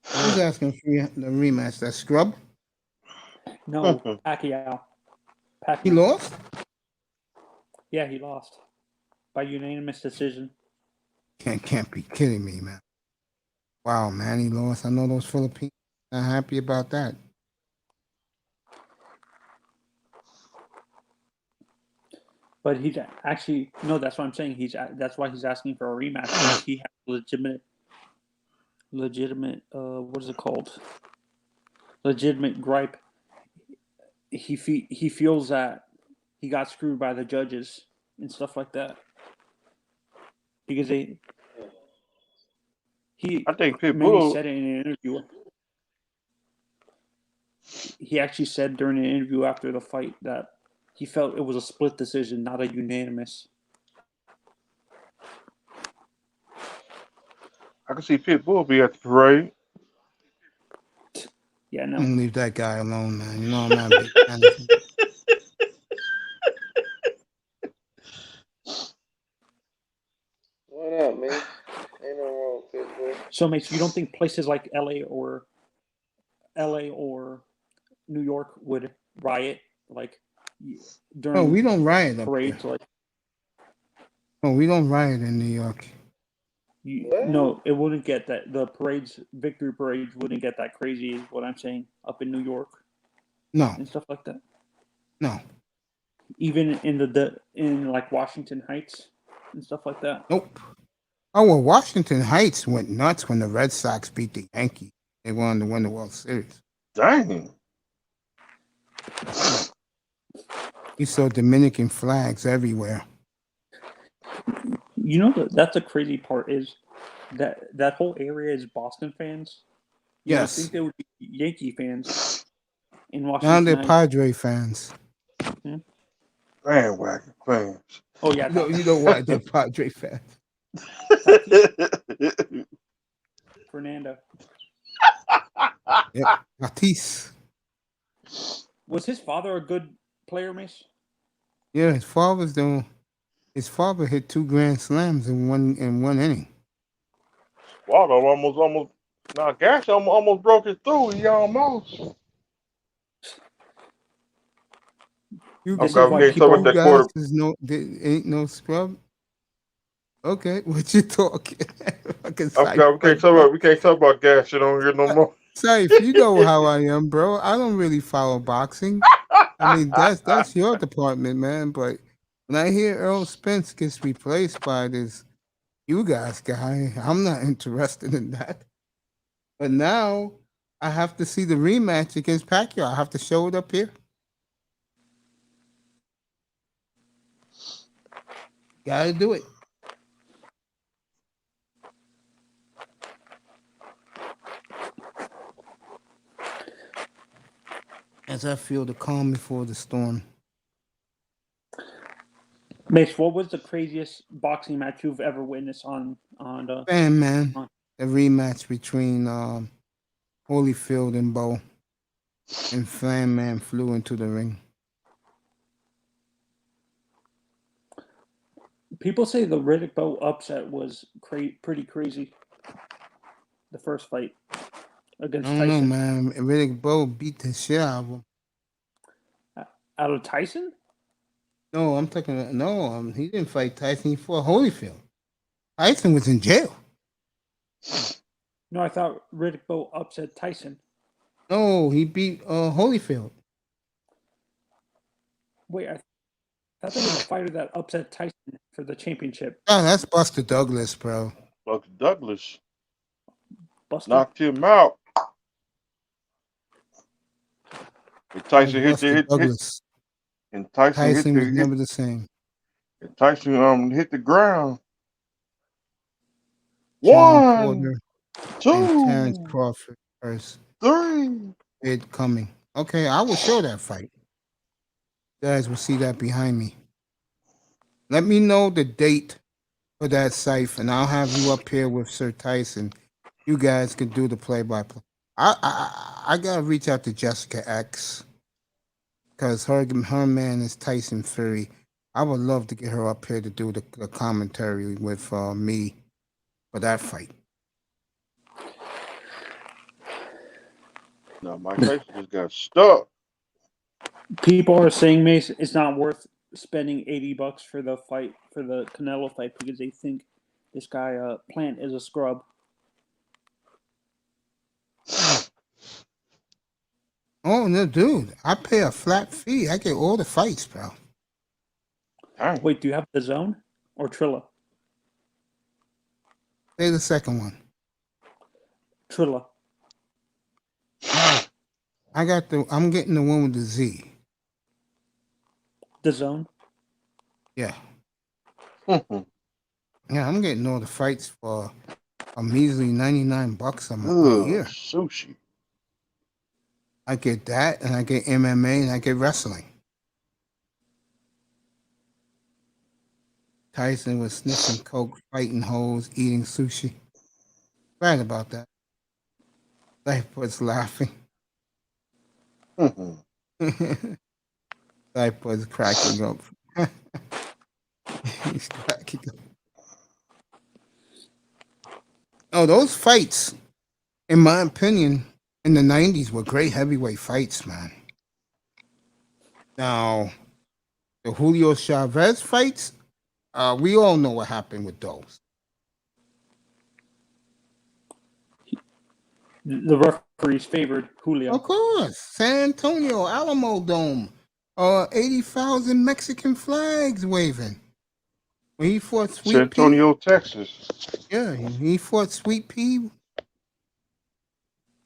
Who's asking for the rematch? That scrub? No, Pacquiao. He lost? Yeah, he lost by unanimous decision. Can't be kidding me, man. Wow, man, he lost. I know those Filipinos not happy about that. But he's actually no. That's what I'm saying. That's why he's asking for a rematch. Because he has legitimate, what is it called? Legitimate gripe. He feels that he got screwed by the judges and stuff like that because I think Pitbull said it in an interview. He actually said during an interview after the fight that he felt it was a split decision, not a unanimous. I can see Pitbull be at the parade. Yeah, no. I'm gonna leave that guy alone, man. You know I'm not a big fan of him. Why not, man? Ain't no wrong with Pitbull. So, mate, you don't think places like LA or New York would riot like during? No, we don't riot up parades here. like. No, we don't riot in New York. No, it wouldn't get that. The victory parades wouldn't get that crazy. Is what I'm saying up in New York. No. And stuff like that. No. Even in in like Washington Heights and stuff like that. Nope. Oh well, Washington Heights went nuts when the Red Sox beat the Yankees. They wanted to win the World Series. Dang. You saw Dominican flags everywhere. You know that's the crazy part is that whole area is Boston fans. Yes. I think they would be Yankee fans in Washington. Now they're Heights. Padre fans. Bandwagon fans. Oh yeah. You know why they're Padre fans. Fernando. Yeah, Tatis. Was his father a good player, Mace? Yeah, his father hit 2 grand slams in one inning. Waldo almost. Now Gash almost broke it through. He almost. You I'm glad we can't talk about that quarter. Ain't no scrub. Okay, what you talking? I'm glad we can't talk about Gash shit on here no more. Safe, you know how I am, bro. I don't really follow boxing. I mean, that's your department, man. But when I hear Earl Spence gets replaced by this you guys guy, I'm not interested in that. But now I have to see the rematch against Pacquiao. I have to show it up here. Gotta do it. As I feel the calm before the storm. Mace, what was the craziest boxing match you've ever witnessed on the Man, the rematch between Holyfield and Bo, and Flam Man flew into the ring. People say the Riddick Bowe upset was pretty crazy. The first fight against I don't Tyson. know, man. Riddick Bowe beat the shit out of him. Out of Tyson? No, I'm talking. No, he didn't fight Tyson. He fought Holyfield. Tyson was in jail. No, I thought Riddick Bowe upset Tyson. No, he beat Holyfield. Wait, I thought there was a fighter that upset Tyson for the championship. Oh, that's Buster Douglas, bro. Buster Douglas. Buster? Knocked him out. And Tyson hit. And Tyson was never the same. And Tyson hit the ground. Shawn 1, Porter 2, and Terrence Crawford first. 3. It coming. Okay, I will show that fight. You guys will see that behind me. Let me know the date for that cipher, and I'll have you up here with Sir Tyson. You guys can do the play-by-play. I gotta reach out to Jessica X because her man is Tyson Fury. I would love to get her up here to do the commentary with me for that fight. No, Mike Tyson just got stuck. People are saying, Mace, it's not worth spending $80 for the fight, for the Canelo fight, because they think this guy Plant is a scrub. Oh no, dude! I pay a flat fee. I get all the fights, bro. Wait, do you have the Zone or Trilla? Say the second one. Trilla. I'm getting the one with the Z. The Zone. Yeah. Yeah, I'm getting all the fights for a measly $99 a year. Sushi. I get that, and I get MMA, and I get wrestling. Tyson was sniffing coke, fighting hoes, eating sushi. Right about that. Life was laughing. Life was cracking up. He's cracking up. Oh, those fights, in my opinion, in the 90s were great heavyweight fights, man. Now, the Julio Chavez fights, we all know what happened with those. The referees favored Julio. Of course. San Antonio, Alamo Dome. 80,000 Mexican flags waving. When he fought Sweet San Antonio, Texas. Yeah, he fought Sweet Pea.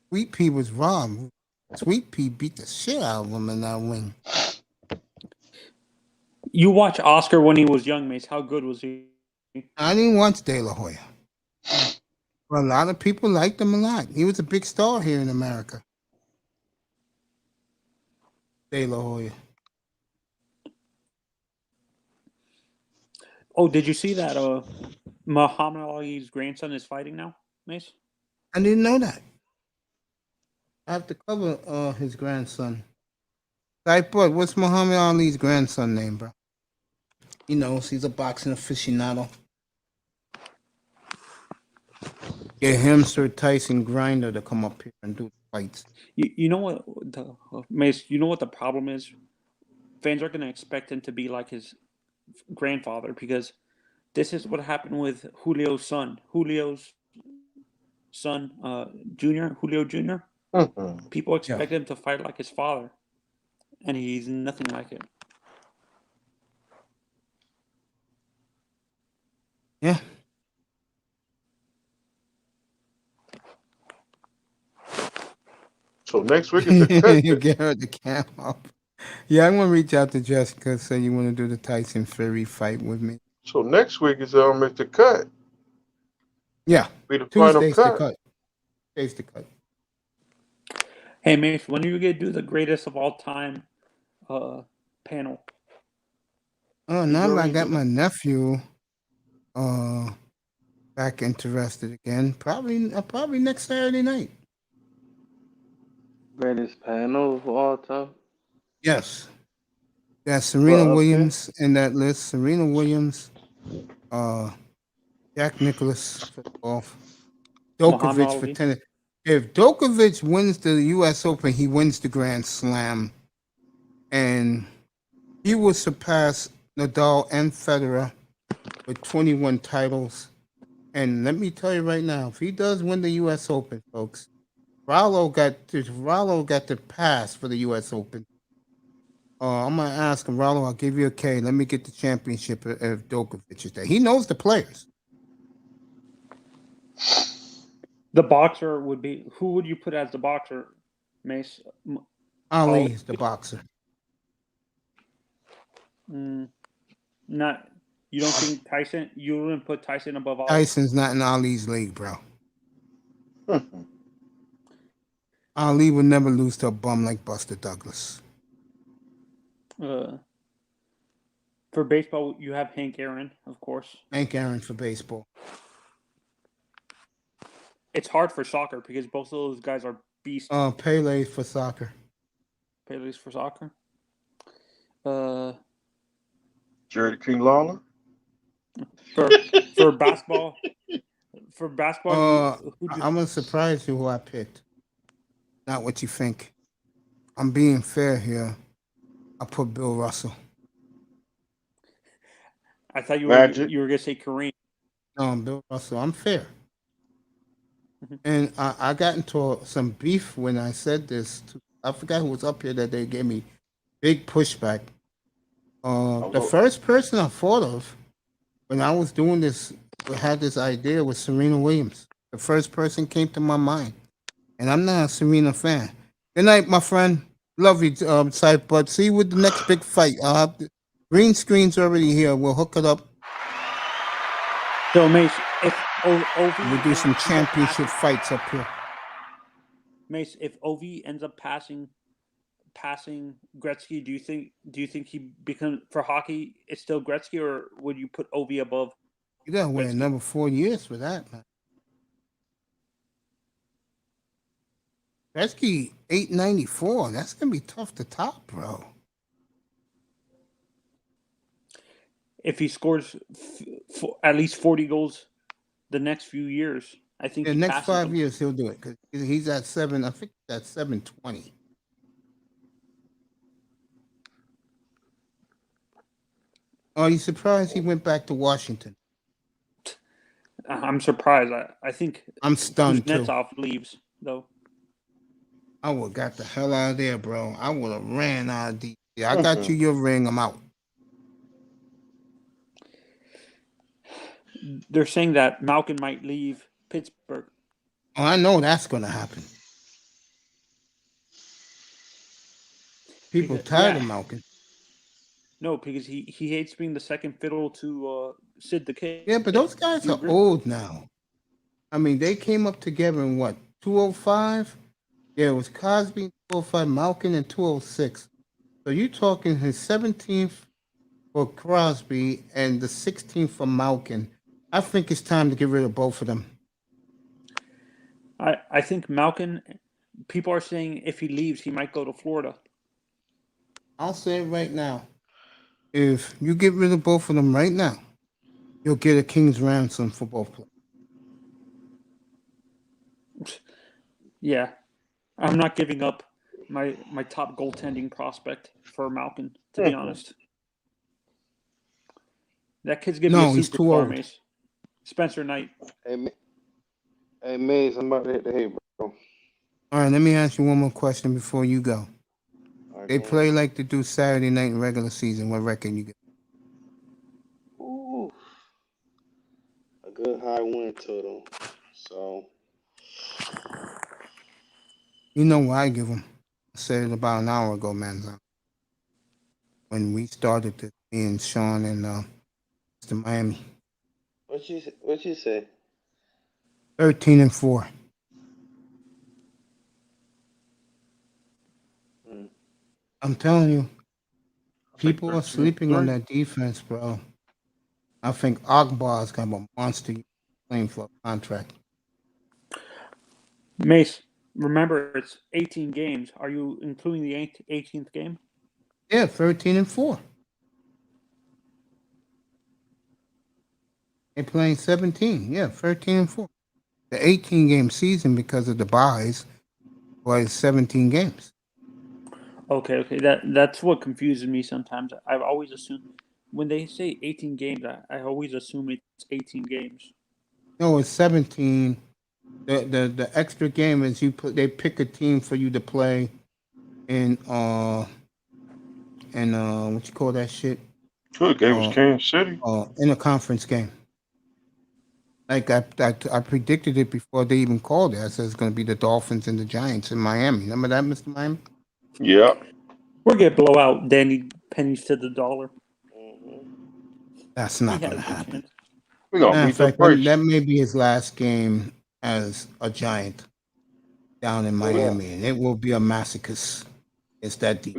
Sweet Pea was robbed. Sweet Pea beat the shit out of him in that ring. You watch Oscar when he was young, Mace. How good was he? I didn't watch De La Hoya. But a lot of people liked him a lot. He was a big star here in America. De La Hoya. Oh, did you see that Muhammad Ali's grandson is fighting now, Mace? I didn't know that. I have to cover his grandson. Bud, what's Muhammad Ali's grandson name, bro? He knows he's a boxing aficionado. Get him, Sir Tyson Grinder, to come up here and do fights. You know what, Mace? You know what the problem is? Fans are going to expect him to be like his grandfather because this is what happened with Julio's son. Julio's son, Julio Jr. People expect him to fight like his father, and he's nothing like it. Yeah. So next week is the cut. You get her the cam up. Yeah, I'm gonna reach out to Jessica. Say you want to do the Tyson Fury fight with me. So next week is the cut. Yeah, be the Tuesday's final the cut. cut. Tuesday's the cut. Hey, Mace, when are you going to do the greatest of all time panel? Oh, now that I got my nephew back interested again. Probably next Saturday night. Greatest panel of all time. Yes. Yeah, Serena Well, Williams in that list. Serena Williams, Jack Nicklaus for golf, Muhammad Djokovic for Ali. tennis. If Djokovic wins the U.S. Open, he wins the Grand Slam, and he will surpass Nadal and Federer with 21 titles. And let me tell you right now, if he does win the U.S. Open, folks, Rollo got the pass for the U.S. Open. I'm gonna ask him, Rollo. I'll give you a K. Let me get the championship if Djokovic is there. He knows the players. The boxer would be who would you put as the boxer, Mace? Ali is the boxer. Not. You don't think Tyson? You wouldn't put Tyson above Ali? Tyson's not in Ali's league, bro. Ali would never lose to a bum like Buster Douglas. For baseball, you have Hank Aaron, of course. Hank Aaron for baseball. It's hard for soccer because both of those guys are beasts. Pele for soccer. Pele's for soccer. Jerry King Lawler. For basketball. For basketball, I'm gonna surprise you who I picked. Not what you think. I'm being fair here. I put Bill Russell. I thought you were gonna say Kareem. No, Bill Russell. I'm fair. And I got into some beef when I said this. I forgot who was up here that they gave me big pushback. The first person I thought of when I was doing this had this idea with Serena Williams. The first person came to my mind, and I'm not a Serena fan. Good night, my friend. Love you, Sight, but see you with the next big fight. Green screen's already here. We'll hook it up. So, Mace, if Ovi We'll do some championship fights up here. Mace, if Ovi ends up passing Gretzky, do you think he become for hockey? It's still Gretzky, or would you put Ovi above? You gotta wait another 4 years for that, man. Gretzky 894. That's gonna be tough to top, bro. If he scores at least 40 goals the next few years, I think The he next passes 5 him. years he'll do it because he's at 7. I think he's at 720. Are you surprised he went back to Washington? I'm surprised. I think I'm stunned too. Kuznetsov leaves though. I would have got the hell out of there, bro. I would have ran out of DC. I got you your ring. I'm out. They're saying that Malkin might leave Pittsburgh. Oh, I know that's gonna happen. People tired of Malkin. No, because he hates being the second fiddle to Sid the Kid. Yeah, but those guys are old now. I mean, they came up together in what, 205? Yeah, it was Cosby, 205, Malkin, and 206. So you're talking his 17th for Crosby and the 16th for Malkin. I think it's time to get rid of both of them. I think Malkin, people are saying if he leaves, he might go to Florida. I'll say it right now. If you get rid of both of them right now, you'll get a king's ransom for both players. Yeah, I'm not giving up my top goaltending prospect for Malkin, to be honest. That kid's gonna be a he's superstar, too old. Mace. Spencer Knight. Hey, Maze, I'm about to hit the hay, bro. All right, let me ask you one more question before you go. They play like they do Saturday night in regular season. What record you get? Ooh, a good high win total. So, You know what I give them? I said it about an hour ago, man. When we started this, me and Sean and Mr. Miami. what you say? 13-4. I'm telling you, people are sleeping on that defense, bro. I think Akbar's got a monster playing for a contract. Mace, remember it's 18 games. Are you including the 18th game? Yeah, 13-4. They're playing 17. Yeah, 13-4. The 18-game season, because of the buys, was 17 games. Okay. That's what confuses me sometimes. I've always assumed when they say 18 games, I always assume it's 18 games. No, it's 17. The extra game is they pick a team for you to play in what you call that shit? Good game was Kansas City. In a conference game. Like I predicted it before they even called it. I said it's going to be the Dolphins and the Giants in Miami. Remember that, Mr. Miami? Yeah. We're gonna blow out Danny pennies to the dollar. That's not going to happen. We're gonna Matter beat of the fact, brakes. that may be his last game as a Giant down in Miami, and it will be a massacre. It's that deep.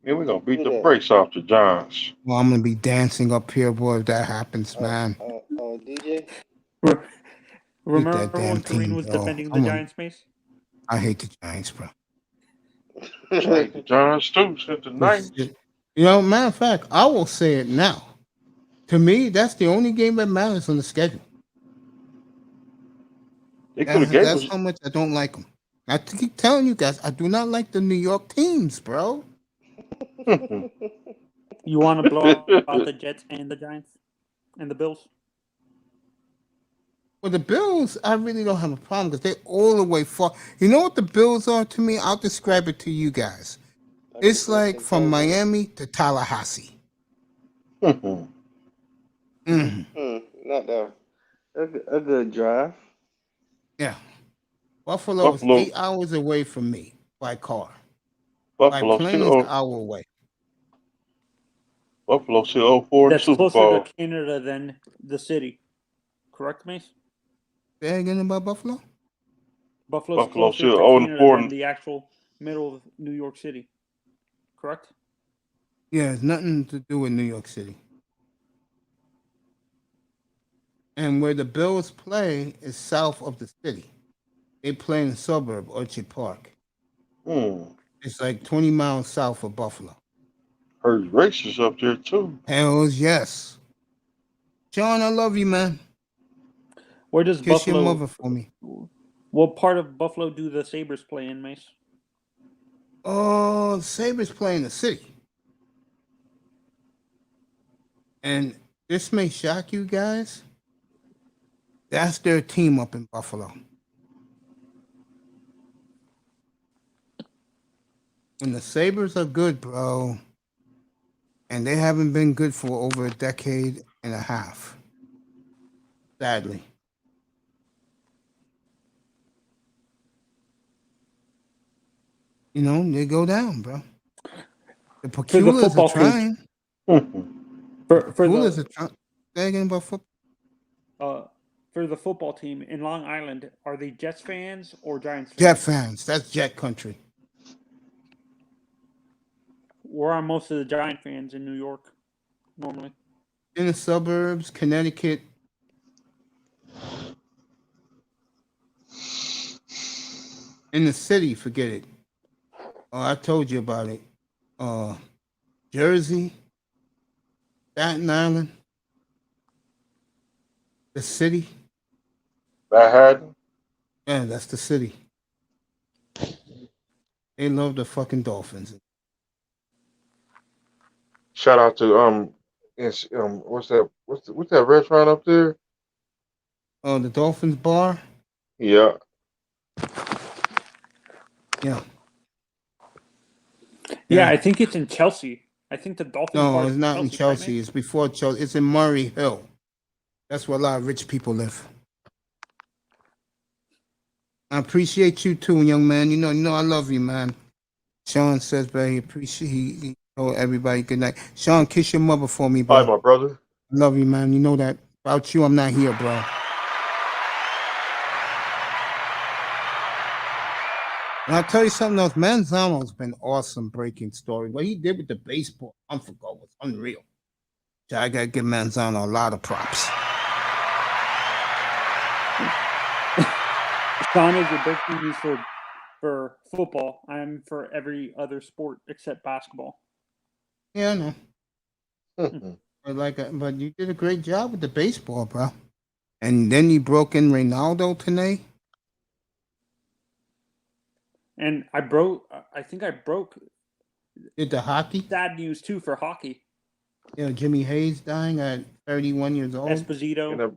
Yeah, we're gonna beat the brakes off the Giants. Well, I'm going to be dancing up here, boy, if that happens, man. DJ? Remember that damn when Kareem team, was bro. defending the Come on. Giants, Mace? I hate the Giants, bro. I hate the Giants too since the 90s. You know, matter of fact, I will say it now. To me, that's the only game that matters on the schedule. They could have gave That's us. how much I don't like them. I keep telling you guys, I do not like the New York teams, bro. You want to blow out the Jets and the Giants and the Bills? Well, the Bills, I really don't have a problem because they're all the way far. You know what the Bills are to me? I'll describe it to you guys. It's like from Miami to Tallahassee. Not that. A good drive. Yeah. Buffalo is 8 hours away from me by car. By plane is an hour away. Buffalo still 04 in the That's Super closer Bowl. to Canada than the city. Correct, Mace? Say again about Buffalo? Buffalo's Buffalo closer still to 0 Canada 4. than the actual middle of New York City. Correct? Yeah, it's nothing to do with New York City. And where the Bills play is south of the city. They play in the suburb, Orchard Park. It's like 20 miles south of Buffalo. Heard races up there too. Hells yes. Sean, I love you, man. Where does Kiss Buffalo? your mother for me. What part of Buffalo do the Sabres play in, Mace? Oh, Sabres play in the city. And this may shock you guys. That's their team up in Buffalo. When the Sabres are good, bro, and they haven't been good for over a decade and a half, sadly. You know, they go down, bro. The Peculiars are trying. For Peculiars are trying. Say again about football. For the football team in Long Island, are they Jets fans or Giants fans? Jet fans. That's Jet country. Where are most of the Giant fans in New York normally? In the suburbs, Connecticut. In the city, forget it. I told you about it. Jersey, Staten Island, the city. Manhattan. Yeah, that's the city. They love the fucking Dolphins. Shout out to what's that restaurant up there? Oh, the Dolphins bar. Yeah. Yeah. Yeah, I think it's in Chelsea. I think the Dolphins bar No, is it's not in Chelsea, right, Chelsea. Mace? It's before Chelsea. It's in Murray Hill. That's where a lot of rich people live. I appreciate you too, young man. You know, I love you, man. Sean says, but he appreciate he told everybody good night. Sean, kiss your mother for me, bro. Hi, my brother. Love you, man. You know that. Without you, I'm not here, bro. And I'll tell you something else. Manzano's been awesome breaking story. What he did with the baseball a month ago was unreal. So I got to give Manzano a lot of props. Sean is your breaking news for football. I'm for every other sport except basketball. Yeah, I know. But you did a great job with the baseball, bro. And then you broke in Ronaldo today. And I think I broke. Did the hockey? Sad news too for hockey. Yeah, Jimmy Hayes dying at 31 years old. Esposito.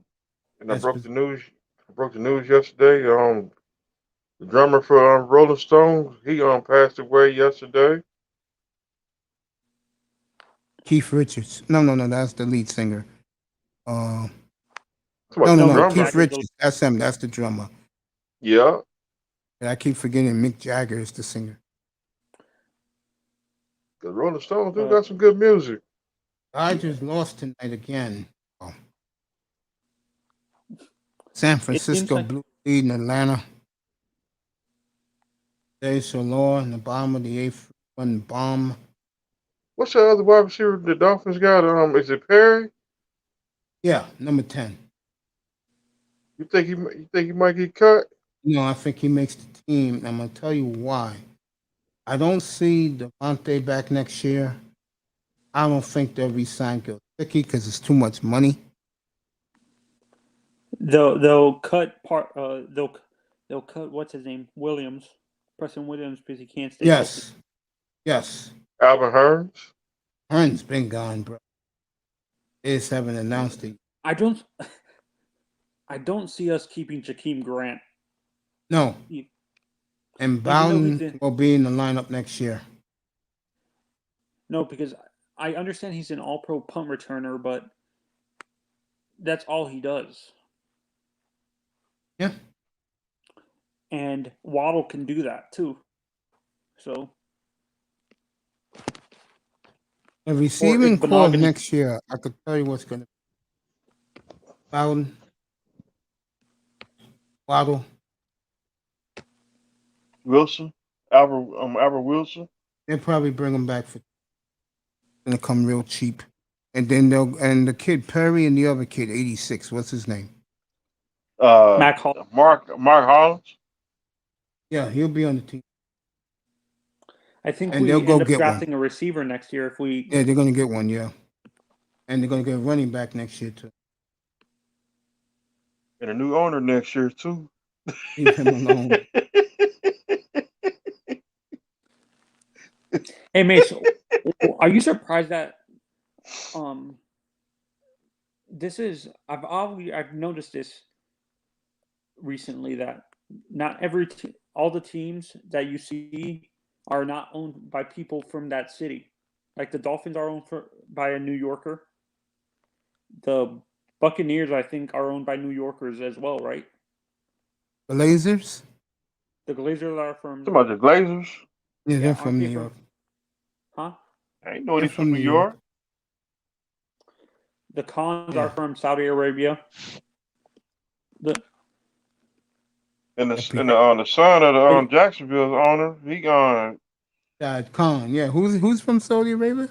And I broke the news. I broke the news yesterday. The drummer for Rolling Stones, he passed away yesterday. Keith Richards. No, that's the lead singer. No, Keith Richards. That's him. That's the drummer. Yeah. And I keep forgetting Mick Jagger is the singer. The Rolling Stones do got some good music. I just lost tonight again. San Francisco Blue lead in Atlanta. Dave Solor in the bottom of the eighth one bomb. What's the other wide receiver the Dolphins got? Is it Perry? Yeah, number 10. You think he might get cut? No, I think he makes the team. I'm gonna tell you why. I don't see Devontae back next year. I don't think they'll re-sign Gilsicki because it's too much money. They'll cut part. They'll cut what's his name, Preston Williams, because he can't stay. Yes. Alvin Hearns. Hearns been gone, bro. They just haven't announced it. I don't see us keeping Jakeem Grant. No. And Bowden will be in the lineup next year. No, because I understand he's an all-pro punt returner, but that's all he does. Yeah. And Waddle can do that too. So The receiving core next year, I could tell you what's going to be. Bowden, Waddle, Wilson, Albert Wilson. they'll probably bring him back for. Going to come real cheap, and then the kid Perry and the other kid 86. What's his name? Mark Hollins. Yeah, he'll be on the team. I think And we they'll end go up get drafting a receiver next year if we. Yeah, they're going to get one. Yeah, and they're going to get a running back next year too. And a new owner next year too. Leave him alone. Hey Mace, are you surprised that this is I've noticed this recently that not all the teams that you see are not owned by people from that city. Like the Dolphins are owned by a New Yorker. The Buccaneers, I think, are owned by New Yorkers as well, right? Glazers? The Glazers are from. Talking about the Glazers? Yeah, they're aren't from they New York. Huh? I ain't know they're from New York. The Khans are from Saudi Arabia. And the son of the Jacksonville's owner, he gone. Khan, yeah. Who's from Saudi Arabia?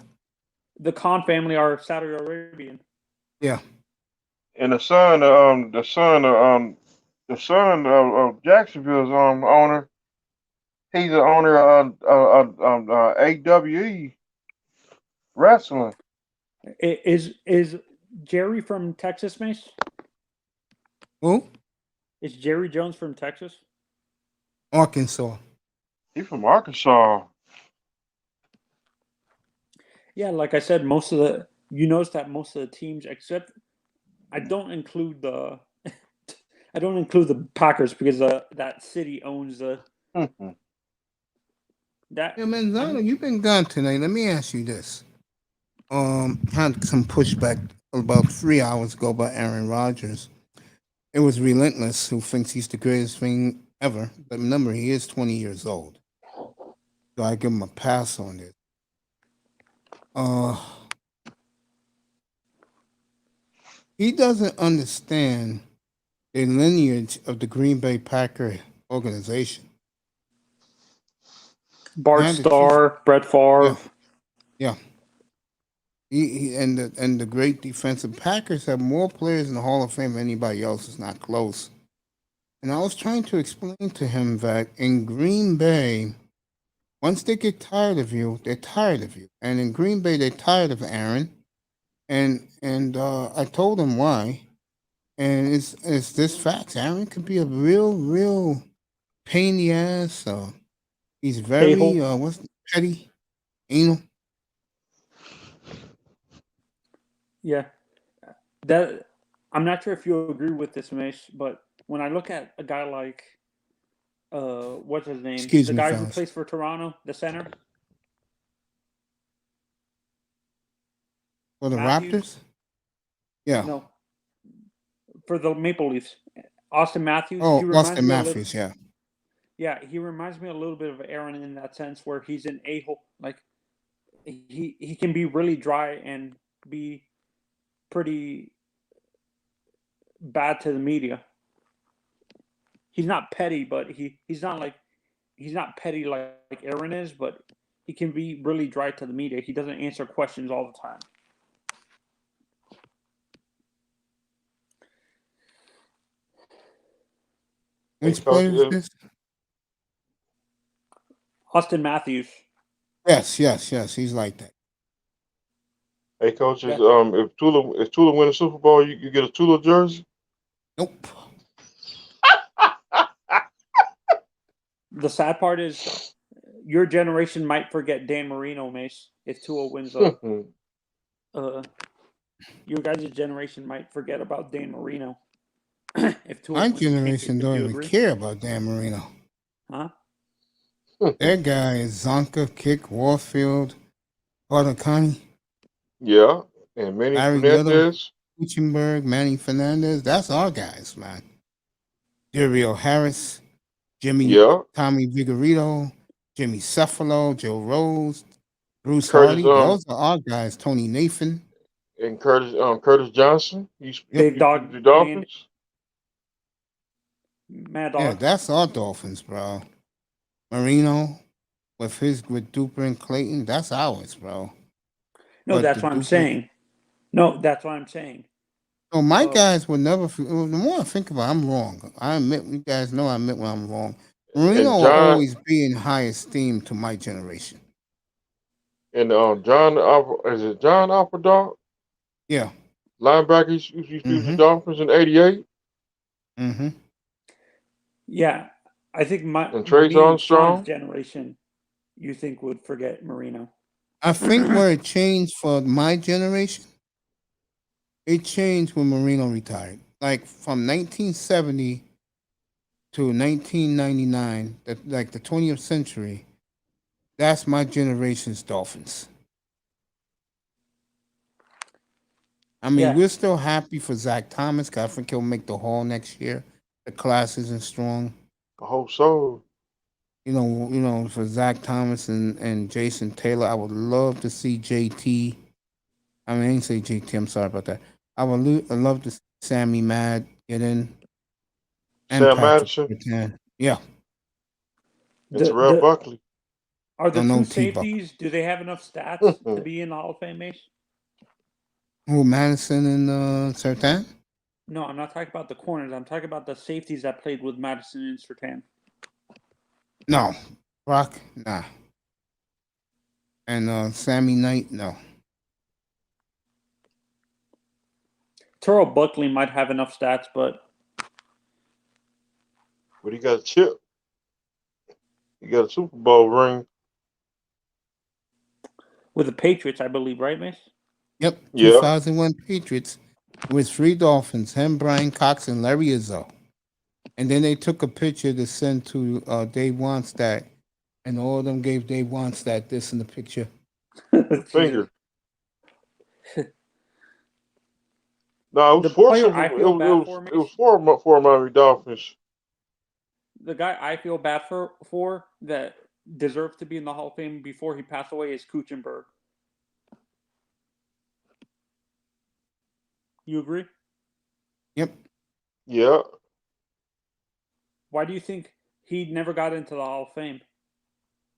The Khan family are Saudi Arabian. Yeah. And the son of Jacksonville's owner, he's the owner of AWE Wrestling. Is Jerry from Texas, Mace? Who? Is Jerry Jones from Texas? Arkansas. He's from Arkansas. Yeah, like I said, you notice that most of the teams, except I don't include the Packers because that city owns the. That. Yeah, Manzano, you've been gone tonight. Let me ask you this. Had some pushback about 3 hours ago by Aaron Rodgers. It was Relentless, who thinks he's the greatest thing ever. But remember, he is 20 years old. So I give him a pass on this. He doesn't understand the lineage of the Green Bay Packer organization. Bart Starr, Brett Favre. Yeah. He and the great defensive Packers have more players in the Hall of Fame than anybody else. It's not close. And I was trying to explain to him that in Green Bay, once they get tired of you, they're tired of you. And in Green Bay, they're tired of Aaron. And I told him why. And it's this fact. Aaron could be a real pain in the ass. He's very petty, anal. Yeah, that I'm not sure if you agree with this, Mace, but when I look at a guy like, what's his name? The guy who plays for Toronto, the center. For the Raptors? Yeah. No. For the Maple Leafs, Austin Matthews. Oh, Austin Matthews, yeah. Yeah, he reminds me a little bit of Aaron in that sense, where he's an a-hole. Like he can be really dry and be pretty bad to the media. He's not petty, but he's not petty like Aaron is, but he can be really dry to the media. He doesn't answer questions all the time. Which player is this? Austin Matthews. Yes, he's like that. Hey, coach, if Tula win a Super Bowl, you get a Tula jersey? Nope. The sad part is your generation might forget Dan Marino, Mace, if Tua wins your guys' generation might forget about Dan Marino. If Tua My wins generation don't even care about Dan Marino. Huh? Their guy is Zonka, Kick, Warfield, Bartacani. Yeah, and Manny Fernandez. Kuchenberg, Manny Fernandez. That's our guys, man. Dario Harris, Tommy Vigorito, Jimmy Cephalo, Joe Rose, Bruce Curtis, Hardy. Those are our guys. Tony Nathan. And Curtis Johnson. Big Dog the Dolphins. Mad Yeah, Dog. that's our Dolphins, bro. Marino with Duper and Clayton. That's ours, bro. No, But that's the what I'm Duper- saying. No, that's what I'm saying. So my guys will never. The more I think about it, I'm wrong. I admit, you guys know I admit when I'm wrong. Marino will always be in high esteem to my generation. And is it John Alfredog? Yeah. Linebacker used to use the Dolphins in '88. Mm-hmm. Yeah, I think And Trace Armstrong? Sean's generation, you think would forget Marino. I think where it changed for my generation, it changed when Marino retired. Like from 1970 to 1999, like the 20th century, that's my generation's Dolphins. I mean, we're still happy for Zach Thomas. 'Cause I think he'll make the Hall next year. The class isn't strong. I hope so. You know, for Zach Thomas and Jason Taylor, I would love to see JT. I mean, I didn't say JT. I'm sorry about that. I would love to see Sammy Mad get in. And Sam Patrick Madison. Surtain. Yeah. And Terrell Buckley. Are the No, two T-Buck. safeties, do they have enough stats to be in the Hall of Fame, Mace? Who, Madison and Surtain? No, I'm not talking about the corners. I'm talking about the safeties that played with Madison and Surtain. No. Brock, nah. And Sammy Knight, no. Terrell Buckley might have enough stats, but he got a chip. He got a Super Bowl ring. with the Patriots, I believe, right, Mace? Yep. Yeah. 2001 Patriots with 3 Dolphins, him, Brian Cox, and Larry Izzo. And then they took a picture to send to Dave Wannstedt, and all of them gave Dave Wannstedt this in the picture. Finger. No, it was for Miami Dolphins. The guy I feel bad for that deserves to be in the Hall of Fame before he passed away is Kuchenberg. You agree? Yep. Yeah. Why do you think he never got into the Hall of Fame?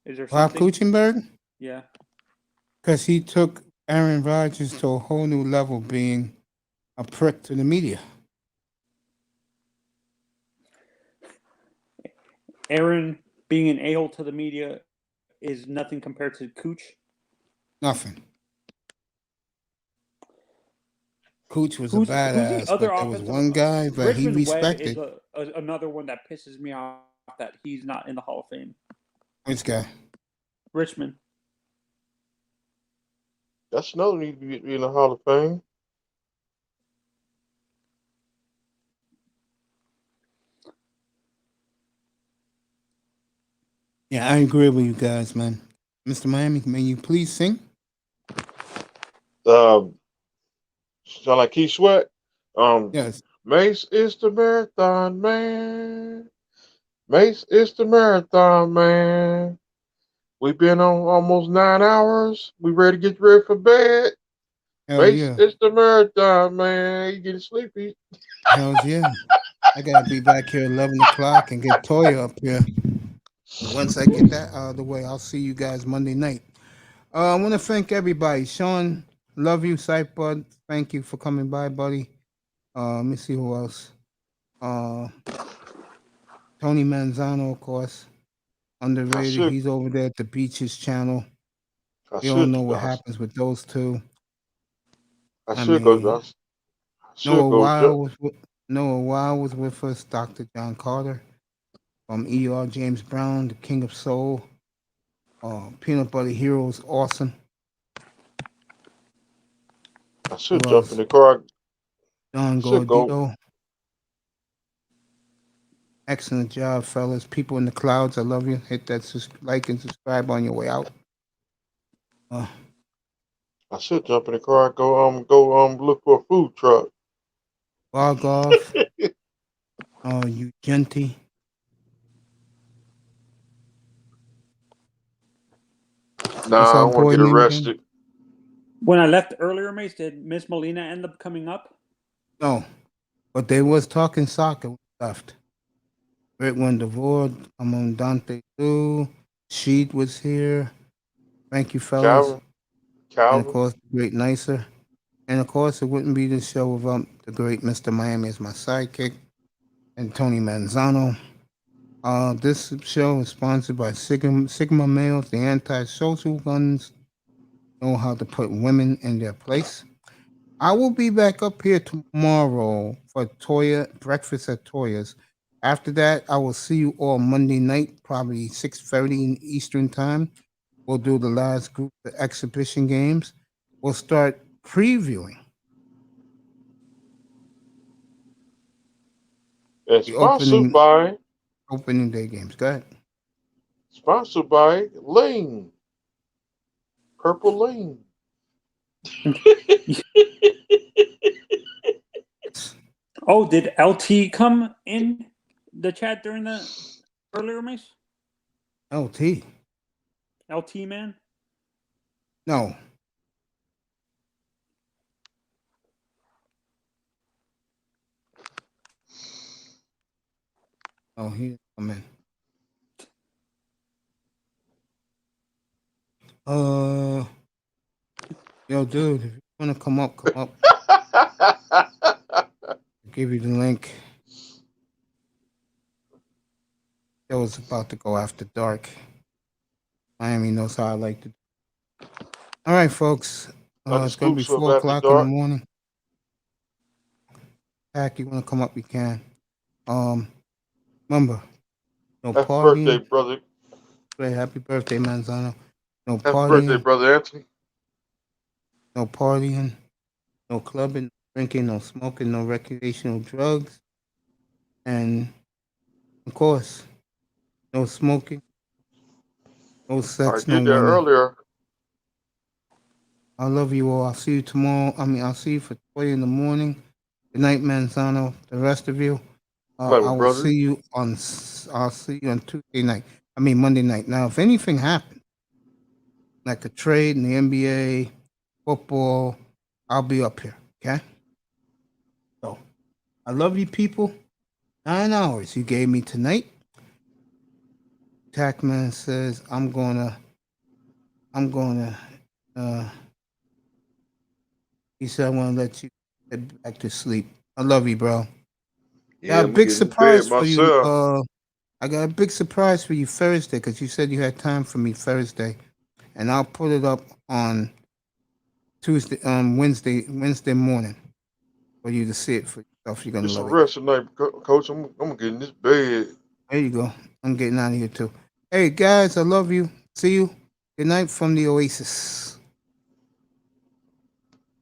Is there Bob something? Kuchenberg? Yeah. Because he took Aaron Rodgers to a whole new level, being a prick to the media. Aaron being an a-hole to the media is nothing compared to Cooch. Nothing. Cooch was a badass, but there was one guy, but he Richmond Webb respected. is another one that pisses me off that he's not in the Hall of Fame. Which guy? Richmond. That's another need to be in the Hall of Fame. Yeah, I agree with you guys, man. Mr. Miami, may you please sing? Sound like Keith Sweat. Yes. Mace is the marathon man. Mace is the marathon man. We've been on almost 9 hours. We ready to get ready for bed. Hell Mace yeah. is the marathon man. You getting sleepy? Hell yeah. I gotta be back here 11 o'clock and get Toya up here. Once I get that out of the way, I'll see you guys Monday night. I want to thank everybody. Sean, love you, Sight Bud. Thank you for coming by, buddy. Let me see who else. Tony Manzano, of course. Underrated. He's over there at the Beaches channel. You don't know what happens with those two. Noah Wild was with us. Dr. John Carter. ER James Brown, the King of Soul. Peanut Butter Heroes, awesome. I should jump in the car. Don Gordillo. Excellent job, fellas. People in the clouds, I love you. Hit that like and subscribe on your way out. I should jump in the car and go look for a food truck. Bar Golf. Ugenti. Nah, I don't want to get arrested. When I left earlier, Mace, did Miss Molina end up coming up? No, but they was talking soccer when we left. Rick Wendevord, Amon Dante Lou, Sheed was here. Thank you, fellas. Calvin. And of course, the great Nicer. And of course, it wouldn't be the show without the great Mr. Miami as my sidekick and Tony Manzano. This show is sponsored by Sigma Males, the anti-social guns know how to put women in their place. I will be back up here tomorrow for breakfast at Toya's. After that, I will see you all Monday night, probably 6:30 in Eastern time. We'll do the last group of exhibition games. We'll start previewing. It's sponsored by opening day games. Go ahead. Sponsored by Lane. Purple Lane. Oh, did LT come in the chat during the earlier, Mace? LT? LT, man? No. Oh, he didn't come in. Yo, dude, if you want to come up, come up. I'll give you the link. It was about to go after dark. Miami knows how I like to. All right, folks. It's going to be 4 o'clock in the morning. Pack, you want to come up, you can. Remember, no Happy partying. birthday, brother. Happy birthday, Manzano. No Happy partying. birthday, brother Anthony. No partying. No clubbing, no drinking, no smoking, no recreational drugs. And, of course, no smoking. No sex, I did no that women. earlier. I love you all. I'll see you tomorrow. I'll see you for 20 in the morning. Good night, Manzano. The rest of you. I will see you on. I'll see you on Tuesday night. Monday night. Now, if anything happens, like a trade in the NBA, football, I'll be up here. Okay. So, I love you, people. 9 hours you gave me tonight. Tackman says I'm gonna. He said I want to let you get back to sleep. I love you, bro. Yeah, Got a big surprise for you. myself. I got a big surprise for you Thursday because you said you had time for me Thursday, and I'll put it up on Wednesday morning for you to see it for yourself. You're gonna Get some love it. rest tonight, Coach. I'm gonna get in this bed. There you go. I'm getting out of here too. Hey guys, I love you. See you. Good night from the Oasis.